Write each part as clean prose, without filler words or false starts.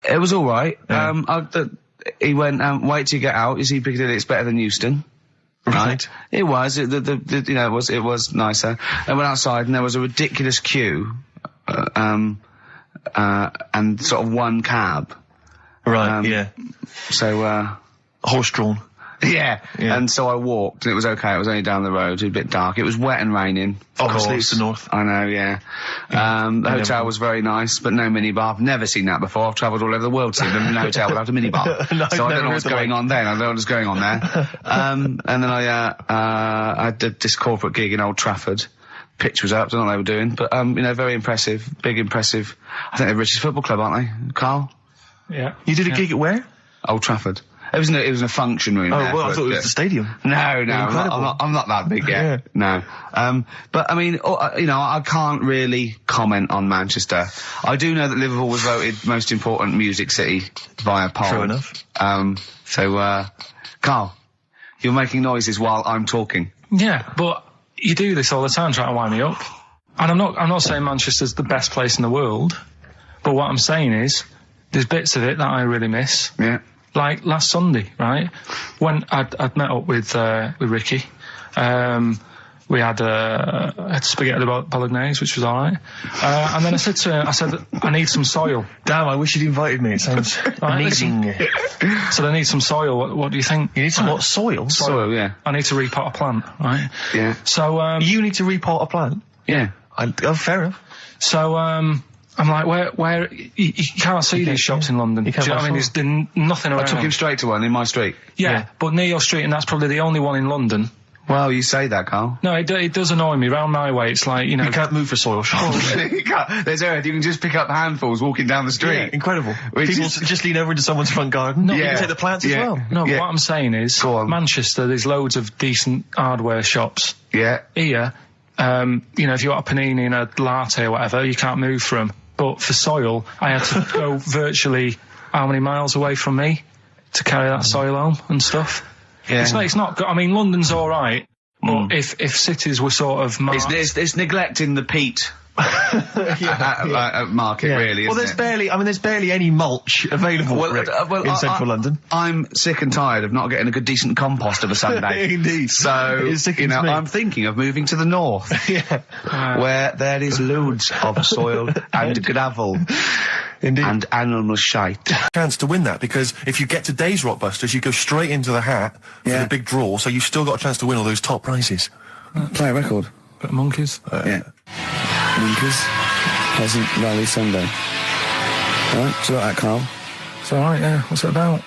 It was all right. Yeah. He went, wait till you get out. You see Piccadilly, it's better than Euston. Right. It was. It was nicer. I went outside and there was a ridiculous queue, and sort of one cab. Right. Yeah. So horse-drawn. Yeah. And so I walked, and it was okay. It was only down the road. It was a bit dark. It was wet and raining. Obviously, it's the north. I know, yeah. The hotel was very nice, but no minibar. I've never seen that before. I've travelled all over the world seeing a hotel without a minibar. No, so I don't know what's going on then. I don't know what's going on there. And then I did this corporate gig in Old Trafford. Pitch was up, don't know what they were doing, but, very impressive. Big impressive. I think they're the richest football club, aren't they, Carl? Yeah. You did a gig at where? Old Trafford. It was in a function room. Oh, there, well, I thought it was the stadium. No, I'm not that big yet. No. But I mean, I can't really comment on Manchester. I do know that Liverpool was voted most important music city via poll. True enough. Carl, you're making noises while I'm talking. Yeah, but you do this all the time trying to wind me up. And I'm not saying Manchester's the best place in the world, but what I'm saying is, there's bits of it that I really miss. Yeah. Like last Sunday, right? When I'd met up with Ricky, we had spaghetti bolognese, which was alright. And then I said to him, I need some soil. Damn, I wish you'd invited me. It sounds amazing. So I need some soil. What do you think? You need some what? Soil? Soil, yeah. I need to repot a plant, right? Yeah. So, you need to repot a plant? Yeah. Fair enough. So, I'm like, where you can't see these shops in London. Do you know what I mean? There's nothing around. I took him straight to one in my street. Yeah, but near your street, and that's probably the only one in London. Well, you say that, Carl. No, it does annoy me. Round my way, it's like, You can't move for soil shops. You can't. There's earth. You can just pick up handfuls walking down the street. Yeah, incredible. People just lean over into someone's front garden. No, you can take the plants as well. No, but what I'm saying is, Manchester, there's loads of decent hardware shops. Yeah. Here, if you want a panini and a latte or whatever, you can't move from. But for soil, I had to go virtually how many miles away from me to carry that soil home and stuff. Yeah. It's not good. I mean, London's all right, but if cities were sort of it's neglecting the peat market, really. Well, isn't there's barely any mulch available in central London. I'm sick and tired of not getting a good decent compost of a Sunday. Indeed. So I'm thinking of moving to the north, where there is loads of soil and gravel. Indeed. And animal shite. Chance to win that, because if you get to Days Rockbusters, you go straight into the hat for the big draw, so you've still got a chance to win all those top prizes. Play a record. Bit of Monkeys. Yeah. Monkeys. Pleasant Valley Sunday. Alright, do you like that, Carl? It's alright, yeah. What's it about?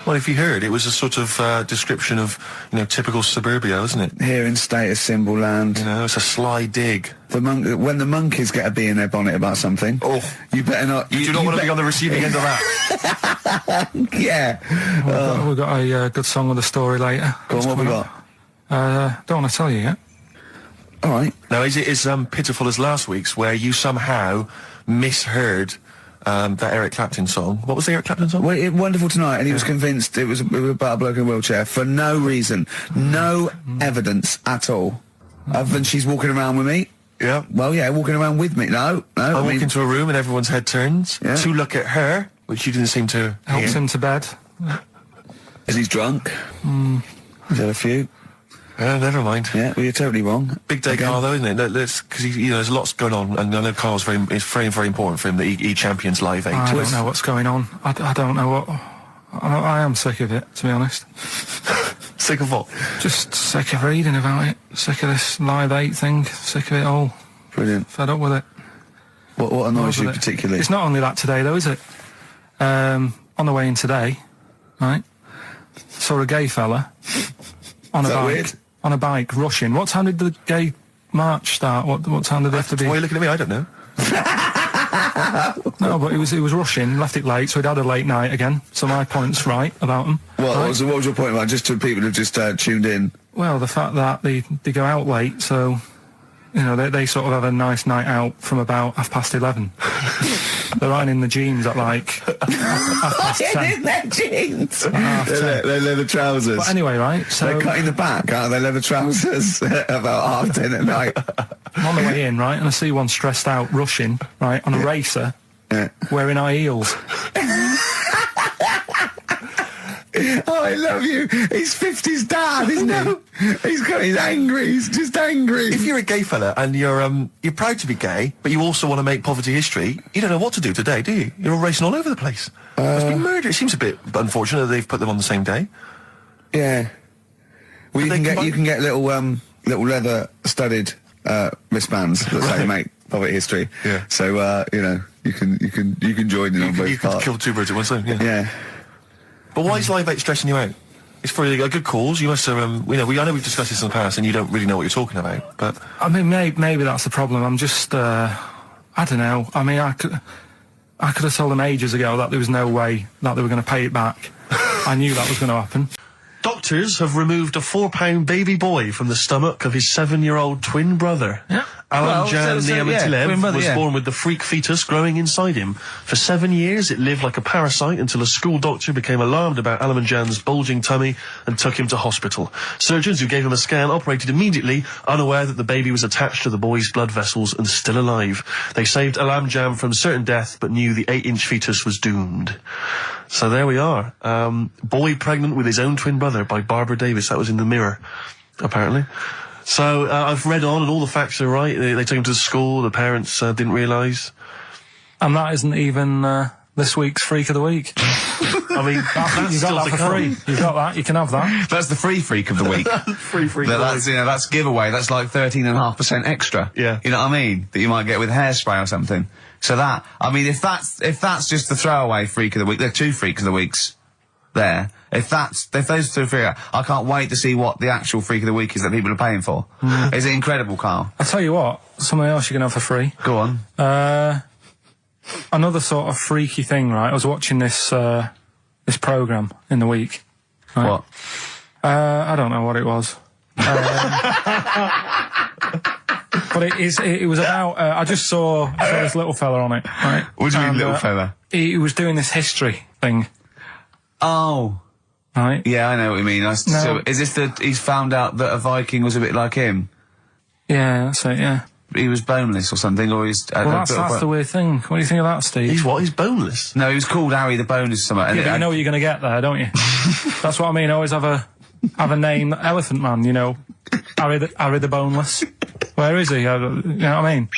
Well, if you heard, it was a sort of description of, typical suburbia, isn't it? Here in status symbol land. It's a sly dig. When the monkeys get a bee in their bonnet about something, you better not. You do not want to be on the receiving end of that. Yeah. We've got a good song with a story later. Go on, what we got? Don't want to tell you yet. All right. Now, is it as pitiful as last week's, where you somehow misheard that Eric Clapton song? What was the Eric Clapton song? Well, Wonderful Tonight, and he was convinced it was about a bloke in a wheelchair for no reason, no evidence at all, other than she's walking around with me. Yeah. Well, yeah, walking around with me. No. I walk into a room and everyone's head turns to look at her, which you didn't seem to helps him to bed. Is he drunk? He's had a few. Never mind. Yeah, well, you're totally wrong. Big day, Carl, though, isn't it? Because there's lots going on, and I know Carl's it's very, very important for him that he champions Live 8. I don't know what's going on. I don't know what. I am sick of it, to be honest. Sick of what? Just sick of reading about it. Sick of this Live 8 thing. Sick of it all. Brilliant. Fed up with it. What annoys you particularly? It's not only that today, though, is it? On the way in today, right, saw a gay fella on a bike. Weird? On a bike, rushing. What time did the gay march start? What time did they have to be? Why are you looking at me? I don't know. No, but he was rushing, left it late, so he'd had a late night again. So my point's right about him. What right? was your point about, just to people who've just tuned in? Well, the fact that they go out late, so, they sort of have a nice night out from about 11:30. They're riding in the jeans at like 10:30. In their jeans. They're leather trousers. But anyway, right, so they're cutting the back out of their leather trousers about 10:30 at night. I'm on the way in, right, and I see one stressed out rushing, right, on a racer, wearing high heels. Oh, I love you. He's 50's dad, isn't he? He's angry. He's just angry. If you're a gay fella and you're proud to be gay, but you also want to make poverty history, you don't know what to do today, do you? You're all racing all over the place. It's been murder. It seems a bit unfortunate that they've put them on the same day. Yeah. Well, you can get little leather studded wristbands that say make poverty history. Yeah. So you can join in on both You parts. could kill two birds with one stone. Yeah. Yeah. But why is Live 8 stressing you out? It's for a good cause. You must have, I know we've discussed this in the past, and you don't really know what you're talking about. But I mean, maybe that's the problem. I'm just, I don't know. I mean, I could have told them ages ago that there was no way that they were going to pay it back. I knew that was going to happen. Doctors have removed a 4-pound baby boy from the stomach of his 7-year-old twin brother. Yeah. Alan Jan Niamatilev was yeah. born with the freak fetus growing inside him. For 7 years, it lived like a parasite until a school doctor became alarmed about Alan Jan's bulging tummy and took him to hospital. Surgeons who gave him a scan operated immediately, unaware that the baby was attached to the boy's blood vessels and still alive. They saved Alan Jan from certain death, but knew the 8-inch fetus was doomed. So there we are. Boy pregnant with his own twin brother by Barbara Davis. That was in the Mirror, apparently. So I've read on, and all the facts are right. They took him to school. The parents didn't realise. And that isn't even this week's Freak of the Week. I mean, that's You still got to that for come. free. You got that. You can have that. That's the free freak of the week. Free freak. That's giveaway. That's like 13.5% extra. Yeah. You know what I mean? That you might get with hairspray or something. So that, I mean, if that's just the throwaway freak of the week, there are 2 freaks of the weeks there. If those 2 freak, I can't wait to see what the actual freak of the week is that people are paying for. Is it incredible, Carl? I'll tell you what. Something else you can have for free. Go on. Another sort of freaky thing, right? I was watching this program in the week. Right? What? I don't know what it was. But it was about, I just saw this little fella on it, right? What do you mean, little fella? He was doing this history thing, Oh. right? Yeah, I know what you mean. So is this he's found out that a Viking was a bit like him? Yeah, that's it, yeah. He was boneless or something, or he's... Well, that's the weird thing. What do you think of that, Steve? He's what? He's boneless. No, he was called Harry the Boneless or something. Yeah, but you know what you're going to get there, don't you? That's what I mean. Always have a name, Elephant Man, you know. Harry the Boneless. Where is he? You know what I mean?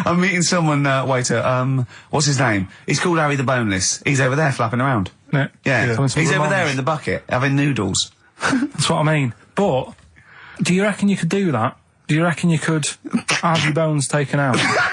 I'm meeting someone, waiter, what's his name? He's called Harry the Boneless. He's over there flapping around. Yeah. Coming to He's over Ramones. there in the bucket, having noodles. That's what I mean. But, do you reckon you could do that? Do you reckon you could have your bones taken out? I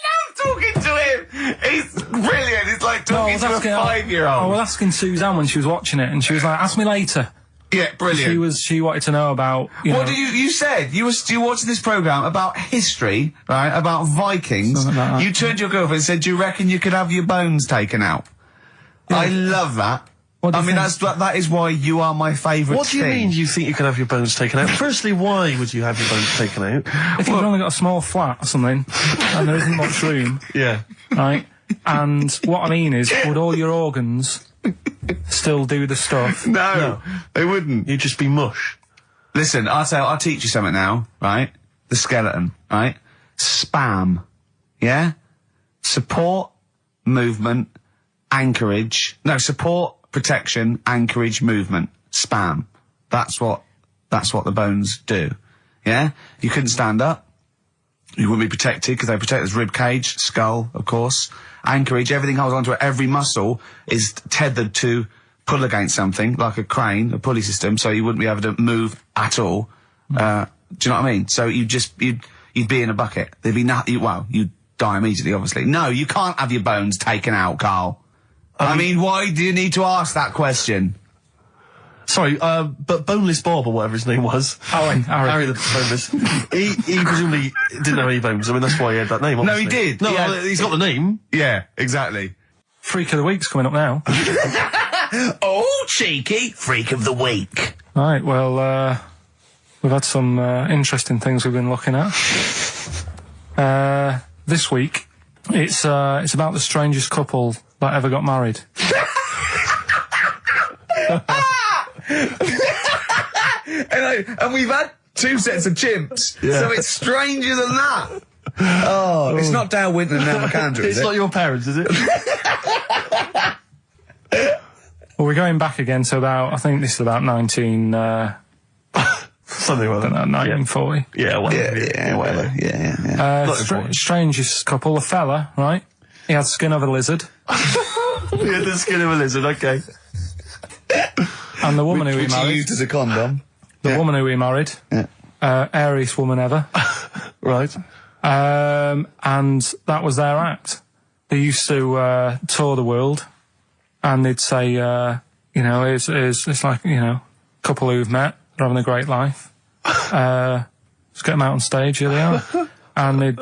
love talking to him! He's brilliant, it's like talking to a 5-year-old. I was asking Suzanne when she was watching it, and she was like, ask me later. Yeah, brilliant. She wanted to know about, What you said? You watching this programme about history, right? About Vikings. Something like that. You turned to your girlfriend and said, do you reckon you could have your bones taken out? Yeah. I love that. What do you think? That is why you are my favourite What do you mean you think you can have your bones taken out? Firstly, why would you have your bones taken out? If you've only got a small flat or something, and there isn't much room, Yeah. right? And what I mean is, would all your organs still do the stuff? No, they wouldn't. You'd just be mush. Listen, I'll teach you something now, right? The skeleton, right? Spam. Yeah? Support, movement, anchorage. No, support, protection, anchorage, movement. Spam. That's what the bones do. Yeah? You couldn't stand up. You wouldn't be protected because they protect this rib cage, skull, of course. Anchorage, everything holds onto it. Every muscle is tethered to pull against something, like a crane, a pulley system, so you wouldn't be able to move at all. Do you know what I mean? So you'd be in a bucket. There'd be nothing, you'd die immediately, obviously. No, you can't have your bones taken out, Carl. I mean, why do you need to ask that question? Sorry, but Boneless Bob, or whatever his name was. Harry the Boneless. he presumably didn't have any bones. I mean, that's why he had that name, obviously. No, he did. No, He had- well, he's got the name. Yeah, exactly. Freak of the Week's coming up now. Oh, cheeky freak of the week. Right, well, we've had some interesting things we've been looking at. This week, it's about the strangest couple that ever got married. And we've had 2 sets of chimps, so it's stranger than that. Oh, it's not Dale Winton and Nell McAndrew, is It's it? not your parents, is it? Well, we're going back again to about, I think this is about 19, Something like that. 1940. Yeah, whatever. Yeah, whatever. Yeah. Not important. Strangest couple, a fella, right? He had the skin of a lizard. Yeah, the skin of a lizard, okay. And the woman who he Which he married, used as a condom. the woman who he married, Yeah. airiest woman ever. Right. And that was their act. They used to tour the world, and they'd say, it's like, a couple who've met, they're having a great life. Let's get them out on stage, here they are. And they'd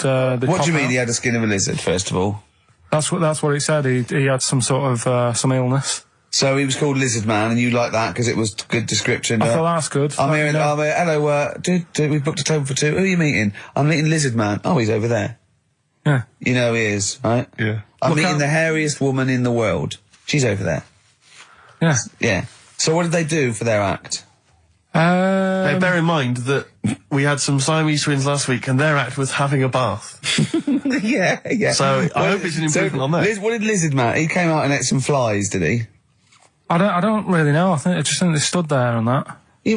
What do you mean out. he had the skin of a lizard, first of all? That's what it said. He had some sort of some illness. So he was called Lizard Man, and you like that because it was good description. I thought that's good. I'm here, hello, dude, we've booked a table for two. Who are you meeting? I'm meeting Lizard Man. Oh, he's over there. Yeah. You know he is, right? Yeah. I'm Look meeting out. the hairiest woman in the world. She's over there. Yeah. Yeah. So what did they do for their act? Now, bear in mind that we had some Siamese twins last week, and their act was having a bath. yeah. So I hope it's an improvement on that. What did Lizard Man? He came out and ate some flies, did he? I don't really know. I just think they stood there and that. Yeah,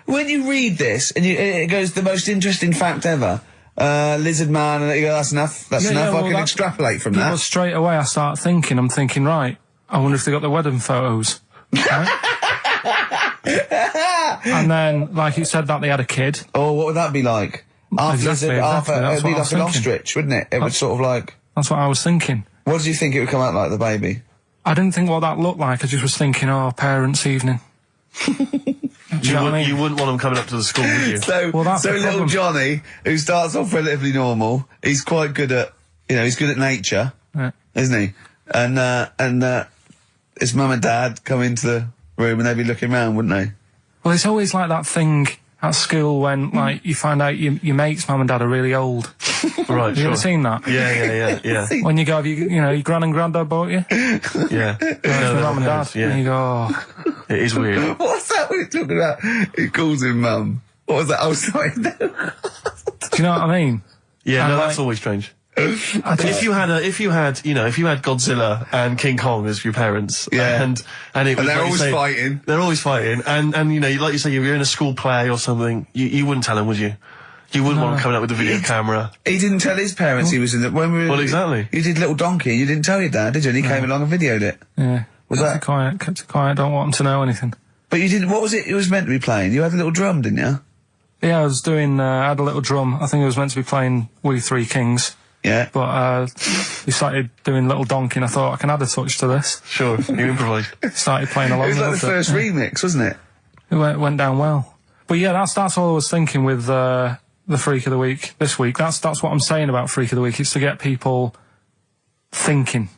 when you read this and it goes the most interesting fact ever, Lizard Man, and you go, that's enough. That's enough. I can extrapolate from Well, that. straight away I start thinking. I'm thinking, right. I wonder if they got the wedding photos. Right? And then, like you said, that they had a kid. Oh, what would that be like? Half Exactly, lizard, half exactly, that's it'd be what I was like an thinking. ostrich, wouldn't it? It would sort of like. That's what I was thinking. What did you think it would come out like, the baby? I didn't think what that looked like. I just was thinking, parents' evening. Do you know what I mean? You wouldn't want them coming up to the school, would you? So, Well, that's the little problem. Johnny, who starts off relatively normal, he's quite good at, he's good at nature, Yeah. isn't he? And his mum and dad come into the room and they'd be looking round, wouldn't they? Well, it's always like that thing at school when, like, you find out your mate's mum and dad are really old. Right, Have you ever seen that? Yeah. When you go, your gran and granddad bought you? Yeah. Your mum and dad. Yeah. And you go, oh. It is weird. What's that we're talking about? He calls him mum. What was that? Oh, sorry, no. Do you know what I mean? Yeah, And no, like- that's always strange. If you had Godzilla and King Kong as your parents, Yeah. and it was they're like you always say- fighting. They're always fighting, and like you say, you're in a school play or something. You wouldn't tell them, would you? You wouldn't want them coming up with a video camera. He didn't tell his parents he was in the... When we were, Well, exactly. You did Little Donkey, you didn't tell your dad, did you? And he came along and videoed it. Yeah. Was Kept that- it quiet, don't want them to know anything. But you didn't... What was it was meant to be playing? You had a little drum, didn't you? Yeah, I was doing, I had a little drum. I think it was meant to be playing We Three Kings. Yeah. But, we started doing Little Donkey and I thought I can add a touch to this. Sure, you improvise. Started playing along It was like with the first it. remix, wasn't it? It went down well. But yeah, that's all I was thinking with, the Freak of the Week this week. That's what I'm saying about Freak of the Week. It's to get people thinking,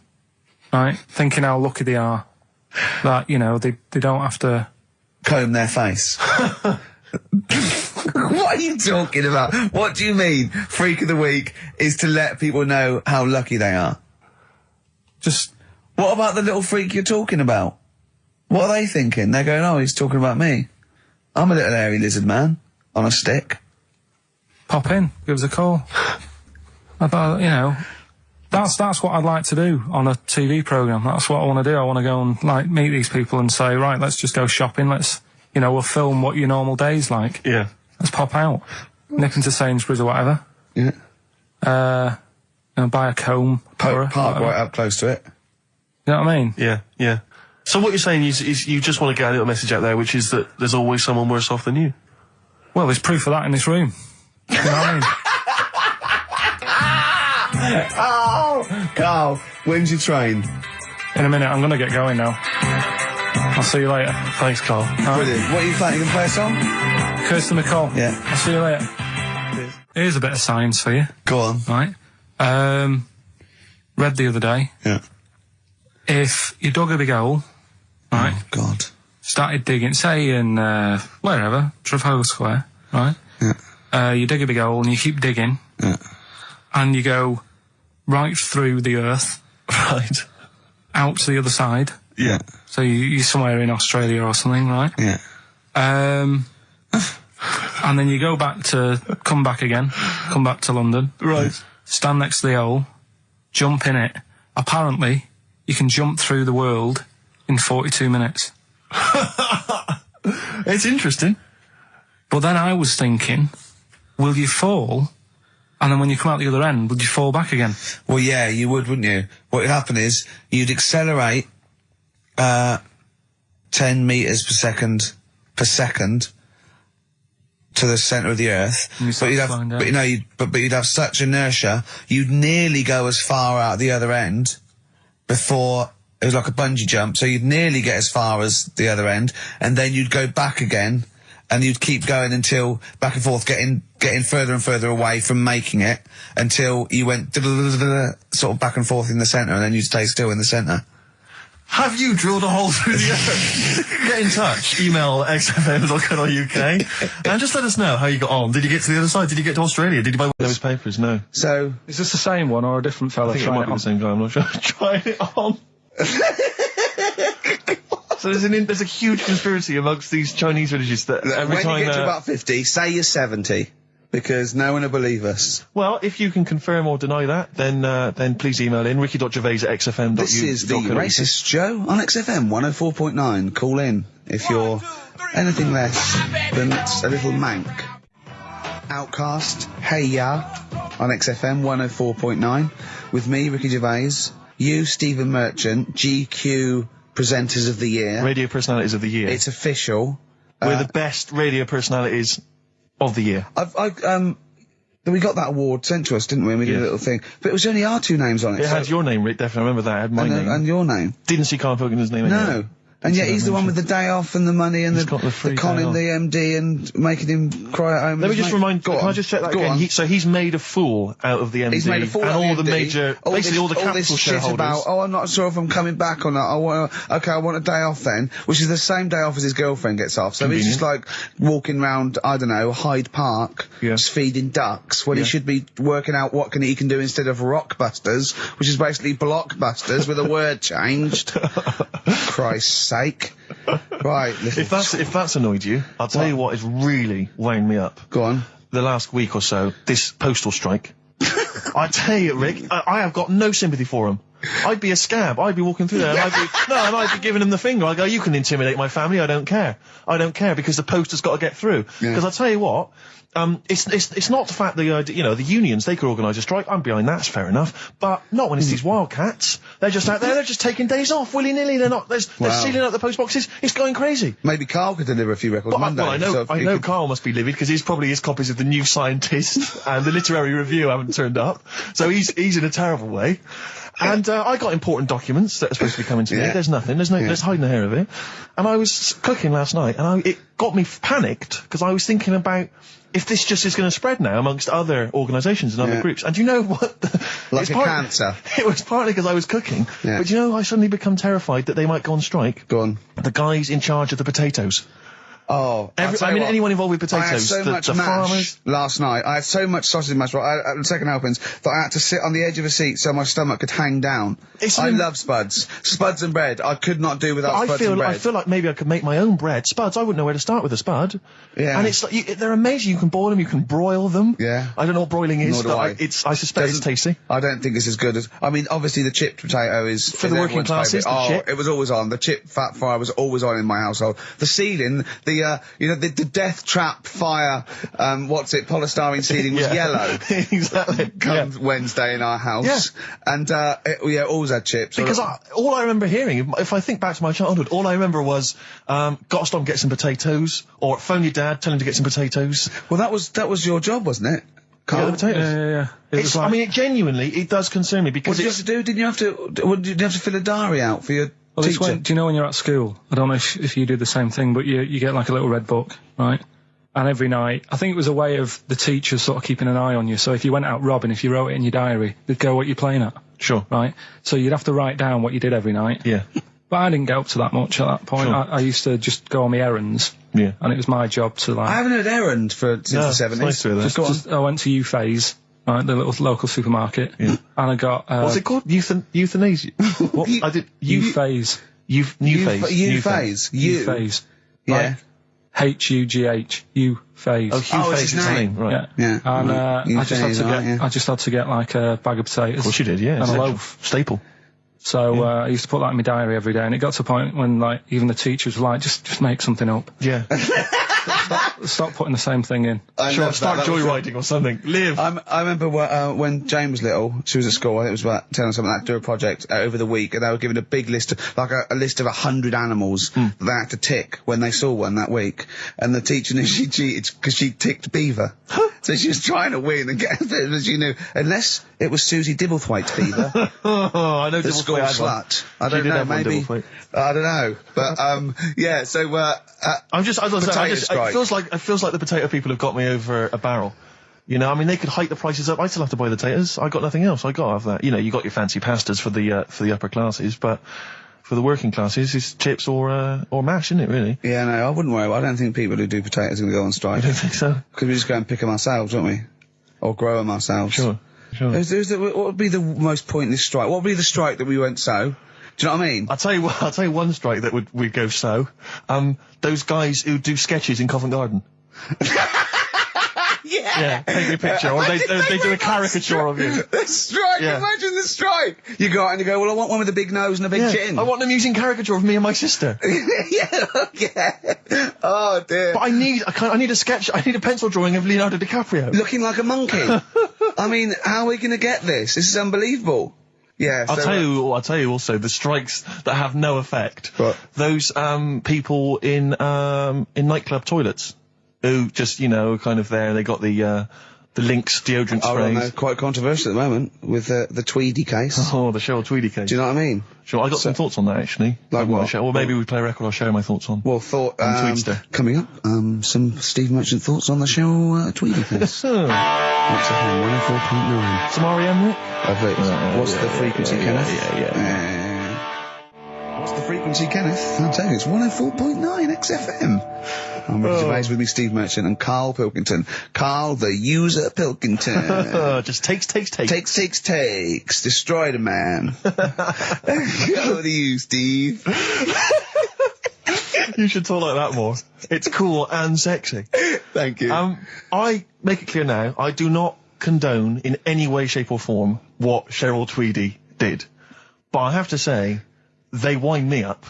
right? Thinking how lucky they are. That, they don't have to... Comb their face. What are you talking about? What do you mean? Freak of the Week is to let people know how lucky they are. Just... What about the little freak you're talking about? What are they thinking? They're going, oh, he's talking about me. I'm a little hairy lizard man on a stick. Pop in, give us a call. I thought, that's what I'd like to do on a TV programme. That's what I want to do. I want to go and, meet these people and say, right, let's just go shopping. Let's, we'll film what your normal day's like. Yeah. Let's pop out. Nip into Sainsbury's or whatever. Yeah. Buy a comb. Park whatever. right up close to it. You know what I mean? Yeah. So what you're saying is you just want to get a little message out there, which is that there's always someone worse off than you. Well, there's proof of that in this room. You know what I mean? Oh, Carl, when's your train? In a minute, I'm going to get going now. I'll see you later. Thanks, Carl. Brilliant. What are you playing? You can play a song? Kirsty McCall. Yeah. I'll see you later. Here's a bit of science for you. Go on. Right. Read the other day. Yeah. If you dug a big hole, right, Oh, God. started digging, say in, wherever, Trafalgar Square, right? Yeah. You dig a big hole and you keep digging. Yeah. And you go right through the earth, Right. out to the other side. Yeah. So you're somewhere in Australia or something, right? Yeah. And then you come back to London. Right. Stand next to the hole, jump in it. Apparently, you can jump through the world in 42 minutes. It's interesting. But then I was thinking, will you fall? And then when you come out the other end, would you fall back again? Well, yeah, you would, wouldn't you? What would happen is, you'd accelerate 10 metres per second to the centre of the Earth. But you'd have such inertia, you'd nearly go as far out the other end before it was like a bungee jump. So you'd nearly get as far as the other end, and then you'd go back again, and you'd keep going until back and forth, getting further and further away from making it until you went sort of back and forth in the centre, and then you'd stay still in the centre. Have you drilled a hole through the earth? Get in touch. Email xfm.co.uk and just let us know how you got on. Did you get to the other side? Did you get to Australia? Did you buy one of those papers? No. So, is this the same one or a different fella? I think it might be the same guy. I'm not sure. Trying it on. So there's a huge conspiracy amongst these Chinese villages that every when time you get to about 50, say you're 70. Because no one will believe us. Well, if you can confirm or deny that, then please email in ricky.gervais@xfm.uk. This is the Racist Joe on XFM 104.9. Call in if you're anything less than a little mank. Outcast, Hey Ya, on XFM 104.9, with me, Ricky Gervais, you, Stephen Merchant, GQ Presenters of the Year. Radio Personalities of the Year. It's official. We're the best radio personalities of the year. We got that award sent to us, didn't we? And we did a little thing. But it was only our two names on it. It had your name, Rick, definitely. I remember that. It had my name. And your name. Didn't see Karl Pilkington's name anywhere. No. And yet he's the one with the day off and the money and the conning the MD and making him cry at home. Let me just remind. Can I just check that again? So he's made a fool out of the MD. He's made a fool and out all of the MD. major, basically all the capital shareholders. About, I'm not sure if I'm coming back or not. I want a day off then, which is the same day off as his girlfriend gets off. So he's just like walking round, I don't know, Hyde Park, just feeding ducks, when he should be working out what he can do instead of Rockbusters, which is basically Blockbusters with a word changed. Christ's sake. Right. If that's annoyed you, I'll tell you what is really weighing me up. Go on. The last week or so, this postal strike. I tell you, Rick, I have got no sympathy for him. I'd be a scab. I'd be walking through there and I'd be giving him the finger. I'd go, you can intimidate my family, I don't care. I don't care because the post has got to get through. Because I'll tell you what, it's not the fact that, the unions, they could organise a strike. I'm behind that, it's fair enough. But not when it's these wildcats. They're just out there, they're just taking days off willy-nilly. They're sealing out the post boxes. It's going crazy. Maybe Karl could deliver a few records Monday. Well, I know Karl must be livid because his copies of the New Scientist and the Literary Review haven't turned up. So he's in a terrible way. And I got important documents that are supposed to be coming today. There's nothing. There's hiding a hair of it. And I was cooking last night, and it got me panicked because I was thinking about if this just is going to spread now amongst other organisations and other groups. And do you know what? Like a cancer. It was partly because I was cooking. Yeah. But do you know, I suddenly become terrified that they might go on strike. Go on. The guys in charge of the potatoes. Oh, anyone involved with potatoes. I had so much mash farmers. Last night. I had so much sausage mash at the second helpings that I had to sit on the edge of a seat so my stomach could hang down. I love spuds. Spuds and bread. I could not do without spuds and bread. I feel like maybe I could make my own bread. Spuds, I wouldn't know where to start with a spud. Yeah. And it's like, they're amazing. You can boil them, you can broil them. Yeah. I don't know what broiling is, but I suspect it's tasty. I don't think it's as good as, obviously the chipped potato is for the working classes. It was always on. The chip fat fryer was always on in my household. The ceiling, the death trap fire, polystyrene ceiling was yellow. Exactly. Come Wednesday in our house. Yeah. And, always had chips. Because all I remember hearing, if I think back to my childhood, all I remember was, gotta stop and get some potatoes, or phone your dad, tell him to get some potatoes. Well, that was your job, wasn't it? Yeah, the potatoes. Yeah. It genuinely, it does concern me because what did you have to do? Did you have to fill a diary out for your teacher? Do you know when you're at school? I don't know if you do the same thing, but you get like a little red book, right? And every night, I think it was a way of the teachers sort of keeping an eye on you. So if you went out robbing, if you wrote it in your diary, they'd go what you're playing at. Sure. Right? So you'd have to write down what you did every night. Yeah. But I didn't get up to that much at that point. Sure. I used to just go on my errands. Yeah. And it was my job to I haven't heard errand since the 70s. Nice to hear that. I went to U-Phase, right, the little local supermarket. Yeah. And I got... what's it called? Euthanasia? What? I did... U-Phase. U-Phase. U-Phase. U-Phase. Yeah. H-U-G-H, Euphase. Oh, Hugh Face is his name, right. Yeah. Yeah. And I just had to get like a bag of potatoes. Of course you did, yeah. And a essential. loaf. Staple. So I used to put that in my diary every day, and it got to a point when like even the teachers were like, just make something up. Yeah. Stop putting the same thing in. Sure, start joyriding or something. Live. I remember when Jane was little, she was at school, I think it was about 10 or something, like, do a project over the week, and they were given a big list, like a list of 100 animals that they had to tick when they saw one that week. And the teacher knew she cheated because she ticked beaver. So she was trying to win and get it, but she knew, unless it was Susie Dibblethwaite's beaver. I know The school Dibblethwaite had one. slut. I don't know, maybe. I don't know. But, yeah, so, it feels like the potato people have got me over a barrel. You know, I mean, they could hike the prices up. I still have to buy the potatoes. I got nothing else. I got to have that. You know, you got your fancy pastas for the upper classes, but for the working classes, it's chips or mash, isn't it? Really? Yeah, no, I wouldn't worry. I don't think people who do potatoes are going to go on strike. I don't think so. Because we just go and pick them ourselves, don't we? Or grow them ourselves. Sure. What would be the most pointless strike? What would be the strike that we went so? Do you know what I mean? I'll tell you one strike that would go so. Those guys who do sketches in Covent Garden. Yeah, take a picture, or they do a caricature of you. The strike, Yeah. Imagine the strike. You go out and you go, well, I want one with a big nose and a big chin. I want them using caricature of me and my sister. yeah. Oh, dear. But I need a sketch, I need a pencil drawing of Leonardo DiCaprio. Looking like a monkey. I mean, how are we going to get this? This is unbelievable. Yeah. I'll tell you also the strikes that have no effect. What? Those people in nightclub toilets who just, you know, are kind of there. They got the Lynx deodorant sprays. Oh, well, no, quite controversial at the moment with the Tweedy case. Oh, the Cheryl Tweedy case. Do you know what I mean? Sure, I got some thoughts on that actually. Like what? Or maybe we play a record. I'll share my thoughts on. Well, Tweedster. Coming up, some Steve Merchant thoughts on the Cheryl Tweedy case. XFM 104.9. Some R.E.M. Rick? What's the frequency, Kenneth? What's the frequency, Kenneth? I'll tell you, it's 104.9 XFM. I'm Ricky Gervais with me, Steve Merchant, and Karl Pilkington. Karl, the user Pilkington. Just takes. Takes. Destroy the man. Over to you, Steve. You should talk like that more. It's cool and sexy. Thank you. I make it clear now, I do not condone in any way, shape or form what Cheryl Tweedy did. But I have to say, they wind me up.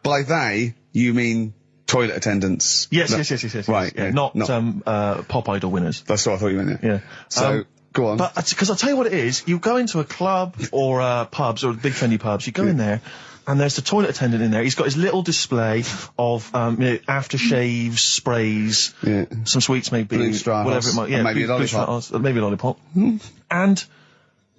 By they, you mean toilet attendants? Yes. Right. Yeah, not Pop Idol winners. That's what I thought you meant, Yeah. So, go on. But, because I'll tell you what it is, you go into a club or pubs or big trendy pubs, you go in there, and there's the toilet attendant in there. He's got his little display of aftershaves, sprays, some sweets maybe, Blue Straw whatever it might. Yeah, maybe a lollipop. Maybe a lollipop. And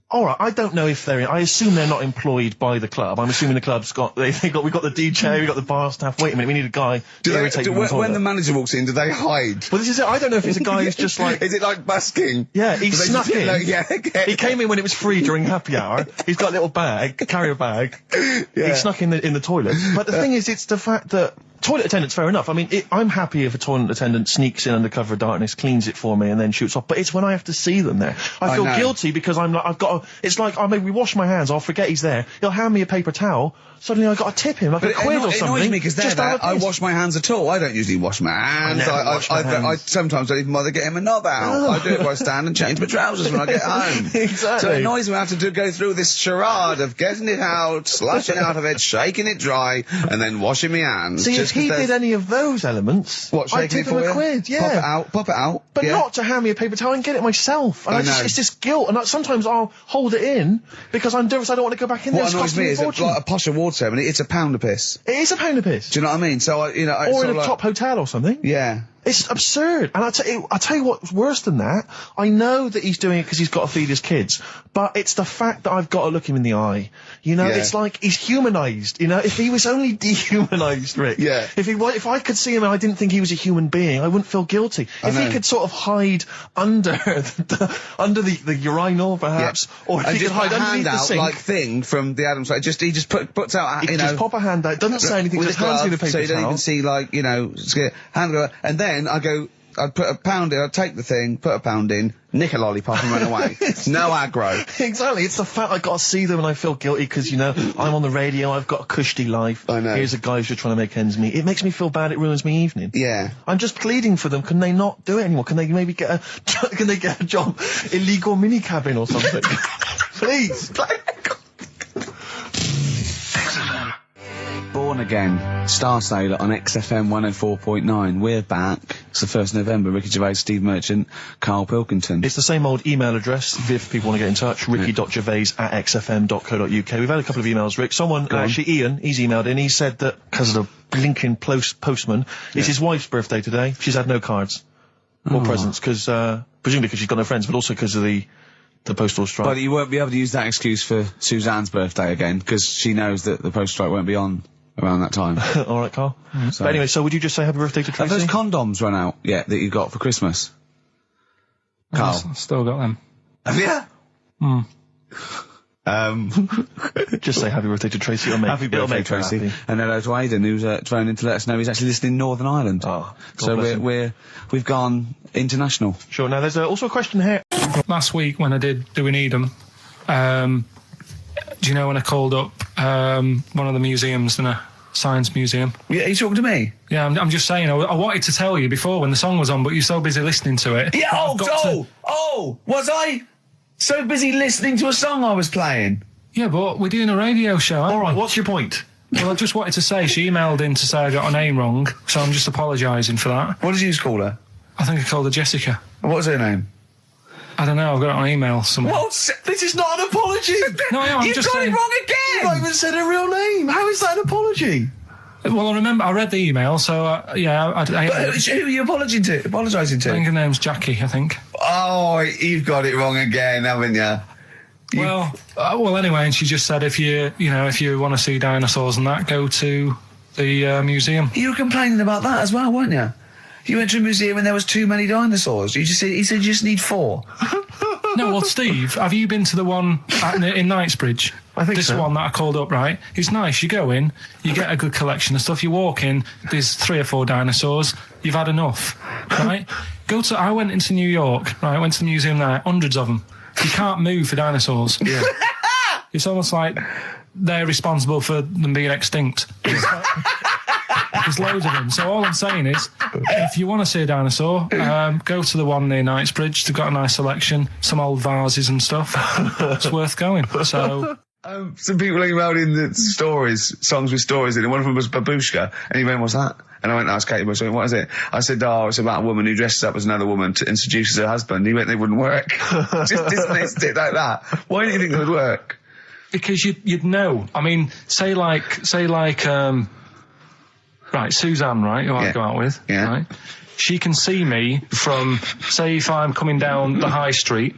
all right, I don't know if they're. I assume they're not employed by the club. I'm assuming the club's got. We've got the DJ, we've got the bar staff. Wait a minute, we need a guy to irritate them. When the manager walks in, do they hide? Well, this is it. I don't know if it's a guy who's just like. Is it like busking? Yeah, he snuck in. Okay. He came in when it was free during happy hour. He's got a little carrier bag. He snuck in the toilet. But the thing is, it's the fact that toilet attendants, fair enough. I mean, I'm happy if a toilet attendant sneaks in under cover of darkness, cleans it for me, and then shoots off. But it's when I have to see them there. I feel guilty because it's like, I maybe wash my hands, I'll forget he's there. He'll hand me a paper towel. Suddenly I've got to tip him like a quid or something. It annoys me because they're there. I wash my hands at all. I don't usually wash my hands. I sometimes don't even bother getting my knob out. I do it by stand and change my trousers when I get home. Exactly. So it annoys me I have to go through this charade of getting it out, slushing out of it, shaking it dry, and then washing my hands. See, if he did any of those elements, I'd tip him a quid, Pop it out. But not to hand me a paper towel and get it myself. And it's this guilt, and sometimes I'll hold it in because I'm nervous I don't want to go back in there. What annoys me is like a posh award ceremony, it's a pound a piss. It is a pound a piss. Do you know what I mean? So, or in a top hotel or something. Yeah. It's absurd. And I'll tell you what's worse than that. I know that he's doing it because he's got to feed his kids. But it's the fact that I've got to look him in the eye. You know, it's like he's humanised. You know, if he was only dehumanised, Rick. Yeah. If I could see him and I didn't think he was a human being, I wouldn't feel guilty. If he could sort of hide under the urinal, perhaps, or if he could hide underneath the sink. Like thing from the Adams, he just puts out, he just pop a hand out, doesn't say anything, just hands you the paper towel. So you don't even see, like, hand go, and then I go, I'd put a pound in, I'd take the thing, put a pound in, nick a lollipop and run away. No aggro. Exactly. It's the fact I got to see them and I feel guilty because, you know, I'm on the radio, I've got a cushy life. I know. Here's a guy who's just trying to make ends meet. It makes me feel bad, it ruins my evening. Yeah. I'm just pleading for them. Can they not do it anymore? Can they maybe get a can they get a job? Illegal mini cabin or something? Please. Born Again, Star Sailor on XFM 104.9. We're back. It's the 1st of November. Ricky Gervais, Steve Merchant, Karl Pilkington. It's the same old email address if people want to get in touch. ricky.gervais@xfm.co.uk. We've had a couple of emails, Rick. Someone, actually Ian, he's emailed in. He said that because of the blinking postman, it's his wife's birthday today. She's had no cards or presents because, presumably because she's got no friends, but also because of the postal strike. But you won't be able to use that excuse for Suzanne's birthday again because she knows that the postal strike won't be on around that time. All right, Carl. But anyway, so would you just say happy birthday to Tracy? Have those condoms run out yet that you got for Christmas? Carl? I've still got them. Have you? Just say happy birthday to Tracy. Happy birthday, Tracy. Happy. And hello to Aidan, who's phoned in to let us know he's actually listening in Northern Ireland. Oh, so we've gone international. Sure. Now there's also a question here. Last week when I did Do We Need 'Em, do you know when I called up one of the museums, in a science museum? Yeah, are you talking to me? Yeah, I'm just saying, I wanted to tell you before when the song was on, but you're so busy listening to it. Yeah, was I so busy listening to a song I was playing? Yeah, but we're doing a radio show, aren't All right, we? what's your point? Well, I just wanted to say, she emailed in to say I got her name wrong, so I'm just apologising for that. What did you call her? I think I called her Jessica. What was her name? I don't know, I've got it on email somewhere. This is not an apology. No, I'm You've just got saying. it wrong again! You've not even said her real name. How is that an apology? Well, I remember I read the email, so yeah, I Who are you apologising to? I think her name's Jackie, I think. Oh, you've got it wrong again, haven't you? Well, anyway, and she just said if you want to see dinosaurs and that, go to the museum. You were complaining about that as well, weren't you? You went to a museum and there was too many dinosaurs. He said you just need 4. No, well, Steve, have you been to the one in Knightsbridge? I think this so. one that I called up, right? It's nice. You go in, you get a good collection of stuff. You walk in, there's 3 or 4 dinosaurs. You've had enough, right? I went into New York, right? I went to the museum there, hundreds of them. You can't move for dinosaurs. Yeah. It's almost like they're responsible for them being extinct. There's loads of them. So all I'm saying is, if you want to see a dinosaur, go to the one near Knightsbridge. They've got a nice selection, some old vases and stuff. It's worth going. So. Some people emailed in the songs with stories in it. One of them was Babushka, and he went, "What's that?" And I went, "That's Katie Bush." I went, "What is it?" I said, "Oh, it's about a woman who dresses up as another woman to introduce her husband." He went, "They wouldn't work." Just dismissed it like that. Why do you think it would work? Because you'd know. I mean, say like, right, Suzanne, right, who I go out with, right? She can see me from, say, if I'm coming down the high street.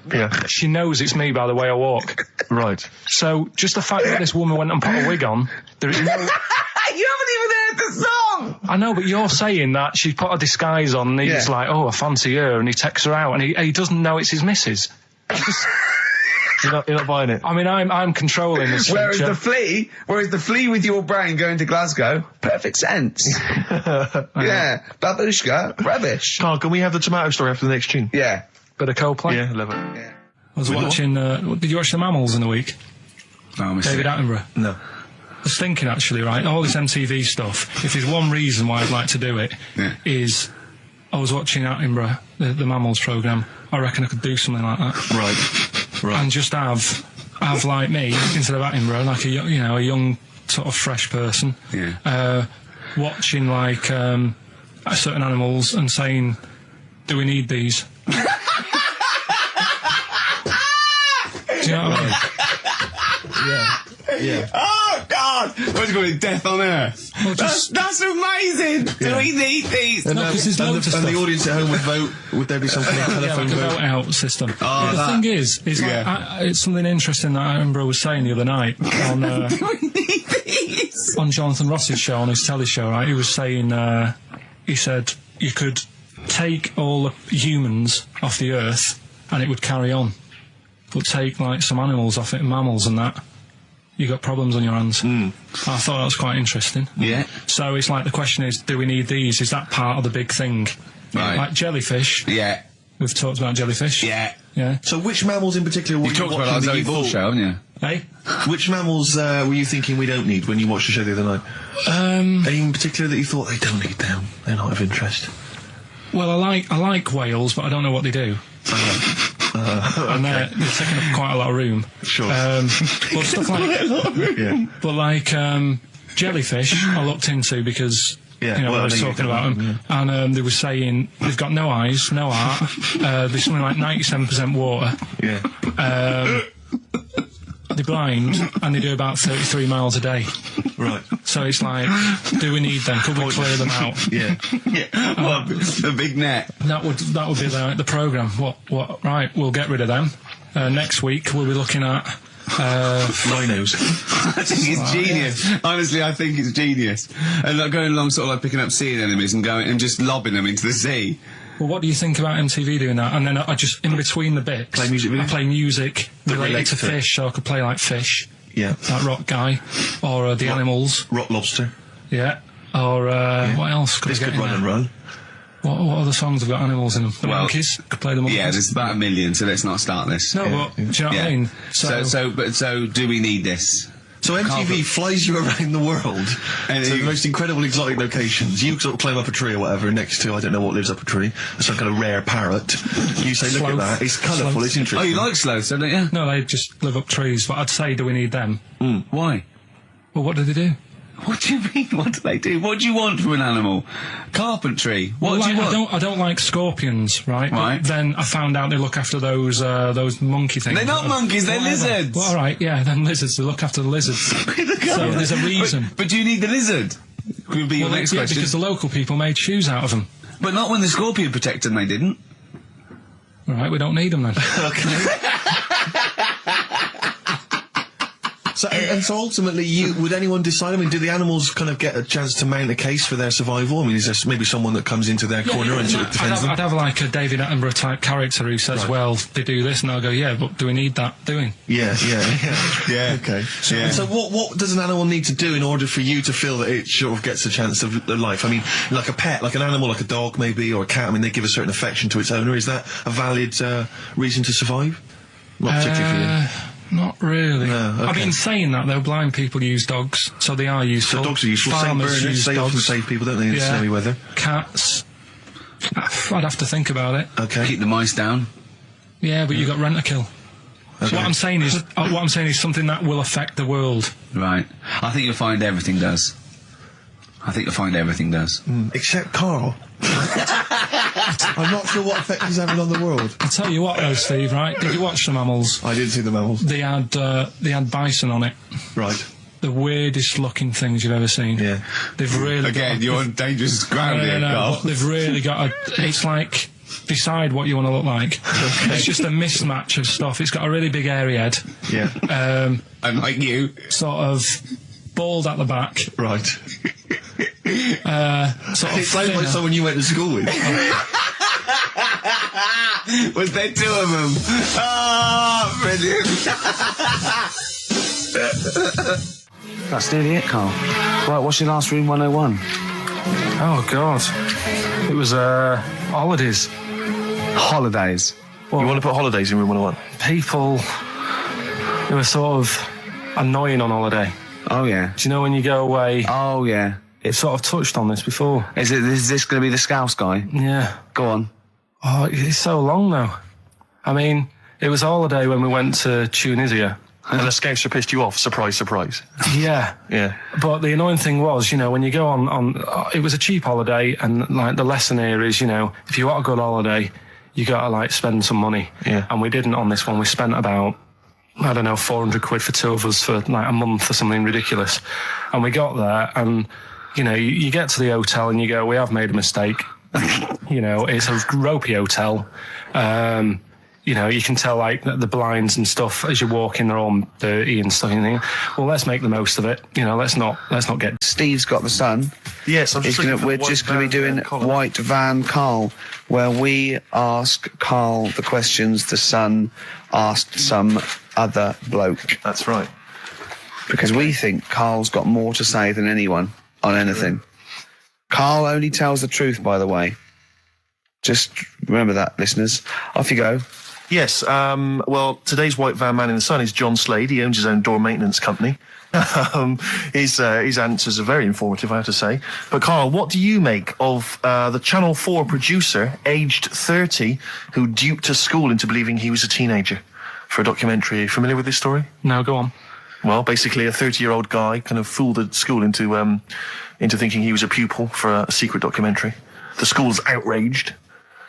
Yeah. She knows it's me by the way I walk. Right. So, just the fact that this woman went and put a wig on, there is no... You haven't even heard the song! I know, but you're saying that she put a disguise on and he's like, oh, I fancy her, and he takes her out, and he doesn't know it's his missus. You're not buying it. I mean, I'm controlling this. Whereas the flea with your brain going to Glasgow, perfect sense. Yeah, Babushka, rubbish. Carl, can we have the tomato story after the next tune? Yeah. Bit of Coldplay. Yeah, love it. Yeah. I was watching. Did you watch The Mammals in the week? No, David Attenborough. No. I was thinking actually, right, all this MTV stuff. If there's one reason why I'd like to do it, is I was watching Attenborough, the Mammals programme. I reckon I could do something like that. Right. And just have like me instead of Attenborough, like a young sort of fresh person, watching like certain animals and saying, "Do we need these?" Do you know what I mean? Yeah. Oh, God! What's it called? Death on Earth. Well, that's amazing! Do we need these? And, No, 'cause there's loads of and the stuff. audience at home would vote. Would there be something like telephone like a vote? vote out system. Oh, The thing is like, it's something interesting that Attenborough was saying the other night on Do we need these? on Jonathan Ross's show, on his telly show, right? He was saying, he said you could take all the humans off the earth and it would carry on, but take like some animals off it, mammals and that, you got problems on your hands. I thought that was quite interesting. Yeah. So it's like the question is, do we need these? Is that part of the big thing? Right. Like jellyfish. Yeah. We've talked about jellyfish. Yeah. Yeah. So which mammals in particular were You you talked about watching that that you Zoe Ball thought- show, haven't you? Hey? Which mammals were you thinking we don't need when you watched the show the other night? Any in particular that you thought they don't need them? They're not of interest. Well, I like whales, but I don't know what they do. And they're taking up quite a lot of room. Sure. But stuff like, Yeah. but like jellyfish, I looked into because Yeah, you know, well, I was I know talking you about them, and they were saying they've got no eyes, no heart. There's something like 97% water. Yeah. They're blind, and they do about 33 miles a day. Right. So it's like, do we need them? Could we clear them out? Yeah. Well, the big net. That would be the programme. What? Right, we'll get rid of them. Next week we'll be looking at Rhinos. I think it's genius. Honestly, I think it's genius. And like going along sort of like picking up sea anemones and going and just lobbing them into the sea. Well, what do you think about MTV doing that? And then I just, in between the bits, Play music videos? I play music related relates to to it. fish, so I could play like Fish, Yeah. like Rock Guy, or The Animals, Rock Lobster. yeah, or what else could This I could get in run and there? run. What other songs have got animals in them? The Well, Monkeys, could play the Monkeys. Yeah, there's about 1 million, so let's not start this. No, but, do you know what I mean? So do we need this? So MTV flies you around the world And to the you- most incredible exotic locations. You sort of climb up a tree or whatever next to, I don't know what lives up a tree, some kind of rare parrot. You say, look at Sloth. that, it's colourful, Sloth. it's interesting. Oh, you like sloths, don't you? No, they just live up trees, but I'd say, do we need them? Why? Well, what do they do? What do you mean? What do they do? What do you want from an animal? Carpentry. What Well, do you like, want? I don't like scorpions, right? Right. But then I found out they look after those monkey things. They're not monkeys, they're Whatever. lizards. Well, all right, yeah, then lizards. They look after the lizards. So there's a reason. But do you need the lizard? Could be your Well, next yeah, question. because the local people made shoes out of them. But not when the scorpion protected them, they didn't. All right, we don't need them then. So ultimately, would anyone decide? I mean, do the animals kind of get a chance to mount a case for their survival? I mean, is there maybe someone that comes into their corner and sort of defends them? I'd have like a David Attenborough type character who says, Right. well, they do this, and I'll go, yeah, but do we need that doing? Yeah. Yeah. Okay. So, Yeah. so what does an animal need to do in order for you to feel that it sort of gets a chance of life? I mean, like a pet, like an animal, like a dog maybe, or a cat. I mean, they give a certain affection to its owner. Is that a valid reason to survive? Not particularly for you. Not really. No, okay. I've been saying that though. Blind people use dogs, so they are useful. So dogs are useful. Saint Farmers Bernards, use they often dogs. save people, don't they, in snowy weather? Cats. I'd have to think about it. Okay. Keep the mice down. Yeah, but you got rent a kill. So Okay. what I'm saying is something that will affect the world. Right. I think you'll find everything does. Except Carl. I'm not sure what effect he's having on the world. I'll tell you what though, Steve, right? Did you watch the mammals? I did see the mammals. They had bison on it. Right. The weirdest looking things you've ever seen. Yeah. They've really Again, you're on dangerous ground here, Carl. but they've really got it's like, decide what you want to look like. It's just a mismatch of stuff. It's got a really big hairy head. Yeah. And like you. Sort of bald at the back. Right. Sort of It sounds like thinner. someone you went to school with. Was there two of them? Ah, brilliant. That's nearly it, Carl. Right, what's your last room 101? Oh God, it was holidays. Holidays. You want to put holidays in room 101? People, they were sort of annoying on holiday. Oh, yeah. Do you know when you go away? Oh, yeah. It sort of touched on this before. Is this going to be the Scouse guy? Yeah. Go on. Oh, it's so long though. I mean, it was a holiday when we went to Tunisia. And the scouser pissed you off. Surprise, surprise. Yeah. Yeah. But the annoying thing was, you know, when you go on it was a cheap holiday, and like the lesson here is, you know, if you want a good holiday, you gotta like spend some money. Yeah. And we didn't on this one. We spent about, I don't know, 400 quid for two of us for like a month or something ridiculous. And we got there, and you know, you get to the hotel and you go, we have made a mistake. You know, it's a ropey hotel. You know, you can tell like the blinds and stuff as you walk in, they're all dirty and stuff. And you think, well, let's make the most of it. You know, let's not get. Steve's got the Sun. Yes, I'm just We're just going to be doing White Van Carl, where we ask Carl the questions the Sun asked some other bloke. That's right. Because we think Carl's got more to say than anyone on anything. Carl only tells the truth, by the way. Just remember that, listeners. Off you go. Yes, well, today's white van man in the sun is John Slade. He owns his own door maintenance company. His answers are very informative, I have to say. But Karl, what do you make of the Channel 4 producer, aged 30, who duped a school into believing he was a teenager for a documentary? Are you familiar with this story? No, go on. Well, basically, a 30-year-old guy kind of fooled the school into thinking he was a pupil for a secret documentary. The school's outraged.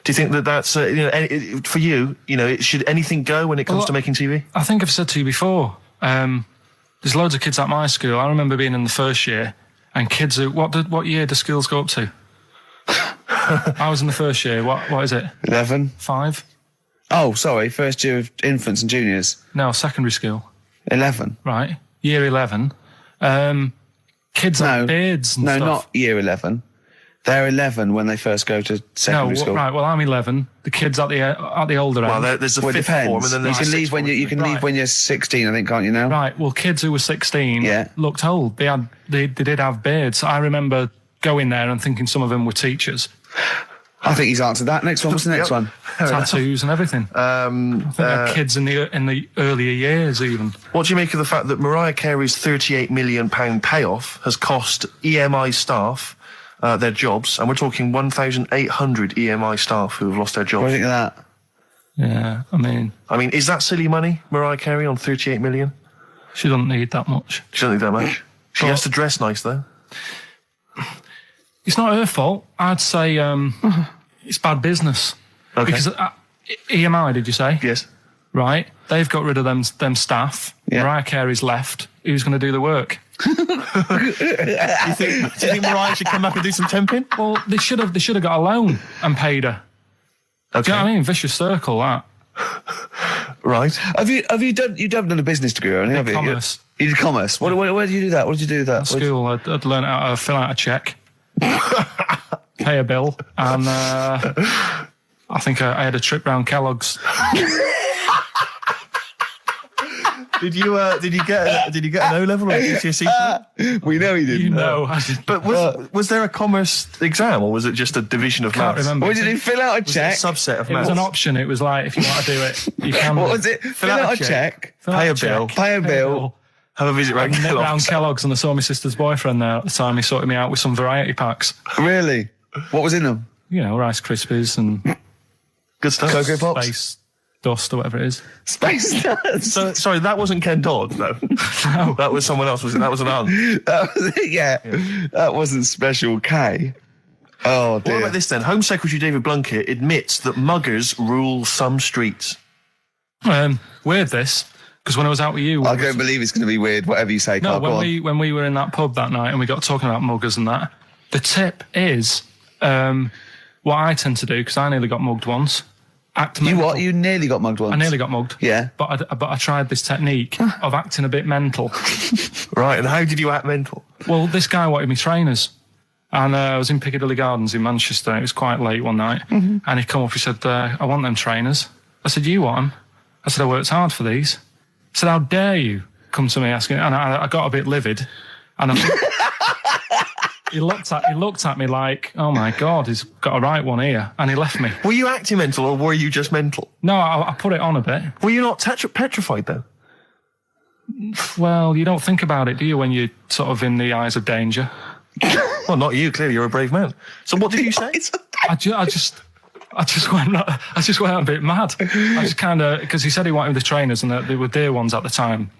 Do you think that that's for you? Should anything go when it comes to making TV? I think I've said to you before. There's loads of kids at my school. I remember being in the first year, and kids who what year do schools go up to? I was in the first year. What is it? 11. 5? Oh, sorry. First year of infants and juniors. No, secondary school. 11. Right. Year 11. Kids have beards and stuff. No, not year 11. They're 11 when they first go to secondary school. Right. Well, I'm 11. The kids at the older end. Well, there's a fifth form, and then there's you can leave when leave when you're 16, I think, can't you now? Right. Well, kids who were 16 looked old. They did have beards. I remember going there and thinking some of them were teachers. I think he's answered that. Next one. What's the next one? Tattoos and everything. I think they're kids in the earlier years even. What do you make of the fact that Mariah Carey's £38 million payoff has cost EMI staff their jobs, and we're talking 1,800 EMI staff who have lost their jobs? What do you think of that? Yeah, I mean, is that silly money, Mariah Carey, on 38 million? She doesn't need that much. She doesn't need that much. She has to dress nice, though. It's not her fault. I'd say it's bad business. Okay. Because EMI, did you say? Yes. Right. They've got rid of them staff. Yeah. Mariah Carey's left. Who's going to do the work? Do you think Mariah should come back and do some temping? Well, they should have got a loan and paid her. Okay. Do you know what I mean? Vicious circle, that. Right. Have you done a business degree or anything? Have you? Commerce. You did commerce. Where did you do that? What did you do with that? At school, I'd learn how to fill out a cheque, pay a bill, and I think I had a trip round Kellogg's. Did you get an O level or a GCSE? We know he didn't. You know, I did. But was there a commerce exam, or was it just a division of Can't maths? remember. What did he fill out a check? A subset of It maths. was an option. It was like, if you want to do it, you can. What was it? Fill out a check. Pay a bill. Pay a bill. Have a visit round Round Kellogg's. Kellogg's, and I saw my sister's boyfriend there at the time. He sorted me out with some variety packs. Really? What was in them? You know, Rice Krispies and Good stuff. Cocoa Pops. Space Dust or whatever it is. Space Nuts. So, sorry, that wasn't Ken Dodd, though. No. That was someone else, was it? That was an aunt. That wasn't Special K. Oh, dear. What about this then? Home Secretary David Blunkett admits that muggers rule some streets. Weird this, because when I was out with you... I don't believe it's going to be weird, whatever you say, No, Carl. when we were in that pub that night and we got talking about muggers and that, the tip is what I tend to do, because I nearly got mugged once. Act You mental. what? You nearly got mugged once? I nearly got mugged. Yeah. But I tried this technique of acting a bit mental. Right, and how did you act mental? Well, this guy wanted me trainers. And I was in Piccadilly Gardens in Manchester. It was quite late one night. Mm-hmm. And he come up, he said, I want them trainers. I said, you want them? I said, I worked hard for these. He said, how dare you come to me asking? And I got a bit livid. And I think he looked at me like, oh my God, he's got a right one here. And he left me. Were you acting mental, or were you just mental? No, I put it on a bit. Were you not petrified, though? Well, you don't think about it, do you, when you're sort of in the eyes of danger? Well, not you, clearly, you're a brave man. So what did you say? I just went a bit mad. I just kind of, because he said he wanted the trainers and they were dear ones at the time.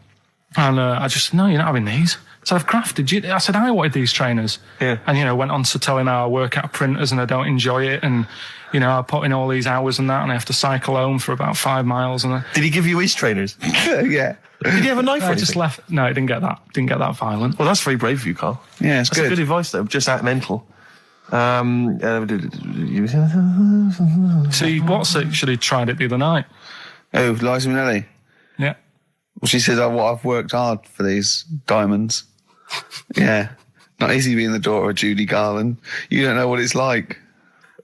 And I just, no, you're not having these. So I've crafted you. I said, I wanted these trainers. Yeah. And, went on to tell him how I work at printers and I don't enjoy it. And, I put in all these hours and that, and I have to cycle home for about 5 miles. And Did he give you his trainers? Yeah. Did he have a knife or I anything? just left. No, it didn't get that violent. Well, that's very brave of you, Carl. Yeah, it's That's good. good advice, though. Just act mental. See, what's it? Should have tried it the other night. Oh, Liza Minnelli. Yeah. Well, she says, I've worked hard for these diamonds. Yeah. Not easy being the daughter of Judy Garland. You don't know what it's like.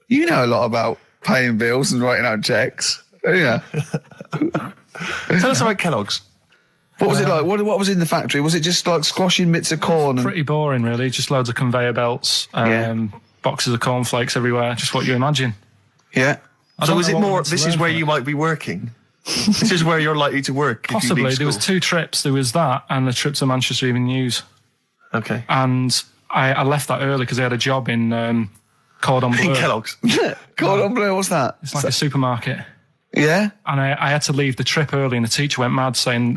You know a lot about paying bills and writing out checks. Yeah. Tell us about Kellogg's. What was it like? What was in the factory? Was it just like squashing bits of corn? And... Pretty boring, really. Just loads of conveyor belts, boxes of cornflakes everywhere. Just what you imagine. Yeah. So is it more, this this is where you might be working? This is where you're likely to work if you Possibly. leave There was school. 2 trips. There was that and the trip to Manchester Evening News. Okay. And I left that early because I had a job in Cordon Bleu. In Kellogg's. Cordon Bleu, what's that? It's like a supermarket. Yeah? And I had to leave the trip early, and the teacher went mad saying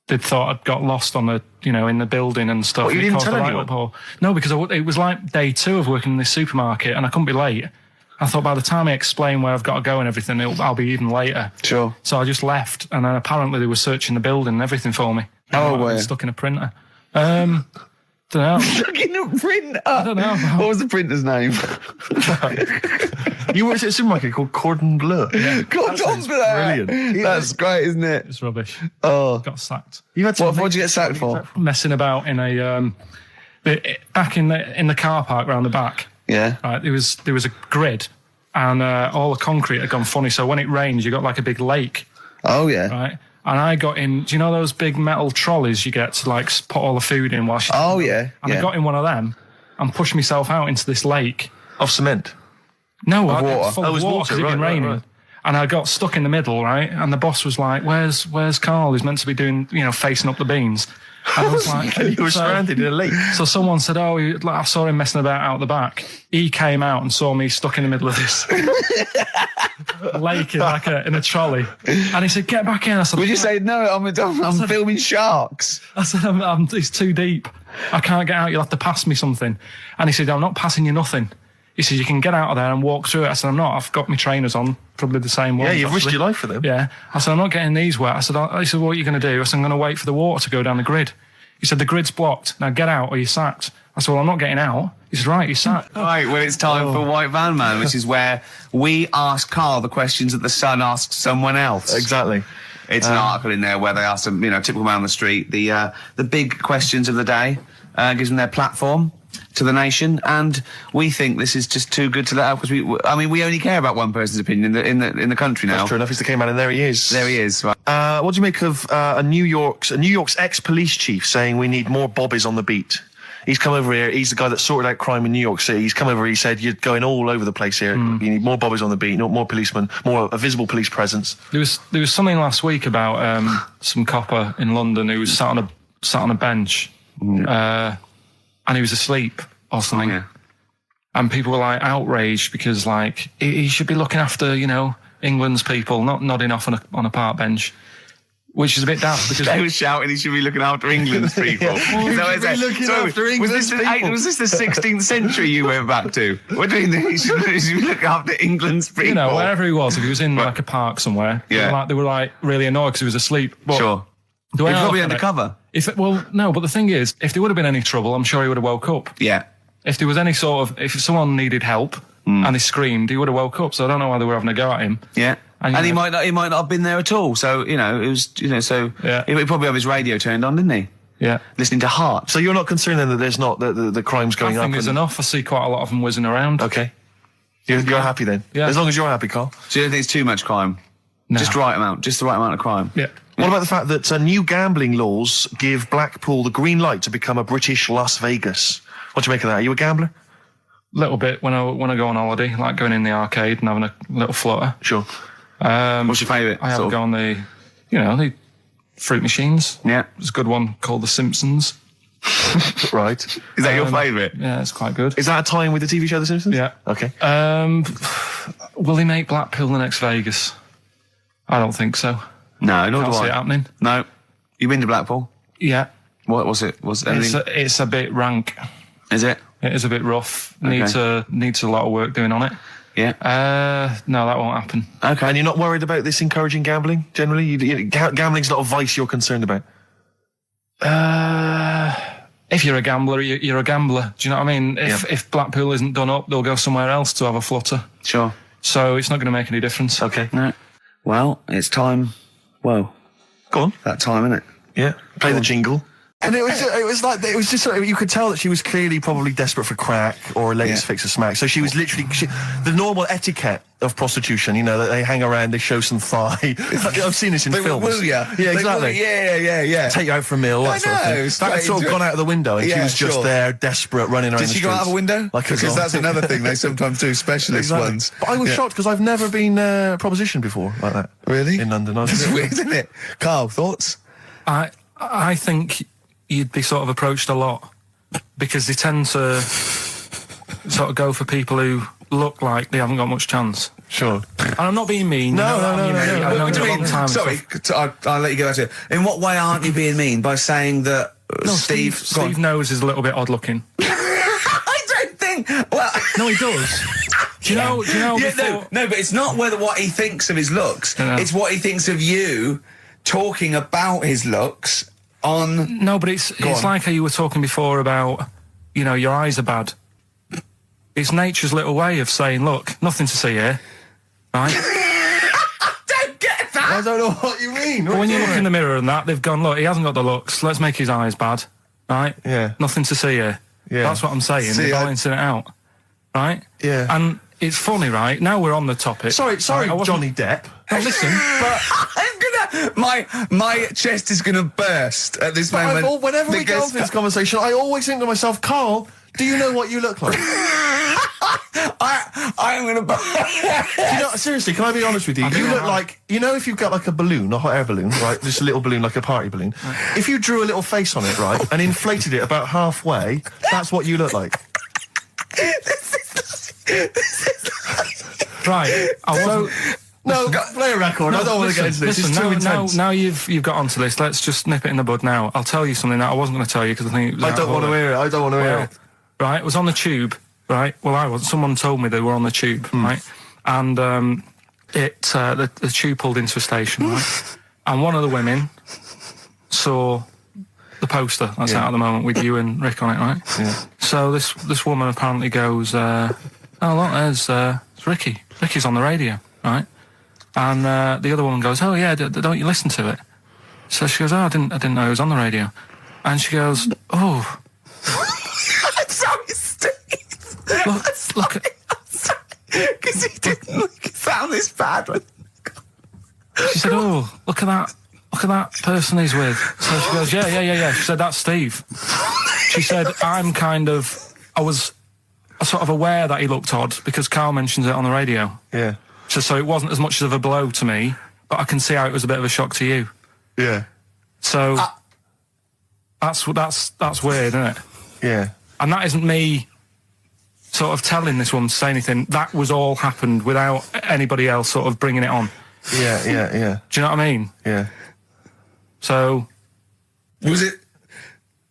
they'd thought I'd got lost on the, in the building and stuff. What, you It didn't caused tell a anyone? write-up. No, because it was like day 2 of working in this supermarket, and I couldn't be late. I thought by the time I explain where I've got to go and everything, I'll be even later. Sure. So I just left, and then apparently they were searching the building and everything for me. Oh, I were was you? stuck in a printer. Don't know. Fucking a printer. I don't know. What was the printer's name? You worked at a supermarket called Cordon Bleu. Cordon Bleu. brilliant. That's great, isn't it? It's rubbish. Oh. Got sacked. You had to What'd you get sacked for? Messing about in a back in the car park round the back. Yeah. Right, there was a grid, and all the concrete had gone funny. So when it rains, you got like a big lake, Oh, yeah. right? And I got in. Do you know those big metal trolleys you get to like put all the food in while? Oh, yeah. And I got in one of them and pushed myself out into this lake. Of cement. No, water. full Oh, it of was water water, 'cause it'd been right, raining. right. And I got stuck in the middle, right? And the boss was like, "Where's Carl? He's meant to be doing, facing up the beans." And I was like, You were so- stranded in a lake. So someone said, I saw him messing about out the back. He came out and saw me stuck in the middle of this lake in a trolley. And he said, "Get back in." I said, Would you say, no, I'm filming sharks? I said, it's too deep. I can't get out. You'll have to pass me something. And he said, "I'm not passing you nothing." He said, "You can get out of there and walk through it." I said, "I'm not. I've got my trainers on, probably the same ones." Yeah, you've risked actually. your life for them. Yeah. I said, "I'm not getting these wet." I said, "What are you going to do?" I said, "I'm going to wait for the water to go down the grid." He said, "The grid's blocked. Now get out or you're sacked." I said, "Well, I'm not getting out." He said, "Right, you're sacked." Right, well, it's time for White Van Man, which is where we ask Carl the questions that the Sun asks someone else. Exactly. It's an article in there where they ask them, typical man on the street, the big questions of the day, gives them their platform to the nation, and we think this is just too good to let out because we only care about one person's opinion in the country now. That's true enough. He's the K-man, and there he is. There he is. Right. What do you make of New York's ex-police chief saying we need more bobbies on the beat? He's come over here. He's the guy that sorted out crime in New York City. He's come over. He said, "You're going all over the place here. You need more bobbies on the beat, more policemen, a visible police presence." There was something last week about some copper in London who was sat on a bench, and he was asleep or something. Oh, yeah. And people were like outraged because like he should be looking after England's people, not nodding off on a park bench, which is a bit daft because They were shouting he should be looking after England's people. Was this the 16th century you went back to? What do you mean he should be looking after England's people? wherever he was, if he was in like a park somewhere, Yeah. they were like really annoyed because he was asleep. But Sure. the way He's I probably look at it, undercover. No, but the thing is, if there would have been any trouble, I'm sure he would have woke up. Yeah. If there was any if someone needed help and he screamed, he would have woke up. So I don't know why they were having a go at him. Yeah. And, And you he know- might not have been there at all. So, it was, so Yeah. he probably have his radio turned on, didn't he? Yeah. Listening to Heart. So you're not concerned then that there's not the crime's I going up? think there's enough. I see quite a lot of them whizzing around. Okay. You're happy then? Yeah. As long as you're happy, Carl. So you don't think it's too much crime? No. Just the right amount of crime? Yeah. What about the fact that new gambling laws give Blackpool the green light to become a British Las Vegas? What do you make of that? Are you a gambler? Little bit when I go on holiday, like going in the arcade and having a little flutter. Sure. What's your favourite? I have a go on the fruit machines. Yeah. There's a good one called The Simpsons. Right. Is that your favourite? Yeah, it's quite good. Is that a tie-in with the TV show The Simpsons? Yeah. Okay. Will he make Blackpool the next Vegas? I don't think so. No, nor Can't do see it I. happening. No. You been to Blackpool? Yeah. What was it? Was it anything? It's a bit rank. Is it? It is a bit rough. Needs a lot of work doing on it. Yeah. No, that won't happen. Okay. And you're not worried about this encouraging gambling, generally? Gambling's not a vice you're concerned about? If you're a gambler, you're a gambler. Do you know what I mean? If Blackpool isn't done up, they'll go somewhere else to have a flutter. Sure. So it's not going to make any difference. Okay. No. Well, it's time. Well, Go on. that time, isn't it? Yeah. Play the jingle. And it was just sort of, you could tell that she was clearly probably desperate for crack or a latest fix of smack. So she was literally the normal etiquette of prostitution. You know, that they hang around, they show some thigh. I've seen this in films. Woo ya. Yeah, exactly. Yeah. Take you out for a meal. That sort of thing. That had sort of gone out of the window, and she was just there, desperate, running around. Did she go out of a window? Because that's another thing they sometimes do. Specialist ones. But I was shocked because I've never been propositioned before like that. Really? In London. That's weird, isn't it? Carl, thoughts? I think you'd be sort of approached a lot because they tend to sort of go for people who look like they haven't got much chance. Sure. And I'm not being mean. No. I've known you a long time. Sorry, I'll let you go back to it. In what way aren't you being mean? By saying that Steve knows is a little bit odd looking. I don't think. Well, no, he does. Do you know? Yeah, no, but it's not what he thinks of his looks. No. It's what he thinks of you talking about his looks on. No, but it's like how you were talking before about, you know, your eyes are bad. It's nature's little way of saying, look, nothing to see here, right? I don't get that. I don't know what you mean. But when you look in the mirror and that, they've gone, look, he hasn't got the looks. Let's make his eyes bad, right? Yeah. Nothing to see here. Yeah. That's what I'm saying. They're balancing it out, right? Yeah. And it's funny, right? Now we're on the topic. Sorry, right, Johnny Depp. No, listen, but my chest is gonna burst at this moment. Whenever we go into this conversation, I always think to myself, Carl, do you know what you look like? I'm gonna burst. You know, seriously, can I be honest with you? You look like, you know, if you've got like a balloon, a hot air balloon, right? Just a little balloon, like a party balloon. If you drew a little face on it, right, and inflated it about halfway, that's what you look like. right. No, play a record. I don't want to get into this. It's too intense. Now you've got onto this. Let's just nip it in the bud now. I'll tell you something that I wasn't going to tell you because I think I don't want to hear it. I don't want to hear it. Right, it was on the tube. Right. Well, I was. Someone told me they were on the tube. Right, and the tube pulled into a station. Right, and one of the women saw the poster that's out at the moment with you and Rick on it. Right. Yeah. So this woman apparently goes, "Oh look, there's Ricky. Ricky's on the radio." Right. And the other woman goes, "Oh yeah, don't you listen to it?" So she goes, "Oh, I didn't know it was on the radio." And she goes, "Oh, I'm sorry, Steve. look, because he didn't sound this bad." She said, "Oh, look at that person he's with." So she goes, "Yeah." She said, "That's Steve." She said, I was sort of aware that he looked odd because Carl mentions it on the radio." Yeah. So it wasn't as much of a blow to me, but I can see how it was a bit of a shock to you. Yeah. So that's weird, isn't it? Yeah. And that isn't me sort of telling this woman to say anything. That was all happened without anybody else sort of bringing it on. Yeah. Do you know what I mean? Yeah. So Was it?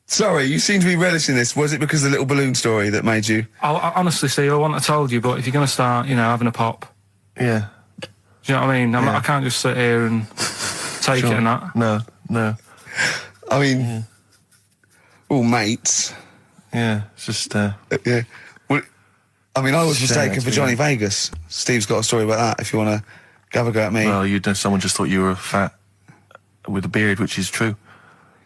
Sorry, you seem to be relishing this. Was it because of the little balloon story that made you? I honestly, Steve, I wouldn't have told you, but if you're going to start, having a pop, Yeah. do you know what I mean? I can't just sit here and take it and that. No. I mean, all mates. Yeah, it's just, Yeah. Well, I mean, I was Shame, mistaken for actually, Johnny Vegas. Steve's got a story about that, if you want to have a go at me. well, someone just thought you were fat with a beard, which is true.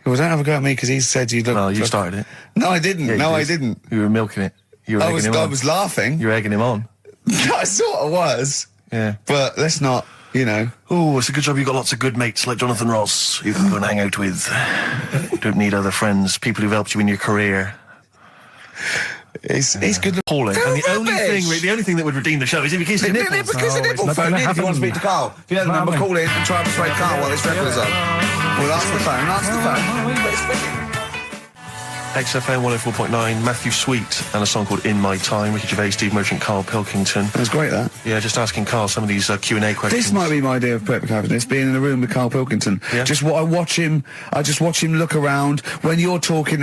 Well, don't have a go at me because he said you look... Well, you started it. No, I didn't. Yeah, No, you I did. didn't. You were milking it. You were egging him on. I was laughing. You were egging him on. I sort of was. Yeah. But let's not, Oh, it's a good job you've got lots of good mates like Jonathan Ross you can go and hang out with. You don't need other friends, people who've helped you in your career. He's good looking. Appalling. And the only thing that would redeem the show is if he kissed your nipples. Because the nipple phone in if you want to speak to Carl. If you know the number, call in and try and persuade Carl while this record is on. We'll answer the phone. XFM 104.9, Matthew Sweet, and a song called In My Time, Ricky Gervais, Steve Merchant, Karl Pilkington. It was great, that. Yeah, just asking Carl some of these Q&A questions. This might be my idea of perfect happiness, being in a room with Karl Pilkington. Yeah. I just watch him look around. When you're talking,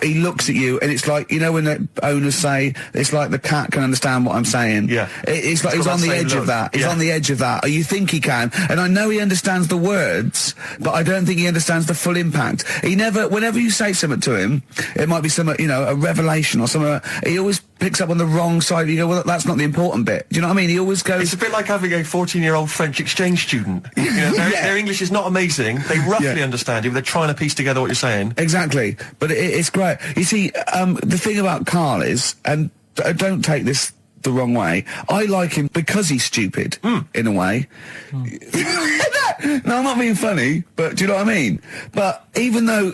he looks at you, and it's like, when the owners say, it's like the cat can understand what I'm saying. Yeah. It's like he's on the edge of that. He's on the edge of that. Or you think he can. And I know he understands the words, but I don't think he understands the full impact. Whenever you say something to him, It might be some, you know, a revelation or something. He always picks up on the wrong side. You go, well, that's not the important bit. Do you know what I mean? He always goes... It's a bit like having a 14-year-old French exchange student. You know, their English is not amazing. They roughly understand you, but they're trying to piece together what you're saying. Exactly. But it's great. You see, the thing about Karl is, and don't take this the wrong way, I like him because he's stupid, in a way. No, I'm not being funny, but do you know what I mean? But even though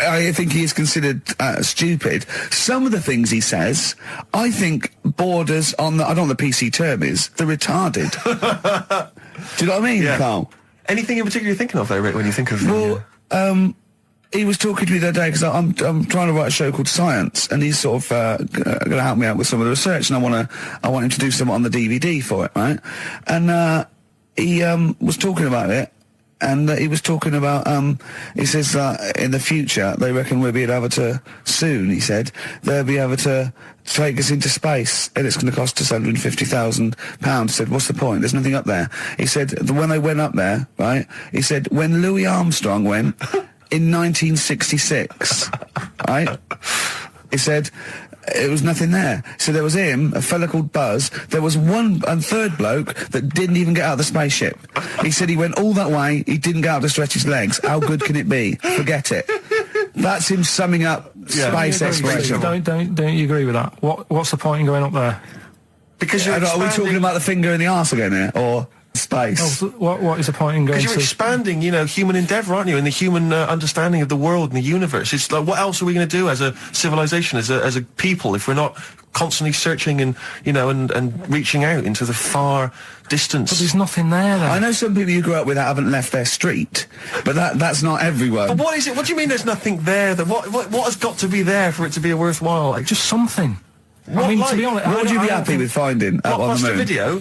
I think he is considered stupid, some of the things he says, I think borders on the, I don't know what the PC term is, the retarded. Do you know what I mean, Karl? Anything in particular you're thinking of, though, Rick, when you think of... Well, he was talking to me the other day because I'm trying to write a show called Science, and he's sort of going to help me out with some of the research, and I want him to do some on the DVD for it, right? And he was talking about it, and he was talking about he says in the future they reckon we'll be able to soon. He said they'll be able to take us into space, and it's going to cost us £150,000. He said, what's the point? There's nothing up there. He said when they went up there, right? He said when Louis Armstrong went. In 1966, right? He said it was nothing there. So there was him, a fella called Buzz. There was one and third bloke that didn't even get out of the spaceship. He said he went all that way. He didn't get out to stretch his legs. How good can it be? Forget it. That's him summing up space exploration. Don't you agree with that? What's the point in going up there? Because you're are we talking about the finger in the arse again here, or space? Oh, what is the point in going? Because you're expanding, you know, human endeavour, aren't you? And the human understanding of the world and the universe. It's like, what else are we going to do as a civilization, as a people, if we're not constantly searching and, you know, and reaching out into the far distance? But there's nothing there. Then. I know some people you grew up with that haven't left their street, but that's not everyone. But what is it? What do you mean there's nothing there? That what has got to be there for it to be a worthwhile? Like, just something. I mean, to be honest, what would you be happy with finding out on the moon? Video?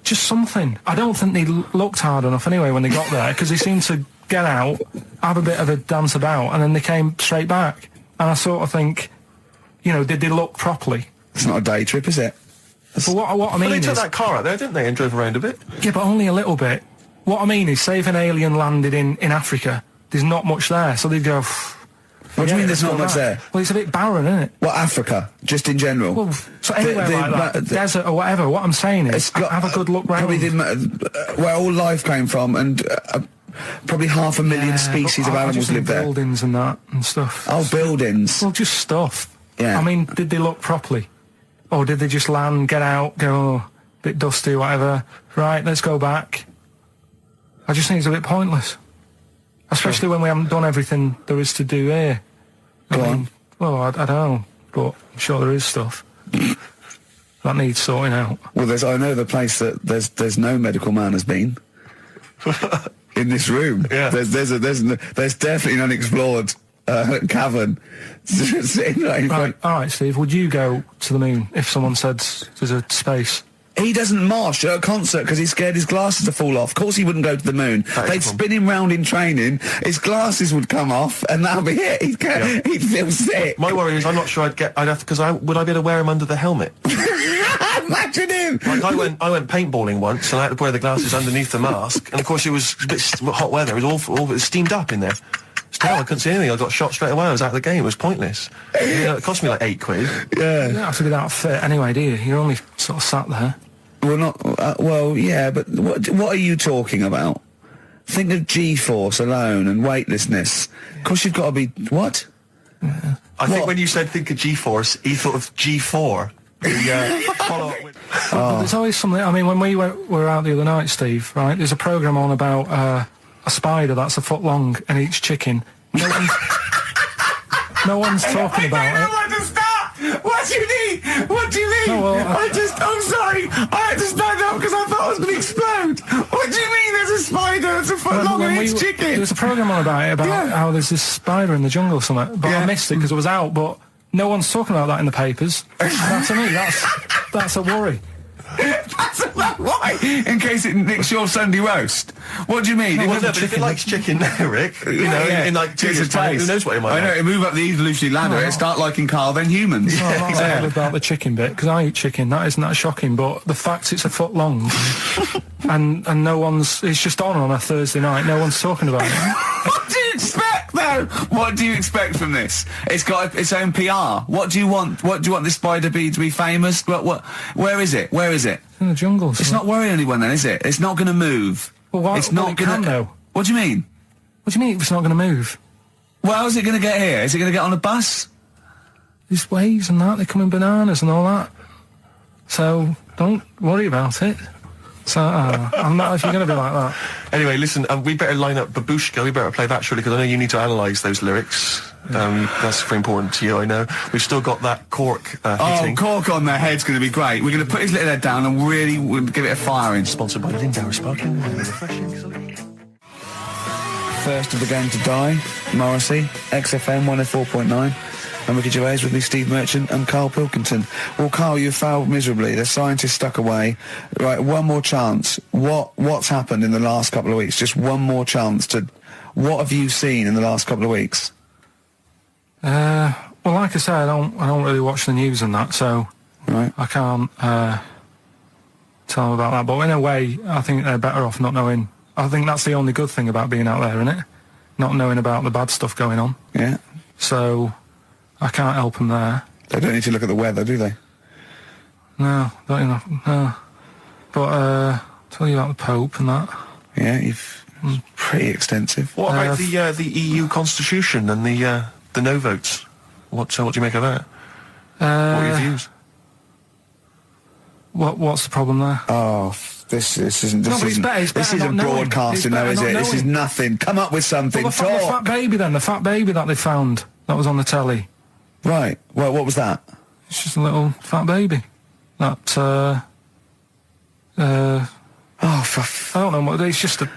Just something. I don't think they looked hard enough anyway when they got there, because they seemed to get out, have a bit of a dance about, and then they came straight back. And I sort of think, you know, did they look properly? It's not a day trip, is it? But what I mean they is... took that car out there, didn't they, and drove around a bit? Yeah, but only a little bit. What I mean is, say if an alien landed in Africa, there's not much there, so they'd go... What do you mean there's not much there? Well, it's a bit barren, isn't it? Well, Africa, just in general. Well, so anywhere like that, desert or whatever, what I'm saying is, have a good look round. Probably where all life came from, and probably 500,000 species of animals live there. Buildings and that, and stuff. Oh, buildings. Well, just stuff. Yeah. I mean, did they look properly? Or did they just land, get out, go, oh, bit dusty, whatever, right, let's go back? I just think it's a bit pointless. Especially when we haven't done everything there is to do here. Go on. Well, I don't know, but I'm sure there is stuff that needs sorting out. Well, I know the place that there's no medical man has been in this room. Yeah. There's definitely an unexplored cavern sitting right in front. All right, Steve. Would you go to the moon if someone said there's a space? He doesn't march at a concert because he's scared his glasses to fall off. Of course he wouldn't go to the moon. They'd spin him round in training, his glasses would come off, and that'll be it. He'd feel sick. My worry is I'm not sure would I be able to wear him under the helmet? Imagine him! Like I went paintballing once, and I had to wear the glasses underneath the mask, and of course it was a bit hot weather, it was awful, it was steamed up in there. It's terrible, I couldn't see anything, I got shot straight away, I was out of the game, it was pointless. You know, it cost me like £8. Yeah. You don't have to be that fit anyway, do you? You're only sort of sat there. Well, not... well, yeah, but what are you talking about? Think of G-force alone and weightlessness. Of course you've got to be... What? Yeah. I think when you said think of G-force, he thought of G4. Follow up with... But there's always something... I mean, when we were out the other night, Steve, right, there's a programme on about a spider that's a foot long and eats chicken. No one's talking about it. What do you mean? What do you mean? No, well, I'm sorry. I had to stand up because I thought I was going to explode. What do you mean there's a spider that's a foot long and eats chicken? There was a programme on about it, how there's this spider in the jungle or something. But I missed it because it was out, but no one's talking about that in the papers. Now, to me, that's a worry. Why? In case it nicks your Sunday roast. What do you mean? Well, no, but if it likes chicken now, Rick, you know, in like 2 years' time, who knows what it might like. I know, it move up the evolutionary ladder, it start liking Karl, then humans. No, I'm not worried about the chicken bit, because I eat chicken, that isn't that shocking, but the fact it's a foot long, and no one's, it's just on a Thursday night, no one's talking about it. What do you expect? No, what do you expect from this? It's got its own PR. What do you want? What do you want this spider bee to be famous? Where is it? Where is it? In the jungle. It's not worrying anyone then, is it? It's not going to move. Well, why? It's not going to. though. What do you mean? What do you mean it's not going to move? Well, how's it going to get here? Is it going to get on a bus? There's waves and that. They come in bananas and all that. So don't worry about it. So I'm not. If you're going to be like that. Anyway, listen, we better line up Babushka. We better play that surely, because I know you need to analyse those lyrics. That's very important to you, I know. We've still got that cork hitting. Cork on their head's going to be great. We're going to put his little head down and really give it a firing. Sponsored by Lindauer Sparkling, really refreshing. First of the game to die, Morrissey, XFM 104.9. I'm Ricky Gervais, with me Steve Merchant and Karl Pilkington. Well, Karl, you failed miserably. The scientists stuck away. Right, one more chance. What's happened in the last couple of weeks? Just one more chance to... What have you seen in the last couple of weeks? Well, like I say, I don't really watch the news and that, so Right. I can't tell them about that. But in a way, I think they're better off not knowing. I think that's the only good thing about being out there, isn't it? Not knowing about the bad stuff going on. Yeah. So I can't help them there. They don't need to look at the weather, do they? No, don't enough. No. But tell you about the Pope and that. Yeah, you've... Pretty extensive. What about the EU Constitution and the no votes? What do you make of that? What are your views? What's the problem there? Oh, this isn't No, but it's better this isn't not knowing. broadcasting, though, is it? This is nothing. Come up with something. Well, the fat baby then, the fat baby that they found that was on the telly. Right. Well, what was that? It's just a little fat baby. That Oh, for I don't know what. It's just a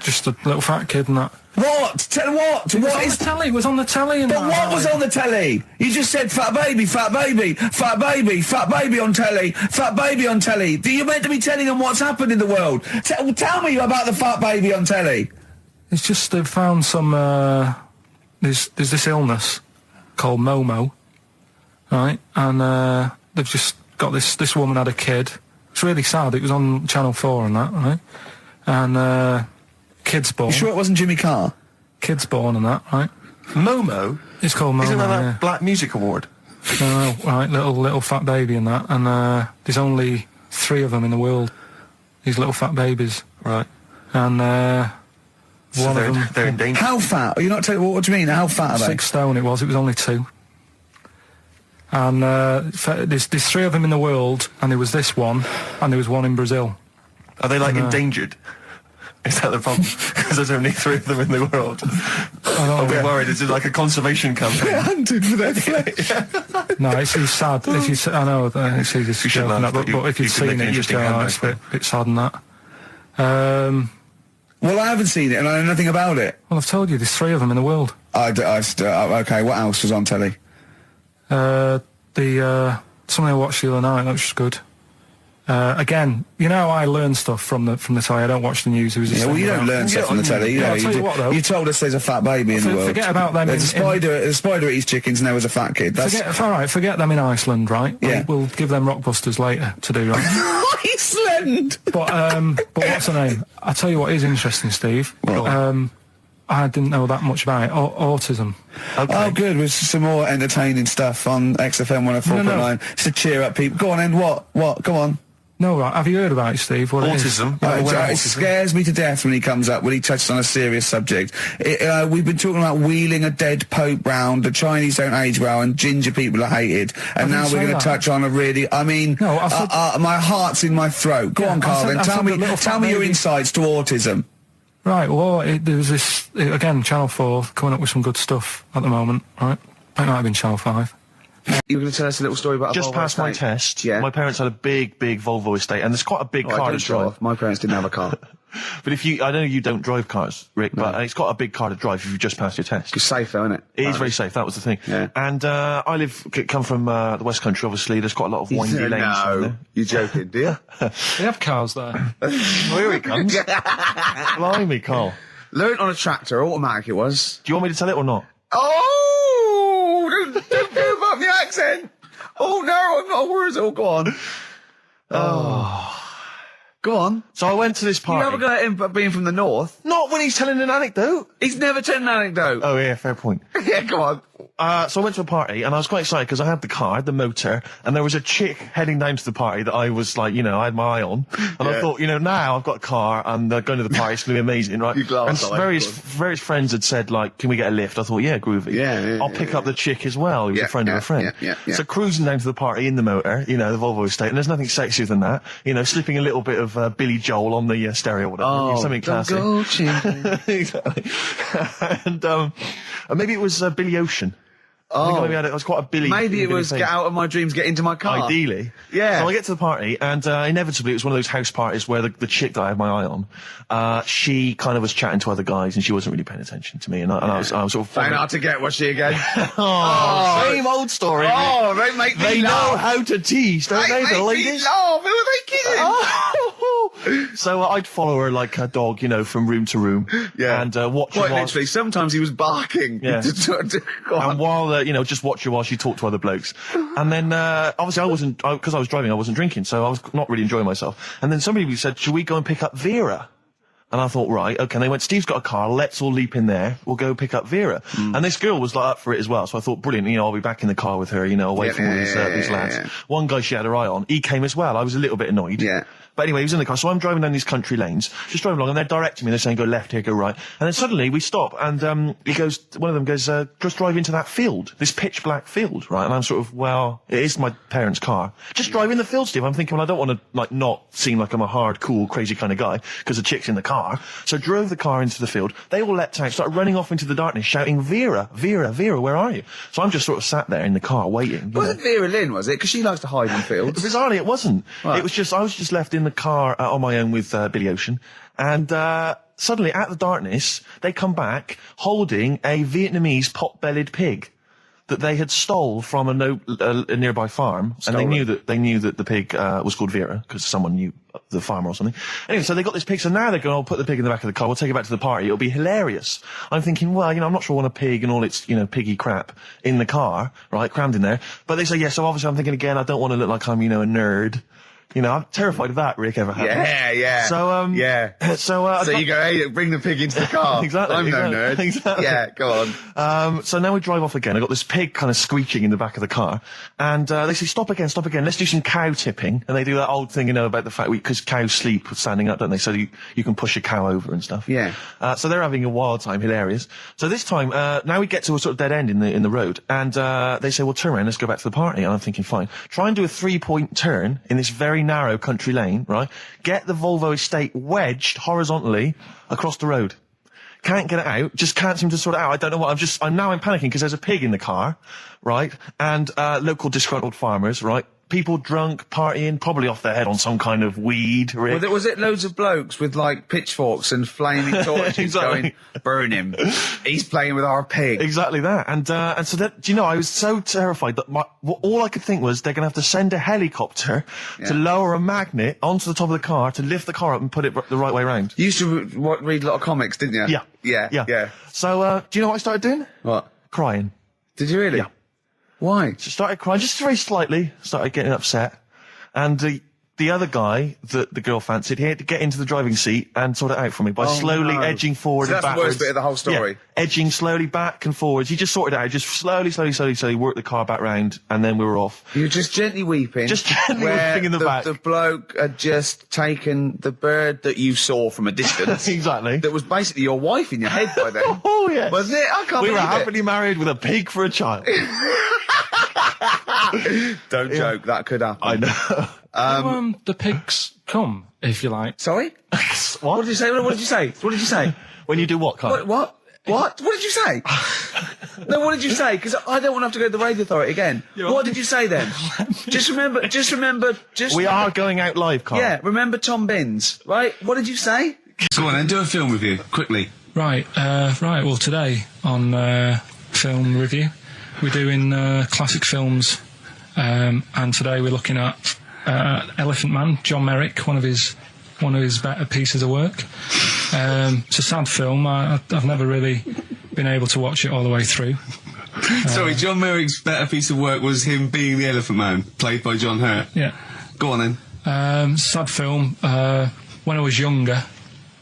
little fat kid and that. what? Tell what? It was What on is? the telly. It was on the telly and But that. what was on the telly? You just said fat baby, fat baby, fat baby, fat baby on telly, fat baby on telly. You're meant to be telling them what's happened in the world. Tell me about the fat baby on telly. It's just they've found some. There's this illness called Momo, right? And they've just got this woman had a kid. It's really sad. It was on Channel 4 and that, right? And kid's born. You sure it wasn't Jimmy Carr? Kid's born and that, right? Momo? It's called Momo. Isn't that yeah. that Black Music Award? No, right, little fat baby and that, and there's only 3 of them in the world. These little fat babies, Right. and So one of them. they're in danger. How fat? Are you not telling? What do you mean? How fat are they? 6 stone. It was only 2. And there's 3 of them in the world, and there was this one, and there was one in Brazil. Are they like endangered? Is that the problem? Because there's only 3 of them in the world. I'll be worried. Is it like a conservation campaign? Hunted for their flesh. No, it's sad. If you, I know, it's easy to shouldn't joke and laugh, that, but if you you've can make seen an it, you'd interesting go, comeback it's for a bit sad and that. Well, I haven't seen it, and I know nothing about it. Well, I've told you, there's 3 of them in the world. Okay, what else was on telly? Something I watched the other night, that was just good. Again, you know, I learn stuff from the telly. I don't watch the news. Yeah, well, you don't learn stuff from the telly. I'll tell you what, though. You told us there's a fat baby in the world. Forget about them. There's a spider eats chickens, and there was a fat kid. That's Forget them in Iceland, right? Yeah. We'll give them Rockbusters later to do, right? Iceland. But what's her name? I tell you what is interesting, Steve. I didn't know that much about it. Autism. Okay. Oh, good. With some more entertaining stuff on XFM 104.9. No. Just to cheer up people. Go on, then. What? Go on. No, right. Have you heard about it, Steve? What it is? Autism. It scares me to death when he comes up, when he touches on a serious subject. We've been talking about wheeling a dead pope round, the Chinese don't age well, and ginger people are hated. And now we're going to touch on a really, I mean, No, I said- my heart's in my throat. Go Yeah, on, Carl, I then. said Tell me your baby. insights to autism. Right, well, there was this, again, Channel 4 coming up with some good stuff at the moment, right? It might have been Channel 5. You were going to tell us a little story about Just past my test, Yeah. my parents had a big Volvo estate, and there's quite a big car to drive. My parents didn't have a car. But I know you don't drive cars, Rick, but it's got a big car to drive if you've just passed your test. It's safe, though, isn't it? It is very safe, that was the thing. Yeah. And I come from the West Country, obviously. There's quite a lot of windy lanes. No, you're joking, do you? They have cars there. Oh, here he comes. Blimey, Carl. Learned on a tractor, automatic it was. Do you want me to tell it or not? Oh! Don't give up the accent! Oh no, I'm not worried. Oh, go on. Go on. So I went to this You party. have a go at him being from the north. Not when he's telling an anecdote. He's never telling an anecdote. Oh yeah, fair point. Yeah, go on. So I went to a party and I was quite excited because I had the car, the motor, and there was a chick heading down to the party that I was like, you know, I had my eye on. And I thought, you know, now I've got a car and going to the party, it's going to be amazing, right? You glass and eye, various friends had said, like, can we get a lift? I thought, yeah, groovy. Yeah, I'll pick up the chick as well, who's a friend of a friend. Yeah. So cruising down to the party in the motor, you know, the Volvo estate, and there's nothing sexier than that. You know, slipping a little bit of Billy Joel on the stereo or whatever. Something classic. Go, children. Exactly. and maybe it was Billy Ocean. I think maybe I was quite a Billy. Maybe it Billy was thing. get out of my dreams, get into my car. Ideally. Yeah. So I get to the party, and inevitably it was one of those house parties where the chick that I had my eye on, she kind of was chatting to other guys, and she wasn't really paying attention to me, and I was sort of... Saying hard to get, was she again? Same old story. Oh, they make me They know laugh. how to tease, don't they, the make me ladies? laugh. Who are they kidding? So I'd follow her like a dog, you know, from room to room. Yeah. And watch her Quite while... literally, sometimes he was barking. Yeah. Go on. And while, you know, just watch her while she talked to other blokes. And then, obviously because I was driving, I wasn't drinking, so I was not really enjoying myself. And then somebody said, should we go and pick up Vera? And I thought, right, okay. And they went, Steve's got a car, let's all leap in there, we'll go pick up Vera. And this girl was like up for it as well, so I thought, brilliant, you know, I'll be back in the car with her, you know, away from all these lads. Yeah. One guy she had her eye on, he came as well. I was a little bit annoyed. Yeah. But anyway, he was in the car, so I'm driving down these country lanes, just driving along, and they're directing me, they're saying, go left here, go right. And then suddenly we stop, and one of them goes, just drive into that field, this pitch black field, right? And I'm sort of, well, it is my parents' car. Just drive in the field, Steve. I'm thinking, well, I don't want to, like, not seem like I'm a hard, cool, crazy kind of guy, because the chick's in the car. So drove the car into the field. They all leapt out, started running off into the darkness, shouting, Vera, Vera, Vera, where are you? So I'm just sort of sat there in the car, waiting. Wasn't Vera Lynn, was it? Because she likes to hide in fields. Bizarrely, it wasn't. Right. It was just, I was just left in the car on my own with Billy Ocean, and suddenly, out of the darkness, they come back holding a Vietnamese pot-bellied pig that they had stole from a nearby farm, and they knew that the pig was called Vera because someone knew the farmer or something. Anyway, so they got this pig, so now they're going, I'll put the pig in the back of the car, we'll take it back to the party, it'll be hilarious. I'm thinking, well, you know, I'm not sure I want a pig and all its, you know, piggy crap in the car, right, crammed in there. But they say, yeah, so obviously I'm thinking again, I don't want to look like I'm, you know, a nerd. You know, I'm terrified of that, Rick, ever happens. Yeah. So, So you go, hey, bring the pig into the car. Exactly. I'm no nerd. Exactly. Yeah, go on. So now we drive off again. I got this pig kind of squeaking in the back of the car, and they say, stop again, let's do some cow tipping. And they do that old thing, you know, about the fact because cows sleep standing up, don't they? So you can push a cow over and stuff. Yeah. So they're having a wild time, hilarious. So this time, now we get to a sort of dead end in the road, and they say, well, turn around, let's go back to the party. And I'm thinking, fine. Try and do a 3-point turn in this very narrow country lane, right? Get the Volvo estate wedged horizontally across the road. Can't get it out, just can't seem to sort it out. I don't know what, I'm panicking because there's a pig in the car, right? And, local disgruntled farmers, right? People drunk, partying, probably off their head on some kind of weed, Rick. Was it loads of blokes with, like, pitchforks and flaming torches Exactly. going, burn him. He's playing with our pig. Exactly that. And so that, do you know, I was so terrified that all I could think was they're going to have to send a helicopter to lower a magnet onto the top of the car to lift the car up and put it the right way around. You used to read a lot of comics, didn't you? Yeah. So, do you know what I started doing? What? Crying. Did you really? Yeah. Why? Just started crying, just very slightly, started getting upset. And the other guy that the girl fancied, he had to get into the driving seat and sort it out for me by slowly edging forward So and that's backwards. the worst bit of the whole story. Yeah, edging slowly back and forwards. He just sorted it out, just slowly worked the car back round, and then we were off. You were just gently weeping. Just gently where weeping in the back. The bloke had just taken the bird that you saw from a distance. Exactly. That was basically your wife in your head by then. Oh, yes. Wasn't it? I can't We were believe it. happily married with a pig for a child. Don't joke, that could happen. I know. The pigs come, if you like. Sorry? What did you say? What did you say? What did you say? When you do what, Carl? What? What did you say? No, what did you say? Because I don't want to have to go to the radio authority again. What did you say then? Just remember. We are going out live, Carl. Yeah, remember Tom Binns, right? What did you say? Go on then, do a film review, quickly. Right. Well, today on film review, we're doing classic films, and today we're looking at Elephant Man, John Merrick, one of his better pieces of work. It's a sad film. I've never really been able to watch it all the way through. Sorry, John Merrick's better piece of work was him being the Elephant Man, played by John Hurt. Yeah. Go on then. Sad film. When I was younger.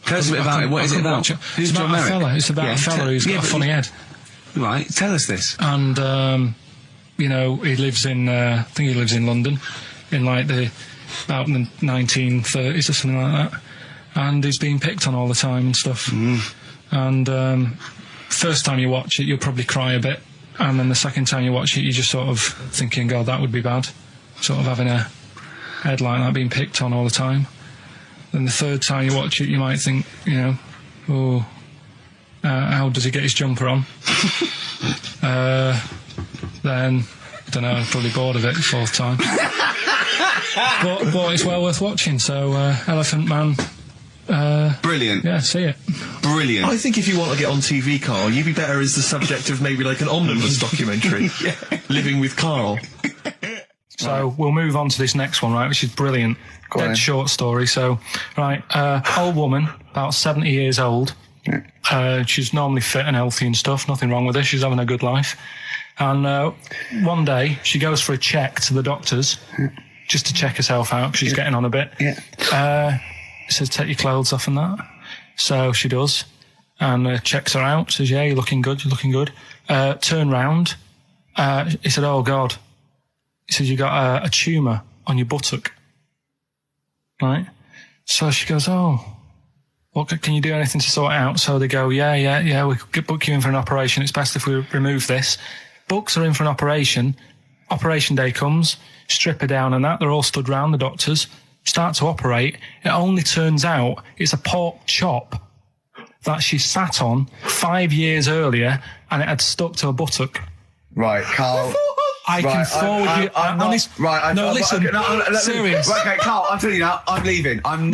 Tell us a bit about it. What is it about? It's about a fella. It's about a fella who's got a funny head. Right, tell us this. And, you know, he lives in, I think he lives in London, in like about the 1930s or something like that. And he's being picked on all the time and stuff. And first time you watch it, you'll probably cry a bit. And then the second time you watch it, you're just sort of thinking, God, that would be bad. Sort of having a head like that being picked on all the time. Then the third time you watch it, you might think, you know, oh, how does he get his jumper on? Then, I don't know, I'm probably bored of it the fourth time. but it's well worth watching, so Elephant Man. Brilliant. Yeah, see it. Brilliant. I think if you want to get on TV, Carl, you'd be better as the subject of maybe like an omnibus documentary. Living with Carl. So we'll move on to this next one, right, which is brilliant. Dead short story. So, right, old woman, about 70 years old. She's normally fit and healthy and stuff, nothing wrong with her, she's having a good life. And one day, she goes for a check to the doctors, just to check herself out, because she's getting on a bit. He says, take your clothes off and that. So she does, and checks her out, says, yeah, you're looking good, you're looking good. Turn round. He said, oh, God. He says, you got a tumour on your buttock. Right? So she goes, oh, well, can you do anything to sort it out? So they go, yeah, we could book you in for an operation. It's best if we remove this. Books are in for an operation. Operation day comes, strip her down and that. They're all stood round, the doctors. Start to operate. It only turns out it's a pork chop that she sat on 5 years earlier and it had stuck to her buttock. Right, Carl. I can forward you. Serious. Right, okay, Carl, I'm telling you now, I'm leaving. I'm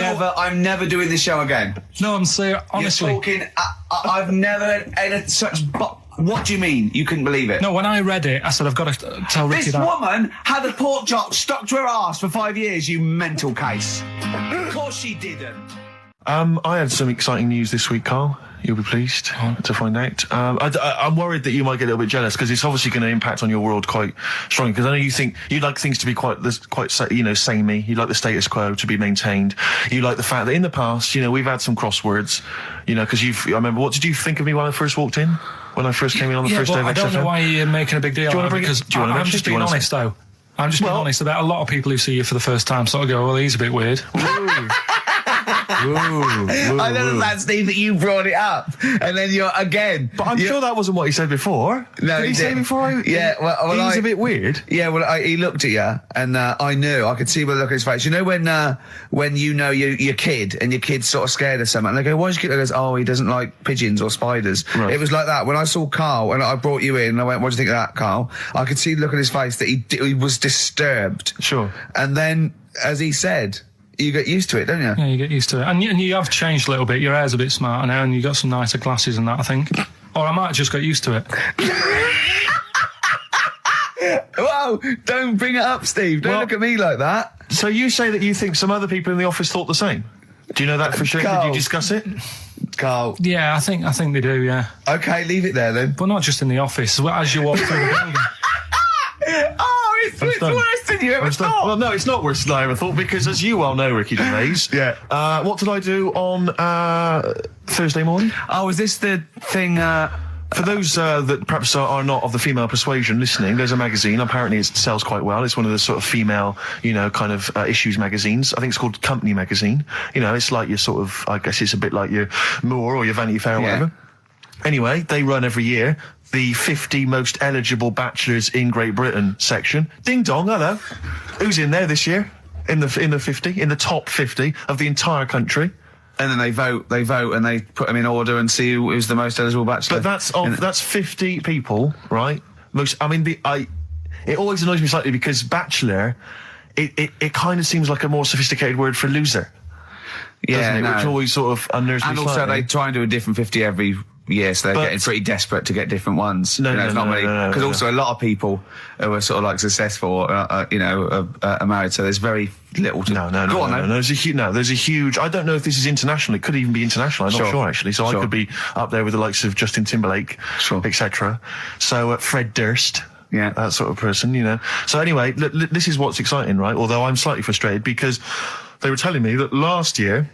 never doing this show again. No, I'm serious. Honestly. You're talking, I've never had such, what do you mean? You couldn't believe it? No, when I read it, I said, I've got to tell Ricky that. This woman had a pork chop stuck to her arse for 5 years, you mental case. Of course she didn't. I had some exciting news this week, Carl. You'll be pleased to find out. I'm worried that you might get a little bit jealous because it's obviously going to impact on your world quite strongly. Because I know you think you'd like things to be quite, samey. You like the status quo to be maintained. You like the fact that in the past, we've had some crosswords. Because I remember. What did you think of me when I first walked in? When I first came in on the first day of XFM? I don't know why you're making a big deal. Do you want to bring it? I'm just being honest, though. I'm just being honest about a lot of people who see you for the first time sort of go, well, he's a bit weird. I know that, Steve, that you brought it up, and then you're again. But I'm sure that wasn't what he said before. No, did he say before? Well, he was a bit weird. Yeah, well, he looked at you, and I knew. I could see by the look on his face. You know when you know your kid, and your kid's sort of scared of something, and they go, "Why's your kid?" He goes, "Oh, he doesn't like pigeons or spiders." Right. It was like that when I saw Carl, and I brought you in, and I went, "What do you think of that, Carl?" I could see the look on his face that he was disturbed. Sure. And then, as he said, you get used to it, don't you? Yeah, you get used to it. And you have changed a little bit. Your hair's a bit smarter now, and you got some nicer glasses and that, I think. Or I might have just got used to it. Whoa, don't bring it up, Steve. Don't look at me like that. So you say that you think some other people in the office thought the same? Do you know that for sure? Carl. Did you discuss it? Carl. Yeah, I think they do, yeah. Okay, leave it there then. But not just in the office, as you walk through the building. Oh, it's worse than you ever thought. Well, no, it's not worse than I ever thought, because as you well know, Ricky Gervais, what did I do on Thursday morning? Oh, is this the thing... For those that perhaps are not of the female persuasion listening, there's a magazine. Apparently it sells quite well. It's one of the sort of female, kind of issues magazines. I think it's called Company Magazine. It's like your sort of, I guess it's a bit like your Moore or your Vanity Fair or whatever. Anyway, they run every year the 50 most eligible bachelors in Great Britain section. Ding dong, hello. Who's in there this year? In the 50, in the top 50 of the entire country. And then they vote, and they put them in order and see who's the most eligible bachelor. But that's 50 people, right? It always annoys me slightly because bachelor, it kind of seems like a more sophisticated word for loser. Yeah, doesn't it? Which always sort of unnerves me slightly. And also they try and do a different 50 every year, so they're getting pretty desperate to get different ones. No, because also a lot of people who are sort of like successful, are married, so there's very little to... No. There's a huge... I don't know if this is international. It could even be international. I'm not sure, actually. So I could be up there with the likes of Justin Timberlake, etc. So Fred Durst, Yeah. That sort of person, you know. So anyway, this is what's exciting, right? Although I'm slightly frustrated because they were telling me that last year,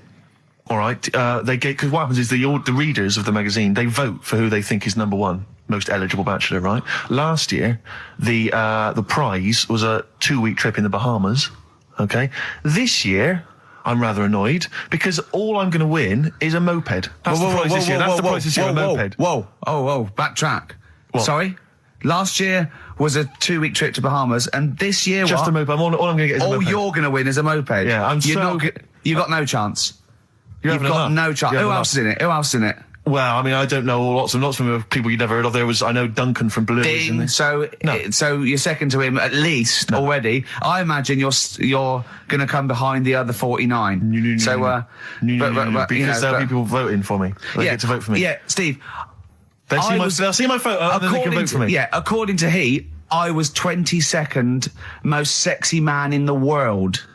all right, because what happens is the readers of the magazine, they vote for who they think is number one most eligible bachelor, right? Last year, the prize was a 2-week trip in the Bahamas. Okay. This year, I'm rather annoyed because all I'm going to win is a moped. That's the prize this year. That's the prize this year, a moped. Whoa, backtrack. What? Sorry? Last year was a 2-week trip to Bahamas, and this year Just what? a moped. All I'm going to get is a moped. All you're going to win is a moped. Yeah, You got no chance. You've got no chance. Who else is in it? Who else is in it? Well, I mean, I don't know lots of people you'd never heard of. I know Duncan from Blue. Dean, so you're second to him at least already. I imagine you're going to come behind the other 49. Because there are people voting for me. They get to vote for me. Yeah, Steve. They'll see my photo and then they can vote for me. Yeah, according to Heat, I was 22nd most sexy man in the world.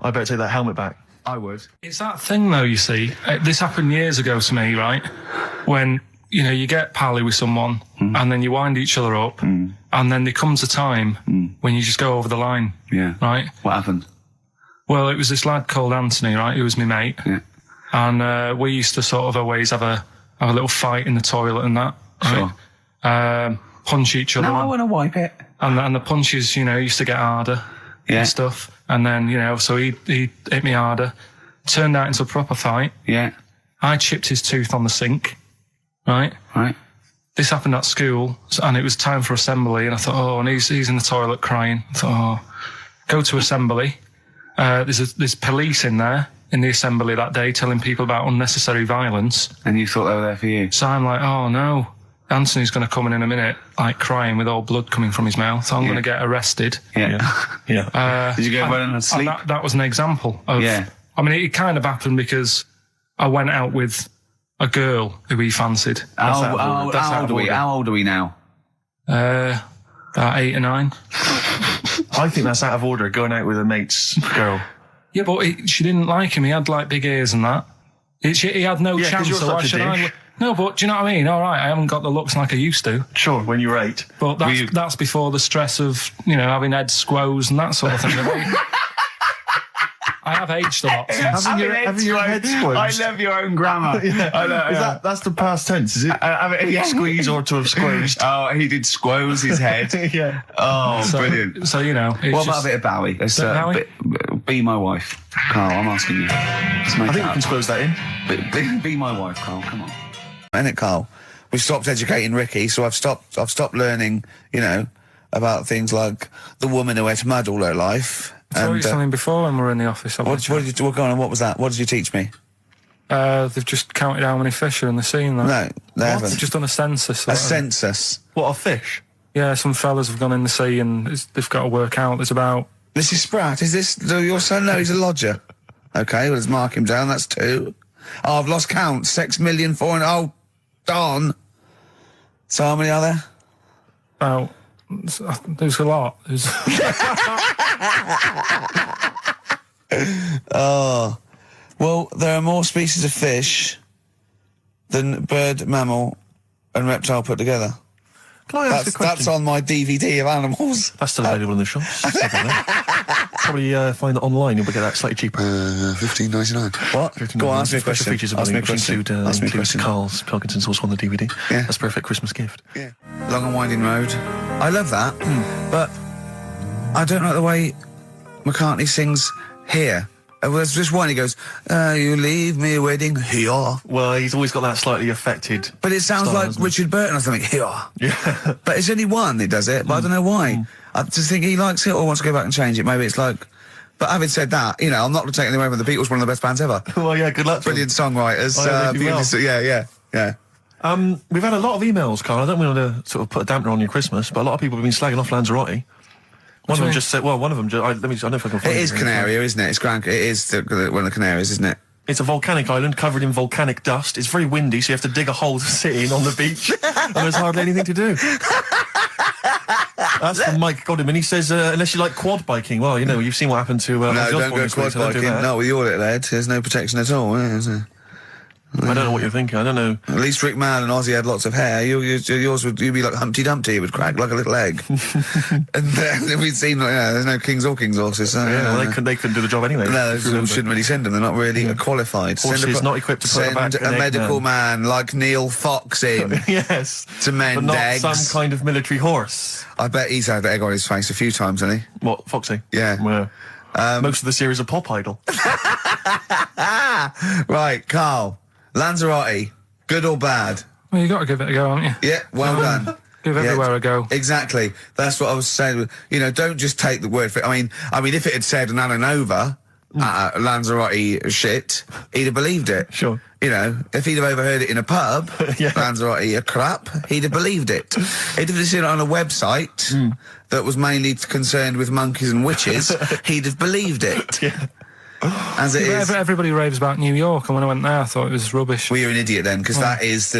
I better take that helmet back. I would. It's that thing, though, you see. This happened years ago to me, right? When, you get pally with someone, and then you wind each other up, and then there comes a time when you just go over the line. Yeah. Right? What happened? Well, it was this lad called Anthony, right? Who was my mate. Yeah. And we used to sort of always have a little fight in the toilet and that. Right? Sure. Punch each other. No, I want to wipe it. And the punches, used to get harder. Yeah. And stuff. And then, so he hit me harder. Turned out into a proper fight. Yeah. I chipped his tooth on the sink. Right? Right. This happened at school, and it was time for assembly, and I thought, and he's in the toilet crying. I thought, go to assembly. There's police in there, in the assembly that day, telling people about unnecessary violence. And you thought they were there for you? So I'm like, oh no. Anthony's going to come in a minute, like crying with all blood coming from his mouth. So I'm going to get arrested. Yeah. Did you go running and sleep? That was an example of. Yeah. I mean, it kind of happened because I went out with a girl who he fancied. How old are we now? About 8 or 9. I think that's out of order, going out with a mate's girl. Yeah, but she didn't like him. He had like big ears and that. He had no chance. You're so why such a should dish. No, but do you know what I mean? All right, I haven't got the looks like I used to. Sure, when you were 8. But that's before the stress of, having head squoes and that sort of thing. I have aged a lot since. Having your head squeezed. I love your own grammar. I know, That's the past tense, is it? Squeeze or to have squeezed. Oh, he did squoze his head. Yeah. Oh, brilliant. So, What about a bit of Bowie? Let's, Bowie? Be my wife. Carl, I'm asking you. I think we can squeeze that in. Be my wife, Carl, come on. Isn't it, Carl? We've stopped educating Ricky, so I've stopped learning, about things like the woman who ate mud all her life. I told you something before when we were in the office. What was that? What did you teach me? They've just counted how many fish are in the sea. No, they haven't. They've just done a census. A census? What, of fish? Yeah, some fellas have gone in the sea and they've got to work out. There's about... Mrs. Spratt, is this your son? No, he's a lodger. Okay, well, let's mark him down. That's 2. Oh, I've lost count. 6 million, 4... Oh, darn. So how many are there? About... There's a lot. Oh. Well, there are more species of fish than bird, mammal and reptile put together. Can I ask a question? That's on my DVD of animals. That's still available in the shops. Probably find it online. You'll get that slightly cheaper. $15.99. What? Go on, ask me a question. Features Ask me a question. includes Karl Pilkington's also on the DVD. Yeah. That's a perfect Christmas gift. Yeah. Long and Winding Road. I love that, but I don't like the way McCartney sings here. There's just one, he goes, you leave me waiting here. Well, he's always got that slightly affected But it sounds style, like Richard Burton or something, here. Yeah. But it's only one that does it, but I don't know why. I just think he likes it or wants to go back and change it. Maybe it's like... But having said that, I'm not taking anything away from the Beatles, one of the best bands ever. Well, yeah, good luck to Brilliant them. songwriters. Yeah. We've had a lot of emails, Carl. I don't want to sort of put a dampener on your Christmas, but a lot of people have been slagging off Lanzarote. One of them just said, I don't know if I can find it. It is Canaria, isn't it? It is one of the Canaries, isn't it? It's a volcanic island covered in volcanic dust. It's very windy, so you have to dig a hole to sit in on the beach, and there's hardly anything to do. That's from Mike Godham, he says, unless you like quad biking, well, you've seen what happened to... no, don't go quad biking. Not with your little head. There's no protection at all, is there? I don't know what you're thinking. I don't know. At least Rick Mann and Ozzy had lots of hair. Yours would, you'd be like Humpty Dumpty. It would crack like a little egg. And then we'd seen, there's no King's horses. So, Yeah, well, they couldn't do the job anyway. No, they shouldn't really send them. They're not really qualified. Horses not equipped to put back a medical man like Neil Fox in yes. to mend but not eggs. some kind of military horse. I bet he's had egg on his face a few times, hasn't he? What, Foxy? Yeah. Well, most of the series are Pop Idol. Right, Carl. Lanzarote, good or bad? Well, you got to give it a go, haven't you? Yeah, well done. Give everywhere a go. Exactly. That's what I was saying. Don't just take the word for it. I mean, if it had said an Alanova, Lanzarote shit, he'd have believed it. Sure. If he'd have overheard it in a pub, Yeah. Lanzarote a crap, he'd have believed it. He'd have seen it on a website that was mainly concerned with monkeys and witches, he'd have believed it. Yeah. As it is. Everybody raves about New York, and when I went there, I thought it was rubbish. Well, you're an idiot then, because that is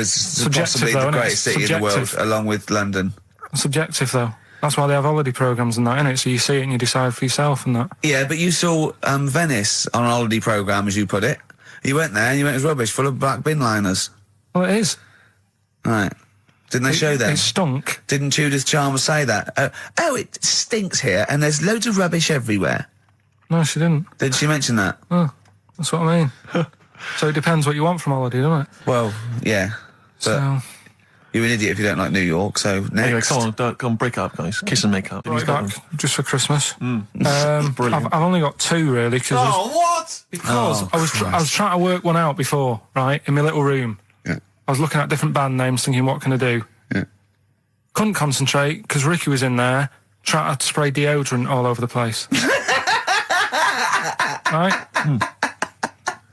possibly though, the isn't it? greatest city in the world, Subjective. along with London. Subjective, though. That's why they have holiday programmes and that, innit? So you see it and you decide for yourself and that. Yeah, but you saw Venice on a holiday programme, as you put it. You went there and you went, it was rubbish, full of black bin liners. Well, it is. Right. Didn't they show that? It stunk. Didn't Judith Chalmers say that? It stinks here and there's loads of rubbish everywhere. No, she didn't. Did she mention that? Oh, that's what I mean. So it depends what you want from holiday, doesn't it? Well, yeah. But So, you're an idiot if you don't like New York, so next. Anyway, come on, break up, guys. Kiss and make up. right back, just for Christmas. Brilliant. I've only got 2, really, because what? I was trying to work one out before, right, in my little room. Yeah. I was looking at different band names, thinking, what can I do? Yeah. Couldn't concentrate, because Ricky was in there, trying to spray deodorant all over the place. Right?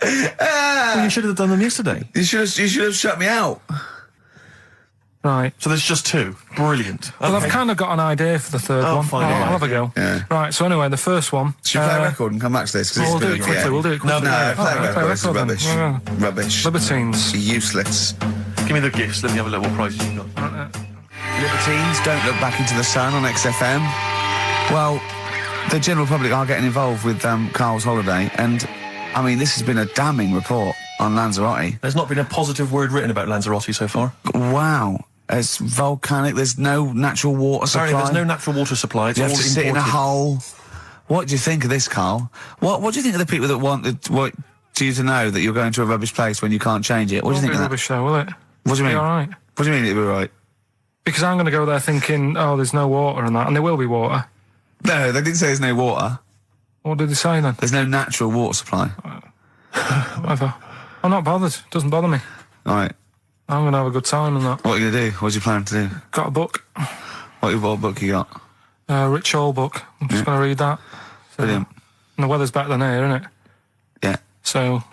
Well, you should have done them yesterday. You should have shut me out. Right. So there's just 2. Brilliant. Well, Okay. I've kind of got an idea for the third Oh, one. fine, I'll all right. have a go. Yeah. Right, so anyway, the first one... Should we play a record and come back to this? 'Cause We'll it's do been it quickly, we'll do it quickly. No, play a Alright, record. It's then. rubbish. Yeah. Rubbish. Libertines. Useless. Give me the gifts. Let me have a look what prizes you got. Libertines, Don't Look Back Into the Sun on XFM. Well, the general public are getting involved with Carl's holiday, and, I mean, this has been a damning report on Lanzarote. There's not been a positive word written about Lanzarote so far. Wow. It's volcanic, there's no natural water supply. Apparently there's no natural water supply. It's You have all to sit in a imported. hole. What do you think of this, Carl? What do you think of the people that want you to know that you're going to a rubbish place when you can't change it? What do you think Won't be of that? rubbish though, will it? What do you mean? Be all right. What do you mean it'll be right? Because I'm going to go there thinking, oh, there's no water and that, and there will be water. No, they didn't say there's no water. What did they say then? There's no natural water supply. Whatever. I'm not bothered. Doesn't bother me. All right. I'm going to have a good time and that. What are you going to do? What's your plan to do? Got a book. What book you got? Rich Hall book. I'm just going to read that. So, Brilliant. and the weather's better than here, isn't it? Yeah. So...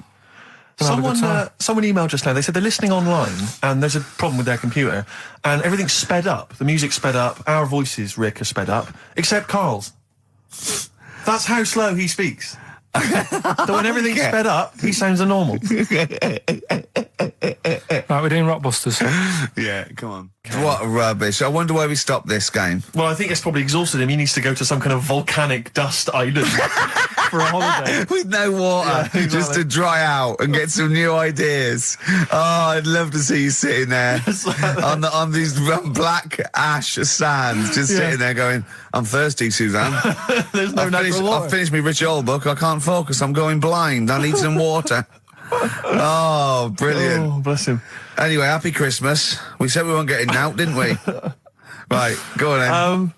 gonna have a good time. Someone emailed just now. They said they're listening online and there's a problem with their computer and everything's sped up. The music's sped up. Our voices, Rick, are sped up, except Carl's. That's how slow he speaks. So when everything's sped up, he sounds a normal. Right, we're doing Rockbusters. Yeah, come on. What rubbish. I wonder why we stopped this game. Well, I think it's probably exhausted him. He needs to go to some kind of volcanic dust island for a holiday. With no water, Yeah, exactly. just to dry out and get some new ideas. Oh, I'd love to see you sitting there on these black ash sands, just sitting there going, I'm thirsty, Suzanne. There's no natural water. I've finished my Rich Old book. I can't focus. I'm going blind. I need some water. Oh, brilliant. Oh, bless him. Anyway, happy Christmas. We said we weren't getting out, didn't we? Right, go on then.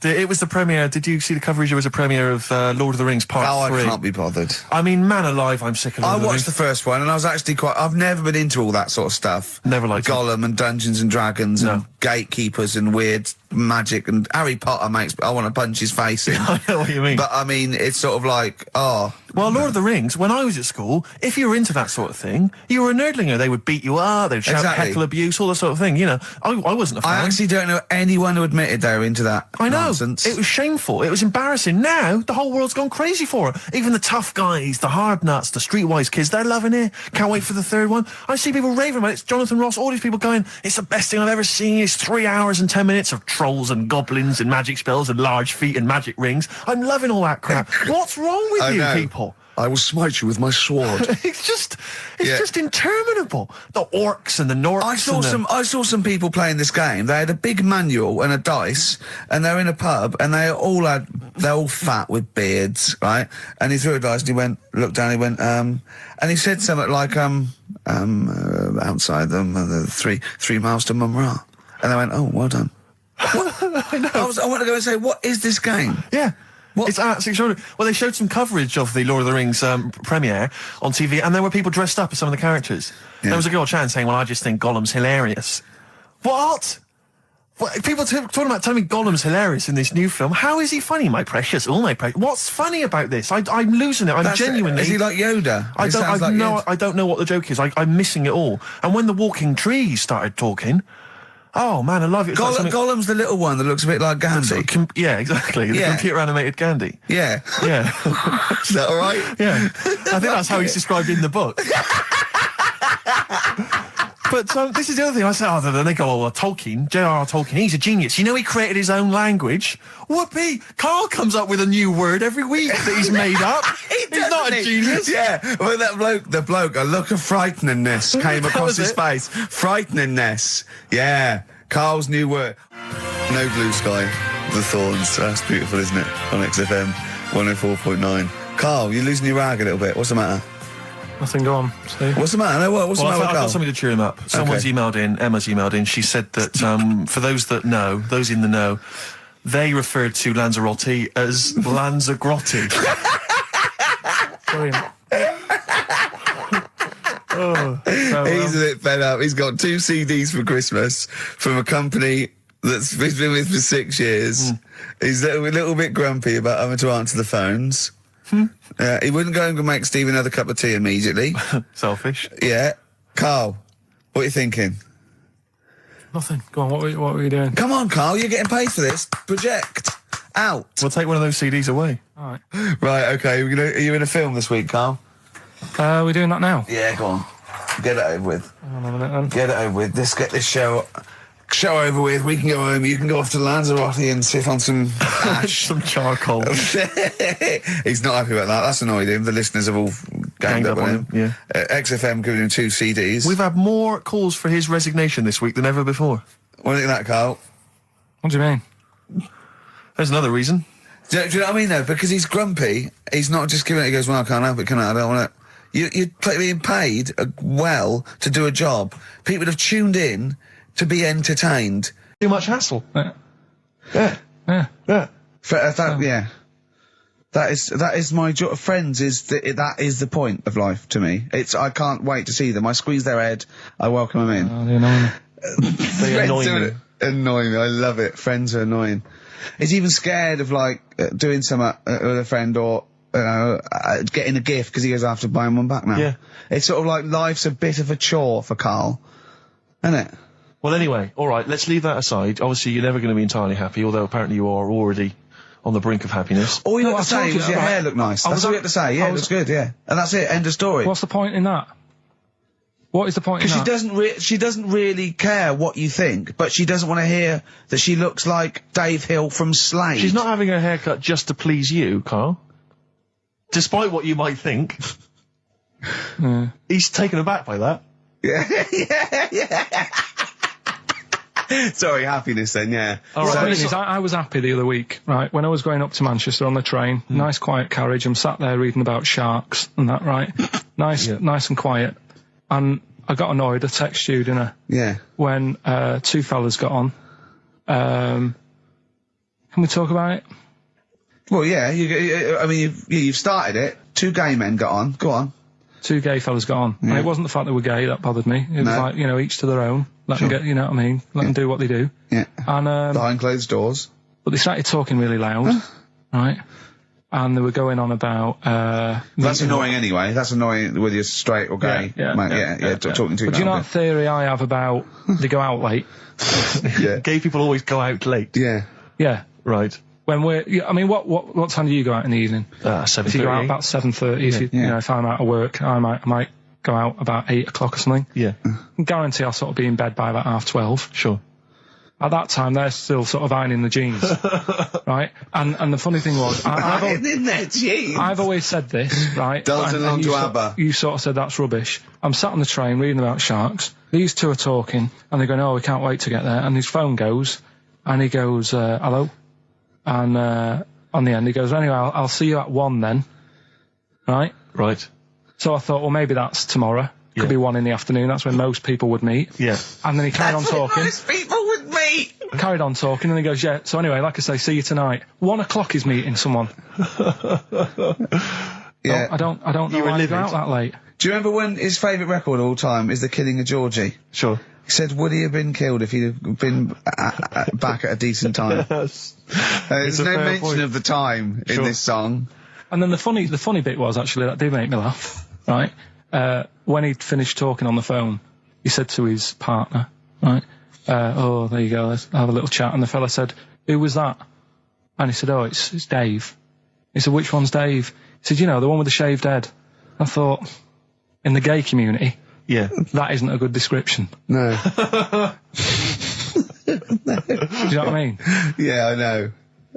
It was the premiere. Did you see the coverage? It was a premiere of Lord of the Rings Part 3. I can't be bothered. I mean, man alive, I'm sick of Lord I of the watched Rings. the first one and I was actually I've never been into all that sort of stuff. Never liked it. Gollum and Dungeons and Dragons and gatekeepers and weird magic and Harry Potter makes I want to punch his face in. I know what you mean. But I mean, it's sort of like, Well, Lord of the Rings, when I was at school, if you were into that sort of thing, you were a nerdlinger. They would beat you up, they'd shout Exactly. heckle abuse, all that sort of thing, you know. I wasn't a fan. I actually don't know anyone who admitted they were into that I know. nonsense. It was shameful. It was embarrassing. Now, the whole world's gone crazy for it. Even the tough guys, the hard nuts, the streetwise kids, they're loving it. Can't wait for the third one. I see people raving about it. It's Jonathan Ross, all these people going, it's the best thing I've ever seen. It's 3 hours and 10 minutes of trolls and goblins and magic spells and large feet and magic rings. I'm loving all that crap. What's wrong with I you know. people? I will smite you with my sword. It's just interminable. The orcs and the Norks. I saw some people playing this game. They had a big manual and a dice, and they're in a pub, and they're all fat with beards, right? And he threw a dice, and he looked down, he went, and he said something like, outside them, 3 miles to Mumra. And they went, oh, well done. I know. I want to go and say, what is this game? Yeah. What? It's absolutely extraordinary. Well, they showed some coverage of the Lord of the Rings premiere on TV, and there were people dressed up as some of the characters. Yeah. There was a girl chatting saying, well, I just think Gollum's hilarious. What? People talking about telling me Gollum's hilarious in this new film. How is he funny, my precious? Oh, my precious. What's funny about this? I'm losing it. I'm genuinely... Is he like Yoda? I don't know what the joke is. I'm missing it all. And when the walking trees started talking... Oh, man, I love it. Gollum's the little one that looks a bit like Gandhi. Yeah, exactly. The computer-animated Gandhi. Yeah. Yeah. Is that all right? Yeah. I think that's how he's described in the book. But this is the other thing. I say, then they go, oh, Tolkien, J.R.R. Tolkien, he's a genius. You know he created his own language? Whoopee! Carl comes up with a new word every week that he's made up. He's not a genius. Yeah, well, the bloke, a look of frighteningness came across his face. Frighteningness. Yeah, Carl's new word. No Blue Sky, The Thorns. That's beautiful, isn't it? On XFM 104.9. Carl, you're losing your rag a little bit. What's the matter? Nothing, go on, Steve. What's the matter? What's the matter with I've Carl? got something to cheer him up. Someone's emailed in, Emma's emailed in, she said that, for those in the know, they referred to Lanzarote as Lanzagrotte. Brilliant. He's a bit fed up. He's got 2 CDs for Christmas from a company that's been with for 6 years. He's a little bit grumpy about having to answer the phones. He wouldn't go and make Steve another cup of tea immediately. Selfish. Yeah. Carl, what are you thinking? Nothing. Go on, what were you doing? Come on, Carl, you're getting paid for this. Project. Out. We'll take one of those CDs away. All right. Right, okay. Are you in a film this week, Carl? We're doing that now? Yeah, go on. Get it over with. Hang on a minute, then. Get it over with. Let's get this show over with. We can go home. You can go off to Lanzarote and sit on some ash. Some charcoal. He's not happy about that. That's annoyed him. The listeners have all ganged up on him. Yeah. XFM giving him 2 CDs. We've had more calls for his resignation this week than ever before. What do you think of that, Carl? What do you mean? There's another reason. Do you know what I mean, though? Because he's grumpy, he's not just giving it, he goes, well, I can't help it, can I? I don't want it. You're being paid well to do a job. People have tuned in to be entertained. Too much hassle. Yeah. Yeah. Yeah. Yeah. Yeah. That is my job. Friends that is the point of life to me. I can't wait to see them. I squeeze their head. I welcome them in. Oh, they're annoying. They annoy me. Annoying me. I love it. Friends are annoying. He's even scared of doing something with a friend or getting a gift because he goes after buying one back now. Yeah. It's sort of like life's a bit of a chore for Carl, isn't it? Well, anyway, all right, let's leave that aside. Obviously, you're never going to be entirely happy, although apparently you are already on the brink of happiness. All you No, had to say was your hair looked nice. That's all you had to say. Yeah, it looks good, yeah. And that's it, end of story. What's the point in that? What is the point in that? Because she doesn't really care what you think, but she doesn't want to hear that she looks like Dave Hill from Slade. She's not having her haircut just to please you, Carl. Despite what you might think. He's taken aback by that. Yeah. Sorry, happiness then, yeah. All right, So- the thing is, I was happy the other week, right? When I was going up to Manchester on the train, nice quiet carriage, I'm sat there reading about sharks and that, right? Nice and quiet. And I got annoyed, I texted you, didn't I? Yeah. When 2 fellas got on. Can we talk about it? Well, yeah, you've started it. 2 gay men got on. Go on. 2 gay fellas got on. And it wasn't the fact they were gay that bothered me. It was like, each to their own. Let them get, you know what I mean? Let them do what they do. Yeah. And, Behind closed doors. but they started talking really loud, right? And they were going on about, That's annoying anyway. That's annoying whether you're straight or gay. Yeah, talking to But do you know that theory I have about they go out late? Yeah. Gay people always go out late. Yeah. Yeah. Right. When what time do you go out in the evening? 7:30. If you go out about 7:30, if I'm out of work, I might go out about 8 o'clock or something. Yeah. I guarantee I'll sort of be in bed by about 12:30. Sure. At that time, they're still sort of ironing the jeans, right? And the funny thing was, I've always said this, right? Dalton along to ABBA. You sort of said that's rubbish. I'm sat on the train reading about sharks. These two are talking, and they're going, "Oh, we can't wait to get there." And his phone goes, and he goes, "Hello," and on the end he goes, "Anyway, I'll see you at 1 then," right? Right. So I thought, well, maybe that's tomorrow. Could be 1 in the afternoon. That's when most people would meet. Yeah. And then he carried on talking. Most people would meet. Carried on talking, and he goes, "Yeah." So anyway, like I say, see you tonight. 1 o'clock he's meeting someone. Yeah. I don't know why he'd go out that late. Do you remember when his favourite record of all time is The Killing of Georgie? Sure. He said, would he have been killed if he'd have been back at a decent time? Yes. There's no mention point. of the time in this song. And then the funny bit was, actually, that did make me laugh, right? When he'd finished talking on the phone, he said to his partner, right, "Oh, there you go, let's have a little chat." And the fella said, "Who was that?" And he said, "Oh, it's Dave." He said, "Which one's Dave?" He said, "You know, the one with the shaved head." I thought, in the gay community, Yeah. that isn't a good description. No. Do you know what I mean? Yeah, I know.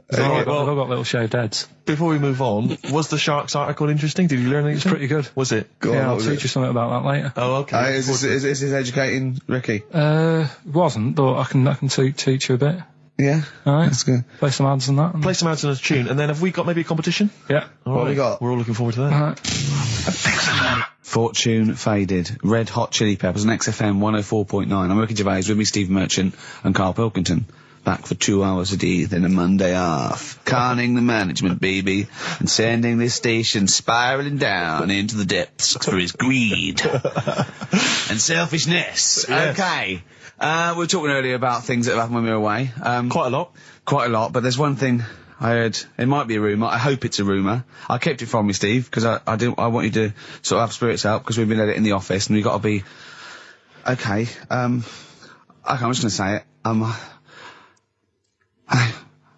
They've all got little shaved heads. Before we move on, was the Sharks article interesting? Did you learn anything? It's pretty good. Was it? Go on, Yeah, what I'll was teach it? you something about that later. Oh, okay. Is this educating Ricky? It wasn't, but I can teach you a bit. Yeah? Alright. That's good. Play some ads and that. Play some ads on a tune, and then have we got maybe a competition? Yeah. What have we got? We're all looking forward to that. Alright. Fortune Faded, Red Hot Chili Peppers on XFM 104.9. I'm Ricky Gervais, with me Steve Merchant and Karl Pilkington. Back for 2 hours a day, then a Monday off. Conning the management, baby, and sending this station spiraling down into the depths for his greed and selfishness. Yes. Okay. We were talking earlier about things that have happened when we were away. Quite a lot. Quite a lot, but there's one thing I heard. It might be a rumour. I hope it's a rumour. I kept it from you, Steve, because I want you to sort of have spirits up, because we've been at it in the office, and we've got to be... Okay, I'm just going to say it. I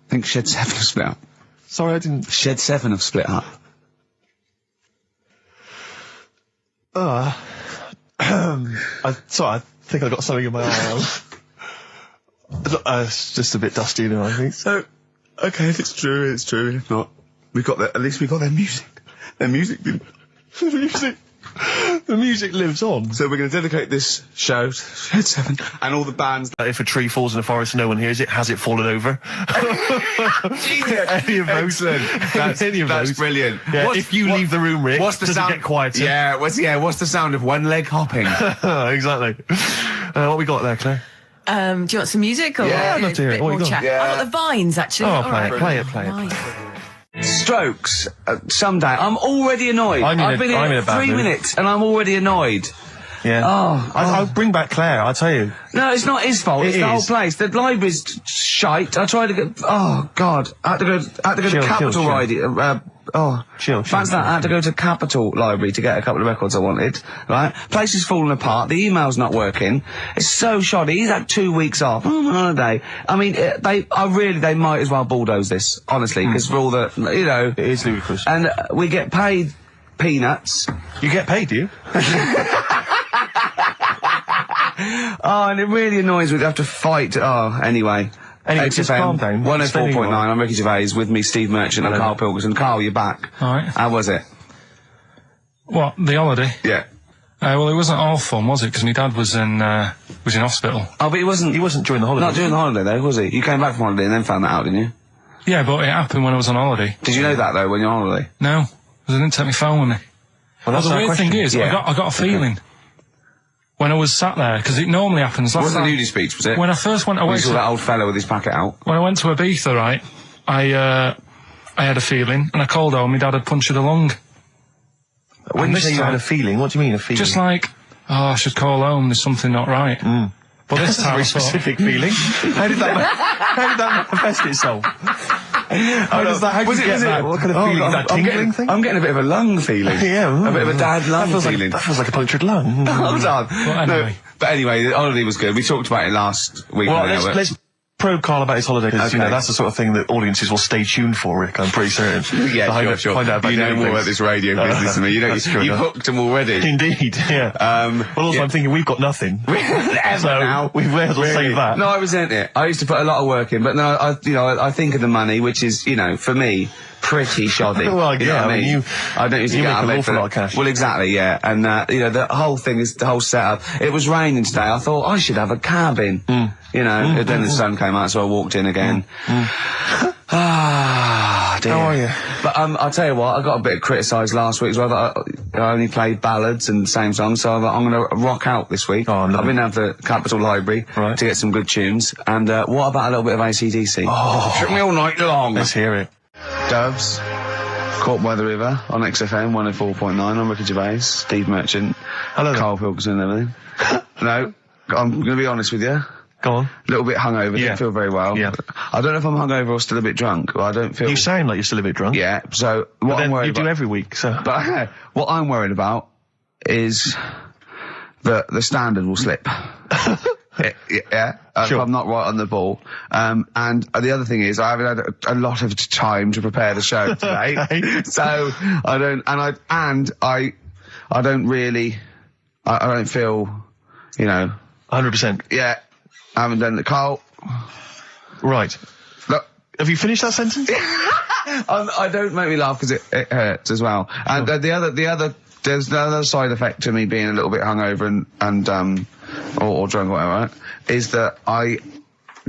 think Shed 7 have split up. Sorry, I didn't... Shed 7 have split up. I think I got something in my eye. It's just a bit dusty now, I think. So, okay, if it's true, it's true. If not, at least we got their music. Their music didn't. The music lives on. So we're going to dedicate this show to Shed 7 and all the bands. If a tree falls in the forest and no one hears it, has it fallen over? Any of those? That's brilliant. Yeah, if you leave the room, Rick, what's the does sound? it get quieter? Yeah, what's the sound of one leg hopping? Exactly. What we got there, Claire? Do you want some music or Yeah, I'd love to hear it. a bit What you more got? chat? Yeah. I've got the Vines, actually. Oh, All play right. it. Vines. Strokes. Someday. I'm already annoyed. I've been I'm in here a bad 3 mood. minutes and I'm already annoyed. Yeah. I'll bring back Claire, I'll tell you. No, it's not his fault. It's It the whole is. place. The library's shite. I tried to get. Oh God! I had to go to Capital Library. Chill. Fancy that. I had to go to Capital Library to get a couple of records I wanted. Right? Place is falling apart. The email's not working. It's so shoddy. He's had 2 weeks off. I'm on holiday. I mean, they might as well bulldoze this, honestly, because for all the, you know. It is ludicrous. And we get paid peanuts. You get paid, do you? Oh, and it really annoys me to have to fight. Oh, anyway. Anyway, just calm down. 104.9, I'm Ricky Gervais, with me Steve Merchant and Hello. Karl Pilkington. Karl, you're back. Alright. How was it? What, the holiday? Yeah. Well, it wasn't all fun, was it? Because my dad was in hospital. Oh, but he wasn't during the holiday. Not during the holiday, though, was he? You came back from holiday and then found that out, didn't you? Yeah, but it happened when I was on holiday. Did you know that, though, when you're on holiday? No, because I didn't take my phone with me. Well, that's the our weird question. thing is, Yeah. I got a feeling when I was sat there, because it normally happens. It Last wasn't a time, nudie speech, was it? when I first went When away, you saw that old fellow with his packet out. when I went to Ibiza, right, I had a feeling, and I called home. My dad had punctured a lung. When And you this say you had time- a feeling, what do you mean, a feeling? Just like, I should call home. There's something not right. But this That's a time, very I thought, specific feeling. How did that manifest itself? How does that, how Was do it- you was get it- that? What kind of Oh, feeling? Is that I'm tingling getting, thing? I'm getting a bit of a lung feeling. Yeah. A bit of a dad lung feeling. That feels like a punctured lung. Hold on. Well, anyway. No, but anyway, the holiday was good. We talked about it last week. Well, didn't we? let's probe Karl about his holiday, 'cause, you Okay. know, that's the sort of thing that audiences will stay tuned for, Rick, I'm pretty certain. Yeah, Find sure, out- sure. Find out about you know different more things. about this radio business than me. You know, That's true you've enough. hooked them already. Indeed, yeah. But also yeah. I'm thinking we've got nothing. Ever So now. we may as well Really? save that. No, I resent it. I used to put a lot of work in, but no, I think of the money, which is, you know, for me, pretty shoddy. Well, you know yeah, what I mean, you- I don't usually you get make out of an bed awful for lot of that. cash. Well, exactly, yeah. And, you know, the whole thing is, the whole setup. It was raining today. I thought I should have a cabin. You know, and then the sun came out, so I walked in again. Ah, dear. How are you? But I'll tell you what, I got a bit criticised last week as well that I only played ballads and the same songs, so I'm going to rock out this week. Oh, lovely. I've been down to the Capitol Library Right. to get some good tunes. And what about a little bit of AC/DC? Oh, took me all night long. Let's hear it. Doves, Caught by the River on XFM 104.9. I'm Ricky Gervais, Steve Merchant, Hello there. Karl Pilkington and everything. No, I'm going to be honest with you. Go on. A little bit hungover, Yeah. don't feel very well. Yeah. I don't know if I'm hungover or still a bit drunk, but I don't feel... You sound like you're still a bit drunk. Yeah, so what But I'm then worried you about... do every week, so. But what I'm worried about is that the standard will slip. Yeah, Sure. if I'm not right on the ball. And the other thing is I haven't had a lot of time to prepare the show today. Okay. So I don't, I don't really, I don't feel, you know, 100%. yeah, I haven't done the Carl. Right. Look, Have you finished that sentence? I don't make me laugh because it hurts as well. And there's the other side effect to me being a little bit hungover or drunk or whatever, right, is that I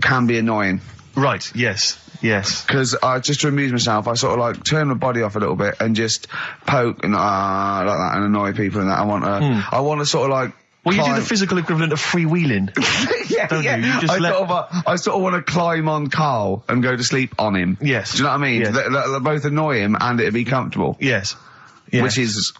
can be annoying. Right, yes. Yes. Because I just to amuse myself, I sort of like turn my body off a little bit and just poke and like that and annoy people and that. I want to sort of like. Well, you do climb- the physical equivalent of freewheeling. yeah, don't yeah. you? You just I sort of want to climb on Carl and go to sleep on him. Yes. Do you know what I mean? Yes. That both annoy him and it'd be comfortable. Yes. Yes. Which is,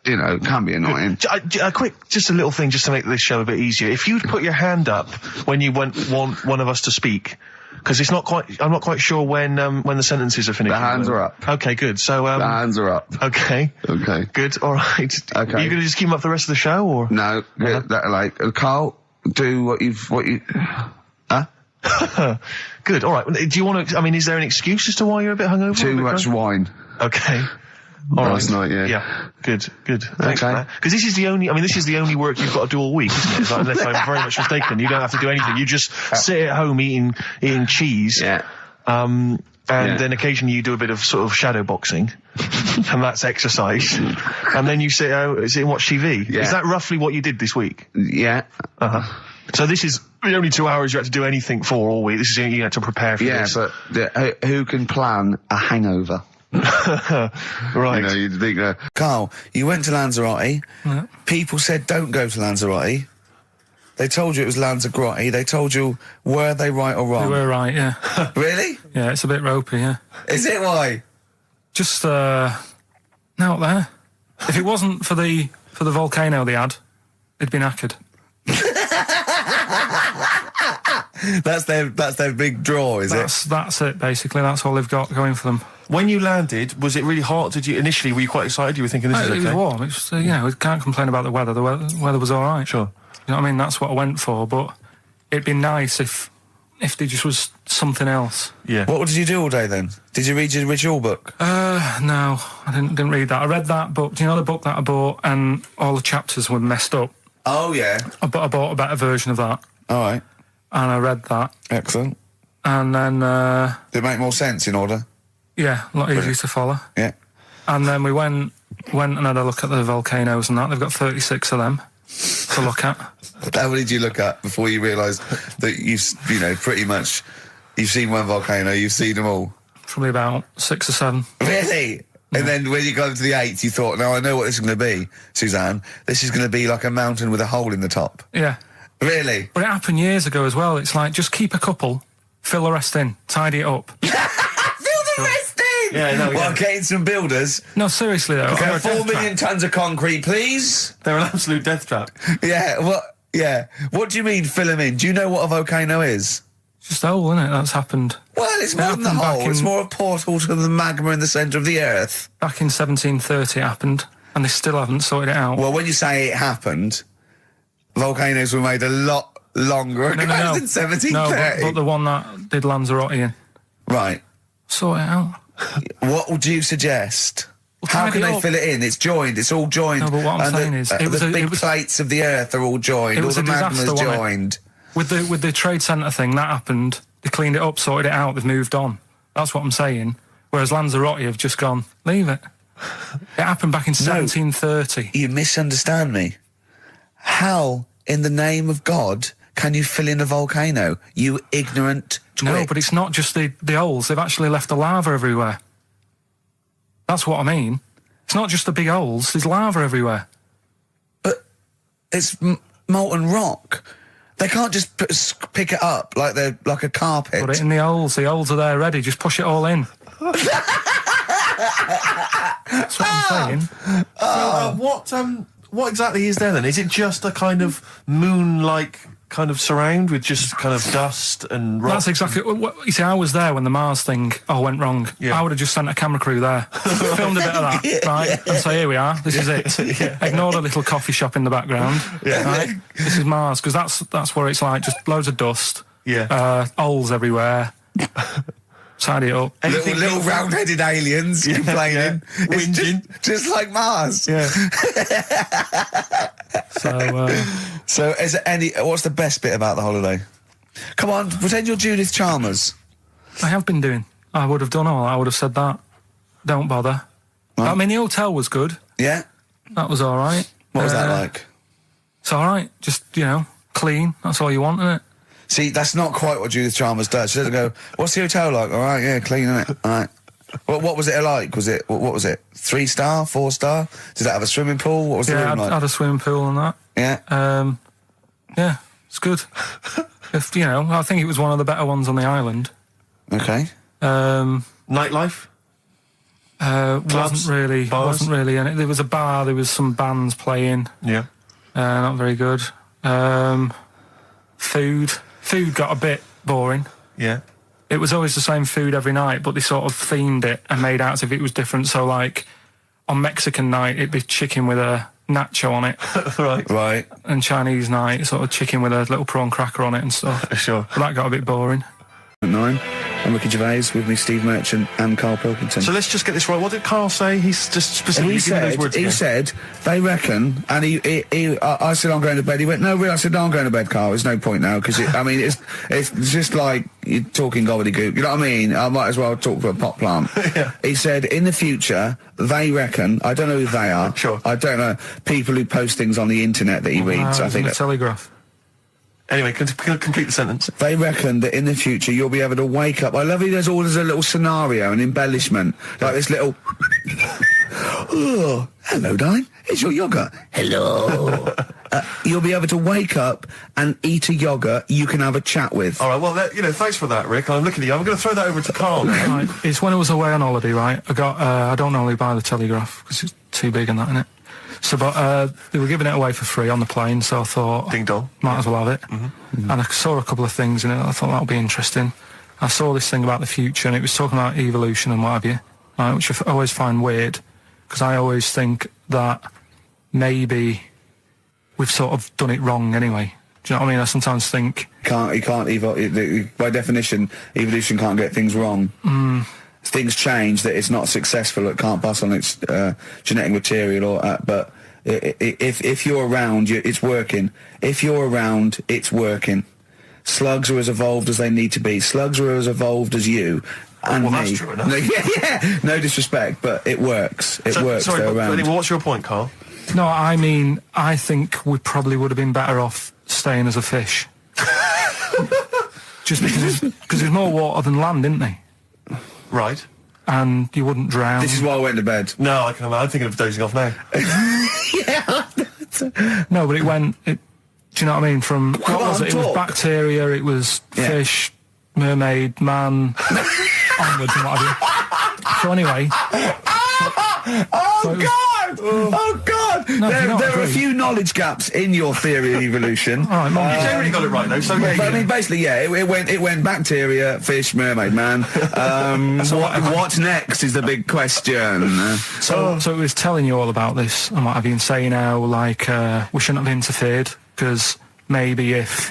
you know, can be annoying. Just a little thing just to make this show a bit easier. If you'd put your hand up when you want one of us to speak, because I'm not quite sure when the sentences are finished. The hands are up. Okay, good. So, The hands are up. okay. Okay. Good, alright. Okay. Are you gonna just keep them up the rest of the show, or? No, Carl, do what you, huh? Good, alright. Do you want to, I mean, is there an excuse as to why you're a bit hungover? Too A bit much drunk? wine. Okay. All Last right. night, yeah. Yeah. Good. Thanks Okay. for that. Because this is the only work you've got to do all week, isn't it? Like, unless I'm very much mistaken. You don't have to do anything. You just sit at home eating cheese. Yeah. And Yeah. then occasionally you do a bit of sort of shadow boxing. And that's exercise. And then you sit and watch TV. Yeah. Is that roughly what you did this week? Yeah. Uh-huh. So this is the only 2 hours you had to do anything for all week. This is you had to prepare for Yeah, this. but who can plan a hangover? Right. You know, you'd think that. Carl, you went to Lanzarote. People said don't go to Lanzarote. They told you it was Lanzarote. They told you, were they right or You wrong? were right, yeah. Really? Yeah, it's a bit ropey, yeah. Is it why? Just, out there. If it wasn't for the volcano they had, it'd been knackered. That's their big draw, is it? That's it, basically. That's all they've got going for them. When you landed, was it really hot? Initially, were you quite excited? You were thinking this is It okay? was warm. It's, you know, we can't complain about the weather. The weather was all right. Sure. You know what I mean? That's what I went for, but it'd be nice if there just was something else. Yeah. What did you do all day then? Did you read your ritual book? No, I didn't read that. I read that book. Do you know the book that I bought and all the chapters were messed up? Oh, yeah. I bought a better version of that All right. and I read that Excellent. and then, Did it make more sense in order? yeah, a lot easier to follow. Yeah. And then we went and had a look at the volcanoes and that. They've got 36 of them to look at. How many did you look at before you realised that pretty much, you've seen one volcano, you've seen them all? Probably about 6 or 7. Really? And then when you got to the 8th, you thought, now I know what this is going to be, Suzanne. This is going to be like a mountain with a hole in the top. Yeah. Really? But it happened years ago as well. It's like, just keep a couple, fill the rest in, tidy it up. Fill the rest in! Yeah, no, Well, yeah. getting some builders. No, seriously though. Okay, They're a 4 death million trap. tons of concrete, please. They're an absolute death trap. Yeah, what? Yeah. What do you mean fill them in? Do you know what a volcano is? It's just a hole, isn't it? That's happened. Well, it's more than the happened back hole. It's in- more a portal to the magma in the centre of the earth. Back in 1730 it happened, and they still haven't sorted it out. Well, when you say it happened, volcanoes were made a lot longer ago than 1730. No, but the one that did Lanzarote in. Right. Sort it out. What would you suggest? How tidy can they up. fill it in? It's joined. It's all joined. No, but what I'm And saying is, it was the a- big it was- plates of the earth are all joined. It All was the a disaster, magma's wasn't it? joined. With the trade centre thing, that happened. They cleaned it up, sorted it out, they've moved on. That's what I'm saying. Whereas Lanzarote have just gone, leave it. It happened back in 1730. You misunderstand me. How, in the name of God, can you fill in a volcano? You ignorant twit. No, but it's not just the holes. They've actually left the lava everywhere. That's what I mean. It's not just the big holes. There's lava everywhere. But it's molten rock. They can't just pick it up like they're like a carpet. Put it in the holes. The holes are there ready. Just push it all in. That's what I'm saying. What exactly is there then? Is it just a kind of moon-like kind of surround with just kind of dust and rock? That's exactly what you see. I was there when the Mars thing went wrong. Yeah. I would have just sent a camera crew there, filmed a bit of that, right, and say, here we are. This is it. Ignore the little coffee shop in the background. Right? This is Mars, because that's where it's like just loads of dust. Holes everywhere. Tidy it up. Little round-headed aliens complaining. It's Whinging. just like Mars. So is there what's the best bit about the holiday? Come on, pretend you're Judith Chalmers. I have been doing. I would have done all. I would have said that. Don't bother. Right. I mean, the hotel was good. Yeah? That was all right. What was that like? It's all right. Just, clean. That's all you want, isn't it? See, that's not quite what Judith Chalmers does. She doesn't go, what's the hotel like? All right, yeah, clean, innit? All right. What was it like? Was it, what was it? 3-star, 4-star? Did it have a swimming pool? What was the room like? Had a swimming pool and that. Yeah? Yeah, it's good. I think it was one of the better ones on the island. Okay. Nightlife? Wasn't really. Bars? Wasn't really. And there was a bar. There was some bands playing. Yeah. Not very good. Food got a bit boring. Yeah. It was always the same food every night, but they sort of themed it and made out as if it was different. So, like, on Mexican night, it'd be chicken with a nacho on it. Right. And Chinese night, sort of chicken with a little prawn cracker on it and stuff. Sure. But that got a bit boring. 9. I'm Ricky Gervais, with me Steve Merchant and Karl Pilkington. So let's just get this right. What did Carl say? He's just specifically giving those words he again. said, they reckon, and I said, I'm going to bed. He went, no, really? I said, no, I'm going to bed, Carl. There's no point now, because, it's just like you're talking gobbledygook. You know what I mean? I might as well talk to a pot plant. Yeah. He said, in the future, they reckon, I don't know who they are. Sure. I don't know, people who post things on the internet that he reads. I think the Telegraph. Anyway, complete the sentence. they reckon that in the future you'll be able to wake up. I love it. There's a little scenario, an embellishment, like this little. Oh, hello, darling. It's your yogurt. Hello. You'll be able to wake up and eat a yogurt you can have a chat with. All right, well, thanks for that, Rick. I'm looking at you. I'm going to throw that over to Carl now. Right. It's when I was away on holiday, right? I got. I don't normally buy the Telegraph because it's too big and that, innit? So, but they were giving it away for free on the plane, so I thought, Ding dong. might as well have it. And I saw a couple of things in it. I thought that would be interesting. I saw this thing about the future, and it was talking about evolution and what have you, right, which I always find weird, because I always think that maybe we've sort of done it wrong anyway. Do you know what I mean? I sometimes think... By definition, evolution can't get things wrong. Things change, that it's not successful, it can't pass on its genetic material, but if you're around, it's working. If you're around, it's working. Slugs are as evolved as they need to be. Slugs are as evolved as you and well, me. that's true enough. Yeah, no disrespect, but it works. It works. Sorry, they're but around. anyway, what's your point, Carl? No, I mean, I think we probably would have been better off staying as a fish. Just because there's more water than land, isn't there? Right. And you wouldn't drown. This is why I went to bed. No, I'm thinking of dozing off now. No, but do you know what I mean? From, what was it? It was talk. bacteria, it was fish, mermaid, man, onwards and what have you. So anyway... Oh God! No, there are a agree. few knowledge gaps in your theory of evolution. All right, Mum. You generally got it right, though, so... But I mean, basically, yeah, it went bacteria, fish, mermaid, man. What's next is the big question. So it was telling you all about this and what have you, and saying how, like, we shouldn't have interfered, because maybe if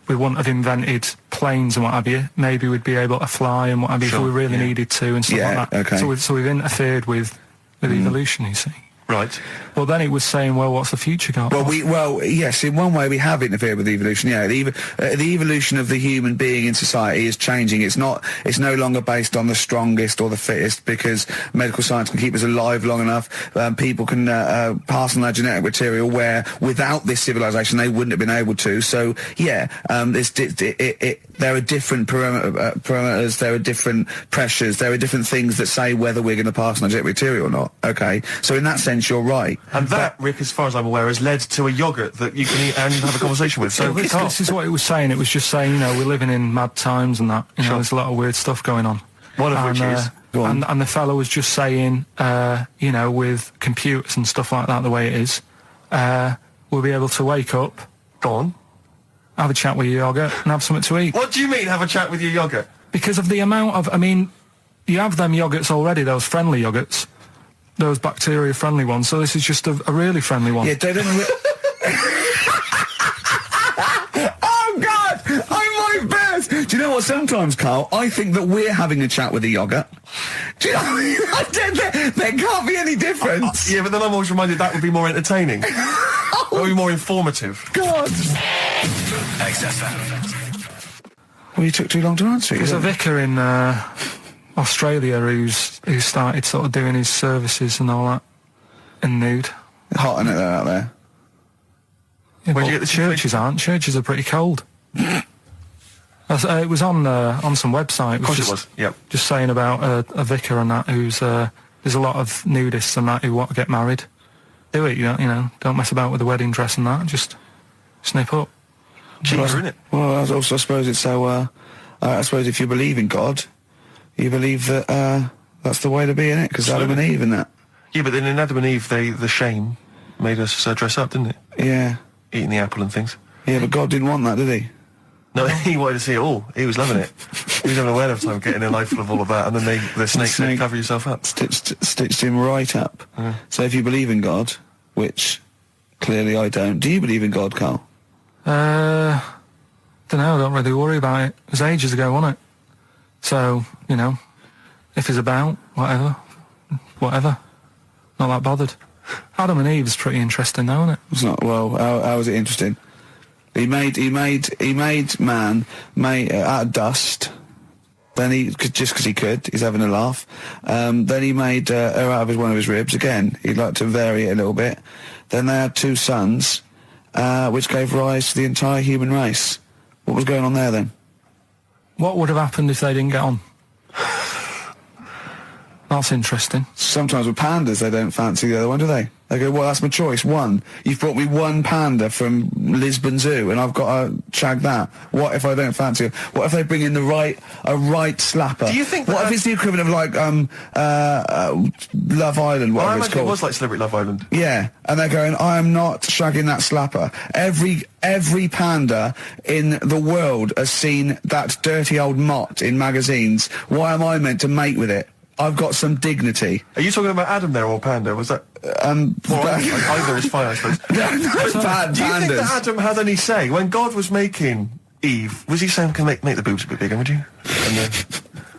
we wouldn't have invented planes and what have you. Maybe we'd be able to fly and what have you if we really needed to and stuff like that. Okay. So we've interfered with evolution, you see. Right. Well, then it was saying, well, what's the future got? Well, yes, in one way we have interfered with evolution. Yeah, the evolution of the human being in society is changing. It's no longer based on the strongest or the fittest, because medical science can keep us alive long enough. People can pass on their genetic material where without this civilization they wouldn't have been able to. So yeah, there are different parameters, there are different pressures, there are different things that say whether we're going to pass on our genetic material or not. Okay, so in that sense you're right. And that, Rick, as far as I'm aware, has led to a yogurt that you can eat and have a conversation with. So this is what it was saying. It was just saying, you know, we're living in mad times and that. You know, there's a lot of weird stuff going on. One of which is... And the fellow was just saying, you know, with computers and stuff like that, the way it is, we'll be able to wake up, Go on. have a chat with your yogurt and have something to eat. What do you mean, have a chat with your yogurt? Because of the amount of, I mean, you have them yogurts already, those friendly yogurts, those bacteria-friendly ones, so this is just a really friendly one. Yeah, they don't... Oh, God! I'm like Bears! Do you know what, sometimes, Carl, I think that we're having a chat with a yogurt. Do you know what I mean? There can't be any difference. Yeah, but then I'm always reminded that would be more entertaining. That would be more informative. God! XFM. Well, you took too long to answer it. There's a vicar in Australia who started sort of doing his services and all that in nude. Hot, isn't it, out there? Yeah, Where'd but you get this churches aren't. Churches are pretty cold. It was on some website. Of course it was, yep. Just saying about a vicar and that who's there's a lot of nudists and that who want to get married. Do it, you know, don't mess about with the wedding dress and that. Just snip up. Cheaper, isn't it? Well, I suppose it's so... I suppose if you believe in God, you believe that that's the way to be, innit? Because Adam and Eve and that. Yeah, but then in Adam and Eve, the shame made us dress up, didn't it? Yeah. Eating the apple and things. Yeah, but God didn't want that, did he? No, he wanted to see it all. He was loving it. He was having a whale of time getting a life full of all of that, and then the snake said, cover yourself up. Stitched him right up. So if you believe in God, which clearly I don't, do you believe in God, Carl? Don't know, I don't really worry about it. It was ages ago, wasn't it? So, you know, if it's about, whatever. Not that bothered. Adam and Eve is pretty interesting though, isn't it? It's not, well, how is it interesting? He made man out of dust. Then just because he could, he's having a laugh. Then he made her out of one of his ribs. Again, he'd like to vary it a little bit. Then they had two sons, which gave rise to the entire human race. What was going on there then? What would have happened if they didn't get on? That's interesting. Sometimes with pandas, they don't fancy the other one, do they? They go, well, that's my choice, one. You've brought me one panda from Lisbon Zoo, and I've got to shag that. What if I don't fancy it? What if they bring in a right slapper? Do you think what if it's the equivalent of, like, Love Island, Well, I whatever it's imagine called? it was like Celebrity Love Island. Yeah, and they're going, I am not shagging that slapper. Every panda in the world has seen that dirty old mott in magazines. Why am I meant to mate with it? I've got some dignity. Are you talking about Adam there or Panda? Was that... either is fine, I suppose. No, Do you think pandas. that Adam had any say? When God was making Eve, was he saying, can make the boobs a bit bigger, would you? And then...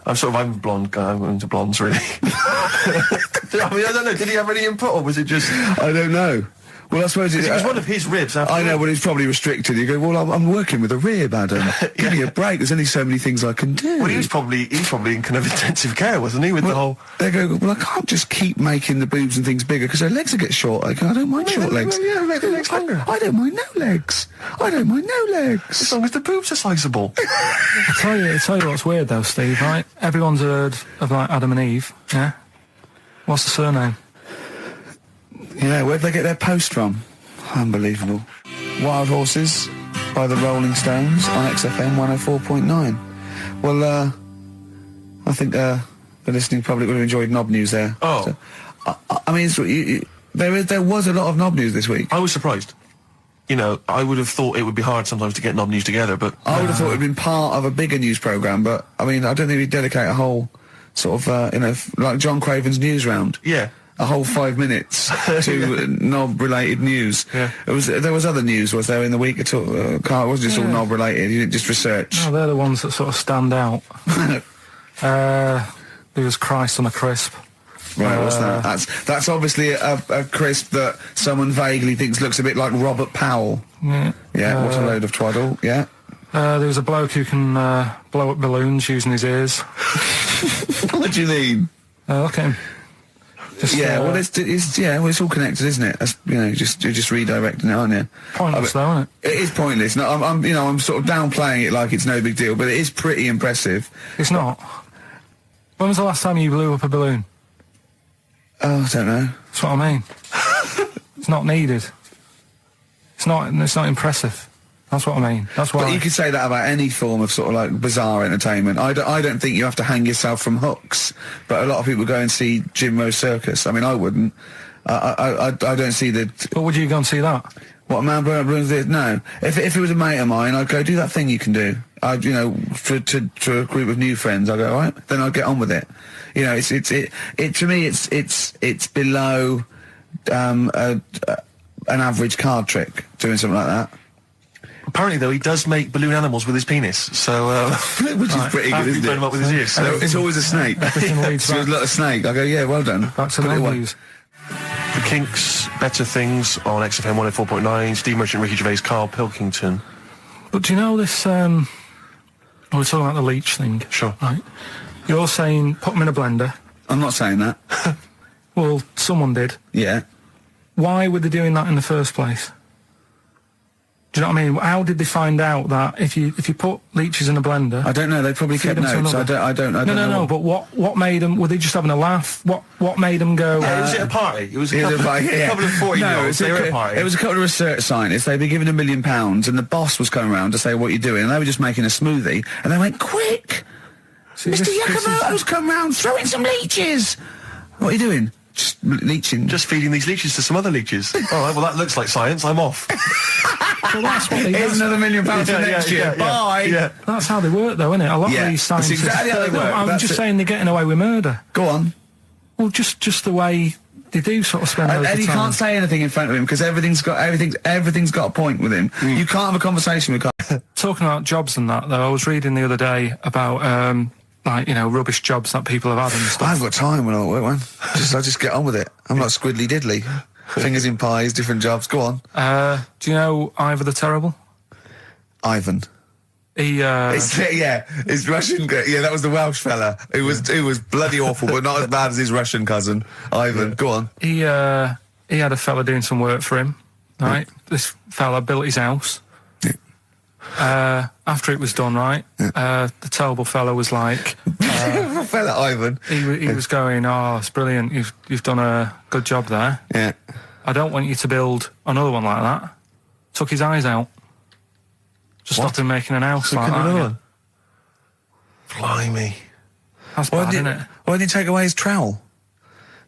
I'm blonde guy, I'm into blondes, really. I mean, I don't know, did he have any input, or was it just... I don't know. Well, I suppose it was one of his ribs. I know, but it's probably restricted. You go, well, I'm working with a rib, Adam. Give me a break. There's only so many things I can do. Well, he was probably in kind of intensive care, wasn't he? With the whole. They go, well, I can't just keep making the boobs and things bigger because their legs will get short. I don't mind short legs. Yeah, make the legs longer. I don't mind no legs. I don't mind no legs. As long as the boobs are sizable. I'll tell you what's weird though, Steve. Right? Everyone's heard of like Adam and Eve. Yeah. What's the surname? Yeah, where'd they get their post from? Unbelievable. Wild Horses by the Rolling Stones on XFM 104.9. Well, I think the listening public would have enjoyed knob news there. Oh. So, I mean, there was a lot of knob news this week. I was surprised. You know, I would have thought it would be hard sometimes to get knob news together, but... I would have thought it would have been part of a bigger news programme, but, I mean, I don't think we'd dedicate a whole sort of, like John Craven's news round. Yeah. a whole 5 minutes to knob-related news. Yeah. There was other news, was there, in the week at all? Carl, it wasn't just all knob-related, you didn't just research. Oh, they're the ones that sort of stand out. There was Christ on a crisp. Right, what's that? That's obviously a crisp that someone vaguely thinks looks a bit like Robert Powell. Yeah. Yeah, what a load of twaddle, yeah. There was a bloke who can blow up balloons using his ears. What do you mean? Look at him. Just, Well, it's all connected, isn't it? That's, you're just redirecting it, aren't you? Pointless, though, isn't it? It is pointless. No, I'm sort of downplaying it like it's no big deal, but it is pretty impressive. It's not. When was the last time you blew up a balloon? Oh, I don't know. That's what I mean. It's not needed. It's not impressive. That's what I mean. That's why. But you could say that about any form of sort of like bizarre entertainment. I don't think you have to hang yourself from hooks, but a lot of people go and see Jim Rose Circus. I mean, I wouldn't. I don't see the. But would you go and see that? What, a man blowing up balloons did? No. If it was a mate of mine, I'd go do that thing you can do. To a group of new friends, I go, all right, then I'd get on with it. You know, to me, it's below an average card trick doing something like that. Apparently, though, he does make balloon animals with his penis, so... Which is pretty good, isn't blown him it? up with his ears. So It's always a snake. It's a little snake. I go, yeah, well done. Back to Put it the away. news. The Kinks, Better Things on XFM 104.9, Steve Merchant, Ricky Gervais, Karl Pilkington. But do you know this, we're talking about the leech thing. Sure. Right. You're saying put them in a blender. I'm not saying that. Well, someone did. Yeah. Why were they doing that in the first place? Do you know what I mean? How did they find out that if you put leeches in a blender? I don't know. They probably Feed kept them to notes. another. I don't know. No. But what made them? Were they just having a laugh? What made them go? Was it a party? It was a couple, Yeah. couple of 40-year-olds. They were at a party. It was a couple of research scientists. They'd been given £1 million, and the boss was coming around to say, "What are you doing?" And they were just making a smoothie, and they went, "Quick, See, Mr. this Yakamoto's come round, throw in some leeches." What are you doing? Just leeching. Just feeding these leeches to some other leeches. All right, well, that looks like science. I'm off. Well, that's what they Here's another £1 million for next year. Bye. Yeah. That's how they work, though, isn't it? A lot Yeah, of these that's scientists. exactly how they No, work. I'm That's just it. saying they're getting away with murder. Go on. Well, just the way they do sort of spend. And loads you of time. can't say anything in front of him because everything's got a point with him. You can't have a conversation with Carl. Talking about jobs and that, though, I was reading the other day about rubbish jobs that people have had and stuff. I've got time when I'm at work, man. I just get on with it. I'm not squiddly diddly. Fingers in pies, different jobs. Go on. Do you know Ivor the Terrible? Ivan. He His Russian. Yeah, that was the Welsh fella. It was bloody awful, but not as bad as his Russian cousin, Ivan. Go on. he had a fella doing some work for him. Right, this fella built his house. After it was done, right, the terrible fella was like, Fella Ivan. he was going, "Oh, it's brilliant. You've done a good job there. Yeah. I don't want you to build another one like that." Took his eyes out. Just stopped him making an house like that. another Yeah. one. Blimey. That's bad, isn't it? Why didn't he take away his trowel?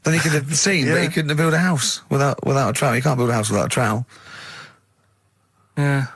Then he could have seen, but he couldn't have built a house without a trowel. You can't build a house without a trowel. Yeah.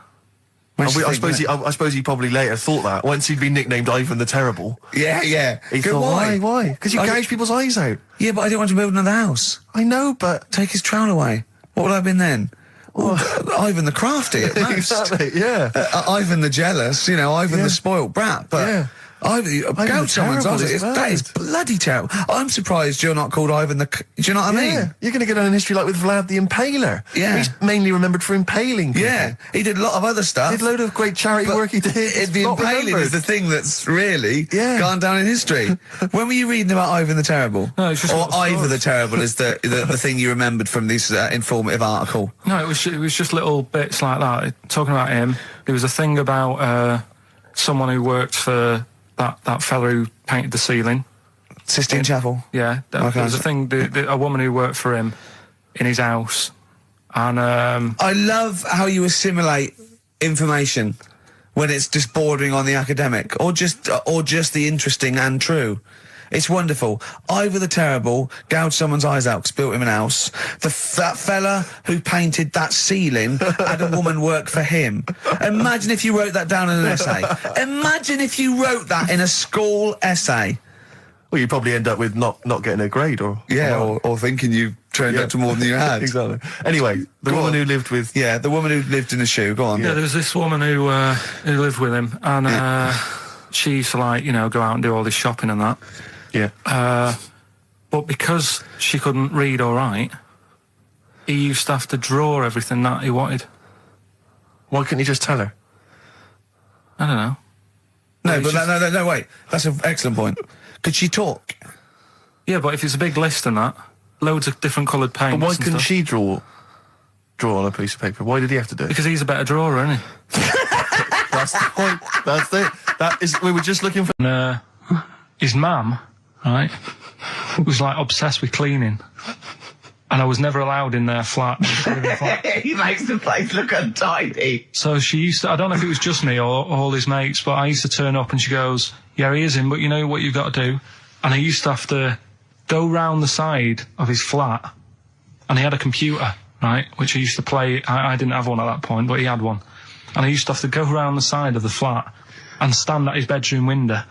Makes you I think, suppose he probably later thought that once he'd been nicknamed Ivan the Terrible. Yeah. He Go, thought, why? Because you gouge people's eyes out. Yeah, but I didn't want to build another house. I know, but Take his trowel away. What would I have been then? Ivan the crafty at most. exactly, yeah. Ivan the jealous, Ivan the spoilt brat. But Yeah. Ivan the someone's terrible eyes. is That is bad. bloody terrible. I'm surprised you're not called Ivan the. Do you know what I mean? Yeah, you're going to get on in history like with Vlad the Impaler. Yeah. He's mainly remembered for impaling people. Yeah, he did a lot of other stuff. Did a load of great charity But work he did. The Not impaling remembered. is the thing that's really Yeah. gone down in history. When were you reading about Ivan the Terrible? No, it's just or little Ivor stories. the Terrible is the thing you remembered from this informative article. No, it was just little bits like that. Talking about him, there was a thing about someone who worked for that fella who painted the ceiling. Sistine Chapel. Yeah, Okay. there was a thing. A woman who worked for him in his house, and I love how you assimilate information when it's just bordering on the academic, or just the interesting and true. It's wonderful. Ivor the Terrible gouged someone's eyes out 'cause built him an house. That fella who painted that ceiling had a woman work for him. Imagine if you wrote that down in an essay. Imagine if you wrote that in a school essay. Well, you probably end up with not getting a grade or... Yeah, or thinking you turned up to more than you had. Exactly. Anyway, the woman who lived with... Yeah, the woman who lived in the shoe, go on. Yeah, there was this woman who lived with him, and she used to, like, you know, go out and do all this shopping and that. Yeah. But because she couldn't read or write, he used to have to draw everything that he wanted. Why couldn't you just tell her? I don't know. No, but no, wait. That's an excellent point. Could she talk? Yeah, but if it's a big list and that, loads of different coloured paints. But why and couldn't stuff. she draw on a piece of paper? Why did he have to do it? Because he's a better drawer, isn't he? That's the point. That's it. That is. We were just looking for. And his mum, right, was like obsessed with cleaning. And I was never allowed in their flat. He makes the place look untidy. So she used to, I don't know if it was just me or all his mates, but I used to turn up and she goes, yeah, he is in, but you know what you've got to do? And I used to have to go round the side of his flat, and he had a computer, right, which I used to play. I didn't have one at that point, but he had one. And I used to have to go round the side of the flat and stand at his bedroom window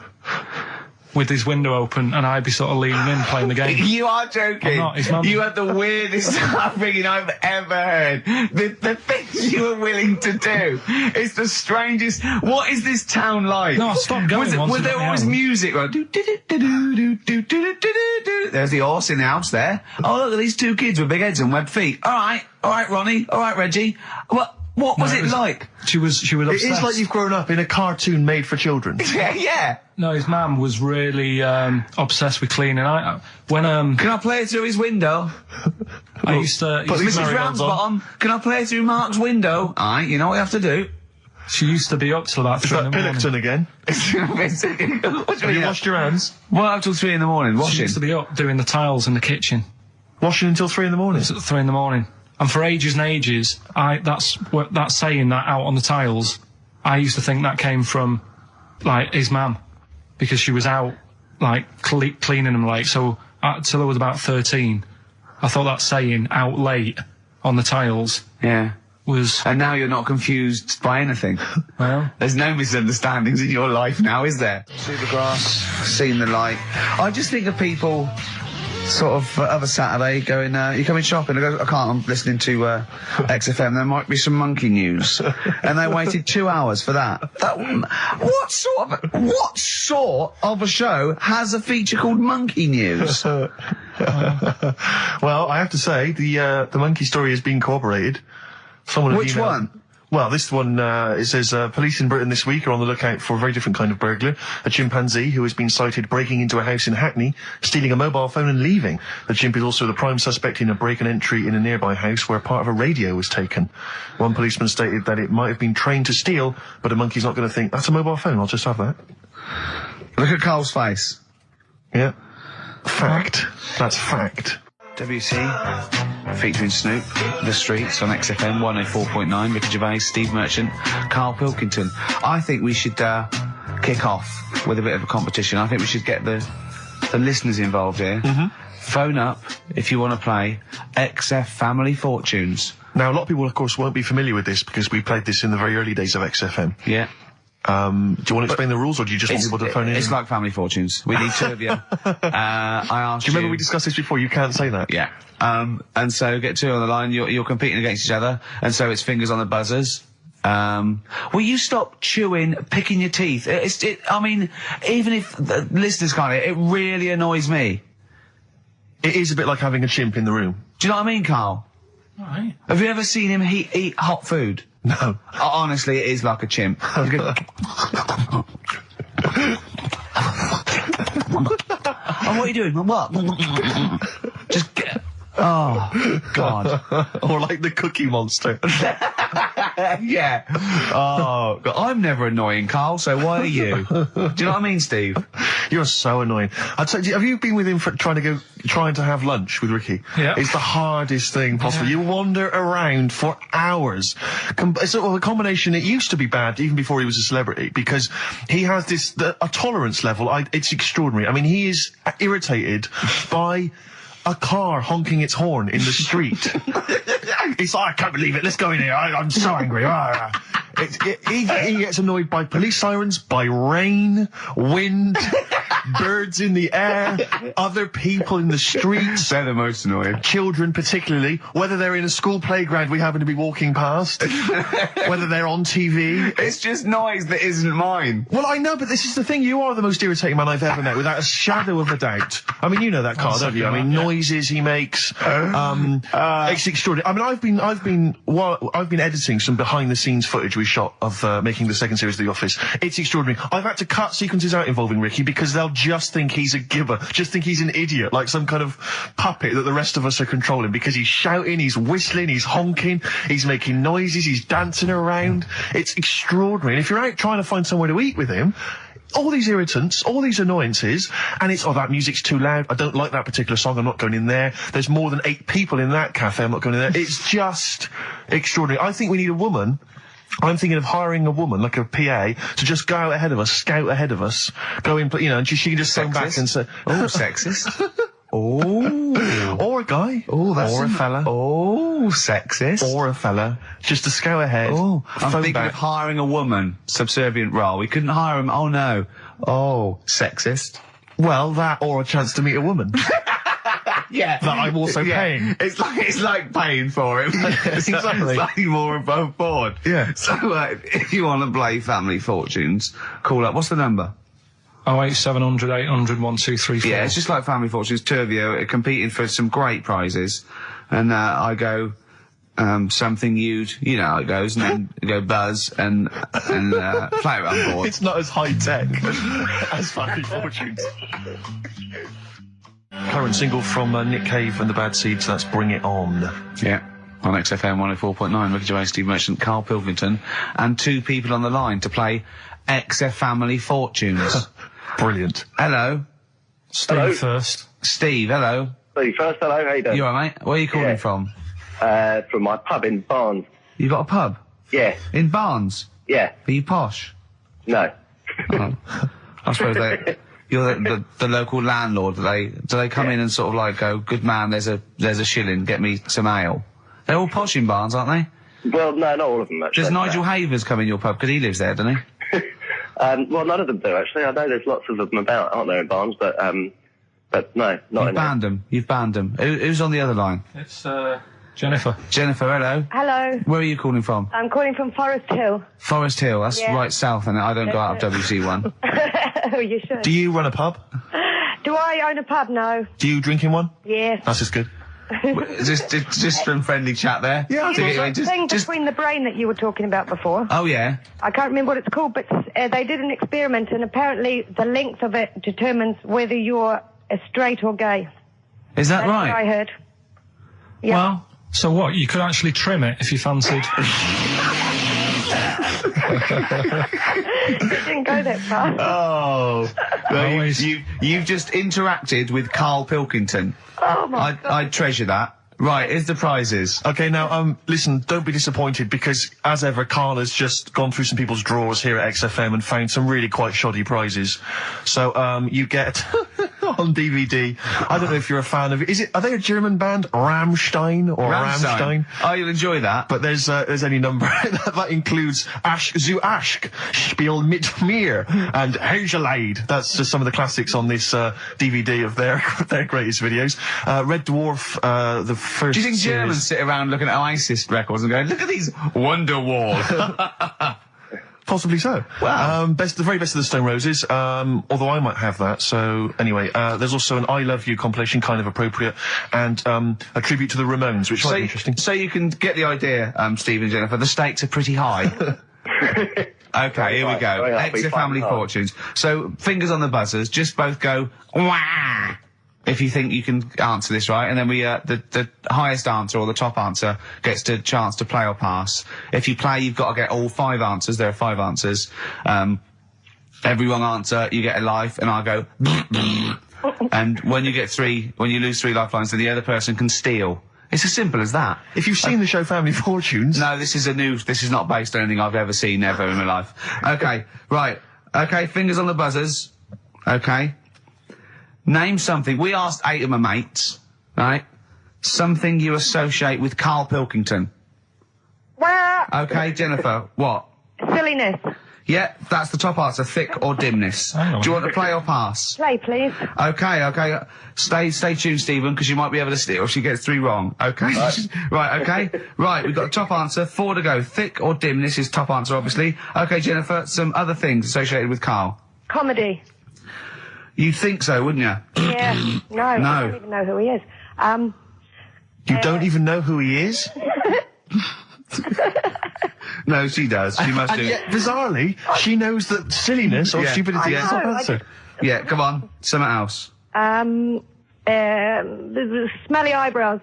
with his window open, and I'd be sort of leaning in playing the game. You are joking. I'm not, his mum. You had the weirdest upbringing I've ever heard. The things you were willing to do. It's the strangest. What is this town like? No, I stopped going once Was he there let me always out. music? Like, there's the horse in the house there. Oh, look at these two kids with big heads and webbed feet. All right, Ronnie. All right, Reggie. What was it like? She was obsessed. It is like you've grown up in a cartoon made for children. Yeah. No, his mum was really obsessed with cleaning. When Can I play it through his window? I used to... But Mrs. Ramsbottom, can I play it through Mark's window? Aye, you know what you have to do. She used to be up till about Is 3 that in the morning. Pilkington again? Have you washed your hands? Well, up till 3 in the morning, She washing. used to be up doing the tiles in the kitchen. Washing until 3 in the morning? It's at 3 in the morning. And for ages and ages, that saying that out on the tiles, I used to think that came from, like, his mum. Because she was out, like, cleaning them late. So, till I was about 13, I thought that saying, out late, on the tiles, Yeah. was... And now you're not confused by anything. Well... There's no misunderstandings in your life now, is there? See the grass, seen the light. I just think of people sort of other Saturday going, you coming shopping? I go, I can't, I'm listening to XFM, there might be some monkey news. And they waited 2 hours for that. What sort of a show has a feature called Monkey News? Well, I have to say, the monkey story has been corroborated. Which one? Well, this one, it says, police in Britain this week are on the lookout for a very different kind of burglar. A chimpanzee who has been sighted breaking into a house in Hackney, stealing a mobile phone and leaving. The chimp is also the prime suspect in a break and entry in a nearby house where part of a radio was taken. One policeman stated that it might have been trained to steal, but a monkey's not going to think, that's a mobile phone, I'll just have that. Look at Carl's face. Yeah. Fact. That's fact. WC, featuring Snoop, The Streets on XFM 104.9, Ricky Gervais, Steve Merchant, Karl Pilkington. I think we should kick off with a bit of a competition. I think we should get the listeners involved here. Phone up if you want to play XF Family Fortunes. Now, a lot of people, of course, won't be familiar with this because we played this in the very early days of XFM. Yeah. Do you want to explain the rules, or do you just want people to phone in? It's like Family Fortunes. We need two of you. I asked Do you remember we discussed this before? You can't say that. Yeah. And so get two on the line. You're competing against each other, and so it's fingers on the buzzers. Will you stop chewing, picking your teeth? I mean, even if the listeners can't, it really annoys me. It is a bit like having a chimp in the room. Do you know what I mean, Carl? Right. Have you ever seen him eat hot food? No. Honestly, it is like a chimp. Oh, what are you doing? What? Just get... Oh, God. Or like the Cookie Monster. Yeah. Oh, God. I'm never annoying, Carl, so why are you? Do you know what I mean, Steve? You're so annoying. I'd say, have you been with him for trying to have lunch with Ricky? Yeah. It's the hardest thing possible. Yeah. You wander around for hours. It's sort of a combination. It used to be bad even before he was a celebrity because he has a tolerance level. It's extraordinary. I mean, he is irritated by a car honking its horn in the street. It's like, I can't believe it. Let's go in here. I'm so angry. He gets annoyed by police sirens, by rain, wind. birds in the air, other people in the streets. They're the most annoying. Children particularly, whether they're in a school playground we happen to be walking past, whether they're on TV. It's just noise that isn't mine. Well, I know, but this is the thing. You are the most irritating man I've ever met, without a shadow of a doubt. I mean, you know that, Carl, don't you? I mean, noises he makes. It's extraordinary. I mean, I've been editing some behind-the-scenes footage we shot of making the second series of The Office. It's extraordinary. I've had to cut sequences out involving Ricky because they'll just think he's a gibber, just think he's an idiot, like some kind of puppet that the rest of us are controlling, because he's shouting, he's whistling, he's honking, he's making noises, he's dancing around. It's extraordinary. And if you're out trying to find somewhere to eat with him, all these irritants, all these annoyances, and it's, that music's too loud, I don't like that particular song, I'm not going in there, there's more than 8 people in that cafe, I'm not going in there. It's just extraordinary. I think we need a woman. I'm thinking of hiring a woman, like a PA, to just go out ahead of us, scout ahead of us, go in, and she can just come back and say, oh, sexist. Oh. Or a guy. Oh, that's or a fella. Oh, sexist. Or a fella. Just to scout ahead. Oh, I'm phone thinking back. of hiring a woman. Subservient role. We couldn't hire him. Oh, no. Oh, sexist. Well, that or a chance to meet a woman. Yeah. That I'm also paying. It's like paying for him. It's Exactly. slightly more above board. Yeah. So, if you want to play Family Fortunes, call up. What's the number? 08700 800 1234. Yeah, it's just like Family Fortunes. Two of you are competing for some great prizes. And, I go, something you know how it goes, and then you go Buzz and play it on board. It's not as high tech as Family Fortunes. Current single from Nick Cave and the Bad Seeds, that's Bring It On. Yeah. On XFM 104.9, Ricky Gervais, Steve Merchant, Karl Pilkington, and 2 people on the line to play XF Family Fortunes. Brilliant. Hello. Steve Hello. first. Steve, hello. Steve first, hello, how you doing? You alright, mate? Where are you calling Yeah. from? From my pub in Barnes. You got a pub? Yeah, In Barnes? yeah, Are you posh? no. Oh. I suppose you're the local landlord. Do they come in and sort of like go, good man, there's a shilling, get me some ale? They're all posh in Barnes, aren't they? Well, no, not all of them, actually. Does Nigel Havers come in your pub? Because he lives there, doesn't he? Well, none of them do, actually. I know there's lots of them about, aren't there, in Barnes, but no, not You've in banned them. You've banned them. Who's on the other line? It's, Jennifer. Jennifer, hello. Hello, Where are you calling from? I'm calling from Forest Hill. Forest Hill. That's Yeah. right south, and I don't go out of WC1. Oh, you should. Do you run a pub? Do I own a pub? No. Do you drink in one? Yes. That's just good. just some friendly chat there. Yeah, To get you in. The thing between the brain that you were talking about before. Oh yeah. I can't remember what it's called, but they did an experiment, and apparently the length of it determines whether you're straight or gay. Is that That's what I right? heard. Yeah. Well, so what? You could actually trim it if you fancied. It didn't go that far. Oh, well, Always. you've just interacted with Karl Pilkington. Oh my God. I treasure that. Right, here's the prizes. Okay, now, listen, don't be disappointed, because, as ever, Carl has just gone through some people's drawers here at XFM and found some really quite shoddy prizes. So, you get, on DVD, I don't know if you're a fan of it, are they a German band? Rammstein or Rammstein? Oh, you'll enjoy that. But there's any number that includes Asch zu Asch, Spiel mit mir, and Hergelade. That's just some of the classics on this DVD of their greatest videos. Red Dwarf, the first. Do you think series. Germans sit around looking at ISIS records and going, look at these Wonderwall? Possibly so. Wow. The very best of the Stone Roses, although I might have that. So anyway, there's also an I Love You compilation, kind of appropriate, and a tribute to the Ramones, which might be interesting. So you can get the idea, Steve and Jennifer, the stakes are pretty high. Okay, here we go. Very happy, Extra fun Family time. Fortunes. So, fingers on the buzzers, just both go, wah! If you think you can answer this right, and then we, the highest answer or the top answer gets the chance to play or pass. If you play, you've got to get all 5 answers. There are 5 answers. Every wrong answer, you get a life, and I go, and when you lose 3 lifelines, then the other person can steal. It's as simple as that. If you've seen the show Family Fortunes, No, this is not based on anything I've ever seen ever in my life. Okay, right. Okay, fingers on the buzzers. Okay. Name something. We asked 8 of my mates, right? Something you associate with Karl Pilkington. Well, Okay, Jennifer, what? silliness. Yeah, that's the top answer, thick or dimness. Hang on. Do you want to play or pass? Play, please. Okay. Stay tuned, Stephen, because you might be able to steal if she gets 3 wrong. Okay? Right, okay. Right, we've got the top answer, 4 to go. Thick or dimness is top answer, obviously. Okay, Jennifer, some other things associated with Karl. Comedy. You'd think so, wouldn't you? Yeah. No, I don't even know who he is. You don't even know who he is? No, she does. She must And do. yet, bizarrely, she knows that silliness or Yeah. stupidity is the top I know, answer. Yeah, come on. Something else. The smelly eyebrows.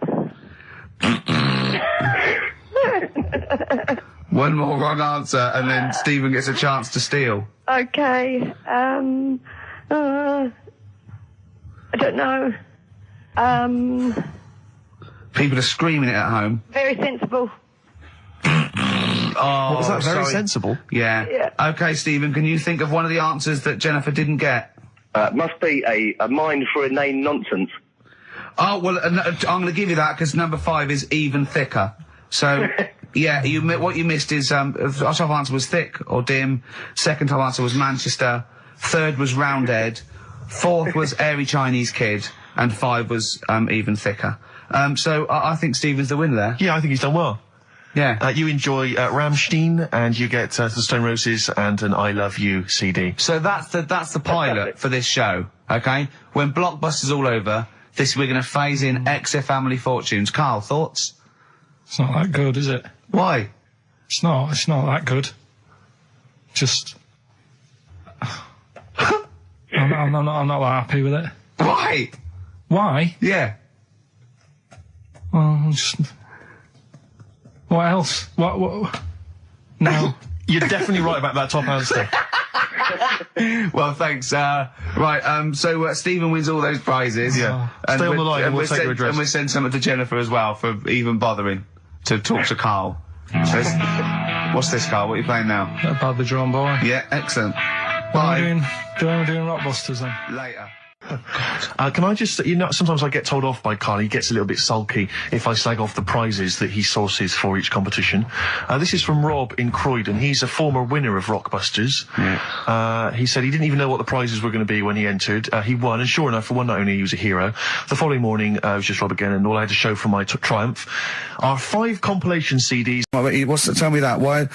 One more wrong answer, and then Stephen gets a chance to steal. Okay. I don't know. People are screaming it at home. Very sensible. Oh, What was that? Very sorry. sensible. Yeah. Yeah. Okay, Stephen, can you think of one of the answers that Jennifer didn't get? Must be a mind for inane nonsense. Oh, well, I'm going to give you that because number 5 is even thicker. So, yeah, what you missed is, our top answer was thick or dim. Second top answer was Manchester. Third was Roundhead. Fourth was airy Chinese kid. And 5 was, even thicker. So I think Stephen's the winner there. Yeah, I think he's done well. Yeah. You enjoy Rammstein, and you get the Stone Roses and an I Love You CD. So that's the pilot for this show, okay? When Blockbuster's all over, we're going to phase in XFM Family Fortunes. Karl, thoughts? It's not that good, is it? Why? It's not that good. Just... I'm not that happy with it. Why? Why? Yeah. Well, just... What else? What? No. You're definitely right about that top answer. Well, thanks. So Stephen wins all those prizes. Yeah. Stay on the line and we'll take your address. And we'll send something to Jennifer as well for even bothering to talk to Karl. What's this, Karl? What are you playing now? Badly Drawn Boy. Yeah, excellent. When Bye. we're doing Rockbusters then. Later. Can I just, sometimes I get told off by Karl. He gets a little bit sulky if I slag off the prizes that he sources for each competition. This is from Rob in Croydon. He's a former winner of Rockbusters. Yeah. He said he didn't even know what the prizes were going to be when he entered. He won, and sure enough, for one night only, he was a hero. The following morning, it was just Rob again, and all I had to show for my triumph are 5 compilation CDs. Tell me that. Why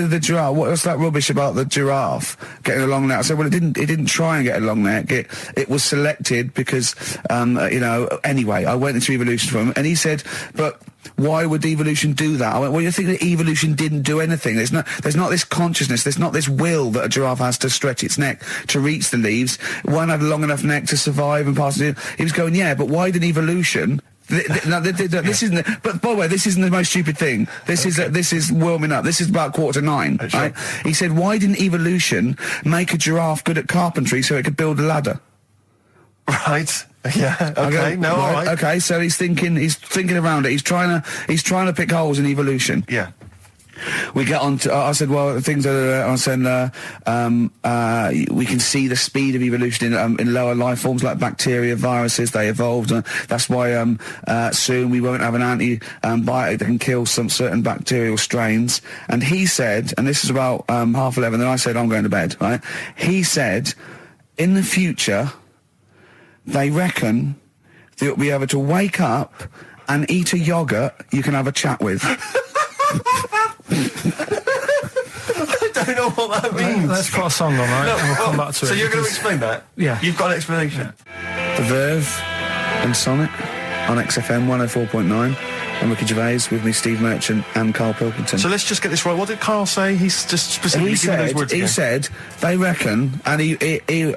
did the giraffe? What's that rubbish about the giraffe getting a long neck? I said, well, it didn't try and get a long neck. It was selected because, anyway, I went into evolution for him, and he said, but why would evolution do that? I went, well, you think that evolution didn't do anything? There's not this consciousness, there's not this will that a giraffe has to stretch its neck to reach the leaves. One had a long enough neck to survive and pass it. He was going, yeah, but why did evolution... this isn't. But by the way, this isn't the most stupid thing. This is warming up. This is about 8:45. Sure. Right? He said, why didn't evolution make a giraffe good at carpentry so it could build a ladder? Right. Yeah. Okay. No. All right. Okay. So he's thinking around it. He's trying to pick holes in evolution. Yeah. We get on to, I said, well, things are, I said, we can see the speed of evolution in lower life forms like bacteria, viruses, they evolved. That's why, soon we won't have an antibiotic that can kill some certain bacterial strains. And he said, and this is about, 11:30, then I said, I'm going to bed, right? He said, in the future, they reckon that you'll be able to wake up and eat a yogurt you can have a chat with. I don't know what that means. Let's put a song on, right? And we'll come back to it. So you're going to explain that? Yeah. You've got an explanation? The Verve and Sonic on XFM 104.9. I'm Ricky Gervais, with me Steve Merchant and Karl Pilkington. So let's just get this right. What did Karl say? He's just specifically giving those words he again. said, they reckon, and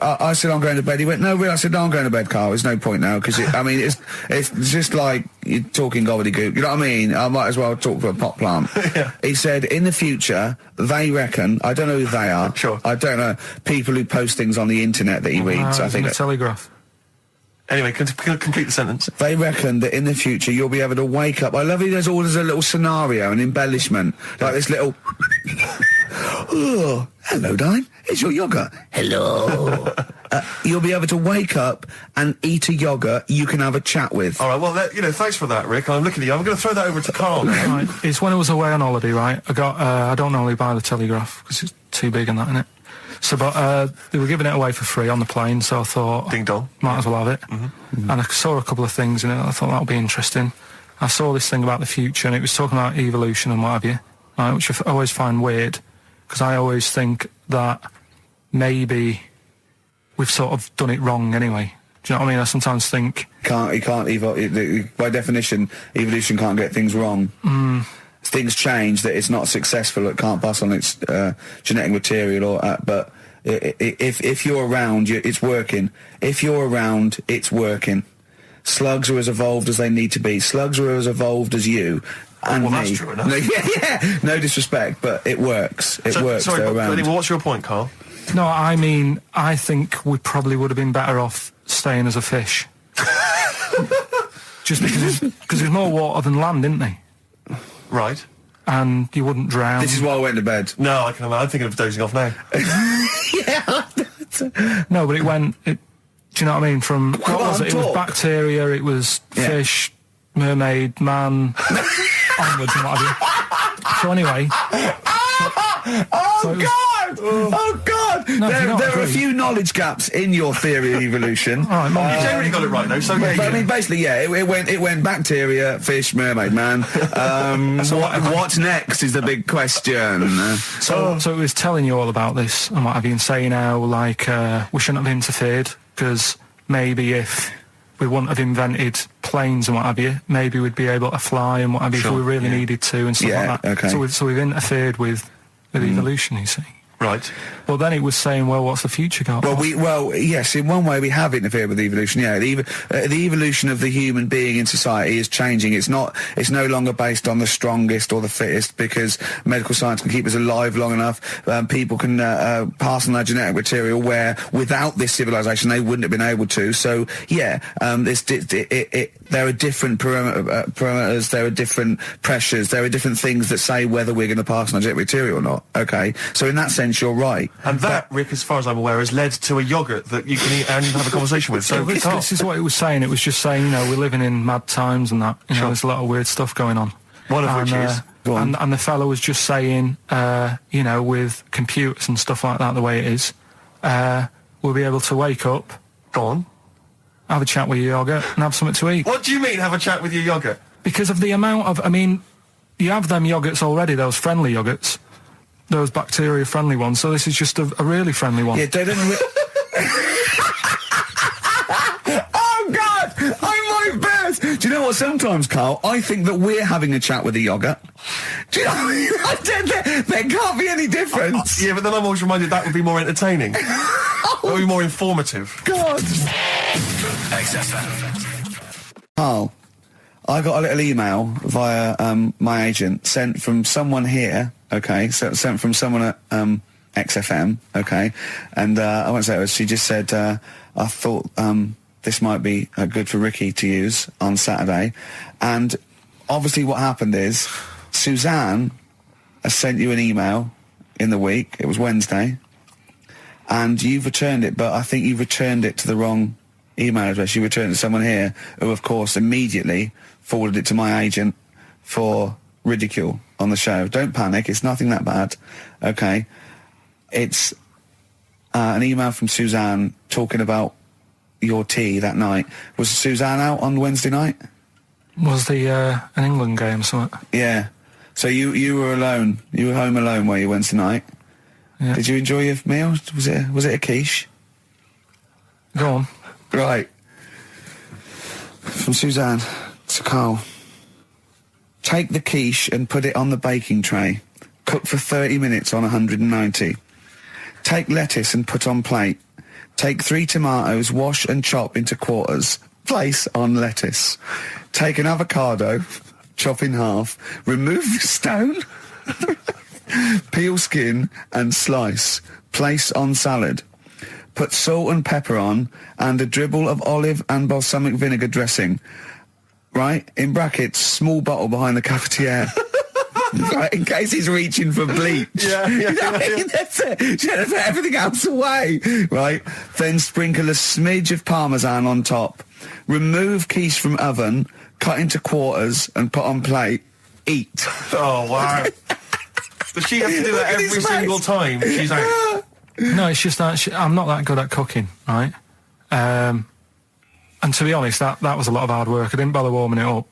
I said, I'm going to bed. He went, no, really? I said, no, I'm going to bed, Karl. There's no point now, because, it's just like you're talking gobbledygook. You know what I mean? I might as well talk to a pot plant. Yeah. He said, in the future, they reckon, I don't know who they are. Sure. I don't know, people who post things on the internet that he reads, I think. The Telegraph. Anyway, complete the sentence. They reckon that in the future you'll be able to wake up. I love it. There's a little scenario, an embellishment, like this little. Oh, hello, darling. It's your yogurt. Hello. You'll be able to wake up and eat a yogurt you can have a chat with. All right, well, thanks for that, Rick. I'm looking at you. I'm going to throw that over to Karl now. Right. It's when I was away on holiday, right? I don't normally buy the Telegraph because it's too big and that, innit? So, but they were giving it away for free on the plane, so I thought, ding dong, might as well have it. And I saw a couple of things in it. I thought that would be interesting. I saw this thing about the future, and it was talking about evolution and what have you, right? Which I always find weird because I always think that maybe we've sort of done it wrong anyway. Do you know what I mean? I sometimes think by definition, evolution can't get things wrong. Things change, that it's not successful, it can't pass on its genetic material, or but if you're around, it's working. If you're around, it's working. Slugs are as evolved as they need to be. Slugs are as evolved as you and me. That's true enough. Yeah. No disrespect, but it works. It works. Sorry, they're around. What's your point, Karl? no, I mean, I think we probably would have been better off staying as a fish. Just because there's more water than land, isn't there? Right. And you wouldn't drown. This is why I went to bed. No, I can imagine. I'm thinking of dozing off now. No, but do you know what I mean? From what was it? It was bacteria, it was fish, mermaid, man, onwards and what have you. So anyway. Oh God! No, there are a few knowledge gaps in your theory of evolution. You generally got it right though. So but I mean, basically, it went bacteria, fish, mermaid, man. What's next is the big question. So it was telling you all about this and what have you, and saying how like we shouldn't have interfered because maybe if we wouldn't have invented planes and what have you, maybe we'd be able to fly and what have you if we really needed to and stuff like that. Okay. So we've interfered with evolution, you see. Right. Well, then it was saying, well, what's the future got? Well, yes, in one way we have interfered with evolution. Yeah, the evolution of the human being in society is changing. It's no longer based on the strongest or the fittest because medical science can keep us alive long enough. People can pass on their genetic material where without this civilization they wouldn't have been able to. So yeah, there are different parameters, there are different pressures, there are different things that say whether we're going to pass on our genetic material or not. Okay, so in that sense you're right. And that, Rick, as far as I'm aware, has led to a yogurt that you can eat and have a conversation with. So this is what it was saying. It was just saying, we're living in mad times and that. There's a lot of weird stuff going on. One of which is... And the fellow was just saying, with computers and stuff like that, the way it is, we'll be able to wake up... Go on. Have a chat with your yogurt and have something to eat. What do you mean, have a chat with your yogurt? Because of the amount of... I mean, you have them yogurts already, those friendly yogurts. Those bacteria-friendly ones, so this is just a really friendly one. Yeah, they don't... Oh, God! I'm like bears! Do you know what, sometimes, Karl, I think that we're having a chat with a yogurt. Do you know there can't be any difference. Yeah, but then I'm always reminded that would be more entertaining. That would be more informative. God! XFM. Karl, I got a little email via my agent sent from someone here, okay, so sent from someone at XFM, okay, and I won't say it was, she just said, I thought this might be good for Ricky to use on Saturday, and obviously what happened is Suzanne has sent you an email in the week, it was Wednesday, and you've returned it, but I think you've returned it to the wrong email address. You returned it to someone here who, of course, immediately forwarded it to my agent for ridicule on the show. Don't panic, it's nothing that bad, okay? It's an email from Suzanne talking about your tea that night. Was Suzanne out on Wednesday night? Was the an England game or something? Yeah. So you were alone. You were home alone, were you, Wednesday night? Yeah. Did you enjoy your meal? Was it a quiche? Go on. Right. From Suzanne to Karl. Take the quiche and put it on the baking tray. Cook for 30 minutes on 190. Take lettuce and put on plate. Take 3 tomatoes, wash and chop into quarters. Place on lettuce. Take an avocado, chop in half. Remove the stone. Peel skin and slice. Place on salad. Put salt and pepper on and a dribble of olive and balsamic vinegar dressing. Right? In brackets, small bottle behind the cafetiere. Right, in case he's reaching for bleach. Yeah. You know what I mean? That's it. She had to put everything else away. Right? Then sprinkle a smidge of parmesan on top. Remove quiche from oven, cut into quarters and put on plate. Eat. Oh, wow. Does she have to do that Look at every his single face. time she's out? No, it's just that I'm not that good at cooking, right? And to be honest, that was a lot of hard work. I didn't bother warming it up.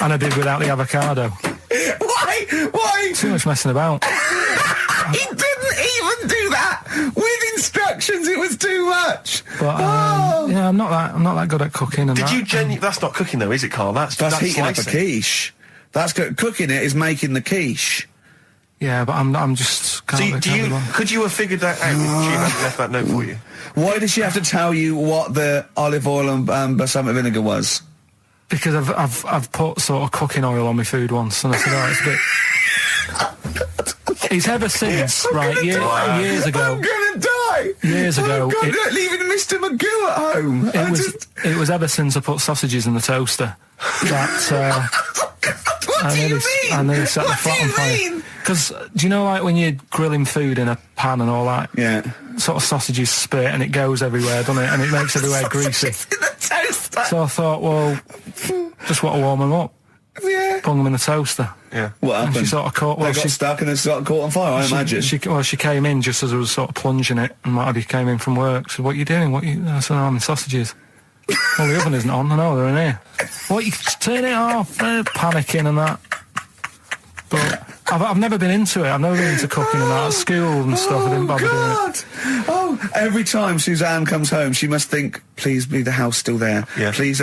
And I did without the avocado. Why? Too much messing about. He didn't even do that with instructions. It was too much. But yeah, I'm not that good at cooking. And Did that. you that's not cooking though, is it, Carl? That's heating up a slicing. quiche. That's cooking it is making the quiche. Yeah, but I'm just. Can't Could you have figured that out if she hadn't left that note for you? Why did she have to tell you what the olive oil and balsamic vinegar was? Because I've put sort of cooking oil on my food once, and I said, oh, it's a bit. It's ever since, right? Years ago. I'm gonna die. Years ago, Oh God, you're leaving Mr. Magoo at home. It was ever since I put sausages in the toaster that. What do you mean? I nearly set the flat on fire. Because, do you know, like, when you're grilling food in a pan and all that? Yeah. Sort of sausages spit and it goes everywhere, doesn't it? And it makes everywhere greasy. In the toaster. So I thought, well, just want to warm them up. Yeah. Bung them in the toaster. Yeah. What And happened? she sort of caught. They Well, got she stuck and they got caught on fire. I imagine. She came in just as I was sort of plunging it, and Marty came in from work. She said, "What are you doing? I said, I'm in sausages." Well, the oven isn't on. I know they're in here. What? You turn it off? Panicking and that. But I've never been into it. I've never been into cooking and that at school and stuff. I didn't bother doing it. Oh, every time Suzanne comes home, she must think, please be the house still there. Yeah. Please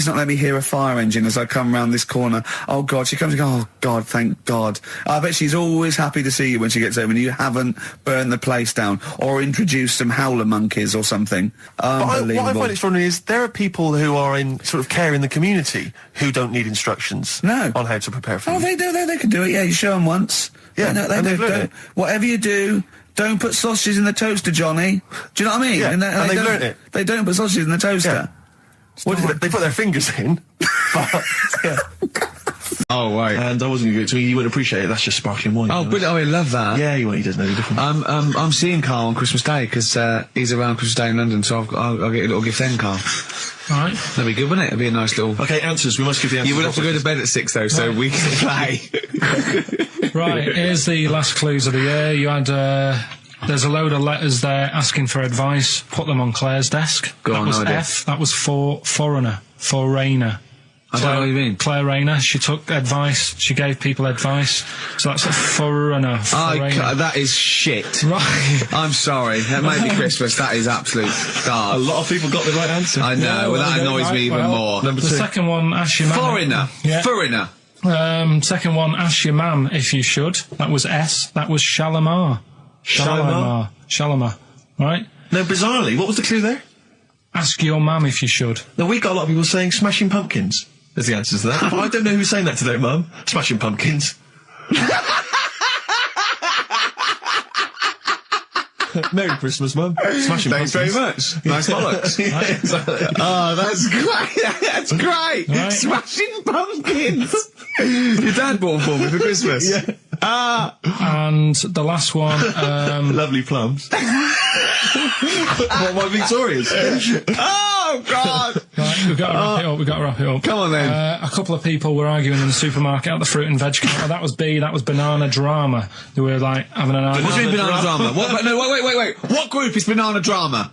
not let me hear a fire engine as I come round this corner. Oh, God. She comes and goes, oh, God, thank God. I bet she's always happy to see you when she gets home and you haven't burned the place down or introduced some howler monkeys or something. Unbelievable. What I find extraordinary is there are people who are in sort of care in the community who don't need instructions No. on how to prepare food. Oh, they do. They can do it. Yeah, you show them once. Yeah, They and they've learned don't. it. Whatever you do, don't put sausages in the toaster, Johnny. Do you know what I mean? Yeah, and they've don't- learnt it. They don't put sausages in the toaster. They put their fingers in. But, yeah. Oh, right. And I wasn't going to you wouldn't appreciate it. That's just sparkling wine. Oh, you know? but I love that. Yeah, he doesn't know the difference. I'm seeing Carl on Christmas Day because he's around Christmas Day in London, so I'll get a little gift then, Carl. Right. That'd be good, wouldn't it? It'd be a nice little. Okay, answers. We must give the answers. You would have to go to bed at 6 though, so we can play. Right, here's the last clues of the year. You had, there's a load of letters there asking for advice. Put them on Claire's desk. Go that on, was no idea. F. That was for foreigner. Foreigner. I don't know what you mean. Claire Rayner. She took advice. She gave people advice. So that's a foreigner. That is shit. Right. I'm sorry. That may be Christmas. That is absolute A garbage. lot of people got the right answer. I know. Well, that annoys me even more. Number The two. second one, ask your mum. Foreigner. Yeah. Foreigner. Second one, ask your mum if you should. That was S. That was Shalimar. Shalimar? Shalimar. Right? No, bizarrely, what was the clue there? Ask your mum if you should. No, we got a lot of people saying Smashing Pumpkins as the answers to that. I don't know who's saying that today, Mum. Smashing Pumpkins. Merry Christmas, Mum. Smashing Thanks Pumpkins. very much. Nice bollocks. Oh, that's great. That's great. Right. Smashing Pumpkins. Your dad bought them for me for Christmas. Yeah. And the last one, Lovely plums. What, my Victorias? Oh, God. right, we've got to wrap it up. We've got to wrap it up. Come on, then. A couple of people were arguing in the supermarket at the fruit and veg counter. That was B. That was banana drama. They were like having an argument. What do you mean banana drama? What, no, wait. What group is banana drama?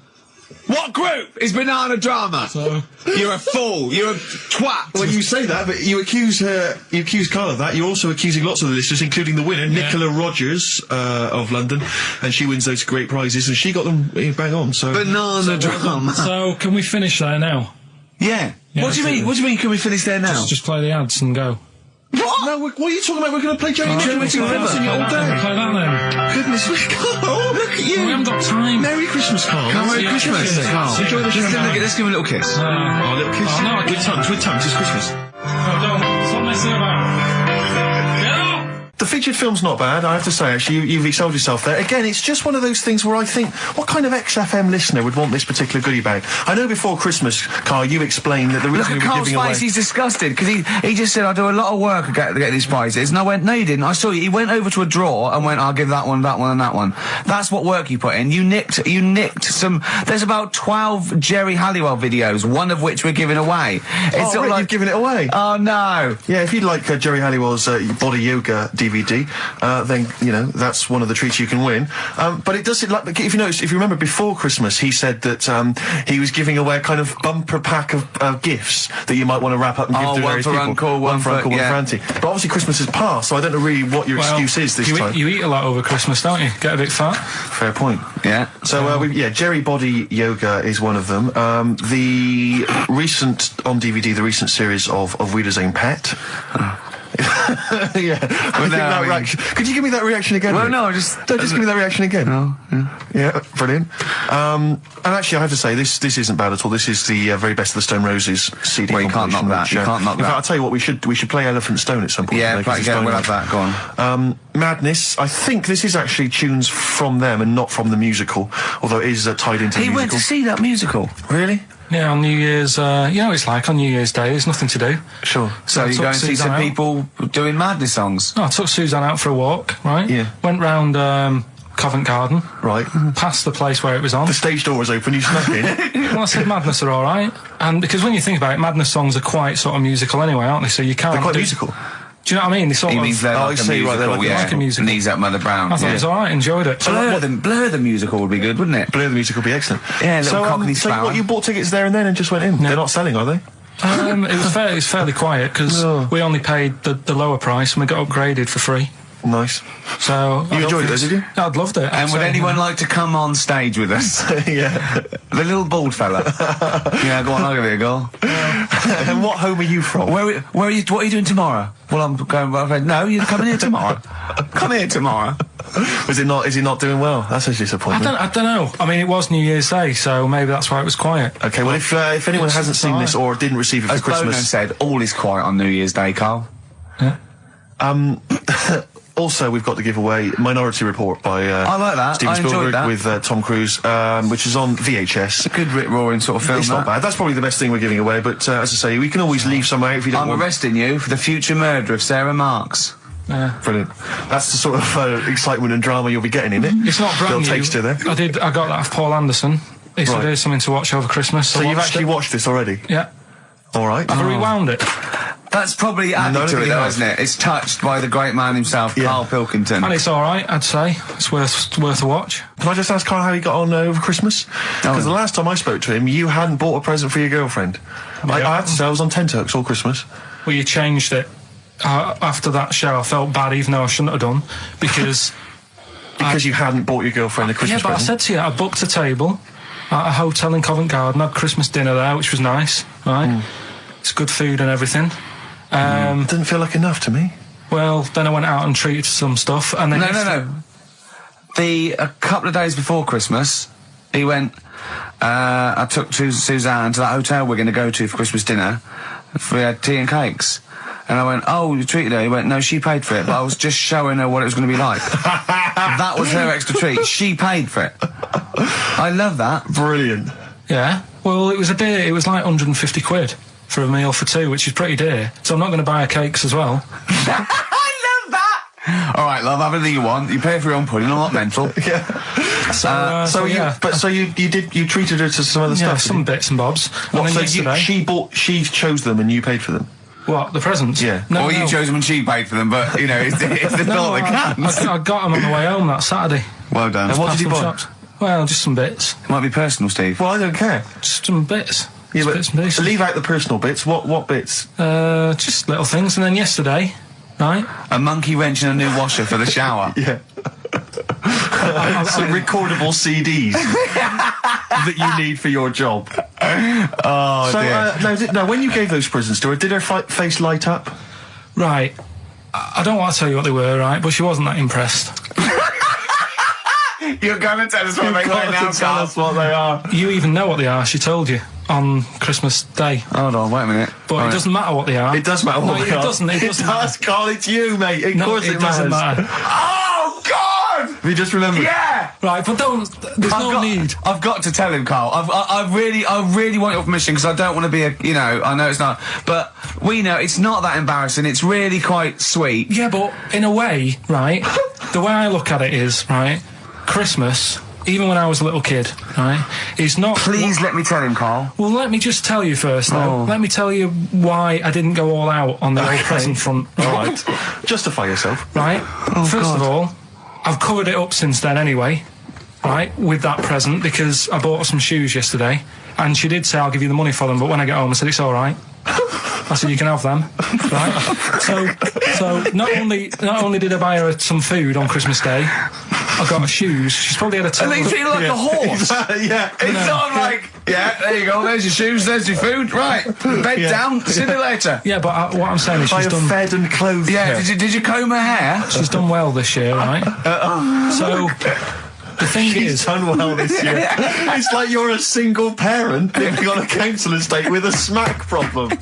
What group is banana drama? So- You're a fool. You're a twat. Well, you say that, but you accuse Carl of that. You're also accusing lots of the listeners, including the winner, Nicola Rogers, of London, and she wins those great prizes, and she got them bang on, so... Banana drama. So can we finish there now? Yeah. Yeah, What do you mean? okay. What do you mean? Can we finish there now? Just play the ads and go. What? No, what are you talking about? We're going to play Joey Nicholas Joey and Nicholas. River all day. Play that then. Goodness me, Carl, look at you. We haven't got time. Merry Christmas, Carl. Merry Yeah, Christmas. yeah. Carl. Enjoy the show now. Let's give him a little kiss. Oh, a little kiss. Oh, no, I with can't. tongues, it's Christmas. No, don't. Stop messing about. Get out! The The featured film's not bad, I have to say, actually. You've excelled yourself there. Again, it's just one of those things where I think, what kind of XFM listener would want this particular goodie bag? I know before Christmas, Carl, you explained that the reason we were Carl's giving away... face, he's disgusted, because he just said, I do a lot of work to get these prizes, and I went, no you didn't, I saw you, he went over to a drawer and went, I'll give that one, and that one. That's what work you put in. You nicked some, there's about 12 Jerry Halliwell videos, one of which we're giving away. It's sort of like, you've given it away? Oh no. Yeah, if you'd like Jerry Halliwell's Body Yoga DVD, then, you know, that's one of the treats you can win. But it does, if you notice, if you remember before Christmas, he said that he was giving away a kind of bumper pack of gifts that you might want to wrap up and give to various people. Uncle, one for Uncle, one for Auntie. But obviously Christmas has passed, so I don't know really what your excuse is this time. You eat a lot over Christmas, don't you? Get a bit fat. Fair point. Yeah. So, Jerry Body Yoga is one of them. The recent, on DVD, the recent series of Wheeler's Own Pet. Yeah. Could you give me that reaction again? Well, Rick? no, just give me that reaction again. No, yeah, brilliant. And actually, I have to say, this isn't bad at all. This is the very best of the Stone Roses CD. Well, you can't knock that. You can't knock that. In fact, I'll tell you what, we should play Elephant Stone at some point. Yeah, we'll have that. Go on. Madness. I think this is actually tunes from them and not from the musical, although it is tied into the musical. He went to see that musical. Really? Yeah, on New Year's, you know what it's like on New Year's Day, there's nothing to do. Sure. So you go and see some people doing Madness songs? No, I took Suzanne out for a walk, right? Yeah. Went round Covent Garden. Right. Past the place where it was on. The stage door was open, you snuck in. Well, I said Madness are alright. And because when you think about it, Madness songs are quite sort of musical anyway, aren't they? So you can't... They're quite musical. Do you know what I mean? They sort He of... means they're like a musical, like a musical. Knees Up Mother Brown. I thought it was alright, enjoyed it. Blur the musical would be good, wouldn't it? Blur the musical would be excellent. Yeah, little Cockney So what, you bought tickets there and then and just went in? No. They're not selling, are they? It was fairly quiet, because we only paid the lower price and we got upgraded for free. Nice. So you enjoyed it, did you? I'd loved it. And would anyone like to come on stage with us? Yeah. The little bald fella. Yeah, go on, I'll give it a go. And what home are you from? Where are you? What are you doing tomorrow? Well, I'm going. No, you're coming here tomorrow. Come here tomorrow. Is it not doing well? That's a disappointment. I don't know. I mean, it was New Year's Day, so maybe that's why it was quiet. Okay. Well, if anyone hasn't seen this or didn't receive it for As Christmas, Bono said, all is quiet on New Year's Day, Carl. Yeah. Also, we've got to give away Minority Report by I like that. Steven I enjoyed Spielberg that. with Tom Cruise, which is on VHS. It's a good rip-roaring sort of film. It's not bad. That's probably the best thing we're giving away, but as I say, we can always leave some out if you don't I'm want. arresting you for the future murder of Sarah Marks. Yeah. Brilliant. That's the sort of excitement and drama you'll be getting in it. It's not brand new. Taster there. I got that off Paul Anderson. He said here's something to watch over Christmas. So you've actually watched this already? Yeah. All right. I've rewound it. That's probably added to it, though, isn't it? It's touched by the great man himself, Karl Pilkington. And it's alright, I'd say. It's worth a watch. Can I just ask Carl how he got on over Christmas? Because the last time I spoke to him, you hadn't bought a present for your girlfriend. I have to say, I was on tenterhooks all Christmas. Well, you changed it. After that show, I felt bad, even though I shouldn't have done, because... Because you hadn't bought your girlfriend a Christmas present? Yeah, but I said to you, I booked a table at a hotel in Covent Garden, had Christmas dinner there, which was nice, right? It's good food and everything. Didn't feel like enough to me. Well, then I went out and treated some stuff, and then... No. A couple of days before Christmas, he went... I took Suzanne to that hotel we're going to go to for Christmas dinner. We had tea and cakes. And I went, oh, you treated her? He went, no, she paid for it, but I was just showing her what it was going to be like. That was her extra treat. She paid for it. I love that. Brilliant. Yeah. Well, it was a dear. It was like 150 quid for a meal for two, which is pretty dear. So I'm not going to buy her cakes as well. I love that! All right, love, have anything you want. You pay for your own pudding, I'm not mental. Yeah. So you treated her to some other stuff? Some bits and bobs. What, so she chose them and you paid for them? What, the presents? Yeah. No, you chose them and she paid for them, but, you know, it's the thought that counts. I got them on the way home that Saturday. Well done. And what did you buy? Shops. Well, just some bits. It might be personal, Steve. Well, I don't care. Just some bits. Yeah, but bits and pieces. leave out the personal bits. What bits? Just little things. And then yesterday, right? A monkey wrench and a new washer for the shower. Yeah. Some recordable CDs that you need for your job. Oh, dear. No, when you gave those presents to her, did her face light up? Right. I don't want to tell you what they were, right? But she wasn't that impressed. You're going to tell us what they are now, tell us what they are. You even know what they are, she told you. on Christmas Day. Hold on, wait a minute. But it doesn't matter what they are. It does matter what No, they are. it doesn't. It doesn't. does, Carl. It's you, mate. Of course it doesn't matters. matter. Oh, God! Have you just remembered? Yeah! Right, but there's no need. I've got to tell him, Carl. I really want your permission because I don't want to be I know it's not, but we know it's not that embarrassing. It's really quite sweet. Yeah, but in a way, right, the way I look at it is, right, Christmas, even when I was a little kid, right, is not... Please let me tell him, Carl. Well, let me just tell you first, though. Let me tell you why I didn't go all out on the old present front. All right. Justify yourself. Right? First of all, I've covered it up since then anyway, right, with that present, because I bought her some shoes yesterday, and she did say, I'll give you the money for them, but when I get home, I said, it's all right. I said, you can have them, right? So not only did I buy her some food on Christmas Day, I got her shoes. She's probably had a And they feel like a horse. Yeah. It's not like, yeah, there you go, there's your shoes, there's your food, right, bed down, see you later. Yeah, but what I'm saying is she's done... fed and clothed. Yeah, did you comb her hair? She's done well this year, right? So... The thing is, done well this year. It's like you're a single parent living on a council estate with a smack problem,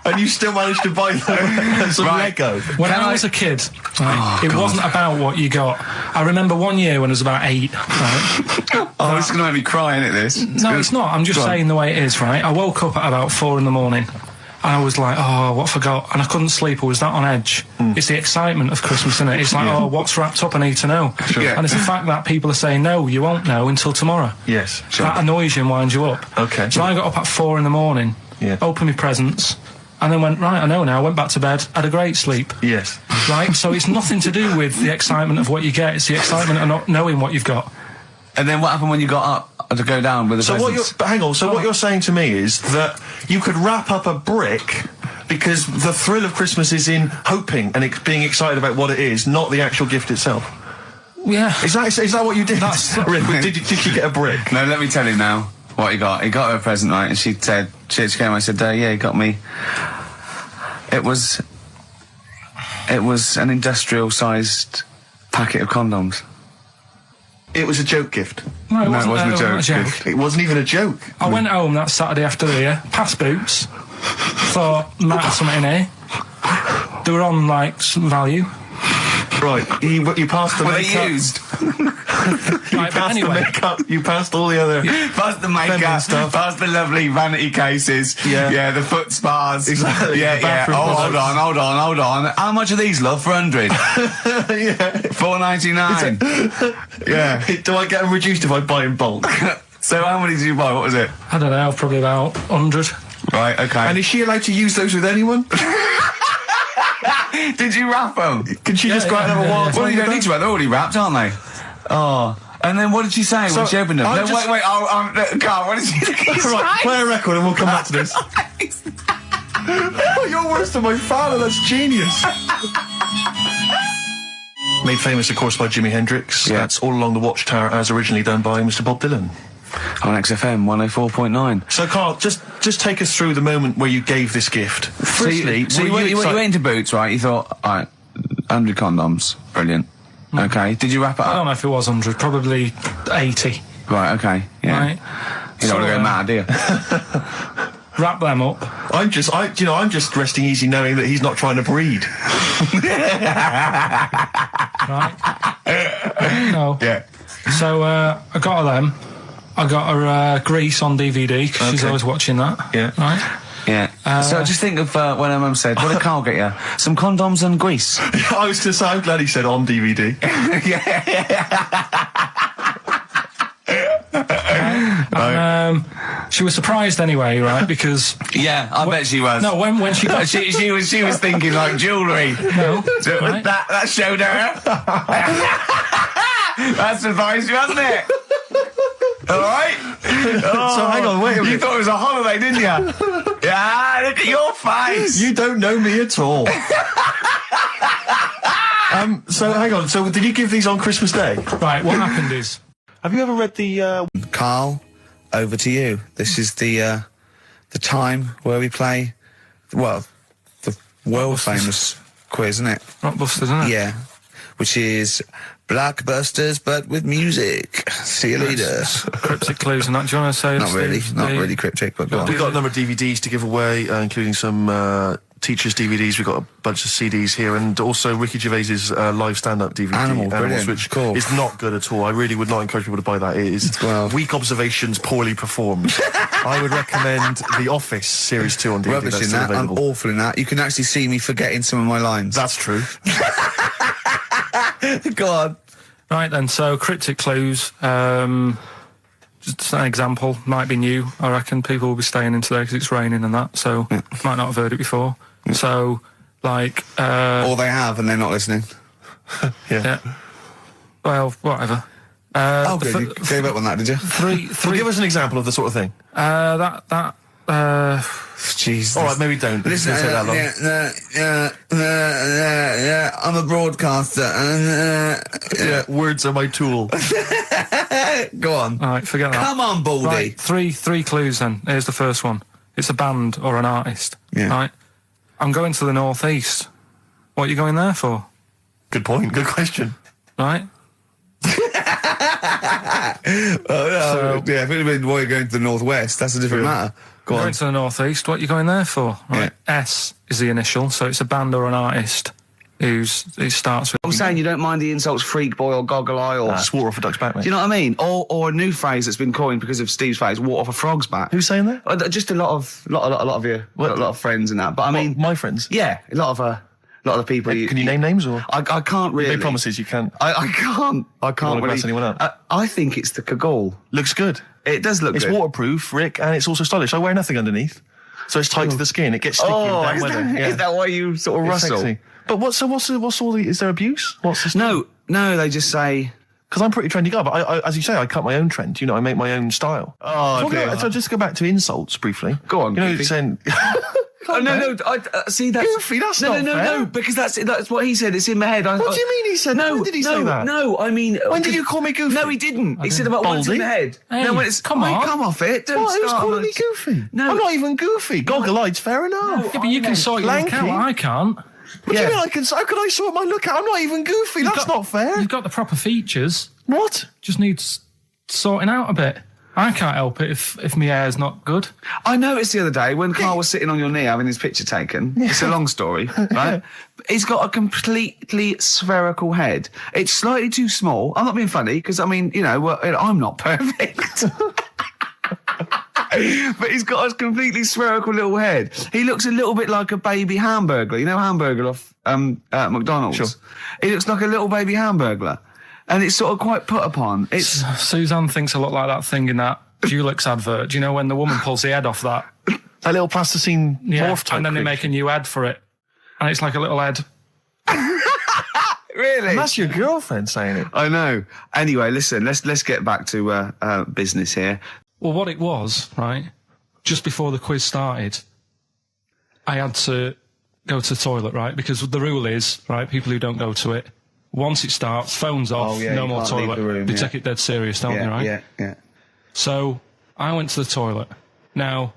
and you still managed to buy some Lego. When I was a kid, right, it wasn't about what you got. I remember one year when I was about 8. Right, Oh, it's going to make me cry, isn't it, this? no, it's not. I'm just saying the way it is, right? I woke up at about 4 in the morning. And I was like, oh, what forgot? And I couldn't sleep. I was that on edge. It's the excitement of Christmas, isn't it? It's like, oh, what's wrapped up? I need to know. Sure. Yeah. And it's the fact that people are saying, no, you won't know until tomorrow. Yes. That annoys you and winds you up. Okay. So I got up at 4 in the morning, opened my presents, and then went, right, I know now. Went back to bed, had a great sleep. Yes. Right? So it's nothing to do with the excitement of what you get. It's the excitement of not knowing what you've got. And then what happened when you got up to go down with the presents? Hang on. So what you're saying to me is that you could wrap up a brick because the thrill of Christmas is in hoping and being excited about what it is, not the actual gift itself. Yeah. Is that what you did? Did you get a brick? No, let me tell you now what he got. He got her a present, right? And she said, she came. I said, yeah, he got me. It was an industrial-sized packet of condoms. It was a joke gift. No, it No, it wasn't a joke. gift. It wasn't even a joke. I went home that Saturday after the year, past Boots, thought, might have something in here. They were on, like, some value. Right, you passed the Were they makeup. used? Right, but anyway. The makeup, you passed all the other... Past the feminine makeup, stuff. past the lovely vanity cases. Yeah. The foot spas. Exactly, Yeah, the bathroom Oh, products. hold on. How much are these, love, for 100? Yeah. $4.99. Yeah. Do I get them reduced if I buy in bulk? So how many did you buy? What was it? I don't know, probably about 100. Right, okay. And is she allowed to use those with anyone? Did you wrap them? Can she just go out and have a wild Well, time you with don't need them? to, they're already wrapped, aren't they? Oh. And then what did she say when she opened them? No, wait, Carl, what did she say? Right, play a record and we'll come back to this. Oh, you're worse than my father, that's genius. Made famous, of course, by Jimi Hendrix. Yeah. That's All Along the Watchtower, as originally done by Mr. Bob Dylan. On XFM 104.9. So, Carl, just take us through the moment where you gave this gift. Firstly, So you went into Boots, right? You thought, alright, 100 condoms, brilliant. Okay, did you wrap it I don't up? know if it was 100, probably 80. Right, okay, yeah. Right? You don't want to go mad, do you? Wrap them up. I'm just resting easy knowing that he's not trying to breed. Right? No. Yeah. So, I got her them. I got her Grease on DVD, because she's Okay. always watching that. Yeah. Right? Yeah. So just think of when her mum said, what did Carl get you? Some condoms and grease. I was going to say, I'm glad he said on DVD. And, she was surprised anyway, right? Because Yeah, I bet she was. no, when she got she was thinking like jewellery. no, So right? that showed her. That surprised you, hasn't it? Alright? So hang on, wait a You minute. thought it was a holiday, didn't you? Yeah, look at your face. You don't know me at all. So hang on, so did you give these on Christmas Day? Right, what happened is Have you ever read the, Carl, over to you. This is the time where we play, well, the world famous quiz, isn't it? Rockbusters, isn't it? Yeah, which is Blockbusters, but with music. See you later. Cryptic clues and that. Do you want to say? Not really, Steve, not the- really cryptic, but go on. We've got a number of DVDs to give away, including some teachers' DVDs. We've got a bunch of CDs here, and also Ricky Gervais's live stand-up DVD, Animal, brilliant, which cool. is not good at all. I really would not encourage people to buy that. It is weak observations, poorly performed. I would recommend The Office Series 2 on DVD. Rubbish That's in still that. I'm available. awful in that. You can actually see me forgetting some of my lines. That's true. Go on. Right then, so cryptic clues. Just an example, might be new. I reckon people will be staying in today because it's raining and that, so might not have heard it before. So, like, Or they have and they're not listening. yeah. Well, whatever. Oh, good. You gave up on that, did you? Well, give us an example of the sort of thing. Jesus. All right, maybe don't. Listen, It's gonna take that long. I'm a broadcaster. Yeah, words are my tool. Go on. All right, forget that. Come on, Baldy. Right, three clues then. Here's the first one. It's a band or an artist. Yeah. Right. I'm going to the northeast. What are you going there for? Good point. Good question. Right. Yeah, if it had been why you're going to the northwest, that's a different matter. Go Going on. to the northeast. What are you going there for? Right. S is the initial, so it's a band or an artist who starts with. I'm saying you don't mind the insults freak boy or goggle eye or... Swore off a duck's back, mate. Do you know what I mean? Or a new phrase that's been coined because of Steve's phrase, water off a frog's back. Who's saying that? Just a lot of your, a lot of friends and that. But I mean, My friends. yeah, a lot of the people. Can you name names or? I can't really. Big promises you can't. I can't. I can't wanna really. pass anyone up? I think it's the Kaggle. Looks good. It does look It's good. waterproof, Rick, and it's also stylish. I wear nothing underneath, so it's tight to the skin. It gets sticky in bad weather. Is that why you sort of It's rustle? sexy. But what's all the? Is there abuse? What's this? No, they just say. Because I'm pretty trendy guy, but I, as you say, I cut my own trend. You know, I make my own style. Oh, So just go back to insults briefly. Go on, You know, Goofy. saying. Oh, no, I see that. Goofy, that's not fair. No, because that's what he said. It's in my head. What do you mean he said? No, When did he say that? No, I mean. When did you call me Goofy? No, he didn't. He said about what's in Baldy? the head. Hey, no, when it's come on. come off it. Don't What? Who's start calling on me it. Goofy? No. I'm not even Goofy. Goggle-eyed's fair enough. Yeah, but you can sort your Lanky. look out. I can't. What do you mean I can? How can I sort my look out? I'm not even Goofy. That's not fair. You've got the proper features. What? Just needs sorting out a bit. I can't help it if my hair's not good. I noticed the other day when Carl was sitting on your knee having his picture taken. It's a long story, right? He's got a completely spherical head. It's slightly too small. I'm not being funny because I mean, I'm not perfect. But he's got a completely spherical little head. He looks a little bit like a baby hamburger. You know Hamburger off McDonald's? Sure. He looks like a little baby hamburger. And it's sort of quite put upon. It's Suzanne thinks a lot like that thing in that Dulux advert. Do you know when the woman pulls the head off that? That little plasticine morph type. and then they make a new head for it. And it's like a little head. really. And that's your girlfriend saying it. I know. Anyway, listen, let's get back to business here. Well, what it was, right, just before the quiz started, I had to go to the toilet, right, because the rule is, right, people who don't go to it, once it starts, phones off, yeah, no you more can't leave toilet. the room, They yeah. take it dead serious, don't they, right? Yeah. So I went to the toilet. Now,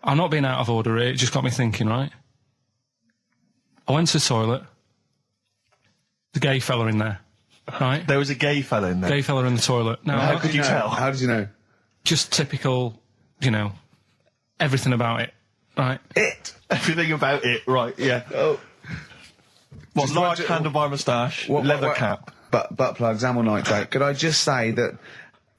I'm not being out of order here, it just got me thinking, right? I went to the toilet. The gay fella in there, right? There was a gay fella in there. Gay fella in the toilet. Now, How could you tell? How did you know? just typical, everything about it, right? Everything about it, right? Yeah. Oh. What? Large handlebar moustache, leather cap. Butt plugs, amyl nitrate. Could I just say that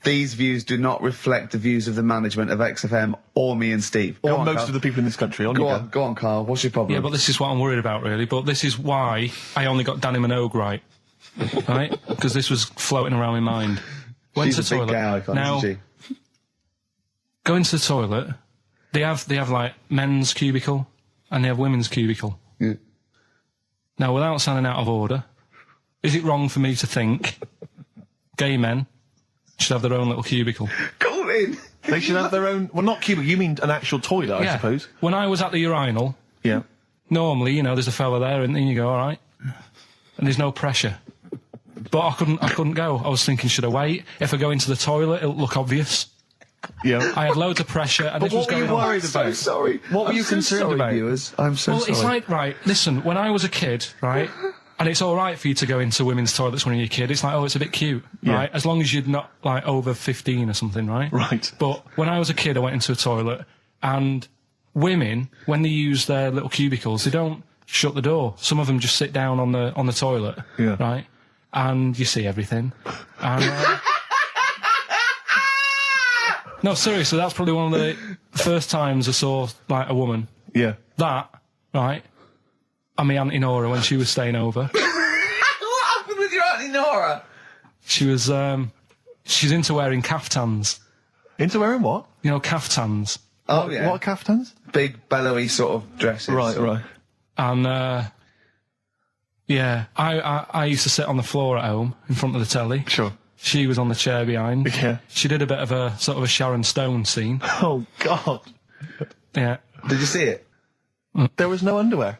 these views do not reflect the views of the management of XFM or me and Steve. Or Go on, most Carl. of the people in this country. Go on, Carl. What's your problem? Yeah, but this is what I'm worried about, really. But this is why I only got Danny Minogue right, right? Because this was floating around my mind. Went She's to a the big toilet. gay icon, Now, isn't she? going to the toilet, they have like men's cubicle and they have women's cubicle. Yeah. Now, without sounding out of order, is it wrong for me to think gay men should have their own little cubicle? Call in. They should have their own. Well, not cubicle. You mean an actual toilet, I suppose. When I was at the urinal, Yeah. normally, there's a fella there, and then you go, all right, and there's no pressure. But I couldn't go. I was thinking, should I wait? If I go into the toilet, it'll look obvious. Yeah. I had loads of pressure, and But this was what were going you on. worried about? Sorry. What were I'm you so concerned sorry, about? Viewers. I'm so Well, sorry. it's like, right, listen, when I was a kid, right, And it's all right for you to go into women's toilets when you're a kid. It's like, oh, it's a bit cute, right? As long as you're not like over 15 or something, right? Right. But when I was a kid, I went into a toilet, and women, when they use their little cubicles, they don't shut the door. Some of them just sit down on the toilet, right? And you see everything. And, no, seriously, that's probably one of the first times I saw like a woman. Yeah. That, right? And my Auntie Nora when she was staying over. What happened with your Auntie Nora? She was, she's into wearing caftans. Into wearing what? You know, caftans. Oh, yeah. What are caftans? Big, bellowy sort of dresses. Right. And, yeah, I used to sit on the floor at home in front of the telly. Sure. She was on the chair behind. Yeah. She did a bit of a sort of a Sharon Stone scene. Oh, God. Yeah. Did you see it? There was no underwear?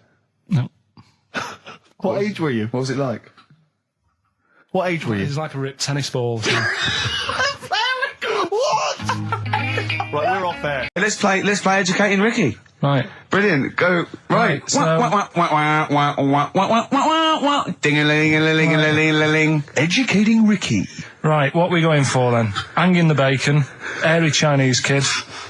No. What age were you? What was it like? What age were you? It was like a ripped tennis ball. What? Right, we're off air. Let's play Educating Ricky. Right. Brilliant. Go. Right. So- Ding-a-ling-a-ling-a-ling-a-ling. Educating Ricky. Right, what are we going for then? Hanging the bacon, airy Chinese kid,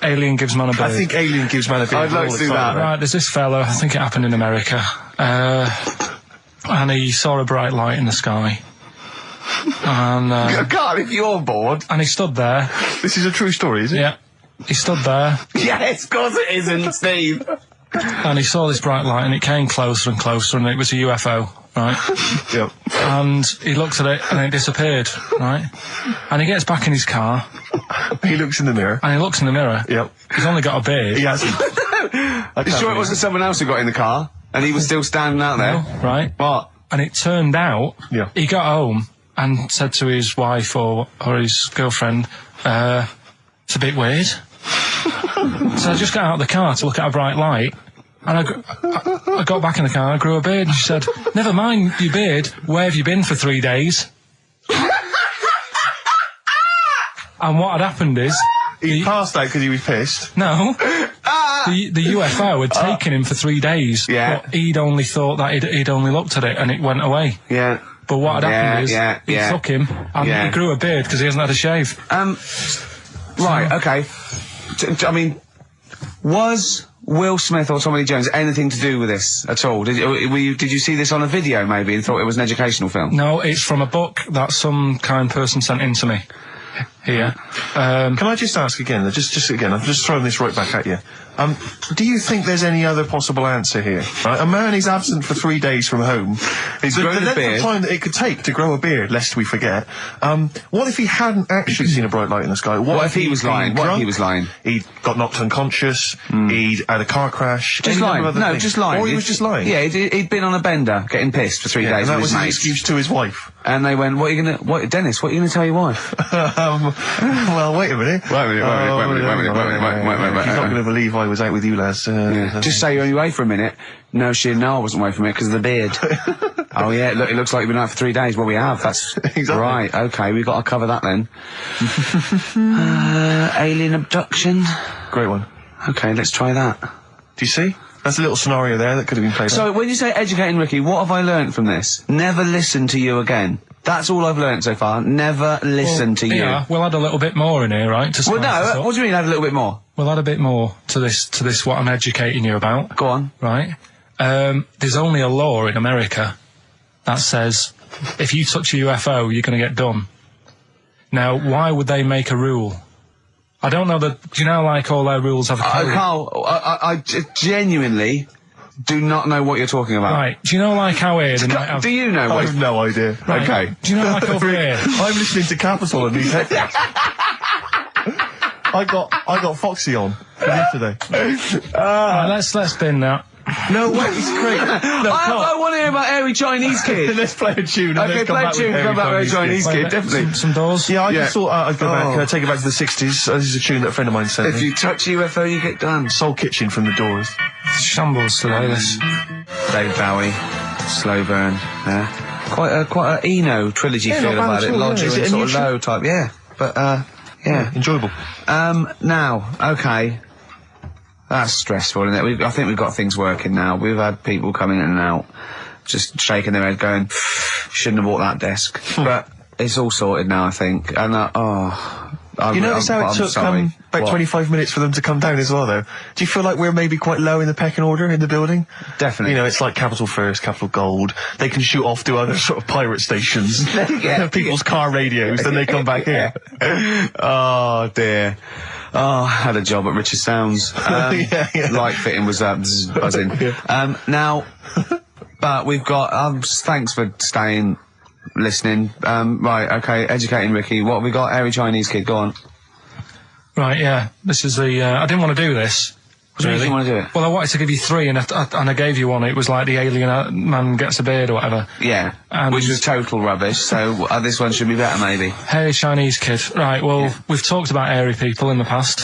alien gives man a bird. I think Alien gives man a bit. I'd like to do that. Right, there's this fella, I think it happened in America, and he saw a bright light in the sky. And, Carl, if you're bored. and he stood there. This is a true story, is it? Yeah. He stood there, Yes, of course it isn't, Steve. and he saw this bright light, and it came closer and closer, and it was a UFO, right? Yep. And he looked at it, and it disappeared, right? And he gets back in his car, He looks in the mirror. and he looks in the mirror. Yep. He's only got a beard. He hasn't. You sure it wasn't someone else who got in the car and he was still standing out there? Right? What? And it turned out, Yeah. he got home and said to his wife or his girlfriend, it's a bit weird. So I just got out of the car to look at a bright light, and I got back in the car and I grew a beard, and she said, never mind your beard, where have you been for 3 days? And what had happened is... He passed out because he was pissed. No. The UFO had taken him for 3 days. Yeah. But he'd only thought that he'd only looked at it and it went away. Yeah. But what had happened is, he took him and Yeah. he grew a beard because he hasn't had a shave. Right, okay. I mean, was Will Smith or Tommy Lee Jones anything to do with this at all? Did you see this on a video maybe and thought it was an educational film? No, it's from a book that some kind person sent in to me. Here. Can I just ask again, just again, I'm just throwing this right back at you. Do you think there's any other possible answer here? Right? A man is absent for 3 days from home. He's grown a length beard. of time that it could take to grow a beard, lest we forget. What if he hadn't actually seen a bright light in the sky? What if he was lying? What if he was lying? He'd got knocked unconscious. He'd had a car crash. Just any lying. number of other No, things. just lying. Or he was just lying. Yeah, he'd been on a bender, getting pissed for 3 Yeah, days and that with was his his mates. excuse to his wife. And they went, Dennis, what are you gonna tell your wife? Well, wait a minute. Wait a minute. He's not going to believe I was out with you, lads. Just say you're only away for a minute. No, I wasn't away from it because of the beard. Oh yeah, look, it looks like you've been out for 3 days. Well, we have. That's Exactly. right. Okay, we've got to cover that then. Alien abduction. Great one. Okay, let's try that. Do you see? That's a little scenario there that could have been played out. So, when you say educating Ricky, what have I learnt from this? Never listen to you again. That's all I've learnt so far. Never listen to you. Yeah, we'll add a little bit more in here, right? To Well, spice this no. up. What do you mean? Add a little bit more. We'll add a bit more to this what I'm educating you about, Go on. right? There's only a law in America that says if you touch a UFO, you're going to get done. Now, why would they make a rule? I don't know that. Do you know, like all their rules have a code? Carl, I genuinely do not know what you're talking about. Right. Do you know, like how here they might have? Do you know I what? have no idea. Right. Okay. Do you know, like over here? I'm listening to Capital and he's I got Foxy on for yesterday. Right, let's bin that. No way, it's great. No, I want to hear about Airy Chinese Kid. let's play a tune. And Okay, let's come play a back tune, with come back with Chinese Kid, Wait, definitely. Some doors. Yeah, I Yeah. just thought I'd go back, take it back to the 60s. This is a tune that a friend of mine sent If me. you touch UFO, you get done. Soul Kitchen from the Doors. Shambles today. This. David Bowie, Slow Burn. Yeah. Quite a Eno trilogy Yeah, feel not bad about at it. all, yeah. Lodger Is it and a sort new of tune? low type. Yeah. But yeah. Enjoyable. Now, okay. That's stressful, isn't it? I think we've got things working now. We've had people come in and out. just shaking their head going, shouldn't have bought that desk. But it's all sorted now, I think. And, You notice how it took about 25 minutes for them to come down as well, though? Do you feel like we're maybe quite low in the pecking order in the building? Definitely. You know, it's like Capital First, Capital Gold. They can shoot off to other sort of pirate stations. People's car radios, then they come back here. Oh, dear. Oh, I had a job at Richard Sounds. Light fitting was buzzing. Now, but we've got, thanks for staying, listening. Right, okay, educating Ricky. What have we got? Hairy Chinese kid, go on. Right, yeah. This is the, I didn't want to do this. What do you think you want to do it? Well, I wanted to give you 3, and I gave you one. It was like the alien man gets a beard or whatever. Yeah, which was total rubbish, so this one should be better, maybe. Hairy Chinese kid. Right, well, we've talked about hairy people in the past.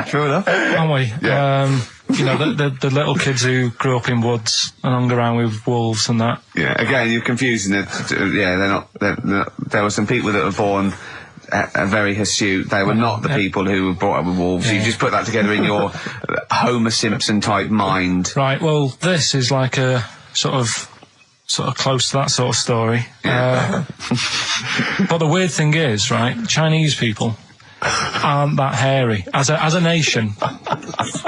True enough. Haven't we? Yeah. You know, the little kids who grew up in woods and hung around with wolves and that. Yeah, again, you're confusing it. Yeah, they're not, there were some people that were born very hirsute. They were not the people who were brought up with wolves. Yeah. You just put that together in your Homer Simpson type mind. Right, well, this is like a sort of close to that sort of story. Yeah. But the weird thing is, right, Chinese people aren't that hairy as a nation.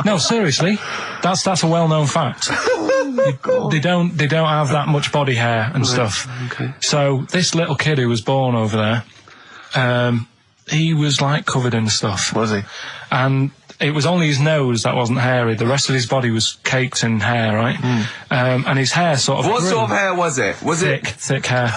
No, seriously, that's a well-known fact. They don't have that much body hair and stuff. Okay. So this little kid who was born over there, he was like covered in stuff. Was he? And it was only his nose that wasn't hairy. The rest of his body was caked in hair, right? And his hair sort of. What sort of hair was it? Was thick, it thick hair?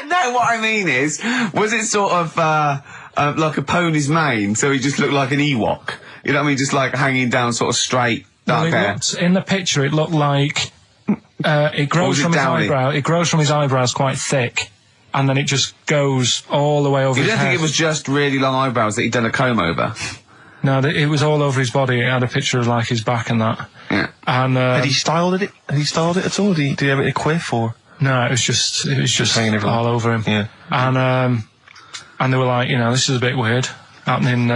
No, what I mean is, was it sort of like a pony's mane? So he just looked like an Ewok. You know what I mean? Just like hanging down, sort of straight, dark hair. In the picture, it looked like it grows from his eyebrow. It grows from his eyebrows quite thick, and then it just goes all the way over his head. You don't think it was just really long eyebrows that he'd done a comb over? No, it was all over his body. It had a picture of like his back and that. Yeah. And had he styled it? Had he styled it at all? Did he have it in a quiff or? No, it was just hanging all over him. Yeah. And they were like, you know, this is a bit weird happening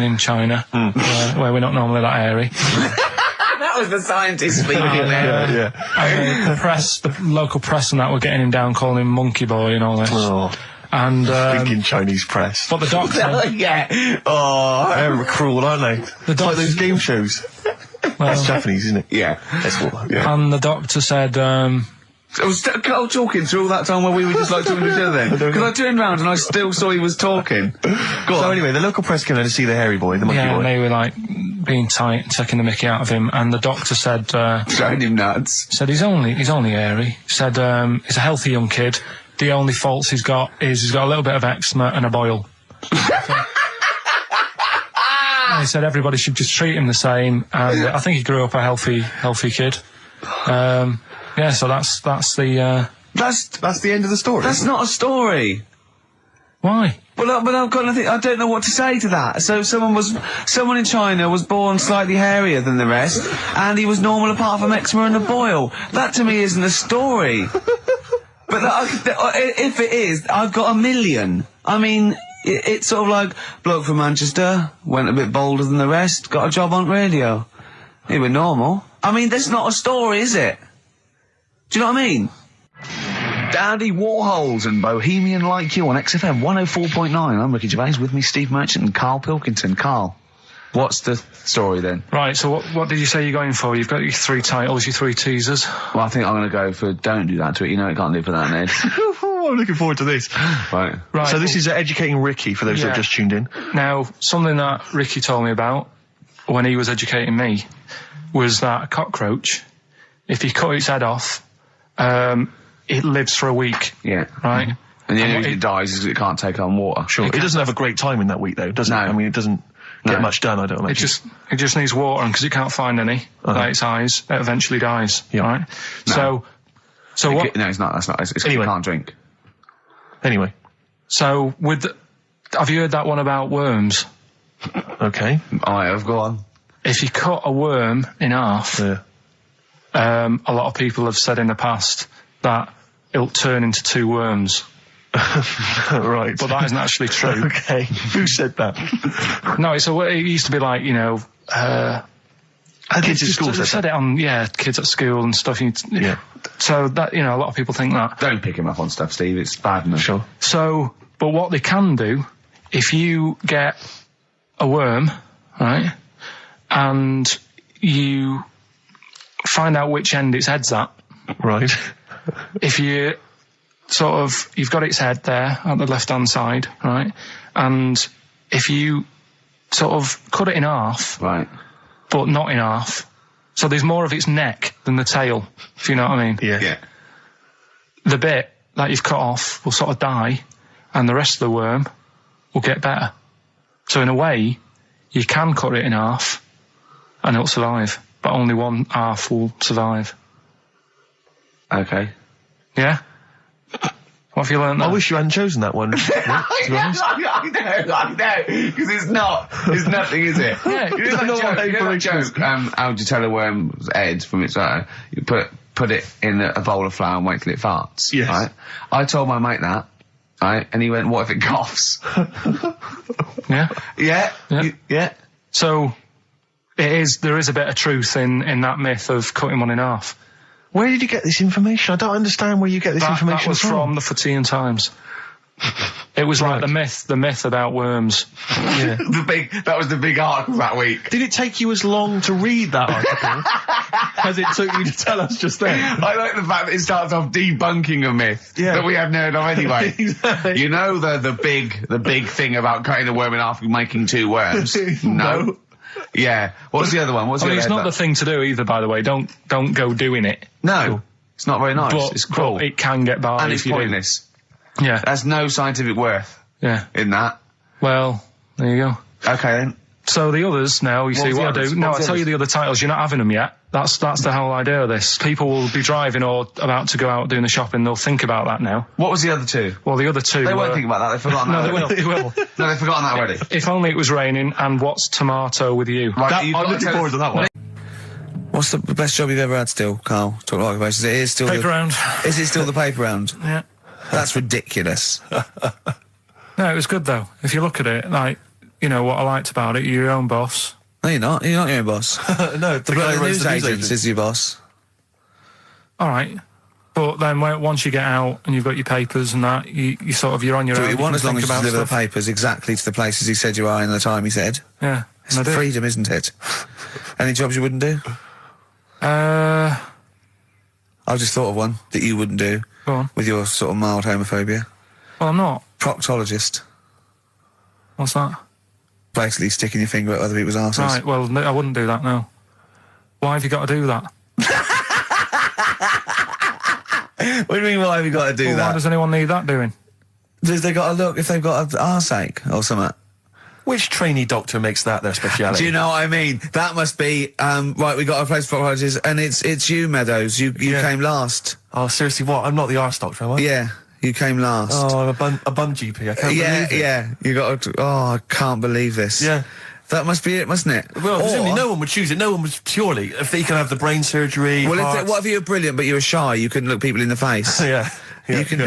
in China, where we're not normally that hairy. That was the scientist speaking there. Yeah. And the local press and that were getting him down, calling him monkey boy and all this. Oh. And thinking Chinese press. But the doctor, yeah. Oh, they're cruel, aren't they? The doctor, like those game shows. That's Japanese, isn't it? Yeah. That's what. Yeah. And the doctor said, I was talking through all that time while we were just like talking to each other then. Because I turned round and I still saw he was talking. Go on. So anyway, the local press came in to see the hairy boy, the monkey boy. Yeah, and they were like being tight, taking the mickey out of him, and the doctor said, showing him nuts. Said he's only hairy. Said he's a healthy young kid. The only faults he's got is he's got a little bit of eczema and a boil. And he said everybody should just treat him the same, and I think he grew up a healthy kid. Yeah, so that's the end of the story. That's not a story. Why? But I've got nothing. I don't know what to say to that. So someone in China was born slightly hairier than the rest, and he was normal apart from eczema and a boil. That to me isn't a story. But if it is, I've got a million. I mean, it's sort of like bloke from Manchester went a bit bolder than the rest, got a job on radio. He was normal. I mean, that's not a story, is it? Do you know what I mean? Dandy Warhols and Bohemian Like You on XFM 104.9. I'm Ricky Gervais, with me Steve Merchant and Karl Pilkington. Karl, what's the story then? Right, so what did you say you're going for? You've got your 3 titles, your 3 teasers. Well, I think I'm going to go for Don't Do That to It. You know it can't live without an edge. I'm looking forward to this. Right. So this is Educating Ricky, for those that have just tuned in. Now, something that Ricky told me about when he was educating me was that a cockroach, if you cut its head off, it lives for a week. Yeah. Right? And the only reason it dies is it can't take on water. Sure. It doesn't have a great time in that week, though, does it? I mean, it doesn't get much done, I don't imagine. It just needs water, and because it can't find any, like its eyes, it eventually dies. Yeah. Right? No. So what? No, it's not. That's not. It's Anyway. You can't drink. Anyway. So have you heard that one about worms? Okay. I have. Go on. If you cut a worm in half, a lot of people have said in the past that it'll turn into 2 worms. Right. But that isn't actually true. Okay. Who said that? No, it used to be like, you know, a Kids at school They said said that. it on, kids at school and stuff. Yeah. So that, a lot of people think that. Don't pick him up on stuff, Steve. It's bad enough. Sure. So, but what they can do, if you get a worm, right, and you find out which end its head's at, Right. if you you've got its head there at the left-hand side, right, and if you sort of cut it in half, Right. but not in half, so there's more of its neck than the tail, if you know what I mean. Yeah. The bit that you've cut off will sort of die, and the rest of the worm will get better. So in a way, you can cut it in half, and it'll survive, but only one half will survive. Okay. Yeah? What have you learned there? I wish you hadn't chosen that one. I know, because it's nothing, is it? Yeah. You know that joke, how would you tell a worm's head from its eye? You put it in a bowl of flour and wait till it farts. Yes. Right? I told my mate that, right? And he went, what if it coughs? Yeah? Yeah? Yeah. Yeah. So, there is a bit of truth in that myth of cutting one in half. Where did you get this information? I don't understand where you get this That information was from the Fortean Times. It was like the myth about worms. Yeah. That was the big article that week. Did it take you as long to read that article as it took you to tell us just then? I like the fact that it starts off debunking a myth that we hadn't heard of anyway. Exactly. You know the big thing about cutting a worm in half and making two worms? No. Yeah. What's the other one? What's the other It's not headbutt? the thing to do either, by the way. Don't go doing it. No. It's not very nice. But, It's cruel. but it can get by And if it's you do. pointless. Yeah. There's no scientific worth Yeah. in that. Well, there you go. Okay then. So the others now, you see was the what I others? do. No, What I was the tell you others? the other titles. You're not having them yet. That's the whole idea of this. People will be driving or about to go out doing the shopping. They'll think about that now. What was the other two? Well, the other two. They were, won't think about that. They've forgotten No, that. they will. already. They will. No, they've forgotten that already. If only it was raining. And what's tomato with you? Right, you've I'm got to looking tell forward us- to that one. What's the best job you've ever had still, Carl? Talk about occupations. It is still Paper round. Is it still the paper round? Yeah. That's ridiculous. No, it was good though. If you look at it, like, what I liked about it, you're your own boss. No, you're not. You're not your own boss. No, the guy The who runs news the news agents agent. is your boss. All right. But then once you get out and you've got your papers and that, you're on your Do own. what you want can as long think as you about deliver the stuff. papers exactly to the places he said you are in the time he said. Yeah. It's and I do. freedom, isn't it? Any jobs you wouldn't do? Go I just thought of one that you wouldn't do on. with your sort of mild homophobia. Well, I'm not. Proctologist. What's that? Basically sticking your finger at other people's arses. Right, well, no, I wouldn't do that, no. Why have you got to do that? What do you mean, why have you got to do Well, why that? does anyone need that doing? Does they got to look if they've got an arseache or something? Which trainee doctor makes that their speciality? Do you know what I mean? That must be, right, we got a place for proctologists, and it's you, Meadows. You came last. Oh, seriously, what? I'm not the arse doctor, am I? Yeah, you came last. Oh, I'm a bum GP. I can't yeah, believe it. yeah. You got to, I can't believe this. Yeah. That must be it, mustn't it? Well, presumably Or- no one would choose it. No one would purely. If they can have the brain surgery. Well, heart. what if you're brilliant but you're shy? You couldn't look people in the face. Yeah. You could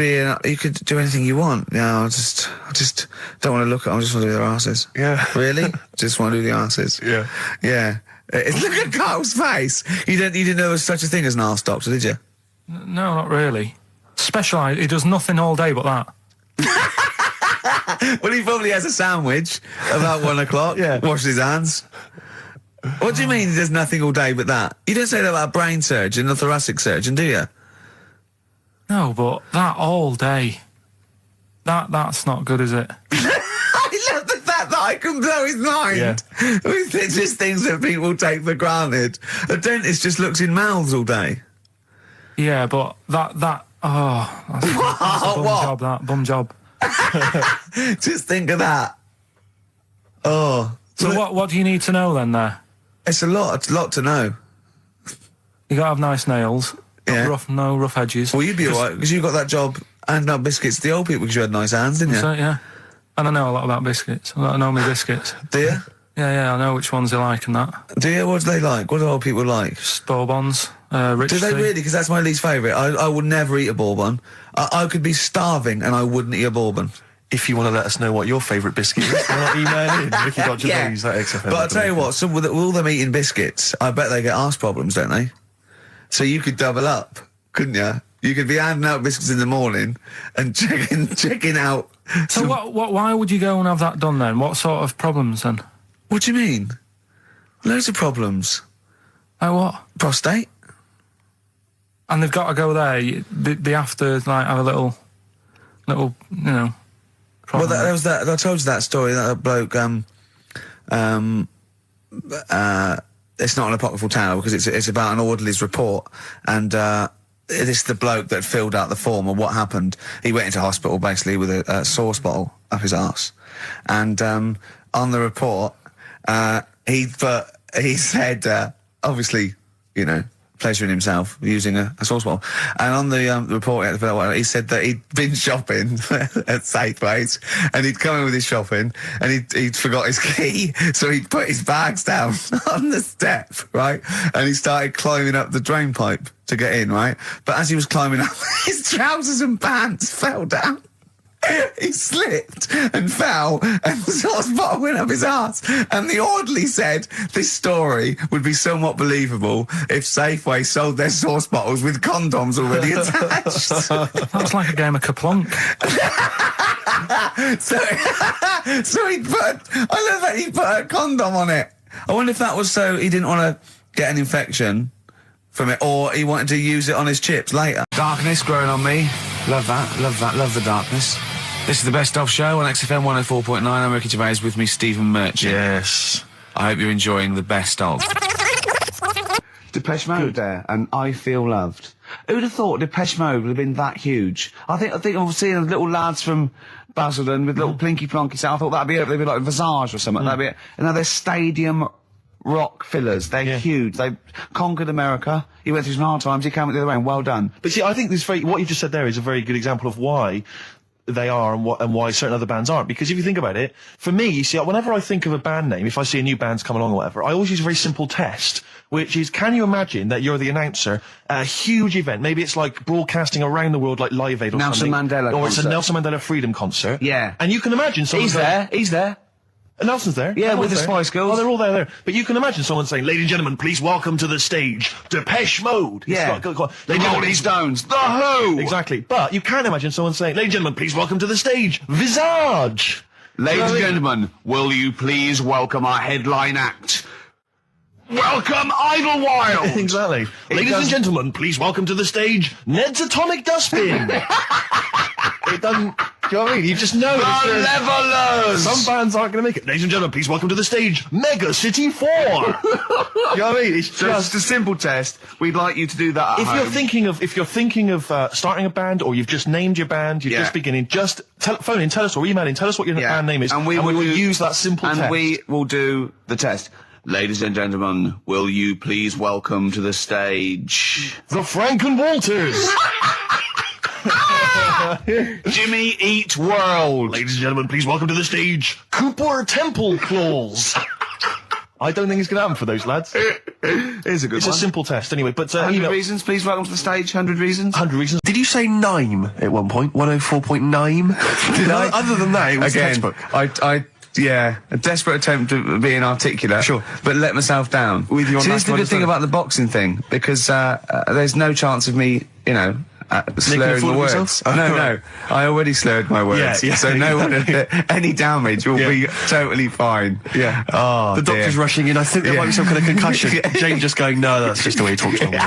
you could do anything you want. No, I just don't want to look at them. I just want to do their asses. Yeah. Really? Just want to do the asses. Yeah. Yeah. Look at Carl's face. You didn't know there was such a thing as an arse doctor, did you? No, not really. Specialised, he does nothing all day but that. Well, he probably has a sandwich about 1 o'clock. Yeah. Washes his hands. What do you mean he does nothing all day but that? You don't say that about a brain surgeon or thoracic surgeon, do you? No, but that all day. That's not good, is it? I love the fact that I can blow his mind with just things that people take for granted. A dentist just looks in mouths all day. Yeah, but that's a bum What? job, that bum job. Just think of that. Oh. So what do you need to know then there? It's a lot to know. You gotta have nice nails. Yeah. No rough edges. Well, you'd be alright, because you got that job handing out biscuits to the old people because you had nice hands, didn't you? So, yeah. And I know a lot about biscuits. I know my biscuits. Do you? Yeah, I know which ones they like and that. Do you? What do they like? What do old people like? Bourbons, rich Do they tea. really? Because that's my least favourite. I would never eat a bourbon. I could be starving and I wouldn't eat a bourbon. If you want to let us know what your favourite biscuit is, why not email in Ricky.Gervais at XFM. But I'll tell you what, with all them eating biscuits, I bet they get arse problems, don't they? So you could double up, couldn't you? You could be handing out biscuits in the morning and checking out. So why would you go and have that done then? What sort of problems then? What do you mean? Loads of problems. Like what? Prostate. And they've got to go there. They have to like have a little, you know. Well, there was that. I told you that story. That bloke. It's not an apocryphal tale because it's about an orderly's report, and this is the bloke that filled out the form of what happened. He went into hospital basically with a sauce bottle up his arse, and on the report, he said obviously, you know, pleasuring himself using a sauce bottle. And on the report, he said that he'd been shopping at Safeways, and he'd come in with his shopping, and he'd forgot his key, so he'd put his bags down on the step, right? And he started climbing up the drain pipe to get in, right? But as he was climbing up, his trousers and pants fell down. He slipped and fell, and the sauce bottle went up his arse. And the orderly said this story would be somewhat believable if Safeway sold their sauce bottles with condoms already attached. That's like a game of Kaplunk. So he I love that he put a condom on it. I wonder if that was so he didn't want to get an infection from it, or he wanted to use it on his chips later. Darkness growing on me. Love that, love the darkness. This is the Best Of Show on XFM 104.9. I'm Ricky Gervais, with me Stephen Merchant. Yes. I hope you're enjoying the Best Of. Depeche Mode there, and I Feel Loved. Who'd have thought Depeche Mode would have been that huge? I think I'm seeing little lads from Basildon with little plinky plonky sound. I thought that'd be it. They'd be like Visage or something. That'd be it. And now they're stadium rock fillers. They're huge. They conquered America. He went through some hard times. He came out the other way, and well done. But see, I think what you just said there is a very good example of why they are and why certain other bands aren't. Because if you think about it, for me, you see, whenever I think of a band name, if I see a new band's come along or whatever, I always use a very simple test, which is, can you imagine that you're the announcer at a huge event? Maybe it's like broadcasting around the world like Live Aid or Nelson something. Mandela Or concert. it's a Nelson Mandela Freedom concert. Yeah. And you can imagine someone He's there. Nelson's there. Yeah, with the there. Spice Girls. Oh, they're all there. But you can imagine someone saying, ladies and gentlemen, please welcome to the stage, Depeche Mode. Yeah. Rolling Stones. The Who. Exactly. But you can't imagine someone saying, ladies and gentlemen, please welcome to the stage, Visage. Ladies and gentlemen, will you please welcome our headline act? Welcome Idlewild! Exactly. Ladies and gentlemen, please welcome to the stage, Ned's Atomic Dustbin. It doesn't... Do you know what I mean? You just know. The Levelers! Some bands aren't going to make it. Ladies and gentlemen, please welcome to the stage, Mega City 4. You know what I mean? It's Just a simple test. We'd like you to do that at if home. you're thinking of starting a band, or you've just named your band, you're just beginning, just phone in, tell us, or email in, tell us what your band name is, and we will use that simple test. And we will do the test. Ladies and gentlemen, will you please welcome to the stage the Franken Walters. Jimmy Eat World. Ladies and gentlemen, please welcome to the stage, Cooper Temple Claws. I don't think it's going to happen for those lads. Here's a good It's one. a simple test anyway, but 100 reasons, please welcome to the stage. 100 reasons. 100 reasons. Did you say Nime at one point? 104.9? Did I? Other than that, it was Again, textbook. Yeah, a desperate attempt to be inarticulate. Sure. But let myself down. With your See, this is the good thing understanding. about the boxing thing, because there's no chance of me, slurring fool the of words. yourself? No. I already slurred my words. Yeah, so no one, any damage will be totally fine. Yeah. Oh, the doctor's dear. rushing in. I think there might be some kind of concussion. Jane just going, no, that's just the way he talks to me.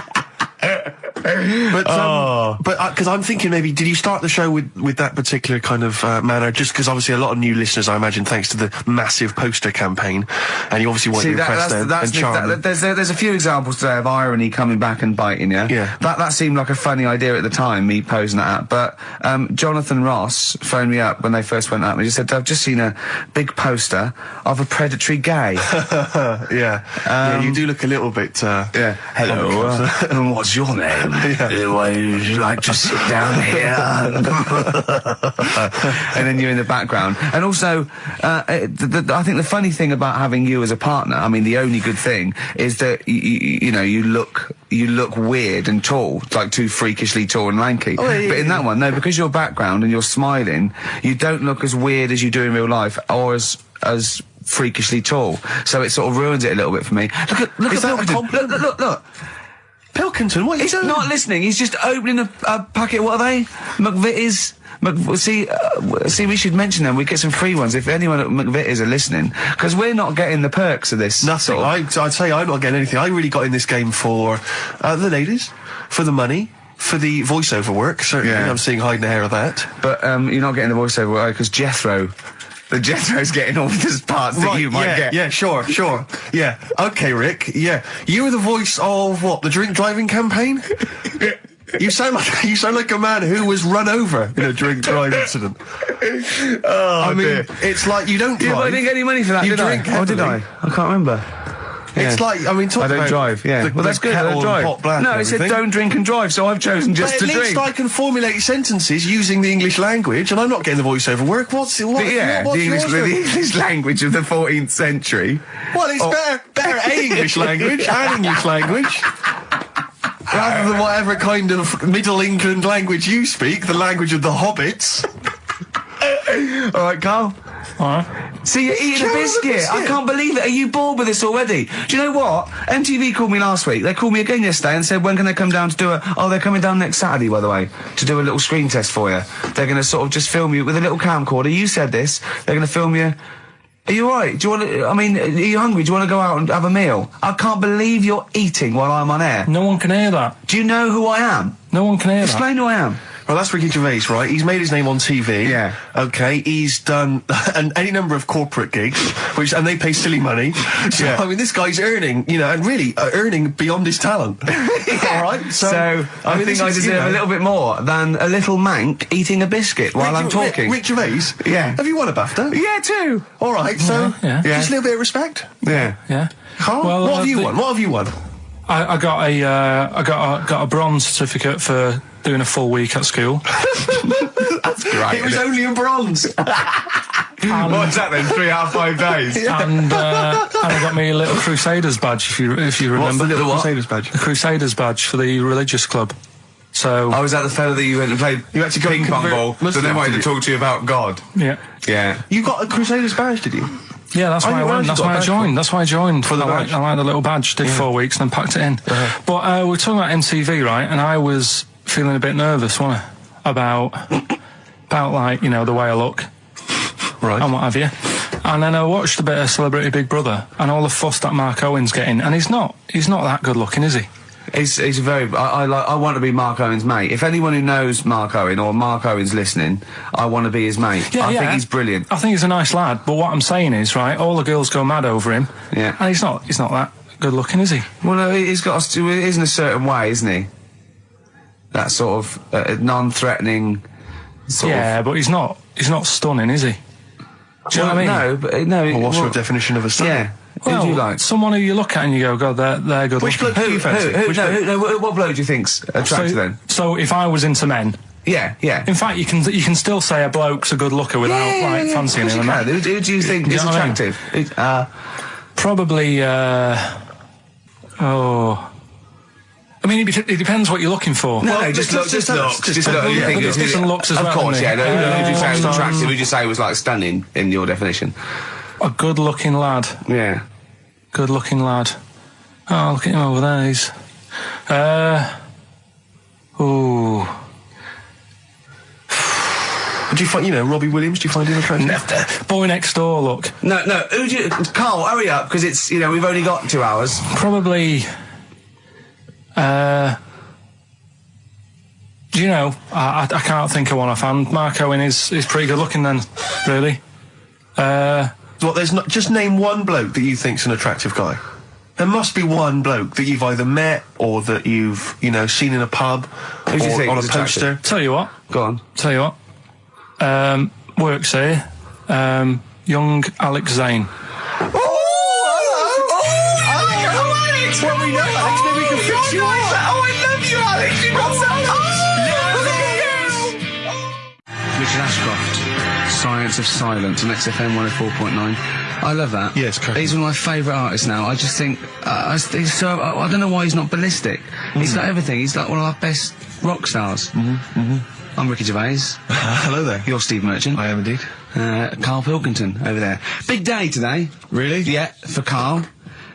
But because I'm thinking maybe, did you start the show with that particular kind of manner? Just because obviously a lot of new listeners, I imagine, thanks to the massive poster campaign, and you obviously want to impress them and charm them. There's a few examples today of irony coming back and biting you. Yeah. That seemed like a funny idea at the time, me posing that. But Jonathan Ross phoned me up when they first went up and he said, I've just seen a big poster of a predatory gay. Yeah, you do look a little bit. Yeah. Hello. And what's your name? Pilkington. Why would you like to sit down here? And then you're in the background. And also, I think the funny thing about having you as a partner, I mean, the only good thing is that you know, you look weird and tall, like too freakishly tall and lanky. Oh, yeah, but in that one, no, because your background and you're smiling, you don't look as weird as you do in real life, or as freakishly tall. So it sort of ruins it a little bit for me. Look at Pilkington. Look. Pilkington, what are you He's doing? not listening. He's just opening a packet. What are they? McVitie's. See, we should mention them. We get some free ones if anyone at McVitie's are listening, because we're not getting the perks of this. Nothing. I'd say I'm not getting anything. I really got in this game for the ladies, for the money, for the voiceover work. Certainly, I'm seeing hide and hair of that. But you're not getting the voiceover work because Jethro's getting all the parts that you might get. Yeah, sure. Yeah. Okay, Rick. Yeah. You were the voice of what? The drink driving campaign? You sound like a man who was run over in a drink drive incident. I mean, dear. it's like you don't drive. Yeah, but I didn't get any money for that, You did I? drink Oh, did I? heavily. I can't remember. It's like, I mean, talk I don't about drive, yeah. the- Well, that's the good, I kettle don't and drive. pot black No, and it said everything. don't drink and drive, so I've chosen just But to at least drink. I can formulate sentences using the English language, and I'm not getting the voiceover work. What's The English language of the 14th century. Well, it's better A English language and English language. Rather than whatever kind of Middle England language you speak, the language of the hobbits. All right, Carl. Alright. See, you're eating a Carl, biscuit. a I can't believe it. Are you bored with this already? Do you know what? MTV called me last week. They called me again yesterday and said, when can they come down to do they're coming down next Saturday, by the way, to do a little screen test for you. They're going to sort of just film you with a little camcorder. You said this. They're going to film you. Are you alright? Do you want to, are you hungry? Do you want to go out and have a meal? I can't believe you're eating while I'm on air. No one can hear that. Do you know who I am? No one can hear that. Explain who I am. Well, that's Ricky Gervais, right? He's made his name on TV. Yeah. Okay, he's done any number of corporate gigs, and they pay silly money. So, Yeah. I mean, this guy's earning, and really earning beyond his talent. All right? So I mean, think this I is, deserve a little bit more than a little mank eating a biscuit while I'm talking. Rick Gervais? Yeah. Have you won a BAFTA? Yeah, too. All right, so Yeah. just a little bit of respect. Yeah. Yeah. Carl, Well, what have you the- won? What have you won? I got a bronze certificate for doing a full week at school. That's great. It was only a bronze. What's that then? 3 out of 5 days. and I got me a little Crusaders badge, if you remember. What's the little what? Crusaders badge? The Crusaders badge for the religious club. So Oh, was that the fella that you went and played You had to go ping and pong convert ball, so Muslim, they wanted to did you? talk to you about God? yeah, Yeah. You got a Crusaders badge, did you? yeah, that's Oh, why I you went. actually That's got why a I badge joined. That's why I joined. For the I badge. like the little badge. Did 4 weeks and then packed it in. But we're talking about MTV, right? And I was feeling a bit nervous, wasn't I? About like the way I look. Right. And what have you. And then I watched a bit of Celebrity Big Brother and all the fuss that Mark Owen's getting, and he's not that good looking, is he? He's very. I want to be Mark Owen's mate. If anyone who knows Mark Owen or Mark Owen's listening, I want to be his mate. I think he's brilliant. I think he's a nice lad, but what I'm saying is, right, all the girls go mad over him. Yeah. And he's not that good looking, is he? Well, no, he's got. He is in a certain way, isn't he? That sort of non-threatening. Yeah, but he's not stunning, is he? Do you know what I mean? No, but no. Well, what's your definition of a star? Yeah. Well, who do you like? Someone who you look at and you go, God, they're good Which looking. bloke do you fancy? What bloke do you think's attractive then? So if I was into men, Yeah. in fact, you can still say a bloke's a good looker without fancying him. And that. Who do you think Do you is know what I mean? attractive? Probably. I mean, it depends what you're looking for. No, just look. Just look. You think there's different looks as of well, course, isn't yeah. there? Who would you say was attractive? Who would you say was like stunning in your definition? A good-looking lad. Yeah. Good-looking lad. Oh, look at him over there. He's. Ooh. Do you find, Robbie Williams, do you find him attractive? Boy next door, look. No. Who do you? Carl, hurry up, because it's we've only got 2 hours. Probably. Do you know? I can't think of one offhand. Mark Owen is pretty good looking then, really. What, there's not, just name one bloke that you think's an attractive guy. There must be one bloke that you've either met or that you've, seen in a pub Who do you or think on a is poster. attractive? Tell you what. Go on. Tell you what. Works here. Young Alex Zane. Alex. Well, we know, Alex. Maybe we can fix you up. Oh, I love you, Alex. You got Richard Ashcroft, Science of Silence on XFM 104.9. I love that. Yeah, it's cracking. He's one of my favourite artists now. I just think, he's so, I don't know why he's not ballistic. He's got everything. He's like one of our best rock stars. I'm Ricky Gervais. Hello there. You're Steve Merchant. I am indeed. Karl Pilkington over there. Big day today. Really? Yeah, for Karl.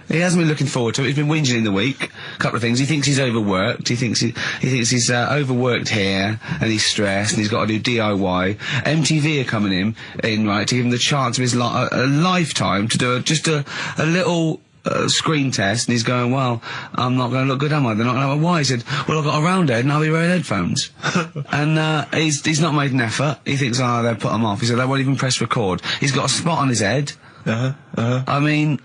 He hasn't been looking forward to it. He's been whinging in the week. A couple of things. He thinks he's overworked. He thinks he's overworked here, and he's stressed, and he's got to do DIY. MTV are coming in, right, to give him the chance of his a lifetime to do just a little screen test, and he's going, well, I'm not going to look good, am I? They're not going to have a why. He said, well, I've got a round head and I'll be wearing headphones. And he's not made an effort. He thinks, oh, they'll put him off. He said, they won't even press record. He's got a spot on his head. I mean,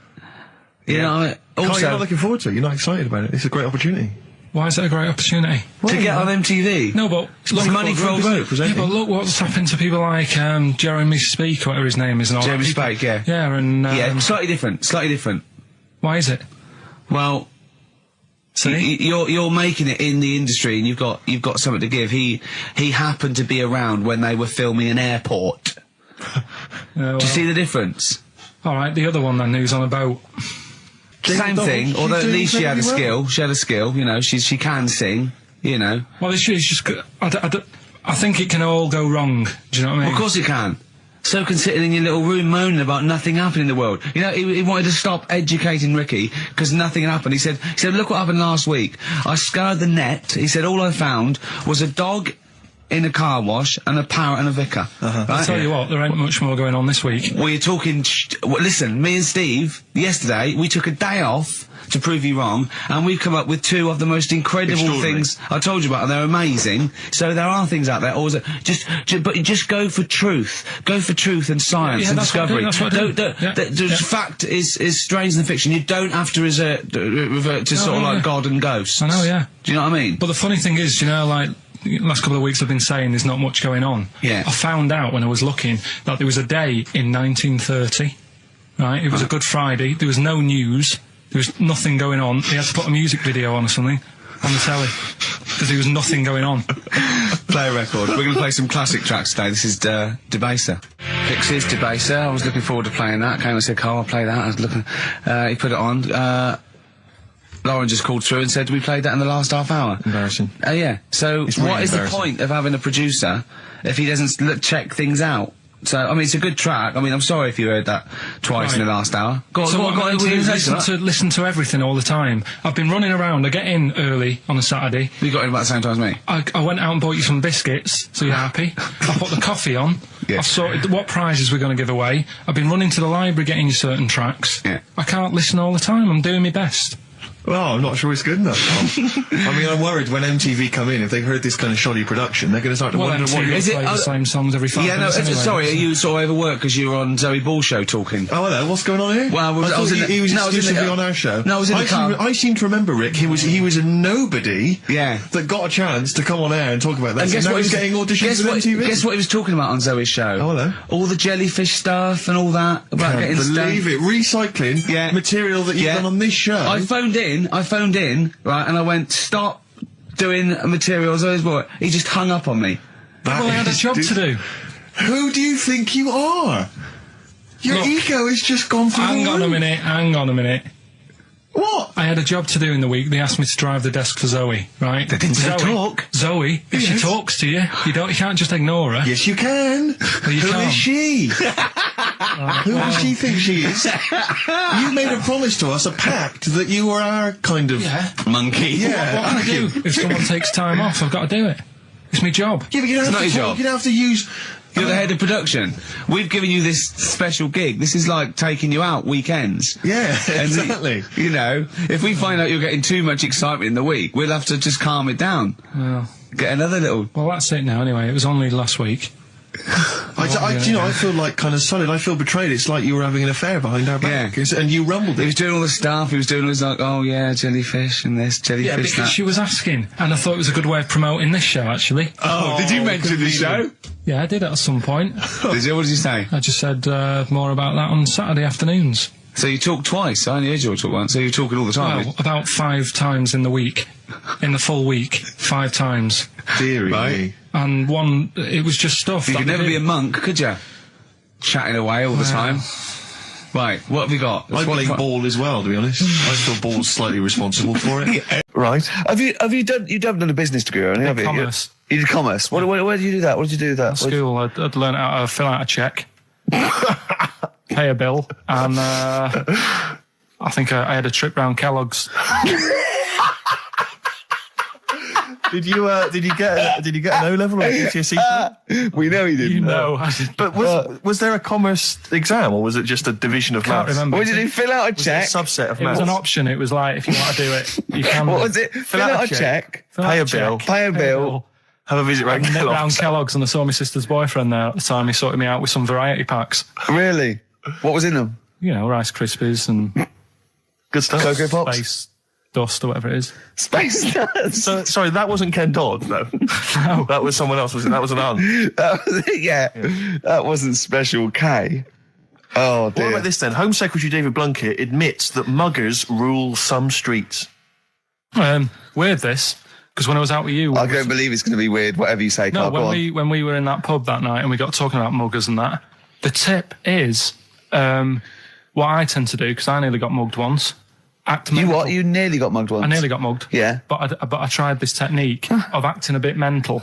you know, also, Carl, you're not looking forward to it. You're not excited about it. It's a great opportunity. Why is it a great opportunity? to get on MTV. No, but Look, money for all. Yeah, but look what's happened to people like Jeremy Speak, or whatever his name is. And all Jeremy that. Speak, yeah. Yeah, and yeah, slightly different. Why is it? Well, see, you're making it in the industry, and you've got something to give. He happened to be around when they were filming an airport. well, Do you see the difference? all right, the other one then, who's on a boat. Same thing, although at least she had a skill. She had a skill, you know. She can sing, you know. Well, it's just I think it can all go wrong. Do you know what I mean? Well, of course it can. So can sitting in your little room moaning about nothing happening in the world. You know, he wanted to stop educating Ricky because nothing happened. He said, look what happened last week. I scoured the net. He said, all I found was a dog in a car wash and a parrot and a vicar. Right? I'll tell you what, there ain't much more going on this week. Well, you're talking... listen, me and Steve, yesterday, we took a day off to prove you wrong, and we've come up with two of the most incredible things I told you about, and they're amazing. So there are things out there. Always, but just go for truth. Go for truth and science and discovery. Fact is stranger than fiction. You don't have to revert to sort of like God and ghosts. I know, yeah. Do you know what I mean? But the funny thing is, you know, like, the last couple of weeks I've been saying there's not much going on. Yeah. I found out when I was looking that there was a day in 1930, right? It was a Good Friday. There was no news. There was nothing going on. They had to put a music video on or something on the telly because there was nothing going on. Play a record. We're going to play some classic tracks today. This is Debaser. Pixies, Debaser. I was looking forward to playing that. Came and said, Carl, I'll play that. I was looking. He put it on. Lauren just called through and said we played that in the last half hour. Embarrassing. Yeah. So It's really what is the embarrassing. point of having a producer if he doesn't check things out? So, I mean, it's a good track. I mean, I'm sorry if you heard that twice in the last hour. Go on, So what I'm on, going to do what is you say to listen to everything all the time. I've been running around. I get in early on a Saturday. that? You got in about the same time as me. I went out and bought you some biscuits, so you're happy. I put the coffee on. Yeah. I've sorted what prizes we're going to give away. I've been running to the library getting you certain tracks. Yeah. I can't listen all the time. I'm doing my best. Well, I'm not sure it's good enough. I mean, I'm worried when MTV come in, if they've heard this kind of shoddy production, they're going to start to wonder what... MTV Is it- play the same songs every 5 Yeah, no, minutes anyway, sorry, are so- you sort of overworked because you were on Zoe Ball show talking? Oh, hello, what's going on here? Well, I was in the- he was no, I was in the- exclusively on our show. No, I was in the car. I seem to remember, Rick, he was a nobody Yeah. that got a chance to come on air and talk about that. And So guess now what he's he was- getting auditions guess with what- MTV? Guess what he was talking about on Zoe's show? Oh, hello. All the jellyfish stuff and all that. About Can't getting believe it. Recycling material that you've done on this show. I phoned in, right, and I went, stop doing materials. He just hung up on me. That Well, I had a is job to do. Who do you think you are? Your Look, ego has just gone through Hang the on a roof. minute. What? I had a job to do in the week. They asked me to drive the desk for Zoe, right? They didn't say Zoe, talk. Zoe, if she Yes. talks to you, you can't just ignore her. Yes, you can. Well, you Who can't. is she? Who does she think she is? You made a promise to us, a pact, that you were our kind of... Yeah. Monkey. Yeah. What can I do? If someone takes time off, I've got to do it. It's my job. Yeah, but you don't It's have not to your talk. job. You don't have to use... You're the head of production. We've given you this special gig. This is like taking you out weekends. Yeah, And, exactly. you know, if we find out you're getting too much excitement in the week, we'll have to just calm it down. Well, Get another little... that's it now anyway. It was only last week. I feel like kind of solid. I feel betrayed. It's like you were having an affair behind our back. Yeah. And you rumbled He it. was doing all the stuff. He was doing all this like, oh yeah, jellyfish and this, jellyfish Yeah, because that. she was asking, and I thought it was a good way of promoting this show, actually. Oh, did you mention the show? Yeah, I did at some point. What did you say? I just said more about that on Saturday afternoons. So you talk twice. I only heard you talk once. So you're talking all the time. Well, about 5 times in the week. In the full week, 5 times. Deary Right. me. And one, it was just stuff. You that could they never be did. a monk, could you? Chatting away all the time. Right, what have you got? I play ball as well, to be honest. I feel ball's slightly responsible for it. Right. Have you done a business degree or anything? Have you? Commerce. You did commerce. Where did you do that? What did you do with that? At school, I'd learned how to fill out a cheque, pay a bill, and I think I had a trip round Kellogg's. Did you get an O level or a GCSE? We know he didn't. You know, But was there a commerce exam or was it just a division of can't maths? remember. What did you fill out a Was it a check? subset of It was maths? an option. It was like, if you want to do it, you can. What was it? Fill out a check. Fill out Pay a check, bill. Pay a bill. Have a visit round Nip round Kellogg's. Kellogg's, and I saw my sister's boyfriend there at the time. He sorted me out with some variety packs. Really? What was in them? You know, Rice Krispies and Good stuff. Cocoa Pops. Space Dust or whatever it is. Space Nuts. So, sorry, that wasn't Ken Dodd, no. No. That was someone else, was it? That was an aunt. That was it, yeah. That wasn't Special K. Oh dear. What about this then? Home Secretary David Blunkett admits that muggers rule some streets. Weird this, because when I was out with you, I don't believe it's going to be weird. Whatever you say, no, Carl. Go on. when we were in that pub that night and we got talking about muggers and that, the tip is what I tend to do, because I nearly got mugged once. Act You mental. what? You nearly got mugged once. I nearly got mugged. Yeah. But I tried this technique of acting a bit mental.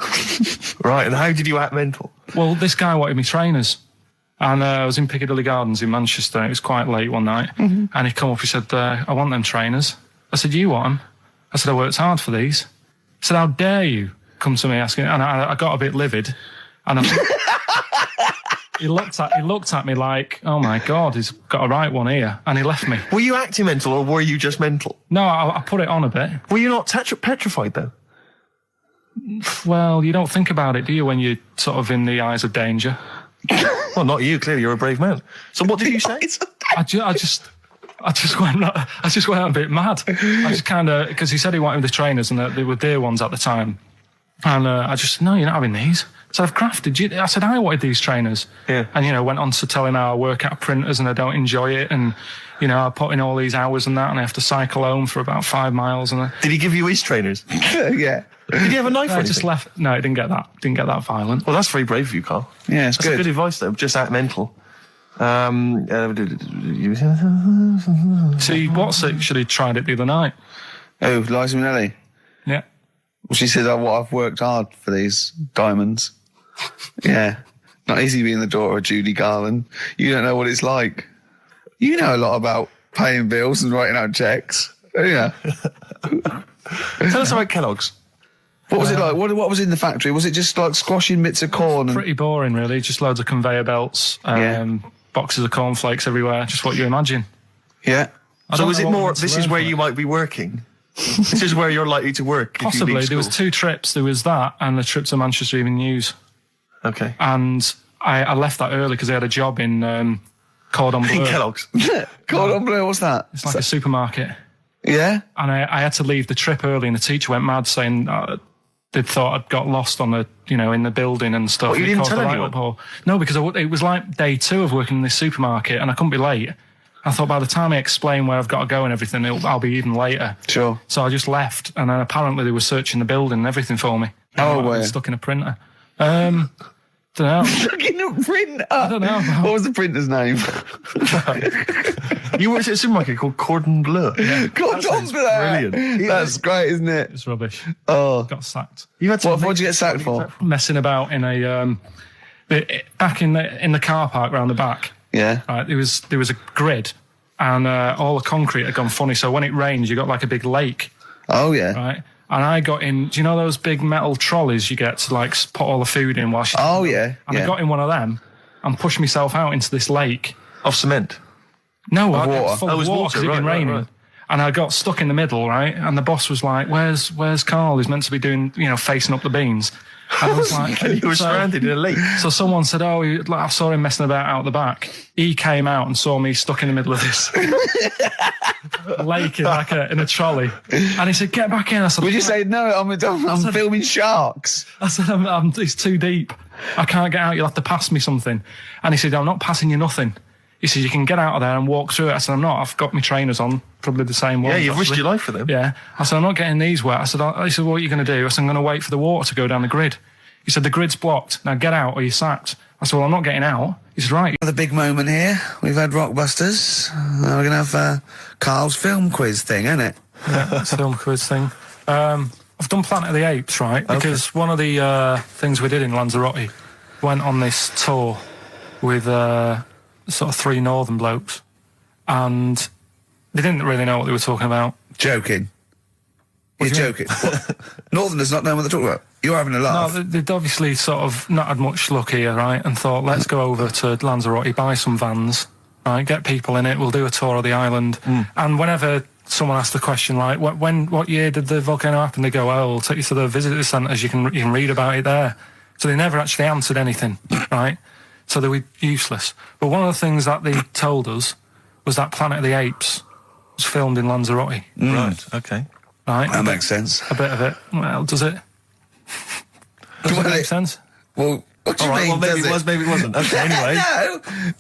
Right, and how did you act mental? Well, this guy wanted me trainers. And I was in Piccadilly Gardens in Manchester. It was quite late one night. And he come up, he said, I want them trainers. I said, you want them? I said, I worked hard for these. I said, how dare you come to me asking? And I got a bit livid. And he looked at me like, oh my God, he's got a right one here. And he left me. Were you acting mental or were you just mental? No, I put it on a bit. Were you not petrified though? Well, you don't think about it, do you, when you're sort of in the eyes of danger? Well, not you, clearly you're a brave man. So what did you say? I just went a bit mad. I just kind of, because he said he wanted the trainers and they were dear ones at the time. And I just, no, you're not having these. So I've crafted you. I said, I wanted these trainers. Yeah. And, went on to telling how I work at printers and I don't enjoy it. And, I put in all these hours and that and I have to cycle home for about 5 miles. And Did he give you his trainers? Yeah. Did he have a knife or I anything? just left. No, it didn't get that violent. Well, that's very brave of you, Carl. Yeah, it's That's good. good advice though, just act mental. See, Watts actually tried it the other night. Oh, Liza Minnelli. Yeah. Well, she said, I've worked hard for these diamonds. Yeah. Not easy being the daughter of Judy Garland. You don't know what it's like. You know a lot about paying bills and writing out checks. Yeah. Tell us about Kellogg's. What was it like? What was in the factory? Was it just like squashing bits of corn? And Pretty boring, really. Just loads of conveyor belts, boxes of cornflakes everywhere. Just what you imagine. yeah. I So don't is know it what more, we're meant to this is learn where from you it. might be working? This is where you're likely to work if you Possibly. leave There was school. 2 trips. There was that and the trip to Manchester Evening News. Okay. And I left that early because I had a job in Cordon Bleu. In Kellogg's. Cordon Bleu, what's that? It's like a supermarket. Yeah? And I had to leave the trip early and the teacher went mad saying they'd thought I'd got lost on the, in the building and stuff. What, you It didn't caused tell a right anyone? uproar. No, because it was like day 2 of working in this supermarket and I couldn't be late. I thought by the time I explain where I've got to go and everything, I'll be even later. Sure. So I just left, and then apparently they were searching the building and everything for me. Oh, I were you? was stuck in a printer. Don't know. Fucking a printer. I don't know. What was the printer's name? You worked at a supermarket called Cordon Bleu. Cordon Bleu. brilliant. That's great, isn't it? It's rubbish. Oh. Got sacked. You had What did you get sacked for? Messing about in a back in the car park round the back. Yeah. Right, there was a grid, and all the concrete had gone funny. So when it rains, you got like a big lake, Oh, yeah. right? And I got in. Do you know those big metal trolleys you get to like put all the food in whilst? Oh, yeah. And I got in one of them and pushed myself out into this lake. Of cement. No, Of it was water. full Oh, it of was water water, 'cause it'd been right, raining. right. And I got stuck in the middle, right? And the boss was like, where's Carl? He's meant to be doing, facing up the beans. And I was like, And you were so- stranded in a lake. So someone said, I saw him messing about out the back. He came out and saw me stuck in the middle of this lake in a trolley. And he said, get back in. I said, Would you say, no, I'm filming sharks? I said, it's too deep. I can't get out. You'll have to pass me something. And he said, I'm not passing you nothing. He said, you can get out of there and walk through it. I said, I'm not. I've got my trainers on, probably the same ones. Yeah, you've risked actually. your life for them. Yeah. I said, I'm not getting these wet. I said, what are you going to do? I said, I'm going to wait for the water to go down the grid. He said, the grid's blocked. Now get out or you're sacked. I said, well, I'm not getting out. He said, right. The big moment here. We've had Rockbusters. We're going to have Carl's film quiz thing, isn't it? Yeah, that's the film quiz thing. I've done Planet of the Apes, right? Because one of the things we did in Lanzarote, went on this tour with sort of 3 northern blokes, and they didn't really know what they were talking about. Joking. You're joking. Northerners not knowing what they're talking about. You're having a laugh. No, they'd obviously sort of not had much luck here, right? And thought, let's go over to Lanzarote, buy some vans, right? Get people in it. We'll do a tour of the island. And whenever someone asked the question, like, what year did the volcano happen? They go, oh, we'll take you to the visitor centres. You can read about it there. So they never actually answered anything, right? So they were useless. But one of the things that they told us was that Planet of the Apes was filmed in Lanzarote. Right, okay. Right? That makes sense. A bit of it. Well, does it? Does it make sense? Well, what do you All right, mean, well, maybe does it was, maybe it wasn't. Okay, anyway.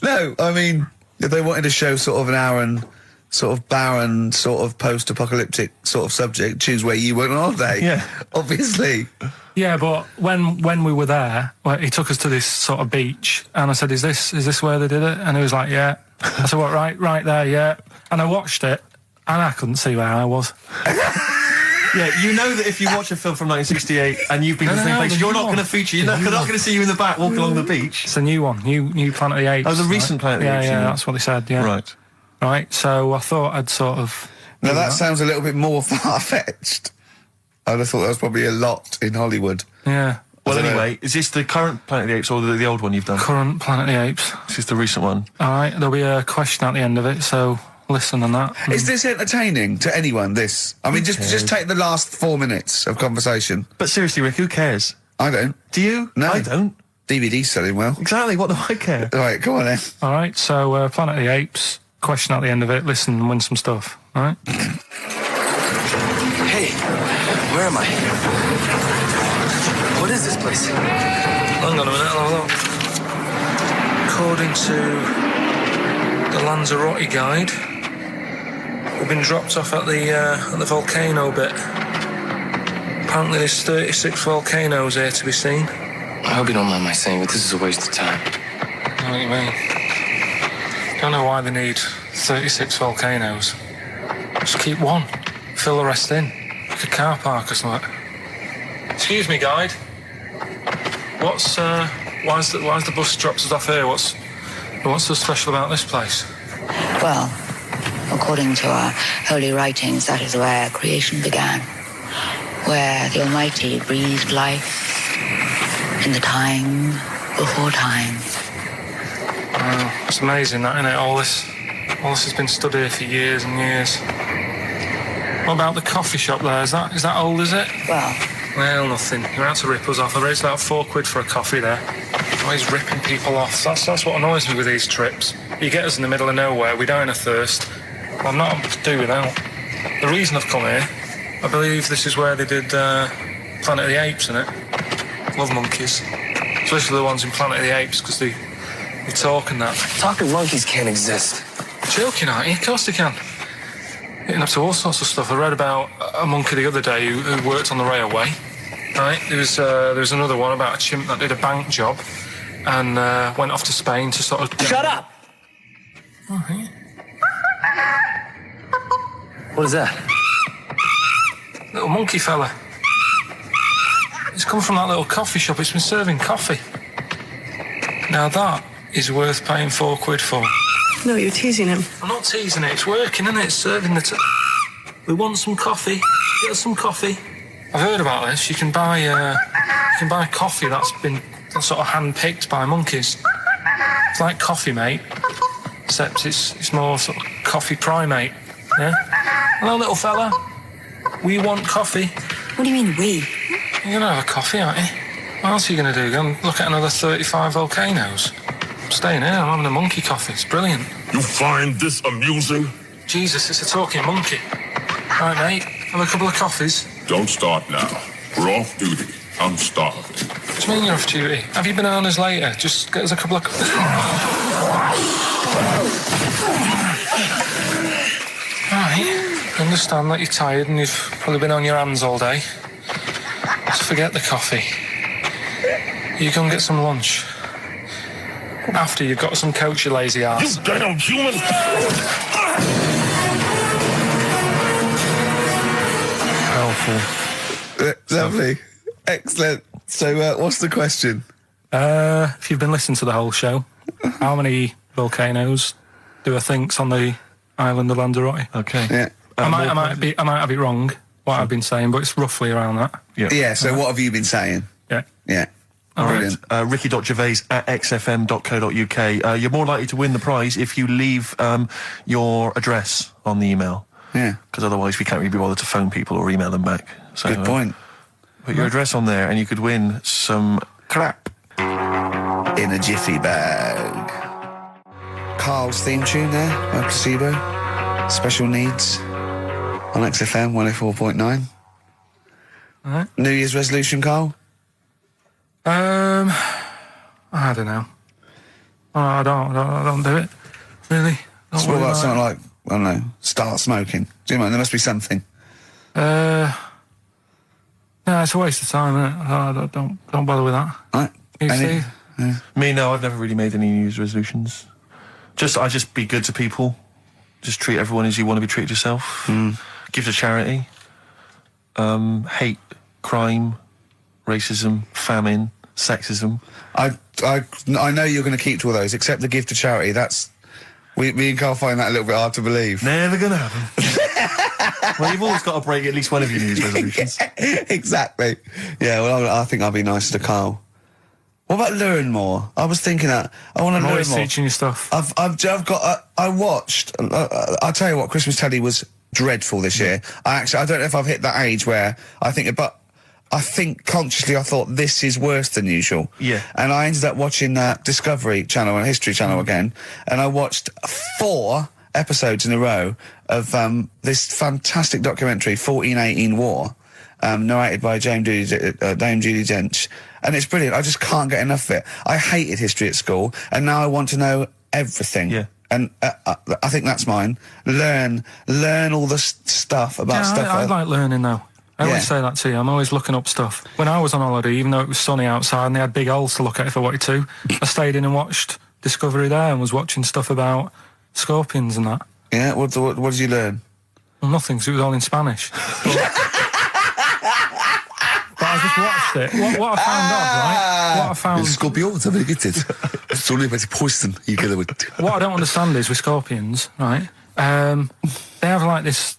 No, I mean, if they wanted to show sort of an Aaron, sort of barren, sort of post-apocalyptic sort of subject, choose where you went on holiday. Yeah. Obviously. Yeah, but when we were there, he took us to this sort of beach, and I said, "Is this where they did it?" And he was like, "Yeah." I said, "What? Right there, yeah." And I watched it, and I couldn't see where I was. Yeah, you know that if you watch a film from 1968 and you've been to the same place, you're not going to feature. They're not going to see you in the back walking along the beach. It's a new one, new Planet of the Apes. Oh, the recent Planet of the Apes. Yeah, that's what they said. Yeah. Right. So I thought I'd sort of. Now that sounds a little bit more far-fetched. I'd have thought that was probably a lot in Hollywood. Yeah. Well, anyway, is this the current Planet of the Apes or the old one you've done? Current Planet of the Apes. This is the recent one. All right. There'll be a question at the end of it, so listen on that. Is this entertaining to anyone, this? I mean, just take the last 4 minutes of conversation. But seriously, Rick, who cares? I don't. Do you? No. I don't. DVD's selling well. Exactly, what do I care? All right, come on then. All right, so Planet of the Apes, question at the end of it, listen and win some stuff, all right? Hey, where am I? What is this place? Hang on a minute, hold on. According to the Lanzarote guide, we've been dropped off at the volcano bit. Apparently there's 36 volcanoes here to be seen. I hope you don't mind my saying, but this is a waste of time. I know what you mean. Don't know why they need 36 volcanoes. Just keep one. Fill the rest in. Like a car park or something. Excuse me, guide. Why's the bus dropped us off here? What's so special about this place? Well, according to our holy writings, that is where creation began, where the Almighty breathed life in the time before time. Wow, it's amazing that, isn't it? All this has been stood here for years and years. What about the coffee shop there? Is that old, is it? Well, nothing. You're out to rip us off. I raised about £4 for a coffee there. Always ripping people off. That's what annoys me with these trips. You get us in the middle of nowhere, we die in a thirst. Well, I'm not able to do without. The reason I've come here, I believe this is where they did Planet of the Apes, innit? Love monkeys. Especially the ones in Planet of the Apes, because they talk and that. Talking monkeys can't exist. Joking, aren't you? Of course they can. Getting up to all sorts of stuff. I read about a monkey the other day who worked on the railway. Right? There was another one about a chimp that did a bank job and went off to Spain to sort of... Shut up! Oh, yeah. What is that? Little monkey fella. It's come from that little coffee shop. It's been serving coffee. Now that is worth paying £4 for. No, you're teasing him. I'm not teasing it. It's working, isn't it? It's serving the... We want some coffee. Get us some coffee. I've heard about this. You can buy coffee that's been sort of hand-picked by monkeys. It's like Coffee Mate, except it's more sort of coffee primate. Yeah? Hello, little fella. We want coffee. What do you mean, we? You're gonna have a coffee, aren't you? What else are you gonna do? Go and look at another 35 volcanoes? I'm staying here. I'm having a monkey coffee. It's brilliant. You find this amusing? Jesus, it's a talking monkey. All right, mate. Have a couple of coffees. Don't start now. We're off duty. I'm starving. What do you mean you're off duty? Have you been on us later? Just get us a couple of... Right, understand that you're tired and you've probably been on your hands all day. Just forget the coffee. You go and get some lunch. After you've got some coach, you lazy ass. You damn human! Helpful. Lovely. Excellent. So, what's the question? If you've been listening to the whole show, how many volcanoes do I think's on the island of Lanzarote? Okay. Yeah. I might have it wrong, what I've been saying, but it's roughly around that. Yeah, so what have you been saying? Yeah. Yeah. Brilliant. Ricky.gervais@xfm.co.uk. You're more likely to win the prize if you leave your address on the email. Yeah. Because otherwise we can't really be bothered to phone people or email them back. So, Good point. Put your address on there and you could win some crap. In a jiffy bag. Carl's theme tune there by Placebo. Special Needs on XFM 104.9. Alright. New Year's resolution, Carl? I don't know. I don't do it. Really. Don't So what worry about about something it. like, I don't know, start smoking? Do you know, there must be something. No, it's a waste of time, isn't it? Don't bother with that. Right. You Any- see? Me, no, I've never really made any New Year's resolutions. I just be good to people. Just treat everyone as you want to be treated yourself. Give to charity. Hate crime, racism, famine, sexism. I know you're going to keep to all those, except the gift to charity. That's... Me and Carl find that a little bit hard to believe. Never gonna happen. Well, you've always got to break at least one of your New Year's resolutions. Exactly. Yeah, well, I think I'll be nicer to Carl. What about learn more? I was thinking that. I want to learn Always more. teaching you stuff. I've got. I watched. I'll tell you what. Christmas telly was dreadful this year. I don't know if I've hit that age where I think, but I think consciously I thought this is worse than usual. Yeah. And I ended up watching Discovery Channel and History Channel again, and I watched 4 episodes in a row of this fantastic documentary, 1418 War, narrated by Dame Judi Dench. And it's brilliant. I just can't get enough of it. I hated history at school, and now I want to know everything. Yeah. And I think that's mine. Learn all the stuff about stuff. I like learning though. I Yeah. always say that to you. I'm always looking up stuff. When I was on holiday, even though it was sunny outside and they had big holes to look at if I wanted to, I stayed in and watched Discovery there and was watching stuff about scorpions and that. Yeah. What did you learn? Well, nothing, 'cause it was all in Spanish. But I just watched it. What I found out, right? What I found... Scorpions are very good. It's only about poison you get with. What I don't understand is with scorpions, right? They have like this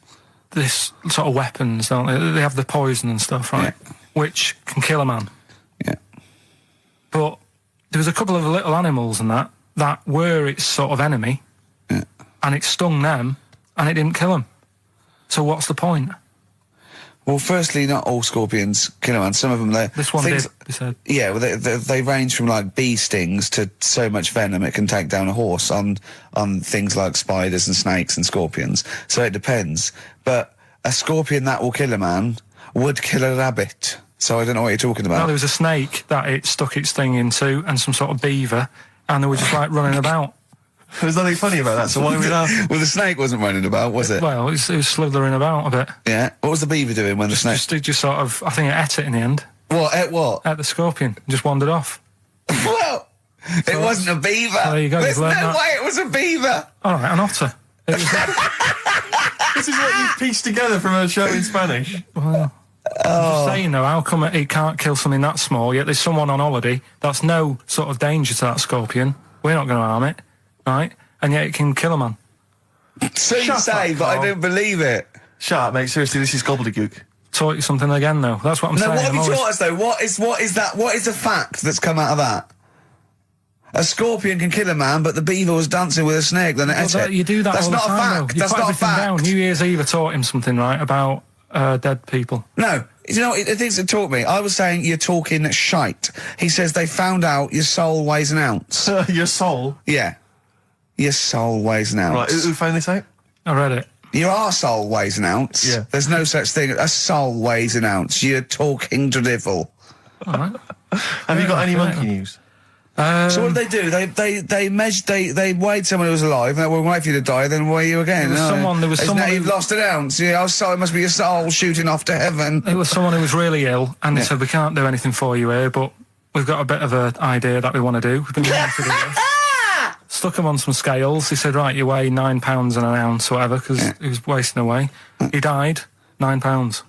sort of weapons, don't they? They have the poison and stuff, right? Yeah. Which can kill a man. Yeah. But there was a couple of little animals and that were its sort of enemy, Yeah. and it stung them, and it didn't kill them. So what's the point? Well, firstly, not all scorpions kill a man. Some of them, This one did, they said. Yeah, well, they range from like bee stings to so much venom it can take down a horse on things like spiders and snakes and scorpions. So it depends. But a scorpion that will kill a man would kill a rabbit. So I don't know what you're talking No, about. there was a snake that it stuck its thing into, and some sort of beaver, and they were just like running about. There's nothing funny about that, so why are we laughing? Well, the snake wasn't running about, was it? Well, it was slithering about a bit. Yeah. What was the beaver doing when the snake? Just sort of, I think it ate it in the end. What? Ate what? Ate the scorpion. Just wandered off. Well, it wasn't a beaver. There you go, There's you've no learned that. way it was a beaver. All right, an otter. It was This is what you've pieced together from a show in Spanish. well, I'm just saying though, how come it can't kill something that small, yet there's someone on holiday that's no sort of danger to that scorpion. We're not going to harm it, right? And yet it can kill a man. So you Shut say, up, but I Carl. don't believe it. Shut up, mate. Seriously, this is gobbledygook. Taught you something again though. That's what I'm No, saying. what have I'm you always- taught us though? What is that? What is the fact that's come out of that? A scorpion can kill a man, but the beaver was dancing with a snake. Then it Well, ate that- it. you do that That's all the not a time, fact. though. You That's put not a everything fact. down. New Year's Eve I taught him something, right, about dead people. No, you know what the things that taught me. I was saying you're talking shite. He says they found out your soul weighs an ounce. Your soul? Yeah, your soul weighs an ounce. Right, who found this out? I read it. Your arsehole weighs an ounce. Yeah. There's no such thing. A soul weighs an ounce. You're talking drivel. All right. Have you got any monkey news? So what did they do? They weighed someone who was alive, and they will wait for you to die, then weigh you again. There was someone you've lost an ounce. Yeah, it must be your soul shooting off to heaven. It was someone who was really ill, and they said, we can't do anything for you here, but we've got a bit of an idea that we want to do. We've been wanting to do this. Stuck him on some scales. He said, right, you weigh 9 pounds and an ounce or whatever, because he was wasting away. He died, 9 pounds.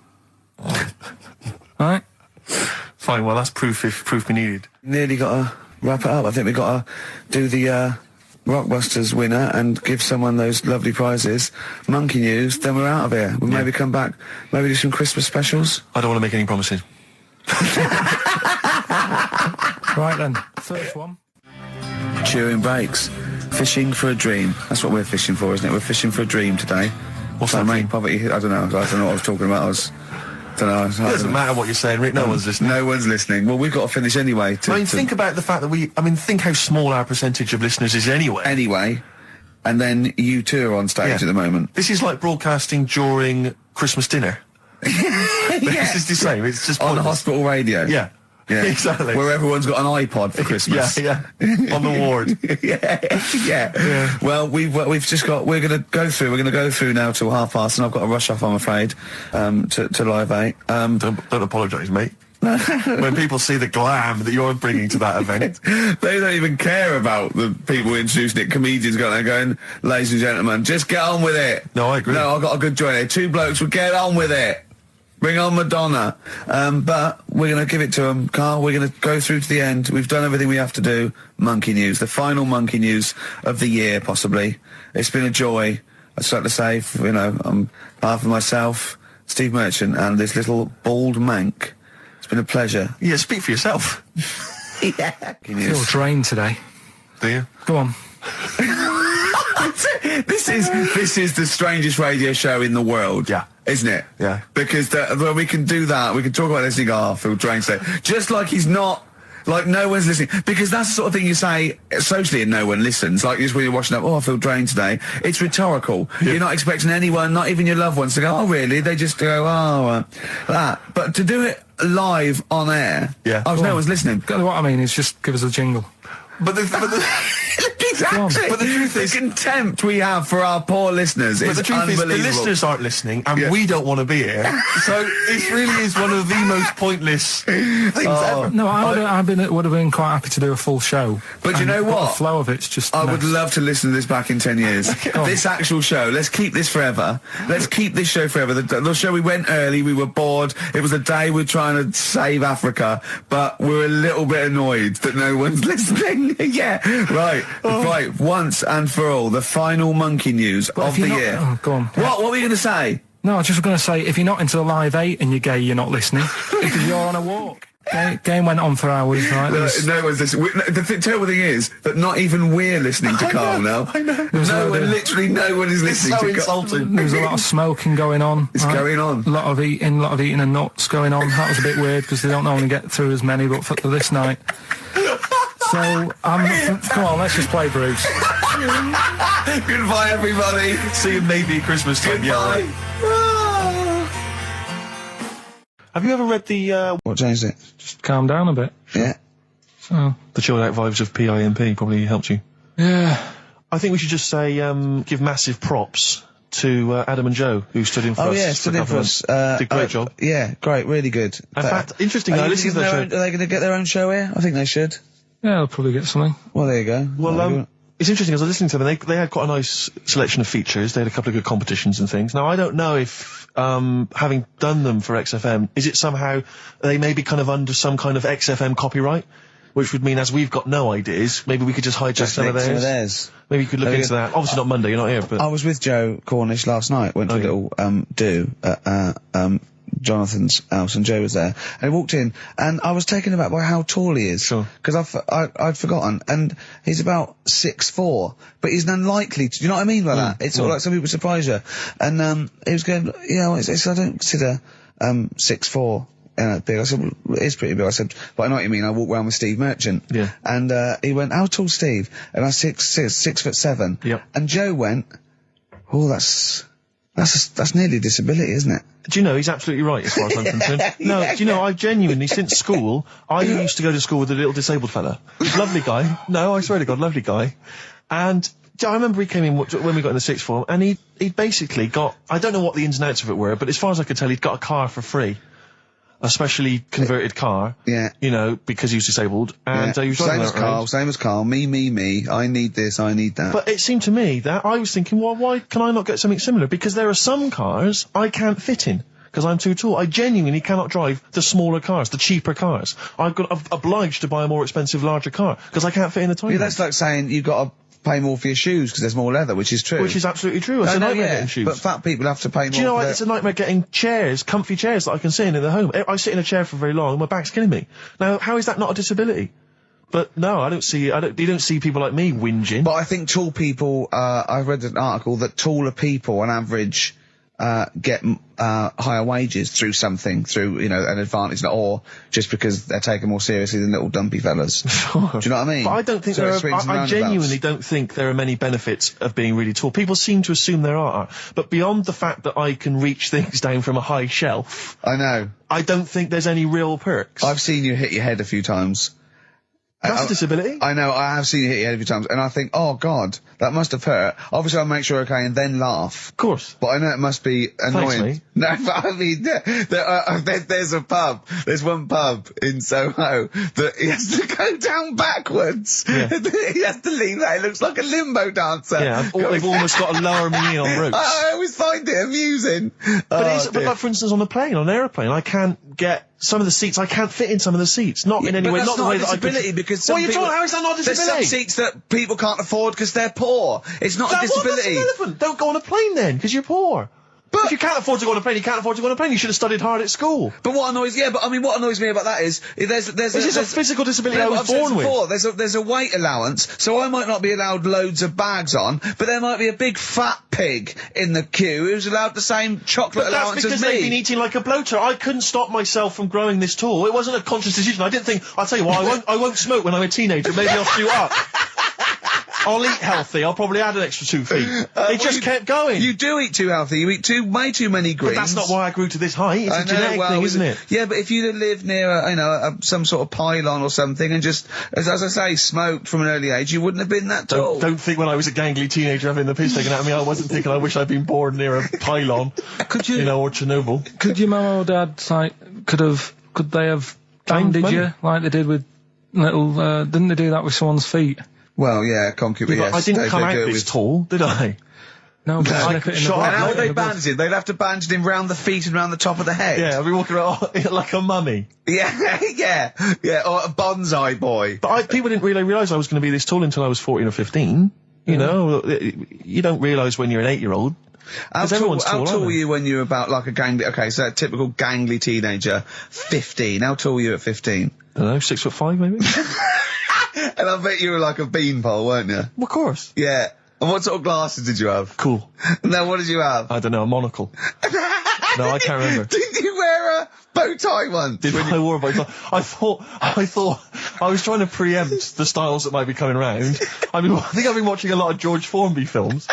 Right? Fine, well, that's proof if proof be needed. Nearly got to wrap it up. I think we've got to do the Rockbusters winner and give someone those lovely prizes. Monkey news, then we're out of here. We'll maybe come back, maybe do some Christmas specials. I don't want to make any promises. Right then, first one. Chewing breaks. Fishing for a dream. That's what we're fishing for, isn't it? We're fishing for a dream today. What's that mean? Poverty. I don't know what I was talking about. It doesn't matter what you're saying, Rick. No one's listening. No one's listening. Well, we've got to finish anyway. Think about the fact that think how small our percentage of listeners is anyway. Anyway. And then you two are on stage at the moment. This is like broadcasting during Christmas dinner. This is the same. It's just on the hospital radio. Yeah. Yeah, exactly. Where everyone's got an iPod for Christmas. Yeah. On the ward. yeah. Well, we've just got. We're going to go through now till 5:30, and I've got to rush off, I'm afraid, to Live 8. Don't apologise, mate. When people see the glam that you're bringing to that event, they don't even care about the people introducing it. Comedians going, ladies and gentlemen, just get on with it. No, I agree. No, I've got a good joint here. 2 blokes will get on with it. Bring on Madonna. But we're going to give it to them, Carl. We're going to go through to the end. We've done everything we have to do. Monkey news. The final monkey news of the year, possibly. It's been a joy. I'd like to say, on behalf of myself, Steve Merchant, and this little bald mank. It's been a pleasure. Yeah, speak for yourself. Yeah. I feel drained today. Do you? Go on. This is the strangest radio show in the world. Yeah. Isn't it? Yeah. Because we can do that. We can talk about this and go, Phil Drain today. Just like he's not, like no one's listening. Because that's the sort of thing you say socially and no one listens. Like just when you're watching up, I feel drained today. It's rhetorical. Yeah. You're not expecting anyone, not even your loved ones, to go, oh really? They just go, that. But to do it live on air, no one's listening. What I mean is just give us a jingle. But exactly. But the truth is, the contempt we have for our poor listeners is unbelievable. The listeners aren't listening, and we don't want to be here. So it really is one of the most pointless things ever. No, I would have been quite happy to do a full show. But you know what? The flow of it's just. I would love to listen to this back in 10 years. This actual show. Let's keep this forever. Let's keep this show forever. The show we went early. We were bored. It was a day we're trying to save Africa, but we're a little bit annoyed that no one's listening. Yeah. Right. Right. Once and for all, the final monkey news of the year. Oh, go on. What were you going to say? No, I was just going to say, if you're not into the Live 8 and you're gay, you're not listening. Because you're on a walk. Game went on for hours, right? No one's listening. The terrible thing is that not even we're listening to Carl now. I know. Literally no one is listening to Carl. There was a lot of smoking going on. It's going on. A lot of eating and nuts going on. That was a bit weird because they don't normally get through as many, but for this night. So, come on, let's just play Bruce. Goodbye, everybody. See you maybe at Christmas time. Goodbye. Have you ever read the, What changed it? Just calm down a bit. Yeah. So. The chilled out vibes of PIMP probably helped you. Yeah. I think we should just say, give massive props to Adam and Joe, who stood in for us. Oh yeah, stood in for us. Did a great job. Yeah, great, really good. In fact, interestingly, are they going to get their own show here? I think they should. Yeah, they'll probably get something. Well, there you go. Well, it's interesting, as I was listening to them, they had quite a nice selection of features. They had a couple of good competitions and things. Now, I don't know if, having done them for XFM, is it somehow, they may be kind of under some kind of XFM copyright? Which would mean, as we've got no ideas, maybe we could just hijack some of theirs. Maybe you could look into that. Obviously not Monday, you're not here, but... I was with Joe Cornish last night, went to a little, do at, Jonathan's house, and Joe was there, and he walked in, and I was taken aback by how tall he is. Sure. Because I'd forgotten, and he's about 6'4", but he's unlikely to, do you know what I mean by that? It's sort of like some people surprise you. And, he was going, I don't consider, 6'4", big. I said, well, it is pretty big. I said, but I know what you mean. I walk around with Steve Merchant. Yeah. And, he went, how tall, Steve? And I was 6'7". Yep. And Joe went, oh, that's That's nearly a disability, isn't it? Do you know, he's absolutely right as far as I'm concerned. No, do you know, I've genuinely, since school, I used to go to school with a little disabled fella. Lovely guy. No, I swear to God, lovely guy. And I remember he came in when we got in the sixth form, and he'd basically got, I don't know what the ins and outs of it were, but as far as I could tell, he'd got a car for free. A specially converted car. Yeah. You know, because he was disabled. And he was same as Carl. Me. I need this, I need that. But it seemed to me that I was thinking, well, why can I not get something similar? Because there are some cars I can't fit in. Because I'm too tall. I genuinely cannot drive the smaller cars, the cheaper cars. I'm obliged to buy a more expensive, larger car. Because I can't fit in the tiny. Yeah, that's like saying you've got to pay more for your shoes because there's more leather, which is true. Which is absolutely true. It's a nightmare getting shoes. But fat people have to pay more. Do you know what? It's a nightmare getting chairs, comfy chairs that I can sit in the home. I sit in a chair for very long and my back's killing me. Now, how is that not a disability? But no, you don't see people like me whinging. But I think tall people, I read an article that taller people on average, get higher wages through an advantage, or just because they're taken more seriously than little dumpy fellas. Sure. Do you know what I mean? But I don't think I genuinely don't think there are many benefits of being really tall. People seem to assume there are, but beyond the fact that I can reach things down from a high shelf, I know. I don't think there's any real perks. I've seen you hit your head a few times. That's a disability. I know, I have seen you hit your head a few times, and I think, oh God, that must have hurt. Obviously I'll make sure you're okay and then laugh. Of course. But I know it must be annoying. Thanks, mate. No, but I mean, there's one pub in Soho that he has to go down backwards. Yeah. He has to lean that, it looks like a limbo dancer. Yeah, they've almost got to lower me in on routes. I always find it amusing. But like, for instance, on an aeroplane, I can't get some of the seats, I can't fit in some of the seats. Not in any way, not the way that I could. Because what are you talking? How is that not a disability? There's some seats that people can't afford because they're poor. It's not a disability. That's irrelevant. Don't go on a plane then, because you're poor. But if you can't afford to go on a plane, you can't afford to go on a plane. You should have studied hard at school. But what annoys me about that is there's a physical disability I was born with. There's a weight allowance, so I might not be allowed loads of bags on, but there might be a big fat pig in the queue who's allowed the same chocolate allowance as me. That's because they've been eating like a bloater. I couldn't stop myself from growing this tall. It wasn't a conscious decision. I didn't think, I'll tell you what, I won't smoke when I'm a teenager. Maybe I'll shoot up. I'll eat healthy. I'll probably add an extra 2 feet. It just kept going. You do eat too healthy. You eat way too many greens. But that's not why I grew to this height. It's a genetic thing, isn't it? Yeah, but if you'd have lived near some sort of pylon or something and just, as I say, smoked from an early age, you wouldn't have been that tall. Don't think when I was a gangly teenager having the piss taken out of me, I wasn't thinking I wish I'd been born near a pylon. Could you? Or Chernobyl. Could your mum or dad, could they have banded you like they did with little, didn't they do that with someone's feet? Well, yeah, concubine, yes. I didn't come out this tall, did I? No, but slip it in the and how would they bandage him? They'd have to bandage him round the feet and round the top of the head. Yeah, I'd be walking around like a mummy. Yeah, or a bonsai boy. But people didn't really realise I was going to be this tall until I was 14 or 15. You know, you don't realise when you're an 8-year-old. How tall were you when you were about like so a typical gangly teenager, 15. How tall were you at 15? I don't know, 6'5" maybe? And I bet you were like a beanpole, weren't you? Well, of course. Yeah. And what sort of glasses did you have? Cool. Now, what did you have? I don't know, a monocle. No, I can't remember. Did you wear a bow tie once? I wore a bow tie? I thought I was trying to preempt the styles that might be coming around. I think I've been watching a lot of George Formby films.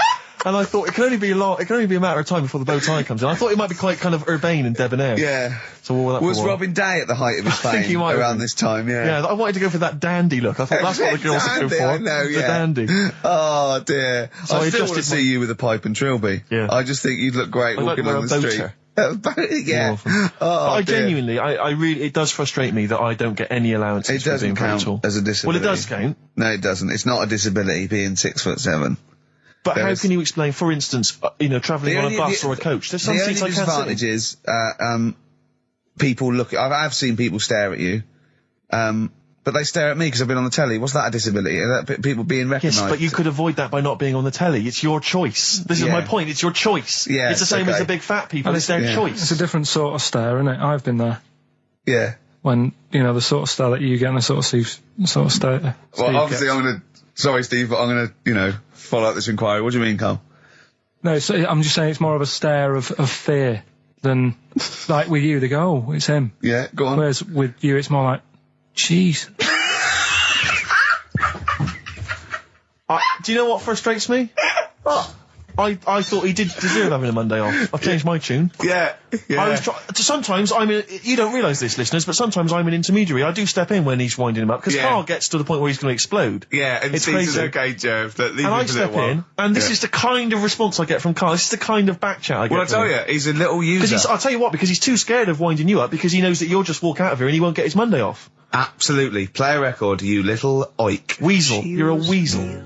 And I thought it can only be a matter of time before the bow tie comes in. I thought it might be quite kind of urbane and debonair. Yeah. So what that was Robin Day at the height of his fame? I think he might around this time, yeah. Yeah, I wanted to go for that dandy look. I thought that's what the girls are going for. I know, yeah. The dandy. Oh dear. So I still want to see you with a pipe and trilby. Yeah. I just think you'd look great walking on the street. Yeah. I genuinely, I really, it does frustrate me that I don't get any allowances for being very tall. It doesn't count as a disability. Well, it does count. No, it doesn't. It's not a disability being 6'7". But how can you explain, for instance, travelling on a bus or a coach? There's some seats I can't sit in. The only disadvantage is, people look, I've seen people stare at you, but they stare at me because I've been on the telly. What's that a disability? That people being recognised? Yes, but you could avoid that by not being on the telly. It's your choice. This is my point. It's your choice. Yeah, it's the same as the big fat people. It's their choice. It's a different sort of stare, isn't it? I've been there. Yeah. When, the sort of stare that you get and the sort of stare. Well, obviously sorry, Steve, but I'm gonna, follow up this inquiry. What do you mean, Carl? No, I'm just saying it's more of a stare of fear than, like with you, they go, oh, it's him. Yeah, go on. Whereas with you, it's more like, jeez. Do you know what frustrates me? I thought he did deserve having a Monday off. I've changed my tune. Yeah. I was sometimes you don't realise this, listeners, but sometimes I'm an intermediary. I do step in when he's winding him up, because Karl gets to the point where he's going to explode. Yeah, and it's sees crazy. Okay, Jerv, that leave and him I for a step little while. in, and this is the kind of response I get from Karl. This is the kind of back chat I get Well, I from tell him. you, he's a little user. I'll tell you what, because he's too scared of winding you up, because he knows that you'll just walk out of here and he won't get his Monday off. Absolutely. Play a record, you little oik. Weasel. You're a weasel.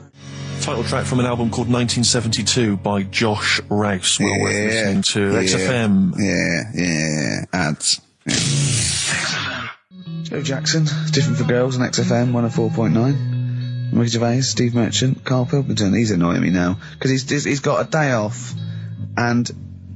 Title track from an album called 1972 by Josh Rouse. Well worth listening to. XFM. Yeah. Ads. Yeah. Joe Jackson, Different for Girls on XFM 104.9. Ricky Gervais, Steve Merchant, Karl Pilkington. He's annoying me now because he's got a day off and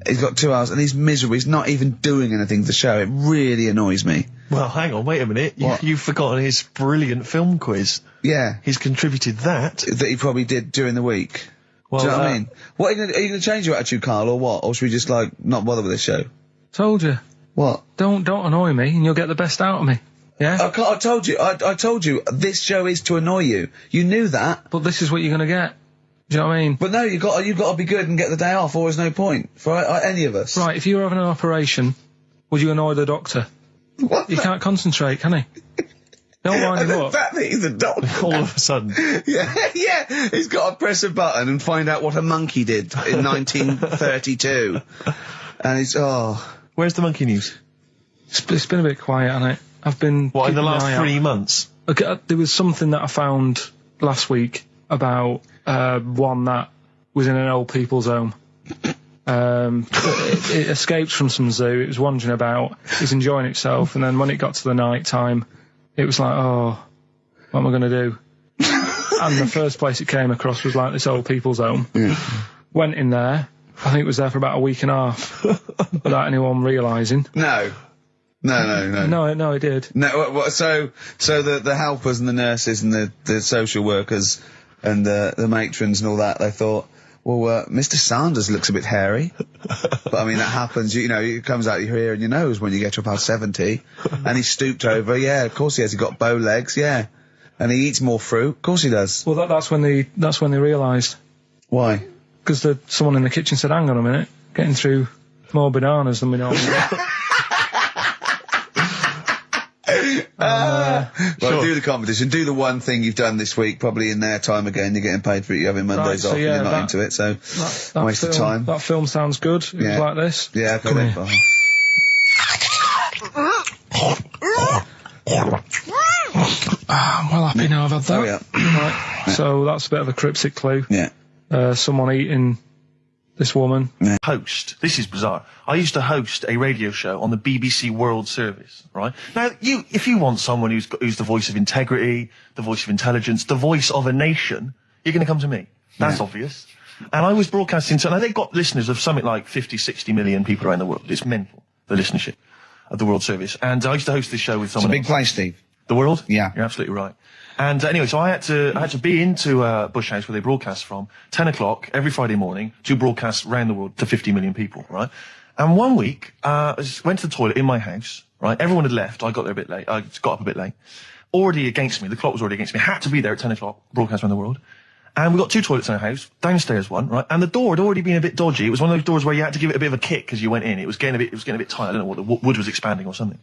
he's got 2 hours and he's miserable. He's not even doing anything to the show. It really annoys me. Well, hang on, wait a minute. You've forgotten his brilliant film quiz. Yeah. He's contributed that. That he probably did during the week. Well, do you know what I mean? What are you going to change your attitude, Karl, or what? Or should we just, not bother with this show? Told you. What? Don't annoy me and you'll get the best out of me. Yeah? I told you. I told you. This show is to annoy you. You knew that. But this is what you're going to get. Do you know what I mean? But no, you've got to be good and get the day off, or there's no point for any of us. Right, if you were having an operation, would you annoy the doctor? What? You can't concentrate, can he? Don't wind him up. The fact that he's a doctor. All of a sudden. Yeah. He's got to press a button and find out what a monkey did in 1932. And he's, Where's the monkey news? It's been a bit quiet, hasn't it? I've been... What, in the last eye 3 out. months? Okay, there was something that I found last week about one that was in an old people's home. It escaped from some zoo. It was wandering about. It was enjoying itself, and then when it got to the night time, it was like, oh, what am I going to do? And the first place it came across was like this old people's home. Yeah. Went in there. I think it was there for about a week and a half without anyone realising. No, it did. No, so the helpers and the nurses and the social workers and the matrons and all that, they thought, well, Mr. Sanders looks a bit hairy. But I mean, that happens, it comes out your ear and your nose when you get to about 70. And he stooped over, yeah, of course he has. He got bow legs, yeah. And he eats more fruit, of course he does. Well, that's when they realised. Why? Because someone in the kitchen said, hang on a minute, getting through more bananas than we normally get. Well, do the competition. Do the one thing you've done this week, probably in their time again. You're getting paid for it. You're having Mondays off. And you're not into it, so waste of time. That film sounds good. It was like this. Yeah, okay then. I'm well happy now I've had that. Oh, yeah. Right. So that's a bit of a cryptic clue. Yeah. Someone eating this woman. Yeah. Host. This is bizarre. I used to host a radio show on the BBC World Service, right? Now, if you want someone who's the voice of integrity, the voice of intelligence, the voice of a nation, you're going to come to me. That's obvious. And I was broadcasting, and they've got listeners of something like 50, 60 million people around the world. It's mental, the listenership of the World Service. And I used to host this show with someone It's a big place, Steve. The World? Yeah. You're absolutely right. And anyway, so I had to be into Bush House, where they broadcast from, 10 o'clock every Friday morning, to broadcast around the world to 50 million people, right? And one week, I went to the toilet in my house, right? Everyone had left. I got there a bit late. I got up a bit late. Already against me. The clock was already against me. Had to be there at 10 o'clock, broadcast around the world. And we got 2 toilets in our house, downstairs one, right? And the door had already been a bit dodgy. It was one of those doors where you had to give it a bit of a kick as you went in. It was getting a bit tight. I don't know what, the wood was expanding or something.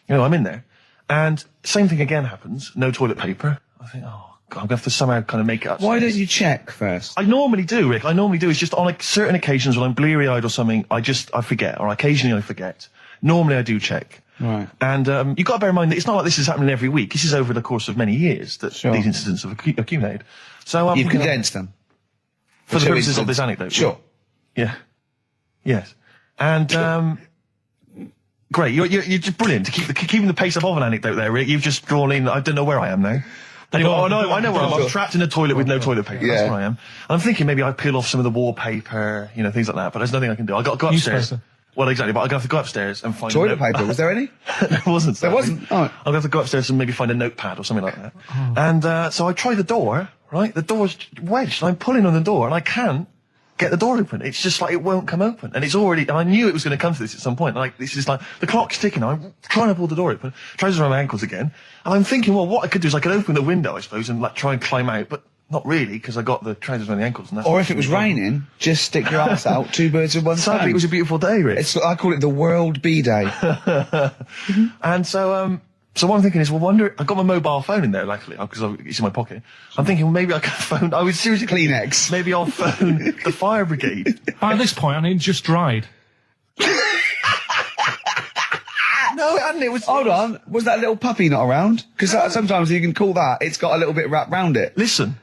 I'm in there. And same thing again happens. No toilet paper. I think, oh, God, I'm going to have to somehow kind of make it up. Why don't you check first? I normally do, Rick. I normally do. It's just on certain occasions when I'm bleary-eyed or something, I forget, or occasionally I forget. Normally I do check. Right. And you've got to bear in mind that it's not like this is happening every week. This is over the course of many years that these incidents have accumulated. So you've condensed them. For the purposes of this anecdote. Sure. Yeah. Yes. And great. You're just brilliant to keeping the pace up of an anecdote there, Rick. You've just drawn in. I don't know where I am now. Anyway, I know where I am. I'm trapped in a toilet with no toilet paper. That's where I am. And I'm thinking maybe I peel off some of the wallpaper, things like that. But there's nothing I can do. I got to go upstairs. Well, exactly. But I'm going to have to go upstairs and find toilet paper. Was there any? There wasn't. There wasn't. Oh. I'm going to have to go upstairs and maybe find a notepad or something like that. Oh. And so I try the door. Right, the door's wedged. And I'm pulling on the door, and I can't get the door open. It's just like it won't come open. And it's already. And I knew it was going to come to this at some point. Like this is like the clock's ticking. I'm trying to pull the door open. Trousers around my ankles again. And I'm thinking, well, what I could do is I could open the window, I suppose, and try and climb out. But Not really, because I got the trousers around the ankles and that's... Or if it was raining, just stick your ass out, 2 birds with 1 stone. Sadly, it was a beautiful day, Rich. I call it the World Bee Day. And so what I'm thinking is, I got my mobile phone in there, luckily, because it's in my pocket. I'm thinking, well, maybe I can phone... I was seriously... Kleenex. Maybe I'll phone the fire brigade. By this point, I need just dried. No, it hadn't. It was... Hold on. Was that little puppy not around? Because sometimes you can call that, it's got a little bit wrapped round it. Listen.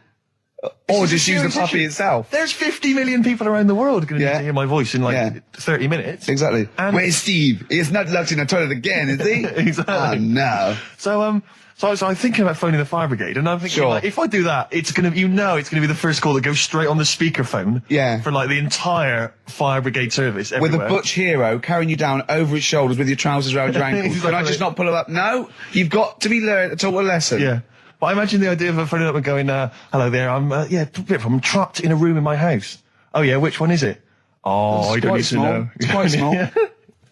Or just use the puppy itself. There's 50 million people around the world going to need to hear my voice in 30 minutes. Exactly. And where's Steve? He's not locked in the toilet again, is he? Exactly. Oh, no. So I'm thinking about phoning the fire brigade, and I'm thinking, like, if I do that, it's gonna be the first call that goes straight on the speakerphone. Yeah. For like the entire fire brigade service everywhere. With a butch hero carrying you down over his shoulders with your trousers around your ankles. Can I just not pull him up? No, you've got to be taught a lesson. Yeah. But I imagine the idea of phoning up and going, hello there, I'm trapped in a room in my house. Oh yeah, which one is it? Oh, I don't need to know. It's quite small.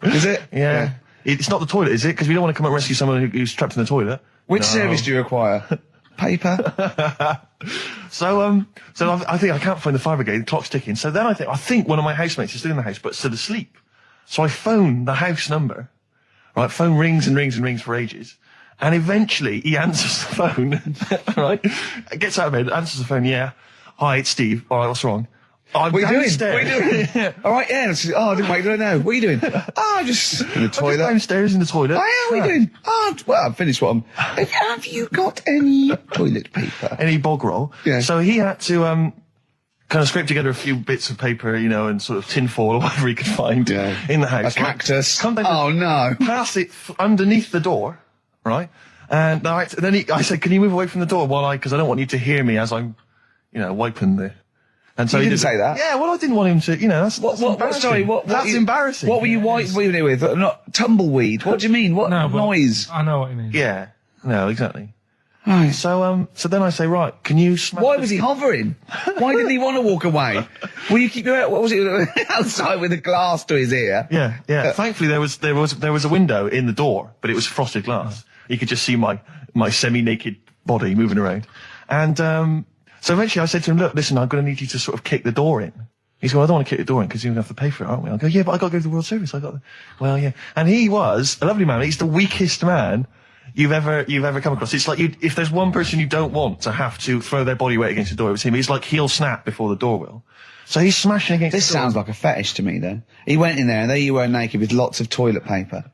Is it? Yeah. It's not the toilet, is it? Because we don't want to come and rescue someone who's trapped in the toilet. Which service do you require? Paper? So I think I can't find the fire brigade, the clock's ticking. So then I think one of my housemates is still in the house, but still asleep. So I phone the house number. Right, phone rings and rings and rings for ages. And eventually he answers the phone, right? Gets out of bed, answers the phone, yeah. Hi, it's Steve. All right, what's wrong? What are you doing? What are you doing? All right, yeah. I didn't wait. I don't know. What are you doing? Just in the toilet. Just downstairs in the toilet. Oh, yeah, what are you doing? Well, I've finished what I'm... Have you got any toilet paper? Any bog roll? Yeah. So he had to, kind of scrape together a few bits of paper, and sort of tinfoil or whatever he could find in the house. A cactus. Come down no. Pass it underneath the door, right? And then I said, can you move away from the door because I don't want you to hear me as I'm, wiping the... And so you didn't say that? Yeah, well, I didn't want him to, that's embarrassing. Sorry, that's embarrassing. What were you wiping it with? Not tumbleweed. What do you mean? What noise? I know what you mean. Yeah. No, exactly. Right. So then I say, right, can you smash... Why was he hovering? Why didn't he want to walk away? Will you keep your... What was it? Outside with a glass to his ear? Yeah. Thankfully, there was a window in the door, but it was frosted glass. You could just see my semi-naked body moving around. And, so eventually I said to him, look, listen, I'm going to need you to sort of kick the door in. He's going, I don't want to kick the door in because you're going to have to pay for it, aren't we? I go, yeah, but I got to go to the World Service. Well, yeah. And he was a lovely man. He's the weakest man you've ever come across. It's like if there's one person you don't want to have to throw their body weight against the door, it was him. He's like, he'll snap before the door will. So he's smashing against the door. This sounds like a fetish to me then. He went in there and there you were naked with lots of toilet paper.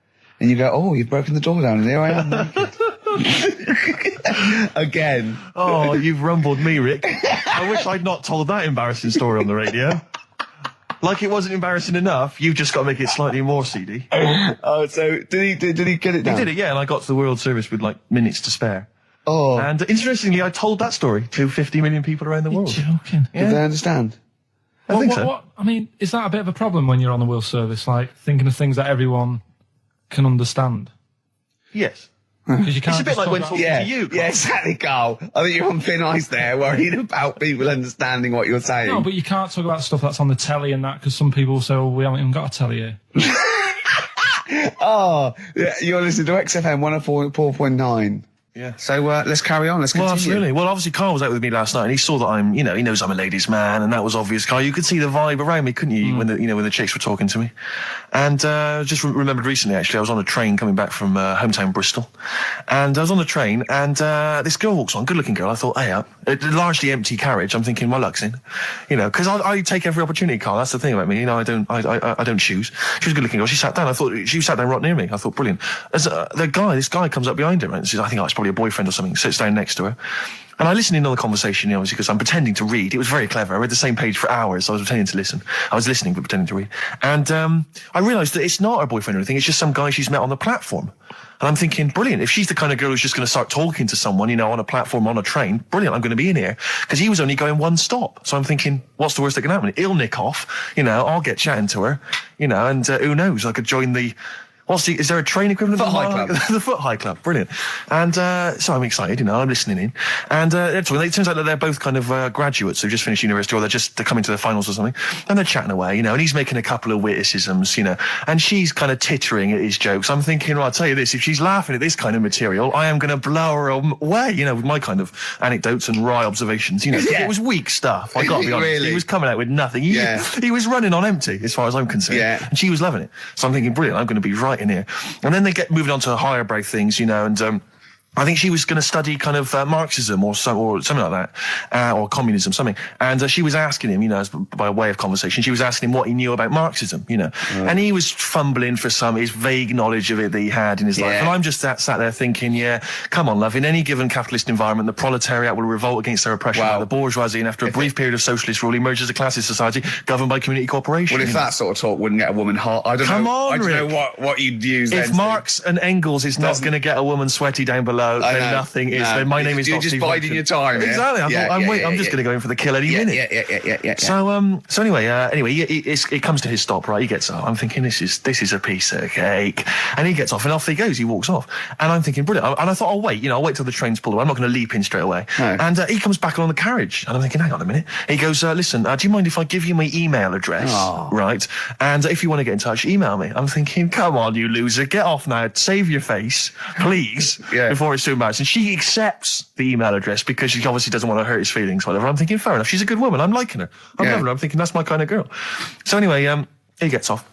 And you go, oh, you've broken the door down and there I am naked. Again. Oh, you've rumbled me, Rick. I wish I'd not told that embarrassing story on the radio. Like it wasn't embarrassing enough, you've just got to make it slightly more seedy. Oh, so did he get it down? He did it, yeah, and I got to the World Service with minutes to spare. Oh. And interestingly, I told that story to 50 million people around the world. You're joking. Yeah. Did they understand? I think so. I mean, is that a bit of a problem when you're on the World Service, like thinking of things that everyone can understand? Yes. Because you can't. It's a bit like when talking to you, Carl. Yeah, exactly, Carl. I think you're on thin ice there, worried about people understanding what you're saying. No, but you can't talk about stuff that's on the telly and that, because some people will say, well, we haven't even got a telly here. Oh, yeah, you're listening to XFM 104.9. Yeah. So let's carry on. Let's continue. Well, absolutely. Well, obviously, Carl was out with me last night, and he saw that I'm, he knows I'm a ladies' man, and that was obvious. Carl, you could see the vibe around me, couldn't you? When the chicks were talking to me, and just remembered recently, actually, I was on a train coming back from hometown Bristol, and I was on the train, and this girl walks on, good-looking girl. I thought, hey, up, a largely empty carriage. I'm thinking, my luck's in, because I take every opportunity, Carl. That's the thing about me. I don't choose. She was a good-looking girl. She sat down. I thought she sat down right near me. I thought, brilliant. As this guy comes up behind her, and says, I think it's probably a boyfriend or something, sits down next to her. And I listened in on the conversation, obviously, because I'm pretending to read. It was very clever. I read the same page for hours, so I was pretending to listen. I was listening, but pretending to read. And I realised that it's not her boyfriend or anything. It's just some guy she's met on the platform. And I'm thinking, brilliant. If she's the kind of girl who's just going to start talking to someone, on a platform, on a train, brilliant, I'm going to be in here. Because he was only going one stop. So I'm thinking, what's the worst that can happen? He'll nick off, I'll get chatting to her, and who knows, I could join the Is there a train equivalent? Foot High Club. The Foot High Club, brilliant. And so I'm excited, I'm listening in. And it turns out that they're both kind of graduates who just finished university, or they're coming to their finals or something. And they're chatting away, and he's making a couple of witticisms, and she's kind of tittering at his jokes. I'm thinking, well, I'll tell you this, if she's laughing at this kind of material, I am going to blow her away, with my kind of anecdotes and wry observations, It was weak stuff, I got to be honest. Really? He was coming out with nothing. He was running on empty, as far as I'm concerned. Yeah. And she was loving it. So I'm thinking, brilliant, I'm going to be right in here. And then they get moving on to higher brow things, and I think she was going to study kind of Marxism or something like that, or communism, something. And she was asking him, by way of conversation, she was asking him what he knew about Marxism, And he was fumbling for his vague knowledge of it that he had in his life. And I'm just sat there thinking, come on, love, in any given capitalist environment, the proletariat will revolt against their oppression by the bourgeoisie, and after a brief period of socialist rule, emerges a classist society governed by community cooperation. Well, if that sort of talk wouldn't get a woman hot, I don't know what you'd use then. If Marx and Engels is not going to get a woman sweaty down below, then nothing is. Then my name is You're not just Steve biding your time. Exactly. I'm just going to go in for the kill any minute. Yeah. So anyway, it comes to his stop. Right, he gets up. I'm thinking this is a piece of cake, and he gets off, and off he goes. He walks off, and I'm thinking brilliant. And I thought, I'll wait till the train's pulled away. I'm not going to leap in straight away. No. And he comes back along the carriage, and I'm thinking, hang on a minute. He goes, listen, do you mind if I give you my email address? Oh. Right, and if you want to get in touch, email me. I'm thinking, come on, you loser, get off now. Save your face, please, before it's too much. And she accepts the email address because she obviously doesn't want to hurt his feelings, whatever. I'm thinking, fair enough. She's a good woman. I'm liking her. I'm loving her. I'm thinking that's my kind of girl. So anyway, he gets off.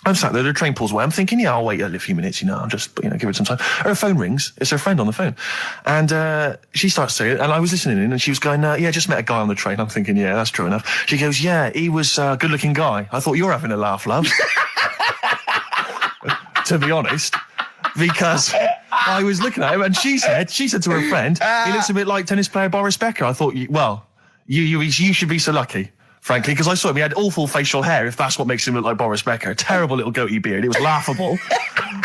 I'm sat there, the train pulls away. I'm thinking, I'll wait a few minutes, I'll just, give it some time. Her phone rings. It's her friend on the phone. And she starts saying, and I was listening in, and she was going, just met a guy on the train. I'm thinking, that's true enough. She goes, he was a good-looking guy. I thought, you're having a laugh, love. To be honest. Because I was looking at him, and she said to her friend, he looks a bit like tennis player Boris Becker. I thought, you should be so lucky, frankly, because I saw him. He had awful facial hair, if that's what makes him look like Boris Becker. Terrible little goatee beard. It was laughable.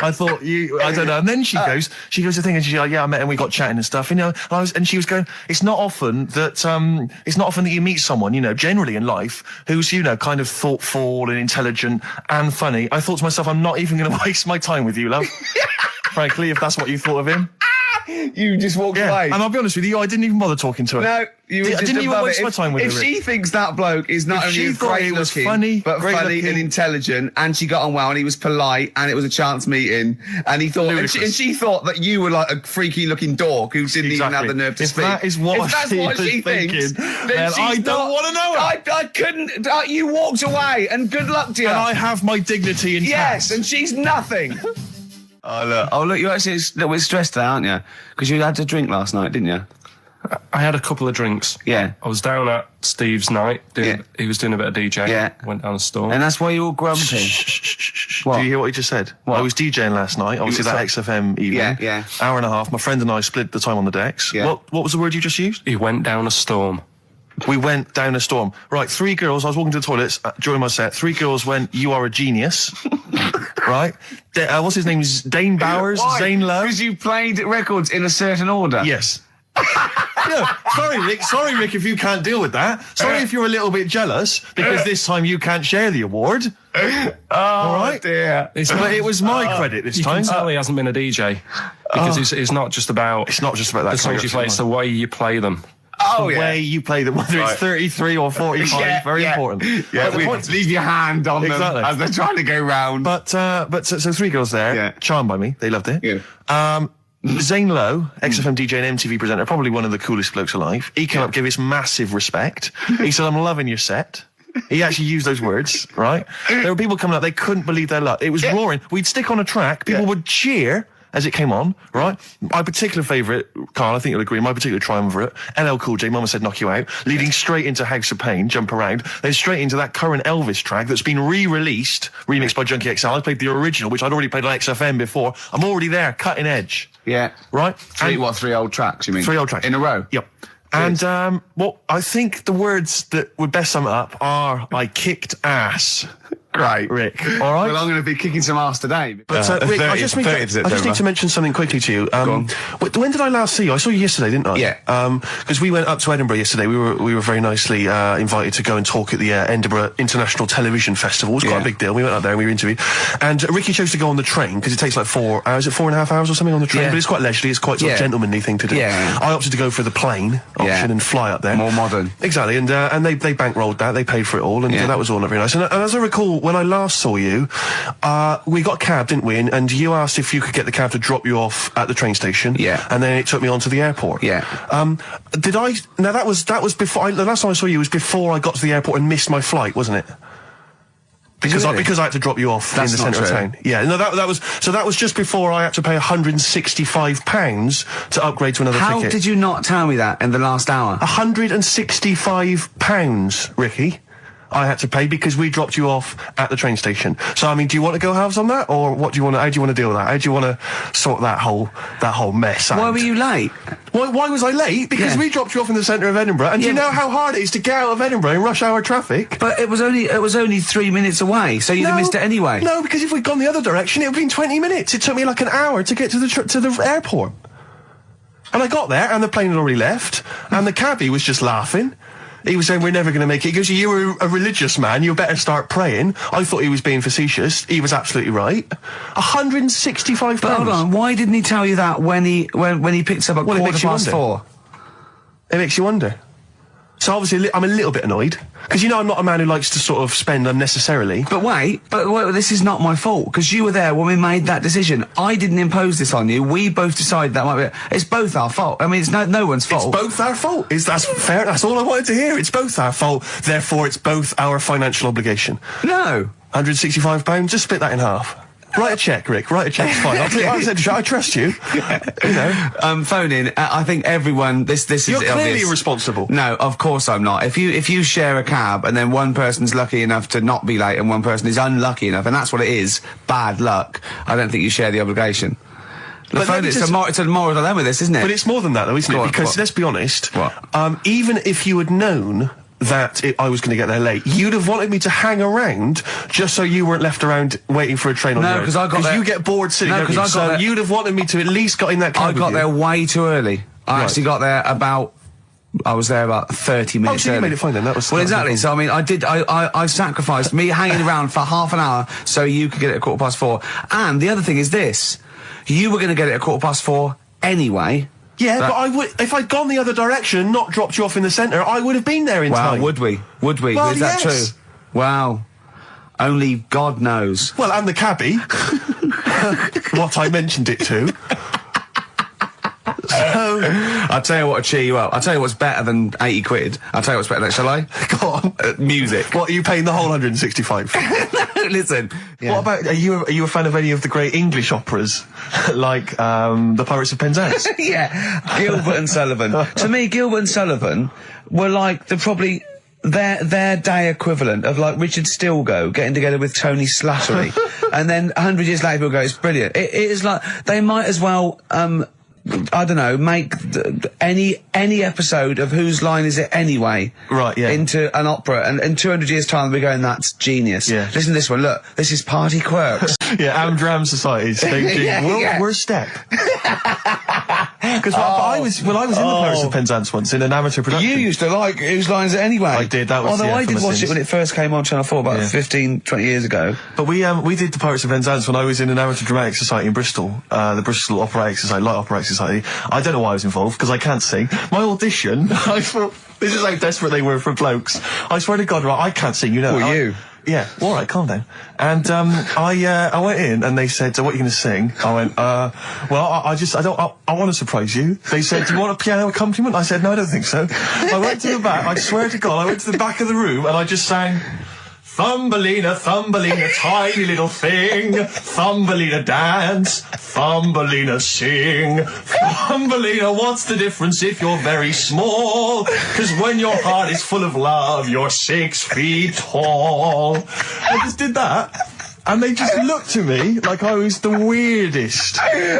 I thought, I don't know. And then she goes to thing, and she's like, I met him, we got chatting and stuff, and she was going, it's not often that you meet someone, generally in life, who's, kind of thoughtful and intelligent and funny. I thought to myself, I'm not even going to waste my time with you, love. Frankly, if that's what you thought of him. You just walked away. And I'll be honest with you, I didn't even bother talking to her. No, I didn't even waste my time with her. If she thinks that bloke is not only great looking, but funny and intelligent, and she got on well, and he was polite, and it was a chance meeting, and he thought, and she thought that you were like a freaky looking dork who didn't even have the nerve to speak. If that's what she thinks, then I don't want to know her. I couldn't. You walked away, and good luck to you. And I have my dignity intact. Yes, and she's nothing. Oh look, you're actually a little bit stressed out, aren't you? Because you had to drink last night, didn't you? I had a couple of drinks. Yeah. I was down at Steve's night. He was doing a bit of DJ. Yeah. Went down the store. And that's why you're all grumpy. What? Do you hear what he just said? What? I was DJing last night, obviously that XFM evening. Yeah. Hour and a half. My friend and I split the time on the decks. Yeah. What was the word you just used? He went down a storm. We went down a storm. Right, 3 girls, I was walking to the toilets during my set. 3 girls went, you are a genius. Right? What's his name? Dane Bowers? Why? Zane Lowe? Because you played records in a certain order. Yes. Sorry, Rick, if you can't deal with that. Sorry if you're a little bit jealous, because this time you can't share the award. All right? Dear. But it was my credit this time. You can tell he hasn't been a DJ. Because it's not just about... It's not just about that. The songs you play, it's the way you play them. The way you play them, whether it's 33 or 45, very important. Yeah, leave your hand on them as they're trying to go round. But so 3 girls there, charmed by me, they loved it. Yeah. Zane Lowe, XFM DJ and MTV presenter, probably one of the coolest blokes alive. He came up, gave us massive respect. He said, I'm loving your set. He actually used those words, right? There were people coming up, they couldn't believe their luck. It was roaring. We'd stick on a track, people would cheer as it came on, right? My particular favourite, Carl, I think you'll agree, my particular triumvirate, LL Cool J, Mama Said Knock You Out, leading straight into House of Pain, Jump Around, then straight into that current Elvis track that's been re-released, remixed by Junkie XL. I played the original, which I'd already played on XFM before. I'm already there, cutting edge. Yeah. Right? 3 old tracks, you mean? 3 old tracks. In a row? Yep. And, I think the words that would best sum it up are, I kicked ass. Great. Rick. All right? Well, I'm going to be kicking some ass today. But Rick, I just need to mention something quickly to you. When did I last see you? I saw you yesterday, didn't I? Yeah. Because we went up to Edinburgh yesterday. We were very nicely invited to go and talk at the Edinburgh International Television Festival. It was quite a big deal. We went up there and we were interviewed. And Ricky chose to go on the train because it takes like 4 hours, 4.5 hours or something on the train. But it's quite leisurely. It's quite sort of gentlemanly thing to do. Yeah. I opted to go for the plane option and fly up there. More modern. Exactly. And they bankrolled that. They paid for it all, and that was all very nice. And as I recall, when I last saw you, we got a cab, didn't we? And you asked if you could get the cab to drop you off at the train station. Yeah. And then it took me on to the airport. Yeah. Did I? Now that was before. The last time I saw you was before I got to the airport and missed my flight, wasn't it? Because I had to drop you off in the centre of town. Yeah, no, that was just before I had to pay £165 to upgrade to another ticket. How did you not tell me that in the last hour? £165, Ricky. I had to pay because we dropped you off at the train station. So, I mean, do you want to go halves on that, or how do you want to deal with that? How do you want to sort that whole mess out? Why were you late? Why was I late? Because we dropped you off in the centre of Edinburgh, and do you know how hard it is to get out of Edinburgh in rush hour traffic? But it was only 3 minutes away, so you'd have missed it anyway. No, because if we'd gone the other direction, it would have been 20 minutes. It took me like an hour to get to the airport. And I got there, and the plane had already left, and the cabbie was just laughing. He was saying, we're never going to make it. He goes, you were a religious man, you better start praying. I thought he was being facetious. He was absolutely right. £165. But hold on, why didn't he tell you that when he picked up at 4:15? It makes you wonder. So obviously I'm a little bit annoyed. Because I'm not a man who likes to sort of spend unnecessarily. But wait, this is not my fault, because you were there when we made that decision. I didn't impose this on you. We both decided that might be it. It's both our fault. I mean, it's no one's fault. It's both our fault. That's fair. That's all I wanted to hear. It's both our fault. Therefore, it's both our financial obligation. No. £165, just split that in half. Write a cheque, Rick. Write a cheque. It's fine. I trust you. Phone in. I think everyone. This is You're clearly obvious. irresponsible. No, of course I'm not. If you share a cab and then one person's lucky enough to not be late and one person is unlucky enough, and that's what it is, bad luck. I don't think you share the obligation. It's a moral dilemma, this, isn't it? But it's more than that, though, isn't it? Because let's be honest. Even if you had known that I was going to get there late, you'd have wanted me to hang around just so you weren't left around waiting for a train on the road. No, because I got there. You get bored sitting, don't you? So you'd have wanted me to at least got in that cab. I got there way too early. I actually got there I was there about 30 minutes early. early. You made it fine then. That was exactly. So I mean, I sacrificed me hanging around for half an hour so you could get it at 4:15. And the other thing is this: you were going to get it at 4:15 anyway. Yeah, but I would, if I'd gone the other direction and not dropped you off in the centre, I would have been there in time. Wow, would we? Well, is that true? Wow. Only God knows. Well, and the cabbie. What I mentioned it to. So, I'll tell you what will cheer you up. I'll tell you what's better than 80 quid. I'll tell you what's better than, shall I? Go on. Music. What, are you paying the whole 165? Listen. Yeah. What about, are you a fan of any of the great English operas? Like, the Pirates of Penzance? Yeah. Gilbert and Sullivan. To me, Gilbert and Sullivan were like probably their day equivalent of like Richard Stilgoe getting together with Tony Slattery. And then 100 years later people go, it's brilliant. It is like, they might as well, I don't know, make any episode of Whose Line Is It Anyway? Right, yeah. Into an opera, and in 200 years' time we're going, that's genius. Yeah. Listen to this one, look, this is Party Quirks. Yeah, Amdram Society. We're a step. Because I was in the Pirates of Penzance once in an amateur production. You used to like Whose Line Is It Anyway? I did, that was Although I did watch it when it first came on Channel 4 about 15, 20 years ago. But we did the Pirates of Penzance when I was in an amateur dramatic society in Bristol, the Bristol Operatic Society, Light Operatic Society. I don't know why I was involved, because I can't sing. My audition, I thought, this is how desperate they were for blokes. I swear to God, right, I can't sing, you know. Well, you? Yeah, all right, calm down. And I went in and they said, so what are you going to sing? I went, well, I want to surprise you. They said, do you want a piano accompaniment? I said, no, I don't think so. I went to the back, I swear to God, I went to the back of the room and I just sang, Thumbelina, Thumbelina, tiny little thing. Thumbelina dance, Thumbelina sing. Thumbelina, what's the difference if you're very small? 'Cause when your heart is full of love, you're 6 feet tall. I just did that. And they just looked at me like I was the weirdest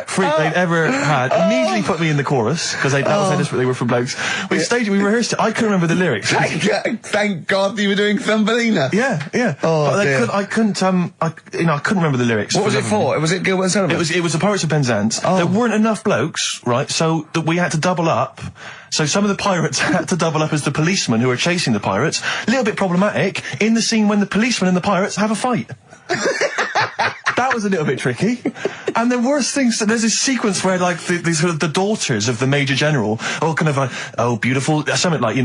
freak they'd ever had. Immediately put me in the chorus, because that was how desperate they were for blokes. We rehearsed it. I couldn't remember the lyrics. Thank God you were doing Thumbelina. Yeah. Oh, but dear. I couldn't remember the lyrics. What was it for? Was it Gilbert and Sullivan? It was the Pirates of Penzance. Oh. There weren't enough blokes, right? So that we had to double up. So some of the pirates had to double up as the policemen who were chasing the pirates. A little bit problematic in the scene when the policemen and the pirates have a fight. That was a little bit tricky. And the worst things, there's this sequence where, like, the daughters of the Major General all kind of like, oh, beautiful, something like,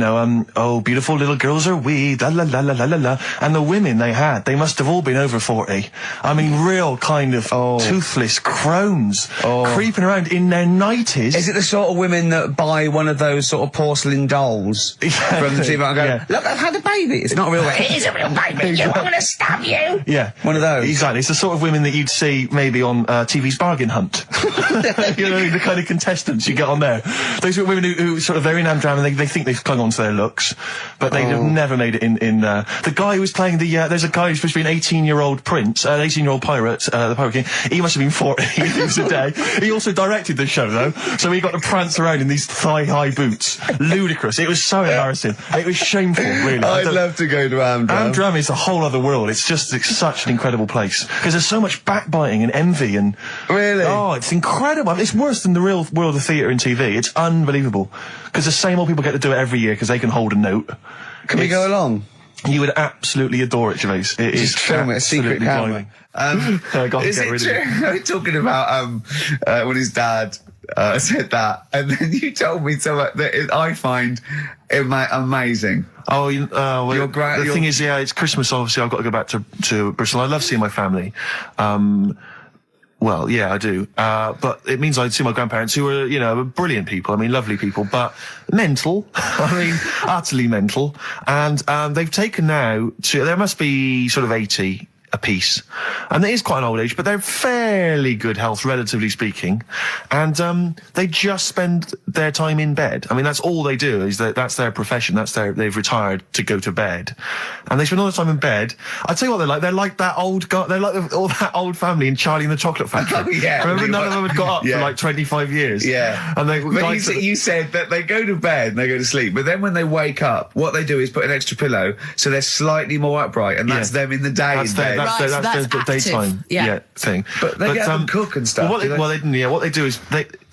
oh, beautiful little girls are we, la la la la la la la. And the women they must have all been over 40. I mean, real kind of toothless crones creeping around in their 90s. Is it the sort of women that buy one of those sort of porcelain dolls from the TV and go, look, I've had a baby. It's not a real baby. It is a real baby. I'm going to stab you. Yeah. One of those. Exactly. It's the sort of women that you'd see maybe on TV's Bargain Hunt. The kind of contestants you get on there. Those are women who sort of, they're in Amdram and they think they've clung on to their looks, but they have never made it in the guy who was playing there's a guy who's supposed to be an 18-year-old prince, an 18-year-old pirate, the Pirate King. He must have been 40 years a day. He also directed the show, though, so he got to prance around in these thigh-high boots. Ludicrous. It was so embarrassing. It was shameful, really. I'd love to go to Amdram. Amdram is a whole other world. It's such an incredible place. Because there's so much backbiting and envy and... Really? Oh, it's incredible. It's worse than the real world of theatre and TV. It's unbelievable. Because the same old people get to do it every year because they can hold a note. Can we go along? You would absolutely adore it, Gervais. It is film it, a secret camera. Is it true? We're talking about when his dad said that, and then you told me something that I find amazing. Oh, the thing is, it's Christmas, obviously I've got to go back to Bristol. I love seeing my family. Well, yeah, I do. But it means I'd see my grandparents, who were, brilliant people. I mean, lovely people, but mental. I mean, utterly mental. And they've taken now there must be sort of 80 apiece. And it is quite an old age, but they're fairly good health, relatively speaking. And they just spend their time in bed. I mean, that's all they do, is that's their profession. They've retired to go to bed. And they spend all the time in bed. I tell you what they're like. They're like that old guy. They're like all that old family in Charlie and the Chocolate Factory. Oh, yeah. Remember, none of them had got up for like 25 years. Yeah. And you said that they go to bed and they go to sleep, but then when they wake up, what they do is put an extra pillow so they're slightly more upright, and that's them in the day in bed. That's the daytime thing. But they get up and cook and stuff. What they do is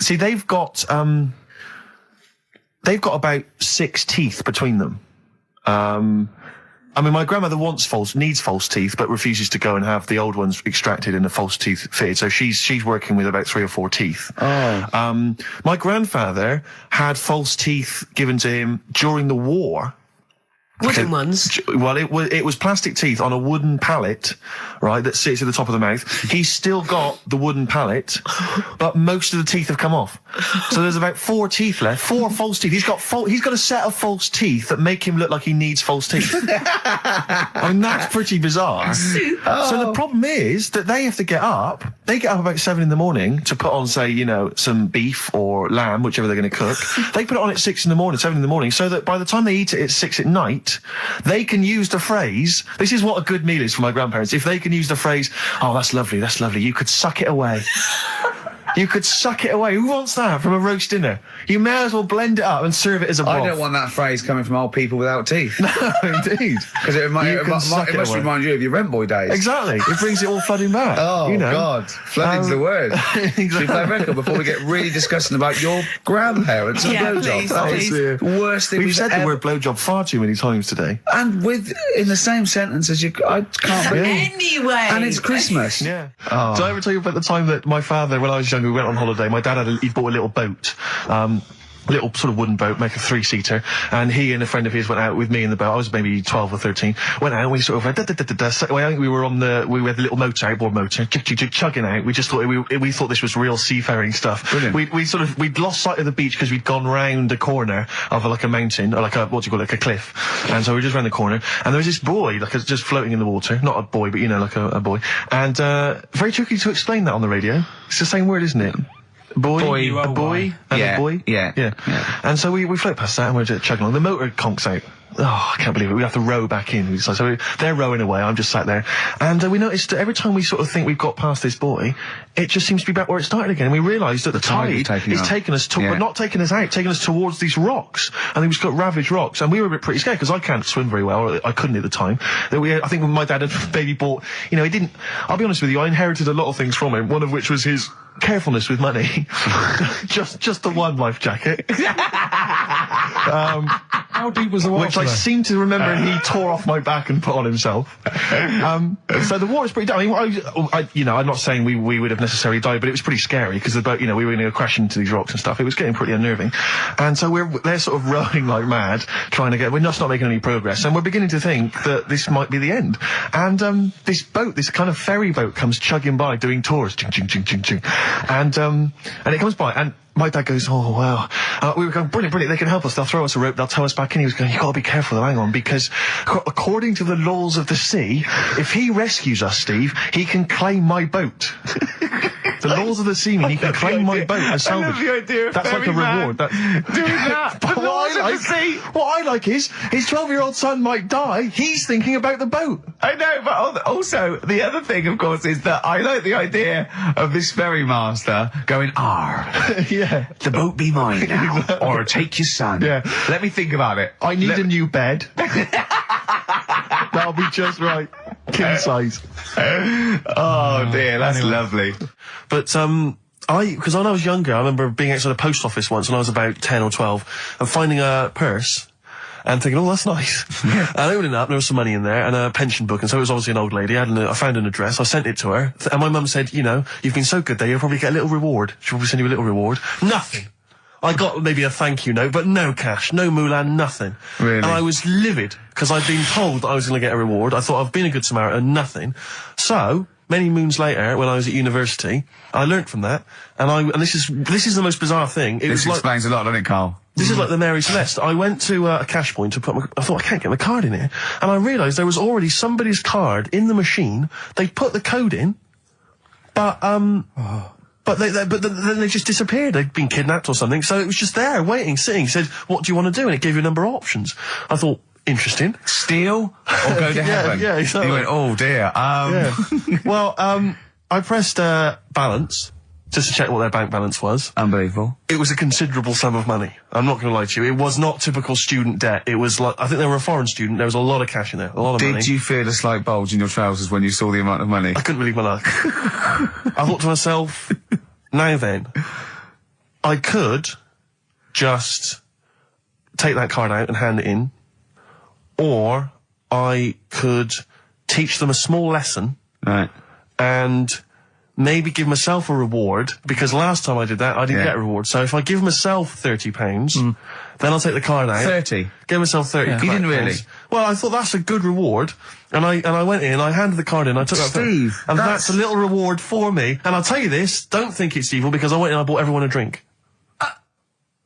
they've got about 6 teeth between them. I mean, my grandmother needs false teeth, but refuses to go and have the old ones extracted and the false teeth fitted. So she's working with about 3 or 4 teeth. Oh. My grandfather had false teeth given to him during the war. Wooden ones? Well, it was plastic teeth on a wooden pallet, right, that sits at the top of the mouth. He's still got the wooden pallet, but most of the teeth have come off. So there's about 4 teeth left, 4 false teeth. He's got a set of false teeth that make him look like he needs false teeth. I mean, that's pretty bizarre. So the problem is that they have to get up. They get up about 7 in the morning to put on, say, some beef or lamb, whichever they're going to cook. They put it on at 6 in the morning, 7 in the morning, so that by the time they eat it at 6 at night, they can use the phrase, this is what a good meal is for my grandparents, if they can use the phrase, oh, that's lovely, you could suck it away. You could suck it away. Who wants that from a roast dinner? You may as well blend it up and serve it as a broth. I don't want that phrase coming from old people without teeth. No, indeed. Because it must remind you of your rent boy days. Exactly. It brings it all flooding back. Oh, God. Flooding's the word. Exactly. Should we play a record before we get really disgusting about your grandparents and blowjob? That was the worst thing we've said the word blowjob far too many times today. And in the same sentence as I can't believe. Anyway. And it's Christmas. Yeah. Oh. Did I ever tell you about the time that my father, when I was young, we went on holiday. My dad he bought a little boat, little sort of wooden boat, make a 3-seater, and he and a friend of his went out with me in the boat. I was maybe 12 or 13. Went out and we sort of so I think we had the little motor, outboard motor, chugging out. We just thought we thought this was real seafaring stuff. Brilliant. We'd lost sight of the beach because we'd gone round a corner of like a mountain, or like a cliff, and so we were just round the corner, and there was this boy just floating in the water, not a boy, but like a boy, and very tricky to explain that on the radio. It's the same word, isn't it? buoy, Buoy. a buoy, and Yeah, a buoy. yeah. And so we float past that and we're just chugging along. The motor conks out. Oh, I can't believe it. We have to row back in. So they're rowing away. I'm just sat there. And we noticed that every time we sort of think we've got past this buoy, it just seems to be back where it started again. And we realised that the tide is taking us, but not taking us out, taking us towards these rocks. And we've got ravaged rocks. And we were a bit pretty scared because I can't swim very well, or I couldn't at the time. I think when my dad had maybe bought, he didn't, I'll be honest with you, I inherited a lot of things from him, one of which was his carefulness with money. just the one life jacket. How deep was the water? Which I seem to remember he tore off my back and put on himself. So the water's pretty down. I'm not saying we would have necessarily died, but it was pretty scary because the boat, we were going to crash into these rocks and stuff. It was getting pretty unnerving. And so they're sort of rowing like mad, trying to we're just not making any progress. And we're beginning to think that this might be the end. And this boat, this kind of ferry boat comes chugging by doing tours. Ching, ching, ching, ching, ching. And it comes by and my dad goes, oh, wow. We were going, brilliant, they can help us. They'll throw us a rope, they'll tow us back in. He was going, you've got to be careful, hang on, because according to the laws of the sea, if he rescues us, Steve, he can claim my boat. The laws of the sea mean he can claim my boat and salvage. I love the idea of that's like a reward. Doing that. But what I like is, his 12-year-old son might die, he's thinking about the boat. I know, but also, the other thing, of course, is that I like the idea of this ferry master going, Yeah. the boat be mine now, or take your son. Yeah. Let me think about it. I need a new bed. That'll be just right. King size. Oh dear, that's lovely. But, because when I was younger, I remember being outside a post office once when I was about 10 or 12 and finding a purse and thinking, oh, that's nice. And opening it up, there was some money in there and a pension book, and so it was obviously an old lady. I found an address, I sent it to her, and my mum said, you've been so good there, you'll probably get a little reward. She'll probably send you a little reward. Nothing. I got maybe a thank you note, but no cash, no moolah, nothing. Really? And I was livid, because I'd been told that I was going to get a reward. I thought I've been a good Samaritan, nothing. So, many moons later, when I was at university, I learnt from that, and this is the most bizarre thing. This explains a lot, doesn't it, Carl? This is like the Mary Celeste. I went to a cash point to I thought, I can't get my card in here. And I realised there was already somebody's card in the machine. They put the code in, but then they just disappeared. They'd been kidnapped or something. So it was just there, waiting, sitting. Said, what do you want to do? And it gave you a number of options. I thought, interesting. Steal or go to heaven? Yeah, exactly. You went, oh dear. Yeah. Well, I pressed balance just to check what their bank balance was. Unbelievable. It was a considerable sum of money. I'm not going to lie to you. It was not typical student debt. It was like, I think they were a foreign student. There was a lot of cash in there. A lot of money. Did you feel a slight bulge in your trousers when you saw the amount of money? I couldn't believe my luck. I thought to myself, now then, I could just take that card out and hand it in, or I could teach them a small lesson. Right. And maybe give myself a reward, because last time I did that, I didn't get a reward. So if I give myself £30, then I'll take the card out. 30? Give myself 30. Yeah. You didn't really? Well, I thought that's a good reward. And I went in, I handed the card in, I took that. Steve, and that's a little reward for me. And I'll tell you this, don't think it's evil, because I went in and I bought everyone a drink.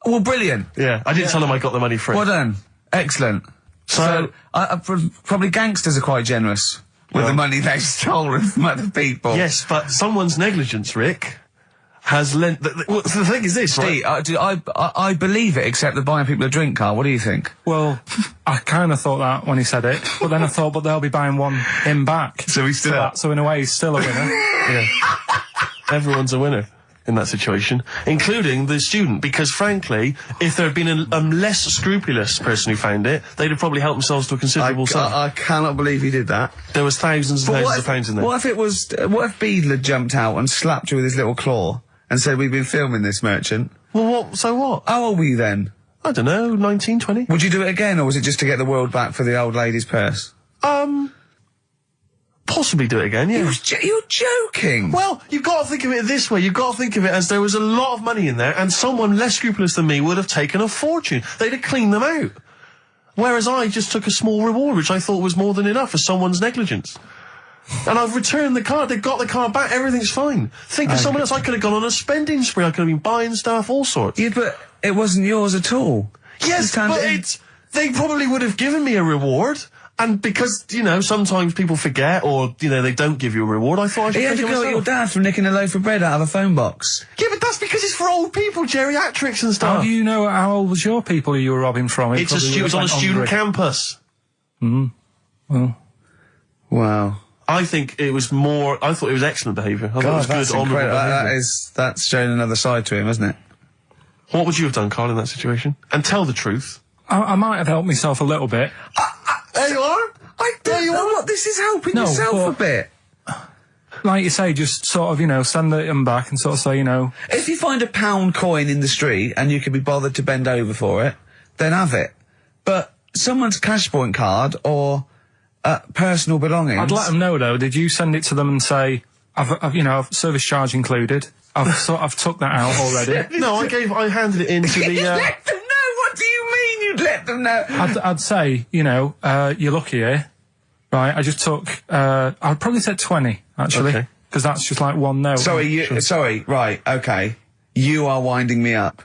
Well, brilliant. Yeah, I didn't tell them I got the money free. Well done. Excellent. So probably gangsters are quite generous with the money they've stolen from other people. Yes, but someone's negligence, Rick, has lent... the thing is this, Steve, right? I believe it, except that buying people a drink, Carl. What do you think? Well, I kind of thought that when he said it, but then I thought, but they'll be buying him back. So he's still that. So in a way, he's still a winner. Yeah. Everyone's a winner in that situation, including the student, because frankly, if there had been a less scrupulous person who found it, they'd have probably helped themselves to a considerable sum. I cannot believe he did that. There was thousands and thousands of pounds in there. What if Beadle had jumped out and slapped you with his little claw and said, we've been filming this merchant? Well, so what? How old were you then? I don't know, 19, 20. Would you do it again, or was it just to get the world back for the old lady's purse? Possibly do it again, yeah. You're joking! Well, you've got to think of it this way. You've got to think of it as there was a lot of money in there, and someone less scrupulous than me would have taken a fortune. They'd have cleaned them out. Whereas I just took a small reward, which I thought was more than enough for someone's negligence. And I've returned the card. They've got the card back. Everything's fine. Think of someone else. I could have gone on a spending spree. I could have been buying stuff, all sorts. Yeah, but it wasn't yours at all. Yes, but they probably would have given me a reward. And because, you know, sometimes people forget or, you know, they don't give you a reward, I thought I should He had take to it go at myself. your dad for nicking a loaf of bread out of a phone box. Yeah, but that's because it's for old people, geriatrics and stuff. How do you know how old was your people who you were robbing from? It was on a student campus. Well. Wow. I thought it was excellent behaviour. I thought it was that's good, honourable incredible. behaviour. That's showing another side to him, isn't it? What would you have done, Carl, in that situation? And tell the truth. I might have helped myself a little bit. There you are. I don't know what this is helping No, yourself but- a bit. Like you say, just sort of, you know, send them back and sort of say, you know... If you find a £1 coin in the street and you can be bothered to bend over for it, then have it. But someone's cash point card or personal belongings... I'd let them know, though. Did you send it to them and say, I've service charge included? I've took that out already. No, I handed it in to the... You let them know? What do you mean you'd let them know? I'd say, you know, you're lucky here. Right, I just took, I'd probably say 20, actually. Okay. Because that's just like one note. Sorry, right, okay. You are winding me up.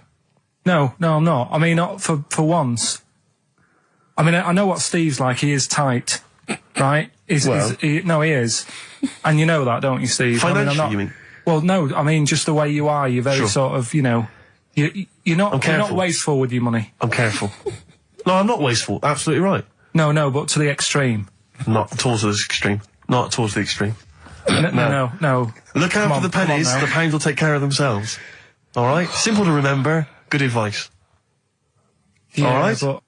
No, I'm not. I mean, not for once. I mean, I know what Steve's like. He is tight, right? He is. And you know that, don't you, Steve? Financially, you mean? Well, no, I mean, just the way you are. You're very sort of, you know, you're not wasteful with your money. I'm careful. No, I'm not wasteful. Absolutely right. No, but to the extreme. Not towards the extreme. Not towards the extreme. No. Look out for the pennies. The pounds will take care of themselves. All right? Simple to remember. Good advice. Yeah, all right? But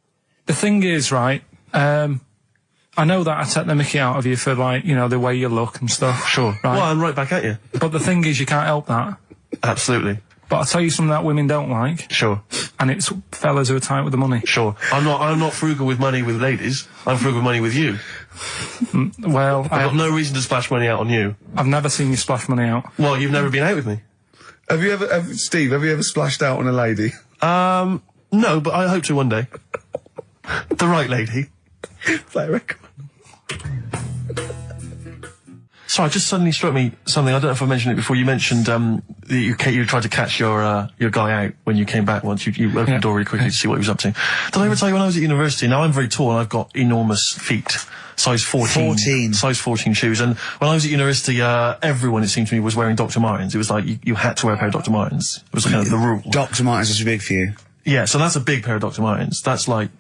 the thing is, right, I know that I take the mickey out of you for, like, you know, the way you look and stuff. Sure. Right? Well, I'm right back at you. But the thing is, you can't help that. Absolutely. But I'll tell you something that women don't like. Sure. And it's fellas who are tight with the money. Sure. I'm not frugal with money with ladies. I'm frugal with money with you. Well, I've got no reason to splash money out on you. I've never seen you splash money out. Well, you've never been out with me. Steve, have you ever splashed out on a lady? No, but I hope to one day. The right lady. Play a record. Sorry, just suddenly struck me something. I don't know if I mentioned it before. You mentioned that you tried to catch your guy out when you came back once. You opened the door really quickly to see what he was up to. Did I ever tell you when I was at university? Now I'm very tall and I've got enormous feet. Size 14. Size 14 shoes. And when I was at university, everyone, it seemed to me, was wearing Dr. Martens. It was like you had to wear a pair of Dr. Martens. It was kind of the rule. Dr. Martens is too big for you. Yeah, so that's a big pair of Dr. Martens. That's where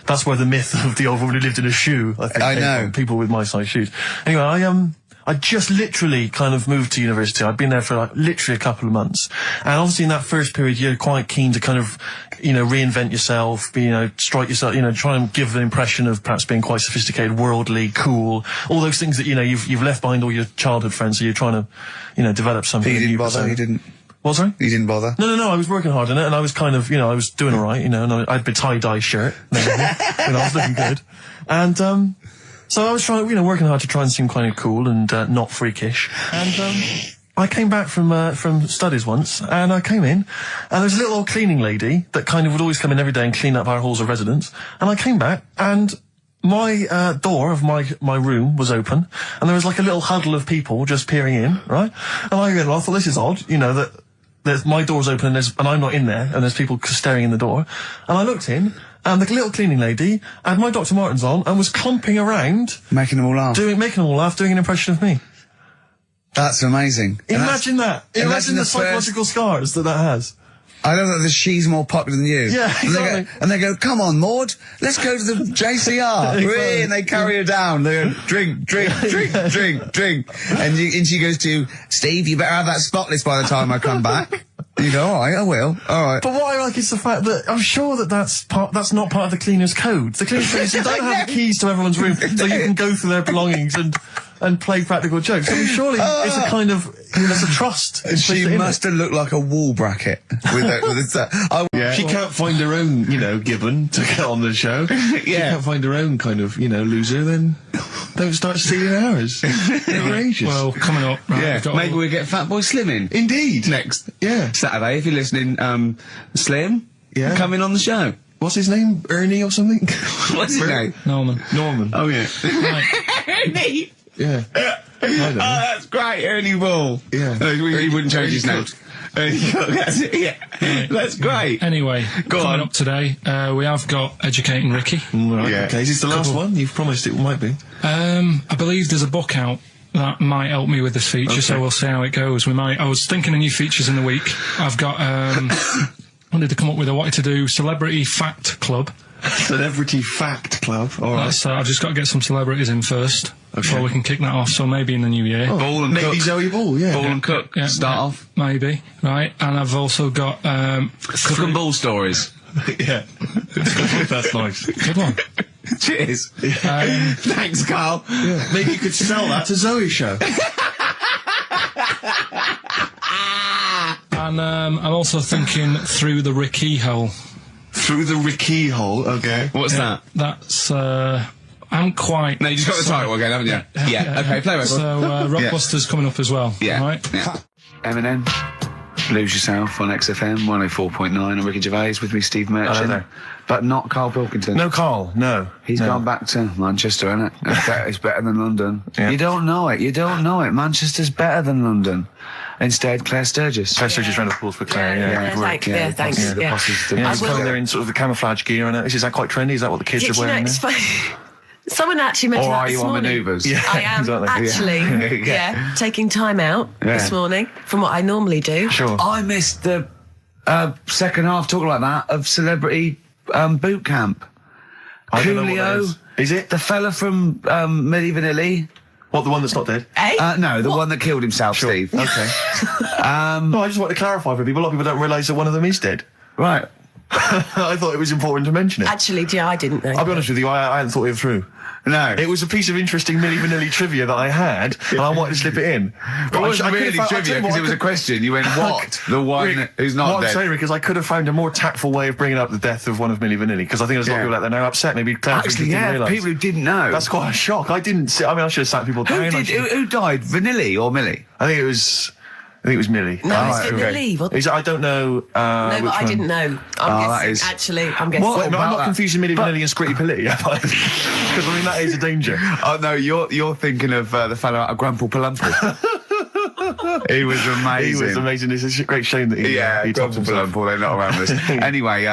the myth of the old woman who lived in a shoe, I think, came from. People with my size shoes. Anyway, I just literally kind of moved to university. I'd been there for like literally a couple of months. And obviously in that first period, you're quite keen to kind of, you know, reinvent yourself, strike yourself, you know, try and give an impression of perhaps being quite sophisticated, worldly, cool, all those things that, you know, you've left behind all your childhood friends, so you're trying to, you know, develop something. But you didn't bother, you didn't? What, sorry? You didn't bother? No, I was working hard on it, and I was kind of, you know, I was doing alright, you know, and I had a tie-dye shirt, and everything, you know, I was looking good. And, so I was trying, you know, working hard to try and seem kind of cool and not freakish. And I came back from studies once, and I came in, and there was a little old cleaning lady that kind of would always come in every day and clean up our halls of residence. And I came back, and my door of my room was open, and there was like a little huddle of people just peering in, right? And I thought, this is odd, you know, that my door's open and I'm not in there, and there's people staring in the door. And I looked in, and the little cleaning lady had my Dr. Martens on and was clomping around. Making them all laugh. Making them all laugh, doing an impression of me. That's amazing. Imagine that. Imagine the psychological scars that has. I know that she's more popular than you. Yeah, exactly. And they go, come on, Maud, let's go to the JCR. Exactly. And they carry her down. They go, drink. And she goes to, Steve, you better have that spotless by the time I come back. You go, all right, I will. All right. But what I like is the fact that I'm sure that's not part of the cleaner's code. The cleaner's code is you don't have the keys to everyone's room so you can go through their belongings and play practical jokes. So surely it's a kind of, there's a trust. She must have looked like a wall bracket with She can't find her own, you know, Gibbon to get on the show. She can't find her own kind of, you know, loser, then don't start stealing ours. Outrageous. Well, coming up. Right, maybe we'll get Fatboy Slim in. Indeed. Next. Yeah. Saturday, if you're listening, Slim, come in on the show. What's his name? Ernie or something? What's his name? Norman. Norman. Oh, yeah. Right. Ernie! Yeah. that's great, Ernie Ball. Yeah. He wouldn't change his name. That's it, yeah. That's great. Anyway, coming up today, we have got Educating Ricky. Right, okay. Is this the last one? You've promised it might be. I believe there's a book out that might help me with this feature, so we'll see how it goes. I was thinking of new features in the week. I've got, wanted to come up with, I wanted to do Celebrity Fact Club. Celebrity Fact Club, alright. I've just got to get some celebrities in first, before we can kick that off, so maybe in the new year. Ball and maybe Cook. Zoe Ball, yeah. Ball and Cook, start off. Maybe, right. And I've also got, Cook and Ball stories. Yeah. That's nice. Good one. Cheers. Thanks, Carl. Yeah. Maybe you could sell that to Zoe's show. And I'm also thinking Through the Ricky Hole. Through the Ricky Hole, okay. What's that? That's, I'm quite... No, you just got the title again, haven't you? Yeah. Okay, play it. So, Rockbuster's coming up as well. Yeah. Right? Yeah. Eminem, Lose Yourself on XFM 104.9 on Ricky Gervais with me, Steve Merchant. Hello there. But not Karl Pilkington. No, Carl, no. He's gone back to Manchester, innit? It's better than London. Yeah. You don't know it. Manchester's better than London. Instead, Claire Sturgis. Claire Sturgis round of applause for Claire, yeah. Thanks. Yeah, the bosses. It's kind of they're in sort of the camouflage gear and is that quite trendy? Is that what the kids are wearing? It's funny. Someone actually mentioned Or that are this you on morning. manoeuvres? Yeah, I am exactly. actually, taking time out this morning from what I normally do. Sure. I missed the second half, talking like that, of Celebrity Boot Camp. I don't know what that Coolio. Is it? The fella from Milli Vanilli. What, the one that's not dead? No, the one that killed himself, Steve. Okay. No, I just want to clarify for people. A lot of people don't realise that one of them is dead. Right. I thought it was important to mention it. Actually, I didn't know. I'll be honest with you, I hadn't thought it through. No. It was a piece of interesting Milli Vanilli trivia that I had, and I wanted to slip it in. It wasn't really trivia, because it was a question. You went, what? The one Rick, who's not what dead. I'm saying, Rick, is I could have found a more tactful way of bringing up the death of one of Milli Vanilli, because I think there's a lot of people out there now upset. Maybe Actually, didn't realise. people who didn't know. That's quite a shock. I didn't see, I mean, I should have sat people down. Who died? Vanilli or Millie? I think it was Millie. No, it's Vanilli. I don't know. No, but I didn't know. I'm guessing. Actually, I'm guessing. I'm not confusing Milli Vanilli and Scritti Pilli, because I mean that is a danger. Oh no, you're thinking of the fellow out of Grumple Palumple. He was amazing. He was amazing. It's a great shame that he topped himself. They're not around us. Anyway,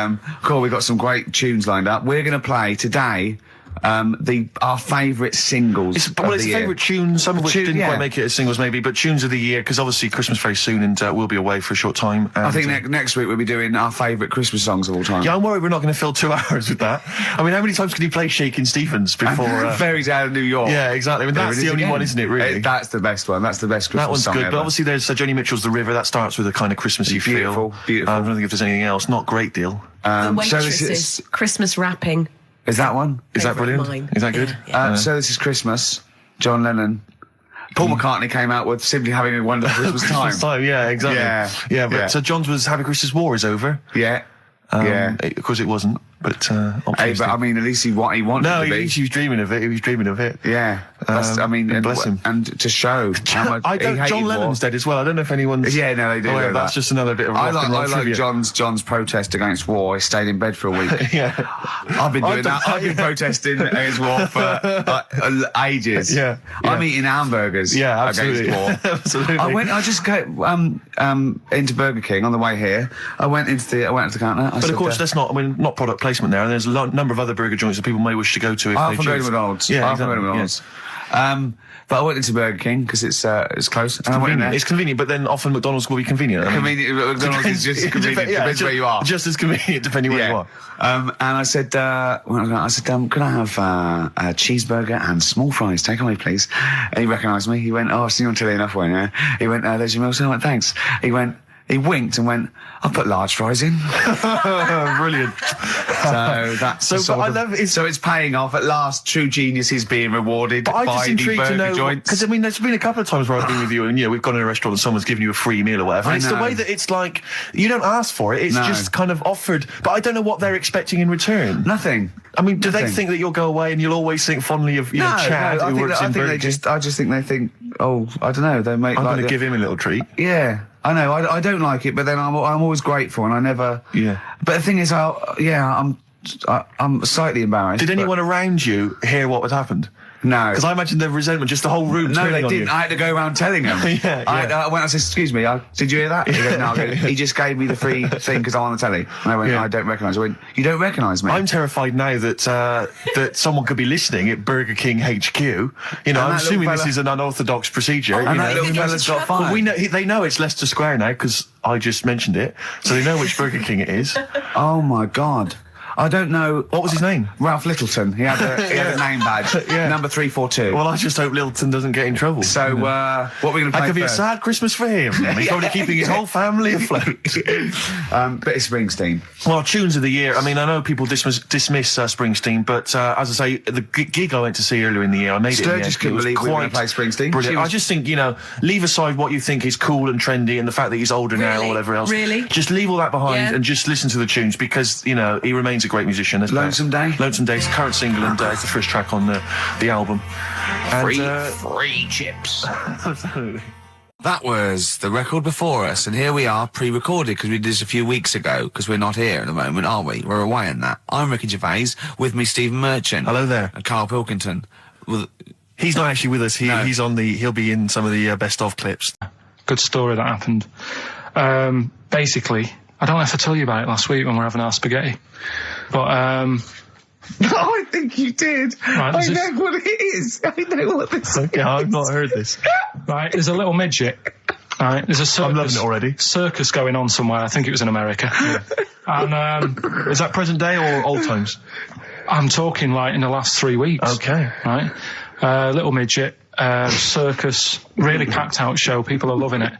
cool. We've got some great tunes lined up. We're going to play today our favourite singles. It's favourite tunes, some of which didn't quite make it as singles maybe, but tunes of the year, because obviously Christmas very soon and we'll be away for a short time. And, I think next week we'll be doing our favourite Christmas songs of all time. Yeah, I'm worried we're not going to fill 2 hours with that. I mean, how many times can you play Shakin' Stevens before... Fairy Tale of New York. Yeah, exactly. I mean, that's the only one, isn't it, really? That's the best one. That's the best Christmas song That one's good, ever. but obviously there's Joni Mitchell's The River. That starts with a kind of Christmassy feel. Beautiful. I don't think if there's anything else. Not great deal. The Waitresses, Christmas Wrapping. Is that one? Is that brilliant? Mine. Is that good? Yeah. So this is Christmas. John Lennon. Paul McCartney came out with Simply Having a Wonderful Christmas Time. Christmas time, yeah, exactly. Yeah, but so John's was Happy Christmas War is over. Yeah. Of course it wasn't, but hey, but I mean, at least he wanted to be. He was dreaming of it. He was dreaming of it. Yeah. I mean, and bless him. And to show how much John Lennon's dead as well. I don't know if anyone's... Yeah, no, they do. Oh, that's just another bit of rock and roll trivia. I like John's protest against war. He stayed in bed for a week. Yeah. I've been doing that. I've been protesting against war for ages. Yeah. I'm eating hamburgers. Yeah, absolutely. Against war. Absolutely. I just go into Burger King on the way here. I went to the counter. But of course, that's not product placement there. And there's a number of other burger joints that people may wish to go to if they choose. McDonald's. Yeah, exactly. McDonald's. But I went into Burger King because it's close. And I went in there. It's convenient, but then often McDonald's will be convenient. McDonald's is just convenient. Depends where you are. Just as convenient depending where you are. And I said, could I have a cheeseburger and small fries? Take away, please. And he recognised me. He went, oh, I've seen you on telly enough, won't you? He went, there's your meal. So I went, thanks. He winked and went, I'll put large fries in. Brilliant. So that's so it's paying off at last. True genius is being rewarded by the burger joints. Because I mean, there's been a couple of times where I've been with you and we've gone in a restaurant and someone's given you a free meal or whatever. And it's the way that it's like you don't ask for it; it's just kind of offered. But I don't know what they're expecting in return. Nothing. I mean, do they think that you'll go away and you'll always think fondly of Chad who works in Burger King? I just think they think, oh, I don't know. They make. I'm going to give him a little treat. Yeah. I know, I don't like it, but then I'm always grateful, and I never... Yeah. But the thing is, I'm slightly embarrassed. Did anyone around you hear what had happened? No. Because I imagine the resentment, just the whole room No, turning they on didn't. you. I had to go around telling him. Yeah, I went, I said, excuse me, did you hear that? He goes, no. I go, he just gave me the free thing because I'm on the telly. And I went, I don't recognise. I went, you don't recognise me? I'm terrified now that that someone could be listening at Burger King HQ. You know, I'm assuming this is an unorthodox procedure. And that little fella's got fired. Well, we know, they know it's Leicester Square now because I just mentioned it, so they know which Burger King it is. Oh my God. I don't know. What was his name? Ralph Littleton. He had a name badge. Number 342. Well, I just hope Littleton doesn't get in trouble. So, what are we going to play That could be a first? sad Christmas for him. He's probably keeping his whole family afloat. Bit of Springsteen. Well, tunes of the year. I mean, I know people dismiss Springsteen, but as I say, the gig I went to see earlier in the year, I made it. Sturgis couldn't believe we were going to play Springsteen. Brilliant. I just think, you know, leave aside what you think is cool and trendy and the fact that he's older now or whatever else. Really? Just leave all that behind and just listen to the tunes because, you know, he remains a great musician. Lonesome Day? Lonesome Day, it's the current single and it's the first track on the album. And, free chips. Absolutely. That was the record before us, and here we are, pre-recorded, because we did this a few weeks ago, because we're not here at the moment, are we? We're away in that. I'm Ricky Gervais, with me Stephen Merchant. Hello there. And Karl Pilkington. He's not actually with us, he's on he'll be in some of the best of clips. Good story that happened. Basically, I don't know if I told you about it last week when we were having our spaghetti, but No, I think you did. Right, I know what it is. I know what this is. Okay, I've not heard this. Right, there's a little midget. Right, there's a circus. I'm loving it already. Circus going on somewhere. I think it was in America. And is that present day or old times? I'm talking like in the last 3 weeks. Okay. Right, little midget. Circus, really packed out show. People are loving it.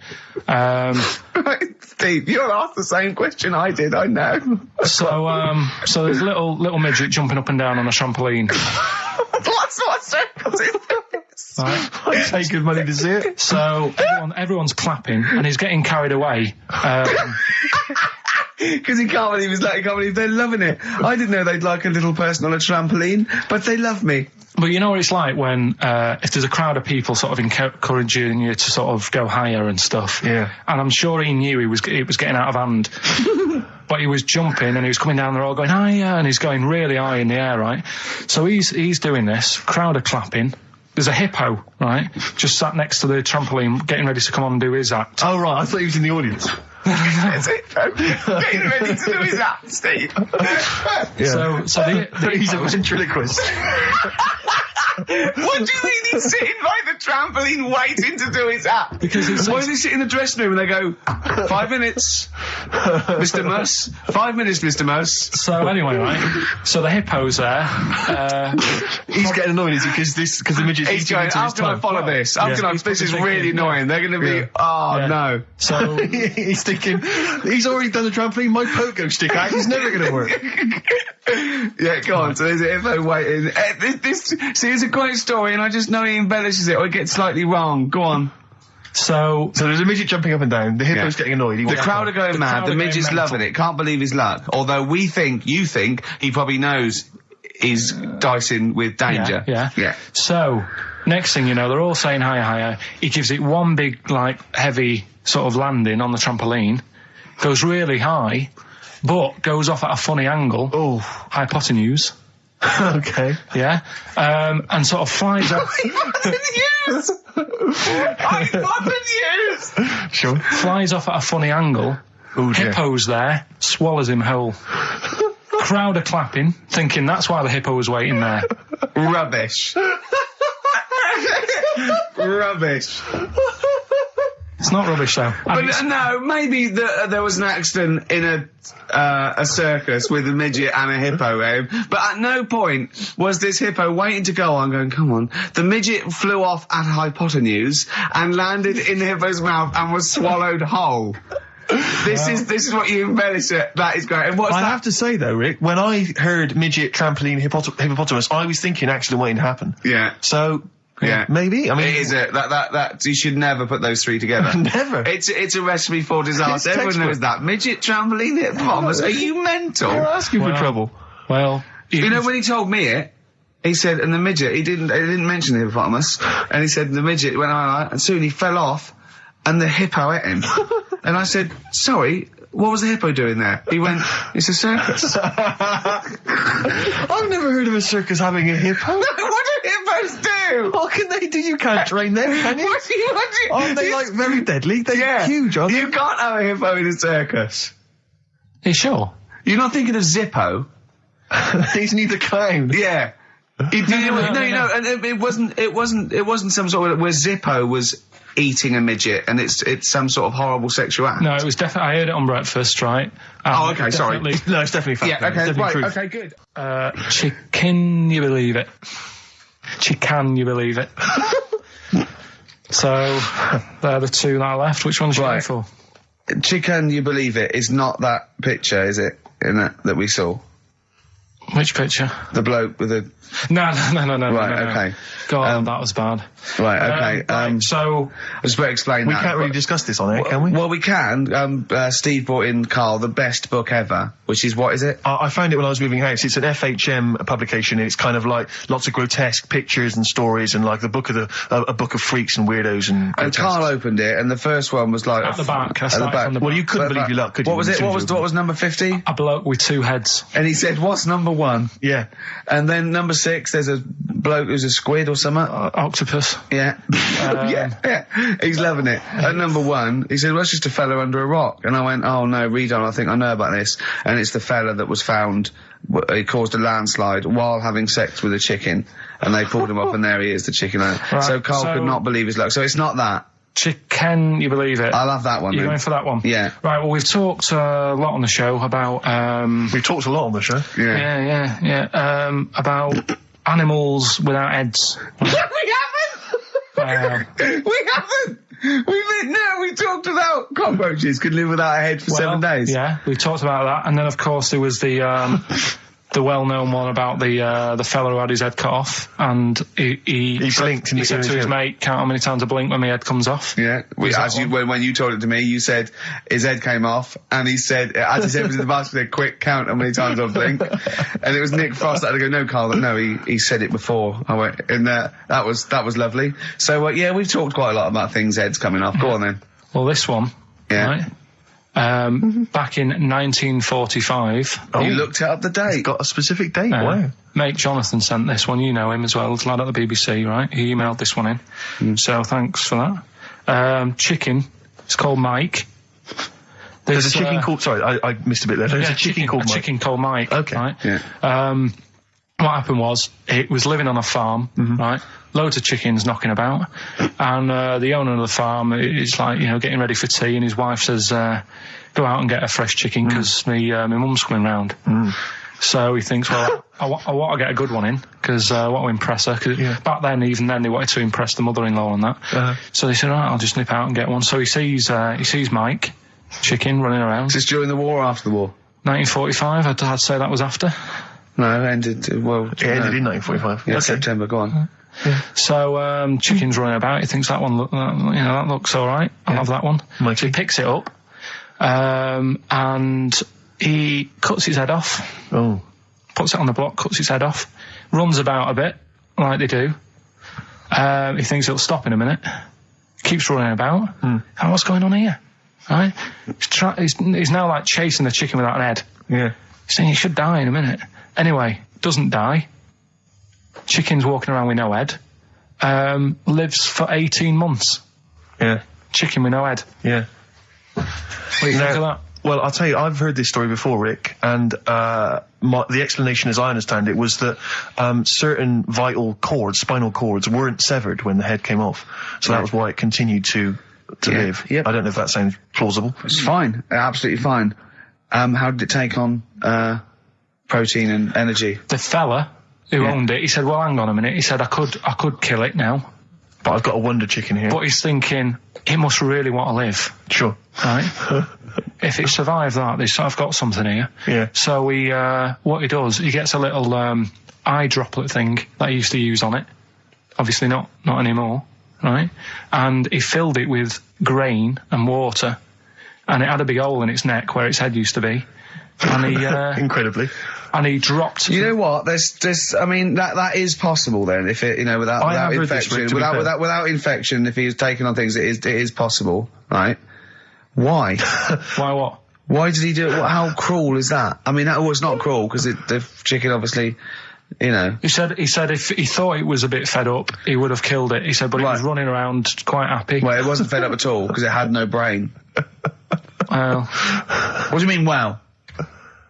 Right, Steve, you're asked the same question I did. I know. So there's little midget jumping up and down on a trampoline. That's what circus is. Right. I'd pay good money to see it. So everyone's clapping, and he's getting carried away. Because he can't believe they're loving it. I didn't know they'd like a little person on a trampoline, but they love me. But you know what it's like when, if there's a crowd of people sort of encouraging you to sort of go higher and stuff. Yeah. And I'm sure he knew it was getting out of hand. But he was jumping and he was coming down the road going higher, and he's going really high in the air, right? So he's doing this, crowd are clapping. There's a hippo, right, just sat next to the trampoline, getting ready to come on and do his act. Oh, right, I thought he was in the audience. That's it, getting ready to do his act, Steve. Yeah. So he's a ventriloquist. What do you mean he's sitting by the trampoline waiting to do his act? Because why does he sit in the dressing room and they go, 5 minutes, Mr. Muss, 5 minutes, Mr. Muss. So anyway, right, so the hippo's there. He's getting annoyed, is he? Because the midget's he's going, how can I follow this? This is really annoying. They're going to be, no. So he's thinking, he's already done the trampoline, my pogo stick out, he's never going to work. Yeah, go on. So there's a hippo waiting. See, it's a great story, and I just know he embellishes it or it gets slightly wrong. Go on. So there's a midget jumping up and down. The hippo's getting annoyed. The crowd are going mad. The midget's loving it. Can't believe his luck. Although you think he probably knows he's dicing with danger. Yeah. So next thing you know, they're all saying higher. He gives it one big, like, heavy sort of landing on the trampoline. Goes really high, but goes off at a funny angle. Oh, hypotenuse. Okay. Yeah. And sort of flies off. Hypotenuse! Sure. Flies off at a funny angle. Oh, dear. Hippo's there, swallows him whole. Crowd are clapping, thinking that's why the hippo was waiting there. Rubbish. Rubbish. It's not rubbish, though. But no, maybe there was an accident in a circus with a midget and a hippo, but at no point was this hippo waiting to go on, going, come on. The midget flew off at hypotenuse and landed in the hippo's mouth and was swallowed whole. This is what you embellish it. That is great. And what's I that? have to say though, Rick, when I heard midget, trampoline, hippopotamus, I was thinking accident waiting to happen. Yeah. So. Yeah, maybe. I mean, it is that you should never put those three together. Never. It's a recipe for disaster. Everyone knows that. Midget, trampoline, hippopotamus. Are you mental? You're asking for trouble. Well, you know when he told me it, he said, and the midget, he didn't mention the hippopotamus, and he said the midget went on, and soon he fell off, and the hippo ate him. And I said, sorry. What was the hippo doing there? He went, it's a circus. I've never heard of a circus having a hippo. What do hippos do? do? What can they do? You can't train them, can you? What do you? Aren't they like very deadly? They're huge, aren't they? You can't have a hippo in a circus. Are you sure? You're not thinking of Zippo? Isn't he the clown? Yeah. And it wasn't some sort of where Zippo was eating a midget, and it's some sort of horrible sexual act. No, it was definitely. I heard it on breakfast, right? Oh, okay, sorry. No, it's definitely fact. Yeah, okay, right, truth. okay, good. Can you believe it? Can you believe it? So, they're the two that are left. Which one's you going for? Can you believe it is not that picture, is it? That we saw. Which picture? The bloke with the... No. Right, okay. God, that was bad. Right, okay. So... I just better explain we that. We can't really discuss this on air, can we? Well, we can. Steve brought in, Karl, the best book ever, which is, what is it? I found it when I was moving house. It's an FHM publication, and it's kind of like lots of grotesque pictures and stories, and like a book of freaks and weirdos and... And Karl opened it, and the first one was like... At the back. At the back. Well, you couldn't believe your luck, could you? What was it? What was number 50? A bloke with two heads. And he said, what's number 1? Yeah. And then number 6, there's a bloke who's a squid or something. Octopus. Yeah. Yeah. He's loving it. At number 1, he said, well, it's just a fella under a rock. And I went, oh no, read on, I think I know about this. And it's the fella that was found, he caused a landslide while having sex with a chicken. And they pulled him up, and there he is, the chicken. Right, so Karl could not believe his luck. So it's not that. Can you believe it? I'll have that one. You're going for that one? Yeah. Right, well, we've talked a lot on the show about... We've talked a lot on the show. Yeah. About animals without heads. We haven't! We haven't! We talked about cockroaches could live without a head for 7 days. Yeah, we talked about that. And then, of course, there was the well-known one about the fella who had his head cut off, and he blinked. He said to his mate, "Count how many times I blink when my head comes off." Yeah, when you told it to me, you said his head came off, and he said, as his head was in the basket, he said, "Quick, count how many times I blink." And it was Nick Frost that had to go, "No, Karl, no, he said it before." I went, and that was lovely. So yeah, we've talked quite a lot about things heads coming off. Go on then. Well, this one, right? Back in 1945. You looked up the date. It's got a specific date. Wow. Mate Jonathan sent this one. You know him as well. The lad at the BBC, right? He emailed this one in. So thanks for that. Chicken. It's called Mike. There's a chicken called... Sorry, I missed a bit there. There's a chicken called Mike. Chicken called Mike. Okay. Right? Yeah. What happened was, it was living on a farm, right? Loads of chickens knocking about. And the owner of the farm is like, getting ready for tea, and his wife says, go out and get a fresh chicken, because my mum's coming round. So he thinks, well, I want to get a good one in, because I want to impress her. Cause back then, even then, they wanted to impress the mother-in-law and that. So they said, all right, I'll just nip out and get one. So he sees Mike, chicken, running around. Is this during the war or after the war? 1945, I'd say that was after. No, it ended, It ended in 1945. Yeah, okay. September, go on. Yeah. So, chicken's running about, he thinks that one, that looks alright, I'll have that one. Mikey. So he picks it up, and he cuts his head off. Oh. Puts it on the block, cuts his head off, runs about a bit, like they do. He thinks it'll stop in a minute, keeps running about. And what's going on here? Right? He's now like chasing the chicken without an head. Yeah. He's saying he should die in a minute. Anyway, doesn't die. Chicken's walking around with no head. Lives for 18 months. Yeah. Chicken with no head. Yeah. What do you think of that? Well, I'll tell you, I've heard this story before, Rick, and the explanation, as I understand it, was that certain vital cords, spinal cords, weren't severed when the head came off. So that was why it continued to live. Yep. I don't know if that sounds plausible. It's fine. Absolutely fine. How did it take on protein and energy? The fella who owned it, he said, well, hang on a minute. He said, I could kill it now. But I've got a wonder chicken here. But he's thinking, it must really want to live. Sure. Right? If it survived that, I've got something here. Yeah. So what he does, he gets a little eye droplet thing that he used to use on it. Obviously not anymore. Right? And he filled it with grain and water. And it had a big hole in its neck where its head used to be. And he... Incredibly. And he dropped... You know what? I mean, that is possible then, if it, without infection. Without infection, if he was taking on things, it is possible, right? Why? Why what? Why did he do it? How cruel is that? I mean, that was not cruel, because the chicken obviously You know. He said if he thought it was a bit fed up, he would have killed it. He said, but it was running around quite happy. Well, it wasn't fed up at all because it had no brain. Well, what do you mean? Well,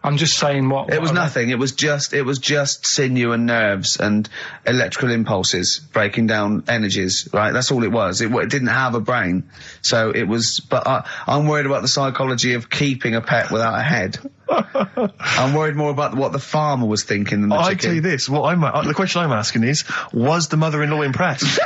I'm just saying what. It was nothing. It was just sinew and nerves and electrical impulses breaking down energies. Right. That's all it was. It didn't have a brain. So it was. But I'm worried about the psychology of keeping a pet without a head. I'm worried more about what the farmer was thinking than the chicken. I tell you this, the question I'm asking is, was the mother-in-law impressed?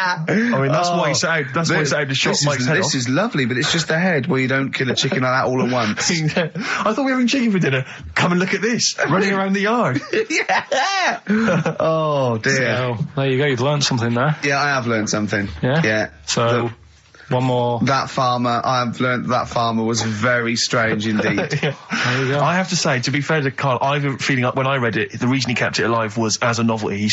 I mean, that's why he set out to shot Mike's head off. This is lovely, but it's just the head where you don't kill a chicken like that all at once. I thought we were having chicken for dinner. Come and look at this, running around the yard. Yeah. Oh, dear. So, there you go, you've learned something there. Yeah, I have learned something. Yeah? Yeah. So... one more. That farmer, I've learned that farmer was very strange indeed. Yeah. There you go. I have to say, to be fair to Karl, I have a feeling when I read it, the reason he kept it alive was as a novelty. He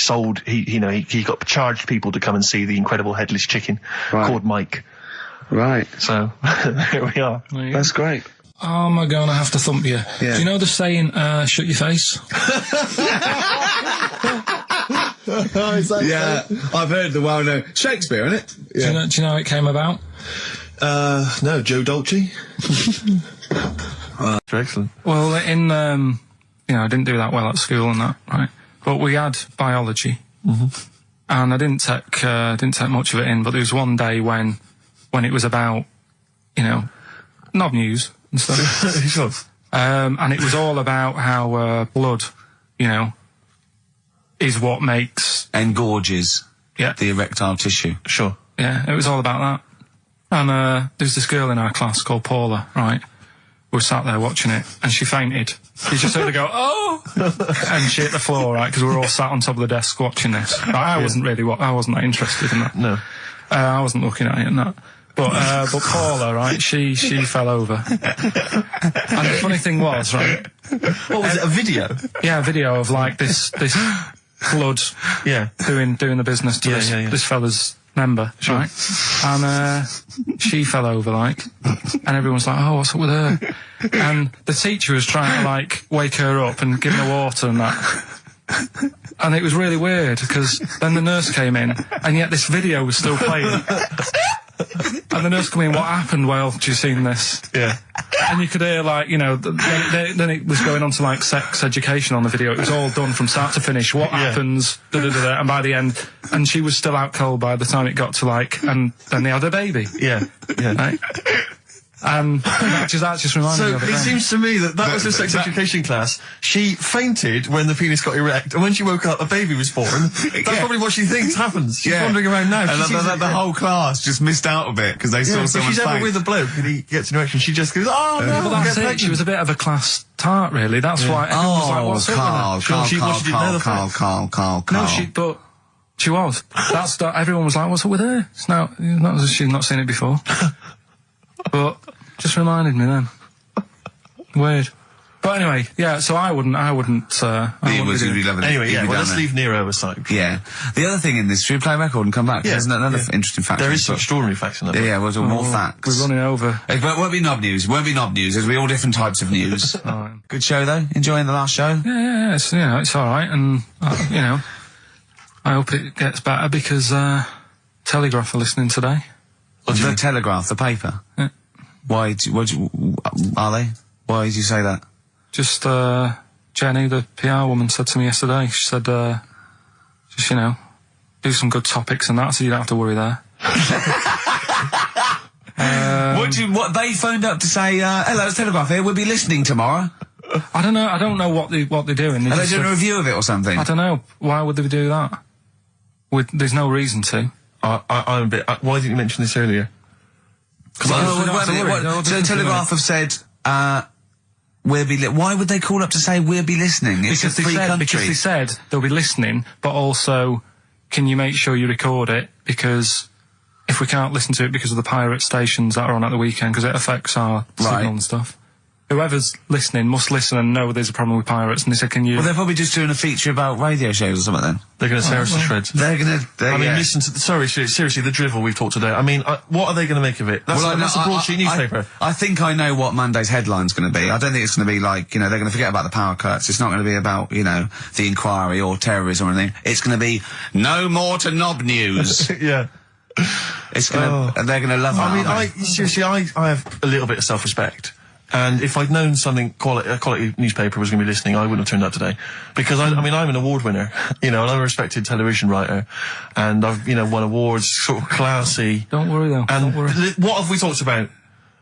got charged people to come and see the incredible headless chicken called Mike. Right. So, here we are. That's great. Oh, am I gonna have to thump you? Yeah. Do you know the saying, shut your face? Yeah, I've heard the well-known Shakespeare, innit? Yeah. Do you know how it came about? No, Joe Dolce. Excellent. Well, I didn't do that well at school and that, right? But we had biology, and I didn't take much of it in. But there was one day when it was about, knob news and stuff. And it was all about how blood, is what makes... engorges the erectile tissue. Sure. Yeah, it was all about that. And there's this girl in our class called Paula, right? We were sat there watching it, and she fainted. You just heard her go, oh! And she hit the floor, right? Because we were all sat on top of the desk watching this. I wasn't that interested in that. No. I wasn't looking at it and that. But Paula, right, she fell over. And the funny thing was, right... What was it, a video? Yeah, a video of, like, this blood doing the business to this fella's member, right? And she fell over, like, and everyone's like, oh, what's up with her? And the teacher was trying to, like, wake her up and give her water and that. And it was really weird, because then the nurse came in, and yet this video was still playing. And the nurse came in, what happened? Well, do you seen this? Yeah. And you could hear, like, then it was going on to, like, sex education on the video. It was all done from start to finish. What happens? Da-da-da-da. And by the end, and she was still out cold by the time it got to, like, and then they had a baby. Yeah. Yeah. Right? That just reminded me of it. So it seems to me that was a sex education class. She fainted when the penis got erect, and when she woke up, a baby was born. That's probably what she thinks happens. She's wandering around now. And the whole class just missed out a bit because they saw someone. If she's ever with a bloke and he gets an erection, she just goes, oh no, well, that's it. She was a bit of a class tart, really. That's why everyone was like, what's Carl. No, but she was. Everyone was like, what's up with her? She's not seen it before. But just reminded me then. Weird. But anyway, yeah, so I wouldn't Anyway, let's leave Nero aside. Yeah. The other thing in this, should we play a record and come back? There's another interesting fact. There is some extraordinary facts in that. Yeah, well, more facts. We're running over. It won't be knob news. There'll be all different types of news. Good show, though? Enjoying the last show? Yeah, it's alright, and, I hope it gets better because, Telegraph are listening today. The Telegraph, the paper? Yeah. Why are they? Why did you say that? Just, Jenny, the PR woman, said to me yesterday, she said, just, do some good topics and that, so you don't have to worry there. What they phoned up to say, hello, it's Telegraph here, we'll be listening tomorrow. I don't know what they're doing. Are they doing a review of it or something? I don't know. Why would they do that? There's no reason to. I'm a bit... why didn't you mention this earlier? So Telegraph have said, why would they call up to say we'll be listening? It's a free country. Because they said they'll be listening, but also, can you make sure you record it? Because if we can't listen to it because of the pirate stations that are on at the weekend, because it affects our signal and stuff. whoever's listening must listen and know there's a problem with pirates. And they said, can you... Well, they're probably just doing a feature about radio shows or something then. They're going to tear us to shreds. They're going to... I mean, listen to... Sorry, seriously, the drivel we've talked today. I mean, what are they going to make of it? That's a broadsheet newspaper. I think I know what Monday's headline's going to be. I don't think it's going to be like, you know, they're going to forget about the power cuts. It's not going to be about, you know, the inquiry or terrorism or anything. It's going to be no more to knob news. Yeah. It's going to... They're going to love it. I mean, seriously, I have a little bit of self-respect. And if I'd known a quality newspaper was going to be listening, I wouldn't have turned up today. Because I mean, I'm an award winner, you know, and I'm a respected television writer. And I've, you know, won awards, sort of classy. Don't worry though. And don't worry. What have we talked about?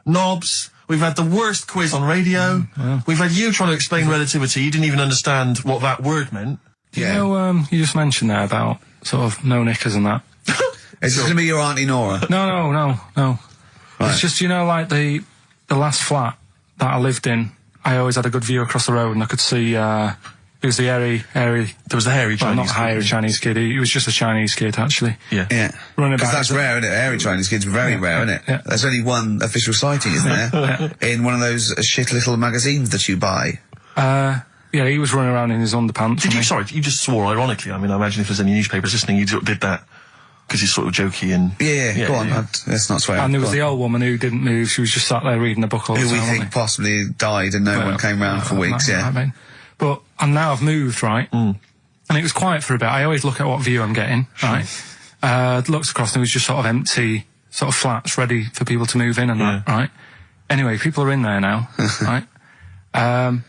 Knobs. We've had the worst quiz on radio. Yeah. We've had you trying to explain relativity. You didn't even understand what that word meant. You know, you just mentioned there about sort of no knickers and that. Is this going to be your Auntie Nora? No. Right. It's just, you know, like the last flat that I lived in, I always had a good view across the road and I could see, it was the hairy... There was the hairy Chinese not hairy Chinese kid, he was just a Chinese kid, actually. Yeah. Yeah. Running Because back. that's rare, isn't it? Hairy Chinese kids are very rare, isn't it? Yeah. There's only one official sighting, isn't there? In one of those shit little magazines that you buy. Yeah, he was running around in his underpants. You just swore ironically. I mean, I imagine if there's any newspapers listening, you did that. Because he's sort of jokey and... Yeah, go on, let's not swear. And there was the old woman who didn't move, she was just sat there reading a book all the time. Who we think possibly died and no one came round for weeks, I mean. But, and now I've moved, right? And it was quiet for a bit. I always look at what view I'm getting, right? Looked across and it was just sort of empty, sort of flats ready for people to move in and that, right? Anyway, people are in there now, right? And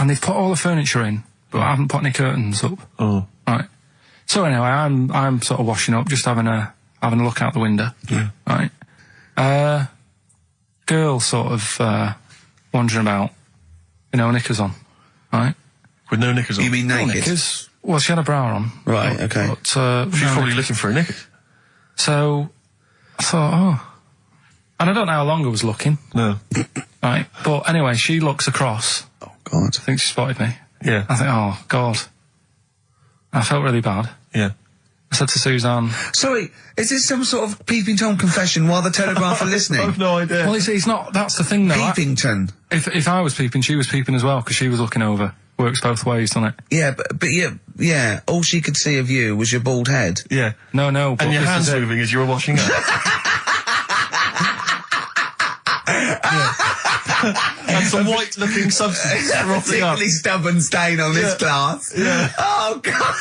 they've put all the furniture in, but I haven't put any curtains up. Oh. Right. So anyway, I'm sort of washing up, just having a look out the window. Yeah. Right. Girl sort of wandering about, you know, knickers on. Right. With no knickers on. You mean naked? No knickers. Well, she had a bra on. Right. Okay. But, she's probably looking for a knickers. So I thought, and I don't know how long I was looking. No. Right. But anyway, she looks across. Oh God. I think she spotted me. Yeah. I think, oh God. I felt really bad. Yeah. I said to Suzanne... Sorry, is this some sort of Peeping Tom confession while the Telegraph are listening? I've no idea. Well, he's not... That's the thing, though. Peepington. If I was peeping, she was peeping as well, because she was looking over. Works both ways, doesn't it? Yeah, but yeah, all she could see of you was your bald head. Yeah. No, but and your hands moving as you were washing up. And some white-looking substance A particularly stubborn stain on this glass. Yeah. Oh, God.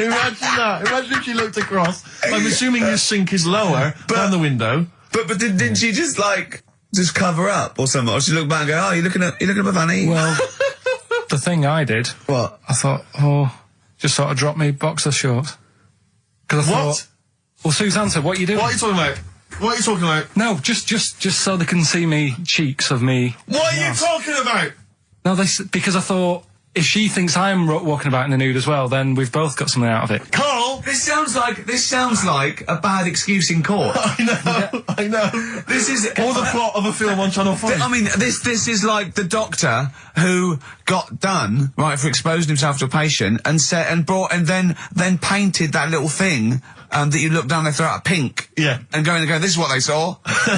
Imagine that. Imagine if she looked across. I'm assuming your sink is lower than the window. But didn't she just, like, just cover up or something? Or she looked back and go, oh, you're looking at my fanny? Well, the thing I did... What? I thought, just sort of drop me boxer shorts. Because I thought... Well, Suzanne said, what are you doing? What are you talking about? What are you talking about? No, just so they can see me cheeks of me. What are you talking about? No, because I thought, if she thinks I'm walking about in the nude as well, then we've both got something out of it. Carl! This sounds like a bad excuse in court. I know. This is... Or the plot of a film on Channel 5. I mean, this is like the doctor who got done, right, for exposing himself to a patient and then painted that little thing that you look down their throat pink. Yeah. And go, this is what they saw.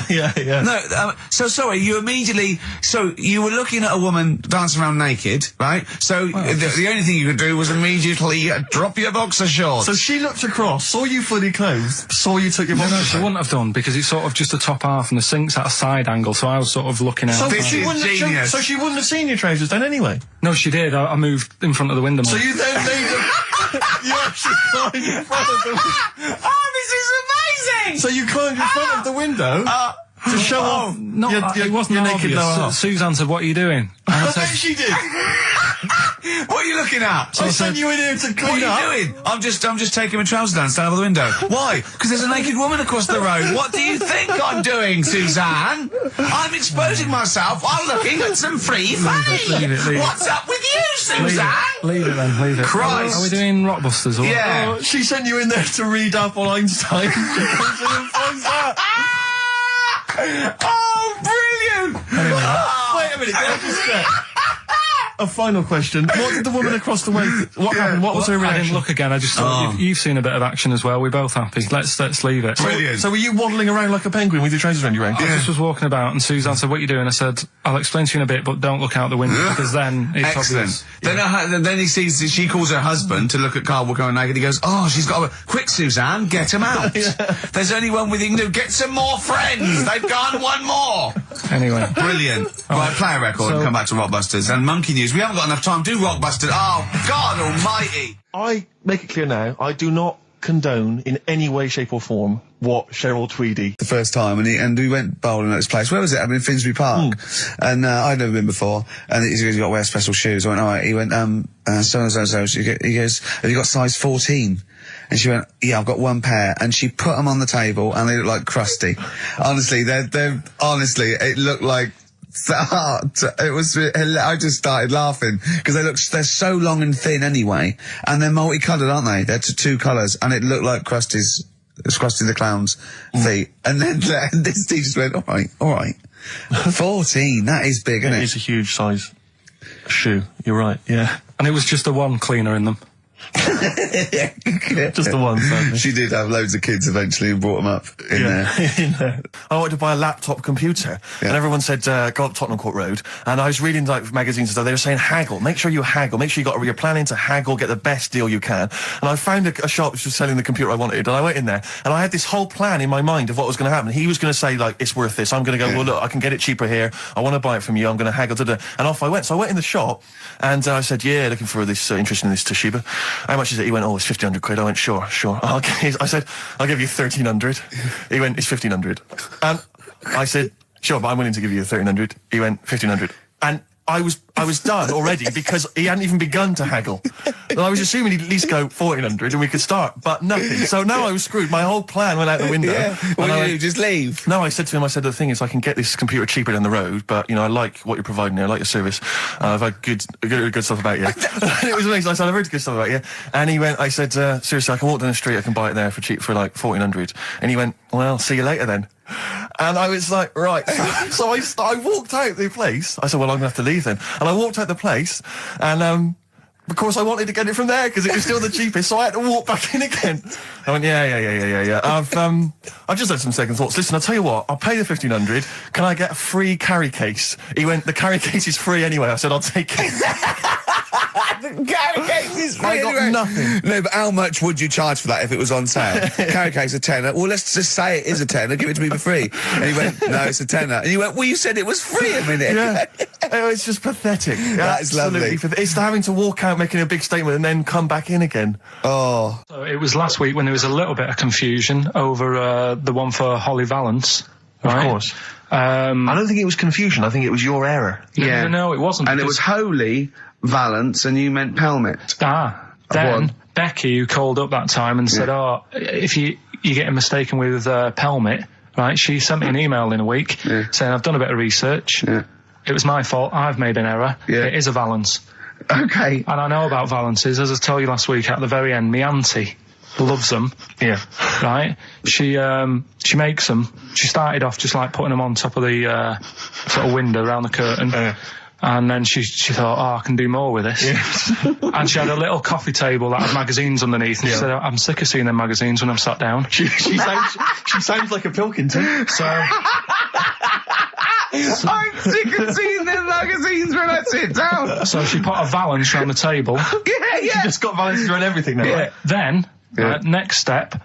Yeah. No, so sorry, you were looking at a woman dancing around naked, right? So the only thing you could do was immediately drop your boxer shorts. So she looked across, saw you fully clothed, saw you took your boxer shorts. No, she wouldn't have done, because it's sort of just the top half and the sink's at a side angle, so I was sort of looking out. So she wouldn't have seen your trousers then anyway? No, she did. I moved in front of the window more. So you then made you actually climbed in front of the window. Oh, this is amazing! So you climbed in front of the window to show off it wasn't your naked lower half. Suzanne said, what are you doing? I bet she did. What are you looking at? So I sent you in here to clean up. What are you doing? I'm just taking my trousers down, stand over the window. Why? Because there's a naked woman across the road. What do you think I'm doing, Suzanne? I'm exposing myself while looking at some free fanny. Leave it. What's up with you, Suzanne? Leave it then, leave it. Christ. Are we doing Rockbusters or what? Yeah. Oh, she sent you in there to read up on Einstein. She comes in and finds that. Oh, brilliant! Anyway. Wait a minute, can I just check? A final question. What did the woman across the way, what happened? What was her I reaction? didn't look again. I just thought you've seen a bit of action as well. We're both happy. Let's leave it. So were you waddling around like a penguin with your trousers around your ankles? I just was walking about, and Suzanne said, "What are you doing?" I said, "I'll explain to you in a bit, but don't look out the window because then it's Excellent. obvious." Then he sees, she calls her husband to look at Karl walking around naked. He goes, "Oh, she's got a quick, Suzanne, get him out. There's only one with you can do. Get some more friends. They've gone one more." Anyway, brilliant. Right, play a record and come back to Rockbusters and Monkey News. We haven't got enough time. Do Rockbusters. Oh, God Almighty! I make it clear now, I do not condone in any way, shape or form what Cheryl Tweedy. The first time, and we went bowling at this place. Where was it? I mean, Finsbury Park. And I'd never been before. And he goes, "You got to wear special shoes." I went, "All right." He went, so. He goes, "Have you got size 14? And she went, "Yeah, I've got one pair." And she put them on the table, and they look like crusty. Honestly, honestly, it looked like it was. I just started laughing because they're so long and thin anyway, and they're multicoloured, aren't they? They're two colours, and it looked like Krusty's. It's Krusty the Clown's feet. And then this teacher just went, all right. 14, that is big, isn't it? It is a huge size shoe. You're right, yeah. And it was just the one cleaner in them. Just the one, sadly. She did have loads of kids eventually and brought them up in there. I wanted to buy a laptop computer, and everyone said, go up Tottenham Court Road, and I was reading like magazines and stuff, they were saying haggle, make sure you haggle, make sure you're planning to haggle, get the best deal you can. And I found a shop which was selling the computer I wanted, and I went in there, and I had this whole plan in my mind of what was going to happen. He was going to say, like, it's worth this. I'm going to go, well, look, I can get it cheaper here. I want to buy it from you. I'm going to haggle, and off I went. So I went in the shop, and I said, yeah, looking for this, interested in this Toshiba. How much is it? He went, oh, it's 1,500 quid. I went, sure. Okay. I said, I'll give you 1,300. He went, it's 1,500. And I said, sure, but I'm willing to give you 1,300. He went, 1,500. And I was done already because he hadn't even begun to haggle. And I was assuming he'd at least go 1,400 and we could start, but nothing. So now I was screwed. My whole plan went out the window. Yeah. What did you do? Just leave? No, I said to him, the thing is I can get this computer cheaper down the road, but, I like what you're providing here. I like your service. I've had good stuff about you. It was amazing. I said, I've heard good stuff about you. And he went, I said, seriously, I can walk down the street, I can buy it there for cheap for like 1,400. And he went, well, see you later then. And I was like, right. So I walked out the place. I said, well, I'm going to have to leave then. And I walked out the place, and of course I wanted to get it from there because it was still the cheapest, so I had to walk back in again. I went, yeah. I've just had some second thoughts. Listen, I'll tell you what, I'll pay the 1,500. Can I get a free carry case? He went, the carry case is free anyway. I said, I'll take it. The carry case is free I got anyway. nothing. No, but how much would you charge for that if it was on sale? Carry case a tenner. Well, let's just say it is a tenner. Give it to me for free. And he went, no, it's a tenner. And you went, well, you said it was free a minute. Yeah. It's just pathetic. That is lovely. It's having to walk out making a big statement and then come back in again. Oh. So it was last week when there was a little bit of confusion over the one for Holly Valance. Right? Of course. I don't think it was confusion. I think it was your error. Yeah. No, it wasn't. And it was Holy Valance, and you meant Pelmet. Then Becky, who called up that time and said, oh, if you're getting mistaken with Pelmet, right, she sent me an email in a week saying, I've done a bit of research. Yeah. It was my fault. I've made an error. Yeah. It is a Valance. Okay. And I know about Valances. As I told you last week, at the very end, my auntie loves them. Yeah. Right? She makes them. She started off just like putting them on top of the sort of window around the curtain. And then she thought, oh, I can do more with this. Yeah. And she had a little coffee table that had magazines underneath. And she said, I'm sick of seeing them magazines when I'm sat down. She sounds like a Pilkington. So I'm sick of seeing them magazines when I sit down. So she put a Valance around the table. She just got Valances around everything now. Yeah. Then, next step,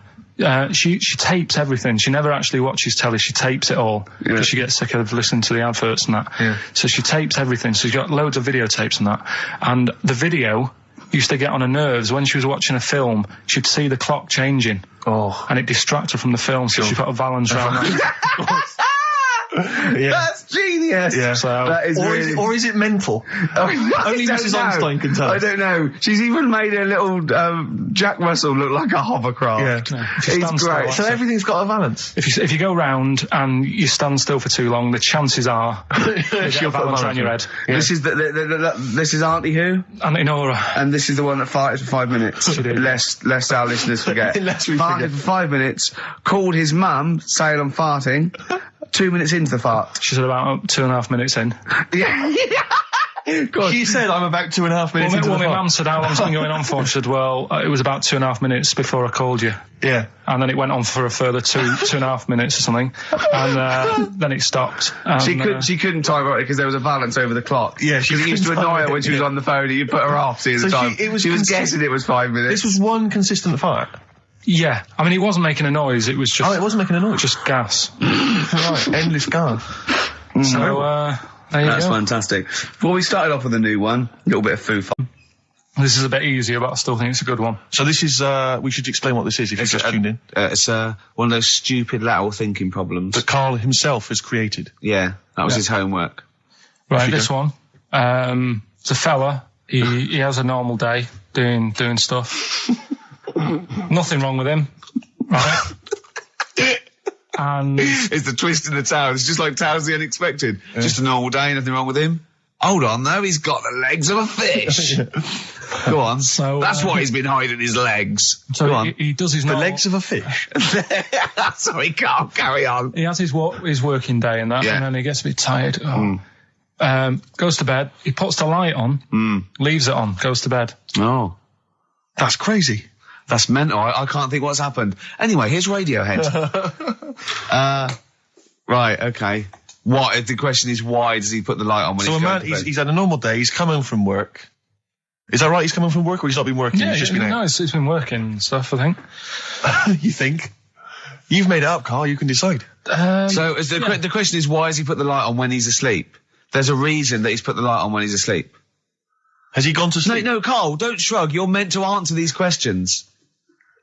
she tapes everything. She never actually watches telly. She tapes it all because she gets sick of listening to the adverts and that. Yeah. So she tapes everything. So she's got loads of videotapes and that. And the video used to get on her nerves. When she was watching a film, she'd see the clock changing. Oh. And it distracted her from the film. So she put a Valance around that. Yeah. That's genius. Yeah. So that is or is it mental? Only Mrs. Einstein can tell. I don't know. She's even made a little Jack Russell look like a hovercraft. Yeah. It's great. So everything's got a Valance. If you go round and you stand still for too long, the chances are she'll put a Valance around your head. Yeah. This is this is Auntie who? Auntie Nora. And this is the one that farted for 5 minutes. Lest our listeners forget. Lest we farted for 5 minutes. Called his mum, saying I'm farting. 2 minutes into the fart. She's at about 2.5 minutes in. Yeah. She said, I'm about 2.5 minutes into Well, the my fart. mum said, how long's it been going on for? She said, well, it was about 2.5 minutes before I called you. Yeah. And then it went on for a further 2.5 minutes or something. And then it stopped. And, She couldn't time it because there was a balance over the clock. Yeah, she Because it used to couldn't annoy time her when it, she was yeah. on the phone and you put her off seeing So the time. she was guessing it was 5 minutes. This was one consistent fart. yeah. I mean, it wasn't making a noise. It was just... Oh, it wasn't making a noise. Just gas. Right, endless gas. So, there you That's go. fantastic. Well, we started off with a new one. A little bit of foo fun. This is a bit easier, but I still think it's a good one. So this is, we should explain what this is if you've just tuned in. It's one of those stupid lateral thinking problems. That Karl himself has created. Yeah, that was his homework. Right, this one. It's a fella. He has a normal day doing stuff. Nothing wrong with him. Right? And It's the twist in the tale. It's just like Tales of the Unexpected. Just a normal day, nothing wrong with him. Hold on, though, he's got the legs of a fish. Go on. So, that's what he's been hiding his legs. so Go on. he does his The normal... legs of a fish. Sorry, Carl, carry on. He has his working day and that, Yeah. and then he gets a bit tired. Goes to bed. He puts the light on, leaves it on, goes to bed. Oh, That's crazy. that's mental. I can't think what's happened. Anyway, here's Radiohead. Right, okay. What? The question is, why does he put the light on when So he's a going man, to bed? he's had a normal day, he's come home from work. Is that right? He's come home from work or he's not been working? Yeah, he's just been no, out? it's been working and stuff, I think. You think? You've made it up, Karl, you can decide. So is the question is, why has he put the light on when he's asleep? There's a reason that he's put the light on when he's asleep. Has he gone to sleep? No, Carl, don't shrug. You're meant to answer these questions.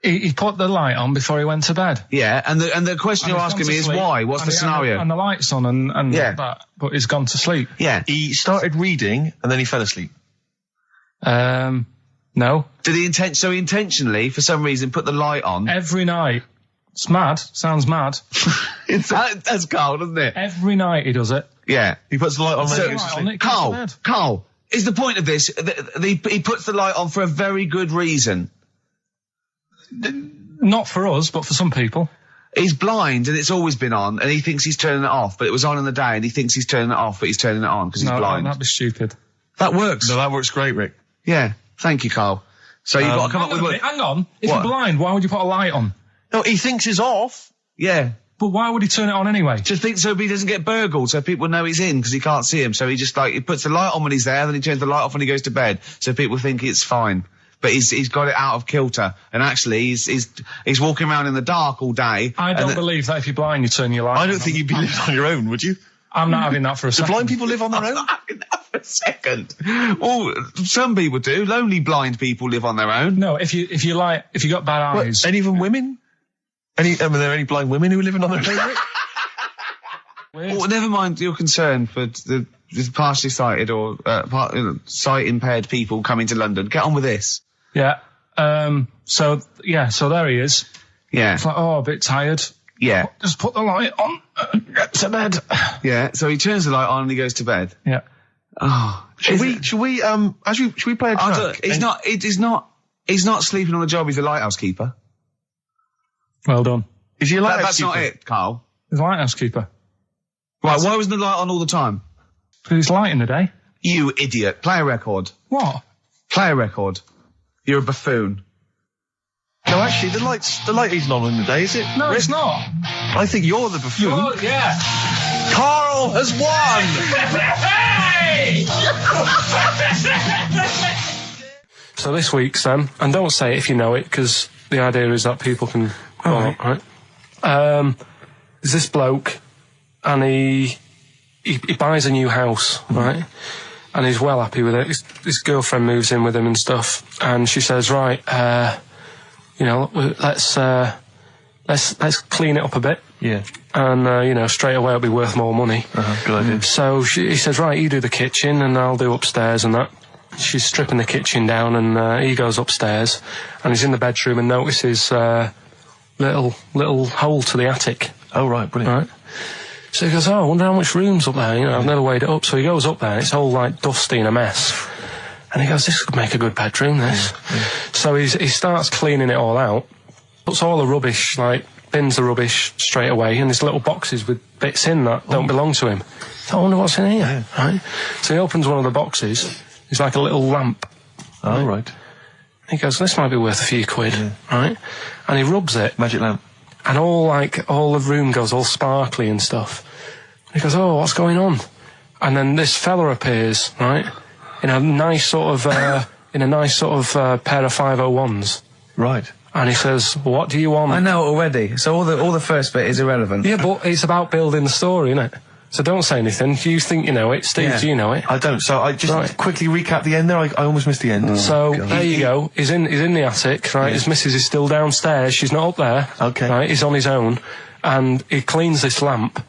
He put the light on before he went to bed. Yeah, and the question And you're he's asking gone me to is sleep, why? What's and the he- scenario? And the light's on and Yeah. that, but he's gone to sleep. Yeah. He started reading and then he fell asleep. No. Did he intentionally, for some reason, put the light on? Every night. It's mad. Sounds mad. That's Carl, doesn't it? Every night he does it. Yeah. He puts the light on when So, he goes to Light sleep. on, it goes to bed. Carl, is the point of this, he puts the light on for a very good reason. Not for us, but for some people. He's blind and it's always been on and he thinks he's turning it off, but it was on in the day and he thinks he's turning it off, but he's turning it on because he's blind. That'd be stupid. That works. No, that works great, Rick. Yeah. Thank you, Carl. So you've got to come up with Hang on. If What? you're blind, why would you put a light on? No, he thinks it's off. Yeah. But why would he turn it on anyway? Just think so he doesn't get burgled, so people know he's in because he can't see him. So he just he puts the light on when he's there, then he turns the light off when he goes to bed, so people think it's fine. But he's got it out of kilter, and actually he's walking around in the dark all day. I don't believe that if you're blind, you turn your light on. I don't think you'd be living on your own, would you? I'm not having that for a Do second. blind people live on their own? For a second. Well, some people do. Lonely blind people live on their own. No, if you got bad eyes. Any of them women? Are there any blind women who are living on their own, Rick? Well, never mind your concern for the partially sighted or sight impaired people coming to London. Get on with this. Yeah. So there he is. Yeah. It's like, oh, a bit tired. Yeah. Just put the light on. Get to bed. Yeah. So he turns the light on and he goes to bed. Yeah. Oh. Should we play a track? He's not sleeping on the job. He's a lighthouse keeper. Well done. Is he a lighthouse That's not keeper? it, Carl. He's a lighthouse keeper. Right. Why wasn't the light on all the time? Because it's light in the day. You idiot. Play a record. What? Play a record. You're a buffoon. No, actually, the light isn't on in the day, is it? No, Rick? it's not. I think you're the buffoon. Oh, yeah. Karl has won! So this week, Sam, and don't say it if you know it, because the idea is that people can go on, right? There's this bloke, and he buys a new house, right? And he's well happy with it. His girlfriend moves in with him and stuff, and she says, right, let's clean it up a bit. Yeah. And, straight away it'll be worth more money. Good idea. So he says, right, you do the kitchen and I'll do upstairs and that. She's stripping the kitchen down and he goes upstairs and he's in the bedroom and notices little hole to the attic. Oh, right, brilliant. Right. So he goes, I wonder how much room's up there. I've never weighed it up. So he goes up there and it's all like dusty and a mess. And he goes, this could make a good bedroom, this. Yeah. So he starts cleaning it all out, puts all the rubbish, like bins the rubbish straight away, and there's little boxes with bits in that don't belong to him. I wonder what's in here, right? So he opens one of the boxes. It's like a little lamp. Oh, right. He goes, this might be worth a few quid, right? And he rubs it. Magic lamp. And all the room goes all sparkly and stuff. He goes, oh, what's going on? And then this fella appears, right? In a nice sort of, pair of 501s. Right. And he says, what do you want? I know already. So all the first bit is irrelevant. Yeah, but it's about building the story, isn't it? So don't say anything. You think you know it. Steve, do you know it? I don't. So I just quickly recap the end there. I almost missed the end. There you go. He's in the attic, right? His missus is still downstairs. She's not up there. Okay. Right? He's on his own. And he cleans this lamp,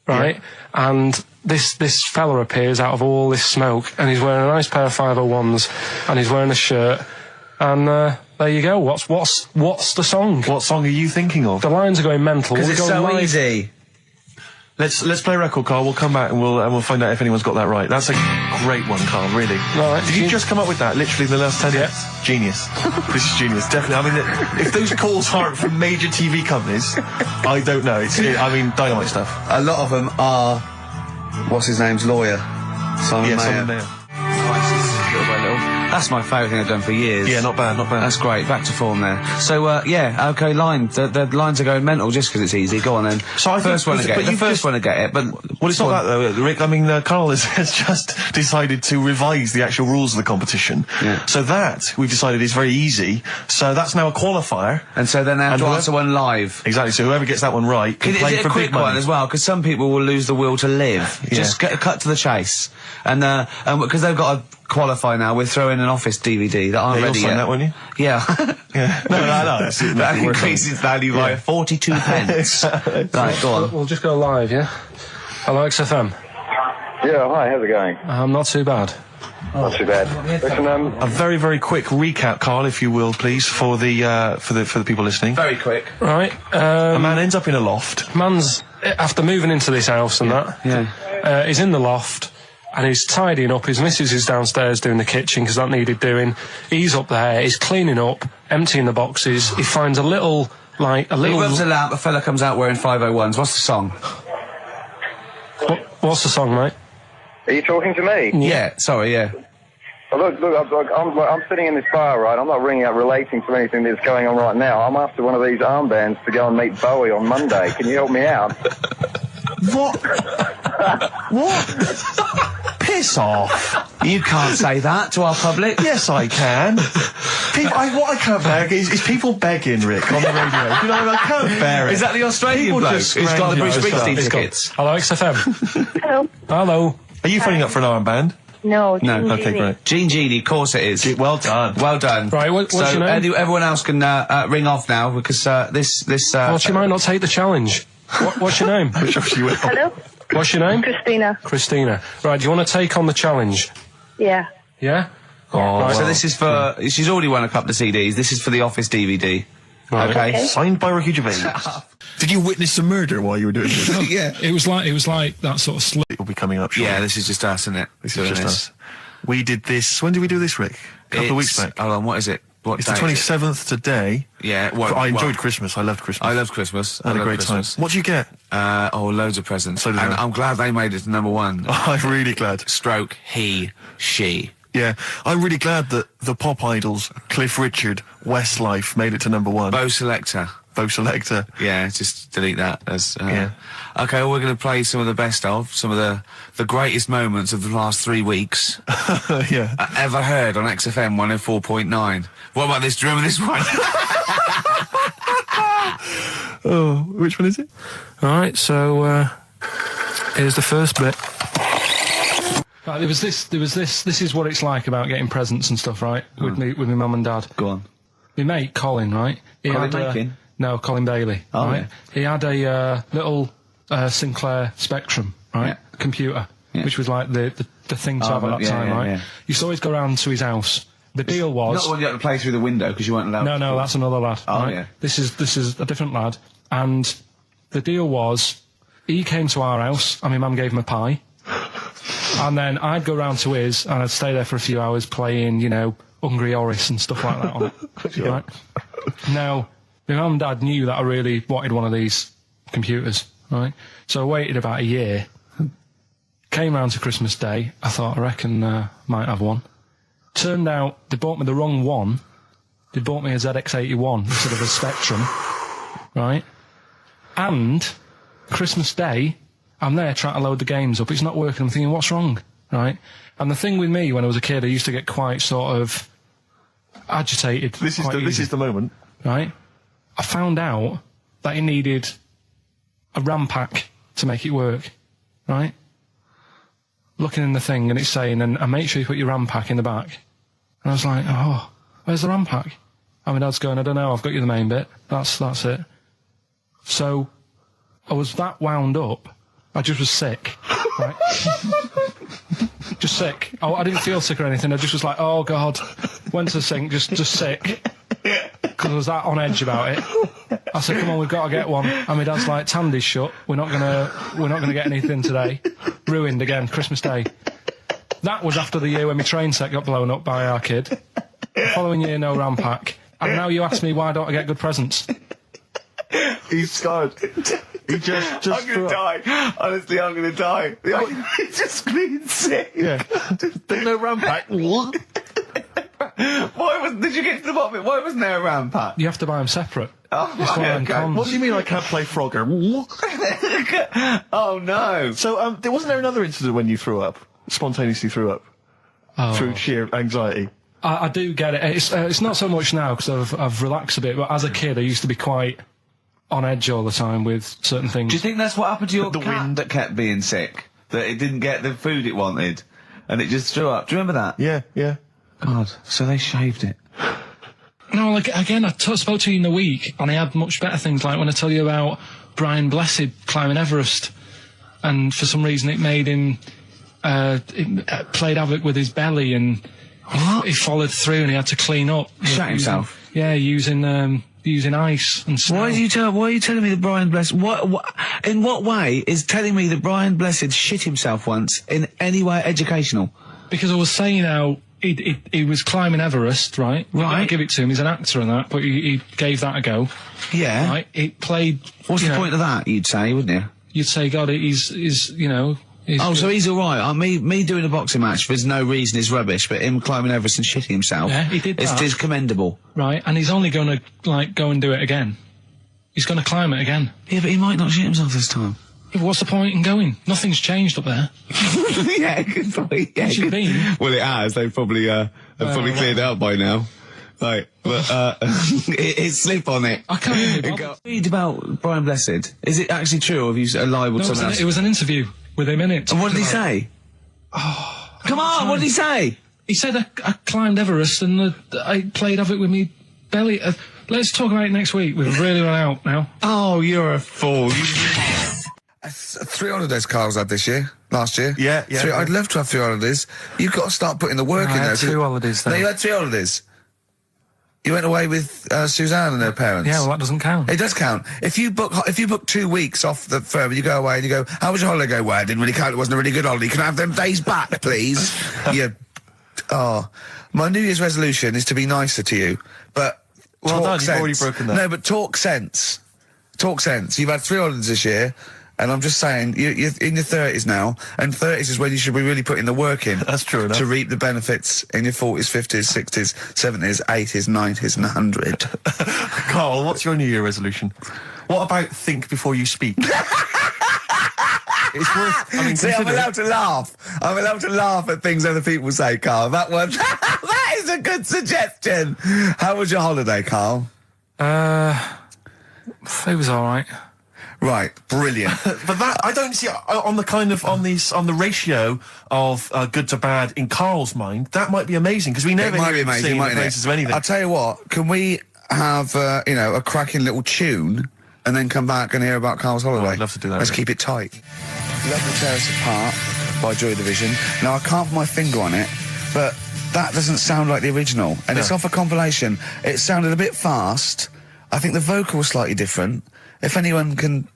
right? Yeah. And this fella appears out of all this smoke, and he's wearing a nice pair of 501s, and he's wearing a shirt. And there you go. What's the song? What song are you thinking of? The lines are going mental. Because it's so easy. Let's play a record, Carl. We'll come back and we'll find out if anyone's got that right. That's a great one, Carl. Really. Right. Did you just come up with that? Literally the last 10 minutes. Genius. This is genius. Definitely. I mean, if those calls aren't from major TV companies, I don't know. Dynamite stuff. A lot of them are. What's his name's lawyer? Simon Mayer. Simon Mayer. That's my favourite thing I've done for years. Yeah, not bad, not bad. That's great. Back to form there. So, okay, line. The lines are going mental just because it's easy. Go on then. So I first one to get it. The first one to get it, but... Well, it's not that though, Rick. I mean, Carl has just decided to revise the actual rules of the competition. Yeah. So that, we've decided, is very easy. So that's now a qualifier. And so then they have to answer one live. Exactly. So whoever gets that one right can play for big money. Is it a quick one as well? Because some people will lose the will to live. Just cut to the chase. And because they've got to qualify now, we're throwing an Office DVD that aren't ready yet. You'll sign that, won't you? Yeah. Yeah. No. That increases value by 42 pence. Right, go on. We'll just go live, yeah? Hello, XFM. Yeah, hi, how's it going? Not too bad. Not too bad. Listen, a very, very quick recap, Carl, if you will, please, for the people listening. Very quick. Right. A man ends up in a loft. Man's, after moving into this house and he's in the loft. And he's tidying up. His missus is downstairs doing the kitchen because that needed doing. He's up there. He's cleaning up, emptying the boxes. He finds a little. He rubs a lamp. A fella comes out wearing 501s. What's the song? What's the song, mate? Are you talking to me? Yeah. Sorry. Yeah. Well, look, I'm sitting in this bar, right? I'm not ringing up relating to anything that's going on right now. I'm after one of these armbands to go and meet Bowie on Monday. Can you help me out? What? What? Piss off. You can't say that to our public. Yes, I can. What I can't bear is people begging, Rick, on the radio. You know, I can't bear it. Is that the Australian bloke who's got the Bruce Springsteen tickets? Hello, XFM. Hello. Hello. Are you phoning up for an armband? No. Okay, great. Gene Genie, of course it is. Well done. Well done. Right, what's your name? Everyone else can ring off now because this. Well, she might not take the challenge. What's your name? Hello. What's your name? Christina. Christina. Right, do you want to take on the challenge? Yeah. Yeah? Oh, right. So this is for... She's already won a couple of CDs. This is for the Office DVD. Right. Okay. Signed by Ricky Gervais. Did you witness a murder while you were doing this? Yeah. It was like that sort of slip. It will be coming up shortly. Yeah, this is just us, isn't it? This is just us. We did this... When did we do this, Rick? A couple of weeks back. Hold on, what is it? It's the 27th today. Yeah. I enjoyed Christmas. I loved Christmas. I loved Christmas. I had a great time. What did you get? Loads of presents. So did I. I'm glad they made it to number one. I'm really glad. Stroke, he, she. Yeah. I'm really glad that the pop idols, Cliff Richard, Westlife, made it to number one. Bo Selector. Yeah, just delete that. Yeah. Okay, well, we're going to play some of the best of, some of the greatest moments of the last 3 weeks. Yeah. Ever heard on XFM 104.9. What about this? Do you remember this one? Oh, which one is it? Alright, so, here's the first bit. Right, there was this is what it's like about getting presents and stuff, right? With me mum and dad. Go on. My mate, Colin, right? No, Colin Bailey. Oh, right? yeah. He had a little Sinclair Spectrum, right? Computer, which was like the thing to have at that time, right? Yeah. Used to always go round to his house. The deal was... Not the one you had to play through the window because you weren't allowed to. No, that's another lad. Oh, right? yeah. This is a different lad. And the deal was, he came to our house and my mum gave him a pie. And then I'd go round to his and I'd stay there for a few hours playing, Hungry Horace and stuff like that on it. Right? Now, My mum and dad knew that I really wanted one of these computers, right? So I waited about a year. Came round to Christmas Day. I thought, I reckon might have one. Turned out they bought me the wrong one. They bought me a ZX81 instead of a Spectrum, right? And Christmas Day, I'm there trying to load the games up. It's not working. I'm thinking, what's wrong, right? And the thing with me, when I was a kid, I used to get quite sort of agitated. This is the moment, right? I found out that it needed a RAM pack to make it work, right? Looking in the thing and it's saying, and make sure you put your RAM pack in the back. And I was like, oh, where's the RAM pack? And my dad's going, I don't know, I've got you the main bit. That's it. So I was that wound up, I just was sick, right? Just sick. Oh, I didn't feel sick or anything, I just was like, oh God. Went to the sink, just sick. Because I was that on edge about it. I said, come on, we've got to get one. And my dad's like, Tandy's shut. We're not gonna get anything today. Ruined again, Christmas Day. That was after the year when my train set got blown up by our kid. The following year, no RAM pack. And now you ask me, why don't I get good presents? He's scarred. He just I'm gonna die. Honestly, I'm gonna die. He's just screaming sick. Yeah. There's no RAM pack. What? Did you get to the bottom of it? Why wasn't there a RAM pack? You have to buy them separate. Oh, okay. What do you mean I can't play Frogger? Oh no. So, wasn't there another incident when you threw up? Spontaneously threw up? Oh. Through sheer anxiety? I do get it. It's not so much now because I've relaxed a bit, but as a kid I used to be quite on edge all the time with certain things. Do you think that's what happened to your cat that kept being sick? That it didn't get the food it wanted and it just threw up? Do you remember that? Yeah. God, so they shaved it. No, like, again, I spoke to you in the week, and I had much better things, like when I tell you about Brian Blessed climbing Everest, and for some reason it made him, it played havoc with his belly, and he followed through, and he had to clean up. Shut himself? Yeah, using ice and snow. Why are you telling me that Brian Blessed, in what way is telling me that Brian Blessed shit himself once in any way educational? Because I was saying how he was climbing Everest, right? Right. I'll give it to him, he's an actor and that, but he gave that a go. Yeah. Right? It played... What's the point of that, you'd say, wouldn't you? You'd say, God, he's you know... So he's alright. Me doing a boxing match for no reason is rubbish, but him climbing Everest and shitting himself... Yeah, he did that. Is commendable. Right, and he's only gonna, like, go and do it again. He's gonna climb it again. Yeah, but he might not shit himself this time. Yeah, but what's the point in going? Nothing's changed up there. Yeah, good point. Yeah, it should be. Well, it has. They've probably cleared it up by now. Like, but it's slip on it. I can't even read about Brian Blessed. Is it actually true, or have you libelled someone else? It was an interview with him in it. And what did he say? Oh, come on! What did he say? He said I climbed Everest and I played havoc with me belly. Let's talk about it next week. We've really run out now. Oh, you're a fool. 3 holidays Carl's had this year. Last year. Yeah. I'd love to have 3 holidays. You've got to start putting the work in there. I had 2 holidays then. No, you had 3 holidays. You went away with Suzanne and her parents. Yeah, well, that doesn't count. It does count. If you book 2 weeks off the firm and you go away and you go, how was your holiday? Go, well, I didn't really count. It wasn't a really good holiday. Can I have them days back, please? My New Year's resolution is to be nicer to you, but well talk done, sense. You've already broken that. No, but talk sense. Talk sense. You've had 3 holidays this year. And I'm just saying, you're in your 30s now, and 30s is when you should be really putting the work in. That's true enough. To reap the benefits in your 40s, 50s, 60s, 70s, 80s, 90s, and 100. Carl, what's your New Year resolution? What about think before you speak? It's worth... See, I'm allowed to laugh. I'm allowed to laugh at things other people say, Carl. That one... that is a good suggestion. How was your holiday, Carl? It was alright. Right, brilliant. But that, I don't see, on the ratio of good to bad in Carl's mind, that might be amazing, because we never hear him singing the praises of anything. I'll tell you what, can we have, a cracking little tune, and then come back and hear about Carl's holiday? I'd love to do that. Let's keep it tight. Love to Tear Us Apart by Joy Division. Now, I can't put my finger on it, but that doesn't sound like the original, and it's off a compilation. It sounded a bit fast. I think the vocal was slightly different. If anyone can,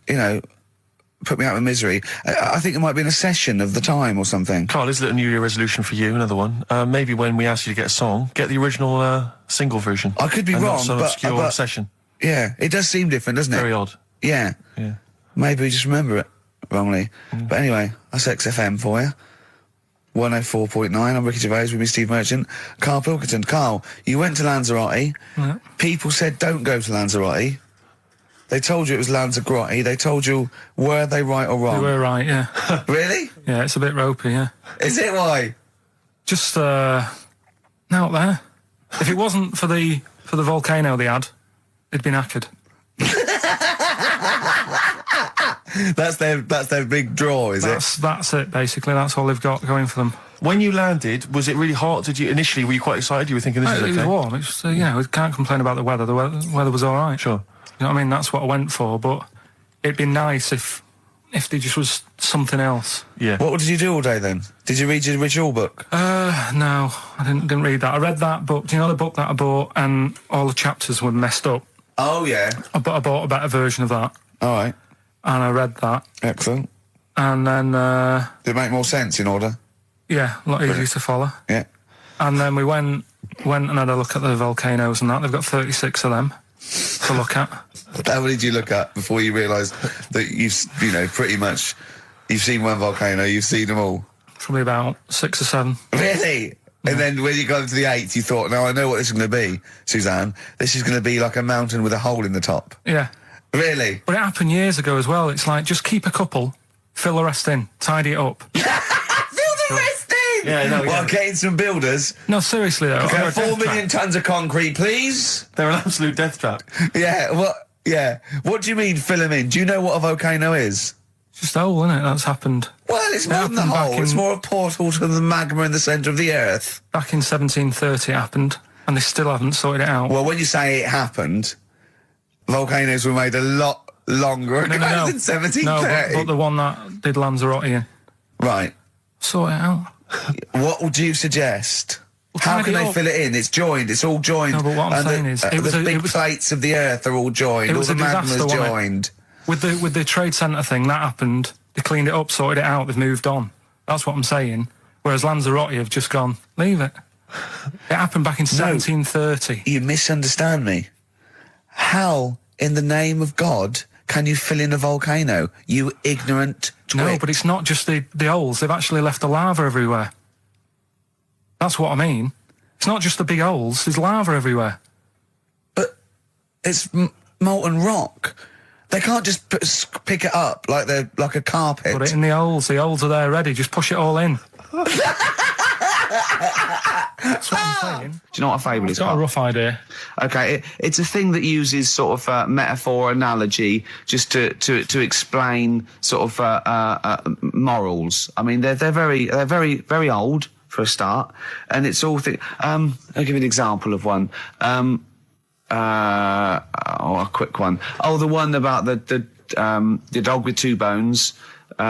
put me out of misery, I think it might be in a session of the time or something. Carl, is it a New Year resolution for you? Another one. Maybe when we ask you to get a song, get the original single version. I could be and wrong, not some but obscure session. Yeah, it does seem different, doesn't it? Very odd. Yeah. Yeah. Maybe we just remember it wrongly. But anyway, that's XFM for you. 104.9, I'm Ricky Gervais with me, Steve Merchant. Karl Pilkington. Karl, you went to Lanzarote. Yeah. People said don't go to Lanzarote. They told you it was Lanzarote. They told you, were they right or wrong? They were right, yeah. Really? Yeah, it's a bit ropey, yeah. Is it? Why? Just, out there. If it wasn't for the volcano they had, it'd been knackered. That's their big draw, is it? That's it, basically. That's all they've got going for them. When you landed, was it really hot? Initially, were you quite excited? You were thinking, this is okay? It was warm. It's, we can't complain about the weather. The weather was all right. Sure. You know what I mean? That's what I went for, but it'd be nice if there just was something else. Yeah. What did you do all day then? Did you read your ritual book? No, I didn't read that. I read that book. Do you know the book that I bought and all the chapters were messed up? Oh, yeah. I bought a better version of that. All right. And I read that. Excellent. And then... Did it make more sense in order? Yeah, a lot easier to follow. Yeah. And then we went and had a look at the volcanoes and that. They've got 36 of them to look at. How many did you look at before you realised that pretty much, you've seen one volcano, you've seen them all? Probably about 6 or 7. Really? Yeah. And then when you got to the 8th, you thought, now I know what this is going to be, Suzanne. This is going to be like a mountain with a hole in the top. Yeah. Really? But it happened years ago as well. It's like, just keep a couple, fill the rest in, tidy it up. Fill the rest in? Yeah, no. Well, getting some builders. No, seriously though. Okay, 4 million tons of concrete, please. They're an absolute death trap. Yeah, what do you mean fill them in? Do you know what a volcano is? It's just a hole, isn't it? That's happened. Well, it's more than a hole. It's more a portal to the magma in the centre of the earth. Back in 1730 it happened, and they still haven't sorted it out. Well, when you say it happened, volcanoes were made a lot longer ago than 1730. No, but the one that did Lanzarote in. Right. Sort it out. What would you suggest? How can they fill it in? It's joined. It's all joined. No, but what I'm saying is... the big plates of the earth are all joined. All the magma's joined. With the trade centre thing, that happened. They cleaned it up, sorted it out, they've moved on. That's what I'm saying. Whereas Lanzarote have just gone, leave it. It happened back in 1730. You misunderstand me. How, in the name of God, can you fill in a volcano? You ignorant twit. No, but it's not just the holes. They've actually left the lava everywhere. That's what I mean. It's not just the big holes. There's lava everywhere. But it's molten rock. They can't just pick it up like a carpet. Put it in the holes. The holes are there ready. Just push it all in. That's what I'm saying. Do you know what a fable is? I've got a rough idea. Okay, it's a thing that uses sort of metaphor, analogy, just to explain sort of morals. I mean, they're very old for a start, and it's all I'll give you an example of one. A quick one. Oh, the one about the dog with 2 bones.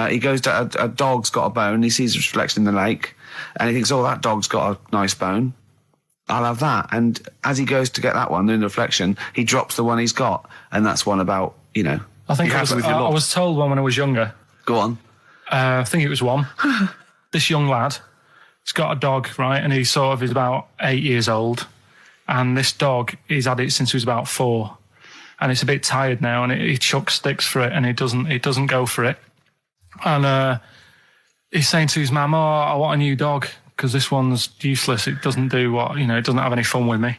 He goes to a dog's got a bone. He sees a reflection in the lake, and he thinks, "Oh, that dog's got a nice bone. I'll have that." And as he goes to get that one in the reflection, he drops the one he's got, and that's one about I think I was told one when I was younger. Go on. I think it was one. This young lad, he's got a dog, right, and he sort of is about 8 years old. And this dog, he's had it since he was about 4, and it's a bit tired now, and he chucks sticks for it, and it doesn't go for it. And he's saying to his mum, "Oh, I want a new dog because this one's useless. It doesn't do what it doesn't have any fun with me."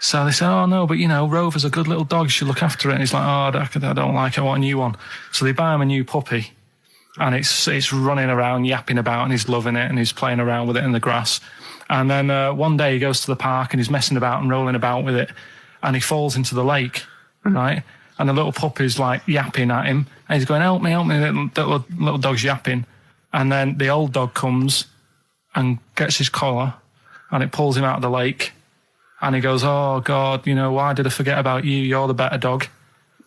So they say, "Oh no, but Rover's a good little dog. You should look after it." And he's like, "Oh, I don't like it. I want a new one." So they buy him a new puppy, and it's running around, yapping about, and he's loving it, and he's playing around with it in the grass. And then one day he goes to the park and he's messing about and rolling about with it, and he falls into the lake, right? And the little puppy's like yapping at him, and he's going, help me, little dog's yapping. And then the old dog comes and gets his collar, and it pulls him out of the lake, and he goes, "Oh God, why did I forget about you? You're the better dog."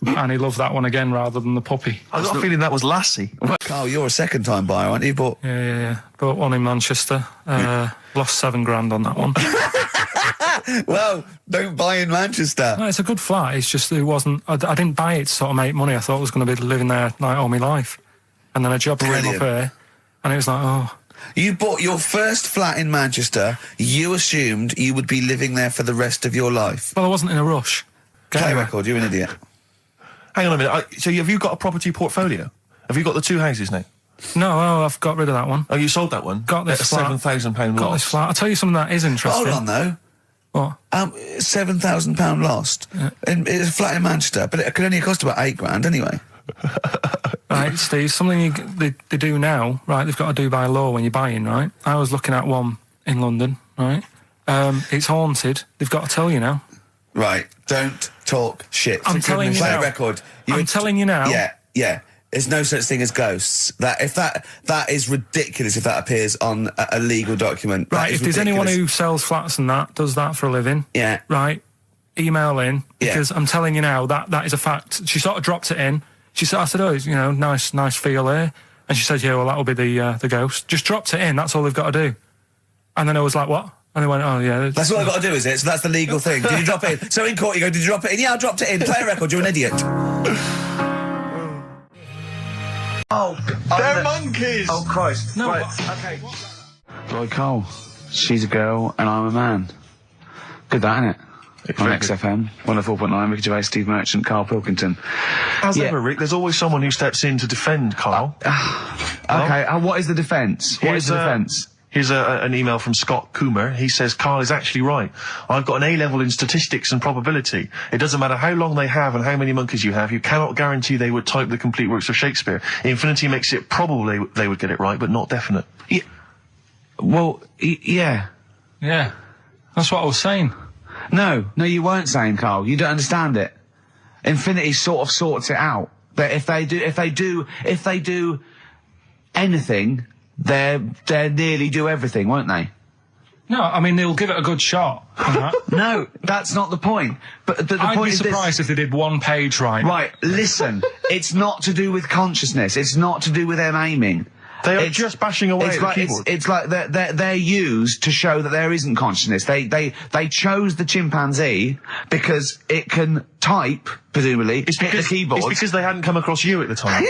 And he loved that one again rather than the puppy. I got a feeling that was Lassie. Carl, you're a second-time buyer, aren't you? Yeah. Bought one in Manchester. Lost $7,000 on that one. Well, don't buy in Manchester. No, it's a good flat. It's just it wasn't. I didn't buy it to sort of make money. I thought I was going to be living there like all my life, and then a job came up here, and it was like, oh. You bought your first flat in Manchester. You assumed you would be living there for the rest of your life. Well, I wasn't in a rush. Play a record, you're an idiot. Hang on a minute. So have you got a property portfolio? Have you got the 2 houses now? No, I've got rid of that one. Oh, you sold that one? Got this at flat. £7,000 Got loss. this flat. I'll tell you something that is interesting. Hold on, though. What? £7,000 lost. Yeah. It's a flat in Manchester, but it could only cost about £8,000 anyway. Right, Steve, something they do now, right, they've got to do by law when you're buying, right? I was looking at one in London, right? It's haunted. They've got to tell you now. Right, don't talk shit. I'm telling you Play now. a record. I'm telling you now. Yeah. There's no such thing as ghosts. That is ridiculous if that appears on a legal document. Right, if there's anyone who sells flats and does that for a living. Yeah. Right, email in, because I'm telling you now, that is a fact. She sort of dropped it in. I said, oh, nice feel here. And she said, yeah, well, that'll be the ghost. Just dropped it in, that's all they've got to do. And then I was like, what? And they went, oh, yeah. That's all I've got to do, is it? So that's the legal thing. Did you drop it in? So in court you go, did you drop it in? Yeah, I dropped it in. Play a record, you're an idiot. They're monkeys! Oh, Christ. No, right. Okay. Roy Cole. She's a girl and I'm a man. Good that, innit? On XFM, 104.9, Ricky Gervais, Steve Merchant, Karl Pilkington. As ever, Rick, there's always someone who steps in to defend Karl. Okay, what is the defence? What is the defence? Here's an email from Scott Coomer. He says, Karl is actually right. I've got an A-level in statistics and probability. It doesn't matter how long they have and how many monkeys you have. You cannot guarantee they would type the complete works of Shakespeare. Infinity makes it probably they would get it right, but not definite. Yeah. Well, yeah. Yeah. That's what I was saying. No, you weren't saying, Karl. You don't understand it. Infinity sort of sorts it out. That if they do anything, they nearly do everything, won't they? No, I mean, they'll give it a good shot. No, that's not the point. But the I'd point be is surprised if they did one page right. Right, listen. It's not to do with consciousness. It's not to do with them aiming. They are just bashing away at the keyboard. It's like they're used to show that there isn't consciousness. They chose the chimpanzee because it can type, presumably, hit the keyboard. It's because they hadn't come across you at the time.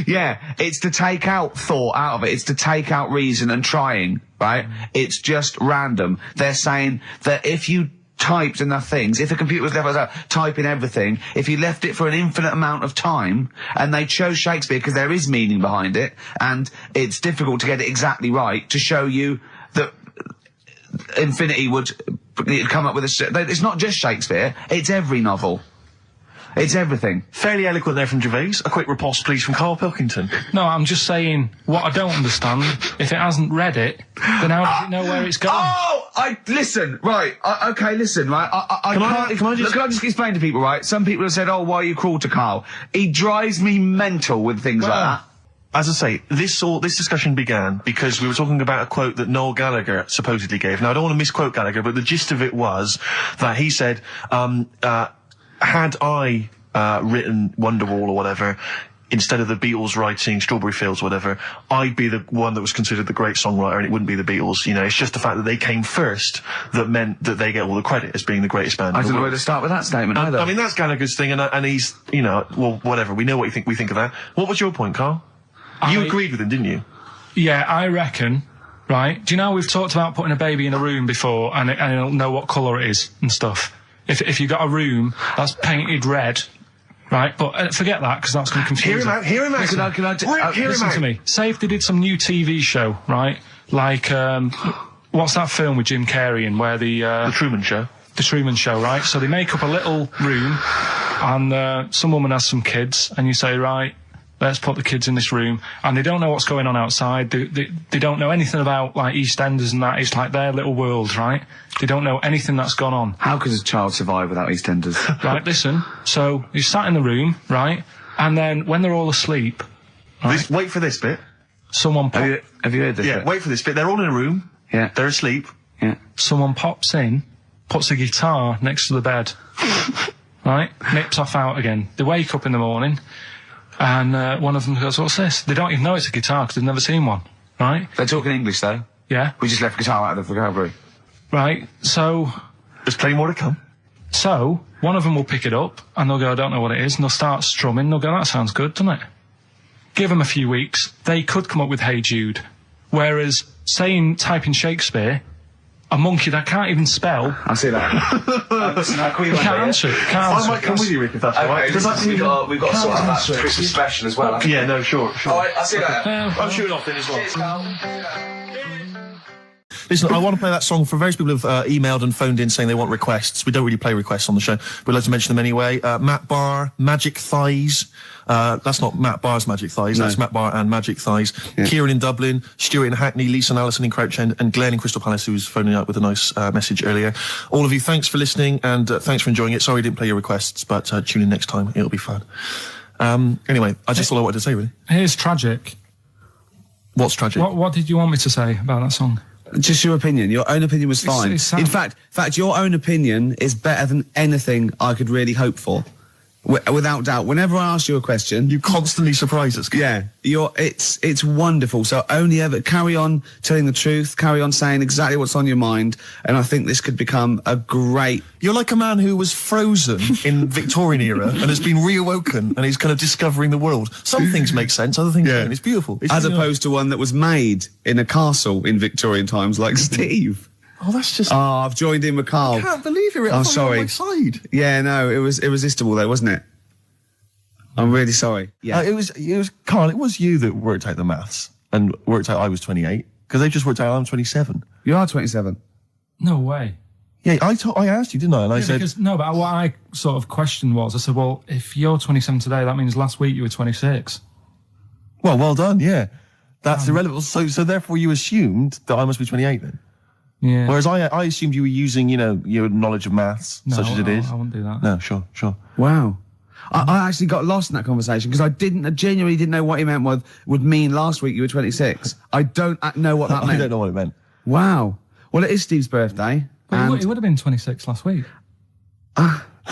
Yeah. It's to take out thought out of it. It's to take out reason and trying, right? It's just random. They're saying that if you typed enough things, if the computer was left typing everything, if you left it for an infinite amount of time, and they chose Shakespeare because there is meaning behind it, and it's difficult to get it exactly right, to show you that Infinity would come up with it's not just Shakespeare, it's every novel. It's everything. Fairly eloquent there from Gervais. A quick riposte, please, from Karl Pilkington. No, I'm just saying, what I don't understand, if it hasn't read it, then how does it know where it's going? Listen, right, listen, right, can I just explain to people, right? Some people have said, oh, why are you cruel to Karl? He drives me mental with things like that. As I say, this discussion began because we were talking about a quote that Noel Gallagher supposedly gave. Now, I don't want to misquote Gallagher, but the gist of it was that he said, had I written Wonderwall or whatever, instead of the Beatles writing Strawberry Fields or whatever, I'd be the one that was considered the great songwriter and it wouldn't be the Beatles. You know, it's just the fact that they came first that meant that they get all the credit as being the greatest band in the world. I don't know where to start with that statement either. I mean, that's Gallagher's thing, and he's, well, whatever. We know what we think of that. What was your point, Karl? You agreed with him, didn't you? Yeah, I reckon, right? Do you know we've talked about putting a baby in a room before and it'll know what colour it is and stuff? If you got a room that's painted red, right? But forget that, because that's going to confuse Hear him out. Listen to me. Say if they did some new TV show, right? Like, what's that film with Jim Carrey in where The Truman Show. The Truman Show, right? So they make up a little room and some woman has some kids and you say, right, let's put the kids in this room, and they don't know what's going on outside. They don't know anything about, like, EastEnders and that. It's like their little world, right? They don't know anything that's gone on. How could a child survive without EastEnders? Right, listen. So, you sat in the room, right? And then, when they're all asleep... Right, wait for this bit. Someone Have you heard this bit? Wait for this bit. They're all in a room. Yeah. They're asleep. Yeah. Someone pops in, puts a guitar next to the bed. Right? Nips off out again. They wake up in the morning... And one of them goes, what's this? They don't even know it's a guitar because they've never seen one, right? They're talking English, though. Yeah. We just left guitar out of the vocabulary. Right, so... There's plenty more to come. So, one of them will pick it up, and they'll go, I don't know what it is, and they'll start strumming, they'll go, that sounds good, doesn't it? Give them a few weeks, they could come up with Hey Jude. Whereas, typing Shakespeare, a monkey that can't even spell. I see that. Listen, how can we Can't answer it. Can't answer I might come with you, Rick, if that's all right. We've got to sort out that Christmas special as well. Yeah, no, sure. All right, I'll see you later. I'm shooting off then as well. Cheers, Carl. Listen, I want to play that song for various people who've emailed and phoned in saying they want requests. We don't really play requests on the show. We'd like to mention them anyway. Matt Barr, Magic Thighs. That's not Matt Barr's Magic Thighs. No. That's Matt Barr and Magic Thighs. Yeah. Kieran in Dublin, Stuart in Hackney, Lisa and Alison in Crouch End, and Glenn in Crystal Palace, who was phoning up with a nice message earlier. All of you, thanks for listening and thanks for enjoying it. Sorry I didn't play your requests, but tune in next time. It'll be fun. Anyway, that's all I wanted to say, really. Here's tragic. What's tragic? What did you want me to say about that song? Just your opinion. Your own opinion was fine. It's in fact, your own opinion is better than anything I could really hope for. Without doubt. Whenever I ask you a question, you constantly surprise us. Yeah, it's wonderful. So only ever carry on telling the truth, carry on saying exactly what's on your mind, and I think this could become a great. You're like a man who was frozen in Victorian era and has been reawoken, and he's kind of discovering the world. Some things make sense, other things don't. It's beautiful. As opposed to one that was made in a castle in Victorian times, like Steve. Oh, that's just... Oh, I've joined in with Carl. I can't believe it. I'm sorry. On my side. Yeah, no, it was irresistible though, wasn't it? I'm really sorry. Yeah. It was Carl, it was you that worked out the maths and worked out I was 28, because they just worked out I'm 27. You are 27. No way. Yeah, I asked you, didn't I? And I said... No, but what I sort of questioned was, I said, well, if you're 27 today, that means last week you were 26. Well done, yeah. That's irrelevant. So therefore you assumed that I must be 28 then? Yeah. Whereas I assumed you were using, your knowledge of maths, such as it is. I wouldn't do that. No, sure. Wow. I actually got lost in that conversation because I genuinely didn't know what he meant would mean last week you were 26. I don't know what that meant. I don't know what it meant. Wow. Well, it is Steve's birthday. But he would have been 26 last week.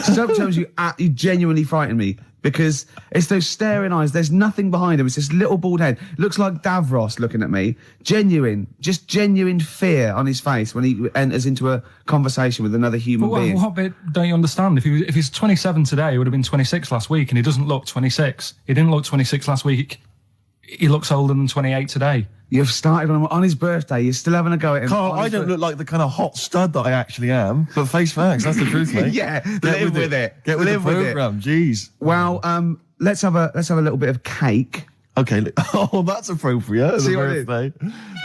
Sometimes you genuinely frighten me because it's those staring eyes. There's nothing behind him. It's this little bald head. Looks like Davros looking at me. Genuine fear on his face when he enters into a conversation with another human being. What bit don't you understand? If he's 27 today, he would have been 26 last week, and he doesn't look 26. He didn't look 26 last week. He looks older than 28 today. You've started on his birthday. You're still having a go at him. Carl, I don't look like the kind of hot stud that I actually am, but face facts, that's the truth, mate. Yeah, live with it. Get with the programme, jeez. Well, let's have a little bit of cake. Okay, oh, that's appropriate. See what it is? But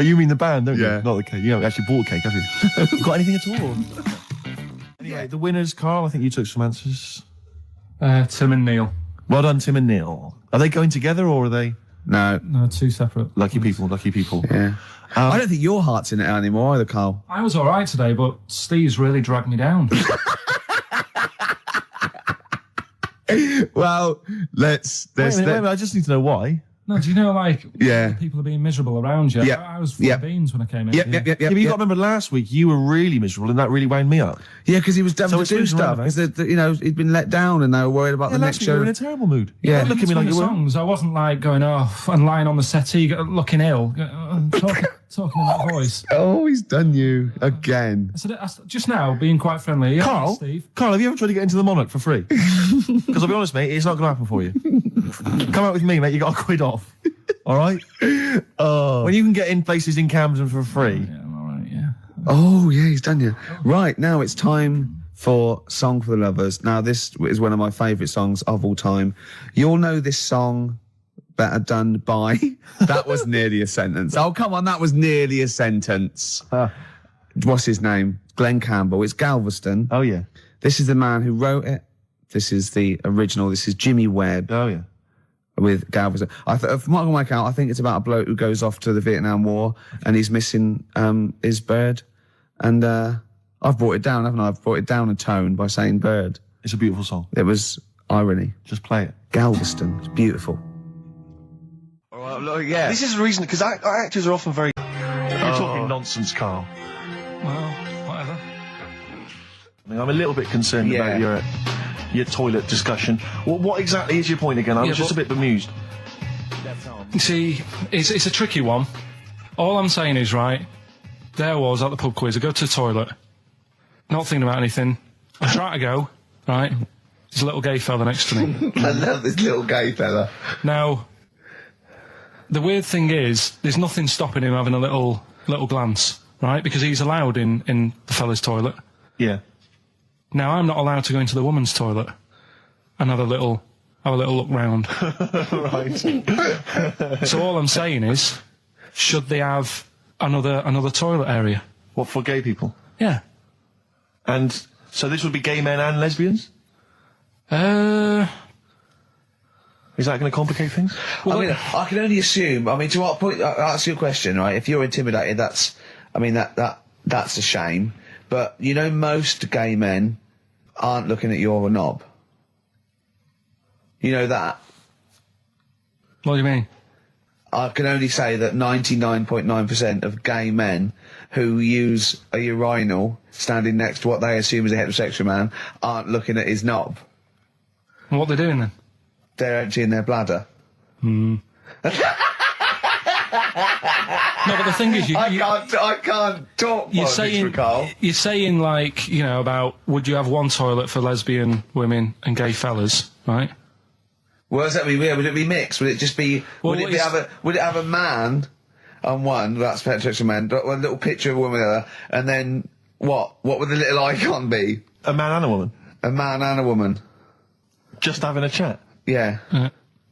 you mean the band, don't you? Not the cake. You haven't actually bought cake, have you? Got anything at all? Anyway, the winners, Carl, I think you took some answers. Tim and Neil. Well done, Tim and Neil. Are they going together or are they... No, two separate. Lucky people. Yeah. I don't think your heart's in it anymore either, Carl. I was all right today, but Steve's really dragged me down. Well, let's... Wait a minute, I just need to know why. No, do you know, people are being miserable around you? Yeah. I was full of beans when I came in. Yeah, but you got to remember last week you were really miserable and that really wound me up. Yeah, because he was having to do stuff. Because, he'd been let down and they were worried about the next show. You were in a terrible mood. Yeah. Look at me like you were. Songs. I wasn't going off and lying on the settee looking ill, talking in that voice. Oh, he's done you again. I said just now, being quite friendly. Yeah, Carl, Steve. Carl, have you ever tried to get into the Monarch for free? Because I'll be honest, mate, it's not going to happen for you. Come out with me, mate, you got a quid off. All right? When you can get in places in Camden for free. Yeah, I'm all right, yeah. Oh, yeah, he's done you. Right, now it's time for Song for the Lovers. Now, this is one of my favourite songs of all time. You'll know this song better done by... That was nearly a sentence. Oh, come on, that was nearly a sentence. What's his name? Glenn Campbell. It's Galveston. Oh, yeah. This is the man who wrote it. This is the original. This is Jimmy Webb. Oh, yeah. With Galveston. From what I can work out, I think it's about a bloke who goes off to the Vietnam War and he's missing his bird. And I've brought it down, haven't I? I've brought it down a tone by saying bird. It's a beautiful song. It was irony. Just play it. Galveston. It's beautiful. All right, look, yeah. This is the reason, because actors are often very... You're talking nonsense, Carl. Well, whatever. I'm a little bit concerned about your toilet discussion. What exactly is your point again? I was just a bit bemused. You see, it's a tricky one. All I'm saying is, right, there was at the pub quiz, I go to the toilet, not thinking about anything. I try to go, right, there's a little gay fella next to me. I love this little gay fella. Now, the weird thing is, there's nothing stopping him having a little glance. right? Because he's allowed in the fella's toilet. Yeah. Now I'm not allowed to go into the woman's toilet and have a little look round. Right. So all I'm saying is, should they have another toilet area? What, for gay people? Yeah. And so this would be gay men and lesbians? Is that going to complicate things? Well, I mean, I can only assume. I mean, to what point? I'll ask you a question, right? If you're intimidated, that's a shame. But you know, most gay men aren't looking at your knob. You know that. What do you mean? I can only say that 99.9% of gay men who use a urinal standing next to what they assume is a heterosexual man aren't looking at his knob. And what they're doing then? They're emptying their bladder. No, but the thing is, I can't talk. You're Carl. saying like, you know, about would you have one toilet for lesbian women and gay fellas, right? What does that mean? Would it be mixed? Would it just be? Would it have a man on one? That's heterosexual man. One little picture of a woman on the other, and then what? What would the little icon be? A man and a woman. A man and a woman. Just having a chat. Yeah.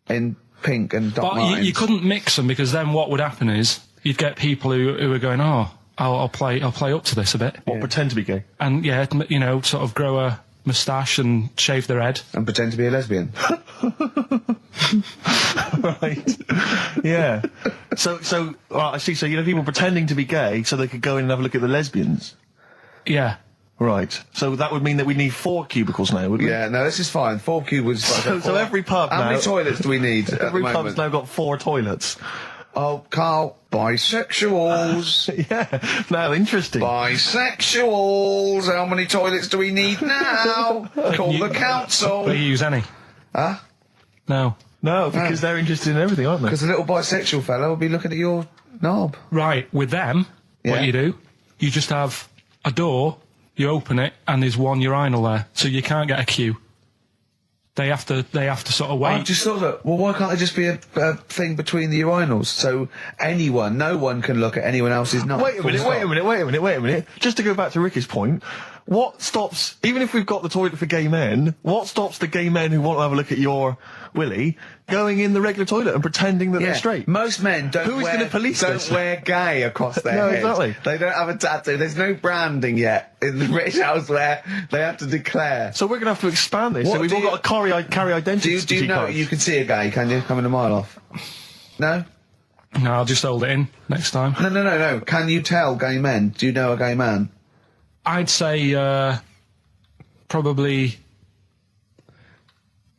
In pink and dot But lines. you couldn't mix them, because then what would happen is you'd get people who are going, oh, I'll play up to this a bit. What, pretend to be gay? And yeah, you know, sort of grow a moustache and shave their head. And pretend to be a lesbian. Right. Yeah. So, well, I see, so you know people pretending to be gay so they could go in and have a look at the lesbians? Yeah. Right. So that would mean that we need 4 cubicles now, wouldn't we? Yeah, no, this is fine. 4 cubicles. So every pub How now... many toilets do we need at Every the pub's moment? now got 4 toilets. Oh, Carl, bisexuals. Yeah, now interesting. Bisexuals. How many toilets do we need now? Call the council. Do you use any? Huh? No. No, because they're interested in everything, aren't they? Because the little bisexual fella will be looking at your knob. Right, with them, what you do, you just have a door, you open it, and there's one urinal there, so you can't get a queue. They have to sort of wait. I just thought that, well, why can't there just be a thing between the urinals, so no one can look at anyone else's knob? Wait a minute. Just to go back to Ricky's point, what stops, even if we've got the toilet for gay men, what stops the gay men who want to have a look at your willy going in the regular toilet and pretending that they're straight? Most men don't wear gay across their head. Exactly. They don't have a tattoo. There's no branding yet in the British House where they have to declare. So we're going to have to expand this. So we've all got to carry identity. Do you know you can see a gay, can you? Coming a mile off. No? No, I'll just hold it in next time. No. Can you tell gay men? Do you know a gay man? I'd say, probably,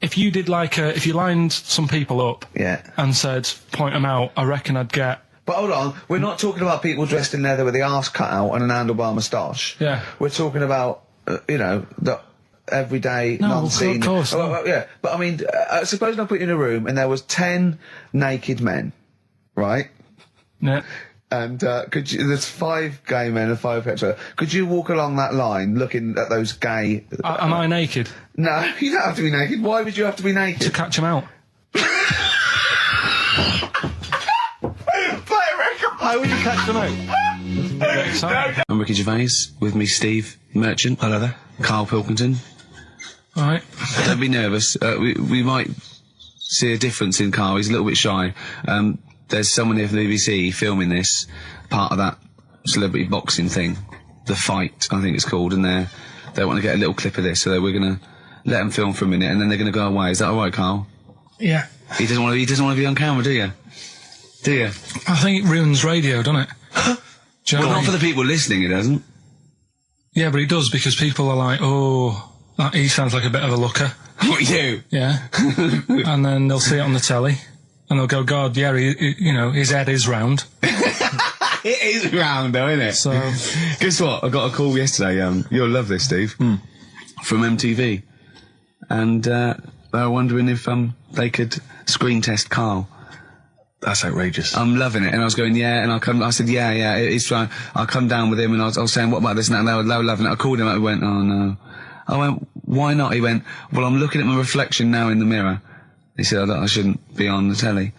if you did if you lined some people up and said, point them out, I reckon I'd get... But hold on, we're not talking about people dressed in leather with the arse cut out and an handlebar moustache. Yeah. We're talking about, the everyday, non-seen... of course. Yeah, but I mean, suppose I put you in a room and there was 10 naked men, right? Yeah. And there's 5 gay men and 5 hetero. Could you walk along that line looking at those gay... Am I naked? No, you don't have to be naked. Why would you have to be naked? To catch them out. How would you catch them out? I'm Ricky Gervais, with me Steve Merchant. Hello there. Karl Pilkington. Alright. Don't be nervous. We might see a difference in Karl. He's a little bit shy. There's someone here from the BBC filming this, part of that celebrity boxing thing, The Fight, I think it's called, and they want to get a little clip of this, so we're going to let them film for a minute, and then they're going to go away. Is that all right, Karl? Yeah. He doesn't want to be on camera, do you? Do you? I think it ruins radio, doesn't it? Do you know Well, what I not mean? for the people listening, it doesn't. Yeah, but it does, because people are like, oh, he sounds like a bit of a looker. What, you? Yeah. And then they'll see it on the telly. And they'll go, God, yeah, his head is round. It is round, though, isn't it? So, guess what? I got a call yesterday. You'll love this, Steve. From MTV, and they were wondering if they could screen test Karl. That's outrageous. I'm loving it, and I was going, yeah, and I said, yeah, it's fine. I'll come down with him, and I was saying, what about this and that, and they were loving it. I called him up, he went, oh no. I went, why not? He went, well, I'm looking at my reflection now in the mirror. He said, I shouldn't be on the telly.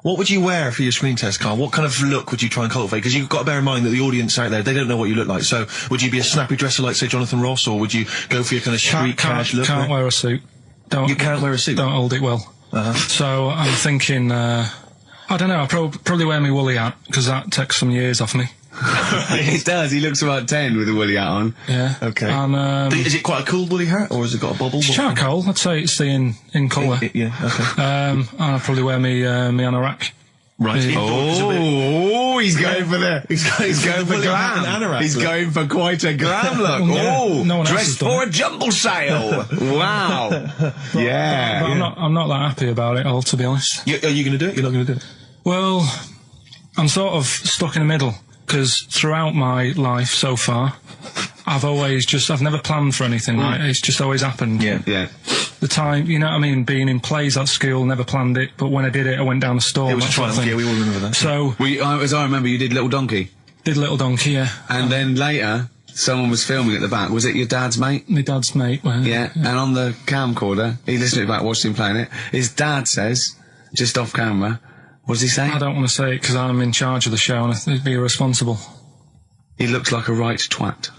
What would you wear for your screen test, Carl? What kind of look would you try and cultivate? Because you've got to bear in mind that the audience out there, they don't know what you look like. So, would you be a snappy dresser like, say, Jonathan Ross, or would you go for your kind of street cash look? Can't wear a suit. You can't wear a suit? Don't hold it well. So, I'm thinking, I don't know, I'll probably wear my woolly hat, because that takes some years off me. It does. He looks about 10 with a woolly hat on. Yeah. Okay. And, is it quite a cool woolly hat, or has it got a bobble? It's charcoal. I'd say it's the in colour. Yeah, okay. And I'll probably wear me anorak. Right. Oh, he's going for the. He's going for glam. He's going for quite a glam look. No one dressed for a jumble sale. Wow. Yeah. But I'm not that happy about it all, to be honest. Are you going to do it? You're not going to do it? Well, I'm sort of stuck in the middle, because throughout my life so far, I've never planned for anything, right? It's just always happened. Yeah. The time, you know what I mean, being in plays at school, never planned it, but when I did it, I went down the store. It was trial, yeah, we all remember that. So... as I remember, you did Little Donkey. Did Little Donkey, yeah. And then later, someone was filming at the back. Was it your dad's mate? My dad's mate, well, yeah. And on the camcorder, he listened to it back, watched him playing it. His dad says, just off camera, what does he say? I don't want to say it because I'm in charge of the show and I'd be irresponsible. He looks like a right twat.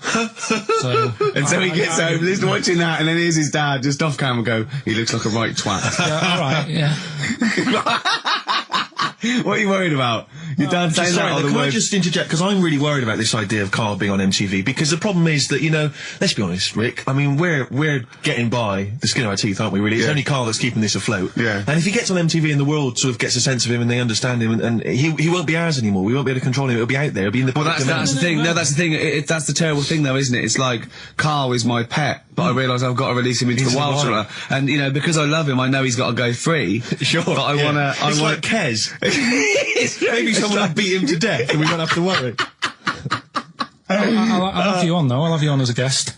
So he gets home, he's watching that, and then here's his dad just off camera go, he looks like a right twat. Yeah, alright, yeah. What are you worried about? Your dad saying that? Can I just interject? Because I'm really worried about this idea of Carl being on MTV, because the problem is that, you know, let's be honest, Rick, I mean, we're getting by the skin of our teeth, aren't we, really? It's only Carl that's keeping this afloat. Yeah. And if he gets on MTV and the world sort of gets a sense of him and they understand him, and he won't be ours anymore, we won't be able to control him, it'll be out there, it'll be in the public domain. That's the thing, that's the thing, that's the terrible thing though, isn't it? It's like, Carl is my pet, but I realise I've got to release him into the wild. And, you know, because I love him, I know he's got to go free. Sure. But I wanna... It's like Kez. Maybe someone will beat him to death and we won't have to worry. I'll have you on though, I'll have you on as a guest.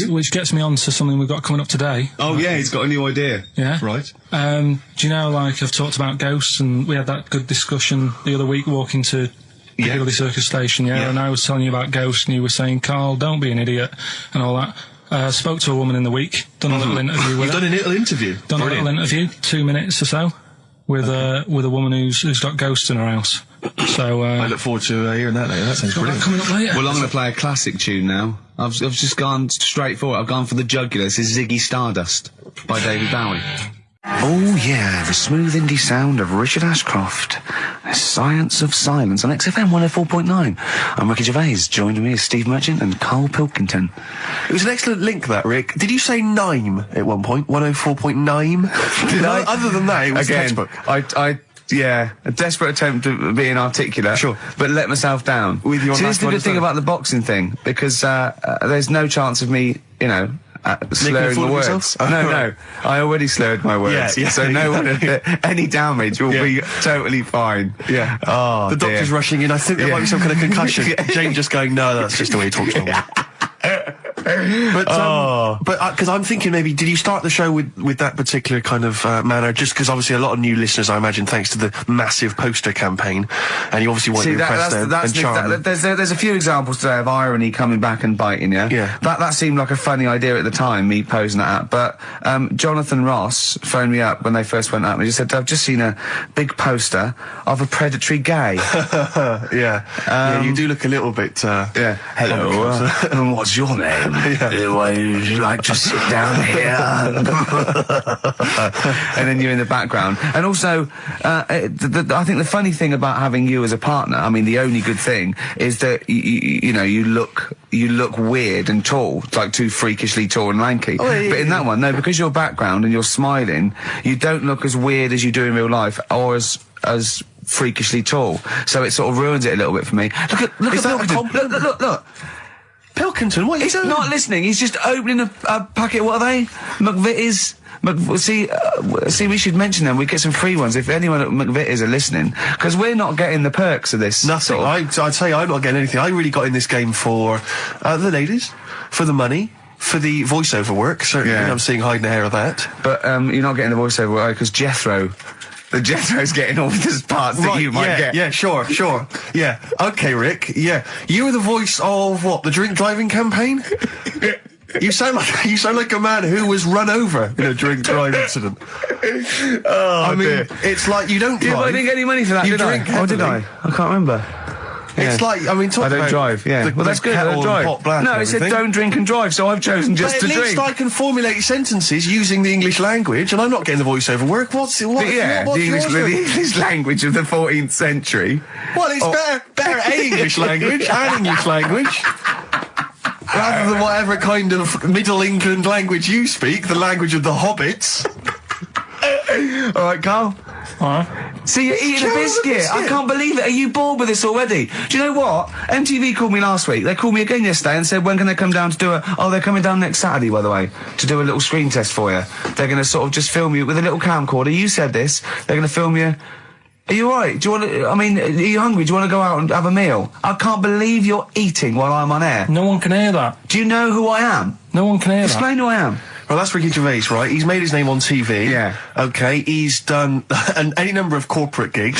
Which gets me on to something we've got coming up today. Oh yeah, he's got a new idea. Yeah. Right. Do you know, like, I've talked about ghosts, and we had that good discussion the other week walking to Piccadilly Circus Station, and I was telling you about ghosts, and you were saying, Carl, don't be an idiot, and all that. Spoke to a woman in the week, done a little interview with her. You've done a little interview? Done a little interview, 2 minutes or so, with a woman who's got ghosts in her house. So, I look forward to hearing that later. That sounds brilliant. Coming up later. Well, I'm going to play a classic tune now. I've just gone straight for it. I've gone for the jugular. This is Ziggy Stardust by David Bowie. Oh yeah, the smooth indie sound of Richard Ashcroft. The Science of Silence on XFM 104.9. I'm Ricky Gervais. Joining me is Steve Merchant and Karl Pilkington. It was an excellent link, that, Rick. Did you say Nime at one point? 104.9? Did I? Other than that, it was textbook. Yeah, a desperate attempt at being articulate. Sure. But let myself down. With your here's the good thing about the boxing thing, because there's no chance of me, you know, slurring my words. No, I already slurred my words. Yeah, so any damage will be totally fine. Yeah. Oh, the doctor's rushing in. I think there might be some kind of concussion. Jane just going, no, that's just the way he talks to me. But because I'm thinking maybe, did you start the show with that particular kind of manner? Just because obviously a lot of new listeners, I imagine, thanks to the massive poster campaign, and you obviously want to impress them and charm them. There's a few examples today of irony coming back and biting you. Yeah. That seemed like a funny idea at the time, me posing that up. But Jonathan Ross phoned me up when they first went up and he just said, I've just seen a big poster of a predatory gay. Yeah, you do look a little bit. Hello. What's your name? Would you like to sit down here? And then you're in the background. And also, I think the funny thing about having you as a partner, I mean, the only good thing is that you know, you look weird and tall, like too freakishly tall and lanky. But in that one, no, because your background and you're smiling, you don't look as weird as you do in real life, or as freakishly tall. So it sort of ruins it a little bit for me. Look at Pilkington. Look. Pilkington, what are you doing? He's not listening. He's just opening a packet. What are they? McVitie's. See, we should mention them. We get some free ones if anyone at McVitie's are listening, because we're not getting the perks of this. Nothing. I'd say I'm not getting anything. I really got in this game for the ladies, for the money, for the voiceover work. Certainly, I'm seeing hide and hair of that. But you're not getting the voiceover work because Jethro's getting all the parts that you might get. Yeah, sure. Yeah. Okay, Rick. Yeah. You were the voice of what? The drink driving campaign? You sound like a man who was run over in a drink drive incident. I mean, it's like you don't drive. Yeah, but I didn't get any money for that, did I? Oh, did I? I can't remember. It's like, I mean, I don't drive, well, that's good, I don't drive. No, it said don't drink and drive, so I've chosen just to drink. At least I can formulate sentences using the English language, and I'm not getting the voiceover work. What's the English language of the 14th century. Well, it's better English language and English language. Rather than whatever kind of Middle England language you speak, the language of the hobbits. All right, Carl. All right. See, you're eating a biscuit. I can't believe it. Are you bored with this already? Do you know what? MTV called me last week. They called me again yesterday and said, when can they come down to do they're coming down next Saturday, by the way, to do a little screen test for you. They're going to sort of just film you with a little camcorder. You said this. They're going to film you. Are you alright? Do you want to, are you hungry? Do you want to go out and have a meal? I can't believe you're eating while I'm on air. No one can hear that. Do you know who I am? No one can hear that. Explain who I am. Well, that's Ricky Gervais, right? He's made his name on TV. Yeah. Okay, he's done any number of corporate gigs,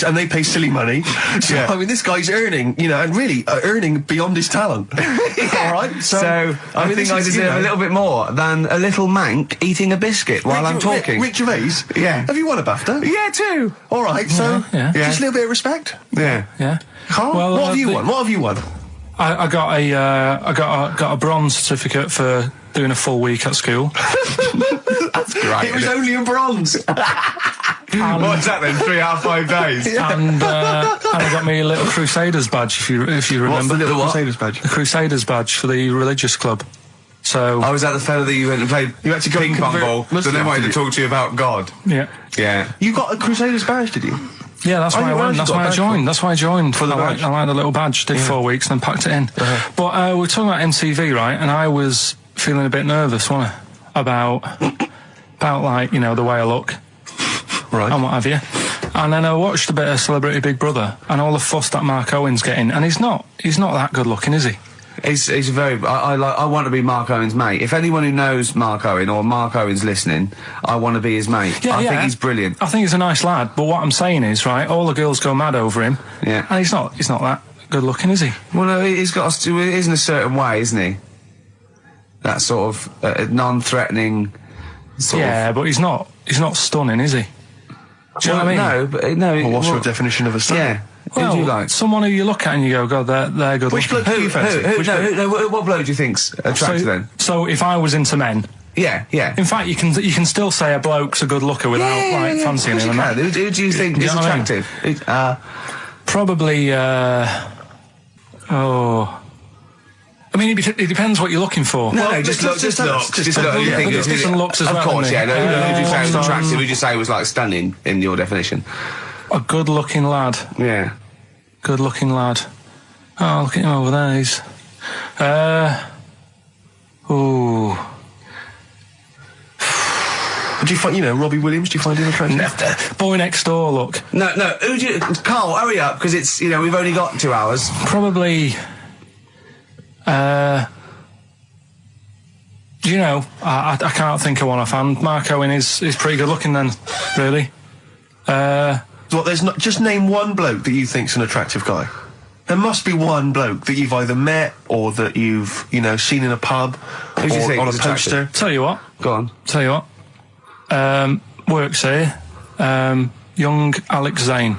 and they pay silly money. So, I mean, this guy's earning, and really earning beyond his talent. All right? So I think I deserve a little bit more than a little mank eating a biscuit while I'm talking. Rick Gervais? Yeah. Have you won a BAFTA? Yeah, too. All right, so just a little bit of respect. Yeah. Yeah. Carl, well, what have you won? What have you won? I got a bronze certificate for doing a full week at school. That's great. It was only a bronze. What's that then? 3 out of 5 days. And I got me a little Crusaders badge, if you remember. What's the little Crusaders badge? The Crusaders badge for the religious club. So. Oh, was that the fella that you went and played? You had to go ping pong ball. So they wanted to talk to you about God. Yeah. Yeah. You got a Crusaders badge, did you? Yeah, that's why I went. That's why I joined. That's why I joined. For the badge. I like the little badge. Did 4 weeks and then packed it in. But we're talking about MTV, right? And I was feeling a bit nervous, wasn't I? About like, the way I look. Right. And what have you. And then I watched a bit of Celebrity Big Brother and all the fuss that Mark Owen's getting. And he's not that good looking, is he? He's very. I want to be Mark Owen's mate. If anyone who knows Mark Owen or Mark Owen's listening, I want to be his mate. I think he's brilliant. I think he's a nice lad. But what I'm saying is, right, all the girls go mad over him. Yeah. And he's not that good looking, is he? Well, no, he's got. He is in a certain way, isn't he? That sort of non-threatening. But he's not stunning, is he? Do you know what I mean? No, but no. Well, what's your definition of a stunning? Yeah. Well, who do you like? Someone who you look at and you go, God, they're good. Which bloke do you fancy? What bloke do you think's attractive then? So if I was into men. Yeah. In fact, you can still say a bloke's a good looker without fancying him. Who do you think is attractive? Probably. I mean, it depends what you're looking for. No, just look. Just look. Different looks as well. Of course, yeah. Who do you say was attractive? Who do you say was like stunning in your definition? A good-looking lad. Yeah. Good-looking lad. Oh, look at him over there. He's. Do you find, Robbie Williams? Do you find him attractive? Boy Next Door. Look. No. Who do you? Carl, hurry up, because it's we've only got 2 hours. Probably. I can't think of one offhand. Mark Owen is pretty good looking then, really. There's not, just name one bloke that you think's an attractive guy. There must be one bloke that you've either met or that you've, seen in a pub or on a poster. Tell you what. Go on. Tell you what. Works here. Young Alex Zane.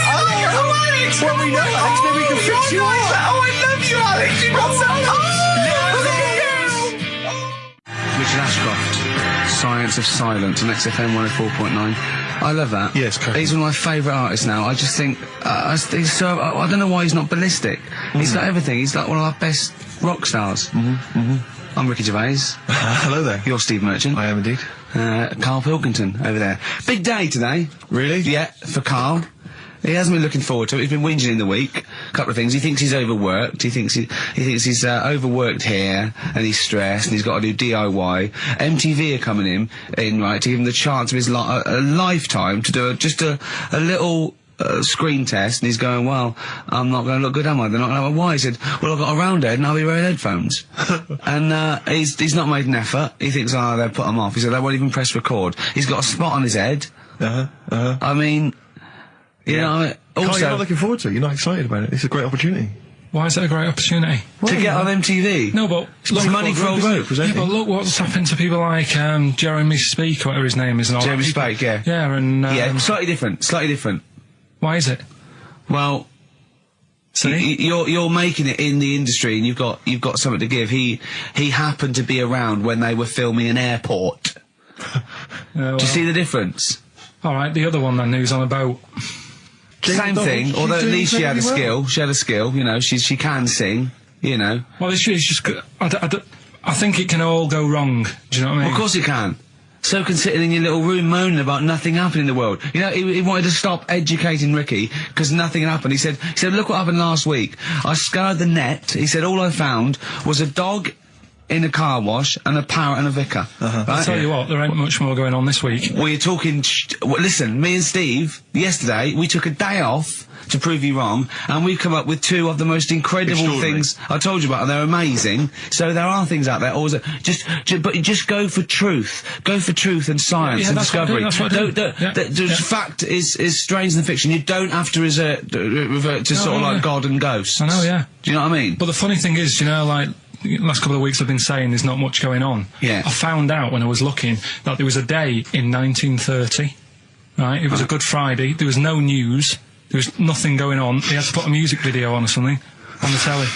Alex! Well, we know Alex, maybe we can fix you up. Oh, I love you, Alex. You got so much. Richard Ashcroft, Science of Silence on XFM 104.9. I love that. Yes, correct. He's one of my favourite artists now. I just think he's so. I don't know why he's not ballistic. He's got everything. He's like one of our best rock stars. I'm Ricky Gervais. Hello there. You're Steve Merchant. I am indeed. Karl Pilkington over there. Big day today. Really? Yeah, for Karl. He hasn't been looking forward to it. He's been whinging in the week. A couple of things. He thinks he's overworked. He thinks he's overworked here, and he's stressed, and he's got to do DIY. MTV are coming in right, to give him the chance of his a lifetime to do just a little screen test, and he's going, well, I'm not going to look good, am I? They're not going to have a why. He said, well, I've got a round head and I'll be wearing headphones. And he's not made an effort. He thinks, they'll put him off. He said, they won't even press record. He's got a spot on his head. I mean, also, Carl, you're not looking forward to it. You're not excited about it. It's a great opportunity. Why is it a great opportunity? To get on MTV? No, but look, money for old rope, yeah, but look what's happened to people like Jeremy Speak, whatever his name is. And all Jeremy that. Speak, yeah. Yeah, and... yeah, slightly different. Why is it? Well... See? You're making it in the industry, and you've got something to give. He happened to be around when they were filming an airport. Well, do you see the difference? All right, the other one then, who's on a boat. Same thing, although at least she had a skill. She had a skill, you know. She can sing, you know. Well, it's just. I think it can all go wrong. Do you know what I mean? Well, of course it can. So can sitting in your little room moaning about nothing happening in the world. You know, he wanted to stop educating Ricky because nothing happened. He said, look what happened last week. I scoured the net. He said, all I found was a dog in a car wash and a parrot and a vicar. Right? I'll tell you what, there ain't much more going on this week. We're talking... listen, me and Steve, yesterday, we took a day off to prove you wrong, and we've come up with two of the most incredible things I told you about, and they're amazing. So there are things out there, but just go for truth. Go for truth and science and discovery. Fact is stranger than fiction. You don't have to revert to sort of like God and ghosts. I know, yeah. Do you know what I mean? But the funny thing is, you know, like... the last couple of weeks I've been saying there's not much going on. Yeah. I found out when I was looking that there was a day in 1930, right? It was a Good Friday. There was no news. There was nothing going on. They had to put a music video on or something on the telly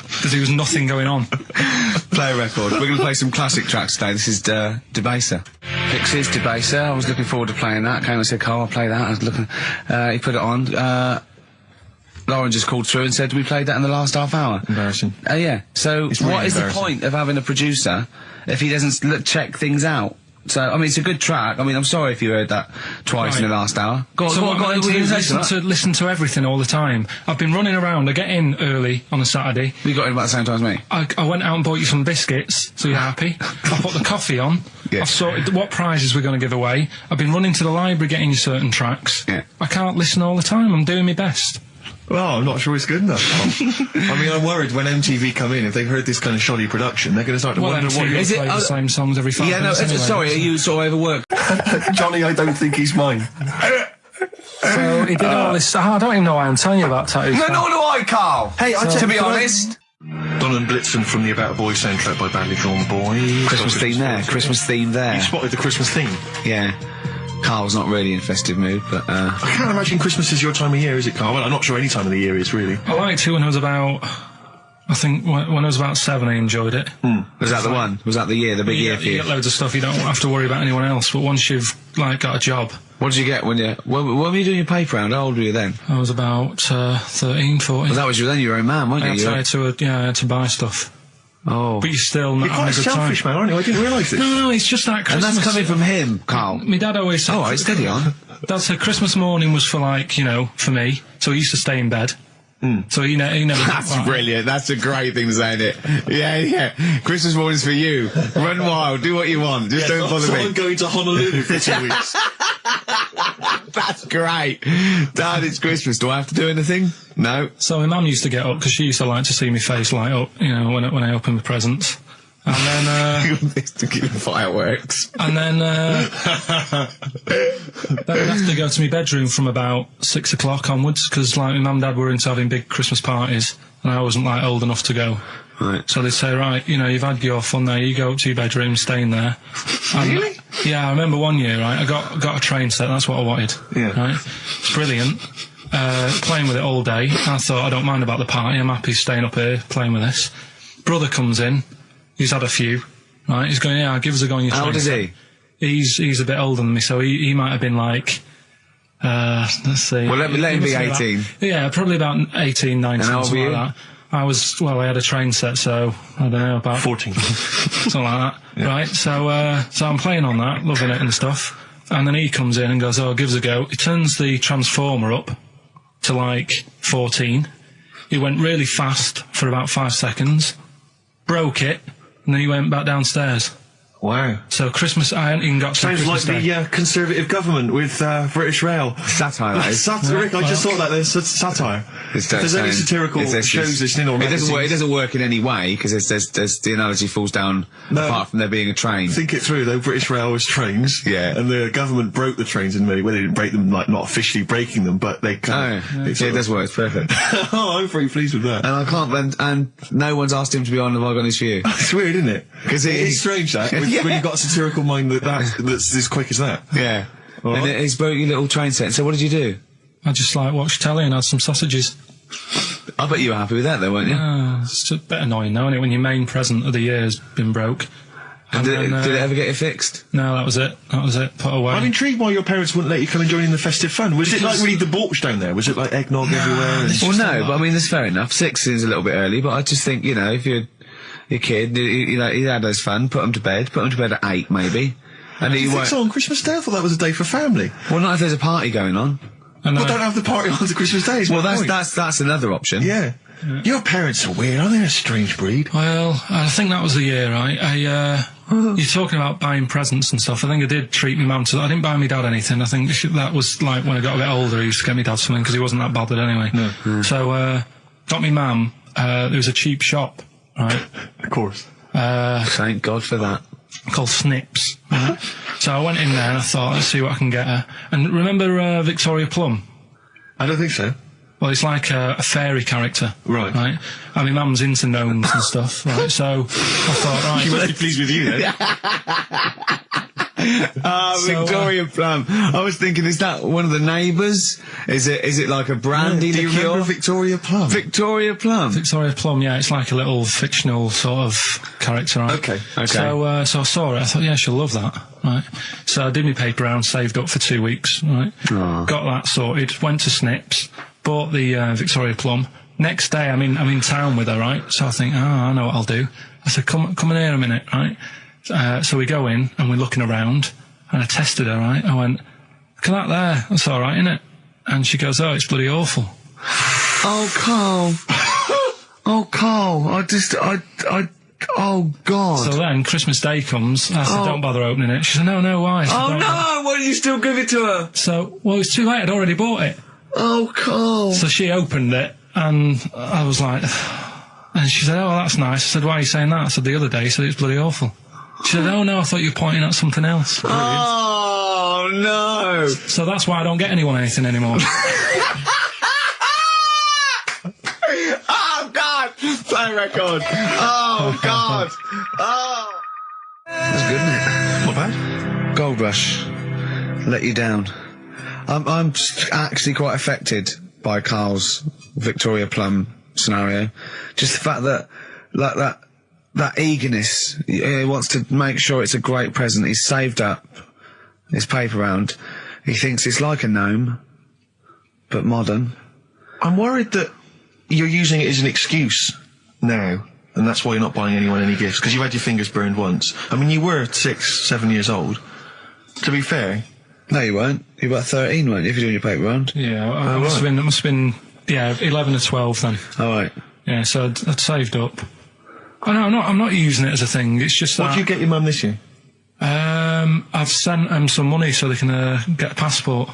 because there was nothing going on. Play a record. We're going to play some classic tracks today. This is Debaser. Pixies, Debaser. I was looking forward to playing that. Came and said, Carl, I'll play that. I was looking... he put it on. Lauren just called through and said we played that in the last half hour. Embarrassing. Yeah. So what is the point of having a producer if he doesn't check things out? So, I mean, it's a good track. I mean, I'm sorry if you heard that twice in the last hour. Listen to everything all the time. I've been running around. I get in early on a Saturday. You got in about the same time as me? I went out and bought you some biscuits, so you're happy. I put the coffee on. Yeah. I've sorted what prizes we're going to give away. I've been running to the library getting you certain tracks. Yeah. I can't listen all the time. I'm doing my best. Well, I'm not sure it's good enough. I mean, I'm worried when MTV come in, if they've heard this kind of shoddy production, they're going to start to wonder what is it. Play the same songs every 5 minutes. Yeah, no, anyway. sorry, are you sort of overworked? Johnny, I don't think he's mine. So he did all this. I don't even know why I'm telling you about tattoos. No, nor do I, Carl. Hey, to be honest. Donald Blitzen from the About a Boy soundtrack by Badly Drawn Boys. Christmas theme there. You spotted the Christmas theme? Yeah. Carl's not really in a festive mood, but I can't imagine Christmas is your time of year, is it, Carl? Well, I'm not sure any time of the year is, really. I liked it when I was about... I think when I was about 7 I enjoyed it. Was that the one? Was that the year, the big year for you? You get loads of stuff, you don't have to worry about anyone else, but once you've, like, got a job... What did you get when you... When were you doing your paper round? How old were you then? I was about 13, 14. Well, that was then you were a man, weren't you? I had to buy stuff. Oh. But you're still not You're quite a selfish man, aren't you? I didn't realise this. No, it's just that Christmas... And that's coming from him, Carl. My dad always said... Oh, right, steady on. Dad said Christmas morning was for, like, you know, for me. So he used to stay in bed. So he never... That's brilliant. That's a great thing to say, isn't it? Yeah. Christmas morning's for you. Run wild. Do what you want. Just don't bother me. I'm going to Honolulu for 2 weeks. That's great. Dad, it's Christmas. Do I have to do anything? No. So my mum used to get up because she used to like to see my face light up, you know, when I opened the presents. And then, to keep fireworks. And then, then I'd have to go to my bedroom from about 6 o'clock onwards, because, like, my mum and dad were into having big Christmas parties, and I wasn't, like, old enough to go. Right. So they'd say, right, you know, you've had your fun there, you go up to your bedroom, stay in there. Really? Yeah, I remember one year, right, I got a train set, that's what I wanted. Yeah. Right? It's brilliant. Playing with it all day. I thought, I don't mind about the party, I'm happy staying up here, playing with this. Brother comes in. He's had a few, right? He's going, yeah, give us a go on your train. How old is he? He's a bit older than me, so he might have been like, let's see. Well, let him be 18. Yeah, probably about 18, 19, something like that. I had a train set, so, I don't know, about 14. Something like that, yeah. Right? So I'm playing on that, loving it and stuff. And then he comes in and goes, oh, give us a go. He turns the transformer up to like 14. He went really fast for about 5 seconds, broke it, and then he went back downstairs. Wow. So Christmas, I hadn't even got to Sounds like Christmas Day. the Conservative government with British Rail. Satire, that is. Rick, I just thought that there's satire. If there's any satirical shows listening or it doesn't work in any way, because there's the analogy falls down apart from there being a train. Think it through, though. British Rail was trains. Yeah. And the government broke the trains in many ways. They didn't break them, like, not officially breaking them, but they kind of... Yeah, it does work. It's perfect. Oh, I'm very pleased with that. And I can't... And no one's asked him to be on Have I Got News For You. It's weird, isn't it? Because it's strange, that, when you've got a satirical mind that's as quick as that. Yeah. And he's broke your little train set. So what did you do? I just, like, watched telly and had some sausages. I bet you were happy with that, though, weren't you? It's a bit annoying, though, isn't it, when your main present of the year has been broke. And did it ever get it fixed? No, that was it. Put away. I'm intrigued why your parents wouldn't let you come and join in the festive fun. Was it like really debauched down there? Was it like eggnog everywhere? Well, no, but I mean, that's fair enough. 6 is a little bit early, but I just think, you know, if you're your kid, you know, he had his fun, put him to bed at 8, maybe. And you think so on Christmas Day? I thought that was a day for family. Well, not if there's a party going on. Well, don't have the party on to Christmas Day. Well, that's another option. Yeah. Your parents are weird, aren't they? A strange breed. Well, I think that was the year, right? You're talking about buying presents and stuff. I think I did treat my mum to that. I didn't buy my dad anything. I think that was like when I got a bit older, I used to get my dad something because he wasn't that bothered anyway. No. So, got me mum, there was a cheap shop, right? Of course. Thank God for that. Called Snips. Right? So I went in there and I thought, let's see what I can get her. And remember Victoria Plum? I don't think so. Well, it's like a fairy character. Right. Right? I mean, mum's into gnomes and stuff, right? So I thought, right. She must be pleased with you then. Victoria Plum. I was thinking, is that one of the neighbours? Is it like a brandy liqueur? Do you remember Victoria Plum? Victoria Plum. Victoria Plum, yeah, it's like a little fictional sort of character, right? Okay. So I saw it, I thought, yeah, she'll love that, right? So I did my paper round, saved up for 2 weeks, right? Oh. Got that sorted, went to Snips, bought the Victoria Plum. Next day, I'm in town with her, right? So I think, I know what I'll do. I said, come in here a minute, right? So we go in and we're looking around and I tested her, right? I went, look at that there, that's alright, innit? And she goes, oh, it's bloody awful. Oh, Carl. Oh, Carl, oh, God. So then Christmas Day comes, I said, don't bother opening it. She said, no, why? Said, oh, no, why did you still give it to her? So, well, it's too late, I'd already bought it. Oh, Carl. So she opened it and I was like, and she said, oh, that's nice. I said, why are you saying that? I said, the other day you said it's bloody awful. She said, oh no, I thought you were pointing at something else. Oh, no. So that's why I don't get anyone anything anymore. Oh, God. Play record. Oh, God. Oh. That's good, isn't it? Not bad. Gold Rush. Let you down. I'm actually quite affected by Carl's Victoria Plum scenario. Just the fact that, like, that eagerness, he wants to make sure it's a great present. He's saved up his paper round. He thinks it's like a gnome, but modern. I'm worried that you're using it as an excuse now, and that's why you're not buying anyone any gifts, because you had your fingers burned once. I mean, you were 6, 7 years old. To be fair. No, you weren't. You were about 13, weren't you, if you're doing your paper round? Yeah, I must have been, 11 or 12 then. All right. Yeah, so I'd saved up. Oh no, I'm not using it as a thing. It's just that. What did you get your mum this year? I've sent them some money so they can get a passport.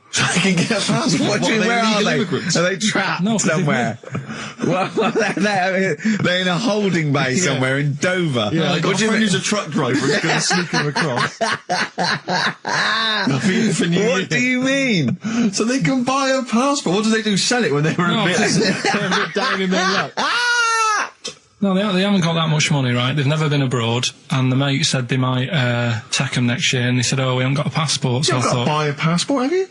So they can get a passport? What do you mean, where are they? Immigrants? Are they trapped somewhere? Well, they're in a holding bay somewhere in Dover. Yeah, I got a friend who's a truck driver who's going to sneak them across. What do you mean? So they can buy a passport. What do they do? Sell it when they're a bit down in their luck? No, they haven't got that much money, right? They've never been abroad, and the mate said they might take them next year, and they said, oh, we haven't got a passport, so I thought... You've got to buy a passport, have you?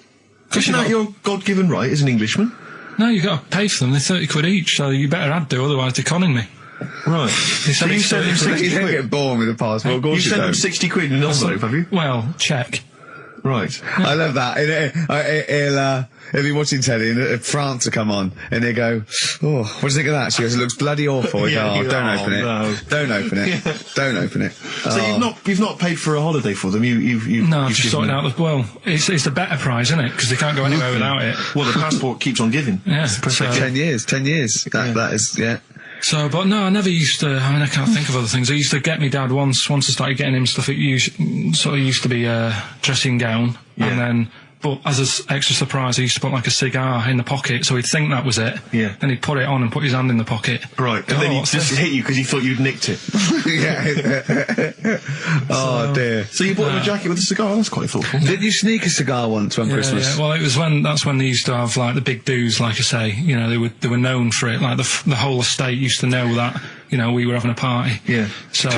Isn't that your God-given right as an Englishman? No, you've got to pay for them. They're 30 quid each, so you better had to, otherwise they're conning me. Right. So you sent them 60 quid? You don't get born with a passport, of course you sent them 60 quid in an envelope, have you? Well, check. Right. I love that. He'll be watching telly and France will come on and he'll go, oh, what do you think of that? She goes, it looks bloody awful. Yeah, don't open it. No. Don't open it. Yeah. Don't open it. So you've not paid for a holiday for them? No, I've just sorted out it's the better prize, isn't it? Because they can't go anywhere without it. Well, the passport keeps on giving. Yeah. So 10 years. That is, yeah. So, but no, I never used to. I mean, I can't think of other things. I used to get me dad once I started getting him stuff. It used to be a dressing gown, and then. But as an extra surprise, he used to put like a cigar in the pocket, so he'd think that was it. Yeah. Then he'd put it on and put his hand in the pocket. Right. And then he'd just hit you because he thought you'd nicked it. Oh dear. So you bought him a jacket with a cigar? That's quite thoughtful. Did you sneak a cigar once on Christmas? Yeah. Well, that's when they used to have like the big do's, like I say. You know, they were known for it. Like the whole estate used to know that. You know, we were having a party. Yeah. So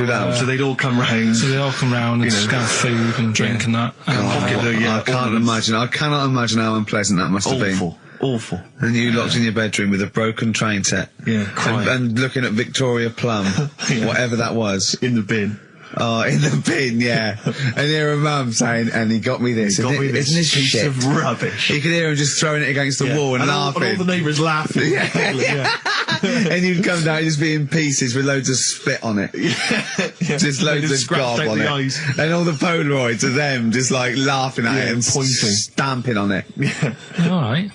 they'd all come round. So they'd all come round and have food and drink and that. I cannot imagine how unpleasant that must have been. Awful. And you locked in your bedroom with a broken train set. Yeah, crying. And looking at Victoria Plum, whatever that was. In the bin. Oh, in the bin, yeah. And hear a mum saying, and he got me this. Isn't this piece shit of rubbish? You could hear him just throwing it against the wall and laughing. And all the neighbours laughing. And you'd come down just be in pieces with loads of spit on it. Just loads of gob on it. Eyes. And all the Polaroids of them just like laughing at it and pointing. Stamping on it. Alright.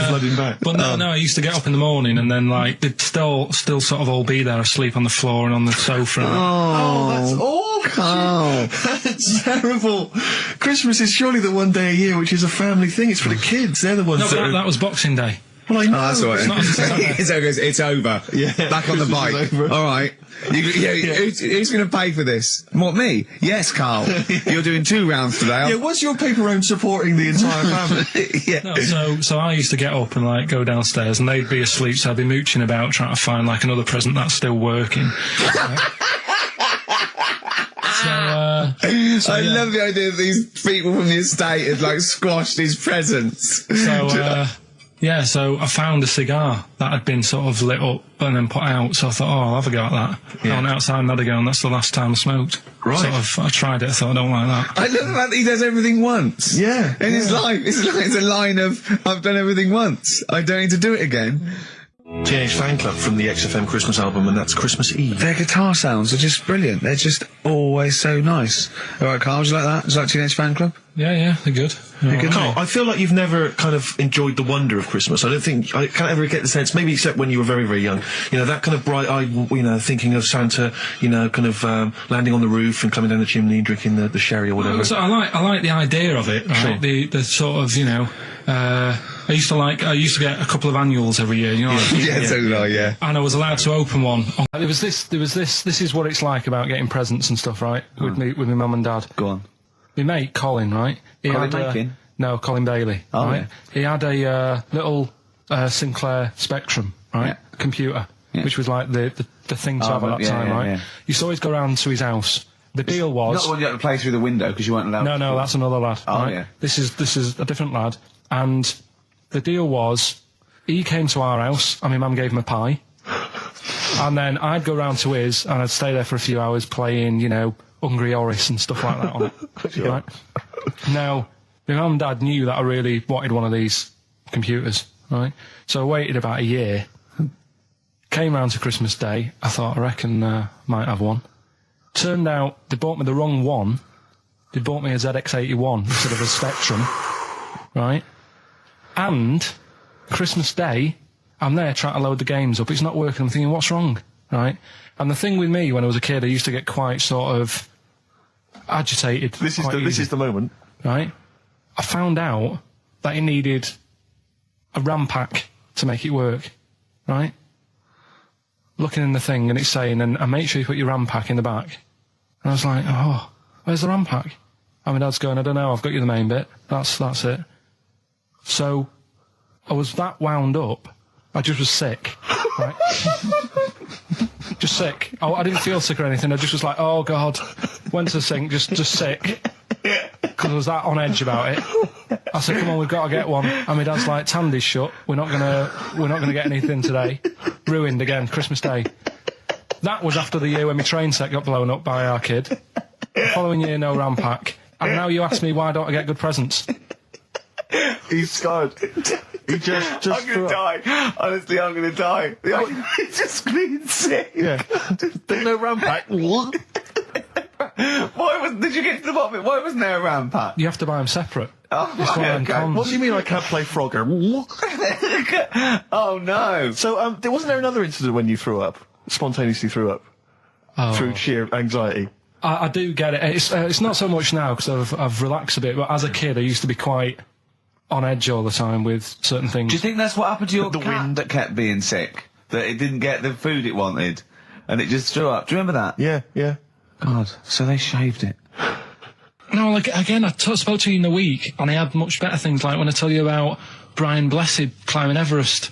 Flooding back. But no, I used to get up in the morning and then like they'd still sort of all be there asleep on the floor and on the sofa. That's awful. Oh, that's terrible. Christmas is surely the one day a year which is a family thing. It's for the kids. They're the ones that was Boxing Day. Well, I know. Oh, that's all right. It's over. Yeah. Back on the bike. All right. Who's going to pay for this? What, me? Yes, Carl. You're doing 2 rounds today. Yeah, what's your paper round supporting the entire family? No, so I used to get up and like go downstairs and they'd be asleep, so I'd be mooching about trying to find like another present that's still working. I love the idea that these people from the estate had like squashed his presents. So I found a cigar that had been sort of lit up and then put out, so I thought, I'll have a go at that. I went outside and had a go, and that's the last time I smoked. Right. I tried it, I thought, I don't like that. I love the fact that he does everything once. Yeah. In his life, it's a line of, I've done everything once, I don't need to do it again. Teenage Fan Club from the XFM Christmas album, and that's Christmas Eve. Their guitar sounds are just brilliant. They're just always so nice. All right, Carl, would you like that? Would you like Teenage Fan Club? Yeah, they're good. Carl, I feel like you've never kind of enjoyed the wonder of Christmas. I can't ever get the sense, maybe except when you were very, very young, you know, that kind of bright-eyed, you know, thinking of Santa, you know, kind of landing on the roof and coming down the chimney and drinking the sherry or whatever. So I like the idea of it, right? Sure. The sort of, you know, I used to get a couple of annuals every year, you know. Yeah. And I was allowed to open one. There was this. This is what it's like about getting presents and stuff, right? With my mum and dad. Go on. My mate Colin, right? No, Colin Bailey. Oh, right? yeah. He had a little Sinclair Spectrum, right? Computer, which was like the thing to have at that time, right? Yeah. You used to always go round to his house. The deal was not the one you had to play through the window because you weren't allowed. No, that's another lad. Oh, right? yeah. This is a different lad, and the deal was he came to our house and my mum gave him a pie, and then I'd go round to his and I'd stay there for a few hours playing, you know, Hungry Horace and stuff like that on it. Sure. Right? Now, my mum and dad knew that I really wanted one of these computers, right? So I waited about a year, came round to Christmas Day, I thought, I reckon might have one. Turned out they bought me the wrong one. They bought me a ZX81 instead of a Spectrum, right? And Christmas Day, I'm there trying to load the games up. It's not working. I'm thinking, what's wrong, right? And the thing with me when I was a kid, I used to get quite sort of agitated. This is the moment, right? I found out that it needed a RAM pack to make it work, right? Looking in the thing and it's saying, and make sure you put your RAM pack in the back. And I was like, oh, where's the RAM pack? And my dad's going, I don't know, I've got you the main bit. That's it. So I was that wound up, I just was sick, right? Just sick. I didn't feel sick or anything, I just was like, oh God. Went to the sink, just sick. Because I was that on edge about it. I said, come on, we've got to get one. And my dad's like, Tandy's shut, we're not gonna get anything today. Ruined again, Christmas Day. That was after the year when my train set got blown up by our kid. The following year, no RAM pack. And now you ask me why don't I get good presents? He's scarred. He just I'm gonna die. Honestly, I'm gonna die. He's just clean sick. Yeah. There's no RAM pack. Why Did you get to the bottom of it? Why wasn't there a round pack? You have to buy them separate. Oh, What do you mean I can't play Frogger? Oh no. So, wasn't there another incident when you threw up? Spontaneously threw up? Through sheer anxiety? I do get it. It's not so much now because I've relaxed a bit, but as a kid I used to be quite on edge all the time with certain things. Do you think that's what happened to your cat that kept being sick? That it didn't get the food it wanted? And it just threw up? Do you remember that? Yeah. God, so they shaved it. No, like, again, I spoke to you in the week, and I had much better things, like when I tell you about Brian Blessed climbing Everest,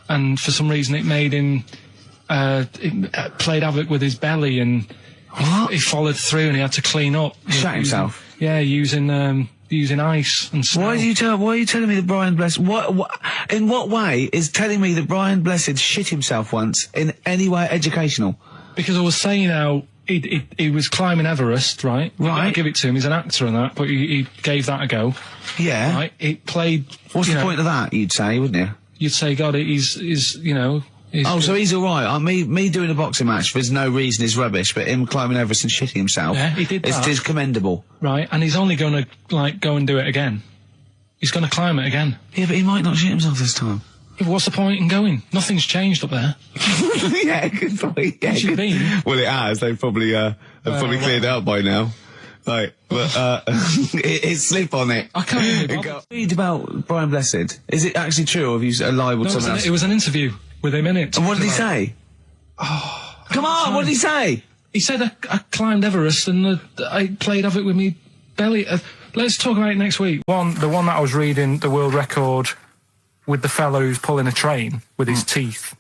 and for some reason it made him, it played havoc with his belly, and he followed through and he had to clean up. Shut himself? Yeah, using ice and snow. Why are you telling me that Brian Blessed, in what way is telling me that Brian Blessed shit himself once in any way educational? Because I was saying how he was climbing Everest, right? Right. I give it to him, he's an actor and that, but he gave that a go. Yeah. Right? He played... What's the point of that, you'd say, wouldn't you? You'd say, God, he's you know... So he's alright. Me doing a boxing match, there's no reason is rubbish, but him climbing Everest and shitting himself... Yeah, he did that. It's commendable. Right, and he's only gonna, like, go and do it again. He's gonna climb it again. Yeah, but he might not shit himself this time. Yeah, what's the point in going? Nothing's changed up there. Yeah, good point. Yeah, Where's you been? Well, it has. They've probably cleared it out by now. Right, but it's slip on it. I can't even read about Brian Blessed. Is it actually true, or have you libelled someone else? It was an interview with him in it. And what did he say? Oh, come on! What did he say? He said I climbed Everest and I played havoc with me belly. Let's talk about it next week. The one that I was reading, the world record with the fellow who's pulling a train with his teeth.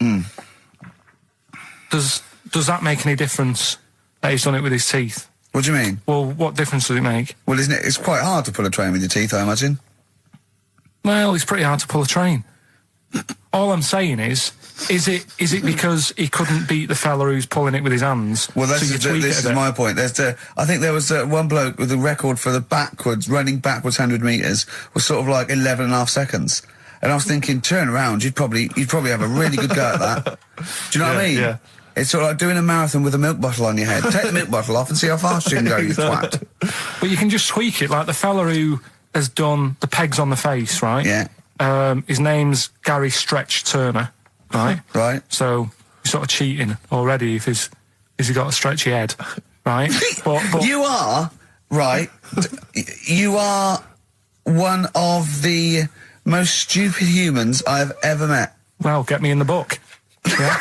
Does that make any difference that he's done it with his teeth? What do you mean? Well, what difference does it make? Well, isn't it? It's quite hard to pull a train with your teeth, I imagine. Well, it's pretty hard to pull a train. All I'm saying is it because he couldn't beat the fella who's pulling it with his hands? Well, this is my point. I think there was one bloke with the record for the running backwards 100 metres was sort of like 11.5 seconds. And I was thinking, turn around, you'd probably have a really good go at that. Do you know what I mean? Yeah. It's sort of like doing a marathon with a milk bottle on your head. Take the milk bottle off and see how fast you can go, you twat. But you can just tweak it, like the fella who has done the pegs on the face, right? Yeah. His name's Gary Stretch Turner, right? Right. So you're sort of cheating already if he's got a stretchy head, right? but you are, right, you are one of the most stupid humans I've ever met. Well, get me in the book. Yeah.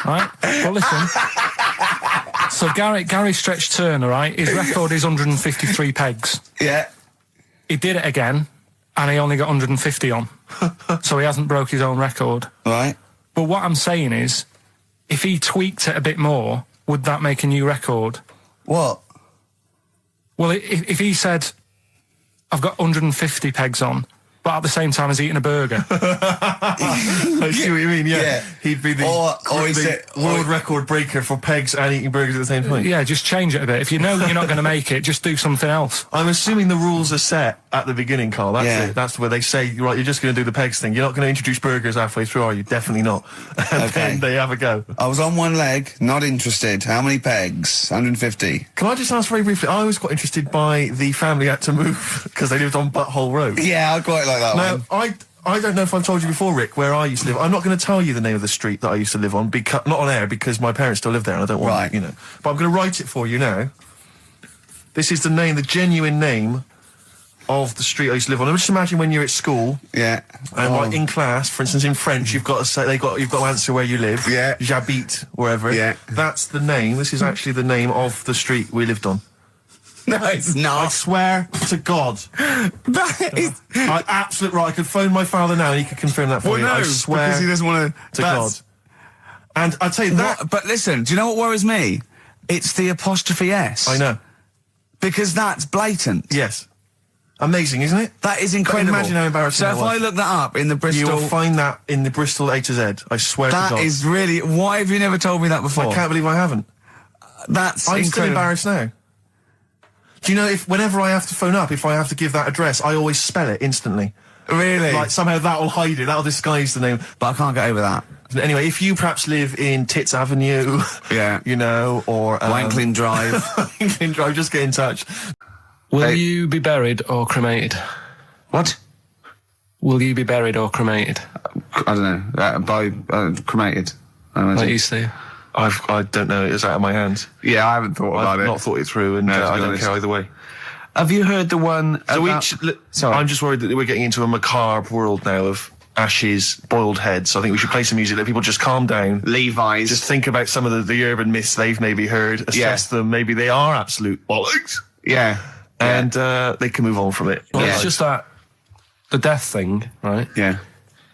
Right? Well, listen. So Gary Stretch Turner, right? His record is 153 pegs. Yeah. He did it again, and he only got 150 on. So he hasn't broke his own record. Right. But what I'm saying is, if he tweaked it a bit more, would that make a new record? What? Well, if he said, I've got 150 pegs on, but at the same time as eating a burger. I see what you mean, yeah. He'd be the world record breaker for pegs and eating burgers at the same time. Yeah, just change it a bit. If you know you're not going to make it, just do something else. I'm assuming the rules are set at the beginning, Carl. That's it. That's where they say, right, you're just going to do the pegs thing. You're not going to introduce burgers halfway through, are you? Definitely not. And then they have a go. I was on one leg, not interested. How many pegs? 150. Can I just ask very briefly, I was quite interested by the family had to move because they lived on Butthole Road. Yeah, I quite like that one. I don't know if I've told you before, Rick, where I used to live. I'm not going to tell you the name of the street that I used to live on, not on air, because my parents still live there and I don't want, But I'm going to write it for you now. This is the genuine name of the street I used to live on. Just imagine when you're at school. Yeah. And like in class, for instance, in French, you've got to say, you've got to answer where you live. Yeah. J'habite, wherever. Yeah. That's the name. This is actually the name of the street we lived on. No, it's not. I swear to God. That is... Absolute right. I could phone my father now and he could confirm that for you. No, I swear because he doesn't want to God. And I tell you that... But listen, do you know what worries me? It's the apostrophe S. I know. Because that's blatant. Yes. Amazing, isn't it? That is incredible. But imagine how embarrassing that was. So if I look that up in the Bristol... You will find that in the Bristol A to Z. I swear to God. That is really... Why have you never told me that before? I can't believe I haven't. That's I'm incredible. still embarrassed now. Do you know, whenever I have to phone up, if I have to give that address, I always spell it instantly. Really? Like, somehow that'll hide it, that'll disguise the name. But I can't get over that. Anyway, if you perhaps live in Tits Avenue, you know, or Wankling Drive, Wankling Drive, just get in touch. Will you be buried or cremated? What? Will you be buried or cremated? I don't know. Cremated. Like you, Steve? I don't know. It's out of my hands. Yeah, I haven't thought about it. I've not thought it through, and I don't care either way. Have you heard the one? So I'm just worried that we're getting into a macabre world now of ashes, boiled heads. I think we should play some music, let people just calm down. Levi's. Just think about some of the urban myths they've maybe heard, assess them. Maybe they are absolute bollocks. Yeah. And they can move on from it. Well, it's just that the death thing, right? Yeah.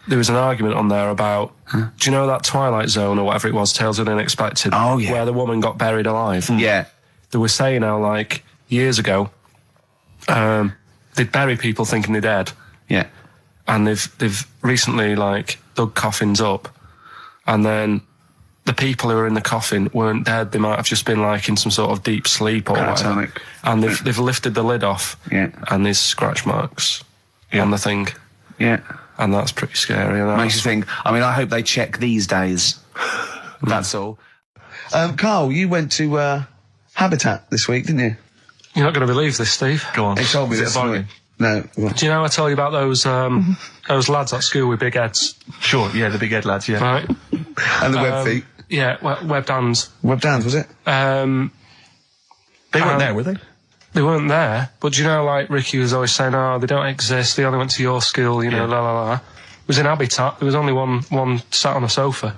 There was an argument on there about, do you know that Twilight Zone or whatever it was, Tales of the Unexpected? Oh, yeah. Where the woman got buried alive. Yeah. They were saying how, like, years ago, they'd bury people thinking they're dead. Yeah. And they've recently, like, dug coffins up, and then the people who were in the coffin weren't dead. They might have just been, like, in some sort of deep sleep or whatever. And they've lifted the lid off. Yeah. And there's scratch marks on the thing. Yeah. And that's pretty scary. Makes you think, I mean, I hope they check these days. That's all. Carl, you went to Habitat this week, didn't you? You're not going to believe this, Steve. Go on. He told me Is it this a bargain? morning. No. Do you know I told you about those lads at school with big heads? Sure, yeah, the big head lads, yeah. Right. And the web feet. Yeah, webbed hands. Webbed hands, was it? They weren't there, were they? They weren't there, but do you know, like, Ricky was always saying, oh, they don't exist, they only went to your school, you know, la la la. It was in Habitat, there was only one sat on a sofa.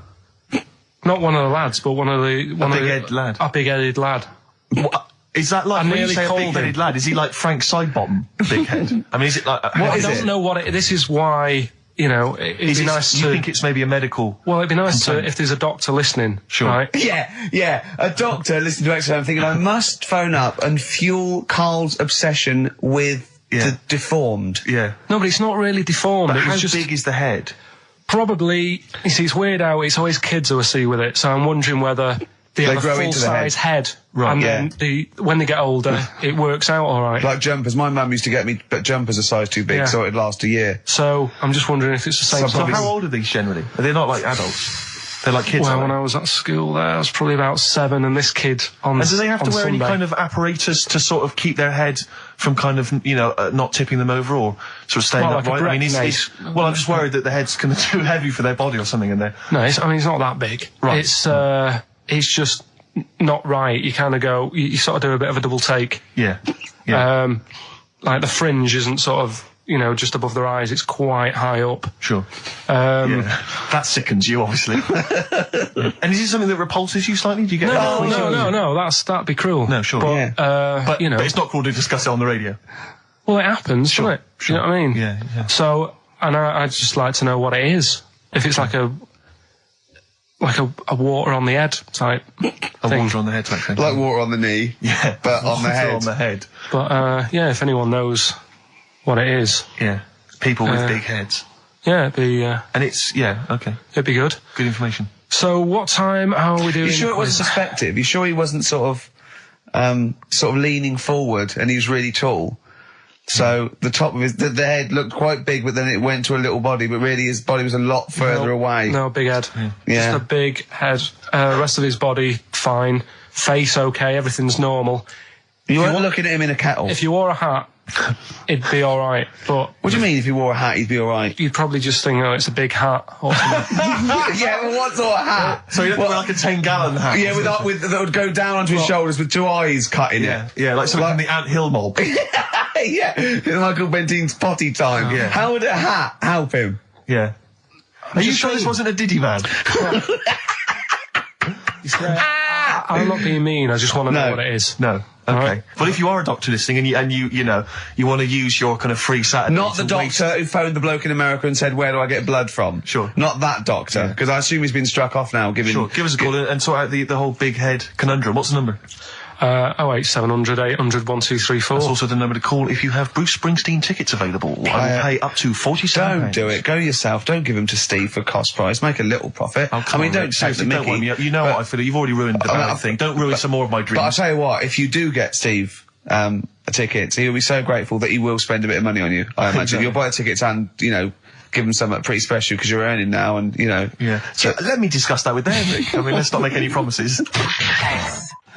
Not one of the lads, but one of the... big-headed lad? A big-headed lad. What? Is that like, when you say a big-headed lad, is he like Frank Sidebottom big head? I mean, is it like... I don't know what it... This is why, you know, it'd be nice to... You think it's maybe a medical... Well, it'd be nice to, if there's a doctor listening. Sure. Right? Yeah. A doctor listening to XFM thinking, I must phone up and fuel Carl's obsession with the deformed. Yeah. No, but it's not really deformed. But it was how big is the head? Probably, you see, it's weird how it's always kids who I see with it, so I'm wondering whether they have a full-size head. Right. And then when they get older, it works out all right. Like jumpers. My mum used to get me jumpers a size too big, so it'd last a year. So, I'm just wondering if it's the same. So how old are these generally? Are they not like adults? They're like kids, Well, when I was at school there, I was probably about 7, and this kid on And do they have to wear Sunday, any kind of apparatus to sort of keep their head from kind of, you know, not tipping them over or sort of staying upright? I mean, well, I'm just worried that the head's kind of too heavy for their body or something in there. No, it's not that big. Right. It's just not right. You kind of go, you sort of do a bit of a double take. Yeah. Like the fringe isn't sort of, you know, just above their eyes. It's quite high up. Sure. That sickens you, obviously. And is it something that repulses you slightly? Do you get No, that'd be cruel. No, sure. But, you know. But it's not cruel to discuss it on the radio. Well, it happens, doesn't it? Sure. You know what I mean? Yeah. So, and I'd just like to know what it is. If it's like a water on the head type thing. Water on the head type thing. Like water on the knee. Yeah. But on the head. on the head. But, if anyone knows what it is. Yeah. People with big heads. Yeah, it'd be... and it's... Yeah, okay. It'd be good. Good information. So, what time are we doing? You sure it wasn't perspective? You sure he wasn't sort of leaning forward and he was really tall? So the top of the head looked quite big, but then it went to a little body, but really his body was a lot further away. No, big head. Yeah. Just a big head. Rest of his body, fine. Face, okay. Everything's normal. You weren't looking at him in a kettle. If you wore a hat, it'd be all right. But what do you mean? If you wore a hat, he'd be all right? You'd probably just think, oh, it's a big hat. Or something. Yeah, well, what sort of hat? So you'd wear like a 10-gallon hat. Yeah, that would go down onto his shoulders with 2 eyes cut in it. Yeah, like something from the Ant Hill mob. Yeah, Michael Bentine's potty time. Yeah. How would a hat help him? Yeah. Are you sure this wasn't a Diddy man? I'm not being mean. I just want to know what it is. No. Okay. Right. But if you are a doctor listening and you want to use your kind of free Saturday. Not the doctor who phoned the bloke in America and said, where do I get blood from? Sure. Not that doctor, because I assume he's been struck off now. Sure. Give us a call and sort out the whole big head conundrum. What's the number? 08700 800 1234. That's also the number to call if you have Bruce Springsteen tickets available. I will pay up to £47. Don't do it. Go yourself. Don't give them to Steve for cost price. Make a little profit. Oh, don't take the mickey. You know what I feel. You've already ruined the bad thing. Don't ruin some more of my dreams. But I'll tell you what, if you do get Steve a ticket, he'll be so grateful that he will spend a bit of money on you, I imagine. You'll buy tickets and, give them something pretty special because you're earning now, and you know. Yeah. So let me discuss that with them, Rick. I mean, let's not make any promises.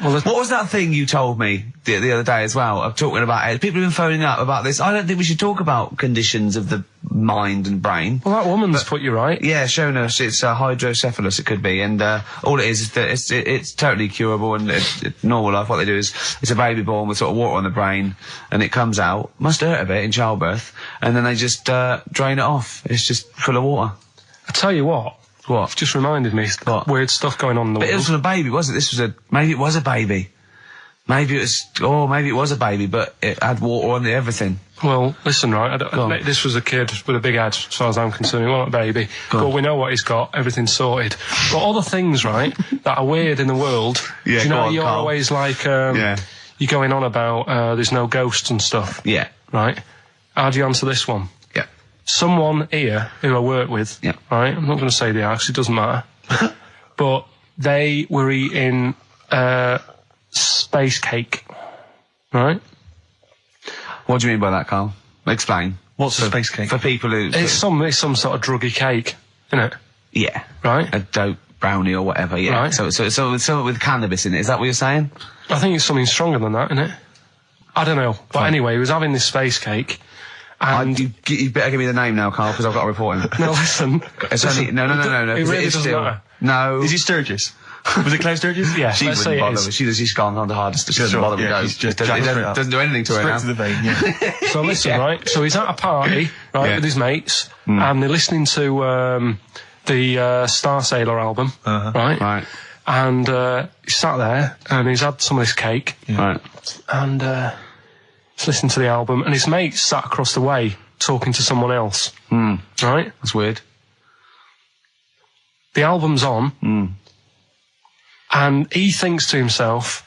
Well, what was that thing you told me the other day as well? I'm talking about it. People have been phoning up about this. I don't think we should talk about conditions of the mind and brain. Well, that woman's put you right. Yeah, shown us it's hydrocephalus. It could be, and all it is that it's totally curable and it's normal life. What they do is it's a baby born with sort of water on the brain, and it comes out. Must hurt a bit in childbirth, and then they just drain it off. It's just full of water. I tell you what. What? It's just reminded me of weird stuff going on in the world. But it wasn't a baby, was it? Maybe it was a baby. Maybe it was a baby, but it had water on everything. Well, listen, right, this was a kid with a big head, as far as I'm concerned. He wasn't a baby. But we know what he's got, everything's sorted. But all the things, right, that are weird in the world, yeah, do you know, you're Carl. always like, you're going on about, there's no ghosts and stuff. Yeah. Right? How do you answer this one? Yeah. Someone here who I work with, right, I'm not going to say the house, it doesn't matter, but they were eating, space cake, right? What do you mean by that, Carl? Explain. What's a space cake? For people who... It's some sort of druggy cake, isn't it? Yeah. Right? A dope brownie or whatever, yeah. Right. So something with cannabis in it, is that what you're saying? I think it's something stronger than that, isn't it? I don't know. But anyway, he was having this space cake, and... You better give me the name now, Carl, because I've got to report him. No, listen. It's only... No. It really doesn't matter. No. Is he Sturgis? Was it Claire Sturgis? Yeah, she wouldn't bother. She's gone on the hardest. She doesn't bother with those. Doesn't do anything to her now. Straight to the vein, yeah. So listen, right? So he's at a party, right, with his mates, and they're listening to the Star Sailor album, right? Right. And he's sat there, and he's had some of this cake, right? And he's listening to the album, and his mate sat across the way talking to someone else, right? That's weird. The album's on, and he thinks to himself,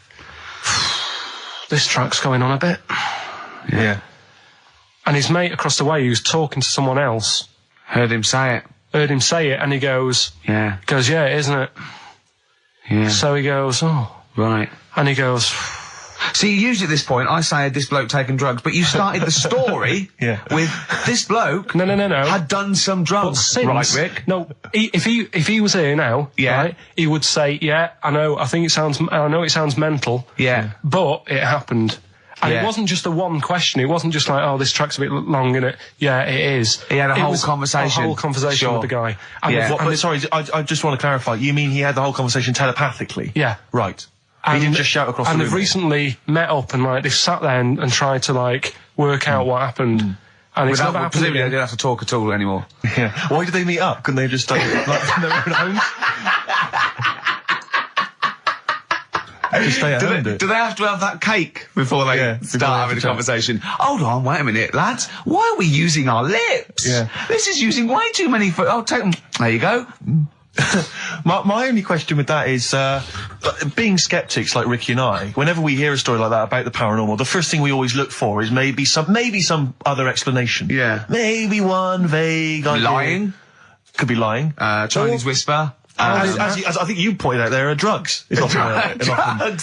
this track's going on a bit. Yeah. And his mate across the way, who's talking to someone else, heard him say it, and he goes, yeah, yeah, isn't it? Yeah. So he goes, oh. Right. And he goes... See, usually at this point, I say, had this bloke taken drugs, but you started the story with this bloke No. had done some drugs. Right, Rick? No, if he was here now, right, he would say, yeah, I know it sounds mental, but it happened. And it wasn't just the one question. It wasn't just like, oh, this track's a bit long, innit? Yeah, it is. He had a whole conversation. With the guy. And sorry, I just want to clarify. You mean he had the whole conversation telepathically? Yeah. Right. He didn't just shout across the room. And they've recently met up and like they've sat there and tried to like work out what happened. And it's never happened. Presumably they don't have to talk at all anymore. Yeah. Why did they meet up? Couldn't they just stay like in their own homes? Just stay at home. Do they have to have that cake before they start having a conversation? Hold on, wait a minute, lads. Why are we using our lips? Yeah. This is using way too many. I'll take them. There you go. My only question with that is, being skeptics like Ricky and I, whenever we hear a story like that about the paranormal, the first thing we always look for is maybe some other explanation. Yeah. Maybe one vague idea. Lying. Could be lying. Chinese whisper. As I think you pointed out, there are drugs. It's often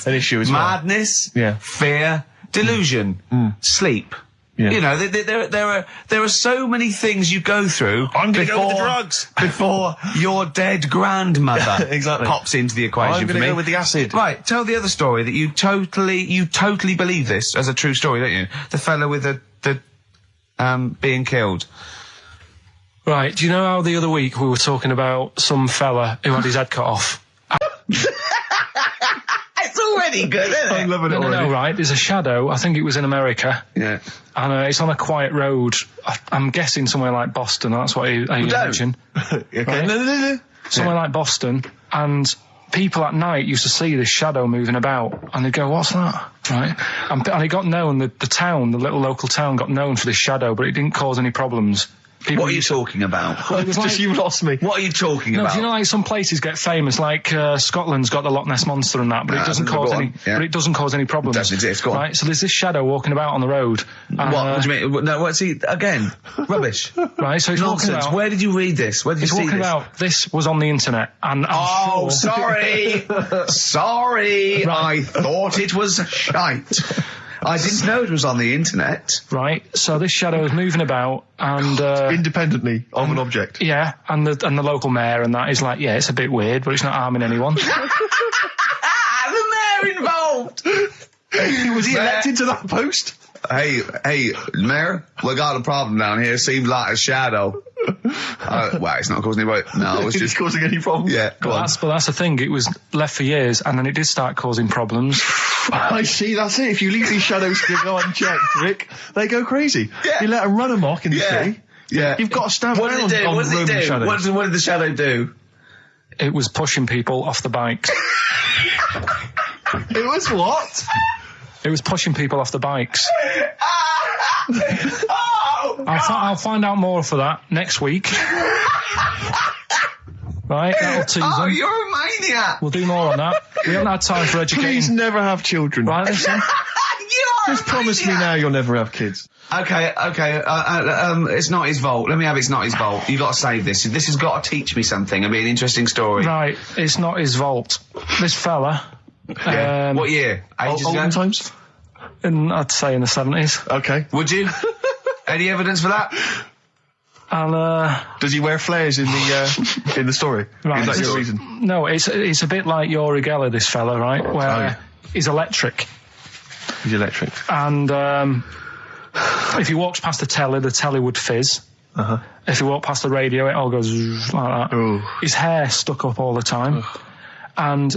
an issue as well. Madness. Fear. Delusion. Sleep. Yeah. You know, there are so many things you go through. I'm going to go with the drugs before your dead grandmother exactly pops into the equation. I'm going to go with the acid. Right, tell the other story that you totally believe this as a true story, don't you? The fella with the being killed. Right, do you know how the other week we were talking about some fella who had his head cut off? It's already good, isn't it? I'm loving it already. No, right, there's a shadow, I think it was in America. Yeah. And it's on a quiet road. I'm guessing somewhere like Boston, that's what you mentioned. Okay. Right? No. Somewhere like Boston, and people at night used to see this shadow moving about, and they'd go, what's that? Right? And it got known, the little local town got known for this shadow, but it didn't cause any problems. What are you talking about? Well, it was just you lost me. What are you talking about? Do you know, like some places get famous, like Scotland's got the Loch Ness monster and that, but it doesn't cause any. Yeah. But it doesn't cause any problems. It doesn't exist. Go on. Right. So there's this shadow walking about on the road. What do you mean? No, what's he again? Rubbish. Right. So he's nonsense. Walking about, where did you read this? Where did you see this? Walking about. This was on the internet, and I'm sure sorry, sorry. Right. I thought it was shite. I didn't know it was on the internet. Right. So this shadow is moving about and independently of an object. Yeah, and the local mayor and that is like, yeah, it's a bit weird, but it's not harming anyone. The mayor involved. Was he elected to that post? Hey, Mayor, we got a problem down here. Seems like a shadow. Well, it's not causing any. No, it's just causing any problems. Yeah, but that's the thing. It was left for years, and then it did start causing problems. I see. That's it. If you leave these shadows to go unchecked, Rick, they go crazy. Yeah. You let them run amok in the city. Yeah, you've got to stand What did it do? What did it do? Shadows. What did the shadow do? It was pushing people off the bikes. It was what? It was pushing people off the bikes. Oh, I'll find out more for that next week. Right, that'll tease them. You're a maniac. We'll do more on that. We haven't had time for educating. Please never have children. Right, listen. Just promise me now you'll never have kids. Okay. It's not his fault. Let me have it's not his fault. You got to save this. This has got to teach me something. It'll be an interesting story. Right, it's not his fault. This fella. Yeah. What year? Ages ago? Olden times? I'd say in the 70s. Okay. Would you? Any evidence for that? And does he wear flares in the story? Right, is that your reason? No, it's a bit like Yuri Geller, this fella, right? Where he's electric. He's electric. And if he walks past the telly would fizz. Uh-huh. If he walked past the radio, it all goes like that. Ooh. His hair stuck up all the time. Ugh. And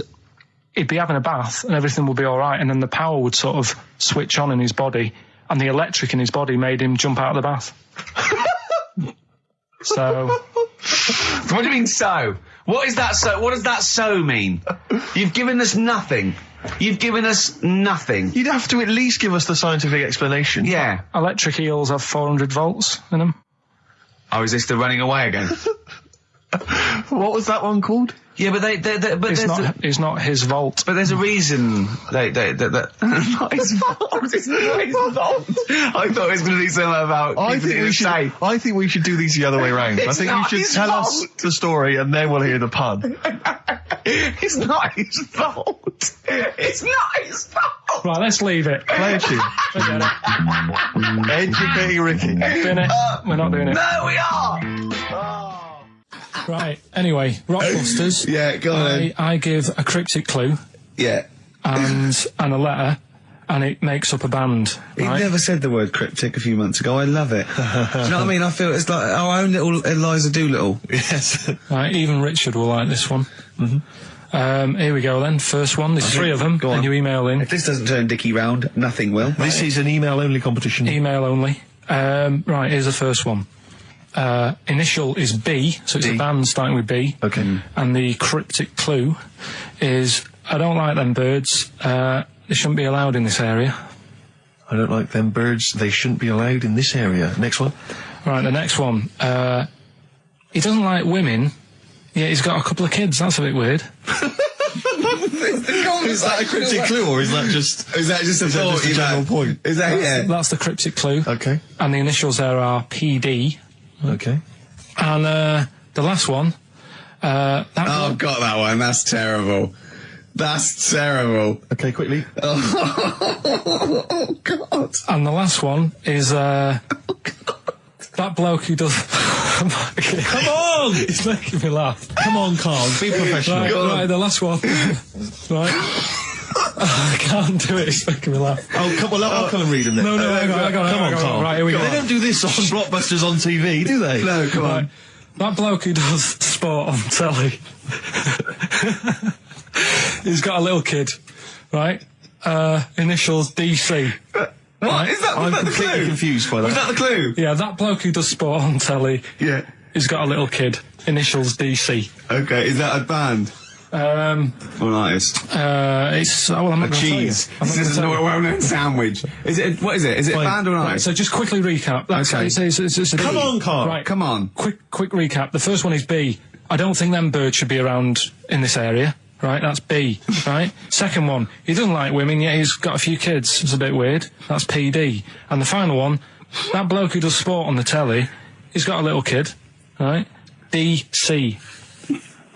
he'd be having a bath and everything would be all right, and then the power would sort of switch on in his body, and the electric in his body made him jump out of the bath. So... What do you mean, so? What is that so? What does that so mean? You've given us nothing. You've given us nothing. You'd have to at least give us the scientific explanation. Yeah. Electric eels have 400 volts in them. Oh, is this the running away again? What was that one called? Yeah, but it's not his vault. But there's a reason not his fault. It's not his fault. I thought it was going to be something about. I think we should do these the other way round. I think you should tell us the story and then we'll hear the pun. It's not his fault. It's not his fault. Right, let's leave it. Play a tune. Educating Ricky. We're not doing it. No, we are. Right, anyway, Rockbusters. Yeah, go on. I give a cryptic clue. Yeah. And a letter, and it makes up a band. He right? never said the word cryptic a few months ago. I love it. Do you know what I mean? I feel it's like our own little Eliza Doolittle. Yes. Right, even Richard will like this one. Mm-hmm. Here we go then. First one. There's three of them. Go on. And you email in. If this doesn't turn Dickie round, nothing will. This is an email-only competition. Email only. Right, here's the first one. Initial is B, so it's a band starting with B. Okay. And the cryptic clue is, I don't like them birds, they shouldn't be allowed in this area. I don't like them birds, they shouldn't be allowed in this area. Next one. Right, the next one. He doesn't like women, yet he's got a couple of kids, that's a bit weird. Is that a cryptic clue, or is that just a general point? Is that That's the cryptic clue. Okay. And the initials there are PD. Okay. And the last one. I've got that one. That's terrible. That's terrible. Okay, quickly. Oh, God. And the last one is that bloke who does. Come on! It's making me laugh. Come on, Carl. Be professional. Right, the last one. Right. I can't do it. It's making me laugh. Oh, come on. I'll come and read them then. No, hang on, come on, Carl. Right, here we go. They don't do this on Blockbusters on TV, do they? No, come on. That bloke who does sport on telly. He's got a little kid, right? Initials DC. What? Is that I'm the completely clue? confused by that. Was that the clue? Yeah, that bloke who does sport on telly. Yeah. He's got a little kid. Initials DC. Okay, is that a band? Or an artist? It's I'm not cheese. This is a well-known sandwich. Is it? What is it? Is it a band or an artist? So just quickly recap. Okay. It's a Come on, Carl. Right, come on. Quick recap. The first one is B. I don't think them birds should be around in this area. Right, that's B. Right. Second one, he doesn't like women, yet he's got a few kids. It's a bit weird. That's PD. And the final one, that bloke who does sport on the telly, he's got a little kid. Right. DC.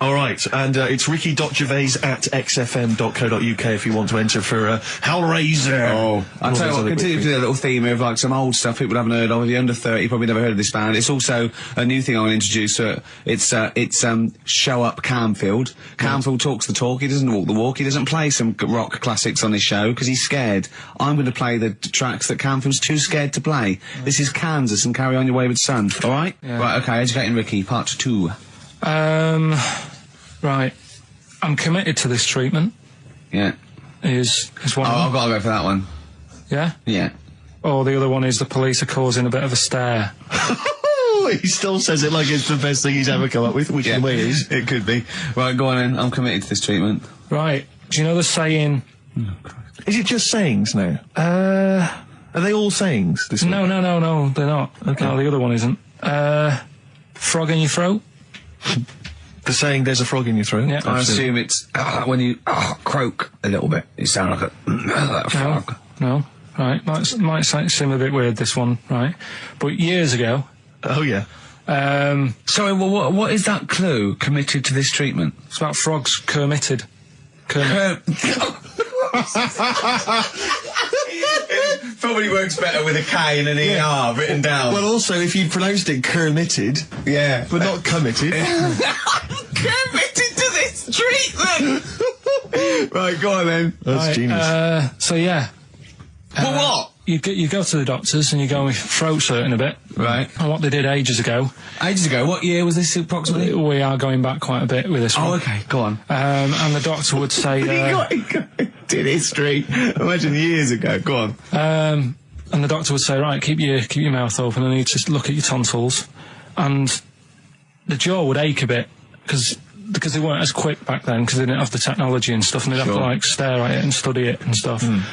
All right, and it's ricky.gervais@xfm.co.uk if you want to enter for Hellraiser. Oh, I'll tell you what, continue with a little theme of like some old stuff people haven't heard of. If you're under 30, you probably never heard of this band. It's also a new thing I want to introduce. It's Show Up Camfield. Camfield talks the talk, he doesn't walk the walk, he doesn't play some rock classics on his show because he's scared. I'm going to play the tracks that Camfield's too scared to play. This is Kansas and Carry On Your Wayward Son, alright? Yeah. Right, okay, Educating Ricky, part 2. Right. I'm committed to this treatment. Yeah. Is one of them. I've got to go for that one. Yeah? Yeah. Or the other one is the police are causing a bit of a stir. He still says it like it's the best thing he's ever come up with, which in a way is. It could be. Right, go on then. I'm committed to this treatment. Right. Do you know the saying... Is it just sayings now? Are they all sayings? This no, they're not. Okay. No, the other one isn't. Frog in your throat? The saying, there's a frog in your throat? Yeah. I assume it's when you croak a little bit. You sound like a frog. No. Right. Might seem a bit weird, this one, right? But years ago... Oh, yeah. Sorry, well, what is that clue? Committed to this treatment? It's about frogs Kermitted. Probably works better with a K and an ER written down. Well, also, if you'd pronounced it Kermitted, yeah, but not committed. Committed to this treatment! Right, go on then. That's genius. So, yeah. Well, what? You go to the doctors and you go with throat hurting a bit. Right. And what they did ages ago. Ages ago? What year was this approximately? We are going back quite a bit with this one. Oh, okay, go on. And the doctor would say... did history. Imagine years ago. Go on. And the doctor would say, right, keep your mouth open and you just look at your tonsils. And the jaw would ache a bit because they weren't as quick back then because they didn't have the technology and stuff and they'd have to like stare at it and study it and stuff. And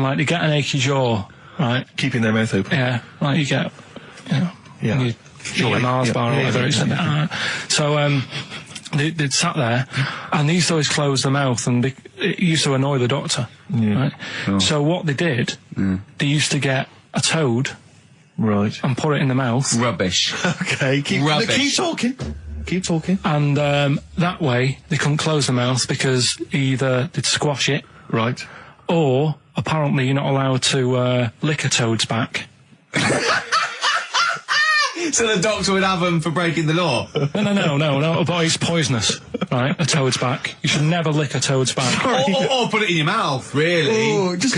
like they get an achy jaw, right? Keeping their mouth open. Yeah, like you get, you get a Mars bar or whatever. So they'd sat there and they used to always close their mouth and it used to annoy the doctor. Yeah. Right? Oh. So what they did, they used to get a toad. Right. And put it in the mouth. Rubbish. Okay, keep talking. Keep talking. And that way they couldn't close the mouth because either they'd squash it. Right. Or apparently you're not allowed to lick a toad's back. So the doctor would have them for breaking the law? No, but it's poisonous, right? A toad's back. You should never lick a toad's back. Or put it in your mouth, really. Oh, just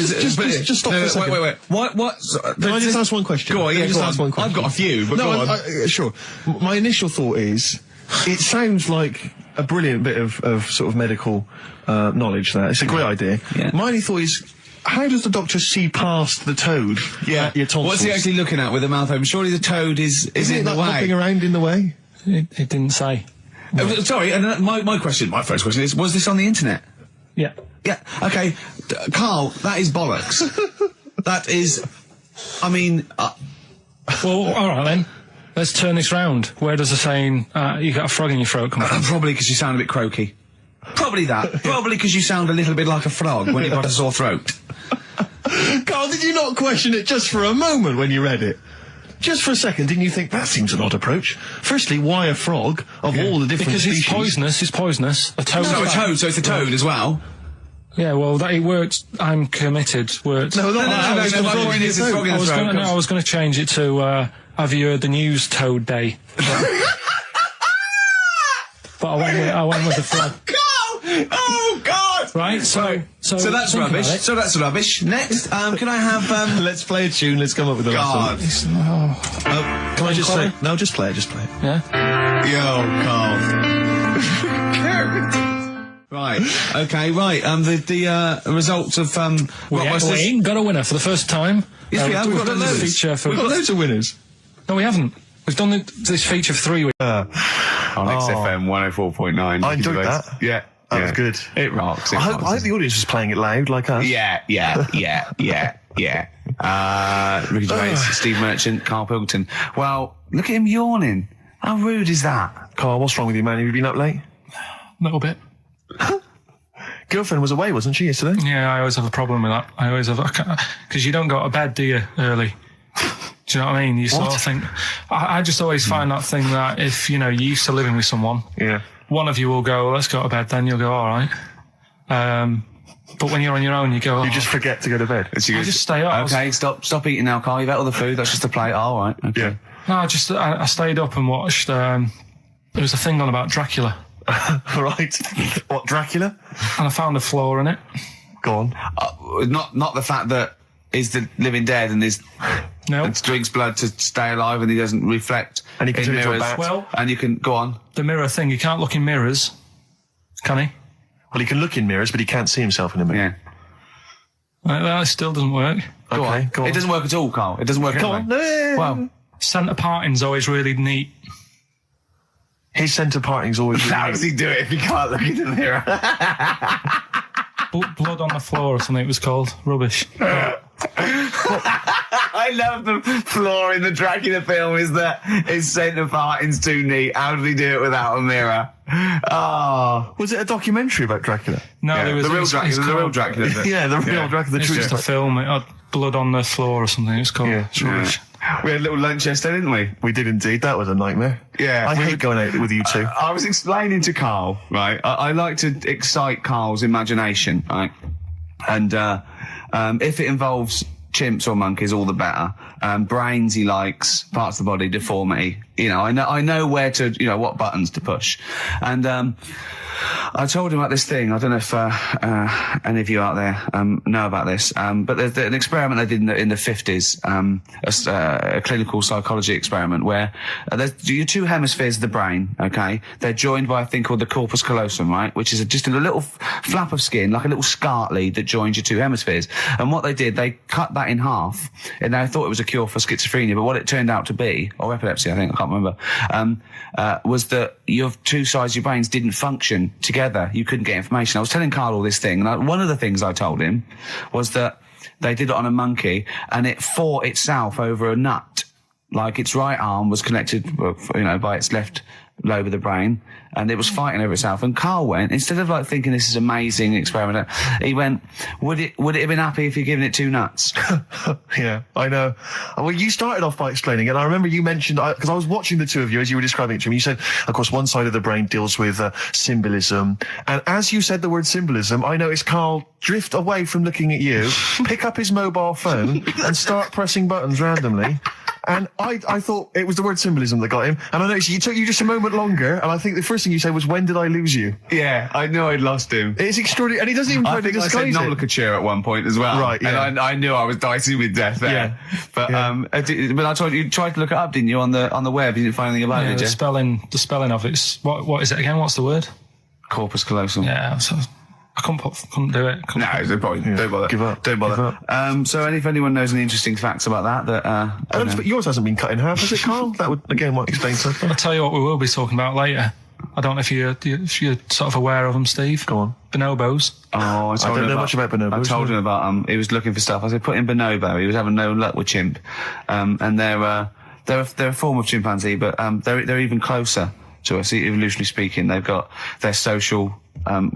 stop for a second. Wait. What? Can I just ask one question? Go on, yeah, ask one question. I've got a few, but go on. Sure. My initial thought is, it sounds like a brilliant bit of sort of medical knowledge there. It's a great idea. Yeah. My only thought is, how does the doctor see past the toad? Yeah. Your tonsils? What's he actually looking at with the mouth open? Surely the toad is in the way. Hopping around in the way? It didn't say. Sorry, and my first question is, was this on the internet? Yeah. Yeah, okay. Carl, that is bollocks. That is, I mean... Well, alright then. Let's turn this round. Where does the saying, you got a frog in your throat come from? Probably because you sound a bit croaky. Probably that. Probably because you sound a little bit like a frog when you've got a sore throat. Carl, did you not question it just for a moment when you read it? Just for a second, didn't you think, that seems an odd approach? Firstly, why a frog of all the different species? Because it's poisonous. A toad. No, a toad, so it's a toad as well. Yeah, well, it worked. I'm committed. Worked. No, I was going to change it to, have you heard the news Toad Day? But I went with the frog. Oh God! Right, so that's rubbish. So that's rubbish. Next, can I have let's play a tune. Let's come up with a God. Can I just say? No, just play it. Yeah. Yo, Carl. Right. Okay. Right. The results of we ain't got a winner for the first time. Yes, we have. We've got loads. We've got loads of winners. No, we haven't. We've done this feature for 3 weeks. On XFM 104.9. I enjoyed that. Yeah. That was good. It rocks. I hope the audience was playing it loud like us. Yeah. Ricky Gervais, Steve Merchant, Karl Pilkington. Well, look at him yawning. How rude is that? Carl, what's wrong with you, man? Have you been up late? A little bit. Girlfriend was away, wasn't she, yesterday? Yeah, I always have a problem with that. Because you don't go to bed, do you, early? Do you know what I mean? You sort of think. I just always find that thing that if you're used to living with someone, one of you will go, let's go to bed. Then you'll go, all right. But when you're on your own, you go. You just forget to go to bed. I just stay up. Okay, stop eating now, Carl. You've ate all the food. That's just a plate. All right. Okay. Yeah. No, I stayed up and watched. There was a thing on about Dracula. Right. What, Dracula? And I found a flaw in it. Go on. Not the fact that he's the living dead and and drinks blood to stay alive and he doesn't reflect. And he can turn into a bat. Well, and you can go on. The mirror thing. You can't look in mirrors, can he? Well, he can look in mirrors, but he can't see himself in a mirror. Yeah. That still doesn't work. Go on. It doesn't work at all, Carl. It doesn't work at all. Well, centre parting's always really neat. His centre parting's always really How does he do it if he can't look in the mirror? Blood on the floor or something it was called. Rubbish. I love the flaw in the Dracula film is that his centre parting's too neat. How did he do it without a mirror? Oh. Was it a documentary about Dracula? No, there was the real Dracula. The real Dracula. Yeah, the real Dracula. The It's true just a stuff. film. It had blood on the floor or something. It was called. Yeah. It's rubbish. We had a little lunch yesterday, didn't we? We did indeed. That was a nightmare. Yeah. I hate going out with you two. I was explaining to Carl, right? I like to excite Carl's imagination, right? And if it involves chimps or monkeys, all the better. Brains he likes, parts of the body, deformity. I know where to, what buttons to push. And I told him about this thing. I don't know if any of you out there know about this, but there's an experiment they did in the 50s, a clinical psychology experiment where there's your two hemispheres of the brain, okay? They're joined by a thing called the corpus callosum, right? Which is just a little flap of skin, like a little scarlet lead that joins your two hemispheres. And what they did, they cut that in half, and they thought it was a cure for schizophrenia, but what it turned out to be, or epilepsy, I think, I can't remember, was that your two sides of your brains didn't function together. You couldn't get information. I was telling Carl all this thing, and one of the things I told him was that they did it on a monkey, and it fought itself over a nut. Like its right arm was connected, by its left lobe of the brain, and it was fighting over itself. And Carl went, instead of thinking this is amazing experiment, he went, would it have been happy if you'd given it two nuts? Yeah, I know. Well, you started off by explaining it, and I remember you mentioned, because I was watching the two of you as you were describing it to me, you said, of course, one side of the brain deals with symbolism, and as you said the word symbolism, I noticed Carl drift away from looking at you, pick up his mobile phone, and start pressing buttons randomly. And I thought it was the word symbolism that got him. And I noticed it took you just a moment longer. And I think the first thing you said was, when did I lose you? Yeah, I knew I'd lost him. It's extraordinary. And he doesn't even try to disguise it. I said nomenclature at one point as well. Right, yeah. And I knew I was dicing with death there. Yeah. But, but I told you tried to look it up, didn't you, on the web? You didn't find anything about it, did you? The spelling of it's, what is it again? What's the word? Corpus callosum. Yeah, so I couldn't do it. Don't bother. Give up. Don't bother. So if anyone knows any interesting facts about that, but yours hasn't been cut in half, has it, Carl? That would, again, might explain something. I'll tell you what we will be talking about later. I don't know if you're sort of aware of them, Steve. Go on. Bonobos. Oh, I don't know much about bonobos. I told him about he was looking for stuff. I said, put in bonobo. He was having no luck with chimp. And they're a form of chimpanzee, but they're even closer to us, evolutionarily speaking. They've got their social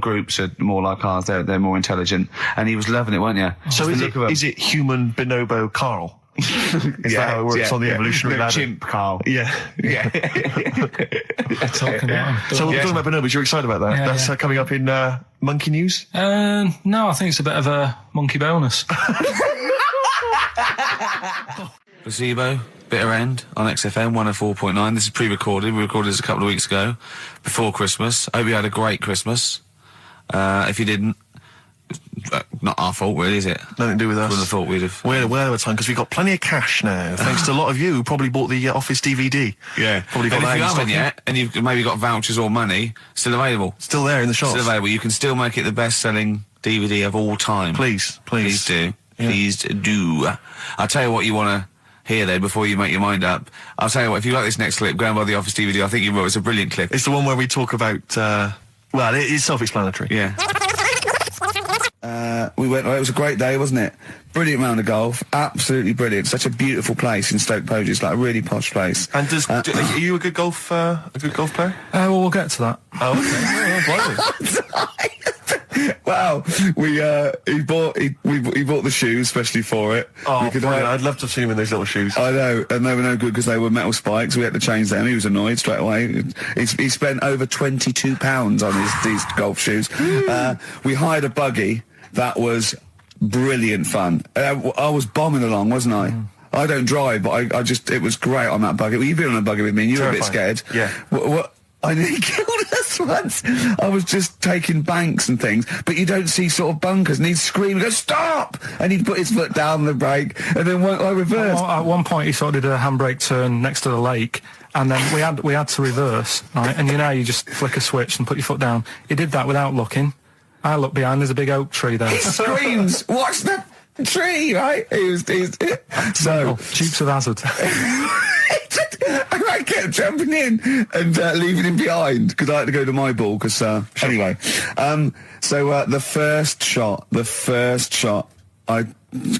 groups are more like ours. They're more intelligent, and he was loving it, weren't you? So is it human bonobo Carl? Is that how it works on the evolutionary ladder? Chimp Carl. Yeah. Talking about him. So we're talking about bonobos. You're excited about that? Yeah, That's coming up in Monkey News? No, I think it's a bit of a monkey bonus. Placebo, Bitter End on XFM 104.9. This is pre-recorded. We recorded this a couple of weeks ago, before Christmas. Hope you had a great Christmas. If you didn't, not our fault, really, is it? Nothing to do with us. Wouldn't have thought we'd have. We're aware of the time because we've got plenty of cash now, thanks to a lot of you who probably bought the Office DVD. Yeah. Probably got and that if you in haven't stock yet, and you've maybe got vouchers or money, still available. Still there in the shops. Still available. You can still make it the best-selling DVD of all time. Please do. Yeah. Please do. I'll tell you what you want to hear though before you make your mind up. I'll tell you what, if you like this next clip, go and buy the Office DVD. I think you will. It's a brilliant clip. It's the one where we talk about, well, it's self-explanatory. Yeah. It was a great day, wasn't it? Brilliant round of golf, absolutely brilliant. Such a beautiful place in Stoke Poges, it's like a really posh place. And are you a good golf player? Well, we'll get to that. Oh, okay. Well, he bought the shoes especially for it. Oh, I'd love to have seen him in those little shoes. I know, and they were no good because they were metal spikes. We had to change them. He was annoyed straight away. He spent over £22 on these golf shoes. We hired a buggy that was brilliant fun. I was bombing along, wasn't I? I don't drive, but it was great on that buggy. Well, you've been on a buggy with me, and you were a bit scared. Yeah. I nearly killed us once. I was just taking banks and things, but you don't see sort of bunkers, and he'd scream and go, stop! And he'd put his foot down the brake, and then I reversed. At one point, he sort of did a handbrake turn next to the lake, and then we had to reverse, right? And you just flick a switch and put your foot down. He did that without looking. I look behind, there's a big oak tree there. He screams, watch the tree, right? He's so... Dukes of Hazzard. And I kept jumping in and leaving him behind because I had to go to my ball. Because anyway, so the first shot, I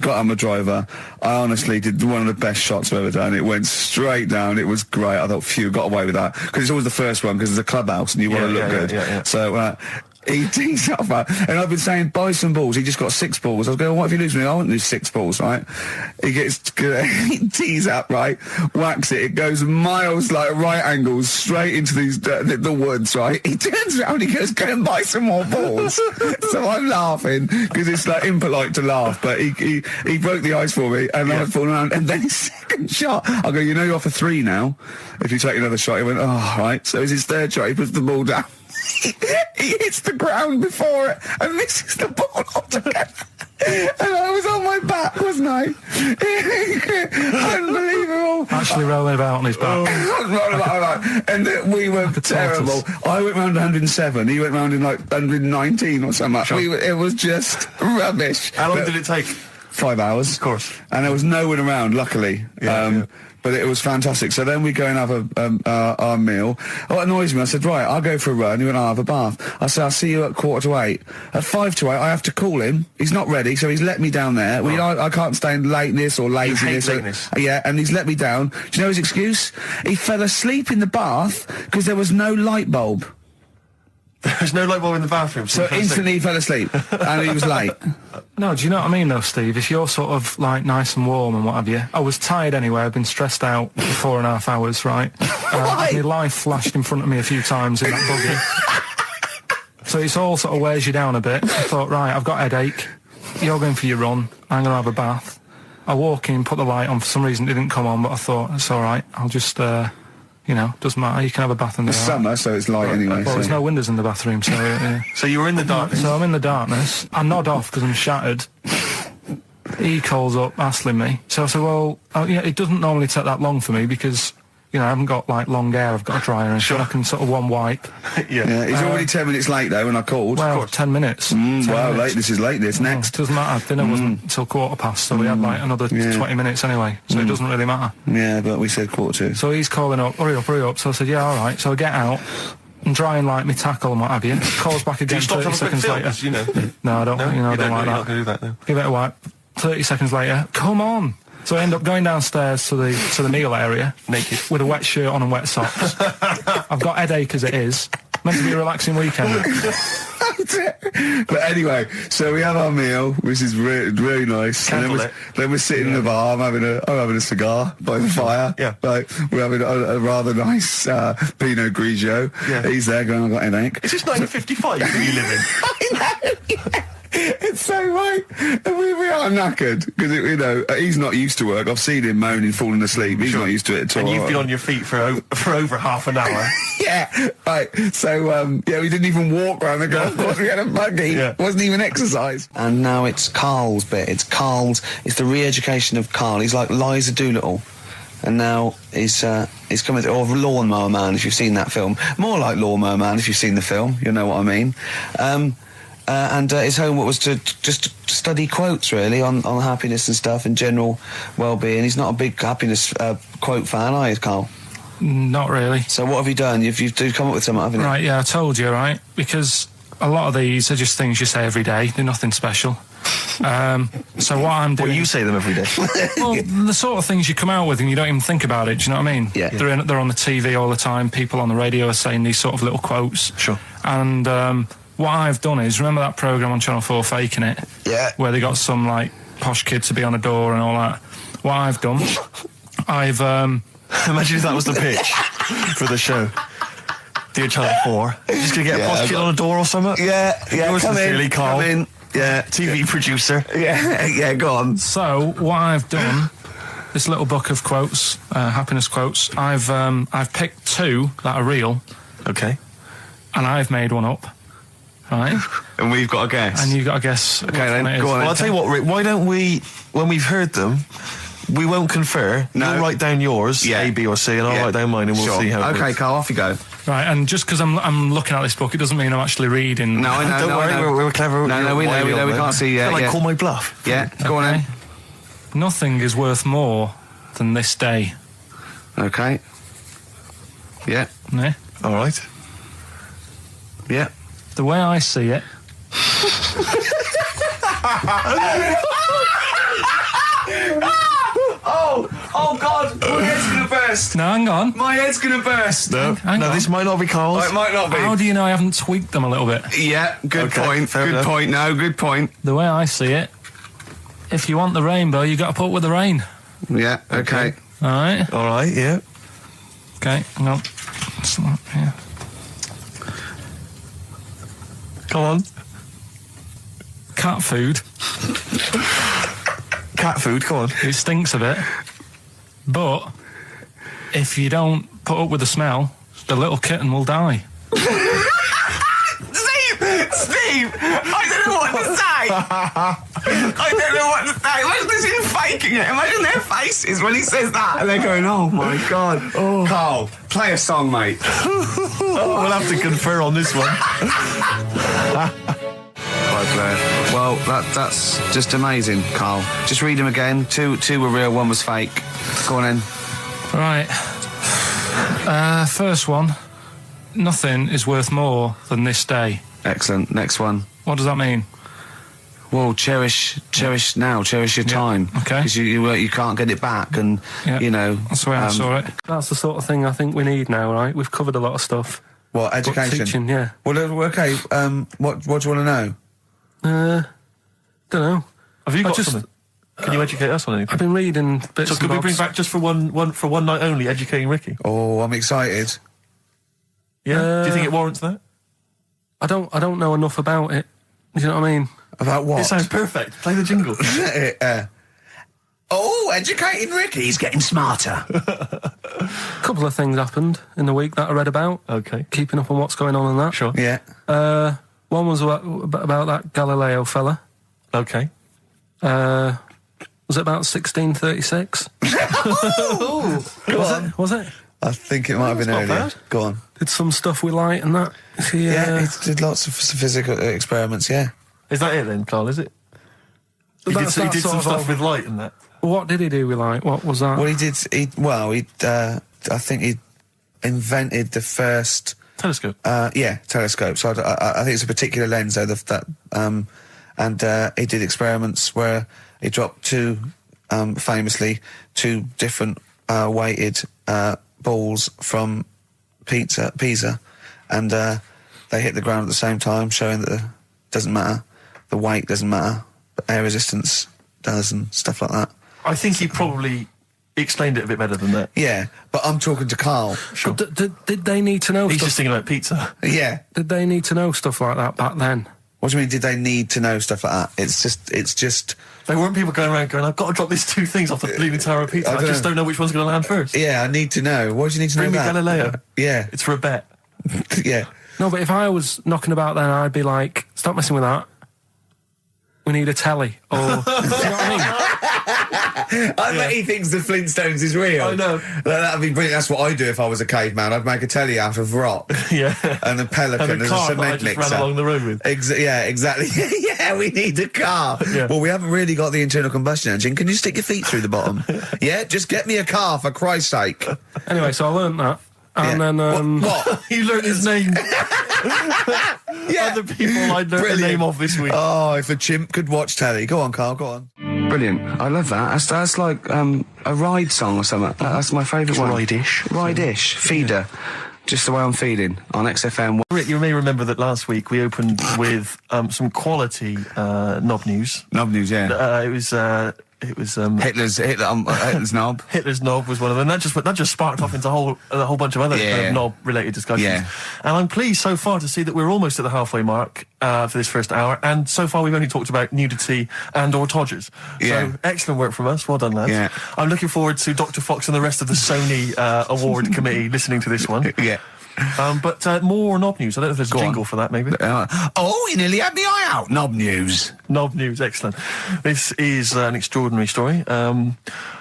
got on the driver. I honestly did one of the best shots I've ever done. It went straight down. It was great. I thought, phew, got away with that because it's always the first one because it's a clubhouse and you want to look good. Yeah. So. He tees up, and I've been saying, buy some balls. He just got 6 balls. I was going, what if you lose me? I won't lose 6 balls, right? He tees up, right? Whacks it. It goes miles, like right angles, straight into these the woods, right? He turns around, he goes, go and buy some more balls. So I'm laughing because it's like impolite to laugh, but he broke the ice for me, and I was falling around. And then his second shot, I go, you're off for 3 now. If you take another shot, he went, oh, right. So it's his third shot. He puts the ball down. He hits the ground before it and misses the ball altogether. And I was on my back, wasn't I? Unbelievable. Actually rolling about on his back. And we were terrible. I went round 107. He went round in like 119 or something. Sure. It was just rubbish. How long did it take? 5 hours. Of course. And there was no one around, luckily. But it was fantastic. So then we go and have our meal. What annoys me, I said, right, I'll go for a run. He went, I'll have a bath. I said, I'll see you at 7:45. At 7:55, I have to call him. He's not ready, so he's let me down there. I can't stand lateness or laziness. Yeah, and he's let me down. Do you know his excuse? He fell asleep in the bath because there was no light bulb. There's no light bulb in the bathroom. So instantly he fell asleep, and he was late. No, do you know what I mean, though, Steve? If you're sort of, like, nice and warm and what have you. I was tired anyway. I've been stressed out for 4.5 hours, right? My life flashed in front of me a few times in that buggy. So it's all sort of wears you down a bit. I thought, right, I've got a headache. You're going for your run. I'm going to have a bath. I walk in, put the light on. For some reason, it didn't come on, but I thought, it's all right. I'll just... doesn't matter. You can have a bath in the It's summer, so it's light anyway. Well, there's no windows in the bathroom, so... So you were in the darkness? So I'm in the darkness. I nod off because I'm shattered. He calls up, hassling me. So I said, well, it doesn't normally take that long for me because, I haven't got, like, long hair. I've got a dryer and I can sort of one wipe. Yeah. He's already 10 minutes late, though, when I called. Well, 10 minutes. 10 wow, minutes. This is late, this. Next. Doesn't matter. Dinner wasn't until 7:15, so we had, like, another 20 minutes anyway, so it doesn't really matter. Yeah, but we said 7:45. So he's calling up, hurry up. So I said, yeah, all right. So I get out and dry and like my tackle and what have you. Calls back again 30 seconds later. No, I don't. I don't like that. Not gonna do that, no. Give it a wipe. 30 seconds later, come on. So I end up going downstairs to the meal area, naked, with a wet shirt on and wet socks. I've got headache as it is. Meant to be a relaxing weekend. But anyway, so we have our meal, which is really nice. And then we're sitting in the bar. I'm having a cigar by the fire. Yeah. Like, we're having a rather nice Pinot Grigio. Yeah. He's there going, I've got headache. Is this 1955 that you live in? I know, yeah. It's so right. And we are knackered because he's not used to work. I've seen him moaning, falling asleep. He's not used to it at all. And you've been on your feet for over half an hour. Yeah, right. So we didn't even walk around the golf course. We had a buggy. Yeah. It wasn't even exercise. And now it's Karl's bit. It's the re-education of Karl. He's like Liza Doolittle. And now he's coming to, or Lawnmower Man, if you've seen that film. More like Lawnmower Man, if you've seen the film. You know what I mean. And his homework was to just study quotes, really, on happiness and stuff and general well-being. He's not a big happiness quote fan, are you, Karl? Not really. So what have you done? You've come up with something, haven't you? Right, yeah, I told you, right? Because a lot of these are just things you say every day. They're nothing special. So what I'm doing... Well, you say them every day. Well, the sort of things you come out with and you don't even think about it, do you know what I mean? Yeah. They're on the TV all the time. People on the radio are saying these sort of little quotes. Sure. And what I've done is, remember that programme on Channel 4, Faking It? Yeah. Where they got some, like, posh kid to be on a door and all that. What I've done, I've, Imagine if that was the pitch for the show. Dear Channel 4, just gonna get a posh kid on a door or something? Yeah, Yours sincerely, Carl. come in. Yeah. TV producer. Yeah, go on. So, what I've done, this little book of quotes, happiness quotes, I've picked 2 that are real. Okay. And I've made one up. Right? And we've got to guess. And you've got to guess. Okay, then, go on. Well, I'll tell you what, Rick, why don't we, when we've heard them, we won't confer. No. You'll write down yours, A, B, or C, and I'll write down mine, and we'll see how it Okay, works. Carl, off you go. Right, and just because I'm looking at this book, it doesn't mean I'm actually reading. No, I know. Don't worry, we're clever. No, we know. We can't see. Like, call my bluff. Yeah, go on then. Nothing is worth more than this day. Okay. Yeah. Yeah. All right. Yeah. The way I see it. Oh God! My head's gonna burst. No, hang on. My head's gonna burst. No, Hang on. this might not be Carl's. Oh, it might not be. How do you know I haven't tweaked them a little bit? Yeah, good Okay, point. fair Good enough. point. No, good point. The way I see it, if you want the rainbow, you got to put up with the rain. Yeah. Okay. All right. All right, yeah. Okay. Hang on. It's not here. Come on. Cat food. Cat food, come on. It stinks a bit, but if you don't put up with the smell, the little kitten will die. Steve, I don't know what to say. I don't know what to say. Imagine this is faking it. Imagine their faces when he says that, and they're going, "Oh my God." Oh. Carl, play a song, mate. We'll have to confer on this one. Right, Blair. Well, that's just amazing, Carl. Just read them again. Two were real, one was fake. Go on in. Right. First one. Nothing is worth more than this day. Excellent. Next one. What does that mean? Well, cherish now, cherish your time. Okay. Because you can't get it back, and you know. That's the way I saw it. That's the sort of thing I think we need now, right? We've covered a lot of stuff. What, education? But teaching, yeah. Well, okay. What do you want to know? Don't know. Have you got something? Can you educate us on anything? I've been reading bits. So could we bring back just for one night only, educating Ricky? Oh, I'm excited. Yeah. Do you think it warrants that? I don't know enough about it. You know what I mean? About what? It sounds perfect. Play the jingle. Educating Ricky. He's getting smarter. A couple of things happened in the week that I read about. Okay. Keeping up on what's going on and that. Sure. Yeah. One was about that Galileo fella. Okay. Was it about 1636? Was it? I think it might have been earlier. bad. Go on. Did some stuff with light and that. He did lots of physical experiments, yeah. Is that it then, Carl, is it? He did some stuff with light and that. What did he do with light? What was that? Well, I think he invented the first... Telescope? Telescope. So I think it's a particular lens, though, and he did experiments where he dropped famously two different weighted balls from Pisa, and they hit the ground at the same time, showing that it doesn't matter, the weight doesn't matter, but air resistance does, and stuff like that. I think he probably explained it a bit better than that. Yeah, but I'm talking to Carl. Sure. Did they need to know He's stuff? just thinking about pizza. Yeah. Did they need to know stuff like that back then? What do you mean, did they need to know stuff like that? It's just... There weren't people going around going, I've got to drop these two things off the Leaning Tower of Pizza. I just don't know which one's going to land first. Yeah, I need to know. Why do you need to Bring know me that? Galileo. Yeah. It's for a bet. Yeah. No, but if I was knocking about then, I'd be like, stop messing with that. We need a telly. Or, you know what I mean? I bet he thinks the Flintstones is real. I know. That'd be brilliant. That's what I'd do if I was a caveman. I'd make a telly out of rock. Yeah. And a pelican and a as car a cement that I just mixer. ran along the road with. Yeah, exactly. Yeah, we need a car. Yeah. Well, we haven't really got the internal combustion engine. Can you stick your feet through the bottom? Yeah, just get me a car, for Christ's sake. Anyway, so I learned that. And then... What? You learned his name. Yeah. Other people I learned the name of this week. Oh, if a chimp could watch telly. Go on, Carl, go on. Brilliant. I love that. That's like a ride song or something. That's my favourite one. Ride-ish. Ride-ish. Feeder. just the way I'm feeling on XFM. Rick, you may remember that last week we opened with some quality knob news. Knob news, yeah. It was Hitler's knob. Hitler's knob was one of them. That just sparked off into a whole bunch of other kind of knob-related discussions. Yeah. And I'm pleased so far to see that we're almost at the halfway mark for this first hour. And so far we've only talked about nudity and/or todgers. Yeah. So excellent work from us. Well done, lads. Yeah. I'm looking forward to Dr. Fox and the rest of the Sony award committee listening to this one. Yeah. But more knob news. I don't know if there's a jingle for that, maybe. You nearly had me eye out. Knob news. Knob news, excellent. This is an extraordinary story. A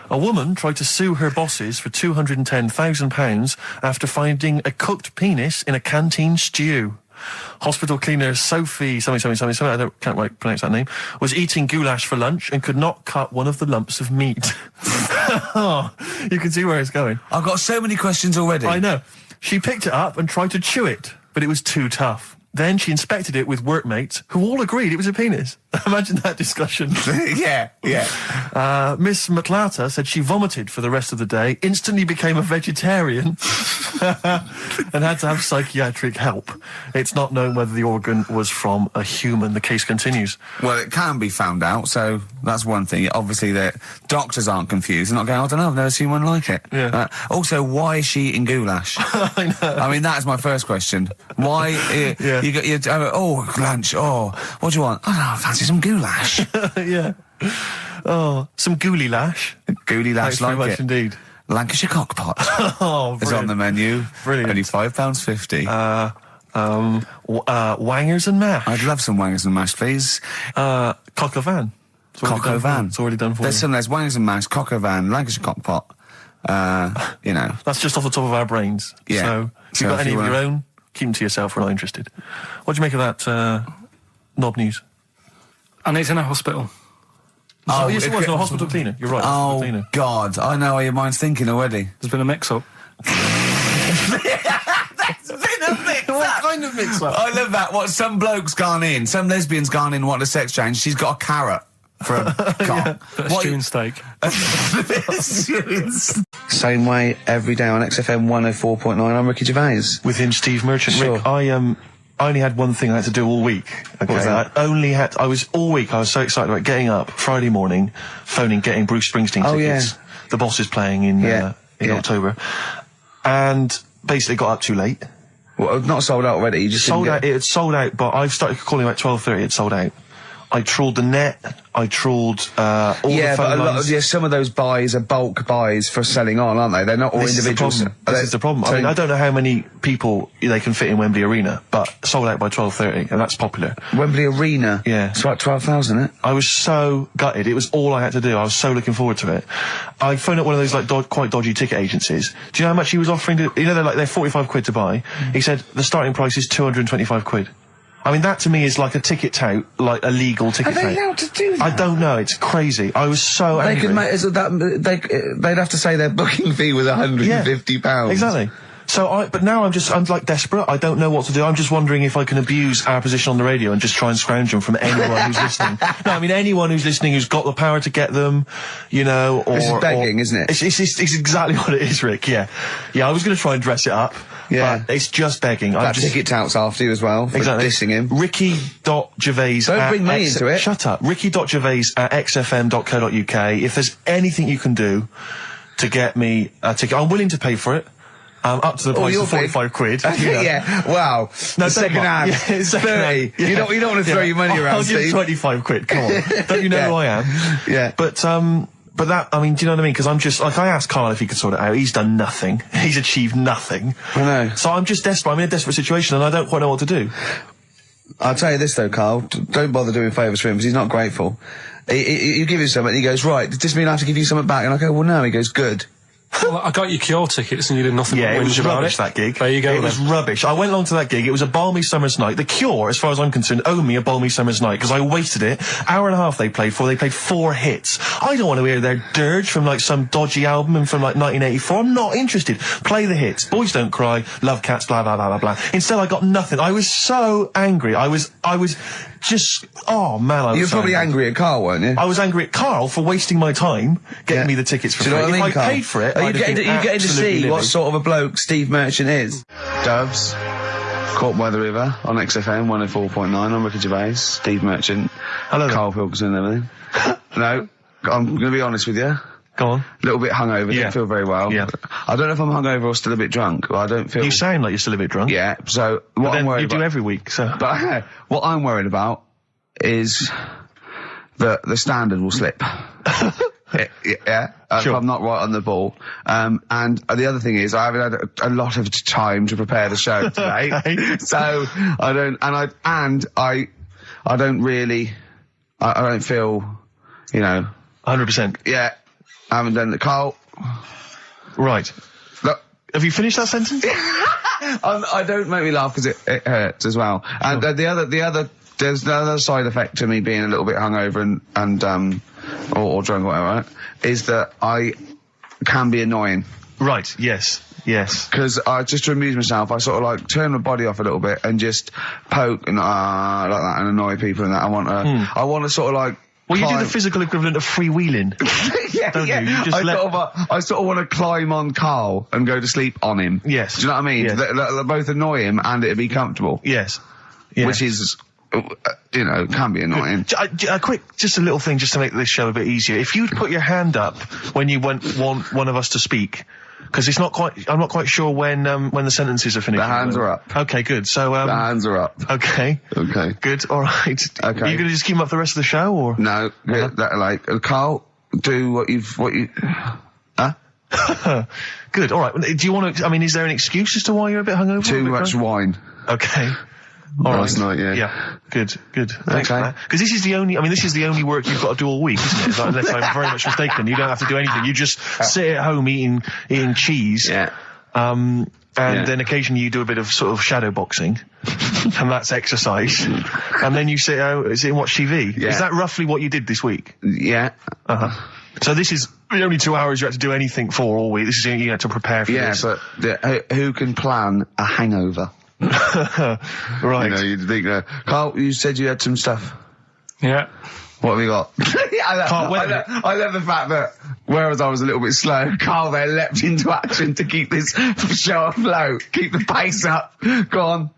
woman tried to sue her bosses for £210,000 after finding a cooked penis in a canteen stew. Hospital cleaner Sophie, can't quite pronounce that name, was eating goulash for lunch and could not cut one of the lumps of meat. You can see where it's going. I've got so many questions already. I know. She picked it up and tried to chew it, but it was too tough. Then she inspected it with workmates, who all agreed it was a penis. Imagine that discussion. Yeah. Miss McLata said she vomited for the rest of the day, instantly became a vegetarian, and had to have psychiatric help. It's not known whether the organ was from a human. The case continues. Well, it can be found out, so that's one thing. Obviously, the doctors aren't confused. They're not going, I don't know, I've never seen one like it. Yeah. Also, why is she eating goulash? I know. I mean, that is my first question. Why? You got lunch. Oh, what do you want? I don't know, I fancy some goulash. Yeah. Oh, some gooly lash. Gooly lash, Thanks very like much it. indeed. Lancashire cockpot. Oh, is on the menu. Brilliant. Only £5.50. Wangers and mash. I'd love some wangers and mash, please. Coq au vin. Coq au vin. It's already done for There's wangers and mash, coq au vin, Lancashire cockpot. That's just off the top of our brains. Yeah. So if you've got any of your own, keep them to yourself. We're not interested. What do you make of that knob news? And he's in a hospital. Oh, yes, it was. No, a hospital cleaner. You're right. Oh, cleaner. God. I know how your mind's thinking already. There's been a mix-up. That's been a mix-up. What kind of mix-up? I love that. What, some bloke's gone in, some lesbian's gone in, wanted a sex change. She's got a carrot for a cock. Stewing steak. Same way every day on XFM 104.9. I'm Ricky Gervais. With him, Steve Merchant. Sure. Rick, I only had one thing I had to do all week. Okay? What was that? I was so excited about getting up Friday morning, getting Bruce Springsteen tickets. Yeah. The Boss is playing in October. And basically got up too late. Well, not sold out already, you just sold out. It had sold out, but I started calling about 12:30, it sold out. I trawled the net, I trawled all the phone lines. Some of those buys are bulk buys for selling on, aren't they? They're not all individuals. This is the problem. I mean, I don't know how many people they can fit in Wembley Arena, but sold out by 12:30, and that's popular. Wembley Arena? Yeah. It's like 12,000, isn't it? I was so gutted. It was all I had to do. I was so looking forward to it. I phoned up one of those quite dodgy ticket agencies. Do you know how much he was offering to, they're 45 quid to buy. He said the starting price is 225 quid. I mean, that to me is like a ticket tout, like a legal ticket tout. Are they allowed to do that? I don't know. It's crazy. I was so angry. They'd have to say their booking fee was £150. Yeah, exactly. But now I'm like desperate. I don't know what to do. I'm just wondering if I can abuse our position on the radio and just try and scrounge them from anyone who's listening. No, I mean anyone who's listening who's got the power to get them, or... This is begging, isn't it? It's exactly what it is, Rick, yeah. Yeah, I was going to try and dress it up. Yeah. But it's just begging. Ticket touts after you as well, for dissing him. Ricky.Gervais... Don't bring me into it. Shut up. Ricky.Gervais@xfm.co.uk. If there's anything you can do to get me a ticket, I'm willing to pay for it. Up to the price of 45 quid. Yeah, wow. No, second hand. Yeah, 30. Yeah. You don't want to throw your money around, I'll Steve. give 25 quid, come on. Don't you know who I am? Yeah. But that, I mean, do you know what I mean? Because I'm just, I asked Karl if he could sort it out. He's done nothing. He's achieved nothing. I know. So I'm just desperate. I'm in a desperate situation and I don't quite know what to do. I'll tell you this though, Karl. Don't bother doing favours for him because he's not grateful. You give him something and he goes, right, does this mean I have to give you something back? And I go, well, no. He goes, good. Well, I got you Cure tickets and you did nothing but whinge about rubbish, that gig. There you go. It was rubbish. I went along to that gig. It was a balmy summer's night. The Cure, as far as I'm concerned, owe me a balmy summer's night because I wasted it. Hour and a half they played 4 hits. I don't want to hear their dirge from like some dodgy album and from like 1984. I'm not interested. Play the hits. Boys Don't Cry, Love Cats, blah, blah, blah, blah, blah. Instead I got nothing. I was so angry. I was oh man, you were probably angry at Karl, weren't you? I was angry at Karl for wasting my time getting me the tickets for free. Do you know what I mean, if I paid for it, are you getting to see what sort of a bloke Steve Merchant is? Doves, Caught by the River on XFM 104.9. I'm Ricky Gervais, Steve Merchant, hello, Karl Pilkington and everything. No, I'm going to be honest with you. Go on. A little bit hungover, don't feel very well. Yeah. I don't know if I'm hungover or still a bit drunk, but I don't feel... You sound like you're still a bit drunk. Yeah, so what I'm worried about... You do every week, so... But what I'm worried about is that the standard will slip. Sure. If I'm not right on the ball. And the other thing is I haven't had a lot of time to prepare the show today. Okay. So I don't feel, 100%. Yeah. I haven't done the Karl. Right. Look. Have you finished that sentence? I don't make me laugh because it hurts as well. And there's the other side effect to me being a little bit hungover or drunk or whatever, right, is that I can be annoying. Right, yes. Because just to amuse myself, I sort of like turn my body off a little bit and just poke and like that and annoy people and that. I want to sort of like... Well, you do the physical equivalent of freewheeling. Don't you? You just I sort of want to climb on Karl and go to sleep on him. Yes. Do you know what I mean? Yes. They both annoy him and it'd be comfortable. Yes. Which is... can be annoying. Just a little thing just to make this show a bit easier. If you'd put your hand up when you want one of us to speak, because I'm not quite sure when the sentences are finished. The hands are up. Okay, good. So, the hands are up. Okay. Okay. Good, alright. Okay. Are you gonna just keep them up the rest of the show, or? No, Karl, do what you, huh? Good, alright. Do you want to, is there an excuse as to why you're a bit hungover? Too much wine. Okay. Last night, yeah. Yeah. Good. Thanks for that. Because this is the only work you've got to do all week, isn't it? Unless I'm very much mistaken. You don't have to do anything. You just sit at home eating cheese. Yeah. Then occasionally you do a bit of sort of shadow boxing. And that's exercise. And then you sit out and watch TV. Yeah. Is that roughly what you did this week? Yeah. Uh-huh. So this is the only 2 hours you had to do anything for all week. This is you had to prepare for this. Yeah, but who can plan a hangover? Right. You'd think, Karl, you said you had some stuff. Yeah. What have you got? I love the fact that, whereas I was a little bit slow, Karl there leapt into action to keep this show afloat, keep the pace up. Go on.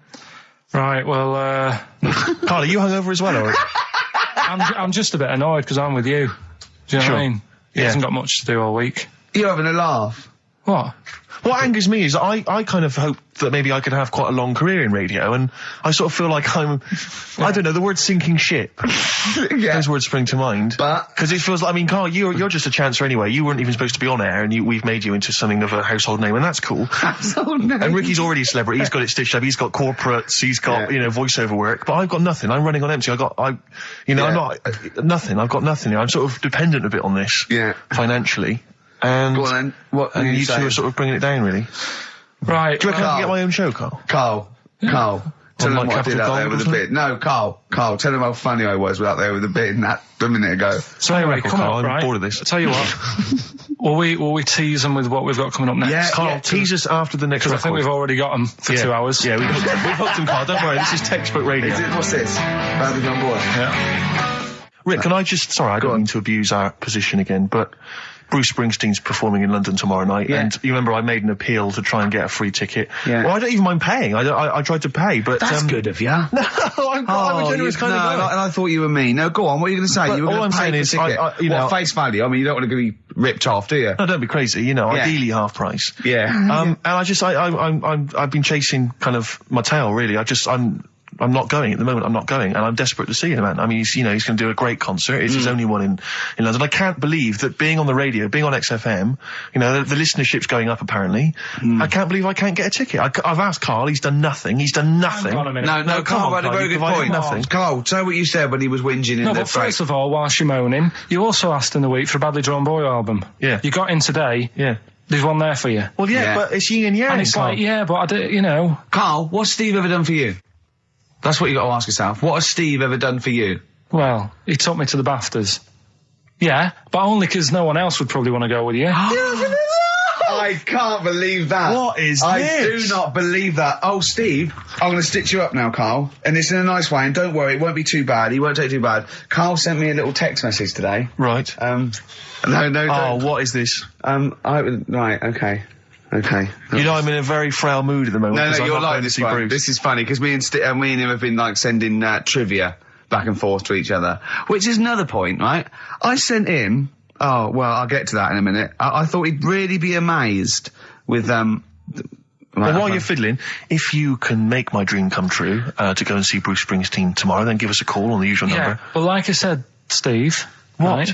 Right, well, Karl, are you hungover as well, or? I'm just a bit annoyed because I'm with you. Do you know what I mean? He hasn't got much to do all week. You're having a laugh. What? What angers me is I kind of hope that maybe I could have quite a long career in radio, and I sort of feel like I don't know, the word sinking ship. Those words spring to mind. Because it feels like, Karl, you're just a chancer anyway. You weren't even supposed to be on air, and we've made you into something of a household name, and that's cool. Household name. And Ricky's already a celebrity. He's got it stitched up. He's got corporates. He's got, voiceover work. But I've got nothing. I'm running on empty. I'm not, nothing. I've got nothing. I'm sort of dependent a bit on this. Yeah. Financially. And, go on then. What and you two are sort of bringing it down, really. Right. Do you reckon I can get my own show, Karl? Karl. Tell them what I did out there with the bin. No, Karl, tell them how funny I was out there with the bin a minute ago. So anyway, come on, I'm bored of this. I'll tell you what. will we tease them with what we've got coming up next? Yeah, Karl, tease us after the next record. I think we've already got them for 2 hours. Yeah, we've hooked them, Karl. Don't worry, this is textbook radio. What's this? Badly on board. Yeah. Rick, can I just, I don't mean to abuse our position again, but Bruce Springsteen's performing in London tomorrow night, and you remember I made an appeal to try and get a free ticket. Yeah. Well, I don't even mind paying. I tried to pay, but that's good of you. No, I'm a generous kind of guy. And I thought you were mean. No, go on. What are you going to say? You were all I'm saying is, face value. You don't want to be ripped off, do you? No, don't be crazy. Ideally half price. Yeah. And I've been chasing kind of my tail, really. I'm not going at the moment. I'm not going, and I'm desperate to see the man. He's going to do a great concert. It's his only one in London. I can't believe that being on the radio, being on XFM, the listenership's going up apparently. I can't believe I can't get a ticket. I've asked Karl. He's done nothing. No, Karl had a very good point. Nothing. Karl, say what you said when he was whinging in the but first of all, whilst you're moaning, you also asked in the week for a Badly Drawn Boy album. Yeah. You got in today. Yeah. There's one there for you. Well, yeah. But it's yin and yang. And it's Karl. but I do, Karl, what's Steve ever done for you? That's what you got to ask yourself. What has Steve ever done for you? Well, he took me to the BAFTAs. Yeah, but only because no one else would probably want to go with you. I can't believe that. What is I this? do not believe that. Oh, Steve, I'm going to stitch you up now, Carl. And it's in a nice way, and don't worry, it won't be too bad. He won't take too bad. Carl sent me a little text message today. Right. No, Oh, what is this? Right, okay. Okay. You know, I'm in a very frail mood at the moment. No, because you're I'm not like going to this see one. Bruce. This is funny, because me and him have been, like, sending trivia back and forth to each other. Which is another point, right? I sent him... Oh, well, I'll get to that in a minute. I thought he'd really be amazed with, Well, while you're fiddling, if you can make my dream come true, to go and see Bruce Springsteen tomorrow, then give us a call on the usual number. Well, like I said, Steve. What? Right?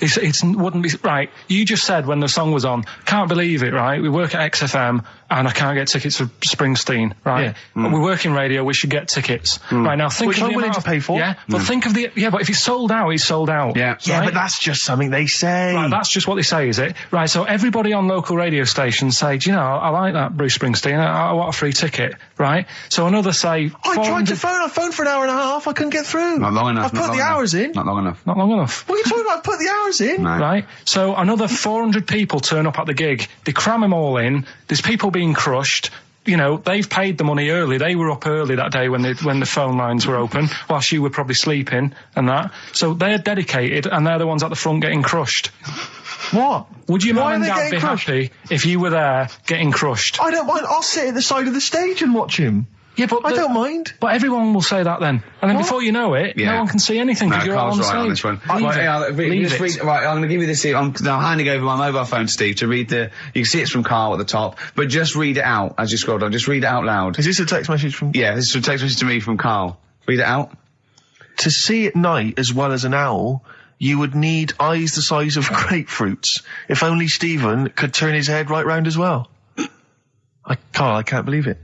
It wouldn't be right. You just said when the song was on, can't believe it, right? We work at XFM and I can't get tickets for Springsteen, right? Yeah. We work in radio, we should get tickets. Right, now think Which of I'm the willing amount to pay for. Yeah, but think of the... Yeah, but if he's sold out, he's sold out. Yeah. Yeah, right? but that's just something they say. Right, that's just what they say, is it? Right, so everybody on local radio stations say, do you know, I like that Bruce Springsteen, I want a free ticket, right? So another say... I tried to phone, I phoned for an hour and a half, I couldn't get through. Not long enough. I've put the hours in. Not long enough. Not long enough. What are you talking about? I put the hours in. No. Right? So another 400 people turn up at the gig. They cram them all in. There's people being crushed. You know, they've paid the money early. They were up early that day when the phone lines were open, whilst you were probably sleeping and that. So they're dedicated, and they're the ones at the front getting crushed. What? Would your Why mum and are they dad getting be crushed? happy if you were there getting crushed? I don't mind. I'll sit at the side of the stage and watch him. Yeah, but I don't mind. But everyone will say that then. And then before you know it, no one can see anything because you're all on Carl's the right stage. on this one. Right, I'm going to give you this here. I'm handing over my mobile phone to Steve to read you can see it's from Carl at the top, but just read it out as you scroll down. Just read it out loud. Is this a text message from... Yeah, this is a text message to me from Carl. Read it out. To see at night as well as an owl, you would need eyes the size of grapefruits. If only Stephen could turn his head right round as well. Carl, I can't believe it.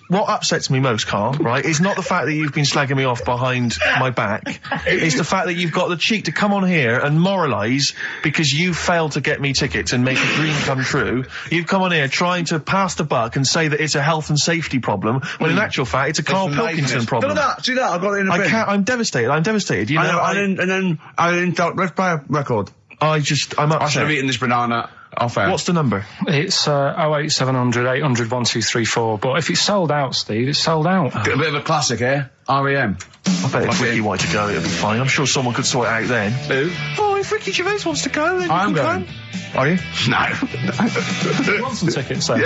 What upsets me most, Carl, right, is not the fact that you've been slagging me off behind my back. It's the fact that you've got the cheek to come on here and moralise because you failed to get me tickets and make a dream come true. You've come on here trying to pass the buck and say that it's a health and safety problem, when in actual fact it's a Karl Pilkington problem. Do that, I've got it in a bin. I'm devastated, You know, and then let's play a record. I'm upset. I should have eaten this banana off air. What's the number? It's 08700 800 1234. But if it's sold out, Steve, it's sold out. A bit of a classic here. R.E.M. I bet if Ricky wanted to go, it'd be fine. I'm sure someone could sort it out then. Who? Oh, if Ricky Gervais wants to go, then I'm you can going. come. Are you? No. You want some tickets, then?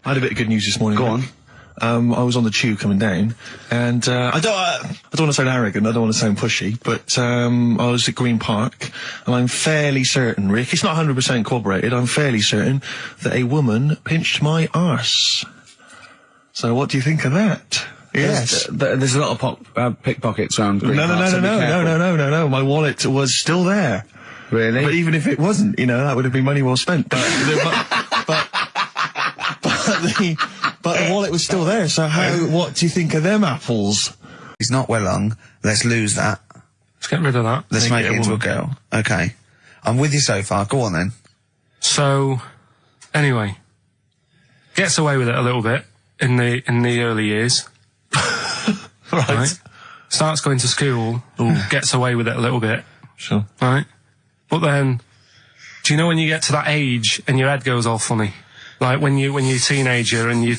I had a bit of good news this morning. Go on. I was on the tube coming down, and I don't want to sound arrogant, I don't want to sound pushy, but I was at Green Park, and I'm fairly certain, Rick, it's not 100% corroborated, I'm fairly certain that a woman pinched my arse. So what do you think of that? Yes. There's a lot of pickpockets around Green Park, so be careful. No, my wallet was still there. Really? But even if it wasn't, that would have been money well spent. But the wallet was still there, so what do you think of them apples? He's not well long. Let's lose that. Let's get rid of that. Let's make it into a girl. Okay. I'm with you so far. Go on then. So, anyway, gets away with it a little bit in the early years. right? Starts going to school, gets away with it a little bit. Sure. Right? But then, do you know when you get to that age and your head goes all funny? Like when you're a teenager and you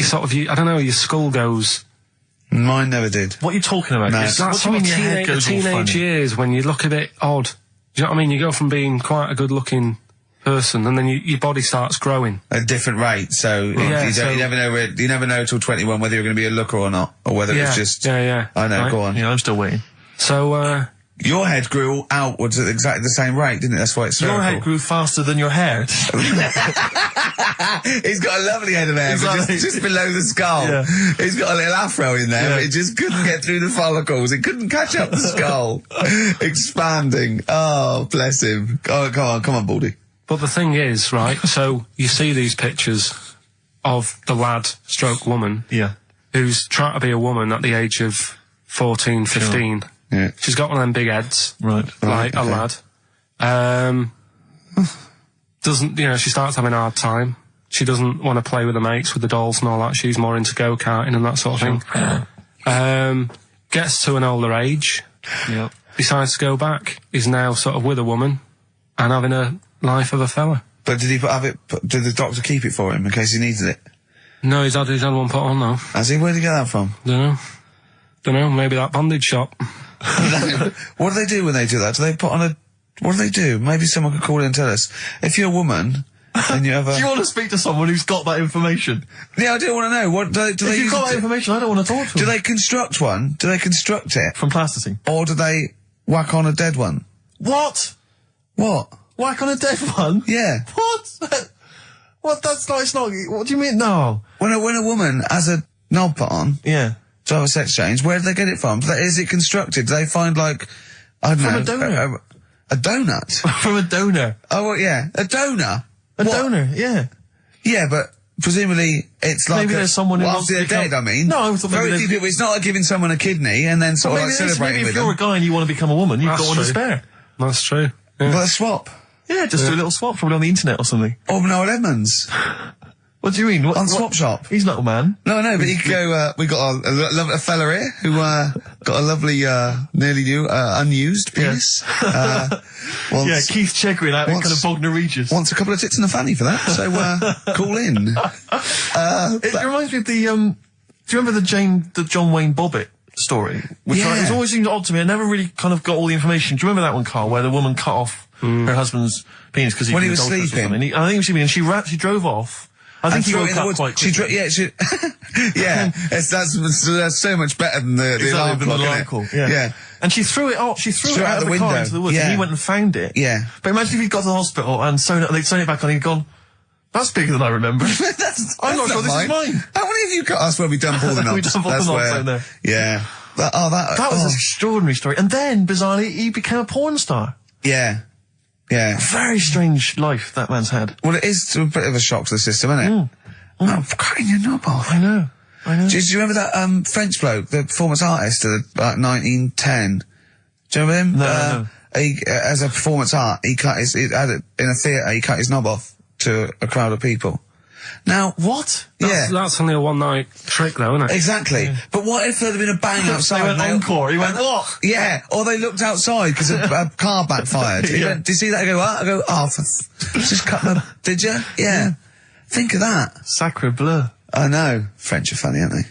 sort of, I don't know, your skull goes... Mine never did. What are you talking about? No. It's that sort of teenage years when you look a bit odd. Do you know what I mean? You go from being quite a good-looking person and then your body starts growing. At a different rate, so, you never know till 21 whether you're going to be a looker or not, or whether it's just... Yeah. I know, right? go on. Yeah, I'm still waiting. So, your head grew outwards at exactly the same rate, didn't it? That's why it's Your head grew faster than your hair. He's got a lovely head of hair, but just below the skull. Yeah. He's got a little afro in there, but it just couldn't get through the follicles. It couldn't catch up the skull. Expanding. Oh, bless him. Oh, come on, Baldy. But the thing is, right, so you see these pictures of the lad stroke woman who's trying to be a woman at the age of 14, 15. Sure. Yeah. She's got one of them big heads. Right. Like a lad. She starts having a hard time. She doesn't want to play with her mates, with the dolls and all that. She's more into go-karting and that sort of thing. Gets to an older age. Yep. decides to go back. He's now sort of with a woman and having a life of a fella. But did did the doctor keep it for him in case he needed it? No, he's had one put on now. Has he? Where'd he get that from? Dunno, maybe that bondage shop. What do they do when they do that? Do they put on a... What do they do? Maybe someone could call in and tell us. If you're a woman, and you have a... Do you want to speak to someone who's got that information? Yeah, I do want to know. What do if you've got that information, I don't want to talk to them. Do they construct one? Do they construct it? From plasticine? Or do they whack on a dead one? What? What? Whack on a dead one? Yeah. What? What? That's not, it's not, what do you mean? No. When a woman has a knob put on. Yeah. To have a sex change, where do they get it from? Is it constructed? Do they find, like, I don't know. From a donor. A donut? From a donor. Oh, well, yeah. A donor? Donor, yeah. Yeah, but presumably it's like... Maybe there's someone who wants after they're dead, I mean. No, I thought very few people. It's not like giving someone a kidney and then sort of like celebrating maybe with if you're them. a guy and you want to become a woman, you've got one to spare. That's true. Yeah. But a swap. Yeah, just do a little swap, probably on the internet or something. Or Noel Edmonds. What do you mean? On Swap Shop. He's not a man. No, but he could go, we got a fella here who, got a lovely, nearly new, unused penis. Yeah, Keith Chegwin out in kind of Bognor Regis. Wants a couple of tits and a fanny for that, so, call in. It reminds me of the, do you remember the John Wayne Bobbitt story? Which it's always seemed odd to me. I never really kind of got all the information. Do you remember that one, Carl, where the woman cut off her husband's penis because he was sleeping? I think he was sleeping, and she drove off. I think he woke up quite quickly. Yeah, that's so much better than the alarm clock. Yeah. And she threw it off. She threw it out of the car into the woods, and he went and found it. Yeah. But imagine if he'd got to the hospital and they'd sewn it back on, and he'd gone, that's bigger than I remember. I'm not sure this is mine. How many of you cut us where we dump all the knobs? We dump all the knobs in there. Yeah. That was an extraordinary story. And then, bizarrely, he became a porn star. Yeah. Yeah. Very strange life that man's had. Well, it is a bit of a shock to the system, isn't it? Oh, cutting your knob off. I know. Do you remember that, French bloke, the performance artist of about 1910? Do you remember him? No. He, as a performance art, in a theatre, he cut his knob off to a crowd of people. Now, what? That's only a one-night trick, though, isn't it? Exactly. Yeah. but what if there'd have been a bang outside? They went encore. He went, what? Yeah, or they looked outside because a car backfired. He went, did you see that? I go, what? I go, just cut them. Did you? Yeah. Think of that. Sacre bleu. I know. French are funny, aren't they?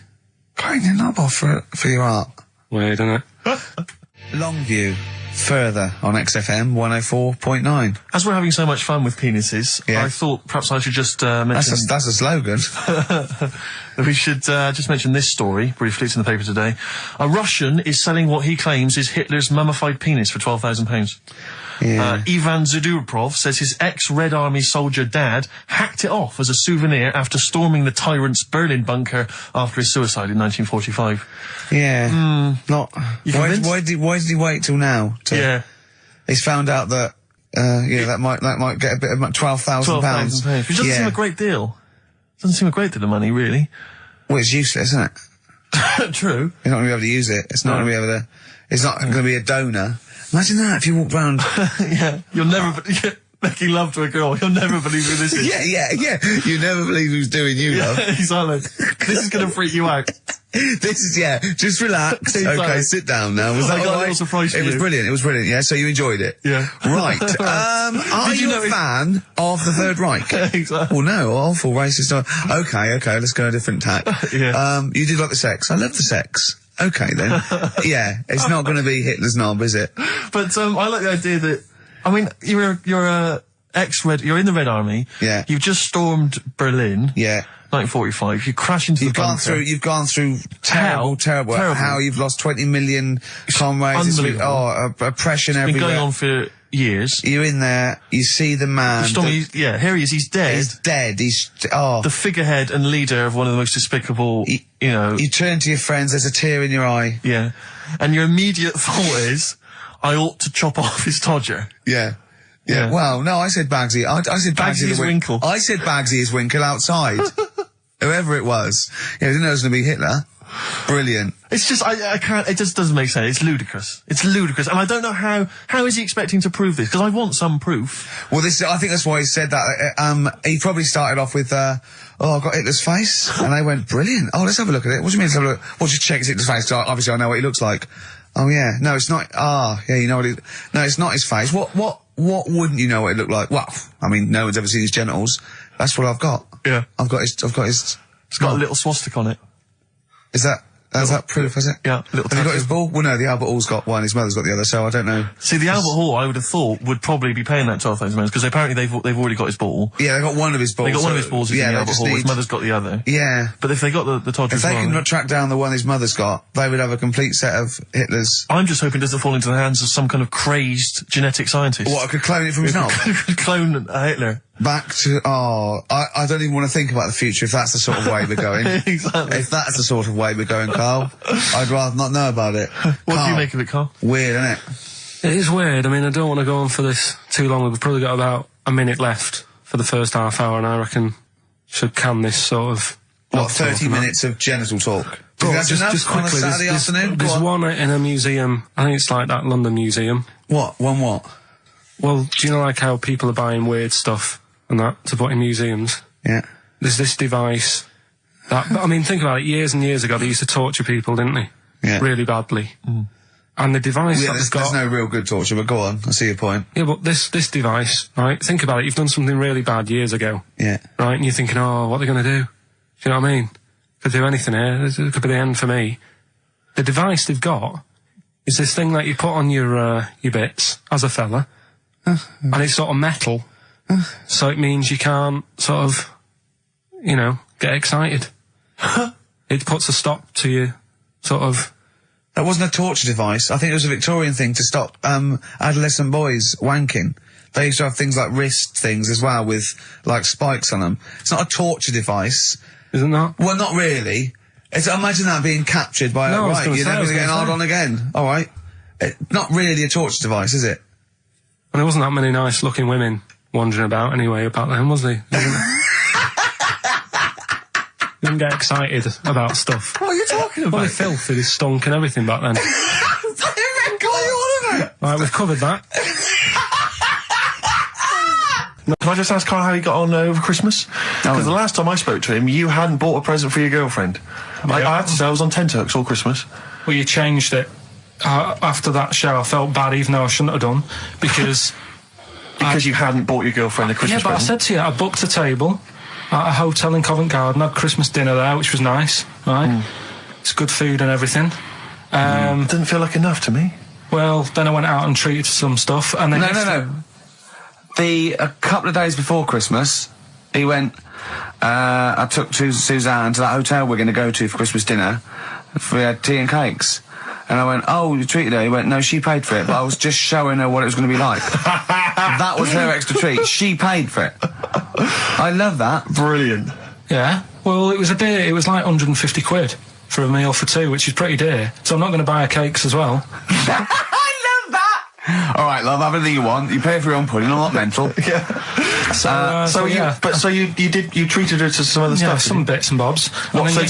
Cutting your knob off for your art. Weird, isn't it? Longview. Further on XFM 104.9. As we're having so much fun with penises, I thought perhaps I should just mention... That's a slogan. We should just mention this story, briefly. It's in the paper today. A Russian is selling what he claims is Hitler's mummified penis for £12,000. Yeah. Ivan Zadurprov says his ex-Red Army soldier dad hacked it off as a souvenir after storming the tyrant's Berlin bunker after his suicide in 1945. Yeah. Why did he wait till now? He's found out that, that might get a bit of £12,000. Which doesn't seem a great deal. Doesn't seem a great deal of money, really. Well, it's useless, isn't it? True. You're not going to be able to use it. It's not going to be able to, it's not going to be a donor. Imagine that if you walked round. Yeah, you'll never making love to a girl. You'll never believe who this is. Yeah. You never believe who's doing you, love. Exactly. This is going to freak you out. This is, just relax. Okay, sit down now. Was that all right? It was brilliant. It was brilliant, yeah? So you enjoyed it? Yeah. Right. Are you a fan of the Third Reich? Exactly. Well, no, awful racist. Okay, let's go a different tack. You did like the sex. I love the sex. Okay, then. Yeah, it's not going to be Hitler's knob, is it? But, I like the idea that, I mean, you're in the Red Army. Yeah. You've just stormed Berlin. Yeah. 1945. You crash into the bunker. You've gone through terrible. How you've lost 20 million comrades. Unbelievable. Oppression everywhere. It's been going on for years. You're in there, you see the man. Here he is, he's dead. He's dead, the figurehead and leader of one of the most despicable, You turn to your friends, there's a tear in your eye. Yeah. And your immediate thought is, I ought to chop off his todger. Yeah. Well, no, I said Bagsy. I said Bagsy is Winkle. I said Bagsy is Winkle outside. Whoever it was. I didn't know it was going to be Hitler. Brilliant. It's just, I can't, it just doesn't make sense. It's ludicrous. And I don't know how is he expecting to prove this? Because I want some proof. Well, I think that's why he said that. He probably started off with, I've got Hitler's face. And they went, brilliant. Oh, let's have a look at it. What do you mean let's have a look? Well, just check his Hitler's face. Obviously, I know what he looks like. Oh yeah, no, it's not. Yeah, you know what? No, it's not his face. What wouldn't you know what it looked like? Well, I mean, no one's ever seen his genitals. That's what I've got. Yeah. I've got his. It's got a little swastika on it. Is that proof, is it? Yeah, Have you got his ball? Well, no, the Albert Hall's got one, his mother's got the other, so I don't know. See, the Albert Hall, I would have thought, would probably be paying that £12,000, because apparently they've already got his ball. Yeah, they got one of his balls. They got one of his balls in the Albert Hall, his mother's got the other. Yeah. But if they got the Todger if they can track down the one his mother's got, they would have a complete set of Hitler's. I'm just hoping it doesn't fall into the hands of some kind of crazed genetic scientist. What, I could clone it from his knob? Clone Hitler. Back to, I don't even want to think about the future if that's the sort of way we're going. Exactly. If that's the sort of way we're going, Carl, I'd rather not know about it. What do you make of it, Carl? Weird, isn't it? It is weird. I mean, I don't want to go on for this too long. We've probably got about a minute left for the first half hour, and I reckon should can this sort of... What, 30 minutes of genital talk? Just quickly, on a Saturday afternoon? There's one in a museum. I think it's like that London museum. What? One what? Well, do you know like how people are buying weird stuff and that to put in museums? Yeah. There's this device that, I mean, think about it, years and years ago they used to torture people, didn't they? Yeah. Really badly. And the device that there's no real good torture, but go on, I see your point. Yeah, but this device, right, think about it, you've done something really bad years ago. Yeah. Right, and you're thinking, oh, what are they going to do? Do you know what I mean? Could do anything here, it could be the end for me. The device they've got is this thing that you put on your bits, as a fella, and it's sort of metal, so it means you can't sort of, you know, get excited. It puts a stop to you, sort of... That wasn't a torture device. I think it was a Victorian thing to stop adolescent boys wanking. They used to have things like wrist things as well with like spikes on them. It's not a torture device. Isn't that? Well, not really. Imagine that being captured by no, right. You're never going to get hard on again. All right. Not really a torture device, is it? And there wasn't that many nice looking women wandering about anyway about them, was there? You didn't get excited about stuff. What are you talking about? Well, they filthy, they stunk and everything back then. Right, we've covered that. Can I just ask Carl how he got on over Christmas? Because the last time I spoke to him, you hadn't bought a present for your girlfriend. I had to say I was on tenterhooks all Christmas. Well, you changed it. After that show, I felt bad, even though I shouldn't have done, because... Because you hadn't bought your girlfriend a Christmas present? Yeah, but I said to you, I booked a table at a hotel in Covent Garden, had Christmas dinner there, which was nice, right? It's good food and everything. Didn't feel like enough to me. Well, then I went out and treated some stuff, and then... No. A couple of days before Christmas, he went, I took Suzanne to that hotel we're going to go to for Christmas dinner. We had tea and cakes. And I went, oh, you treated her? He went, no, she paid for it, but I was just showing her what it was going to be like. That was her extra treat. She paid for it. I love that. Brilliant. Yeah. Well, it was it was like 150 quid for a meal for two, which is pretty dear. So I'm not going to buy her cakes as well. I love that! All right, love, have anything you want. You pay for your own pudding, I'm not mental. Yeah. So you treated her to some other stuff? Yeah, some bits and bobs. What, so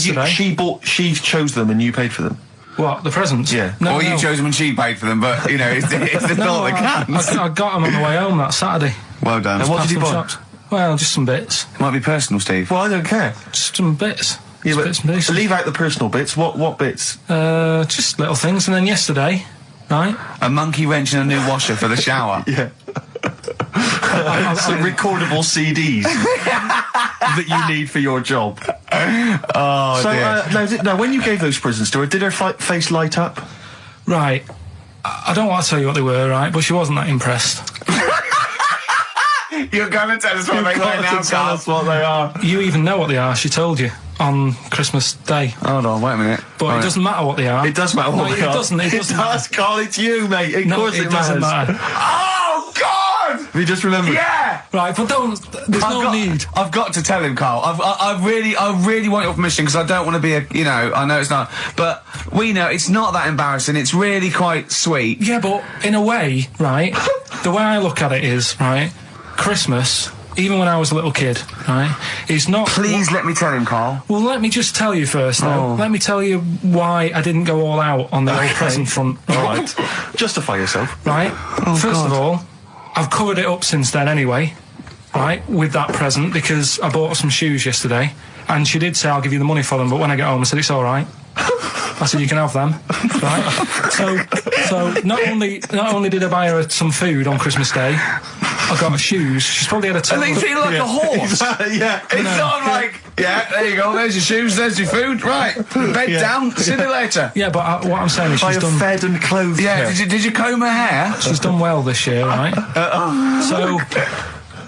she chose them and you paid for them? What, the presents? Yeah. No, you chose them and she paid for them, but, you know, it's the thought that counts. I got them on the way home that Saturday. Well done. And what did you buy? Shops. Well, just some bits. Might be personal, Steve. Well, I don't care. Just some bits. Yeah, but bits and pieces. Leave out the personal bits. What bits? Just little things. And then yesterday, right? A monkey wrench and a new washer for the shower. Yeah. Some recordable CDs that you need for your job. Oh, dear. Now, when you gave those presents to her, did her face light up? Right. I don't want to tell you what they were, right? But she wasn't that impressed. You're going to tell us what they are now, tell us what they are. You even know what they are. She told you on Christmas Day. Hold on, wait a minute. But it doesn't matter what they are. It does matter what they are. It doesn't. It does, Carl. It's you, mate. Of course it doesn't matter. Oh, God! Have you just remembered? Yeah! Right, but there's no need. I've got to tell him, Carl. I really want your permission, because I don't want to be I know it's not, but we know it's not that embarrassing. It's really quite sweet. Yeah, but in a way, right, the way I look at it is, right, Christmas, even when I was a little kid, right, is not... Please let me tell him, Carl. Well, let me just tell you first, though. Oh. Let me tell you why I didn't go all out on the old present front. All right. Justify yourself. Right? First of all, I've covered it up since then anyway, right, with that present, because I bought some shoes yesterday, and she did say I'll give you the money for them, but when I get home I said it's all right. I said, you can have them, right? So not only did I buy her some food on Christmas Day, I got her shoes. She's probably had a total... And they feel like a horse. Yeah. It's not like, yeah, there you go, there's your shoes, there's your food, right. Bed down, see you later. Yeah, but what I'm saying is she's done... fed and clothed. Yeah, did you comb her hair? She's done well this year, right? So...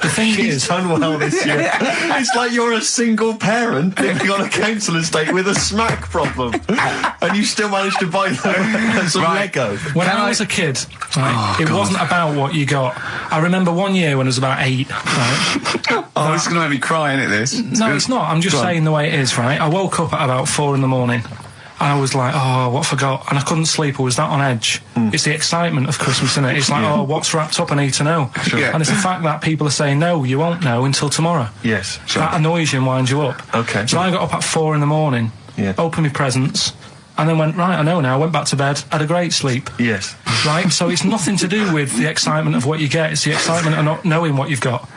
The thing is, done well this year. It's like you're a single parent living on a council estate with a smack problem, and you still managed to buy them some Lego. When I was a kid, it wasn't about what you got. I remember one year when I was about 8. Right? Oh, this is going to make me cry, isn't it? This? No, it's not. I'm just saying the way it is. Right? I woke up at about 4 in the morning. And I was like, oh, what I forgot? And I couldn't sleep. I was that on edge. It's the excitement of Christmas, isn't it? It's like, oh, what's wrapped up? I need to know. Sure. And it's the fact that people are saying, no, you won't know until tomorrow. Yes. Sure. That annoys you and winds you up. Okay. So I got up at 4 in the morning, opened my presents, and then went, right, I know now, went back to bed, had a great sleep. Yes. Right? So it's nothing to do with the excitement of what you get. It's the excitement of not knowing what you've got.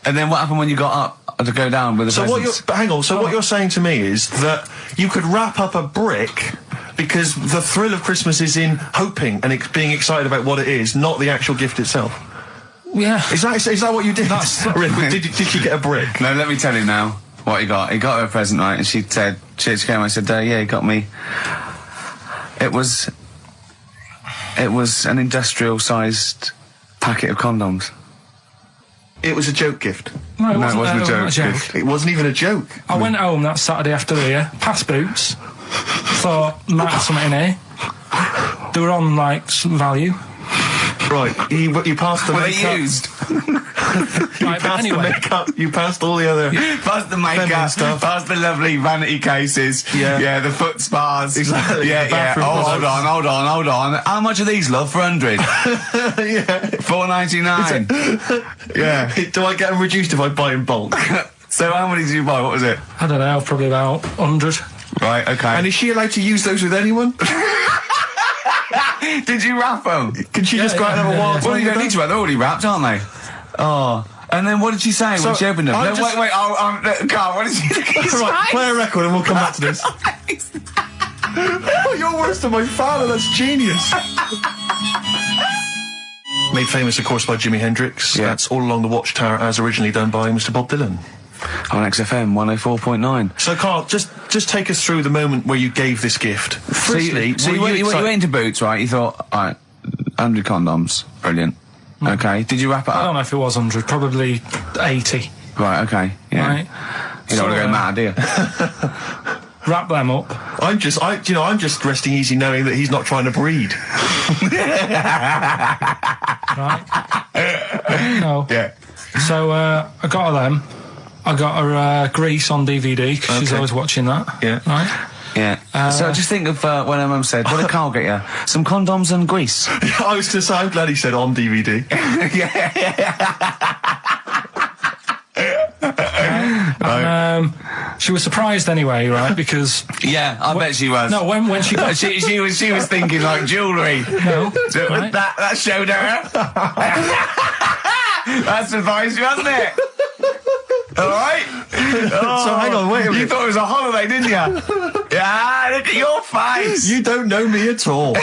And then what happened when you got up to go down with the presents? Hang on, so what you're saying to me is that you could wrap up a brick because the thrill of Christmas is in hoping and being excited about what it is, not the actual gift itself. Yeah. Is that what you did? Did she get a brick? No, let me tell you now what he got. He got her a present, right, and she said, she came and I said, yeah, he got me. It was an industrial-sized packet of condoms. It was a joke gift. No, it wasn't a joke gift. It wasn't even a joke. I went home that Saturday after here, past Boots, thought, might have something in here. They were on, like, some value. Right, you passed the makeup. Were makeup. they used? Right, but anyway. The makeup, you passed all the other... Past the makeup, stuff. past the lovely vanity cases. Yeah, the foot spas. Exactly. Yeah. Oh, hold on. How much are these, love, for 100? Yeah. $4.99. Yeah. Do I get them reduced if I buy in bulk? So how many did you buy? What was it? I don't know, probably about 100. Right, okay. And is she allowed to use those with anyone? Did you wrap them? Can she just go out and have a wild time? Well, you don't need to wrap, they're already wrapped, aren't they? Oh. And then what did she say when she opened them? No, wait, Carl, what did she say? Right, play a record and we'll come back to this. Oh, you're worse than my father, that's genius. Made famous, of course, by Jimi Hendrix. Yeah. That's All Along the Watchtower, as originally done by Mr. Bob Dylan. On XFM 104.9. So, Carl, just take us through the moment where you gave this gift. Firstly, you went into Boots, right? You thought, all right, 100 condoms, brilliant. Okay, did you wrap it up? I don't know if it was 100, probably 80. Right, okay, yeah. Right. You don't want to go mad, do you? Wrap them up. I'm just resting easy knowing that he's not trying to breed. Right. No. Yeah. So, I got her them. I got her Grease on DVD, because she's always watching that. Yeah. Right? Yeah. So just think of when her mum said, what did Carl get you? Some condoms and grease. I was going to say, I'm glad he said on DVD. And, she was surprised anyway, right? Because I bet she was. No, when she got she was thinking like jewellery. No, right? that showed her. That surprised you, hasn't it? All right. So hang on, wait a minute. You thought it was a holiday, didn't you? Yeah. Look at your face. You don't know me at all.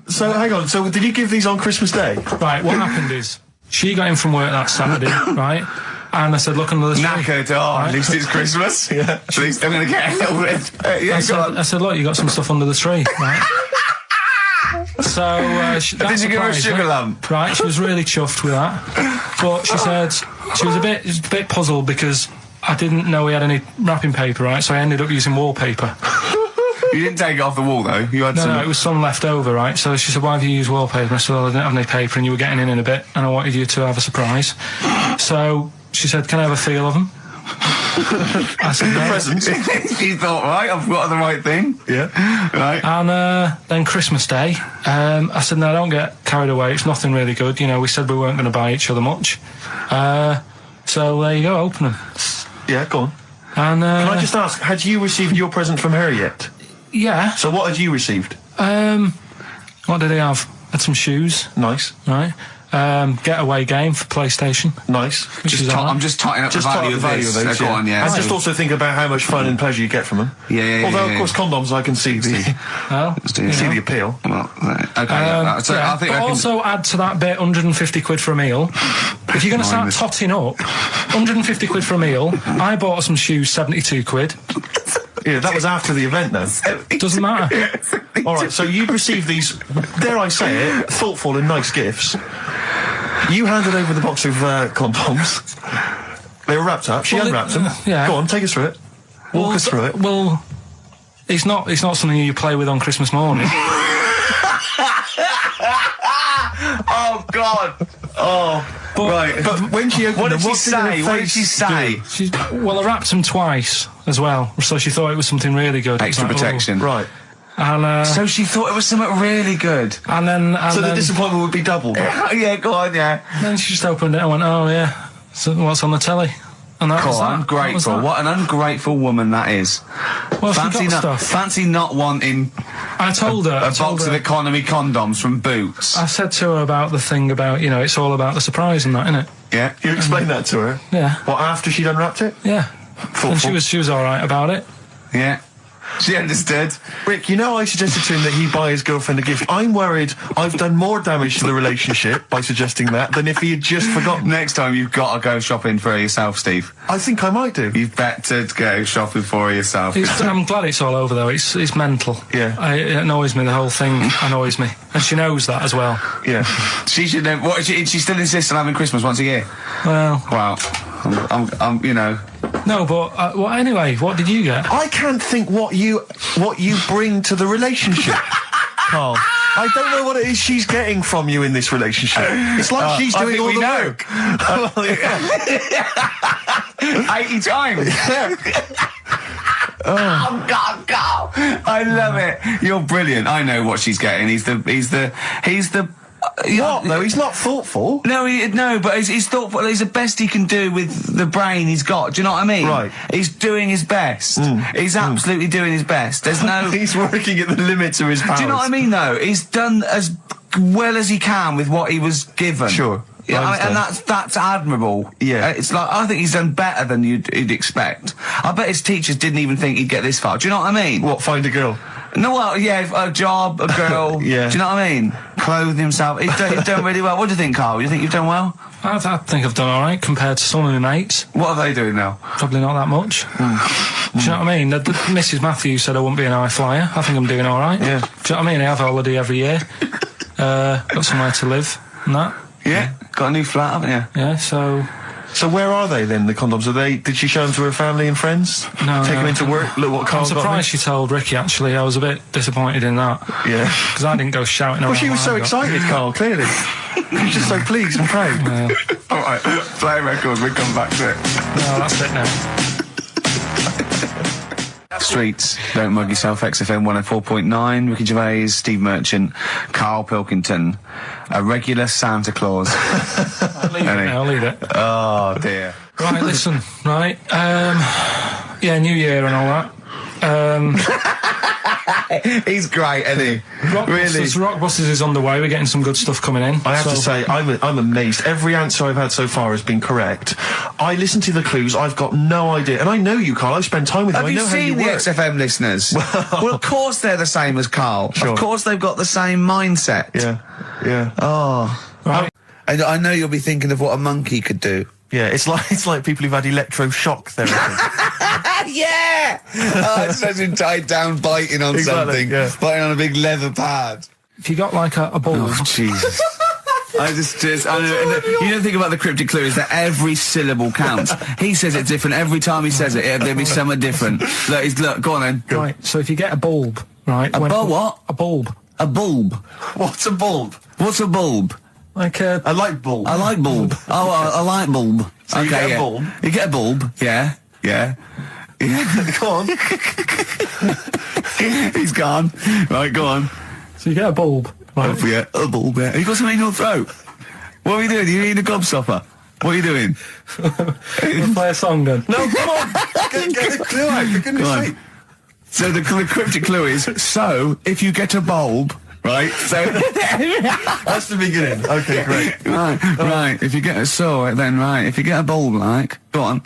So hang on. So did you give these on Christmas Day? Right. What happened is she got in from work that Saturday, right? And I said, look under the tree. Knackered. Right? At least it's Christmas. Yeah. At least I'm going to get a little bit. I said, look, you got some stuff under the tree, right? So did you give her a sugar lump? Right, she was really chuffed with that. But she said she was a bit puzzled because I didn't know we had any wrapping paper, right? So I ended up using wallpaper. You didn't take it off the wall though. You had No, it was some left over, right? So she said, why have you used wallpaper? I said, well, I didn't have any paper and you were getting in a bit and I wanted you to have a surprise. So she said, can I have a feel of them? I said, no. Presents. She thought, right, I've got the right thing. Yeah. Right. And then Christmas Day, I said, no, don't get carried away. It's nothing really good. You know, we said we weren't going to buy each other much. So there you go, open them. Yeah, go on. And can I just ask, had you received your present from her yet? Yeah. So what had you received? What did he have? Had some shoes. Nice. Right. getaway game for PlayStation. Nice. I'm just tightening up the value of those. Go on, yeah. And just also think about how much fun and pleasure you get from them. Yeah. Although, of course, condoms, I can see the the appeal. Well, okay. So I think also add to that bit 150 quid for a meal. If you're going to start totting up, 150 quid for a meal. I bought some shoes, 72 quid. Yeah, that was after the event, though. Doesn't matter. All right, so you received these, dare I say it, thoughtful and nice gifts. You handed over the box of condoms. They were wrapped up. She unwrapped them. Yeah. Go on, take us through it. Walk us through it. Well, it's not something you play with on Christmas morning. Oh God! Oh, right. But when she opened what did she say? What did she say? Well, I wrapped them twice as well, so she thought it was something really good. Extra protection, right? And so she thought it was something really good. And then the disappointment would be doubled. Yeah, go on, yeah. And then she just opened it and went, "Oh yeah, so what's on the telly?" And that was that. Ungrateful. What an ungrateful woman that is. Well, fancy not wanting. I told her a box of economy condoms from Boots. I said to her about the thing about, it's all about the surprise and that, innit? Yeah. You explained that to her? Yeah. What, after she'd unwrapped it? Yeah. Thoughtful. And she was alright about it. Yeah. She understood. Rick, I suggested to him that he buy his girlfriend a gift. I'm worried I've done more damage to the relationship by suggesting that than if he had just forgotten. Next time you've got to go shopping for her yourself, Steve. I think I might do. You've better go shopping for her yourself. I'm glad it's all over, though. It's mental. Yeah. It annoys me. The whole thing annoys me. And she knows that as well. Yeah. She should know. What, she still insists on having Christmas once a year? Well. Wow. I'm No, but anyway, what did you get? I can't think what you bring to the relationship, Carl. I don't know what it is she's getting from you in this relationship. It's like she's doing all the work. Well, yeah. 80 times. Oh God, I love it. You're brilliant. I know what she's getting. He's the. What? No, he's not thoughtful. No, but he's thoughtful. He's the best he can do with the brain he's got. Do you know what I mean? Right. He's doing his best. He's absolutely doing his best. There's no. He's working at the limits of his powers. Do you know what I mean? Though he's done as well as he can with what he was given. Sure. Yeah, and that's admirable. Yeah. It's like, I think he's done better than you'd expect. I bet his teachers didn't even think he'd get this far. Do you know what I mean? What, find a girl? No, well, yeah, a job, a girl. Yeah. Do you know what I mean? Clothe himself. He's done really well. What do you think, Carl? You think you've done well? I think I've done alright compared to some of my mates. What are they doing now? Probably not that much. Do you know what I mean? Mrs. Matthews said I wouldn't be an high flyer. I think I'm doing alright. Yeah. Do you know what I mean? I have a holiday every year. Got somewhere to live and that. Yeah. Got a new flat, haven't you? Yeah, so where are they then, the condoms? Did she show them to her family and friends? No. Take them into work? Look what Carl got. I'm surprised she told Ricky, actually. I was a bit disappointed in that. Yeah. Because I didn't go shouting around. Well, she was so excited, Carl, clearly. She was just so pleased and proud. Yeah. All right, play a record, we'll come back to it. No, that's it now. Streets, Don't Mug Yourself, XFM 104.9, Ricky Gervais, Steve Merchant, Karl Pilkington, a regular Santa Claus. I'll leave it. Oh, dear. Right, listen, right, yeah, New Year and all that. He's great, isn't he? Rockbusters is on the way. We're getting some good stuff coming in. I have to say, I'm amazed. Every answer I've had so far has been correct. I listened to the clues. I've got no idea. And I know you, Carl. I've spent time with you. Have you seen the XFM listeners? Well, of course they're the same as Carl. Sure. Of course they've got the same mindset. Yeah. Oh. Right. I know you'll be thinking of what a monkey could do. Yeah, it's like people who've had electroshock therapy. Yeah! Oh, it's imagine tied down biting on something. Yeah. Biting on a big leather pad. If you got like a ball. Oh, Jesus. I know, you don't think about the cryptic clue is that every syllable counts. He says it different every time he says it. There'll be something different. Look, go on then. Right, so if you get a bulb, right? What? A bulb. A bulb. What's a bulb? What's a bulb? Like a light bulb. A light bulb. Oh, a light bulb. So you get a bulb. You get a bulb. Yeah. Go on. He's gone. Right, go on. So you get a bulb. Right. Oh, yeah, a bulb. Yeah. You got something in your throat. What are you doing? You eating a gobstopper? What are you doing? We'll play a song then. No, come on. Get the clue out, for goodness sake. So the cryptic clue is, so, if you get a bulb, Right, so... That's the beginning. Okay, great. Right, if you get a saw, then right, if you get a bulb, like, go on.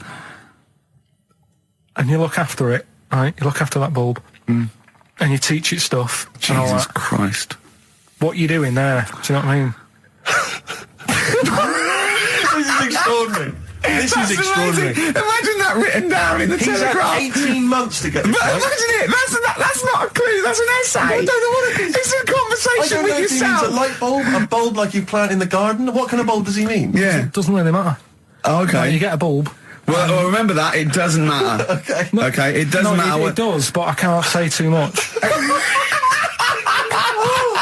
And you look after it, right? You look after that bulb. And you teach it stuff. And all Jesus that. Christ. What you doing there? Do you know what I mean? This is extraordinary. This is extraordinary. Imagine that written down in the Telegraph. He's had 18 months to get this right. Imagine it. That's not a clue. That's an essay. I don't know what it is. It's a conversation with yourself. He means a light bulb, a bulb like you plant in the garden. What kind of bulb does he mean? Yeah. It doesn't really matter. Oh, okay. Like, you get a bulb. Well, remember that. It doesn't matter. Okay. Okay, it doesn't matter. It does, but I can't say too much.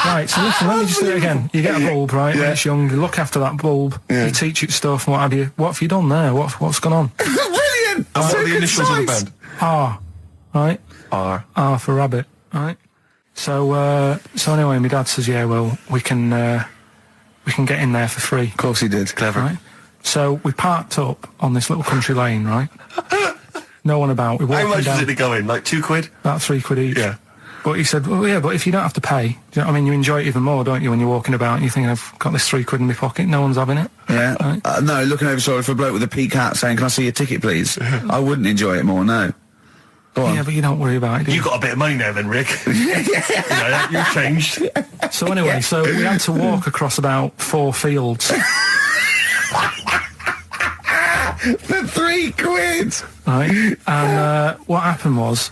Right, so listen, let me just do it again. You get a bulb, right, when it's young, you look after that bulb, you teach it stuff and what have you. What have you done there? What's gone on? Brilliant! And what are the initials of the band? R, right? R for rabbit, right? So anyway, my dad says, yeah, well, we can get in there for free. Of course he did. Clever. Right? So we parked up on this little country lane, right? No one about. We walked How much down, did it go in? Like £2? about £3 each. Yeah. But he said, well, yeah, but if you don't have to pay, do you know what I mean? You enjoy it even more, don't you, when you're walking about and you think, I've got this £3 in my pocket, no one's having it. Yeah. Right? No, looking over shoulder for a bloke with a peak hat saying, can I see your ticket, please? I wouldn't enjoy it more, no. Go on. Yeah, but you don't worry about it, do you? You've got a bit of money now then, Rick. You've changed. So anyway, so we had to walk across about 4 fields. For £3. Right? And what happened was,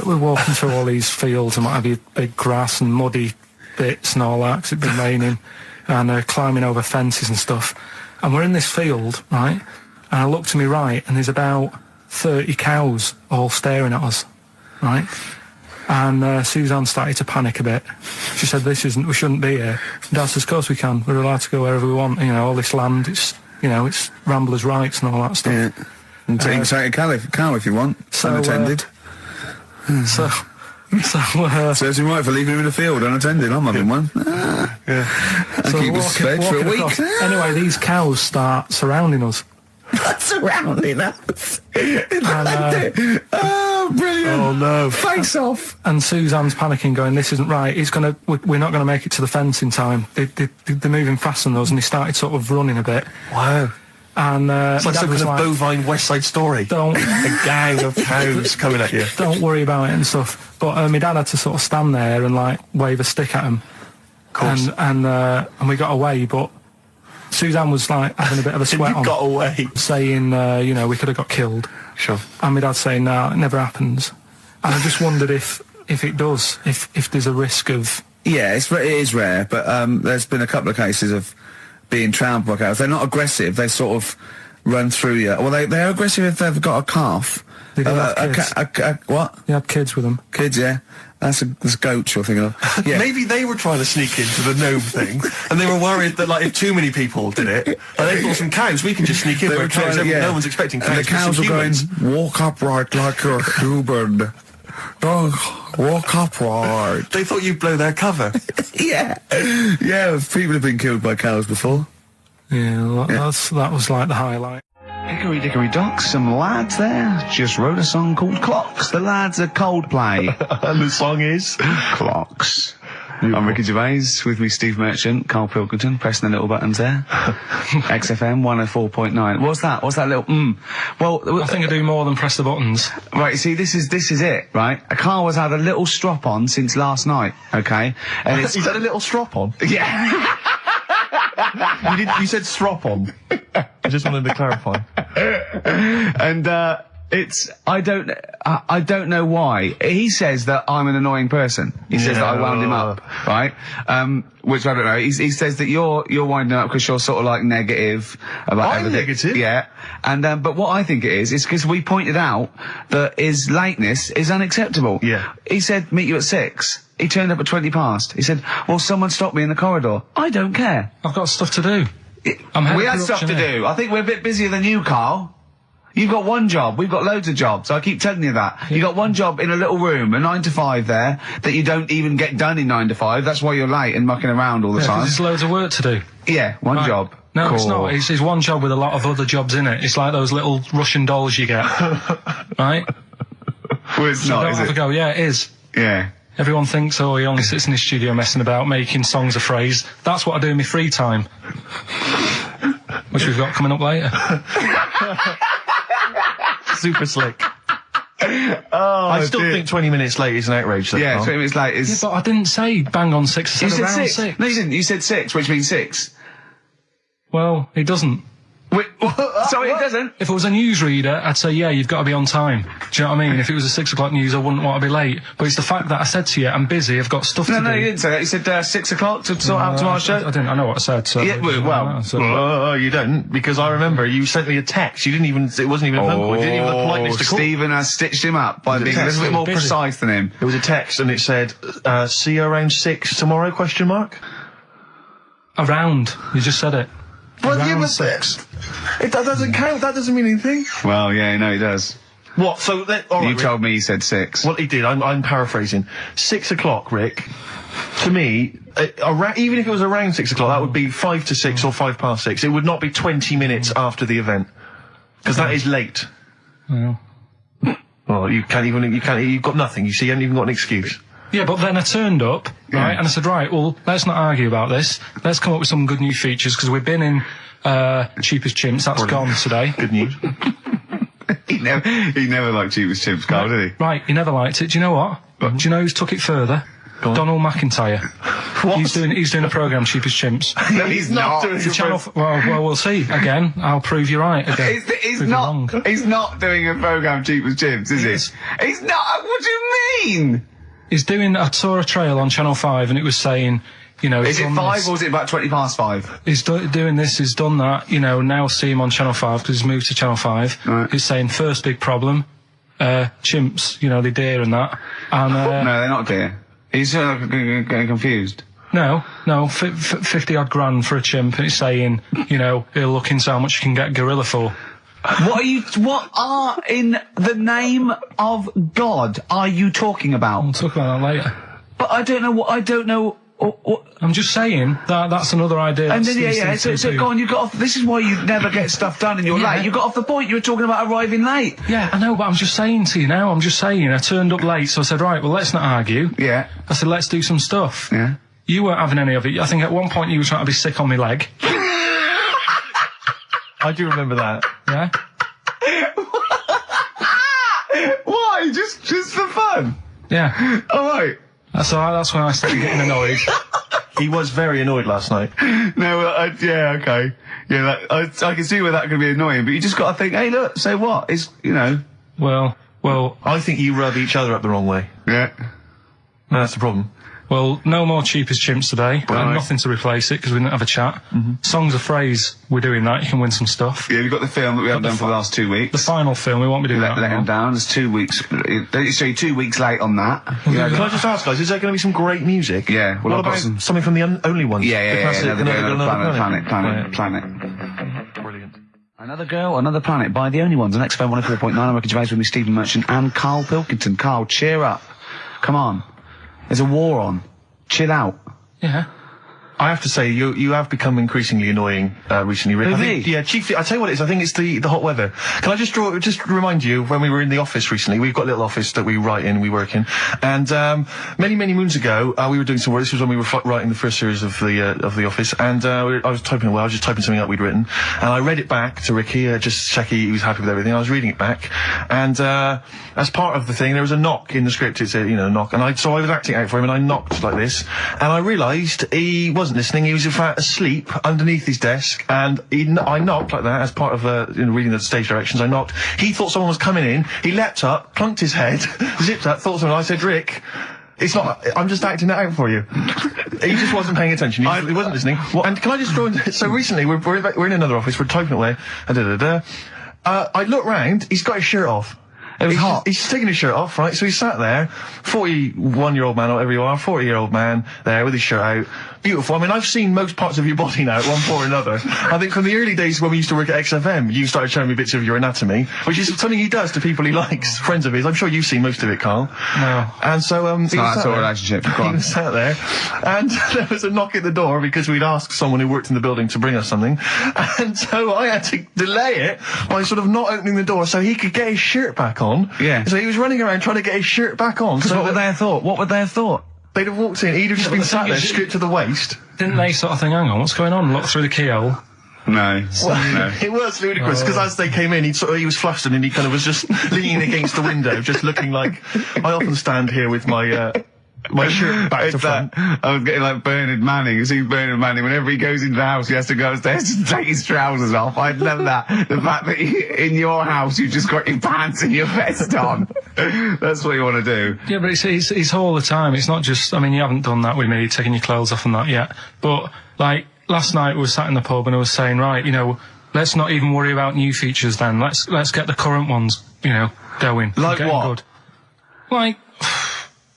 we're walking through all these fields and what have you, big grass and muddy bits and all that, 'cause it'd been raining, and climbing over fences and stuff. And we're in this field, right? And I look to my right, and there's about 30 cows all staring at us, right? And Suzanne started to panic a bit. She said, we shouldn't be here. Dad says, of course we can. We're allowed to go wherever we want. You know, all this land, it's ramblers' rights and all that stuff. Yeah. And take a cow if you want, unattended. Serves him right for leaving him in the field unattended. I'm having one. And So keep us fed for a week. across. Anyway, these cows start surrounding us. Surrounding us. And, oh, brilliant. Oh, no. Face off. And Suzanne's panicking, going, this isn't right. We're not going to make it to the fence in time. They're moving faster than us, and they started sort of running a bit. Wow. And it's like some kind of bovine West Side Story. A gang of cows coming at you. Don't worry about it and stuff. But my dad had to sort of stand there and like wave a stick at him. Of course. And we got away, but Suzanne was like having a bit of a sweat on. Got away. Saying, we could have got killed. Sure. And my dad saying, no, it never happens. And I just wondered if it does, if there's a risk of... Yeah, it is rare, but there's been a couple of cases of being trampled by cows. They're not aggressive, they sort of run through you. Well, they're aggressive if they've got a calf. They do have kids. What? They had kids with them. Kids, yeah. That's goats you're thinking of. Yeah. Maybe they were trying to sneak into the gnome thing, and they were worried that, like, if too many people did it, they thought some cows, we can just sneak in. Were cows, no one's expecting cows. And the cows were going, walk upright like you're human. Don't walk upright. They thought you'd blow their cover. Yeah. People have been killed by cows before. Yeah, that was like the highlight. Hickory dickory dock, some lads there just wrote a song called Clocks. The lads are Coldplay. And the song is? Clocks. I'm Ricky Gervais, with me Steve Merchant, Karl Pilkington, pressing the little buttons there. XFM 104.9. What's that little Well, I think I do more than press the buttons. Right, see, this is it, right? Karl has had a little strop on since last night, okay? And He's had a little strop on? Yeah. You said strop on. I just wanted to clarify. And I don't know why. He says that I'm an annoying person. He says that I wound him up, right? Which I don't know. He says that you're winding up because you're sort of like negative about everything. Negative? Yeah. And but what I think it is because we pointed out that his lateness is unacceptable. Yeah. He said meet you at 6. He turned up at 20 past. He said, well, someone stopped me in the corridor. I don't care. I've got stuff to do. We had stuff to do. I think we're a bit busier than you, Karl. You've got one job. We've got loads of jobs. I keep telling you that. Yeah. You got one job in a little room, a 9 to 5 there, that you don't even get done in 9 to 5. That's why you're late and mucking around all the time. There's loads of work to do. Yeah, one job. No, It's not. It's one job with a lot of other jobs in it. It's like those little Russian dolls you get. Right? Well, it's not, is it? Have a go. Yeah, it is. Yeah. Everyone thinks, oh, he only sits in his studio messing about, making songs a phrase. That's what I do in my free time. Which we've got coming up later. Super slick. I still think 20 minutes late is an outrage, though. Yeah, 20 minutes late is... Yeah, but I didn't say bang on 6, I said around 6. No, you didn't. You said 6, which means 6. Well, it doesn't. Wait, sorry, it doesn't? If it was a newsreader, I'd say, yeah, you've got to be on time. Do you know what I mean? If it was a 6 o'clock news, I wouldn't want to be late. But it's the fact that I said to you, I'm busy, I've got stuff to do. No, you didn't say that. You said 6 o'clock to sort out tomorrow's show. I didn't. I know what I said, so... Yeah, well... you don't, because I remember you sent me a text. You didn't even... It wasn't even a phone call. You didn't even have the politeness to call. Stephen has stitched him up by being a little bit more precise than him. It was a text, and it said, see you around 6 tomorrow, question mark? Around. You just said it. Well, yeah, but 6. That doesn't count. That doesn't mean anything. Well, yeah, no, it does. What? So all right, you told me he said 6. Well, he did. I'm paraphrasing. 6 o'clock, Rick. To me, even if it was around 6 o'clock, that would be 5 to 6 or 5 past 6. It would not be 20 minutes after the event, because that is late. Well, you can't even. You've got nothing. You see, you haven't even got an excuse. Yeah, but then I turned up, right, and I said, right, well, let's not argue about this. Let's come up with some good new features, because we've been in Cheap as Chimps. That's gone today. Good news. He never liked Cheap as Chimps, Carl, did he? Right, he never liked it. Do you know what? Do you know who's took it further? Donald McIntyre. What? He's doing a programme, Cheap as Chimps. No, he's not doing the channel. Well, we'll see. Again, I'll prove you right. Again. He's not doing a programme, Cheap as Chimps, is he? He's not. What do you mean? He's doing. I saw a trail on Channel 5, and it was saying, you know, is it 5 or is it about 20 past 5? He's doing this. He's done that. You know, now see him on Channel 5 because he's moved to Channel 5. Right. He's saying first big problem, chimps. You know, they're deer and that. And no, they're not deer. He's getting confused. No, 50 odd grand for a chimp, and it's saying, you know, he'll look into how much you can get a gorilla for. What are in the name of God are you talking about? We'll talk about that later. But I don't know what. I'm just saying that's another idea. And then so go on. You got off. This is why you never get stuff done, and you're late. You got off the point. You were talking about arriving late. Yeah, I know, but I'm just saying to you now. I turned up late, so I said, right, well, let's not argue. Yeah. I said, let's do some stuff. Yeah. You weren't having any of it. I think at one point you were trying to be sick on my leg. I do remember that. Yeah. Why? Just for fun? Yeah. All right. That's when I started getting annoyed. He was very annoyed last night. No, yeah, okay. Yeah, I can see where that could be annoying, but you just got to think, hey, look, say what? It's, you know. Well. I think you rub each other up the wrong way. Yeah. No, that's the problem. Well, no more Cheap as Chimps today. Right. Nothing to replace it because we didn't have a chat. Songs of phrase, we're doing that. You can win some stuff. Yeah, we've got the film that we haven't done for the last 2 weeks. The final film, we won't be doing that. Let him down. There's 2 weeks. So you're 2 weeks late on that. Can I just ask, guys, is there going to be some great music? Yeah. Well, what about something from the Only Ones? Yeah. Another Planet. Brilliant. Another Girl, Another Planet by The Only Ones on XFM 104.9. I'm Ricky Gervais with me, Stephen Merchant and Karl Pilkington. Karl, cheer up. Come on. There's a war on. Chill out. Yeah. I have to say, you have become increasingly annoying recently, Rick. Really? Chiefly, I tell you what it is. I think it's the hot weather. Can I just remind you when we were in the office recently? We've got a little office that we write in, we work in, and many moons ago we were doing some work. This was when we were writing the first series of the office, and I was typing away. I was just typing something up we'd written, and I read it back to Ricky, just check he was happy with everything. I was reading it back, and as part of the thing, there was a knock in the script. It said, knock, and so I was acting out for him, and I knocked like this, and I realised he wasn't listening. He was in fact asleep underneath his desk, and I knocked like that as part of reading the stage directions. I knocked. He thought someone was coming in. He leapt up, plunked his head, zipped up, thought someone. I said, Rick, it's not. I'm just acting it out for you. He just wasn't paying attention. He wasn't listening. And can I just draw in? So recently we're in another office. We're typing away. I look round. He's got his shirt off. It was hot. He's taking his shirt off, right? So he sat there, 41-year-old man, or whatever you are, 40-year-old man there with his shirt out, beautiful. I mean, I've seen most parts of your body now at one point or another. I think from the early days when we used to work at XFM, you started showing me bits of your anatomy, which is something he does to people he likes, friends of his. I'm sure you've seen most of it, Carl. No. And so, it's not a relationship. He was sat there, and there was a knock at the door because we'd asked someone who worked in the building to bring us something, and so I had to delay it by sort of not opening the door so he could get his shirt back on. Yeah. So he was running around trying to get his shirt back on. So what would they have thought? What would they have thought? They'd have walked in, he'd have just been sat there, stripped to the waist. Didn't they sort of think, hang on, what's going on? Look through the keyhole. No. Well, no. It was ludicrous, because as they came in, he was flustered and he kind of was just leaning against the window, just looking like... I often stand here with my shirt back to front. I was getting like Bernard Manning. You see Bernard Manning, whenever he goes into the house, he has to go upstairs to take his trousers off. I'd love that. The fact that in your house, you've just got your pants and your vest on. That's what you want to do. Yeah, but it's all the time. It's not just, I mean, you haven't done that with me, taking your clothes off and that yet. But, like, last night we were sat in the pub and I was saying, right, you know, let's not even worry about new features then. Let's get the current ones, you know, going. Like what? Good. Like...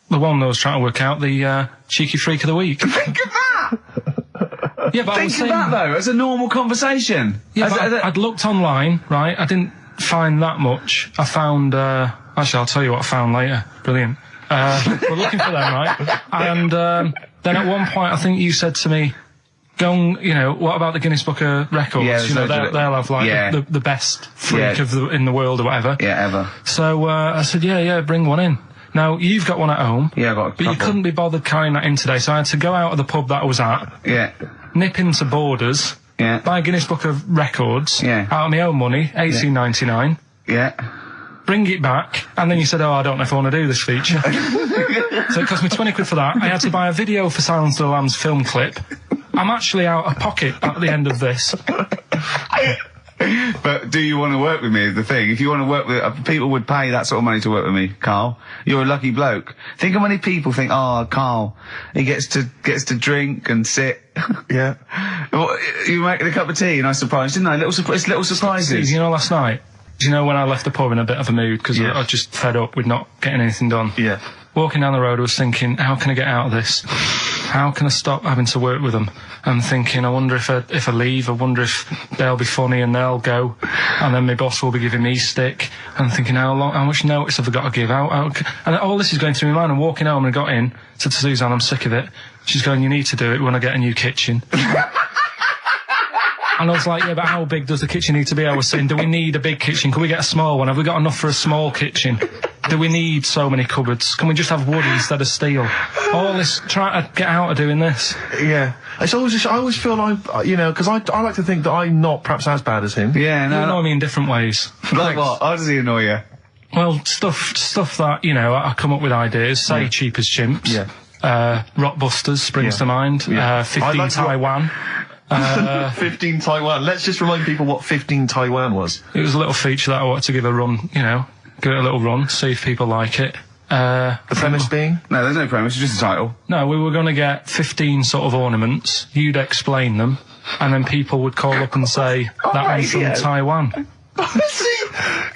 the one that was trying to work out, the cheeky freak of the week. Think of that! Yeah, but Think of that, though, as a normal conversation. Yeah, I'd looked online, right? I didn't find that much. I found... actually, I'll tell you what I found later. Brilliant. We're looking for them, right? And then at one point, I think you said to me, go and, you know, what about the Guinness Book of Records? Yeah, you know, they'll have, like, the best freak in the world or whatever. Yeah, ever. So I said, yeah, bring one in. Now, you've got one at home. Yeah, I got a couple. But you couldn't be bothered carrying that in today, so I had to go out of the pub that I was at. Yeah. Nip into Borders. Yeah. Buy a Guinness Book of Records. Yeah. Out of my own money, $18.99. Yeah. Bring it back, and then you said, I don't know if I want to do this feature. So it cost me 20 quid for that. I had to buy a video for Silence of the Lambs film clip. I'm actually out of pocket at the end of this. But do you want to work with me is the thing. If you want to work with... people would pay that sort of money to work with me, Carl. You're a lucky bloke. Think how many people think, Carl, he gets to drink and sit. Yeah. Well, you making a cup of tea and I surprised, didn't I? Little surprises. You know, last night, do you know when I left the pub in a bit of a mood because I was just fed up with not getting anything done? Yeah. Walking down the road, I was thinking, how can I get out of this? How can I stop having to work with them? I'm thinking, I wonder if I leave, I wonder if they'll be funny and they'll go, and then my boss will be giving me stick. I'm thinking, how much notice have I got to give out? And all this is going through my mind. I'm walking home and I got in, said to Suzanne, I'm sick of it. She's going, you need to do it when I get a new kitchen. And I was like, yeah, but how big does the kitchen need to be? I was saying, do we need a big kitchen? Can we get a small one? Have we got enough for a small kitchen? Do we need so many cupboards? Can we just have wood instead of steel? All this, trying to get out of doing this. Yeah. It's always just, I always feel like, you know, because I like to think that I'm not perhaps as bad as him. Yeah, no. You annoy me in different ways. Like what? How does he annoy you? Well, stuff that, you know, I come up with ideas, say Cheap as Chimps. Yeah. Rockbusters springs to mind. Yeah. 15 Taiwan. 15 Taiwan. Let's just remind people what 15 Taiwan was. It was a little feature that I wanted to give a run, you know, give it a little run, see if people like it. The premise being? No, there's no premise, it's just a title. No, we were going to get 15 sort of ornaments, you'd explain them, and then people would call up and say, that one's from Taiwan. See,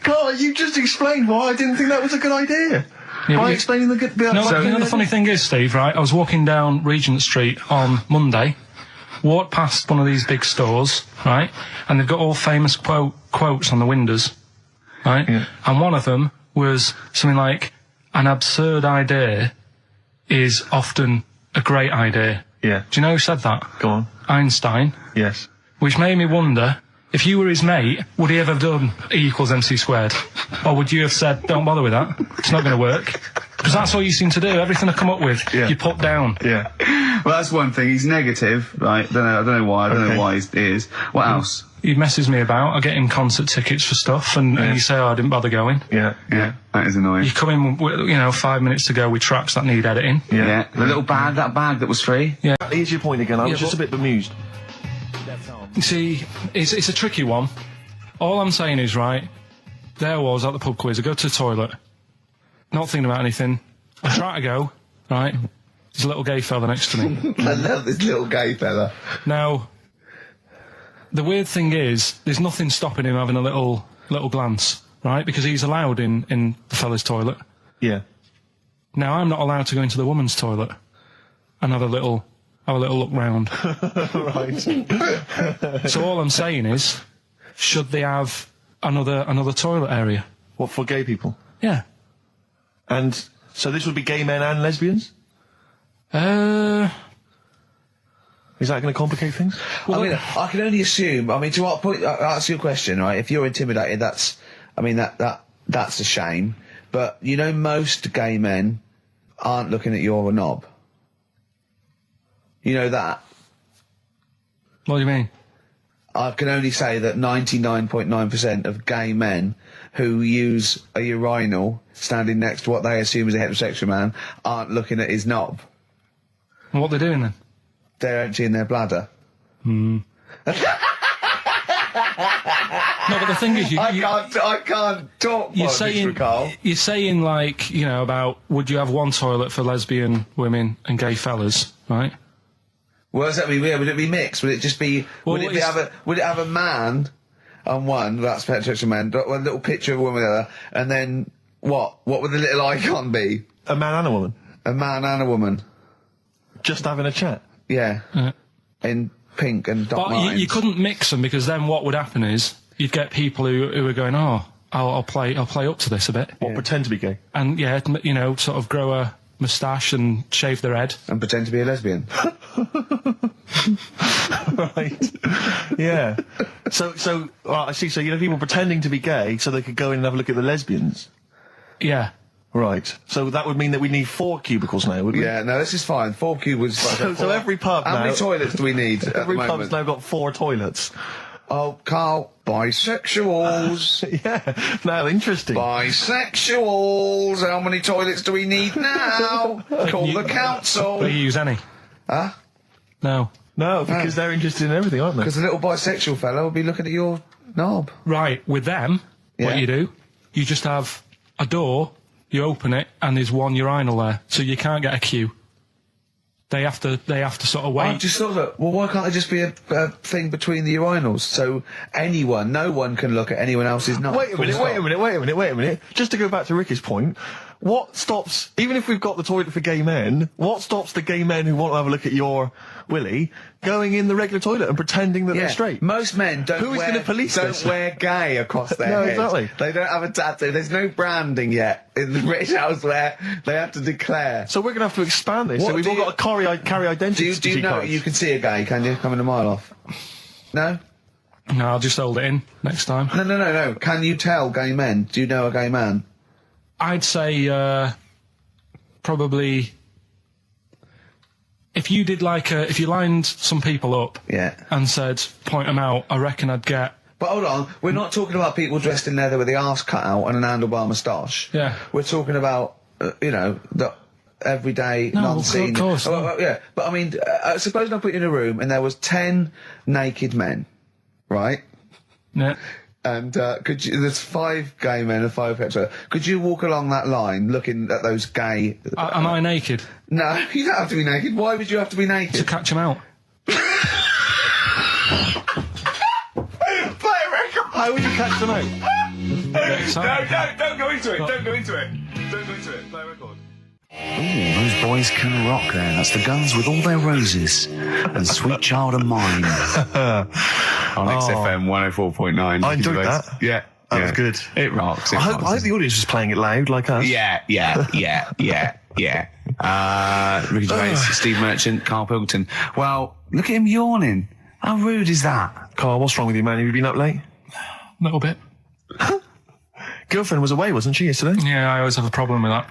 Carl, you just explained why I didn't think that was a good idea. Yeah, by explaining the good... No, so, you know the funny thing is, Steve, right, I was walking down Regent Street on Monday, walked past one of these big stores, right, and they've got all famous quotes on the windows, right, and one of them was something like, an absurd idea is often a great idea. Yeah. Do you know who said that? Go on. Einstein. Yes. Which made me wonder, if you were his mate, would he ever have done E=MC²? Or would you have said, don't bother with that, it's not going to work? Because that's all you seem to do, everything I come up with, you put down. Yeah. Well, that's one thing, he's negative, right, I don't know why he is. What else? He messes me about, I get him concert tickets for stuff, and you say, I didn't bother going. Yeah, that is annoying. You come in, you know, 5 minutes to go with tracks that need editing. Yeah. The little bag, that was free. Yeah. Here's your point again, I was just a bit bemused. You see, it's a tricky one. All I'm saying is, right, there I was at the pub quiz, I go to the toilet, not thinking about anything, I try to go, right, there's a little gay fella next to me. I love this little gay fella. Now, the weird thing is, there's nothing stopping him having a little glance, right, because he's allowed in the fella's toilet. Yeah. Now, I'm not allowed to go into the woman's toilet and have a little have a little look round. Right. So all I'm saying is, should they have another toilet area? What, for gay people? Yeah. And so this would be gay men and lesbians? Is that going to complicate things? Well, I mean, I can only assume. I mean, to what point? I'll ask you a question, right? If you're intimidated, that's a shame. But you know, most gay men aren't looking at your knob. You know that. What do you mean? I can only say that 99.9% of gay men who use a urinal standing next to what they assume is a heterosexual man aren't looking at his knob. And what they're doing then? They're emptying their bladder. No, but the thing is, I can't talk. You're saying like, you know, about would you have one toilet for lesbian women and gay fellas, right? What does that mean? Would it be mixed? Would it just be? Well, would it have a man on one? That's heterosexual man. One little picture of a woman on the other, and then what? What would the little icon be? A man and a woman. A man and a woman. Just having a chat. Yeah. In pink and dot lines. But you couldn't mix them, because then what would happen is you'd get people who are going, oh, I'll play up to this a bit. What, pretend to be gay? And yeah, you know, sort of grow a moustache and shave their head. And pretend to be a lesbian. Right. Yeah. So, I see, so you know people pretending to be gay so they could go in and have a look at the lesbians? Yeah. Right. So that would mean that we need 4 cubicles now, would we? Yeah, no, this is fine. 4 cubicles. So every pub How now... many toilets do we need at Every the pub's moment? now got 4 toilets. Oh, Carl, bisexuals. Yeah, now interesting. Bisexuals. How many toilets do we need now? Call the council. Do you use any? Huh? No. No, because they're interested in everything, aren't they? Because the little bisexual fellow will be looking at your knob. Right, with them, what you do, you just have a door, you open it, and there's one urinal there, so you can't get a queue. They have to sort of wait. I just thought that, well, why can't there just be a thing between the urinals, so no one can look at anyone else's knob? Wait a minute. Just to go back to Ricky's point, what stops, even if we've got the toilet for gay men, what stops the gay men who want to have a look at your willy going in the regular toilet and pretending that they're straight? Most men don't wear gay across their head. Exactly. They don't have a tattoo. There's no branding yet in the British House where they have to declare. So we're going to have to expand this. So we've all got to carry identity. Do you know you can see a gay, can you? Coming a mile off. No? No, I'll just hold it in next time. No. Can you tell gay men? Do you know a gay man? I'd say, probably, if you did if you lined some people up and said, point them out, I reckon I'd get... But hold on, we're not talking about people dressed in leather with the arse cut out and an handlebar moustache. Yeah. We're talking about, the everyday, non-seen... of course. Yeah, but I mean, suppose I put you in a room and there was 10 naked men, right? Yeah. And there's 5 gay men and 5 hetero. Could you walk along that line looking at those gay... Am I naked? No, you don't have to be naked. Why would you have to be naked? To catch them out. How would you catch them out? Don't go into it. Don't go into it. Play record. Ooh, those boys can rock there. That's the Guns with All Their Roses and Sweet Child of Mine. On XFM 104.9. I enjoyed that. Yeah. That was good. It rocks. I hope the audience was playing it loud like us. Yeah. Ricky Gervais, Steve Merchant, Karl Pilkington. Well, look at him yawning. How rude is that? Carl, what's wrong with you, man? Have you been up late? A little bit. Girlfriend was away, wasn't she, yesterday? Yeah, I always have a problem with that.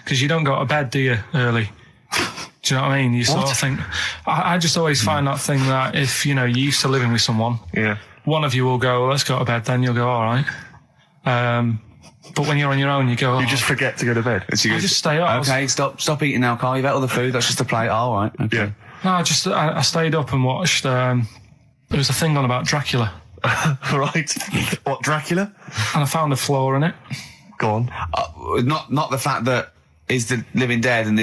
Because you don't go to bed, do you, early? Do you know what I mean? You sort of think... I just always find that thing that if, you're used to living with someone, one of you will go, let's go to bed, then you'll go, all right. But when you're on your own, you go... You just forget to go to bed. I just stay up. Okay, stop eating now, Carl. You've ate all the food. That's just a plate. All right. Okay. Yeah. No, I stayed up and watched... there was a thing on about Dracula. Right. What, Dracula? And I found a flaw in it. Go on. Not the fact that he's the living dead and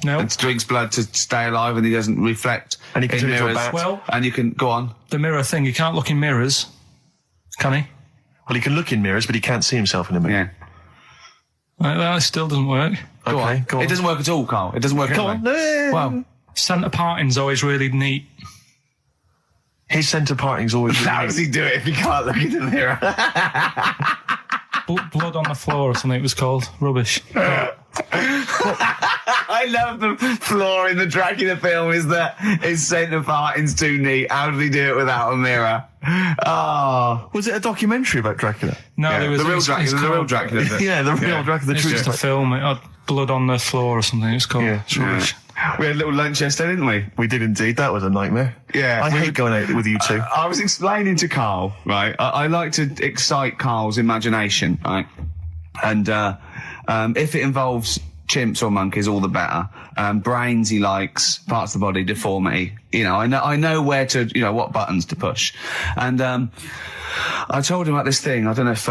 and drinks blood to stay alive and he doesn't reflect and he can turn into a bat. Well, and you can go on. The mirror thing, you can't look in mirrors, can he? Well, he can look in mirrors, but he can't see himself in a mirror. Yeah. That still doesn't work. Go on. Go on. It doesn't work at all, Carl. It doesn't work. Go on. Well, Centre parting's always really neat. His centre parting's always really How does he do it if he can't look in the mirror? Blood on the floor or something it was called. Rubbish. I love the flaw in the Dracula film is that his centre parting's too neat. How did he do it without a mirror? Oh. Was it a documentary about Dracula? No, Yeah, there was the real Dracula. The real Dracula. Yeah, the real Dracula. It's just a film. It had blood on the floor or something. It's called. Yeah. It's rubbish. We had a little lunch yesterday, didn't we? We did indeed. That was a nightmare. Yeah. I hate going out with you two. I was explaining to Karl, right? I like to excite Karl's imagination, right? And if it involves chimps or monkeys, all the better. Brains he likes, parts of the body, deformity. You know, I know where to, you know, what buttons to push. And I told him about this thing. I don't know if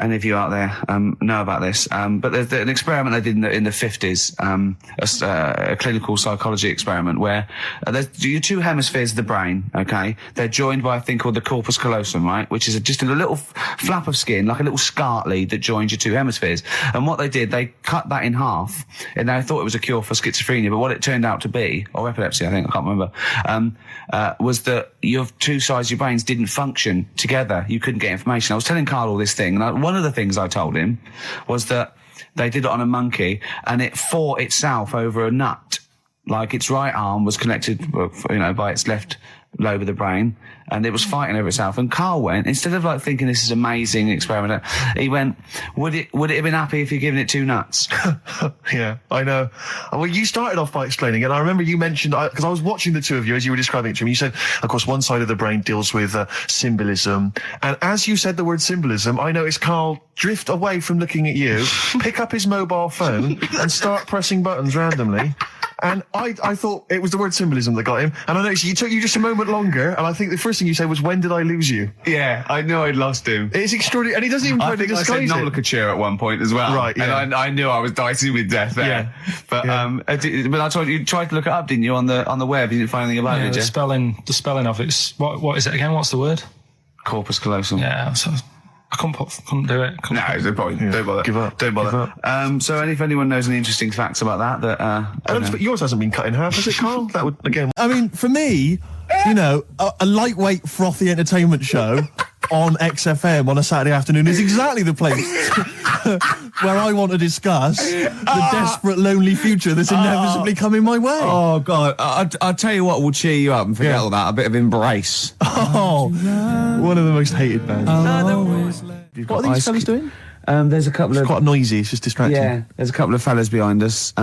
any of you out there know about this, but there's an experiment they did in the 50s, a clinical psychology experiment where there's your two hemispheres of the brain, okay? They're joined by a thing called the corpus callosum, right? Which is just a little flap of skin, like a little scarlet lead that joins your two hemispheres. And what they did, they cut that in half, and they thought it was a cure for schizophrenia, but what it turned out to be, or epilepsy, I think, I can't remember, was that your two sides of your brains didn't function together. You couldn't get information. I was telling Karl all this thing, and one of the things I told him was that they did it on a monkey, and it fought itself over a nut. Like its right arm was connected, you know, by its left lobe of the brain, and it was fighting over itself. And Karl went, instead of like thinking this is amazing experiment, he went, would it have been happy if you'd given it two nuts? Yeah, I know. Well, you started off by explaining it, and I remember you mentioned, because I was watching the two of you as you were describing it to me, you said, of course, one side of the brain deals with symbolism, and as you said the word symbolism, I noticed Karl drift away from looking at you, pick up his mobile phone, and start pressing buttons randomly. And I thought it was the word symbolism that got him. And I noticed you took you just a moment longer. And I think the first thing you said was, when did I lose you? Yeah, I knew I'd lost him. It's extraordinary. And he doesn't even try to disguise it. I said nomenclature at one point as well. Right, yeah. And I knew I was dicey with death there. Yeah. But, but I told you tried to look it up, didn't you, on the web? You didn't find anything about it, did you? The spelling of it's, what is it again? What's the word? Corpus callosum. Yeah, so I couldn't do it. No, it's a point. Yeah. Don't bother. Give up. Don't bother. Give up. So if anyone knows any interesting facts about that, yours hasn't been cut in half, has it, Karl? That would, again. I mean, for me, you know, a lightweight, frothy entertainment show on XFM on a Saturday afternoon is exactly the place where I want to discuss the desperate, lonely future that's inevitably coming my way. Oh, God. I'll tell you what will cheer you up and forget all that. A bit of Embrace. Oh, one of the most hated bands. What are these fellas doing? There's a couple it's quite noisy, it's just distracting. Yeah, there's a couple of fellas behind us,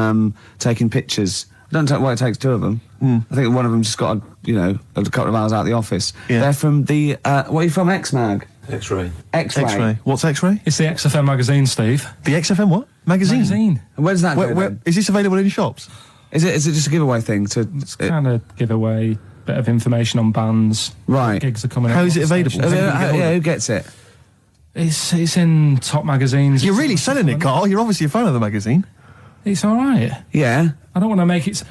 taking pictures. I don't know why it takes two of them. I think one of them just got, a couple of hours out of the office. Yeah. They're from the, what are you from, X-Mag? X-Ray. X-Ray. What's X-Ray? It's the XFM magazine, Steve. The XFM what? Magazine. And where's that go, is this available in shops? Is it just a giveaway thing? It's kind of giveaway, bit of information on bands. Right. Gigs are coming up. How is it available? Who gets it? It's in top magazines. You're really selling it, Karl. You're obviously a fan of the magazine. It's all right. Yeah. I don't want to make it...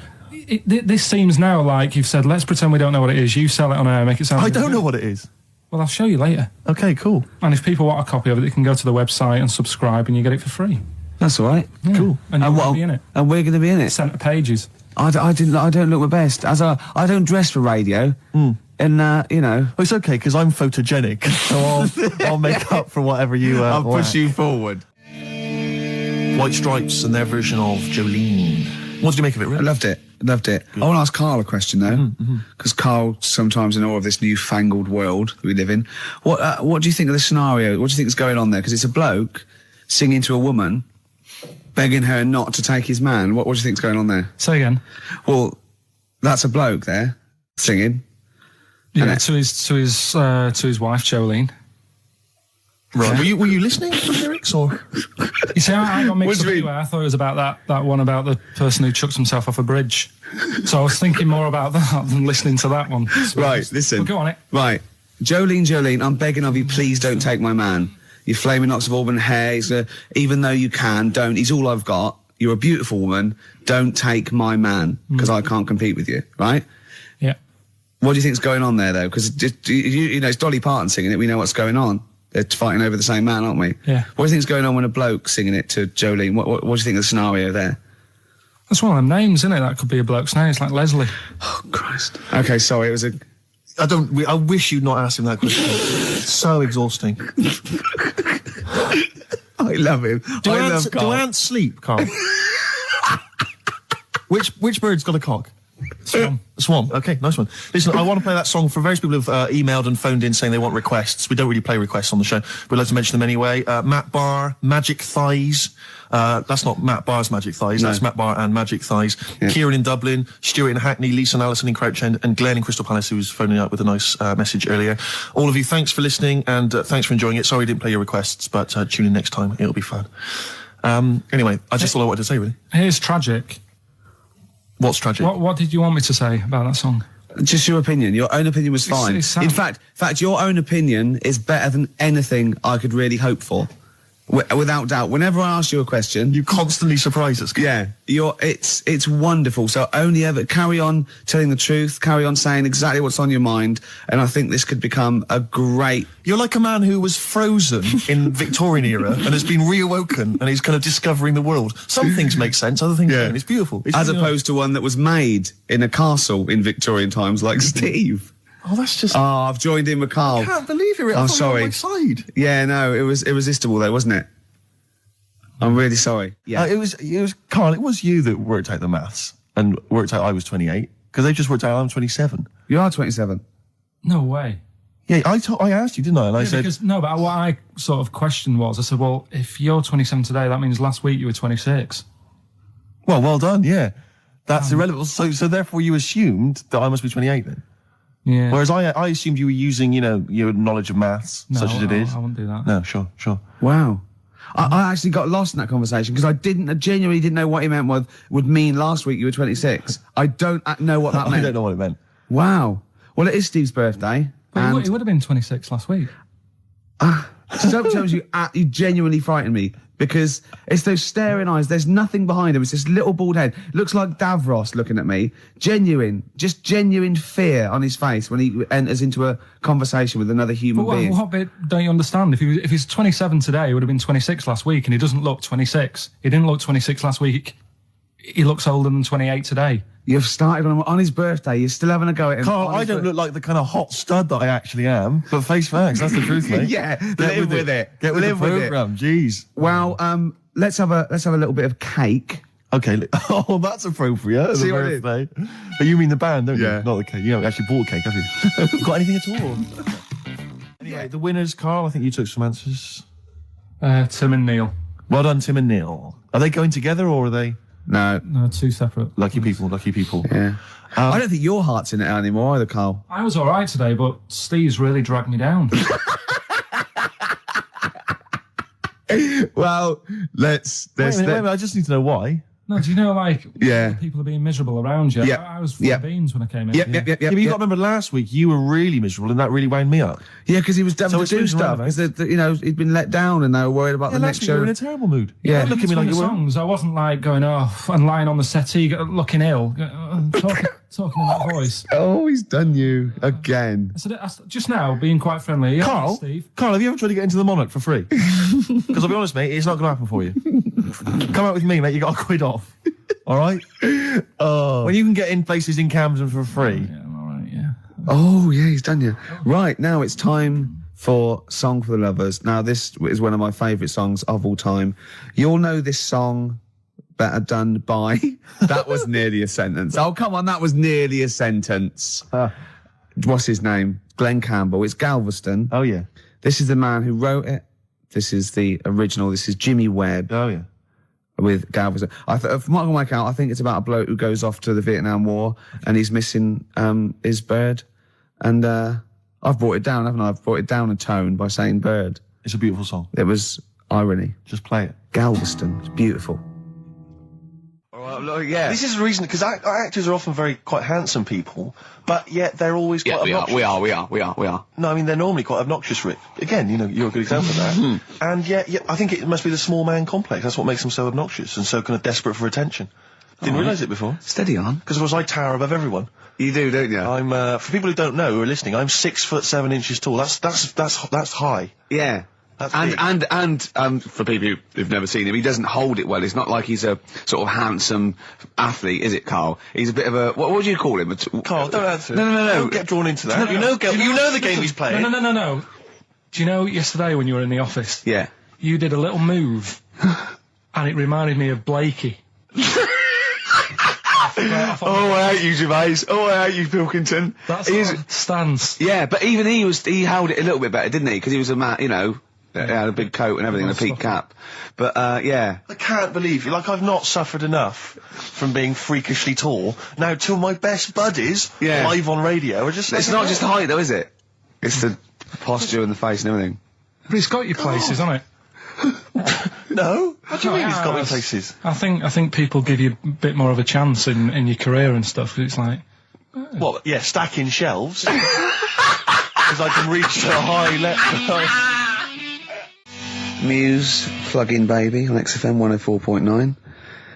This seems now like you've said, let's pretend we don't know what it is. You sell it on air, make it sound... I don't know what it is. Well, I'll show you later. Okay, cool. And if people want a copy of it, they can go to the website and subscribe and you get it for free. That's all right. Yeah. Cool. And you're going to be in it. And we're going to be in it. Centre pages. I don't look my best. I don't dress for radio. And, Well, it's okay, because I'm photogenic, so I'll make up for whatever you... I'll push you forward. White Stripes and their version of Jolene. What did you make of it, Rick? I loved it. Good. I want to ask Karl a question, though, because Karl sometimes in awe of this newfangled world that we live in. What do you think of the scenario? What do you think is going on there? Because it's a bloke singing to a woman, begging her not to take his man. What do you think is going on there? Say again. Well, that's a bloke there singing. Yeah, to his wife Jolene. Right. Were you listening to the lyrics, or? You see, I got mixed up anyway. I thought it was about that one about the person who chucked himself off a bridge. So I was thinking more about that than listening to that one. So right, listen. Well, go on it. Right. Jolene, I'm begging of you, please don't take my man. You flaming locks of auburn hair, even though you can, don't. He's all I've got. You're a beautiful woman. Don't take my man, because I can't compete with you, right? Yeah. What do you think's going on there, though? Because, it's Dolly Parton singing it. We know what's going on. They're fighting over the same man, aren't we? Yeah. What do you think's going on when a bloke's singing it to Jolene? What do you think of the scenario there? That's one of them names, isn't it? That could be a bloke's name. It's like Leslie. Oh, Christ. Okay, sorry, it was a... I wish you'd not asked him that question. It's so exhausting. I love him. Do ants sleep, Carl? Which bird's got a cock? Swan. Swan. Okay, nice one. Listen, I want to play that song for various people who've emailed and phoned in saying they want requests. We don't really play requests on the show. We'd like to mention them anyway. Matt Barr, Magic Thighs. That's not Matt Barr's Magic Thighs. No. That's Matt Barr and Magic Thighs. Yeah. Kieran in Dublin, Stuart in Hackney, Lisa and Alison in Crouch End, and Glenn in Crystal Palace, who was phoning up with a nice message earlier. All of you, thanks for listening and thanks for enjoying it. Sorry we didn't play your requests, but tune in next time. It'll be fun. Anyway, I just thought I wanted to say, really. Here's Tragic. What's tragic? What did you want me to say about that song? Just your opinion. Your own opinion was fine. In fact, your own opinion is better than anything I could really hope for. Without doubt. Whenever I ask you a question, you constantly surprise us. Yeah, it's wonderful. So only ever carry on telling the truth, carry on saying exactly what's on your mind, and I think this could become a great... You're like a man who was frozen in Victorian era and has been reawoken and he's kind of discovering the world. Some things make sense, other things don't. It's beautiful. As opposed to one that was made in a castle in Victorian times, like Steve. Oh, that's just... Oh, I've joined in with Carl. I can't believe it. I'm sorry. On my side. Yeah, no, it was irresistible though, wasn't it? I'm really sorry. Yeah. It was Carl, it was you that worked out the maths and worked out I was 28. Because they just worked out I'm 27. You are 27. No way. Yeah, I asked you, didn't I? And I said... Because, no, but what I sort of questioned was, I said, well, if you're 27 today, that means last week you were 26. Well done, yeah. That's irrelevant. So therefore you assumed that I must be 28 then? Yeah. Whereas I assumed you were using, your knowledge of maths, such as it is. I wouldn't do that. No, sure. Wow. I actually got lost in that conversation because I genuinely didn't know what he meant would mean last week you were 26. I don't know what that meant. I don't know what it meant. Wow. Well, it is Steve's birthday. But he would have been 26 last week. Sometimes you genuinely frighten me because it's those staring eyes. There's nothing behind him. It's this little bald head. Looks like Davros looking at me. Genuine fear on his face when he enters into a conversation with another human being. What bit don't you understand? If he's 27 today, he would have been 26 last week, and he doesn't look 26. He didn't look 26 last week. He looks older than 28 today. You've started on his birthday. You're still having a go at him. Carl, I don't look like the kind of hot stud that I actually am, but face facts, that's the truth, mate. Yeah, live with it. Get with the programme, jeez. Well, let's have a little bit of cake. Okay. Oh, that's appropriate. See the what birthday. But you mean the band, don't you? Yeah. Not the cake. You haven't actually bought cake, have you? Got anything at all? Anyway, the winners, Carl, I think you took some answers. Tim and Neil. Well done, Tim and Neil. Are they going together or are they... No, two separate. Lucky people. Yeah. I don't think your heart's in it anymore either, Carl. I was all right today, but Steve's really dragged me down. Well, let's... Wait a minute, I just need to know why. No, do you know, people are being miserable around you? Yeah. I was full of beans when I came in. Yep. But you got to remember last week, you were really miserable and that really wound me up. Yeah, because he was having to do stuff. Because, he'd been let down and they were worried about the next show. You were in a terrible mood. Yeah. Look at me like you were. Songs, I wasn't going off and lying on the settee, looking ill, talking in that voice. Oh, he's done you again. I said, just now, being quite friendly. Carl, Steve? Carl, have you ever tried to get into the Monarch for free? Because I'll be honest, mate, it's not going to happen for you. Come out with me, mate, you got to quid off. All right? When you can get in places in Camden for free. Yeah, I'm all right, yeah. Oh, yeah, he's done you. Right, now it's time for Song for the Lovers. Now, this is one of my favourite songs of all time. You'll know this song better done by... That was nearly a sentence. Oh, come on, that was nearly a sentence. What's his name? Glenn Campbell. It's Galveston. Oh, yeah. This is the man who wrote it. This is the original. This is Jimmy Webb. Oh, yeah. With Galveston. From what I can work out, I think it's about a bloke who goes off to the Vietnam War and he's missing his bird. And I've brought it down, haven't I? I've brought it down a tone by saying bird. It's a beautiful song. It was irony. Just play it. Galveston. It's beautiful. Yeah. This is the reason, because actors are often quite handsome people, but yet they're always quite obnoxious. We are. No, I mean, they're normally quite obnoxious, Rick. Again, you're a good example of that. And yet, I think it must be the small man complex. That's what makes them so obnoxious and so kind of desperate for attention. Didn't realise it before. Steady on. Because, of course, I tower above everyone. You do, don't you? I'm, for people who don't know, who are listening, I'm 6'7" tall. That's high. Yeah. And for people who've never seen him, he doesn't hold it well. It's not like he's a sort of handsome athlete, is it, Carl? He's a bit of a, what do you call him? Carl, don't answer. No. Don't get drawn into that. You know the game he's playing. No. Do you know yesterday when you were in the office? Yeah. You did a little move, and it reminded me of Blakey. Oh, I hate you, Gervais. Oh, I hate you, Pilkington. That's his stance. Yeah, but even he held it a little bit better, didn't he? Because he was a man, you know, he had a big coat and everything, and a peak cap. But, yeah. I can't believe you. Like, I've not suffered enough from being freakishly tall. Now, two of my best buddies, live on radio, are just like... It's not just the height, though, is it? It's the posture and the face and everything. But it's got your places, hasn't it? No? What do you mean it's got me places? I think people give you a bit more of a chance in your career and stuff, 'cause it's like... Well, yeah, stacking shelves. Because I can reach to a high level. Muse, Plug-in Baby on XFM 104.9.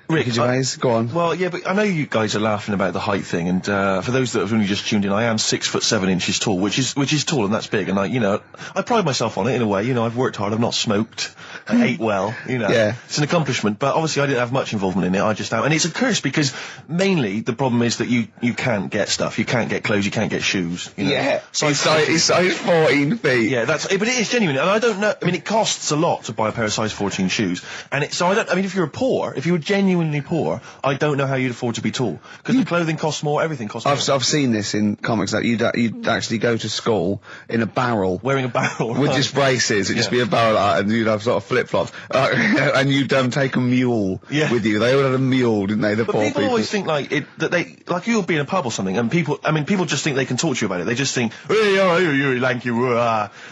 Ricky Gervais, go on. Well, yeah, but I know you guys are laughing about the height thing, and for those that have only just tuned in, I am 6'7" tall, which is tall, and that's big, and I pride myself on it in a way. You know, I've worked hard, I've not smoked, I ate well, you know. Yeah. It's an accomplishment, but obviously I didn't have much involvement in it, I just am. And it's a curse, because mainly the problem is that you can't get stuff, you can't get clothes, you can't get shoes, you know. Yeah, he's size 14 feet. Yeah, but it is genuine, and I don't know, I mean, it costs a lot to buy a pair of size 14 shoes, and if you were genuinely poor, I don't know how you'd afford to be tall, because the clothing costs more, everything costs more. I've seen this in comics, that you'd actually go to school in a barrel. Wearing a barrel, with just braces, it'd just be a barrel and you'd have sort of flip-flops. And you'd take a mule with you. They all had a mule, didn't they, the poor people? People always think like you'll be in a pub or something, and people just think they can talk to you about it. They just think, hey, you lanky,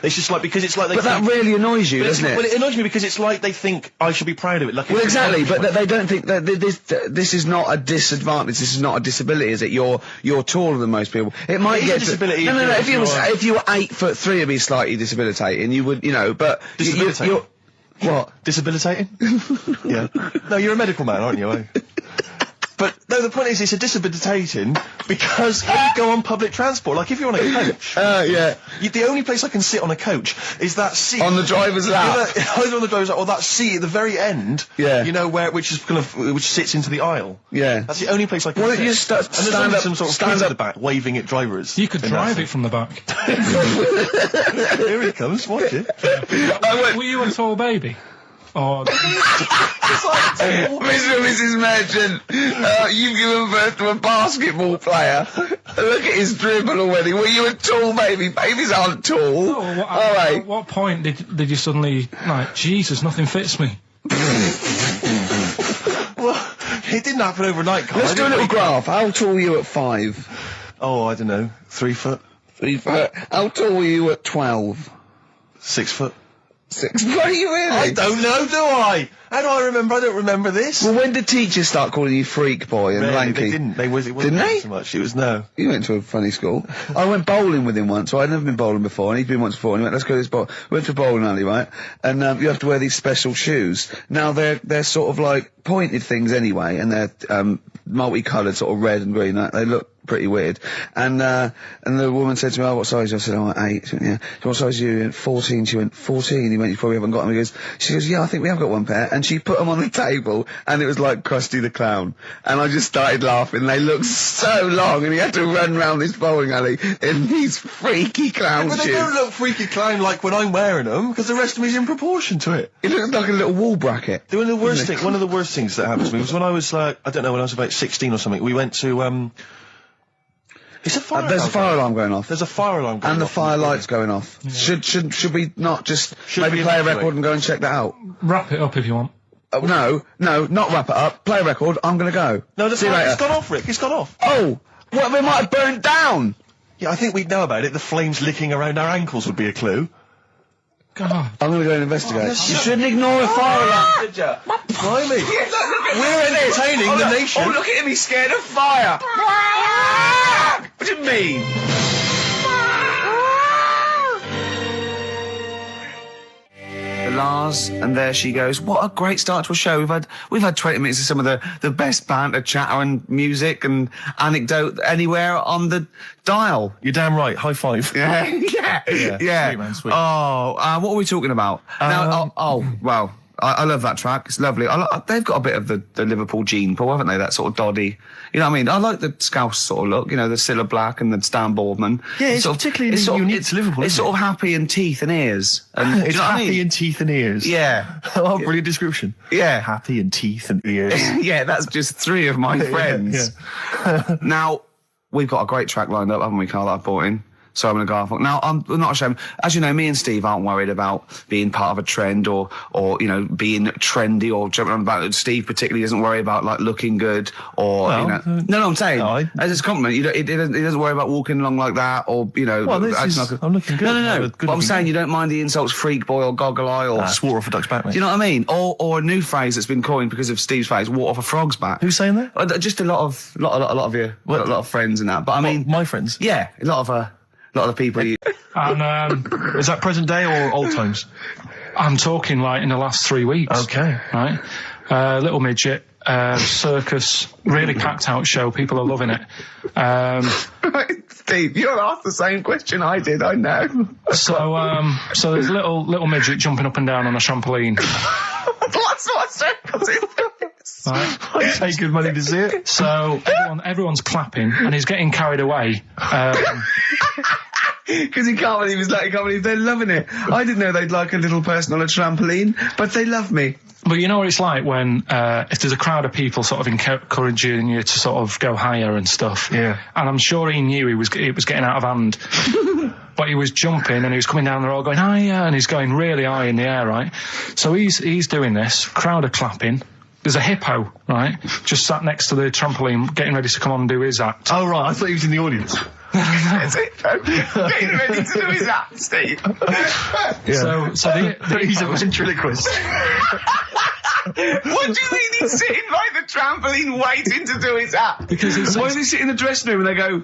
it's just like, because it's like they But that really annoys you, doesn't it? Well, it annoys me because it's like they think I should be proud of it. Like, well, exactly, but they don't think that this is not a disadvantage, this is not a disability, is it? You're taller than most people. It might get a disability. No, if you were 8'3", it'd be slightly disabilitating, you would, but... Disabilitating? What? Disabilitating? Yeah. No, you're a medical man, aren't you, eh? But, no, the point is, it's a disabilitating because when you go on public transport, like if you're on a coach... yeah. The only place I can sit on a coach is that seat... On the driver's lap? Either on the driver's lap or that seat at the very end, you know, which sits into the I. Yeah. That's the only place I can sit. Well, you stand up... some sort of stand at the back, waving at drivers. You could drive it from the back. Here he comes, watch it. Were you a tall baby? Oh, Mr. and Mrs. Merchant, you've given birth to a basketball player. Look at his dribble already. Were you a tall baby? Babies aren't tall. No, at what point did you suddenly, like, Jesus, nothing fits me? Well, it didn't happen overnight, Carl. Let's do a little graph. How tall were you at 5? Oh, I don't know. 3 foot. 3 foot. How tall were you at 12? 6 foot. 6. What are you really? I don't know, do I? How do I remember? I don't remember this. Well, when did teachers start calling you freak boy and lanky? They didn't. It wasn't so much. It was no. You went to a funny school. I went bowling with him once. So I'd never been bowling before, and he'd been once before. And he went, let's go to this bowl. We went to a bowling alley, right? And you have to wear these special shoes. Now they're sort of like pointed things anyway, and they're multicoloured, sort of red and green. They look pretty weird. And the woman said to me, oh, what size? I said, oh, 8. She went, yeah. So what size are you? He went, 14. She went, 14. He went, you probably haven't got them. She goes, yeah, I think we have got one pair. And she put them on the table, and it was like Krusty the Clown. And I just started laughing. They looked so long, and he had to run round this bowling alley in these freaky clown shoes. But they don't look freaky clown like when I'm wearing them, because the rest of me is in proportion to it. It looked like a little wall bracket. One of the worst things that happened to me was when I was, I don't know, when I was about 16 or something, we went to, there's a fire alarm going off. There's a fire alarm going off. And the fire light's going off. Yeah. Should we not just maybe play a record and go and check that out? Wrap it up if you want. No, not wrap it up. Play a record, I'm gonna go. No, it's gone off, Rick, it's gone off. Oh! Well, we might have burnt down! Yeah, I think we'd know about it. The flames licking around our ankles would be a clue. God. I'm gonna go and investigate. You shouldn't ignore a fire alarm, did you? Blimey. We're entertaining the nation. Oh, look at him, he's scared of fire! What do you mean? The last bars, and there she goes. What a great start to a show. We've had 20 minutes of some of the best banter, chatter and music and anecdote anywhere on the dial. You're damn right. High five. Yeah. Sweet, man, sweet. Oh, what are we talking about? Well, I love that track. It's lovely. They've got a bit of the Liverpool gene pool, haven't they? That sort of doddy. You know what I mean? I like the Scouse sort of look. You know, the Cilla Black and the Stan Boardman. Yeah, it's particularly unique to Liverpool. It's sort of happy in teeth and ears. And, it's happy in teeth and ears. Yeah. Oh, brilliant description. Yeah. Happy in teeth and ears. Yeah, that's just 3 of my friends. Yeah. Now, we've got a great track lined up, haven't we, Carl, that I've bought in? So I'm going to go off. Now, I'm not ashamed. As you know, me and Steve aren't worried about being part of a trend or you know, being trendy or jumping on about it. Steve particularly doesn't worry about, like, looking good or, No, I'm saying, as a compliment, he doesn't worry about walking along like that or, you know... Well, I'm looking good. No. But I'm saying you don't mind the insults freak boy or goggle eye or... Swore off a duck's back, mate. Do you know what I mean? Or a new phrase that's been coined because of Steve's face, walk off a frog's back. Who's saying that? Just a lot of you, a lot of friends and that. But I mean... my friends? Yeah, a lot of the people you... And, is that present day or old times? I'm talking like in the last 3 weeks. Okay. Right? Little midget, circus, really packed out show. People are loving it. Steve, you asked the same question I did, I know. So there's a little midget jumping up and down on a trampoline. What circus is this? Right. I pay good money to see it. So everyone's clapping and he's getting carried away. Because he can't believe they're loving it. I didn't know they'd like a little person on a trampoline, but they love me. But you know what it's like when, if there's a crowd of people sort of encouraging you to sort of go higher and stuff. Yeah. And I'm sure he knew it was getting out of hand. But he was jumping and he was coming down the road going higher and he's going really high in the air, right? So he's doing this, crowd are clapping. There's a hippo, right, just sat next to the trampoline getting ready to come on and do his act. Oh, right, I thought he was in the audience. Getting ready to do his act, Steve. Yeah. So he's a ventriloquist. What do you mean he's sitting by the trampoline waiting to do his act? Because why does he sit in the dressing room and they go,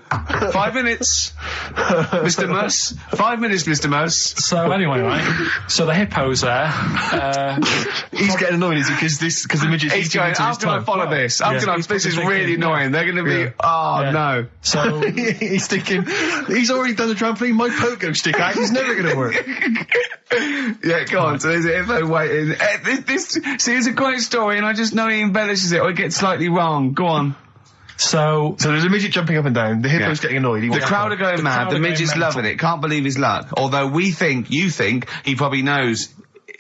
5 minutes, Mr. Muss, 5 minutes, Mr. Muss. So anyway, right, so the hippo's there. He's getting annoyed, is he? Because the midget's he's going, how can I follow this? This is really annoying. They're going to be, no. So he's thinking, he's already done the trampoline, my pogo stick act is never going to work. Yeah, go on. So there's a hippo waiting. See, it's a great story, and I just know he embellishes it or it gets slightly wrong. Go on. So there's a midget jumping up and down. The hippo's getting annoyed. The crowd are going mad. The midget's loving it. Can't believe his luck. Although you think he probably knows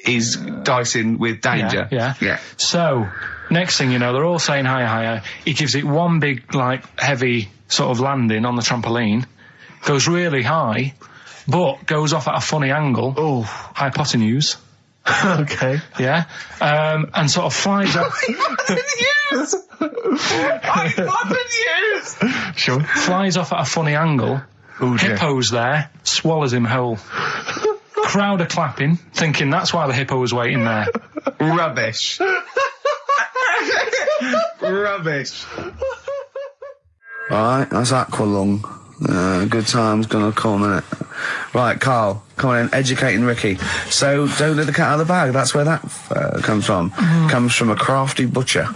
he's dicing with danger. Yeah. So next thing you know, they're all saying higher. He gives it one big, like, heavy sort of landing on the trampoline. Goes really high, but goes off at a funny angle. Oh, hypotenuse. Okay. Yeah. And sort of flies up. Hypotenuse! Sure. Flies off at a funny angle. Ooh, Hippo's there, swallows him whole. Crowd are clapping, thinking that's why the hippo was waiting there. Rubbish. Rubbish. Alright, that's Aqualung. Good time's gonna come, innit? Right, Carl, come on in, educating Ricky. So, don't let the cat out of the bag, that's where that comes from. Comes from a crafty butcher.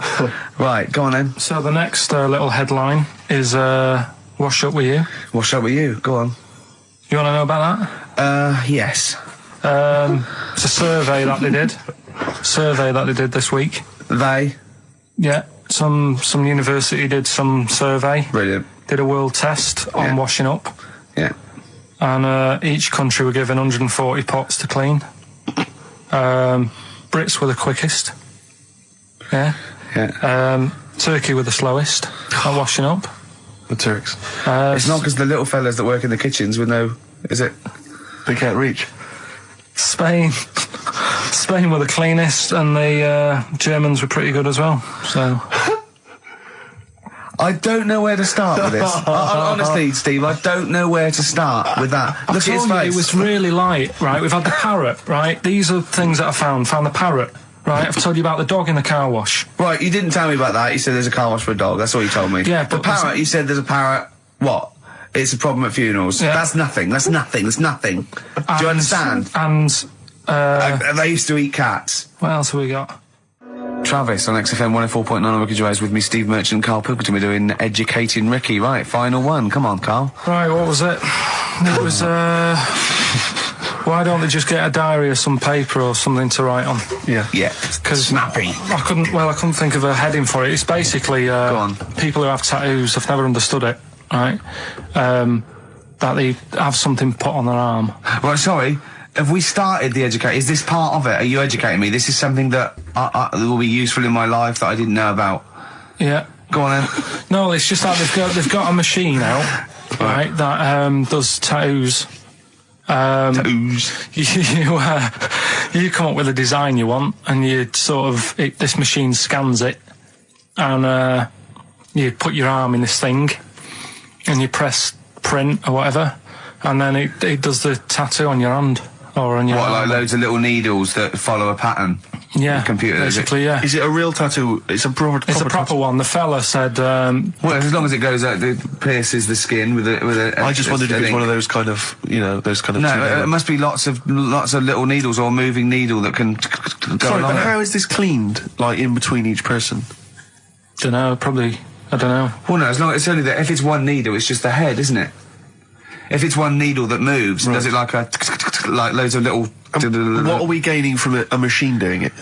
Right, go on then. So the next little headline is, Wash Up With You. Wash Up With You, go on. You wanna know about that? Yes. It's a survey that they did this week. They? Yeah, some university did some survey. Brilliant. Did a world test on washing up. Yeah. And each country were given 140 pots to clean. Brits were the quickest. Yeah. Turkey were the slowest at washing up. The Turks. It's not because the little fellas that work in the kitchens with no... Is it? They can't reach. Spain were the cleanest, and the Germans were pretty good as well. So... I don't know where to start with this. Honestly, Steve, I don't know where to start with that. Look at his face. It was really light, right? We've had the parrot, right? These are things that I found. Found the parrot, right? I've told you about the dog in the car wash. Right, you didn't tell me about that. You said there's a car wash for a dog. That's all you told me. Yeah, but the parrot, you said there's a parrot. What? It's a problem at funerals. Yeah. That's nothing. Do you understand? And They used to eat cats. What else have we got? Travis on XFM 104.9 on Ricky Gervais with me, Steve Merchant and Karl Pilkington. We're doing Educating Ricky. Right, final one. Come on, Karl. Right, what was it? It was, why don't they just get a diary or some paper or something to write on? Yeah. Because snappy. I couldn't think of a heading for it. It's basically, Go on. people who have tattoos, I've never understood it, right? That they have something put on their arm. Right, sorry. Have we started the educate? Is this part of it? Are you educating me? This is something that will be useful in my life that I didn't know about. Yeah. Go on then. No, it's just that they've got a machine out, right, that does tattoos. Tattoos. You come up with a design you want, and you sort of this machine scans it, and you put your arm in this thing, and you press print or whatever, and then it does the tattoo on your hand. Or on your what, like arm. loads of little needles that follow a pattern? Yeah, the computer, basically, yeah. Is it a real tattoo? It's a proper proper one. The fella said... well, as long as it goes out, it pierces the skin with a I just wondered if it's one of those kind of, those kind of... No, it must be lots of little needles or moving needle that can go Sorry, along but it. how is this cleaned, like, in between each person? Dunno, probably... I don't know. Well, no, as long as it's only that... If it's one needle, it's just the head, isn't it? If it's one needle that moves, does it like like loads of little... What are we gaining from a machine doing it?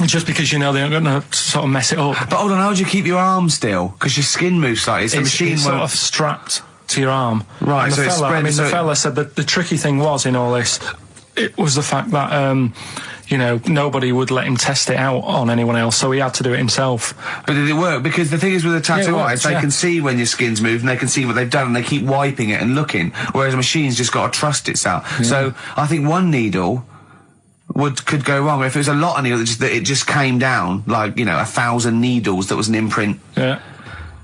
Just because you know they're going to sort of mess it up. But hold on, how do you keep your arm still? Because your skin moves slightly. It's the machine sort of strapped to your arm. Right, and so it's spread. the fella said that the tricky thing was in all this, it was the fact that nobody would let him test it out on anyone else, so he had to do it himself. But did it work? Because the thing is with a tattoo artist, they yeah. can see when your skin's moved and they can see what they've done and they keep wiping it and looking, whereas a machine's just got to trust itself. Yeah. So I think one needle could go wrong. If it was a lot of needles that it just came down, like, 1,000 needles that was an imprint. Yeah.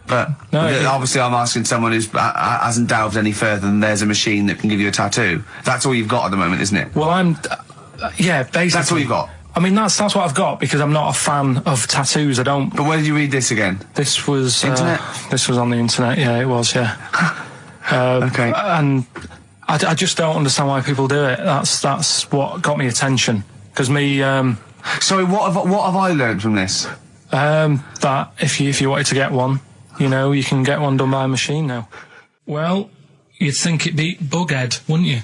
But obviously I'm asking someone who hasn't delved any further than there's a machine that can give you a tattoo. That's all you've got at the moment, isn't it? Well, yeah, basically. That's all you've got? I mean, that's what I've got, because I'm not a fan of tattoos. I don't... But where did you read this again? This was... Internet? This was on the internet, yeah, it was, yeah. Okay. And I just don't understand why people do it. That's what got me attention. Because me... Sorry, what have I learned from this? That if you wanted to get one, you can get one done by a machine now. Well, you'd think it beat Bughead, wouldn't you?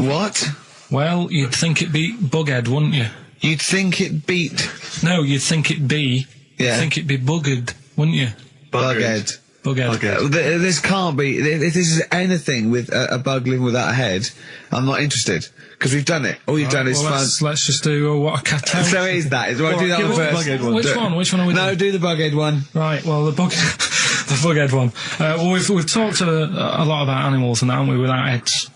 What? Well, you'd think it beat Bughead, wouldn't you? You'd think it beat... No, you'd think it be... Yeah. You'd think it'd be Buggered, wouldn't you? Bughead. Bughead. This can't be... If this is anything with a bug living without a head, I'm not interested. Because we've done it. All you've done is fun. Let's just do what a cat out. So it is that. Do I do that one first? Which one are we doing? No, do the Bughead one. Right, well, the Bughead one. Well, we've talked a lot about animals and that, haven't we, without heads.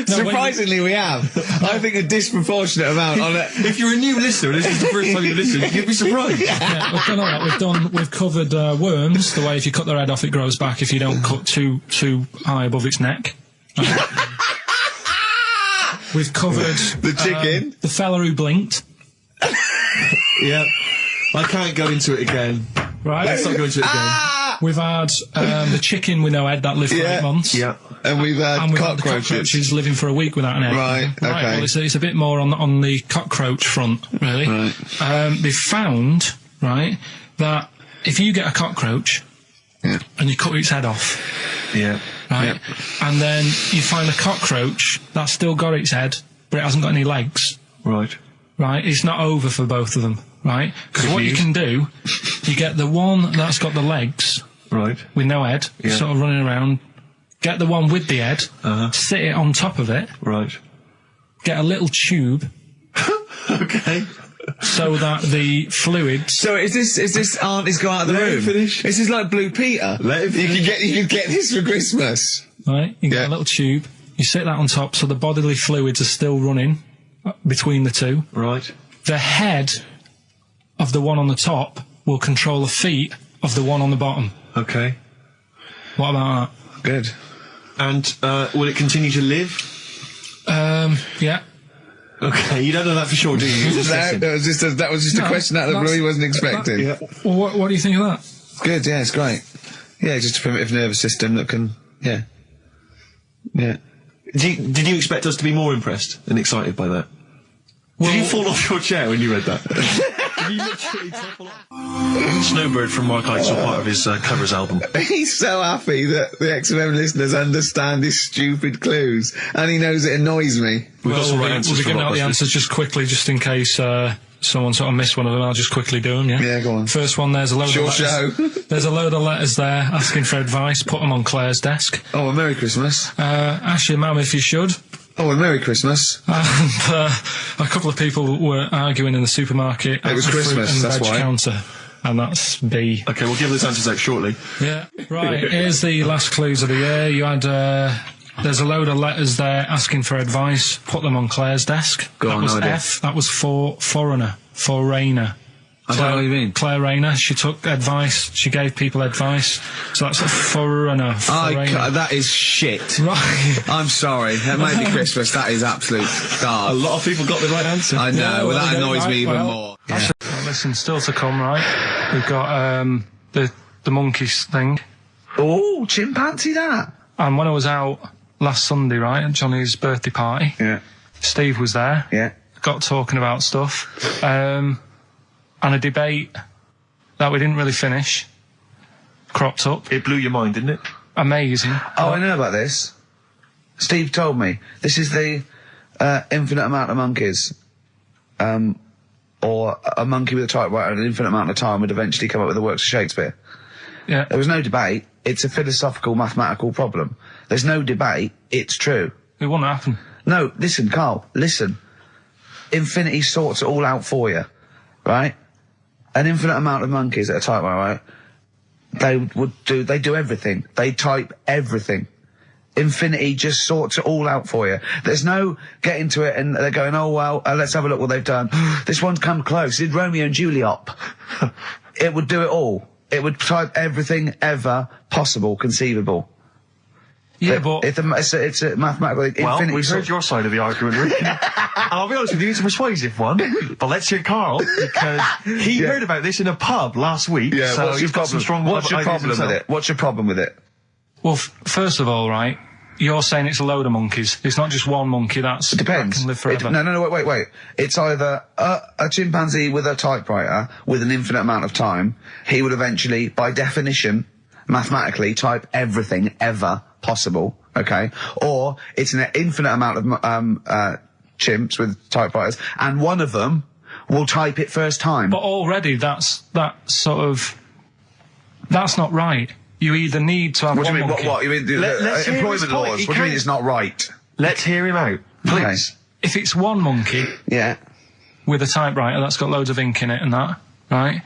Surprisingly, we have. I think a disproportionate amount on it. If you're a new listener, this is the first time you've listened, you'd be surprised. Yeah, we've done all that. We've covered worms. The way if you cut their head off, it grows back. If you don't cut too high above its neck. We've covered the chicken, the fella who blinked. Yeah, I can't go into it again. Right, let's not go into it again. We've had the chicken with no head that lived for 8 months. Yeah. And we've had cockroaches living for a week without an egg. Right, okay. Well, it's a bit more on the cockroach front, really. Right. They've found, right, that if you get a cockroach and you cut its head off, right, and then you find a cockroach that's still got its head, but it hasn't got any legs. Right. Right, it's not over for both of them, right? Because what you can do, you get the one that's got the legs, right, with no head, sort of running around. Get the one with the head, sit it on top of it, right. Get a little tube, okay, so that the fluids. So is this auntie's go out of the room? Finish. This is like Blue Peter. Let him finish. You could get this for Christmas. Right, you get a little tube. You sit that on top, so the bodily fluids are still running between the two. Right. The head of the one on the top will control the feet of the one on the bottom. Okay. What about that? Good. And will it continue to live? Yeah. Okay, you don't know that for sure, do you? That was just a question out of the blue he wasn't expecting. Well, what do you think of that? Good, yeah, it's great. Yeah, just a primitive nervous system that can, yeah. Did you expect us to be more impressed and excited by that? Did you fall off your chair when you read that? Did you literally topple off? Snowbird from Mark Ikes was part of his covers album. He's so happy that the XFM listeners understand his stupid clues, and he knows it annoys me. We've got some right answers. We'll be giving out the Blockbusters. answers just quickly, just in case someone sort of missed one of them. I'll just quickly do them, yeah? Yeah, go on. First one, there's a load of letters. There's a load of letters there asking for advice. Put them on Claire's desk. Oh, a Merry Christmas. Ask your mum if you should. Oh, a Merry Christmas. And a couple of people were arguing in the supermarket. It was at the fruit Christmas, and that's veg why. counter. And that's B. Okay, we'll give those answers out shortly. Yeah. Right, here's the last clues of the year. You had, there's a load of letters there asking for advice. Put them on Claire's desk. Go that on, was no idea. F. That was for foreigner. For Rayner. I don't know what you mean. Claire Rayner. She took advice. She gave people advice. So that's a foreigner. That is shit. Right. I'm sorry. That may be Christmas. That is absolute A garbage. lot of people got the right answer. I know. Yeah, well, that they got it annoys right, me even well. more. Well, listen, still to come, right? We've got the monkeys thing. Oh, chimpanzee that. And when I was out last Sunday, right, at Johnny's birthday party, Yeah. Steve was there. Yeah. Got talking about stuff. And a debate that we didn't really finish cropped up. It blew your mind, didn't it? Amazing. Oh, I know about this. Steve told me. This is the infinite amount of monkeys. Or a monkey with a typewriter and an infinite amount of time would eventually come up with the works of Shakespeare. Yeah. There was no debate. It's a philosophical, mathematical problem. There's no debate. It's true. It wouldn't happen. No, listen, Carl, listen. Infinity sorts it all out for you, right? An infinite amount of monkeys at a typewriter, right? They do everything. They type everything. Infinity just sorts it all out for you. There's no getting to it and they're going, oh, well, let's have a look what they've done. This one's come close. Did Romeo and Juliet? It would do it all. It would type everything ever possible, conceivable. Yeah, but it's a mathematical. Well, infinity we've heard your side of the argument, Rick. And I'll be honest with you, it's a persuasive one. But let's hear Carl, because he heard about this in a pub last week. Yeah, so what's he's your got some problem? strong What's your ideas problem with himself. it? What's your problem with it? well, first of all, right, you're saying it's a load of monkeys. It's not just one monkey. That Depends. can live forever. No, wait. It's either a chimpanzee with a typewriter with an infinite amount of time. He would eventually, by definition, mathematically, type everything ever possible. Okay, or it's an infinite amount of chimps with typewriters, and one of them will type it first time. But already, that's not right. You either need to have What do one you mean? monkey. What? You mean Let's hear his employment point. laws? He What do you mean can't- it's not right? Let's hear him out, please. If it's one monkey Yeah. with a typewriter that's got loads of ink in it and that, right?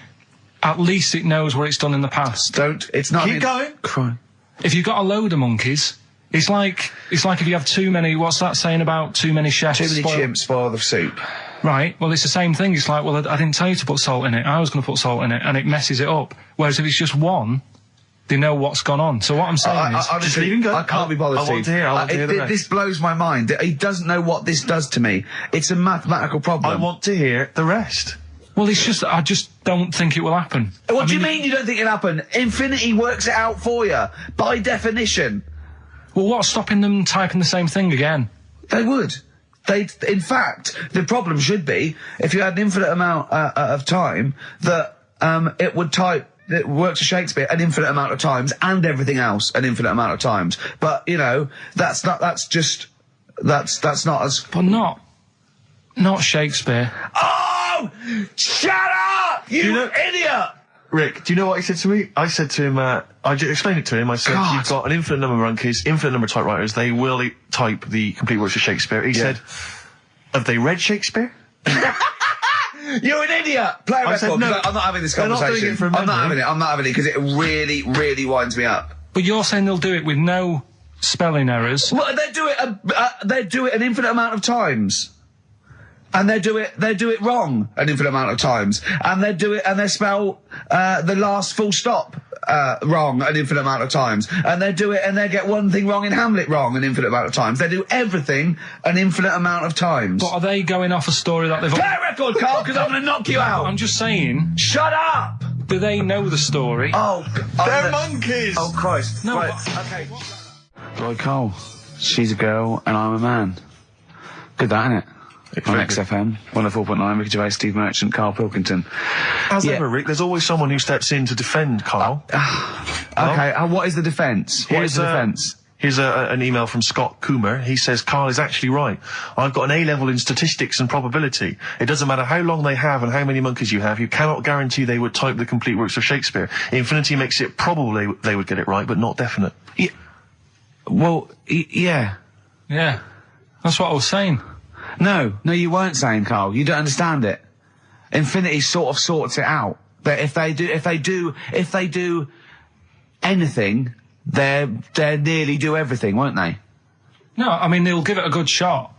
At least it knows what it's done in the past. It's not. Keep going. Cry. If you've got a load of monkeys, it's like if you have too many. What's that saying about too many chefs? Too many chimps spoil the soup. Right. Well, it's the same thing. It's like, well, I didn't tell you to put salt in it. I was going to put salt in it, and it messes it up. Whereas if it's just one, they know what's gone on. So what I'm saying is, honestly, just leave him go. I can't be bothered. I want to hear. I want to hear the rest. This blows my mind. He doesn't know what this does to me. It's a mathematical problem. I want to hear the rest. well, it's just I just don't think it will happen. What do you mean you don't think it'll happen? Infinity works it out for you by definition. Well, what's stopping them typing the same thing again? They would. In fact, the problem should be if you had an infinite amount of time that it would type. It works for Shakespeare an infinite amount of times and everything else an infinite amount of times. But you know, that's not as. But not Shakespeare. Oh, shut up, you idiot! Rick, do you know what he said to me? I said to him, I explained it to him. I said, you've got an infinite number of monkeys, infinite number of typewriters. They will type the complete works of Shakespeare. He said, have they read Shakespeare? You're an idiot! Play a I said, record, no, 'cause I'm not having this they're not conversation. doing it from I'm not memory. having it because it really, really winds me up. But you're saying they'll do it with no spelling errors. Well, they do it an infinite amount of times. And they do it wrong an infinite amount of times. And they spell the last full stop wrong an infinite amount of times. And they get one thing wrong in Hamlet wrong an infinite amount of times. They do everything an infinite amount of times. But are they going off a story that they've... Play a record, Carl, because I'm going to knock you out. I'm just saying... Shut up! Do they know the story? Oh, they're monkeys! Oh, Christ. No, right. Okay. Right, Carl. She's a girl and I'm a man. Good that, innit? On XFM, 104.9, Ricky Gervais, Steve Merchant, Karl Pilkington. As ever, Rick, there's always someone who steps in to defend Karl. Okay, what is the defence? What is the defence? Here's an email from Scott Coomer. He says, Karl is actually right. I've got an A-level in statistics and probability. It doesn't matter how long they have and how many monkeys you have, you cannot guarantee they would type the complete works of Shakespeare. Infinity makes it probably they would get it right, but not definite. Yeah. Well, yeah. Yeah. That's what I was saying. No, you weren't saying, Karl. You don't understand it. Infinity sort of sorts it out. That if they do anything, they'll nearly do everything, won't they? No, I mean, they'll give it a good shot.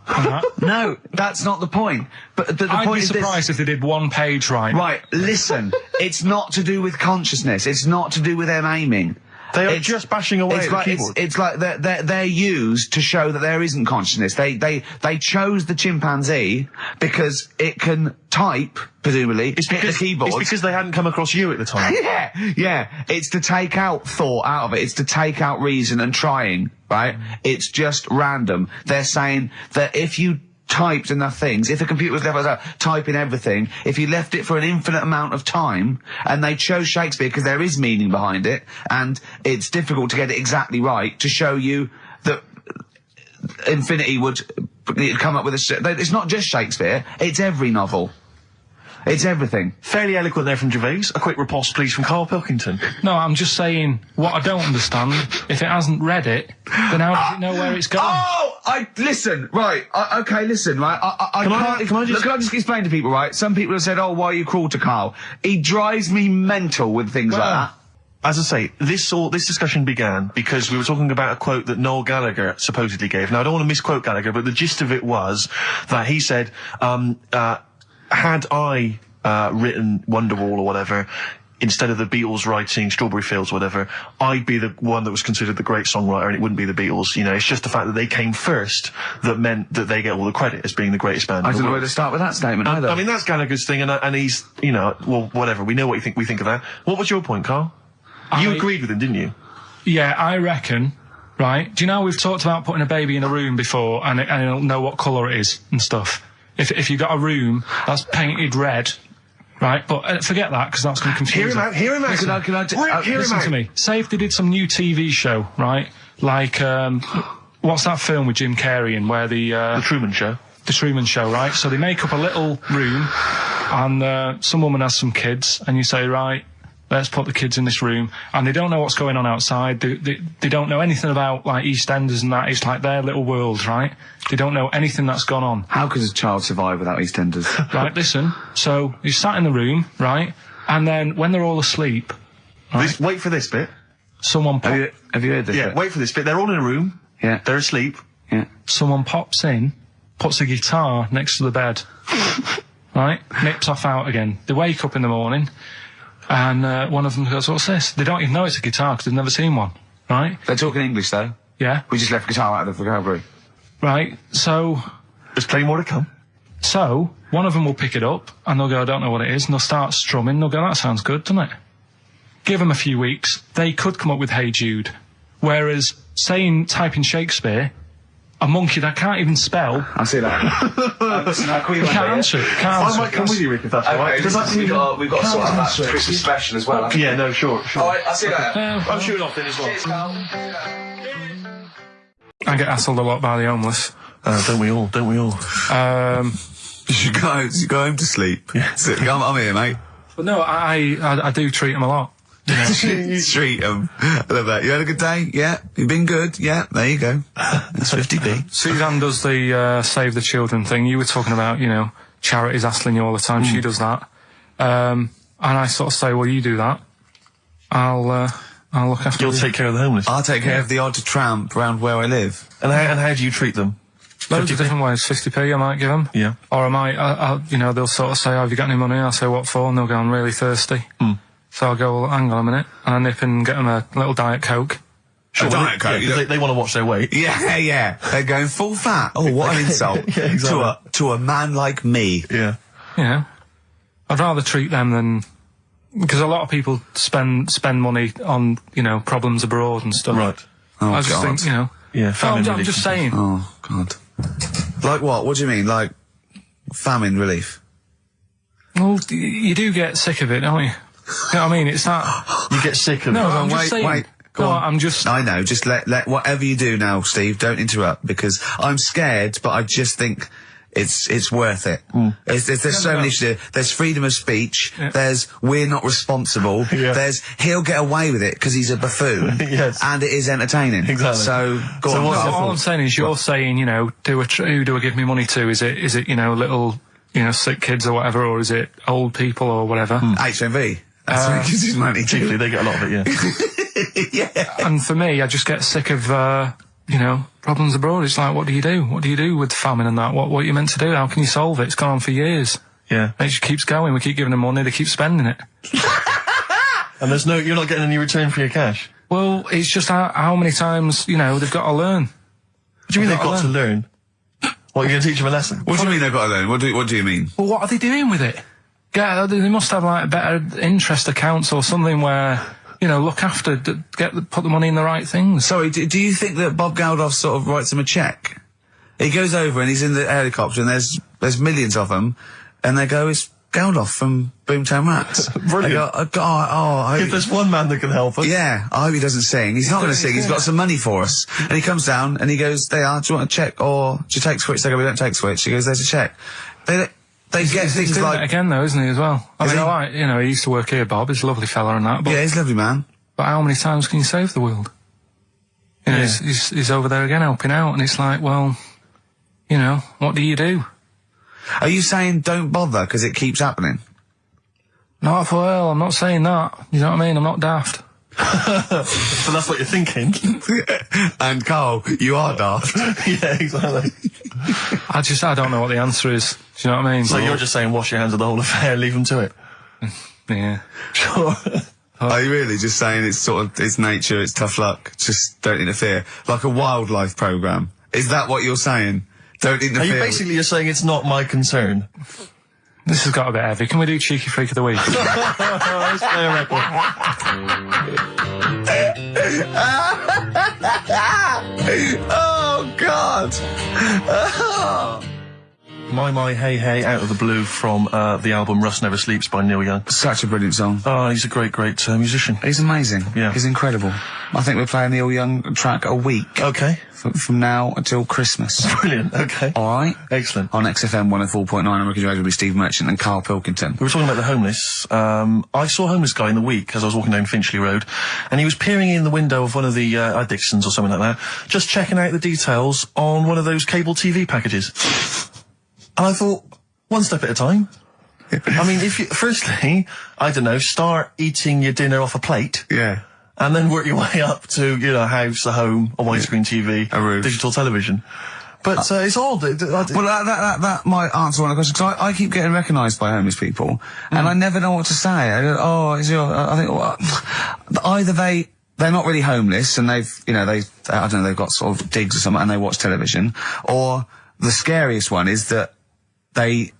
No, that's not the point. But the I'd point be is surprised if they did one page right. Right, listen. It's not to do with consciousness. It's not to do with them aiming. They are just bashing away at the keyboard. It's like they're used to show that there isn't consciousness. They chose the chimpanzee because it can type, presumably, hit the keyboard. It's because they hadn't come across you at the time. Yeah. It's to take out thought out of it. It's to take out reason and trying, right? It's just random. They're saying that if you typed enough things, if the computer was left typing everything, if you left it for an infinite amount of time, and they chose Shakespeare because there is meaning behind it, and it's difficult to get it exactly right, to show you that Infinity would come up with it's not just Shakespeare, it's every novel. It's everything. Fairly eloquent there from Gervais. A quick riposte, please, from Karl Pilkington. No, I'm just saying, what I don't understand, if it hasn't read it, then how does it know where it's going? Listen, right, okay, listen, right, Can I just explain to people, right? Some people have said, why are you cruel to Karl? He drives me mental with things like that. As I say, this discussion began because we were talking about a quote that Noel Gallagher supposedly gave. Now, I don't want to misquote Gallagher, but the gist of it was that he said, had I written Wonderwall or whatever, instead of the Beatles writing Strawberry Fields or whatever, I'd be the one that was considered the great songwriter and it wouldn't be the Beatles. You know, it's just the fact that they came first that meant that they get all the credit as being the greatest band. I don't know where to start with that statement either. I mean, that's Gallagher's thing, and he's, you know, well, whatever. We know what we think of that. What was your point, Karl? You agreed with him, didn't you? Yeah, I reckon. Right? Do you know we've talked about putting a baby in a room before and it'll know what colour it is and stuff? If you've got a room that's painted red, right? But forget that, because that's going to confuse Hear him out. Listen to me. Say if they did some new TV show, right? Like, what's that film with Jim Carrey in where The Truman Show. The Truman Show, right? So they make up a little room, and some woman has some kids, and you say, right, let's put the kids in this room, and they don't know what's going on outside. They don't know anything about, like, EastEnders and that. It's like their little world, right? They don't know anything that's gone on. How could a child survive without EastEnders? Right, listen. So, you sat in the room, right? And then, when they're all asleep... Right, wait for this bit. Someone Have you heard this bit? Wait for this bit. They're all in a room. Yeah. They're asleep. Yeah. Someone pops in, puts a guitar next to the bed. Right? Nips off out again. They wake up in the morning... And one of them goes, what's this? They don't even know it's a guitar because they've never seen one, right? They're talking English, though. Yeah. We just left guitar out of the vocabulary. Right, so... There's plenty more to come. So, one of them will pick it up, and they'll go, I don't know what it is, and they'll start strumming, they'll go, that sounds good, doesn't it? Give them a few weeks, they could come up with Hey Jude. Whereas, typing Shakespeare... A monkey that can't even spell. I see that. Can't answer it. I might come with you, Rick, if that's all right. Because we've got to sort out that Christmas special as well. Yeah, no, sure. Alright, I'll see you later. I'm shooting off then as well. Cheers, Karl. I get hassled a lot by the homeless. Don't we all? You should go home to sleep. Yeah. I'm here, mate. But no, I do treat them a lot. You know? Treat them. I love that. You had a good day? Yeah. You've been good? Yeah. There you go. That's 50p. Suzanne does the Save the Children thing. You were talking about, you know, charities hassling you all the time. She does that. And I sort of say, well, you do that. I'll look after you. You'll take care of the homeless. I'll take care of the odd tramp around where I live. And how do you treat them? Loads of different ways. 50p I might give them. Yeah. Or I might, you know, they'll sort of say, have you got any money? I'll say, what for? And they'll go, I'm really thirsty. So I'll go, well, hang on a minute, and I nip and get them a little Diet Coke. Sure, Diet Coke? Yeah, they want to watch their weight. Yeah. They're going full fat. Oh, what an insult. Yeah, exactly. To a man like me. Yeah. Yeah. I'd rather treat them than... Because a lot of people spend money on, you know, problems abroad and stuff. Right. Oh, I just think, you know... Yeah, famine I'm relief. just saying. Oh, God. Like what? What do you mean? Like famine relief? Well, you do get sick of it, don't you? You know what I mean? It's not... You get sick of No, it. I'm just saying. Wait. Go No, on. I'm just... I know, just let whatever you do now, Steve, don't interrupt, because I'm scared, but I just think it's worth it. There's so many issues. There's freedom of speech, there's we're not responsible, there's he'll get away with it because he's a buffoon, and it is entertaining. Exactly. So, go on. all I'm saying is you're saying, you know, who do I give me money to? Is it, you know, little, you know, sick kids or whatever, or is it old people or whatever? HMV. That's where he gives his money to. Particularly, they get a lot of it, yeah. Yeah. And for me, I just get sick of, you know, problems abroad. It's like, what do you do? What do you do with famine and that? What are you meant to do? How can you solve it? It's gone on for years. Yeah. And it just keeps going. We keep giving them money, they keep spending it. And you're not getting any return for your cash. Well, it's just how many times, you know, they've got to learn. What do you mean they've got to learn? What, you're going to teach them a lesson? What do you mean they've got to learn? What do you mean? Well, what are they doing with it? Yeah, they must have like better interest accounts or something where, you know, look after, put the money in the right things. Sorry, do you think that Bob Geldof sort of writes him a cheque? He goes over and he's in the helicopter and there's millions of them, and they go, it's Geldof from Boomtown Rats. Brilliant. They go, if there's one man that can help us. Yeah, I hope he doesn't sing. He's not going to sing. He's got some money for us. And he comes down and he goes, do you want a cheque or do you take Switch? They go, we don't take Switch. He goes, there's a cheque. They get things doing like... that again though, isn't he, as well? I mean, like, you know, he used to work here, Bob. He's a lovely fella and that. But, yeah, he's a lovely man. But how many times can you save the world? You know, he's over there again helping out, and it's like, well, you know, what do you do? Are you saying don't bother because it keeps happening? Not for well, I'm not saying that. You know what I mean? I'm not daft. So that's what you're thinking. And Carl, you are daft. Yeah, exactly. I don't know what the answer is. Do you know what I mean? So you're just saying wash your hands of the whole affair, leave them to it? Yeah. Sure. Are you really just saying it's nature, it's tough luck, just don't interfere? Like a wildlife programme. Is that what you're saying? Don't interfere. Are you basically just saying it's not my concern? This has got a bit heavy. Can we do Cheeky Freak of the Week? Let's play a record. Oh, God! My Hey Hey Out of the Blue from the album Rust Never Sleeps by Neil Young. Such a brilliant song. Oh, he's a great musician. He's amazing. Yeah. He's incredible. I think we're playing Neil Young track a week. Okay. From now until Christmas. Brilliant, okay. Alright? Excellent. On XFM 104.9, I'm Ricky Gervais with Steve Merchant and Karl Pilkington. We were talking about the homeless. I saw a homeless guy in the week as I was walking down Finchley Road, and he was peering in the window of one of the Dixons or something like that, just checking out the details on one of those cable TV packages. And I thought, one step at a time. I mean, firstly, I don't know, start eating your dinner off a plate. Yeah. And then work your way up to, you know, a house, a home, a widescreen TV, a roof, digital television. But it's odd. Well, that might answer one of the questions, because I keep getting recognised by homeless people, and I never know what to say. I go, oh, I think, well, either they're not really homeless, and they've got sort of digs or something, and they watch television, or the scariest one is that they've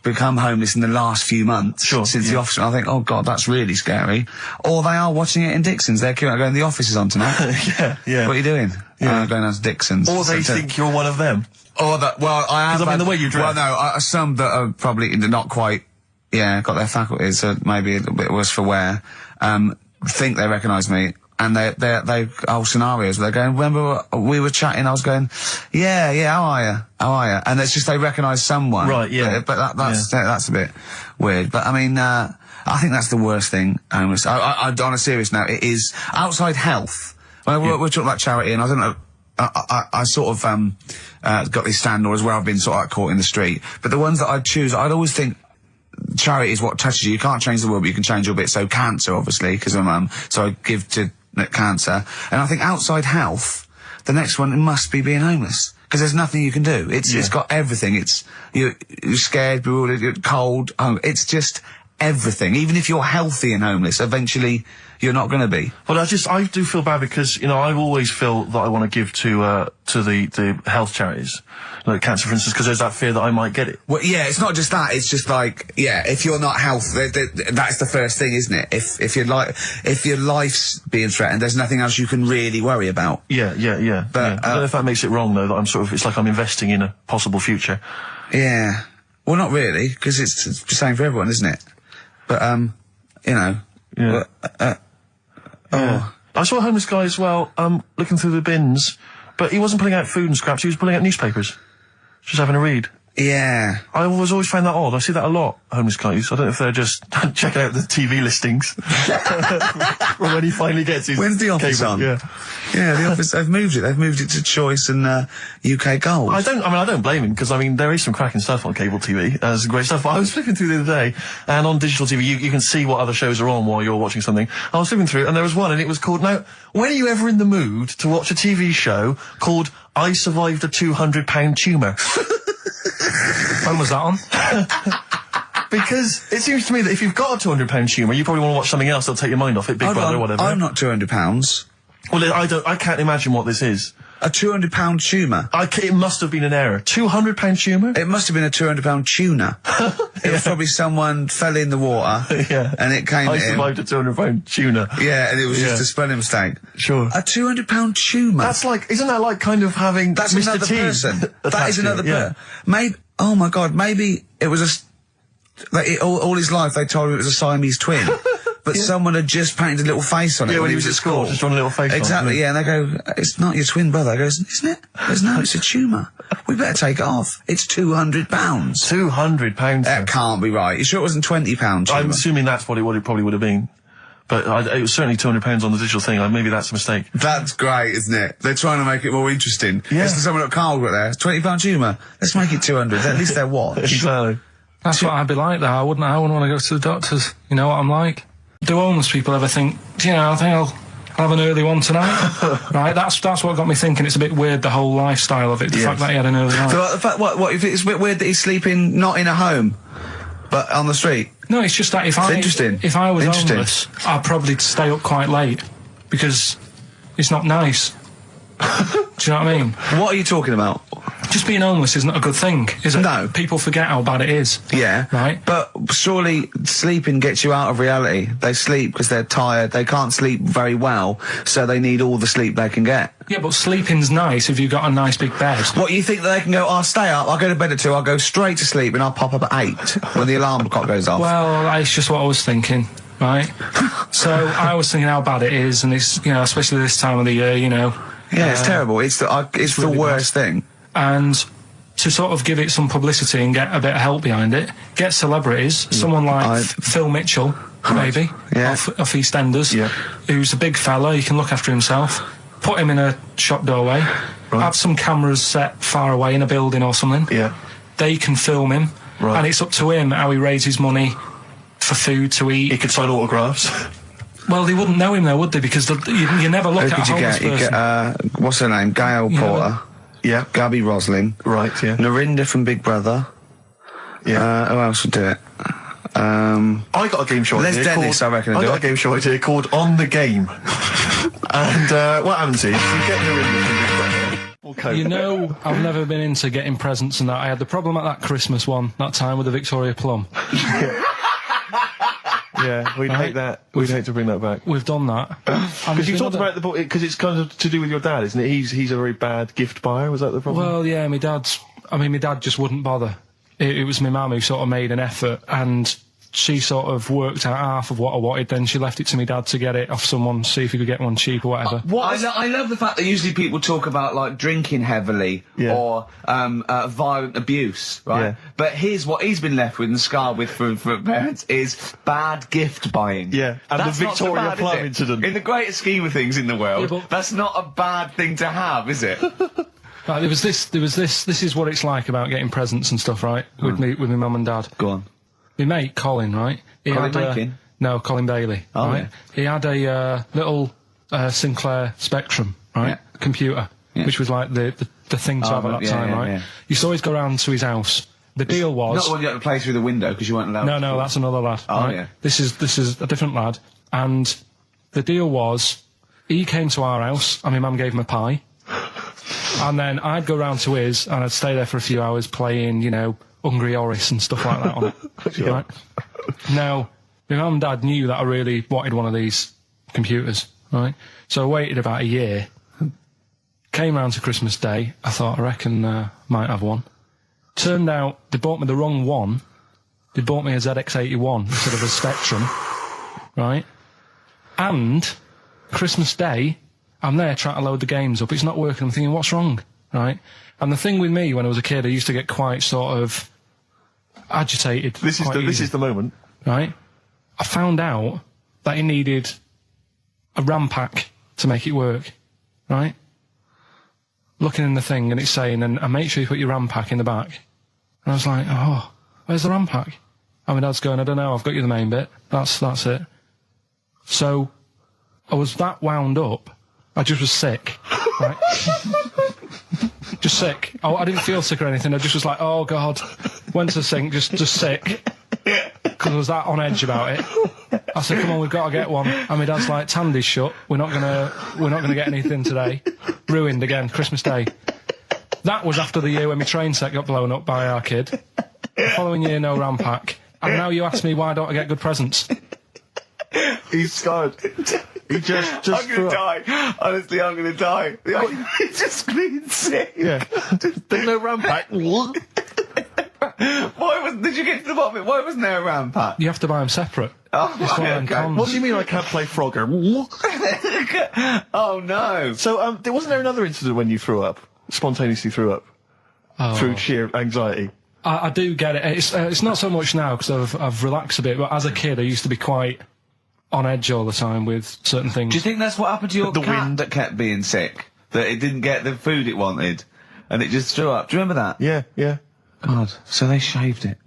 become homeless in the last few months since the office. I think, oh God, that's really scary. Or they are watching it in Dixon's. They're going, the office is on tonight. Yeah. What are you doing? Going down to Dixon's. Or they think you're one of them. Or that, well, I am. Because I mean, the way you dress. Well, no, some that are probably not quite, got their faculties, so maybe a little bit worse for wear, think they recognise me. And they whole scenarios where they're going, remember we were chatting, I was going, yeah, how are you? And it's just they recognise someone. Right, yeah. But that's a bit weird. But I mean, I think that's the worst thing. On a serious note, it is outside health. Well, we're talking about charity, and I don't know, I sort of, got these stand orders where I've been sort of caught in the street. But the ones that I'd choose, I'd always think, charity is what touches you. You can't change the world, but you can change your bit. So cancer, obviously, because I'm mum, so I give to cancer. And I think outside health, the next one must be being homeless, because there's nothing you can do. It's got everything. You're scared, bewildered, you're cold. It's just everything. Even if you're healthy and homeless, eventually you're not going to be. Well, I do feel bad because, you know, I always feel that I want to give to the health charities, like cancer, for instance, because there's that fear that I might get it. Well, yeah, it's not just that. It's just like, yeah, if you're not healthy, that's the first thing, isn't it? If your life's being threatened, there's nothing else you can really worry about. Yeah. But I don't know if that makes it wrong though. That I'm it's like I'm investing in a possible future. Yeah. Well, not really, because it's the same for everyone, isn't it? But you know. Yeah. I saw a homeless guy as well, looking through the bins, but he wasn't pulling out food and scraps, he was pulling out newspapers. Just having a read. Yeah. I always find that odd. I see that a lot, homeless guys. I don't know if they're just checking out the TV listings. When he finally gets his When's The Office cable. on? Yeah. Yeah, The Office, they've moved it. They've moved it to Choice and UK Gold. I don't blame him, because, I mean, there is some cracking stuff on cable TV. There's great stuff. I was flipping through the other day, and on digital TV, you can see what other shows are on while you're watching something. I was flipping through, and there was one, and it was called, now, when are you ever in the mood to watch a TV show called I Survived a 200-pound tumour? When was that on? Because it seems to me that if you've got a 200-pound tumour, you probably want to watch something else that'll take your mind off it, Big Brother or whatever. I'm not £200. Well, I can't imagine what this is. A £200 tumour? It must have been an error. £200 tumour? It must have been a £200 tuna. It was probably someone fell in the water. Yeah. And it came I survived a £200 tuna. Yeah, and it was just a spelling mistake. Sure. A £200 tumour? That's like, isn't that like kind of having That's Mr. another T person. That is another person. person. Maybe, oh my God, maybe it was all his life they told him it was a Siamese twin. But someone had just painted a little face on it when he was at school. Just drawn a little face exactly, on it. Yeah, and they go, it's not your twin brother. He goes, isn't it? Goes, no, it's a tumour. We better take it off. It's £200. £200? That can't be right. You sure it wasn't £20? I'm assuming that's what it probably would have been. But it was certainly £200 on the digital thing. Maybe that's a mistake. That's great, isn't it? They're trying to make it more interesting. Yeah. It's someone at Carl got there. £20 tumour. Let's make it 200. At least they're what? Exactly. That's what I'd be like, though. I wouldn't want to go to the doctors. You know what I'm like? Do homeless people ever think, you know, I think I'll have an early one tonight? Right, that's what got me thinking. It's a bit weird, the whole lifestyle of it, the fact that he had an early night. So, the fact, what, if it's a bit weird that he's sleeping not in a home, but on the street? No, it's just that if I was homeless, I'd probably stay up quite late, because it's not nice. Do you know what I mean? What are you talking about? Just being homeless isn't a good thing, is it? No. People forget how bad it is. Yeah. Right? But surely sleeping gets you out of reality. They sleep because they're tired. They can't sleep very well, so they need all the sleep they can get. Yeah, but sleeping's nice if you've got a nice big bed. What, you think that they can go, I'll stay up, I'll go to bed at 2, I'll go straight to sleep and I'll pop up at 8 when the alarm clock goes off? Well, it's just what I was thinking, right? So I was thinking how bad it is, and it's, you know, especially this time of the year, you know. Yeah, it's terrible. It's the really worst thing. And to sort of give it some publicity and get a bit of help behind it, get celebrities, someone like Phil Mitchell, maybe, off EastEnders, who's a big fella, he can look after himself, put him in a shop doorway, have some cameras set far away in a building or something, they can film him, and it's up to him how he raises money for food to eat. He could sign autographs. Well, they wouldn't know him though, would they? Because you never look at a homeless person. You get, what's her name? Gail Porter. Yeah. Gabby Roslin. Right, yeah. Narinda from Big Brother. Yeah. Who else would do it? I got a game show idea. Les Dennis, I reckon. I got a game show idea called On the Game. And what happens is, you get Narinda from Big Brother. You know, I've never been into getting presents and that. I had the problem at that Christmas one, that time with the Victoria Plum. Yeah, we'd hate that. We'd hate to bring that back. We've done that. Because you talked about the because it's kind of to do with your dad, isn't it? He's a very bad gift buyer. Was that the problem? Well, yeah, my dad just wouldn't bother. It was my mum who sort of made an effort, and she sort of worked out half of what I wanted, then she left it to me dad to get it off someone, see if he could get one cheap or whatever. I love the fact that usually people talk about, like, drinking heavily or violent abuse, right? Yeah. But here's what he's been left with and scarred with from parents is bad gift buying. Yeah, and that's the Victoria Plum incident. In the greater scheme of things in the world, that's not a bad thing to have, is it? Right, there was this, this is what it's like about getting presents and stuff, right? With my mum and dad. Go on. My mate, Colin, right? Colin Mackin? No, Colin Bailey. Oh, right? yeah. He had a little Sinclair Spectrum, right? Computer, which was like the thing to have at that time, right? Yeah. You used to always go round to his house. The deal was... Not the one you had to play through the window because you weren't allowed No, that's another lad. Oh, right? yeah. This is a different lad. And the deal was, he came to our house, and my mum gave him a pie. And then I'd go round to his, and I'd stay there for a few hours playing, you know, Hungry Horace and stuff like that on it. Right? Now, my mum and dad knew that I really wanted one of these computers, right? So I waited about a year. Came round to Christmas Day. I thought, I reckon might have one. Turned out they bought me the wrong one. They bought me a ZX81 instead of a Spectrum, right? And Christmas Day, I'm there trying to load the games up. It's not working. I'm thinking, what's wrong, right? And the thing with me when I was a kid, I used to get quite sort of agitated. This is the moment, right? I found out that it needed a RAM pack to make it work, right? Looking in the thing and it's saying, and make sure you put your RAM pack in the back. And I was like, oh, where's the RAM pack? And my dad's going, I don't know, I've got you the main bit. That's it. So, I was that wound up, I just was sick, right? Just sick. I didn't feel sick or anything, I just was like, oh God. Went to the sink, just sick. Because I was that on edge about it. I said, come on, we've got to get one. And my dad's like, Tandy's shut, we're not gonna get anything today. Ruined again, Christmas Day. That was after the year when my train set got blown up by our kid. The following year, no RAM pack. And now you ask me why don't I get good presents? He's scarred. He just I'm gonna die. Honestly, I'm gonna die. He's just clean sick. Yeah. There's no RAM pack. Did you get to the bottom of it? Why wasn't there a RAM pack? You have to buy them separate. Oh, okay. What do you mean I can't play Frogger? Oh no. So, wasn't there another incident when you threw up? Spontaneously threw up? Through sheer anxiety? I do get it. It's not so much now because I've relaxed a bit, but as a kid I used to be quite on edge all the time with certain things. Do you think that's what happened to your cat that kept being sick? That it didn't get the food it wanted and it just threw up? Do you remember that? Yeah. God, so they shaved it.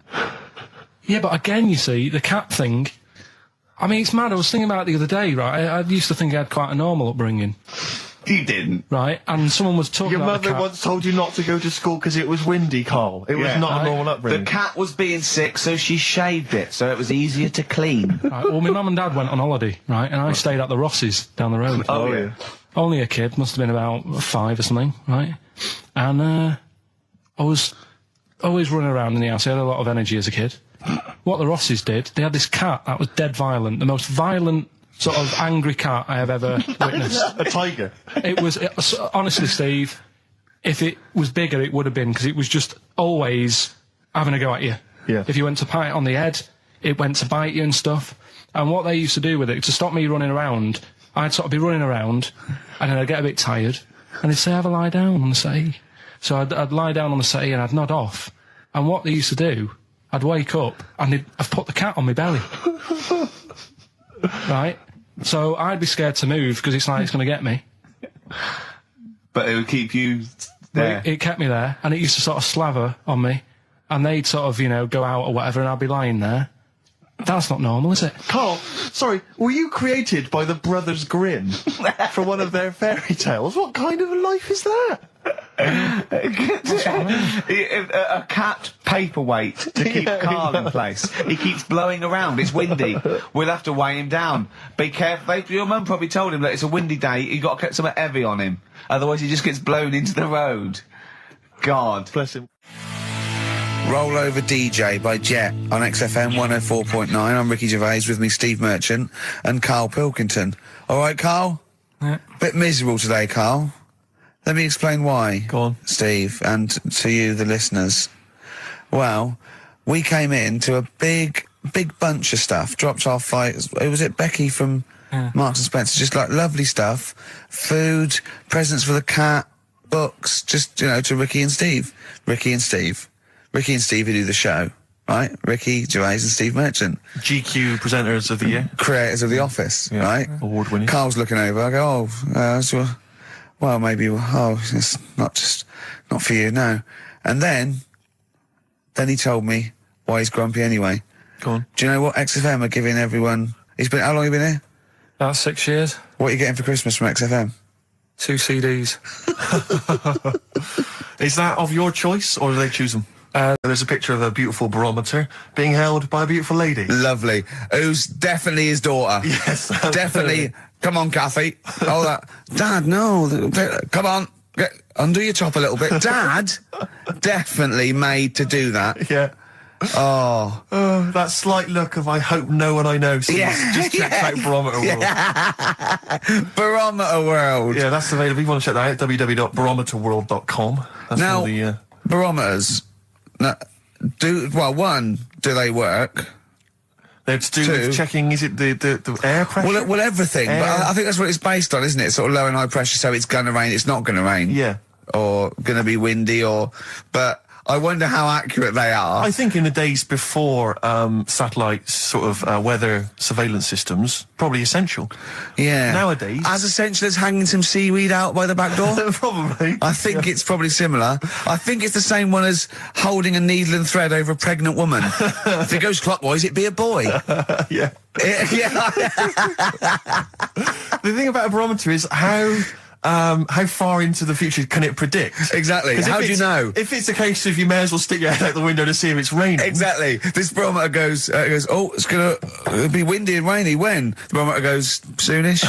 Yeah, but again, you see, the cat thing, I mean, it's mad. I was thinking about it the other day, right? I used to think I had quite a normal upbringing. You didn't. Right? And someone was talking Your about mother once told you not to go to school because it was windy, Carl. It was not a normal upbringing. The cat was being sick, so she shaved it, so it was easier to clean. Right, well, my mum and dad went on holiday, right? And I stayed at the Rosses down the road. Oh, yeah. Only a kid, must have been about 5 or something, right? And I was always running around in the house. I had a lot of energy as a kid. What the Rosses did, they had this cat that was dead violent, the most violent sort of angry cat I have ever witnessed. A tiger? It was, honestly, Steve, if it was bigger, it would have been, because it was just always having a go at you. Yeah. If you went to pat it on the head, it went to bite you and stuff. And what they used to do with it, to stop me running around, I'd sort of be running around, and then I'd get a bit tired, and they'd say, have a lie down on the settee. So I'd lie down on the settee and I'd nod off. And what they used to do, I'd wake up, and I'd put the cat on my belly. Right? So I'd be scared to move, because it's like it's going to get me. But it would keep you there. It kept me there, and it used to sort of slaver on me, and they'd sort of, you know, go out or whatever, and I'd be lying there. That's not normal, is it? Carl, sorry, were you created by the Brothers Grimm for one of their fairy tales? What kind of a life is that? A cat paperweight to keep Carl in place. He keeps blowing around. It's windy. We'll have to weigh him down. Be careful. Your mum probably told him that it's a windy day. You got to get something heavy on him, otherwise he just gets blown into the road. God bless him. Roll Over DJ by Jet on XFM 104.9. I'm Ricky Gervais, with me Steve Merchant and Karl Pilkington. All right, Carl? Yeah. Bit miserable today, Carl. Let me explain why. Go on. Steve, and to you, the listeners. Well, we came in to a big bunch of stuff. Dropped off was it Becky from Marks and Spencer? Just like lovely stuff. Food, presents for the cat, books, just, you know, to Ricky and Steve who do the show, right? Ricky Gervais and Steve Merchant. GQ presenters of the year. Creators of The Office, right? Award-winning. Carl's looking over, I go, well, maybe, it's not for you, no. And then he told me why he's grumpy anyway. Go on. Do you know what XFM are giving everyone? How long have you been here? About 6 years. What are you getting for Christmas from XFM? 2 CDs. Is that of your choice, or do they choose them? There's a picture of a beautiful barometer being held by a beautiful lady. Lovely. Who's definitely his daughter. Yes. Definitely Come on, Kathy. All that. Dad, no. Come on. Undo your top a little bit. Dad, definitely made to do that. Yeah. Oh. That slight look of I hope no one I know sees. Just check out Barometer World. Barometer World. Yeah, that's available. If you want to check that out, www.barometerworld.com. That's now, all the, barometers, do they work? They're to do with checking, is it the air pressure? Well, everything. But I think that's what it's based on, isn't it? Sort of low and high pressure, so it's gonna rain, it's not gonna rain. Yeah. Or gonna be windy, but I wonder how accurate they are. I think in the days before satellite sort of weather surveillance systems, probably essential. Yeah. Nowadays. As essential as hanging some seaweed out by the back door? Probably. I think it's probably similar. I think it's the same one as holding a needle and thread over a pregnant woman. If it goes clockwise, it'd be a boy. Yeah. Yeah. The thing about a barometer is how far into the future can it predict? Exactly. How do you know? If it's a case of you may as well stick your head out the window to see if it's raining. Exactly. This barometer goes, oh, it's gonna be windy and rainy. When? The barometer goes soonish.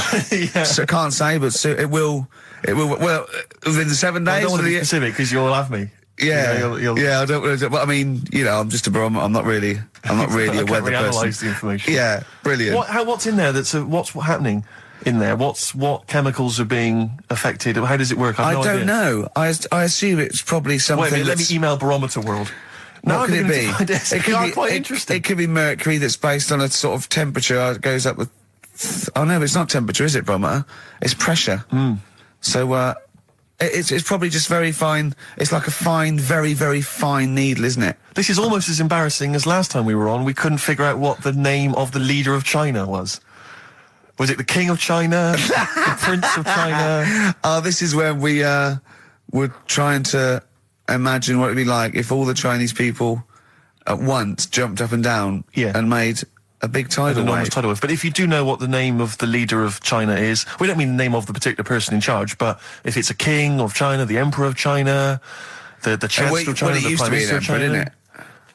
Yeah. So I can't say, but it will, well, within the 7 days. I don't want to be specific because you'll have me. Yeah. Yeah, I don't, but I mean, I'm just a barometer. I'm not really a weather person. Analyse the information. Yeah, brilliant. What's in there what's happening? In there, what chemicals are being affected? How does it work? I don't know. I assume it's probably something. Wait a minute, let me email Barometer World. What could it be? It could be quite interesting. It could be mercury that's based on a sort of temperature. It goes up with. Oh no, it's not temperature, is it, barometer? It's pressure. So it's probably just very fine. It's like a fine, very, very fine needle, isn't it? This is almost as embarrassing as last time we were on. We couldn't figure out what the name of the leader of China was. Was it the King of China? The Prince of China? This is where we were trying to imagine what it'd be like if all the Chinese people at once jumped up and down and made a big tidal wave. But if you do know what the name of the leader of China is, we don't mean the name of the particular person in charge, but if it's a king of China, the emperor of China, the chancellor of China, the prime minister of China, didn't it?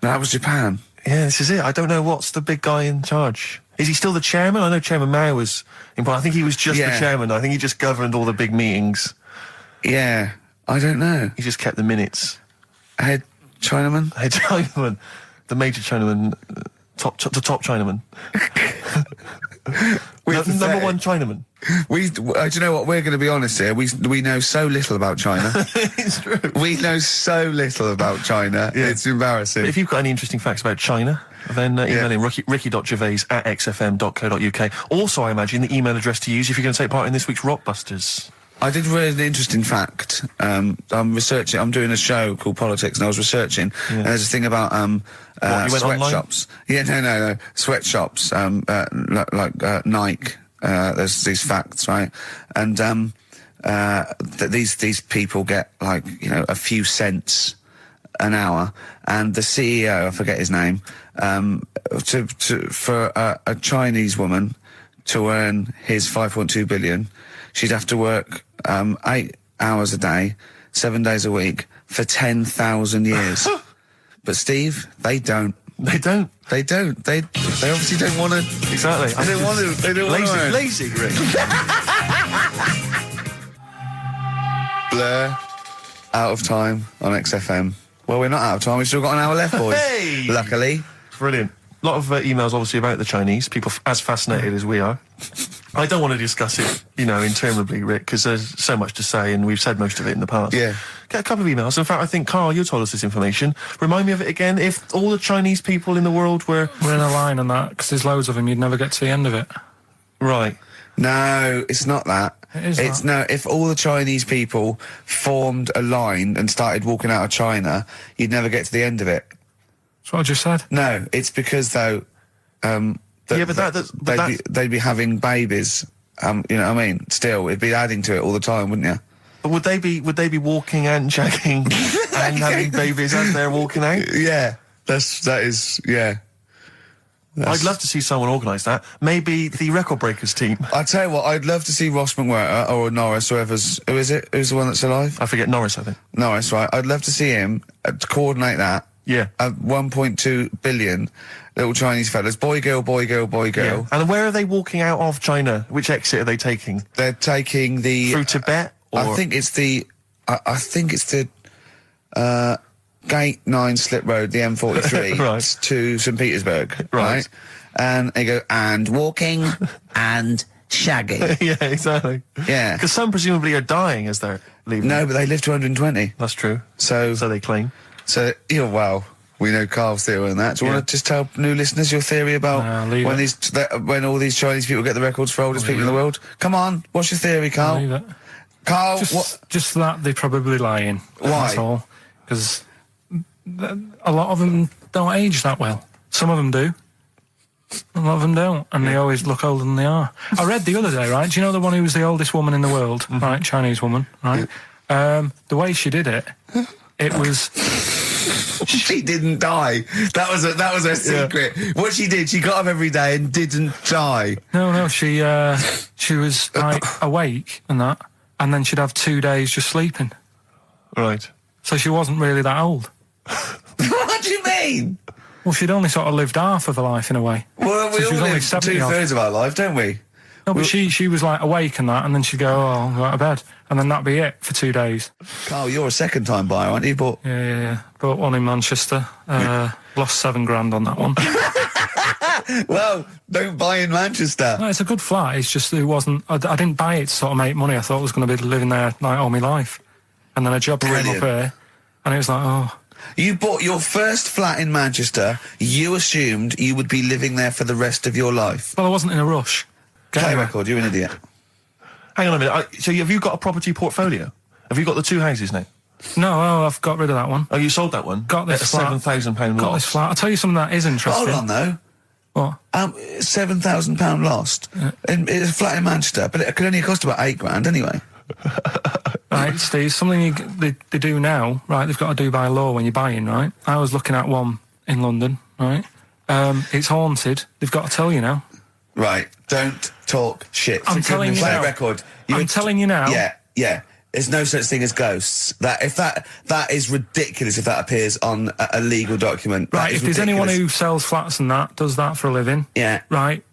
No, that was Japan. Yeah, this is it. I don't know what's the big guy in charge. Is he still the chairman? I know Chairman Mao was important. I think he was just the chairman. I think he just governed all the big meetings. Yeah, I don't know. He just kept the minutes. Head Chinaman? Head Chinaman. The major Chinaman. The top Chinaman. Number one Chinaman. Do you know what? We're going to be honest here. We know so little about China. It's true. We know so little about China. Yeah. It's embarrassing. But if you've got any interesting facts about China, then email in ricky.gervais@xfm.co.uk. Also, I imagine the email address to use if you're going to take part in this week's Rockbusters. I did read an interesting fact. I'm researching. I'm doing a show called Politics, and I was researching. And there's a thing about sweatshops. Yeah, no, sweatshops. Like Nike. There's these facts, right? And these people get like a few cents an hour, and the CEO, I forget his name, for a Chinese woman to earn his 5.2 billion, she'd have to work 8 hours a day, 7 days a week for 10,000 years. But Steve, they don't. They don't. They don't. They obviously don't want to. Exactly. They don't want to. They don't want to. Lazy, Rick. Blur. Out of time on XFM. Well, we're not out of time. We've still got an hour left, boys. Hey! Luckily. Brilliant. A lot of emails, obviously, about the Chinese. People as fascinated as we are. I don't want to discuss it, interminably, Rick, because there's so much to say, and we've said most of it in the past. Yeah. Get a couple of emails. In fact, I think, Karl, you told us this information. Remind me of it again. If all the Chinese people in the world were in a line on that, because there's loads of them, you'd never get to the end of it. Right. No, it's not that. If all the Chinese people formed a line and started walking out of China, you'd never get to the end of it. That's what I just said. No, it's because, though, they'd be having babies. You know what I mean? Still, it'd be adding to it all the time, wouldn't you? But would they be walking and shagging and having babies as they're walking out? Yeah, that is. I'd love to see someone organise that. Maybe the Record Breakers team. I tell you what, I'd love to see Ross McWhirter or Norris, who is it? Who's the one that's alive? I forget, Norris, I think. Norris, right? I'd love to see him to coordinate that Yeah. 1.2 billion little Chinese fellas. Boy, girl, boy, girl, boy, girl. And where are they walking out of China? Which exit are they taking? They're taking the... Through Tibet? Or? I think it's the... I think it's the... Gate 9 Slip Road, the M43, Right. to St. Petersburg, Right. And they go, and walking, and shagging. Yeah, exactly. Yeah. Because some presumably are dying as they're leaving. No, but they live to 120. That's true. So they claim. So, well, we know Carl's theory on that. Do you want to just tell new listeners your theory about when all these Chinese people get the records for oldest people in the world? Come on, what's your theory, Carl? Leave it. Carl, just that they're probably lying. Why? That's all. Because a lot of them don't age that well. Some of them do. A lot of them don't, and they always look older than they are. I read the other day, right? Do you know the one who was the oldest woman in the world, right? Chinese woman, right? The way she did it, it was... She didn't die. That was her secret. Yeah. What she did, she got up every day and didn't die. No, she was like awake and that, and then she'd have 2 days just sleeping. Right. So she wasn't really that old. What do you mean? Well, she'd only sort of lived half of her life in a way. Well, we all live 2/3 of our life, don't we? No, but she was like awake and that, and then she'd go, I'll go to bed, and then that'd be it for 2 days. Carl, you're a second-time buyer, aren't you? Yeah. Bought one in Manchester. Lost $7,000 on that one. Well, don't buy in Manchester. No, it's a good flat. It's just it wasn't. I didn't buy it to sort of make money. I thought I was going to be living there like all my life, and then a job came up here, and it was like, oh. You bought your first flat in Manchester. You assumed you would be living there for the rest of your life. Well, I wasn't in a rush. Play record. You're an idiot. Hang on a minute. So have you got a property portfolio? Have you got the 2 houses now? No, I've got rid of that one. Oh, you sold that one? Got this flat. £7,000 loss. Got this flat. I'll tell you something that is interesting. Hold on, though. What? £7,000 lost. Yeah. It's a flat in Manchester, but it could only cost about £8,000 anyway. Right, Steve, something they do now, right, they've got to do by law when you're buying, right? I was looking at one in London, right? It's haunted. They've got to tell you now. Right, don't talk shit. I'm telling you now. Play a record. I'm telling you now. Yeah. There's no such thing as ghosts. That is ridiculous if that appears on a legal document. Right, if there's anyone who sells flats and that, does that for a living. Yeah. Right,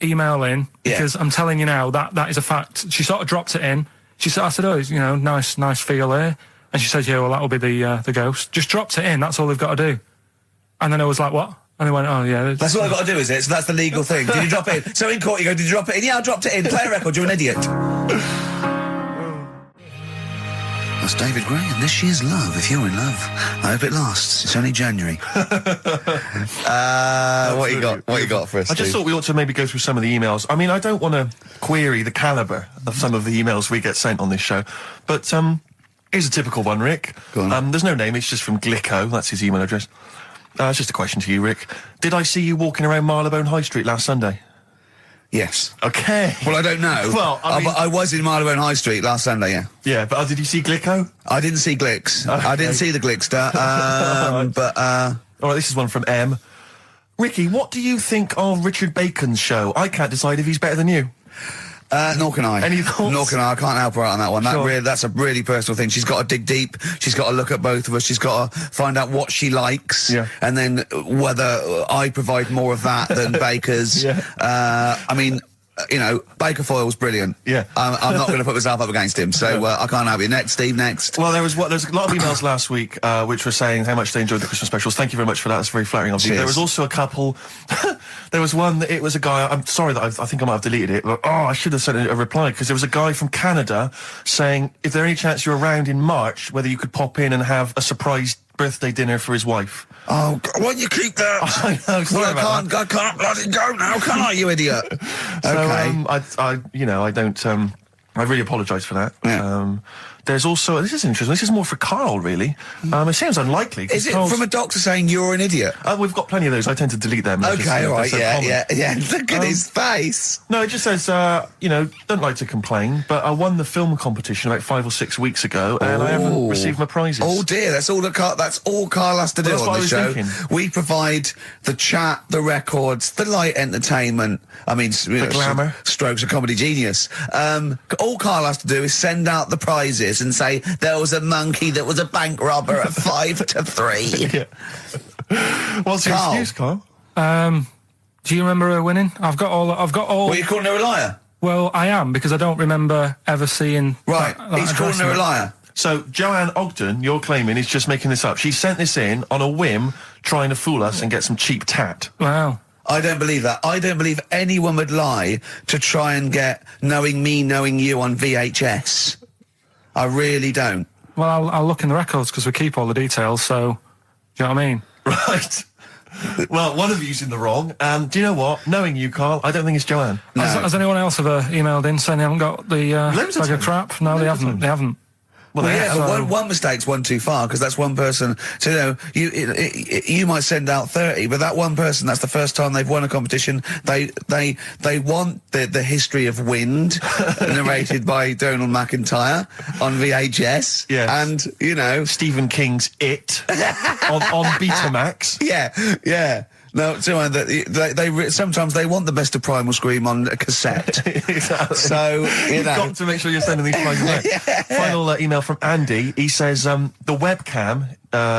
email in, because I'm telling you now, that is a fact. She sort of dropped it in. She said, I said, oh, nice feel here. And she said, yeah, well, that'll be the ghost. Just dropped it in, that's all they've got to do. And then I was like, what? And they went, oh, yeah. That's all I've got to do, is it? So that's the legal thing. Did you drop it in? So in court you go, did you drop it in? Yeah, I dropped it in. Play a record, you're an idiot. That's David Gray, and this year's Love. If you're in love, I hope it lasts. It's only January. What you got for us, I just thought we ought to maybe go through some of the emails. I mean, I don't want to query the calibre of some of the emails we get sent on this show, but here's a typical one, Rick. Go on. There's no name, it's just from Glicko, that's his email address. It's just a question to you, Rick. Did I see you walking around Marylebone High Street last Sunday? Yes. Okay. Well, I don't know. Well, I was in Marylebone High Street last Sunday, yeah. Yeah, but did you see Glicko? I didn't see Glicks. Okay. I didn't see the Glickster. But all right, this is one from M. Ricky, what do you think of Richard Bacon's show? I can't decide if he's better than you. Nor can I. Any thoughts? Nor can I. I can't help her out on that one. Sure. That's a really personal thing. She's got to dig deep. She's got to look at both of us. She's got to find out what she likes. Yeah. And then whether I provide more of that than Baker's. Yeah. I mean, Baker Foyle's brilliant. Yeah. I'm not going to put myself up against him, so I can't help you. Next, Steve, next. Well, there's a lot of emails last week which were saying how much they enjoyed the Christmas specials. Thank you very much for that. That's very flattering of you. There was also a couple. There was one that it was a guy. I'm sorry that I think I might have deleted it. But I should have sent a reply, because there was a guy from Canada saying if there any chance you're around in March, whether you could pop in and have a surprise birthday dinner for his wife. Oh, why don't you keep that? I know. Sorry I can't bloody go now, can I, you idiot? Okay. So, I really apologise for that. Yeah. There's also, this is interesting, this is more for Carl, really. It seems unlikely. Is it from a doctor saying you're an idiot? We've got plenty of those. I tend to delete them. Okay, all right, yeah. Look at his face. No, it just says, don't like to complain, but I won the film competition about 5 or 6 weeks ago, and I haven't received my prizes. Oh dear, that's all Carl has to do on the show. We provide the chat, the records, the light entertainment. I mean, the glamour. Strokes of comedy genius. All Carl has to do is send out the prizes news and say there was a monkey that was a bank robber at 5-3. What's your Carl? excuse, Carl? Do you remember her winning? I've got all. What, are you calling her a liar? Well, I am, because I don't remember ever seeing. Right, he's calling her a liar. So, Joanne Ogden, you're claiming, is just making this up. She sent this in on a whim, trying to fool us and get some cheap tat. Wow. I don't believe that. I don't believe anyone would lie to try and get knowing me, knowing you on VHS. I really don't. Well, I'll look in the records because we keep all the details, so... Do you know what I mean? Right. Well, one of you's in the wrong, and do you know what? Knowing you, Carl, I don't think it's Joanne. No. Has anyone else ever emailed in saying they haven't got the bag of crap? No, they haven't. They haven't. Well, yeah, one mistake's one too far, because that's one person. So, you might send out 30, but that one person, that's the first time they've won a competition. They want the history of Wind narrated by Donald McIntyre on VHS. Yes. And, Stephen King's It on Betamax. Yeah. No, they sometimes they want the best of Primal Scream on a cassette. Exactly. So, You've got to make sure you're sending these files away. Yeah. Final email from Andy. He says, the webcam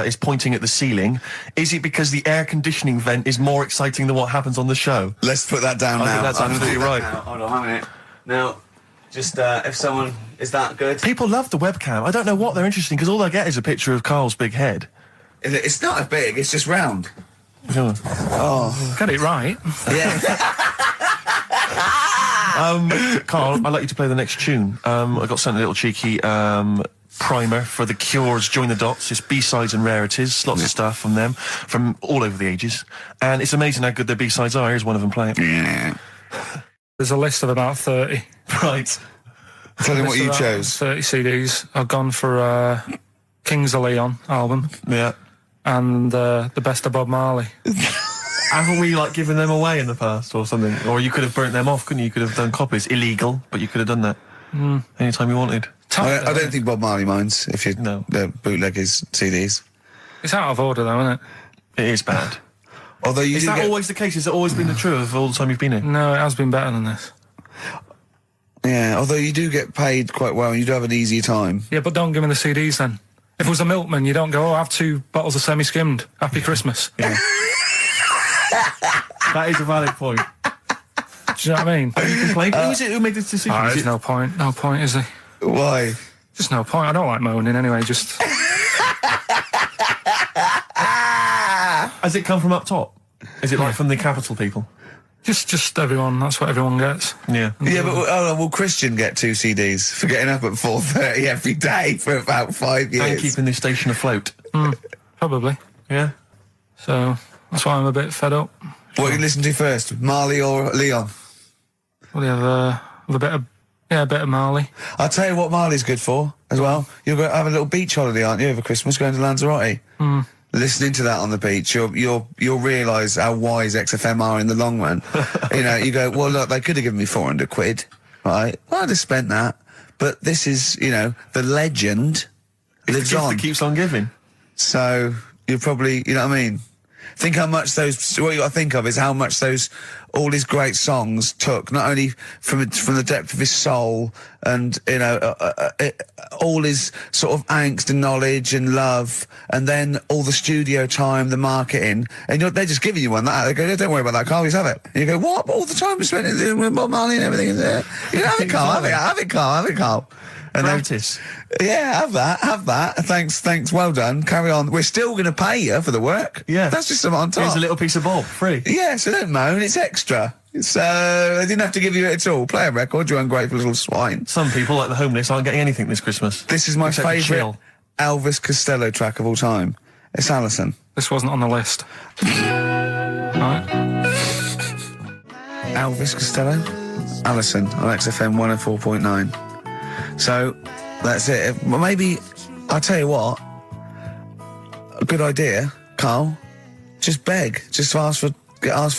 is pointing at the ceiling. Is it because the air conditioning vent is more exciting than what happens on the show? Let's put that down now. I think that's absolutely right. Hold on a minute. Now, just if someone... Is that good? People love the webcam. I don't know what they're interested in, because all they get is a picture of Carl's big head. It's not as big, it's just round. Oh. Got it right. Yeah. Carl, I'd like you to play the next tune. I got sent a little cheeky primer for The Cure's Join the Dots. It's B-sides and rarities, lots of stuff from them, from all over the ages. And it's amazing how good their B-sides are. Here's one of them playing. Yeah. There's a list of about 30. Right. Tell them what you chose. 30 CDs. I've gone for Kings of Leon album. Yeah. And the best of Bob Marley. Haven't we, given them away in the past or something? Or you could have burnt them off, couldn't you? You could have done copies. Illegal, but you could have done that. Anytime you wanted. I don't think Bob Marley minds if you bootleg his CDs. It's out of order, though, isn't it? It is bad. Although is that always the case? Has it always been the truth of all the time you've been here? No, it has been better than this. Yeah, although you do get paid quite well and you do have an easier time. Yeah, but don't give me the CDs then. If it was a milkman, you don't go, I have 2 bottles of semi-skimmed. Happy Christmas. Yeah. That is a valid point. Do you know what I mean? You complained. Who is it who made this decision? There's no point. No point, is there? Why? Just no point. I don't like moaning anyway, just... Has it come from up top? Is it from the capital people? Just everyone. That's what everyone gets. Yeah. Yeah, but will Christian get 2 CDs for getting up at 4:30 every day for about 5 years? And keeping this station afloat. Probably. Yeah. So that's why I'm a bit fed up. What do you listen to first, Marley or Leon? Well, you have a bit of Marley. I'll tell you what Marley's good for as well. You're going to have a little beach holiday, aren't you, over Christmas, going to Lanzarote? Listening to that on the beach, you'll realise how wise XFM are in the long run. You go, well, look, they could have given me 400 quid, right? Well, I'd have spent that. But this is, the legend lives on. It keeps on giving. So you're probably, you know what I mean? Think how much what you got to think of is how much all his great songs took, not only from the depth of his soul and, all his sort of angst and knowledge and love, and then all the studio time, the marketing, and they're just giving you one. They go, don't worry about that, Carl, just have it. And you go, what? All the time we spent it with Bob Marley and everything. Have it, Carl, have it, Carl. And notice. Yeah, have that. Thanks, well done. Carry on. We're still going to pay you for the work. Yeah. That's just something on top. Here's a little piece of Bob, free. Yeah, so don't moan, it's extra. So, they didn't have to give you it at all. Play a record, you ungrateful little swine. Some people, like the homeless, aren't getting anything this Christmas. This is my favourite Elvis Costello track of all time. It's Alison. This wasn't on the list. Right. Elvis Costello, Alison on XFM 104.9. So, that's it. Well, maybe, I'll tell you what, a good idea, Carl, just beg. Just ask for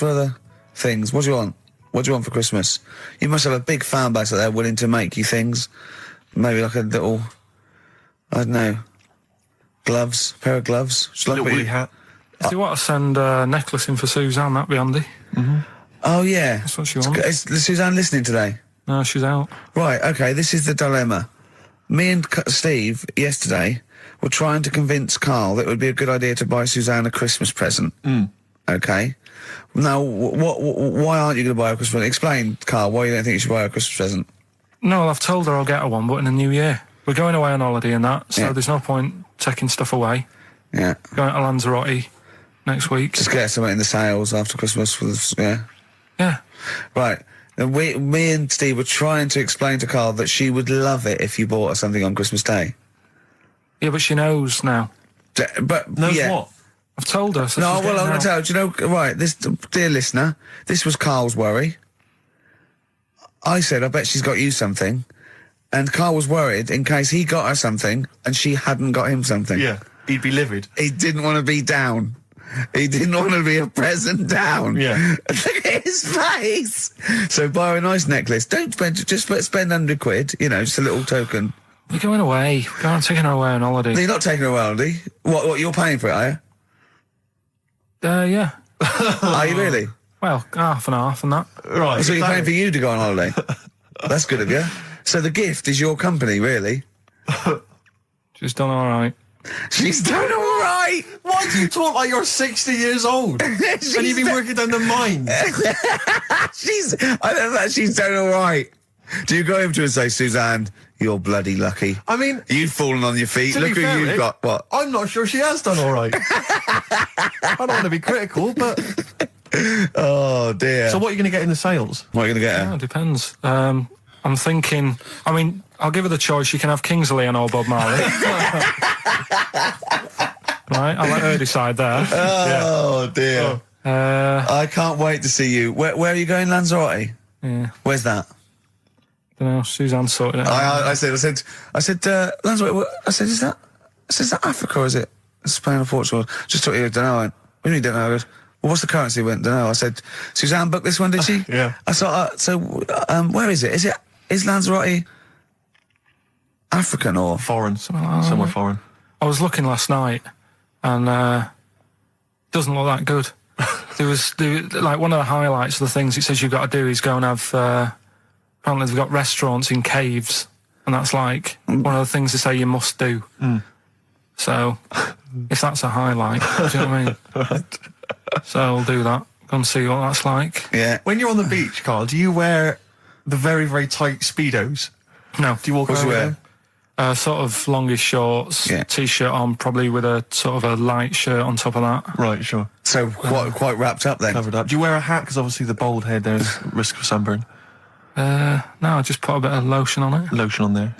other things. What do you want? What do you want for Christmas? You must have a big fan base out there willing to make you things. Maybe like a little, I don't know, gloves, pair of gloves. Just like little woolly hat. If you want to send a necklace in for Suzanne, that'd be handy. Oh, yeah. That's what she wants. Is Suzanne listening today? No, she's out. Right, okay, this is the dilemma. me and Steve yesterday were trying to convince Karl that it would be a good idea to buy Suzanne a Christmas present. Okay? Now, why aren't you going to buy her a Christmas present? Explain, Karl, why you don't think you should buy her a Christmas present. No, I've told her I'll get her one, but in the new year. We're going away on holiday and that, so there's no point taking stuff away. Yeah. Going to Lanzarote next week. Just get something in the sales after Christmas for the, Yeah. Right. And me and Steve were trying to explain to Karl that she would love it if you bought her something on Christmas Day. Yeah, but she knows now. But knows what? I've told her. So no, well, I'm going to tell you. Do you know, right, this, dear listener, this was Karl's worry. I said, I bet she's got you something. And Karl was worried in case he got her something and she hadn't got him something. Yeah, he'd be livid. He didn't want to be down. He didn't want to be a present down. Yeah. Look at his face. So buy her a nice necklace. Don't spend, just spend £100, you know, just a little token. We're going away. We're taking her away on holiday. No, you're not taking her away on holiday. What, you're paying for it, are you? Yeah. Are you really? Well, half and half and that. Right. So you're paying for you to go on holiday? That's good of you. So the gift is your company, really? She's done all right. She's done all right! Why do you talk like you're 60 years old? And you've been working down the mines. I don't know, she's done all right. Do you go over to her and say, Suzanne, you're bloody lucky? I mean... You've fallen on your feet. Look who you've got. What? I'm not sure she has done all right. I don't want to be critical, but... Oh, dear. So what are you going to get in the sales? What are you going to get her? Yeah, it depends. I'm thinking... I mean, I'll give her the choice. You can have Kingsley and old Bob Marley. Right, I'll let her decide there. Oh, dear. I can't wait to see you. Where are you going, Lanzarote? Yeah. Where's that? Don't know, Suzanne sorted it out. I said, Lanzarote, I said, is that Africa or is it Spain or Portugal? Just thought you don't know. What do you mean don't know? I goes, well, what's the currency? Don't know. I said, Suzanne booked this one, did she? Yeah. I thought, where is it? Is Lanzarote African or foreign? Somewhere foreign. I was looking last night, and doesn't look that good. There was like one of the highlights of the things it says you've got to do is go and have. Apparently they've got restaurants in caves, and that's like one of the things they say you must do. So, if that's a highlight, do you know what I mean? Right. So I'll do that. Go and see what that's like. Yeah. When you're on the beach, Karl, do you wear the very, very tight Speedos? No. Do you walk around with them? Sort of longish shorts, t-shirt on, probably with a sort of a light shirt on top of that. Right, sure. So quite wrapped up then. Covered up. Do you wear a hat? Because obviously the bald head, there's risk of sunburn. No, I just put a bit of lotion on it. Lotion on there.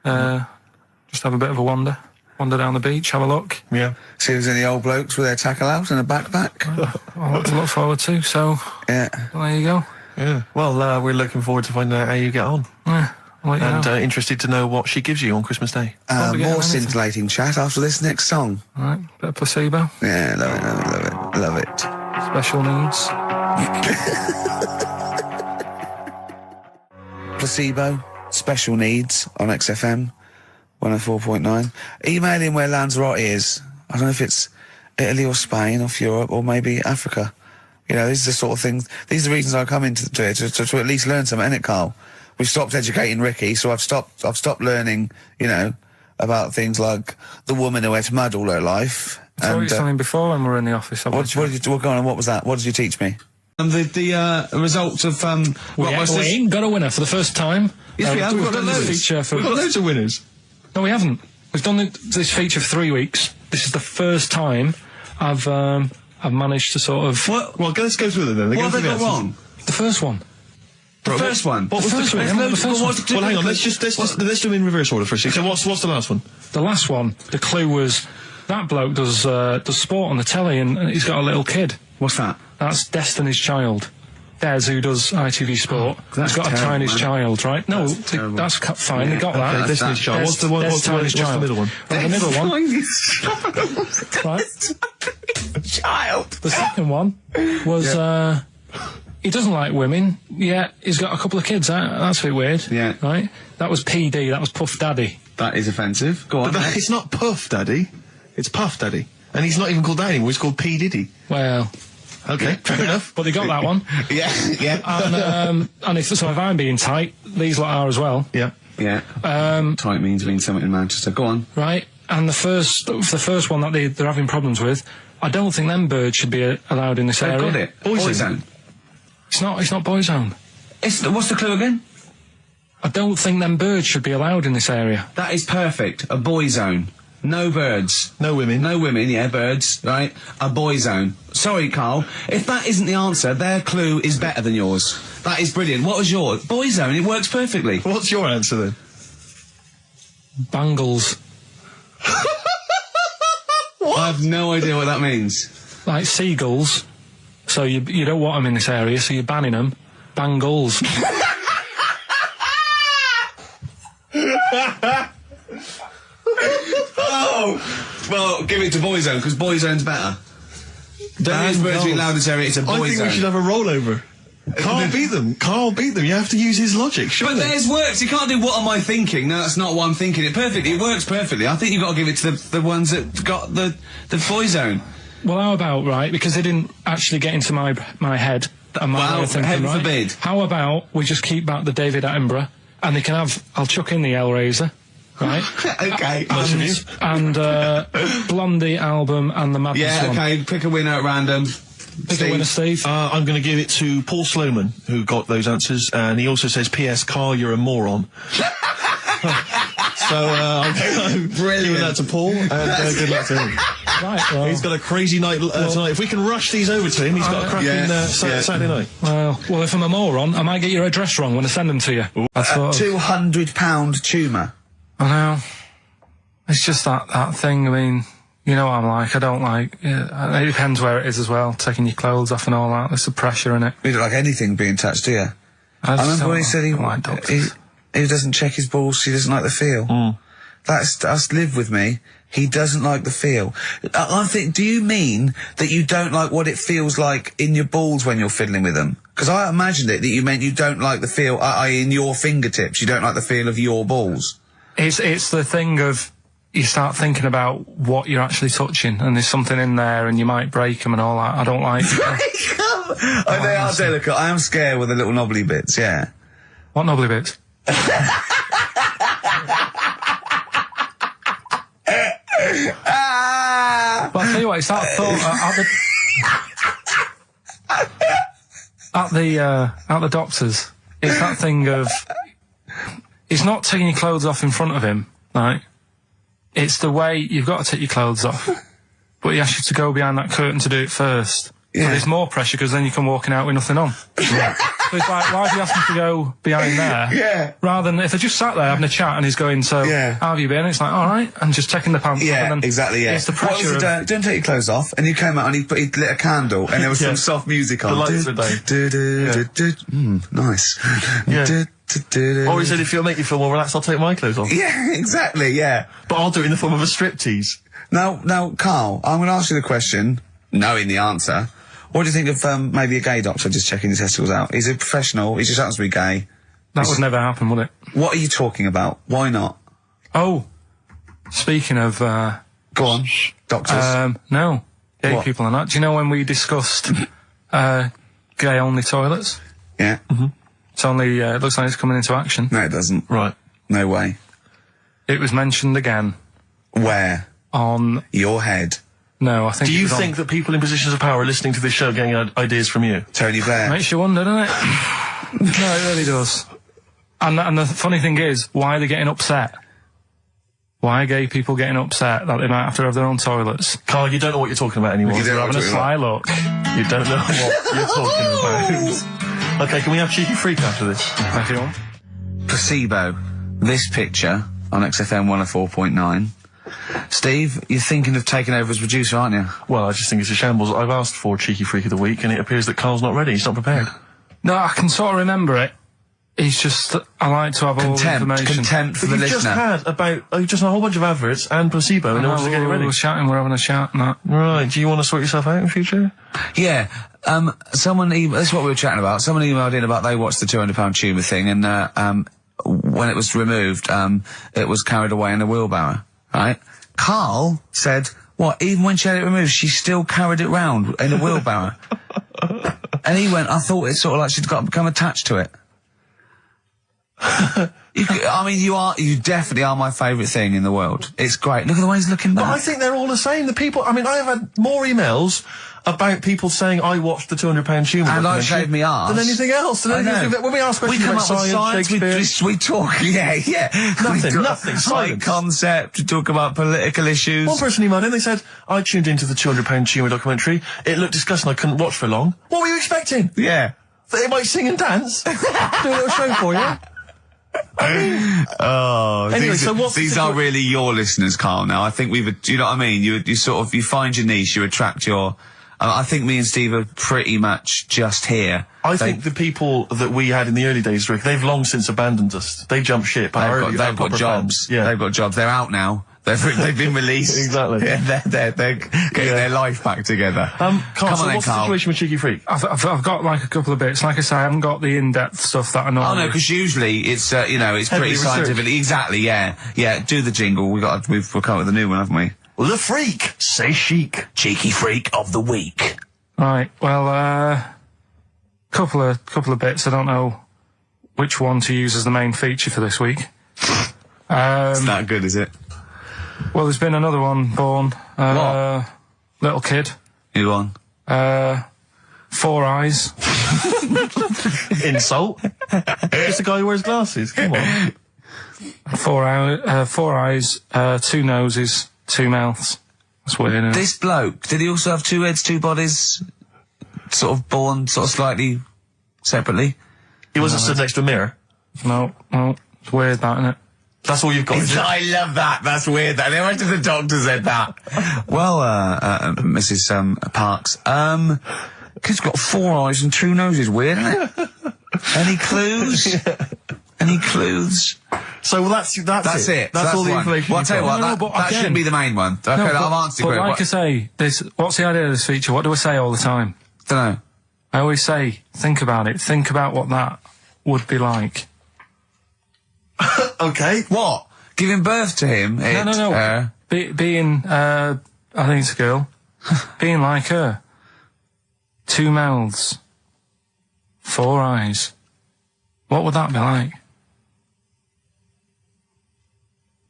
Yeah. Just have a bit of a wander down the beach, have a look. Yeah. See if there's any old blokes with their tackle out and a backpack. I'll have to look forward to, so yeah. Well, there you go. Yeah. Well, we're looking forward to finding out how you get on. Yeah. And interested to know what she gives you on Christmas Day. More scintillating chat after this next song. All right, bit of Placebo. Yeah, love it. Special needs. Placebo, Special Needs on XFM 104.9. Email in where Lanzarote is. I don't know if it's Italy or Spain or Europe or maybe Africa. You know, these are the sort of things, these are the reasons I come into it, to at least learn something, innit, Karl? We've stopped educating Ricky, so I've stopped learning, you know, about things like the woman who ate mud all her life. I told you something before when we were in the office. What was that? What did you teach me? The results of we ain't got a winner for the first time. Yes, we have. We've done this feature we've got loads of winners. No, we haven't. We've done this feature for 3 weeks. This is the first time I've managed to sort of. Well, let's go through them then. What have they got wrong? The first one. The first one. What was the first one? Well, hang on. Let's do them in reverse order first. So what's the last one? The last one. The clue was that bloke does sport on the telly and he's got a little kid. What's that? That's Destiny's Child. Des, who does ITV Sport, he's got a tiny child, right? No, that's fine. They got that. Destiny's Child. What's the middle one? The middle one. Right. Child. The second one was. He doesn't like women, yet he's got a couple of kids. That's a bit weird. Yeah. Right? That was PD, that was Puff Daddy. That is offensive. Go on. But it's not Puff Daddy, it's Puff Daddy. And he's not even called that anymore, he's called P. Diddy. Well. Okay, fair enough. But they got that one. Yeah. And if I'm being tight, these lot are as well. Yeah. Yeah. Tight means something in Manchester. Go on. Right. And the first one that they're having problems with, I don't think them birds should be allowed in this area. Got it. Boyzone. It's not Boyzone. What's the clue again? I don't think them birds should be allowed in this area. That is perfect. A boy zone. No birds. No women. No women, yeah, birds, right? A boy zone. Sorry, Carl. If that isn't the answer, their clue is better than yours. That is brilliant. What was yours? Boy zone, it works perfectly. What's your answer then? Bangles. I have no idea what that means. Like seagulls. So you don't want them in this area, so you're banning them. Bangles. Oh! Well, give it to Boyzone, because Boyzone's better. Don't use birds being allowed in this area, it's a Boyzone. I think we should have a rollover. Can't beat them. Can't beat them. You have to use his logic, surely. But theirs works. You can't do what am I thinking. No, that's not what I'm thinking. It perfectly. It works perfectly. I think you've got to give it to the ones that got the Boyzone. Well, how about, right, because they didn't actually get into my head. And my way of thinking, heaven right? forbid. How about we just keep back the David Attenborough, and they can have, I'll chuck in the Hellraiser, right? Okay. And Blondie album and the Madness one. Yeah, okay, pick a winner at random. Pick a winner, Steve. I'm going to give it to Paul Sloman, who got those answers, and he also says, P.S. Carl, you're a moron. So, I'm giving that to Paul, and good luck to him. Right, well. He's got a crazy night tonight. If we can rush these over to him, he's got a cracking Saturday night. Well, if I'm a moron, I might get your address wrong when I send them to you. £200 tumour. I know. It's just that thing, I mean, you know what I'm like, I don't like, it depends where it is as well, taking your clothes off and all that, there's the pressure in it. You don't like anything being touched, do you? I remember when he said he doesn't check his balls, he doesn't like the feel. That's live with me. He doesn't like the feel. I think, do you mean that you don't like what it feels like in your balls when you're fiddling with them? Because I imagined it that you meant you don't like the feel, i.e. in your fingertips, you don't like the feel of your balls. It's the thing of, you start thinking about what you're actually touching, and there's something in there, and you might break them and all that. I don't like Break them? Oh, they are delicate. I am scared with the little knobbly bits, yeah. What knobbly bits? But I'll tell you what, it's that thought at the doctor's. It's that thing of, it's not taking your clothes off in front of him, right? It's the way you've got to take your clothes off, but he asks you to go behind that curtain to do it first. Yeah. So there's more pressure because then you come walking out with nothing on. Yeah. So it's like, why have you asked me to go behind there? Yeah. Rather than if I just sat there having a chat and he's going, so how have you been? It's like, all right, and just taking the pants off. And then exactly. Yeah. It's the pressure. Don't take your clothes off, and you came out and he lit a candle, and there was some soft music on. The lights were down. Nice. Yeah. Or he said, if you'll make you feel more relaxed, I'll take my clothes off. Yeah, exactly. Yeah. But I'll do it in the form of a striptease. Now, Carl, I'm going to ask you the question, knowing the answer. What do you think of maybe a gay doctor just checking his testicles out? He's a professional. He just happens to be gay. That would never happen, would it? What are you talking about? Why not? Oh, speaking of go on, doctors. No, gay people are not. Do you know when we discussed gay-only toilets? Yeah. Mm-hmm. It's only it looks like it's coming into action. No, it doesn't. Right. No way. It was mentioned again. Where? On your head. No, I think. Do you think that people in positions of power are listening to this show getting ideas from you? Tony Blair. Makes you wonder, doesn't it? No, it really does. And the funny thing is, why are they getting upset? Why are gay people getting upset that they might have to have their own toilets? Carl, you don't know what you're talking about anymore. You're having a sly look. You don't know what you're talking about. Okay, can we have Cheeky Freak after this? If you want. Placebo. This picture on XFM 104.9. Steve, you're thinking of taking over as producer, aren't you? Well, I just think it's a shambles. I've asked for Cheeky Freak of the Week, and it appears that Carl's not ready. He's not prepared. No, I can sort of remember it. It's just that I like to have all the information. Contempt for the listener. You've just had a whole bunch of adverts and placebo in order to get it ready. We're having a chat and that. Right, do you want to sort yourself out in future? Yeah. This is what we were chatting about. Someone emailed in about they watched the £200 tumour thing, and when it was removed, it was carried away in a wheelbarrow, right? Carl said, what, even when she had it removed, she still carried it round in a wheelbarrow? And he went, I thought it's sort of like she'd become attached to it. You definitely are my favourite thing in the world. It's great. Look at the way he's looking back. But I think they're all the same. The people, I have had more emails about people saying I watched the £200 humour and I shaved me arse than anything else. When we ask questions about science, we talk, nothing. High concept, we talk about political issues. One person emailed in, they said, I tuned into the £200 humour documentary. It looked disgusting, I couldn't watch for long. What were you expecting? Yeah. That they might sing and dance? Do a little show for you? Anyway, these are really your listeners, Carl. Now, I think you know what I mean? You find your niche, you attract your. I think me and Steve are pretty much just here. I think the people that we had in the early days, Rick, they've long since abandoned us. They jumped ship. They've got jobs. Yeah, they've got jobs. They're out now. They've been released. Exactly. Yeah, they're getting their life back together. Carl, Come on, what's the situation with Cheeky Freak? I've got like a couple of bits. Like I say, I haven't got the in-depth stuff that I know. Oh no, because usually it's it's pretty scientific. Exactly. Yeah. Do the jingle. We'll come up with a new one, haven't we? The Freak, say chic. Cheeky Freak of the week. Right. Well, couple of bits. I don't know which one to use as the main feature for this week. It's not good, is it? Well, there's been another one born. Little kid. New one. 4 eyes. Insult. Just a guy who wears glasses. Come on. 4 eyes, 2 noses, 2 mouths. That's weird, isn't it? This bloke, did he also have 2 heads, 2 bodies? Sort of born slightly separately? He wasn't stood next to a mirror? No. It's weird, that, isn't it? That's all you've got. I love that. That's weird. I imagine the doctor said that. Well, Mrs. Parks, kid's got 4 eyes and 2 noses. Weird, isn't it? Any clues? Any clues? So that's it. That's all the information. Well, I'll tell you what, that shouldn't be the main one. Okay, I've answered it. But like I say, what's the idea of this feature? What do I say all the time? Dunno. I always say, think about it. Think about what that would be like. Okay. What? Giving birth to him? No. Being, I think it's a girl. Being like her. 2 mouths. 4 eyes. What would that be like?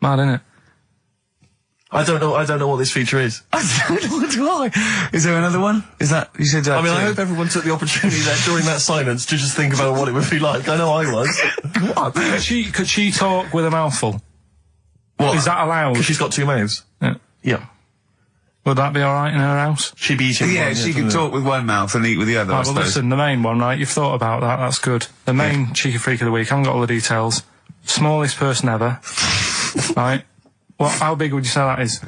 Mad, innit? I don't know what this feature is. I don't know why. Is there another one? Is that, you said that? I mean, I hope everyone took the opportunity there during that silence to just think about what it would be like. I know I was. What? Could she talk with a mouthful? What? Is that allowed? Because she's got 2 mouths. Yeah. Would that be alright in her house? She'd be eating one, she can talk with one mouth and eat with the other, Right, well listen, the main one, right, you've thought about that, that's good. The main Cheeky Freak of the week, I haven't got all the details. Smallest person ever. Right? How big would you say that is?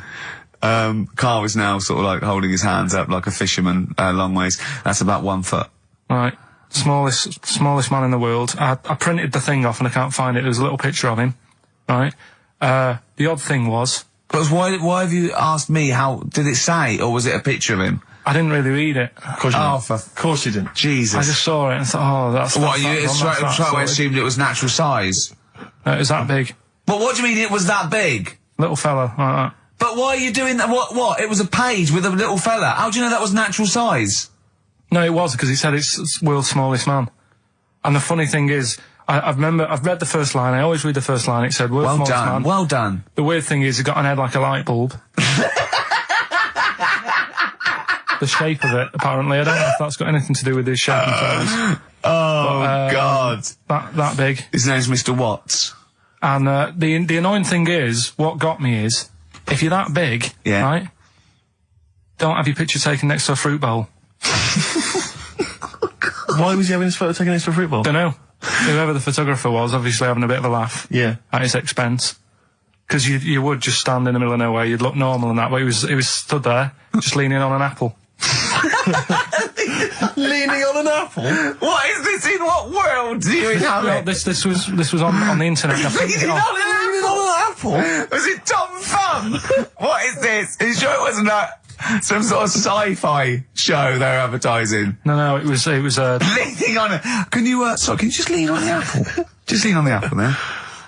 Carl is now sort of like holding his hands up like a fisherman, long ways. That's about 1 foot. Right. Smallest man in the world. I printed the thing off and I can't find it. There's a little picture of him. Right? The odd thing was... But why have you asked me how... Did it say, or was it a picture of him? I didn't really read it. Of course you didn't. Jesus. I just saw it and thought, that's... What, you straight away assumed it was natural size? No, it was that big. But what do you mean it was that big? Little fella, like that. But why are you doing that? What? It was a page with a little fella. How do you know that was natural size? No, it was, because he said it's world's smallest man. And the funny thing is, I've read the first line, I always read the first line, it said world's smallest man. Well done. The weird thing is, he got an head like a light bulb. The shape of it, apparently. I don't know if that's got anything to do with his shape and size. God. That big. His name's Mr. Watts. And the annoying thing is, what got me is, if you're that big, right, don't have your picture taken next to a fruit bowl. Why was he having his photo taken next to a fruit bowl? Don't know. Whoever the photographer was, obviously having a bit of a laugh. Yeah. At his expense. Because you would just stand in the middle of nowhere, you'd look normal and that, but he was stood there, just leaning on an apple. Leaning on an apple? What is this? In what world do you inhabit? This was on the internet. Leaning on an apple? Was it Tom Thumb? What is this? Are you sure it wasn't some sort of sci-fi show they're advertising? No, it was leaning on it. Can you just lean on the apple? Just lean on the apple there.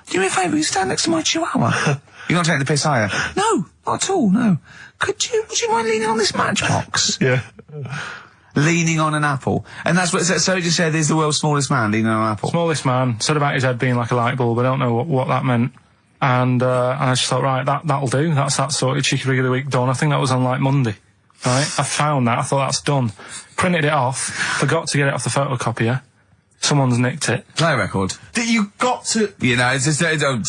Do me a favour, you stand next to my chihuahua. You're not taking the piss, are you? No, not at all, no. Would you mind leaning on this matchbox? Yeah. Leaning on an apple. And that's what, so just said, he's the world's smallest man leaning on an apple. Smallest man, said about his head being like a light bulb, I don't know what that meant. And I just thought, right, that'll do, that's that sorted, Cheeky Freak of the Week done. I think that was on like Monday, right? I found that, I thought that's done. Printed it off, forgot to get it off the photocopier. Someone's nicked it. Play a record. You got to... You know, it's just,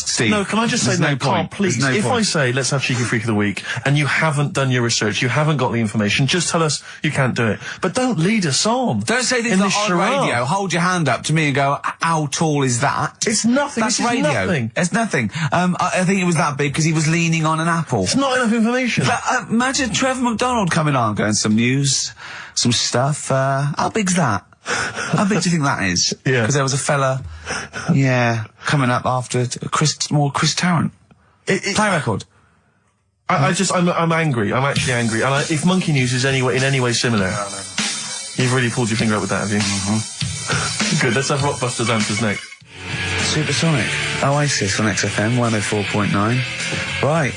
Steve. No, can I just say, no, Carl, please, if I say, let's have Cheeky Freak of the Week, and you haven't done your research, you haven't got the information, just tell us you can't do it. But don't lead us on. Don't say things like on radio, hold your hand up to me and go, how tall is that? It's nothing, That's this is radio. nothing. It's nothing. I think it was that big because he was leaning on an apple. It's not enough information. But, imagine Trevor McDonald coming on, going, some news, some stuff, how big's that? How big do you think that is? Yeah. Because there was a fella, coming up after Chris Tarrant. Play a record. I'm angry. I'm actually angry. And if Monkey News is in any way similar, you've really pulled your finger up with that, have you? Mm-hmm. Good. Let's have Rockbusters answers next. Supersonic. Oasis on XFM 104.9. Right.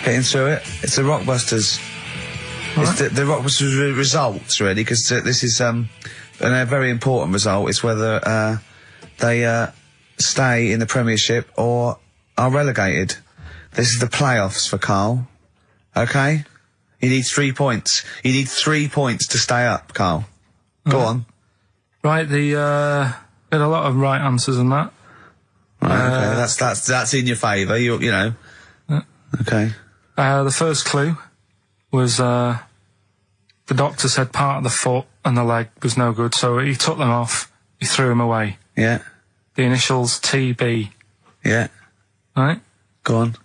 Getting through it. It's the Rockbusters. Right. It's the Rockbusters results, really, because this is a very important result. It's whether they stay in the Premiership or are relegated. This is the playoffs for Karl. Okay? You need 3 points. You need 3 points to stay up, Karl. Go on. Right, had a lot of right answers in that. Right, okay, that's in your favour, you know. Okay. The first clue was, the doctor said part of the foot and the leg was no good, so he took them off, he threw them away. Yeah. The initials TB. Yeah. Right? Go on.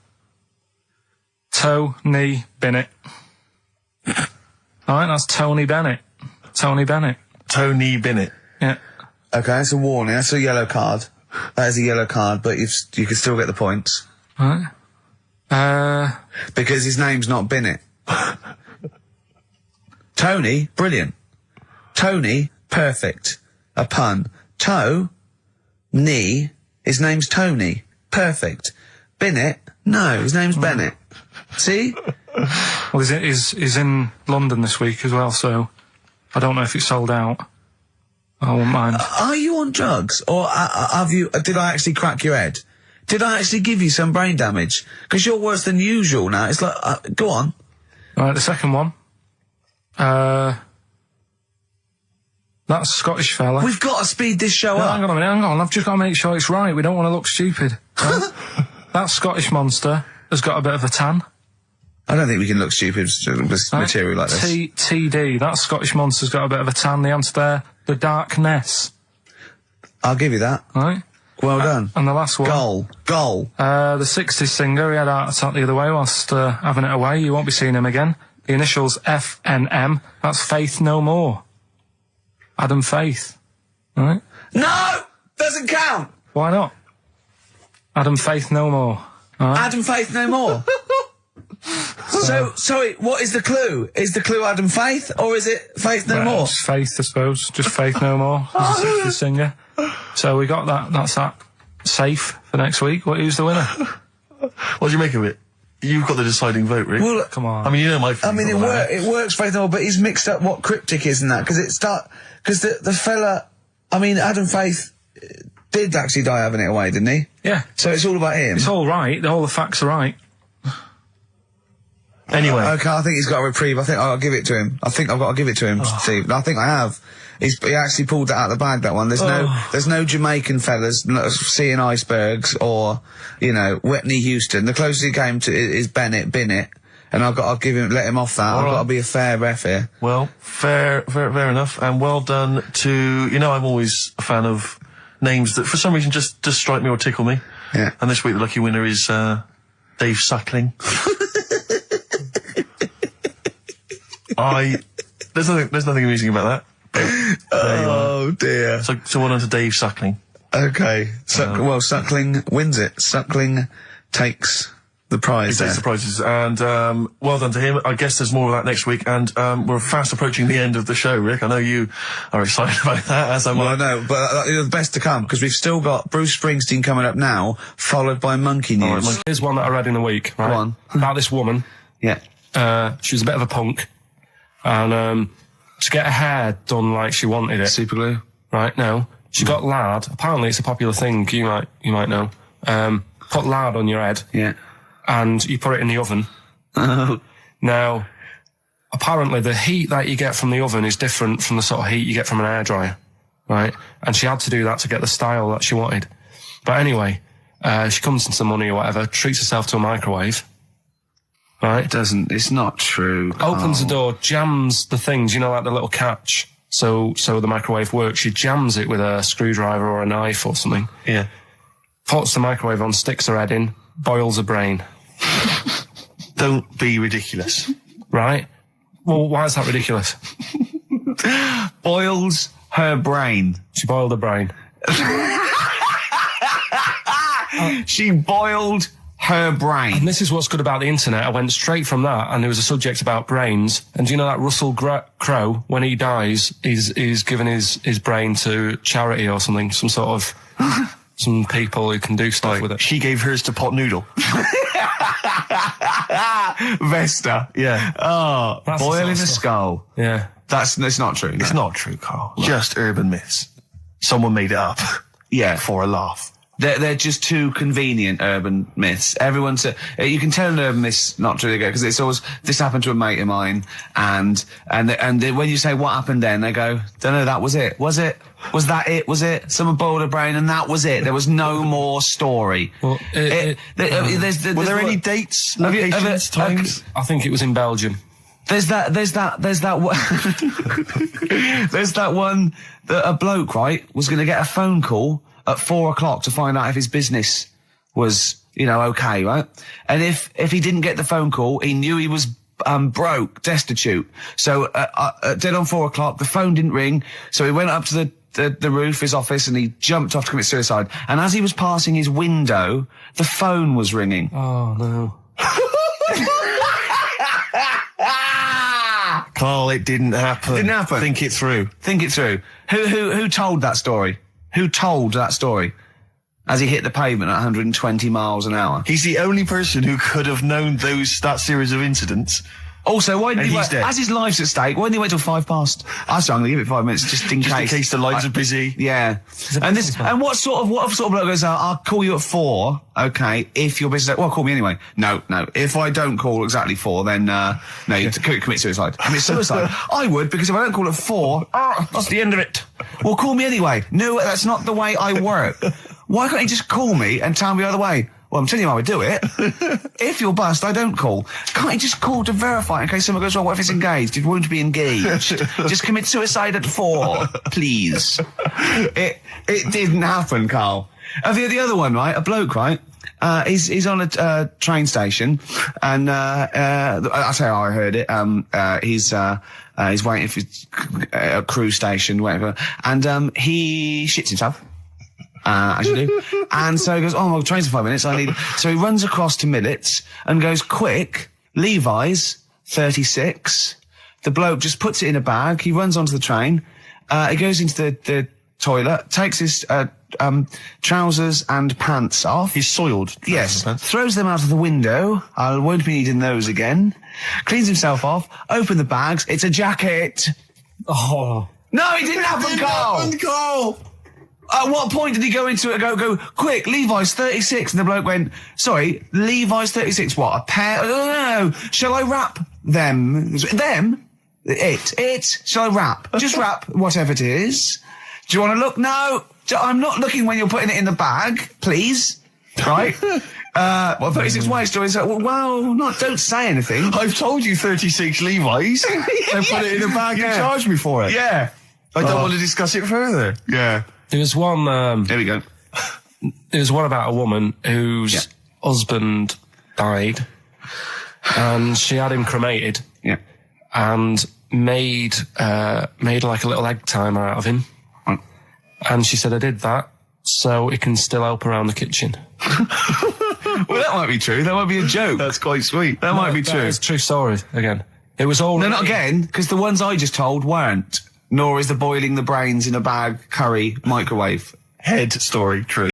Tony Bennett. Alright, that's Tony Bennett. Tony Bennett. Tony Bennett. Yeah. Okay, that's a warning, that's a yellow card. That is a yellow card, but you can still get the points. Right. Because his name's not Bennett. Tony, brilliant. Tony, perfect. A pun. Knee, his name's Tony. Perfect. Bennett, no, his name's Bennett. See? Well, he's in London this week as well, so I don't know if it's sold out. I won't mind. Are you on drugs? Or did I actually crack your head? Did I actually give you some brain damage? Because you're worse than usual now. It's like, go on. Right, the second one. That's a Scottish fella. We've got to speed this show up. Hang on a minute, hang on. I've just got to make sure it's right. We don't want to look stupid. Right? That Scottish monster has got a bit of a tan. I don't think we can look stupid with material like this. TD, that Scottish monster's got a bit of a tan. The answer there, the darkness. I'll give you that. Right. Well done. And the last one. Goal. The 60s singer, he had a heart attack the other way whilst having it away. You won't be seeing him again. The initials FNM. That's Faith No More. Adam Faith. Right? No! Doesn't count! Why not? Adam Faith No More. Right? Adam Faith No More. So, sorry, what is the clue? Is the clue Adam Faith, or is it Faith No More? It's Faith, I suppose. Just Faith No More. He's a 60s singer. So we got that. That's that. Safe for next week. Who's the winner? What do you make of it? You've got the deciding vote, Rick. Well, come on. I mean, you know my I mean, it works, Faith No More, but he's mixed up what cryptic is and that, because the fella, I mean, Adam Faith did actually die having it away, didn't he? Yeah. So it's all about him. It's all right. All the facts are right. Anyway. Okay, I think he's got a reprieve. I think I'll give it to him. I think I've got to give it to him, Steve. I think I have. He actually pulled that out of the bag, that one. There's no Jamaican fellas seeing icebergs or, you know, Whitney Houston. The closest he came to is Bennett, and I'll let him off that. I've got to be a fair ref here. Well, fair enough, and well done to, you know, I'm always a fan of names that for some reason just strike me or tickle me. Yeah. And this week the lucky winner is, Dave Suckling. There's nothing amusing about that. Oh dear. So well done to Dave Suckling. Okay. Suckling wins it. Suckling takes the prize. He takes the prizes, and well done to him. I guess there's more of that next week, and we're fast approaching the end of the show, Rick. I know you are excited about that, as am I. Well, I know, but the best to come, because we've still got Bruce Springsteen coming up now, followed by Monkey News. Right, here's one that I read in the week, right? Go on. About this woman. Yeah. She was a bit of a punk, and to get her hair done like she wanted it. Super glue? Right, no. She got lard. Apparently it's a popular thing, you might know. Put lard on your head. Yeah. And you put it in the oven. Oh. Now, apparently the heat that you get from the oven is different from the sort of heat you get from an hairdryer. Right? And she had to do that to get the style that she wanted. But anyway, she comes into money or whatever, treats herself to a microwave. Right? It's not true. Opens the door, jams the things, like the little catch. So the microwave works. She jams it with a screwdriver or a knife or something. Yeah. Puts the microwave on, sticks her head in, boils her brain. Don't be ridiculous. Right? Well, why is that ridiculous? Boils her brain. She boiled her brain. She boiled her brain. And this is what's good about the internet. I went straight from that, and there was a subject about brains. And do you know that Russell Crowe, when he dies, is given his brain to charity or something, some sort of some people who can do stuff with it. She gave hers to Pot Noodle. Vesta. Yeah. Oh, That's boiling the a sort of skull. Yeah. It's not true. It's not true, Carl. Just urban myths. Someone made it up. Yeah. For a laugh. They're just too convenient urban myths. Everyone's you can tell an urban myth's not true because it's always this happened to a mate of mine, and when you say what happened then, they go, don't know, that was it. Was it? Was that it? Was it? Someone boiled a brain and that was it. There was no more story. Well, were there any dates, locations, times? I think it was in Belgium. There's that one. There's that one that a bloke, right, was going to get a phone call at 4:00 to find out if his business was, okay, right? And if he didn't get the phone call, he knew he was broke, destitute. So dead on 4:00, the phone didn't ring, so he went up to the roof, his office, and he jumped off to commit suicide. And as he was passing his window, the phone was ringing. Oh no. Carl, it didn't happen. Didn't happen. Think it through. Think it through. Who told that story? Who told that story? As he hit the pavement at 120 miles an hour. He's the only person who could have known that series of incidents. Also, why didn't he wait? Dead. As his life's at stake, why didn't he wait till 5:00? I said I'm going to give it 5 minutes just in case. In case the lines are busy. Yeah. And what sort of bloke goes out? I'll call you at 4. Okay, if your business. Well, call me anyway. No. If I don't call exactly 4, then you commit suicide. Commit suicide. I would, because if I don't call at 4, that's the end of it. Well, call me anyway. No, that's not the way I work. Why can't he just call me and tell me the other way? Well, I'm telling you how I do it. If you're bust, I don't call. Can't you just call to verify in case someone goes, well, what if it's engaged? It won't be engaged. Just commit suicide at 4, please. It didn't happen, Carl. The other one, right? A bloke, right? He's on a train station, and I'll tell you how I heard it. He's waiting for a cruise station, whatever, and he shits himself. As you do. And so he goes, oh, my train's in 5 minutes. So he runs across to Millets and goes, quick, Levi's, 36. The bloke just puts it in a bag. He runs onto the train. He goes into the toilet, takes his trousers and pants off. He's soiled. Yes. Throws them out of the window. I won't be needing those again. Cleans himself off. Open the bags. It's a jacket. Oh. No, it didn't happen, Carl. At what point did he go into it and go, quick, Levi's 36? And the bloke went, sorry, Levi's 36, what, a pair? No. Shall I wrap them? Them? It. Shall I wrap? Just wrap whatever it is. Do you want to look? No. I'm not looking when you're putting it in the bag, please. Right? 36 waist stories. Don't say anything. I've told you 36 Levi's. And put it in a bag and charge me for it. Yeah. I don't want to discuss it further. Yeah. There was one. There we go. There was one about a woman whose husband died, and she had him cremated. Yeah. And made like a little egg timer out of him. Right. And she said, I did that so it can still help around the kitchen. Well, that might be true. That might be a joke. That's quite sweet. That might be true. It's a true story. Again, it was all. No, not again, because the ones I just told weren't. Nor is the boiling the brains in a bag curry microwave head story true.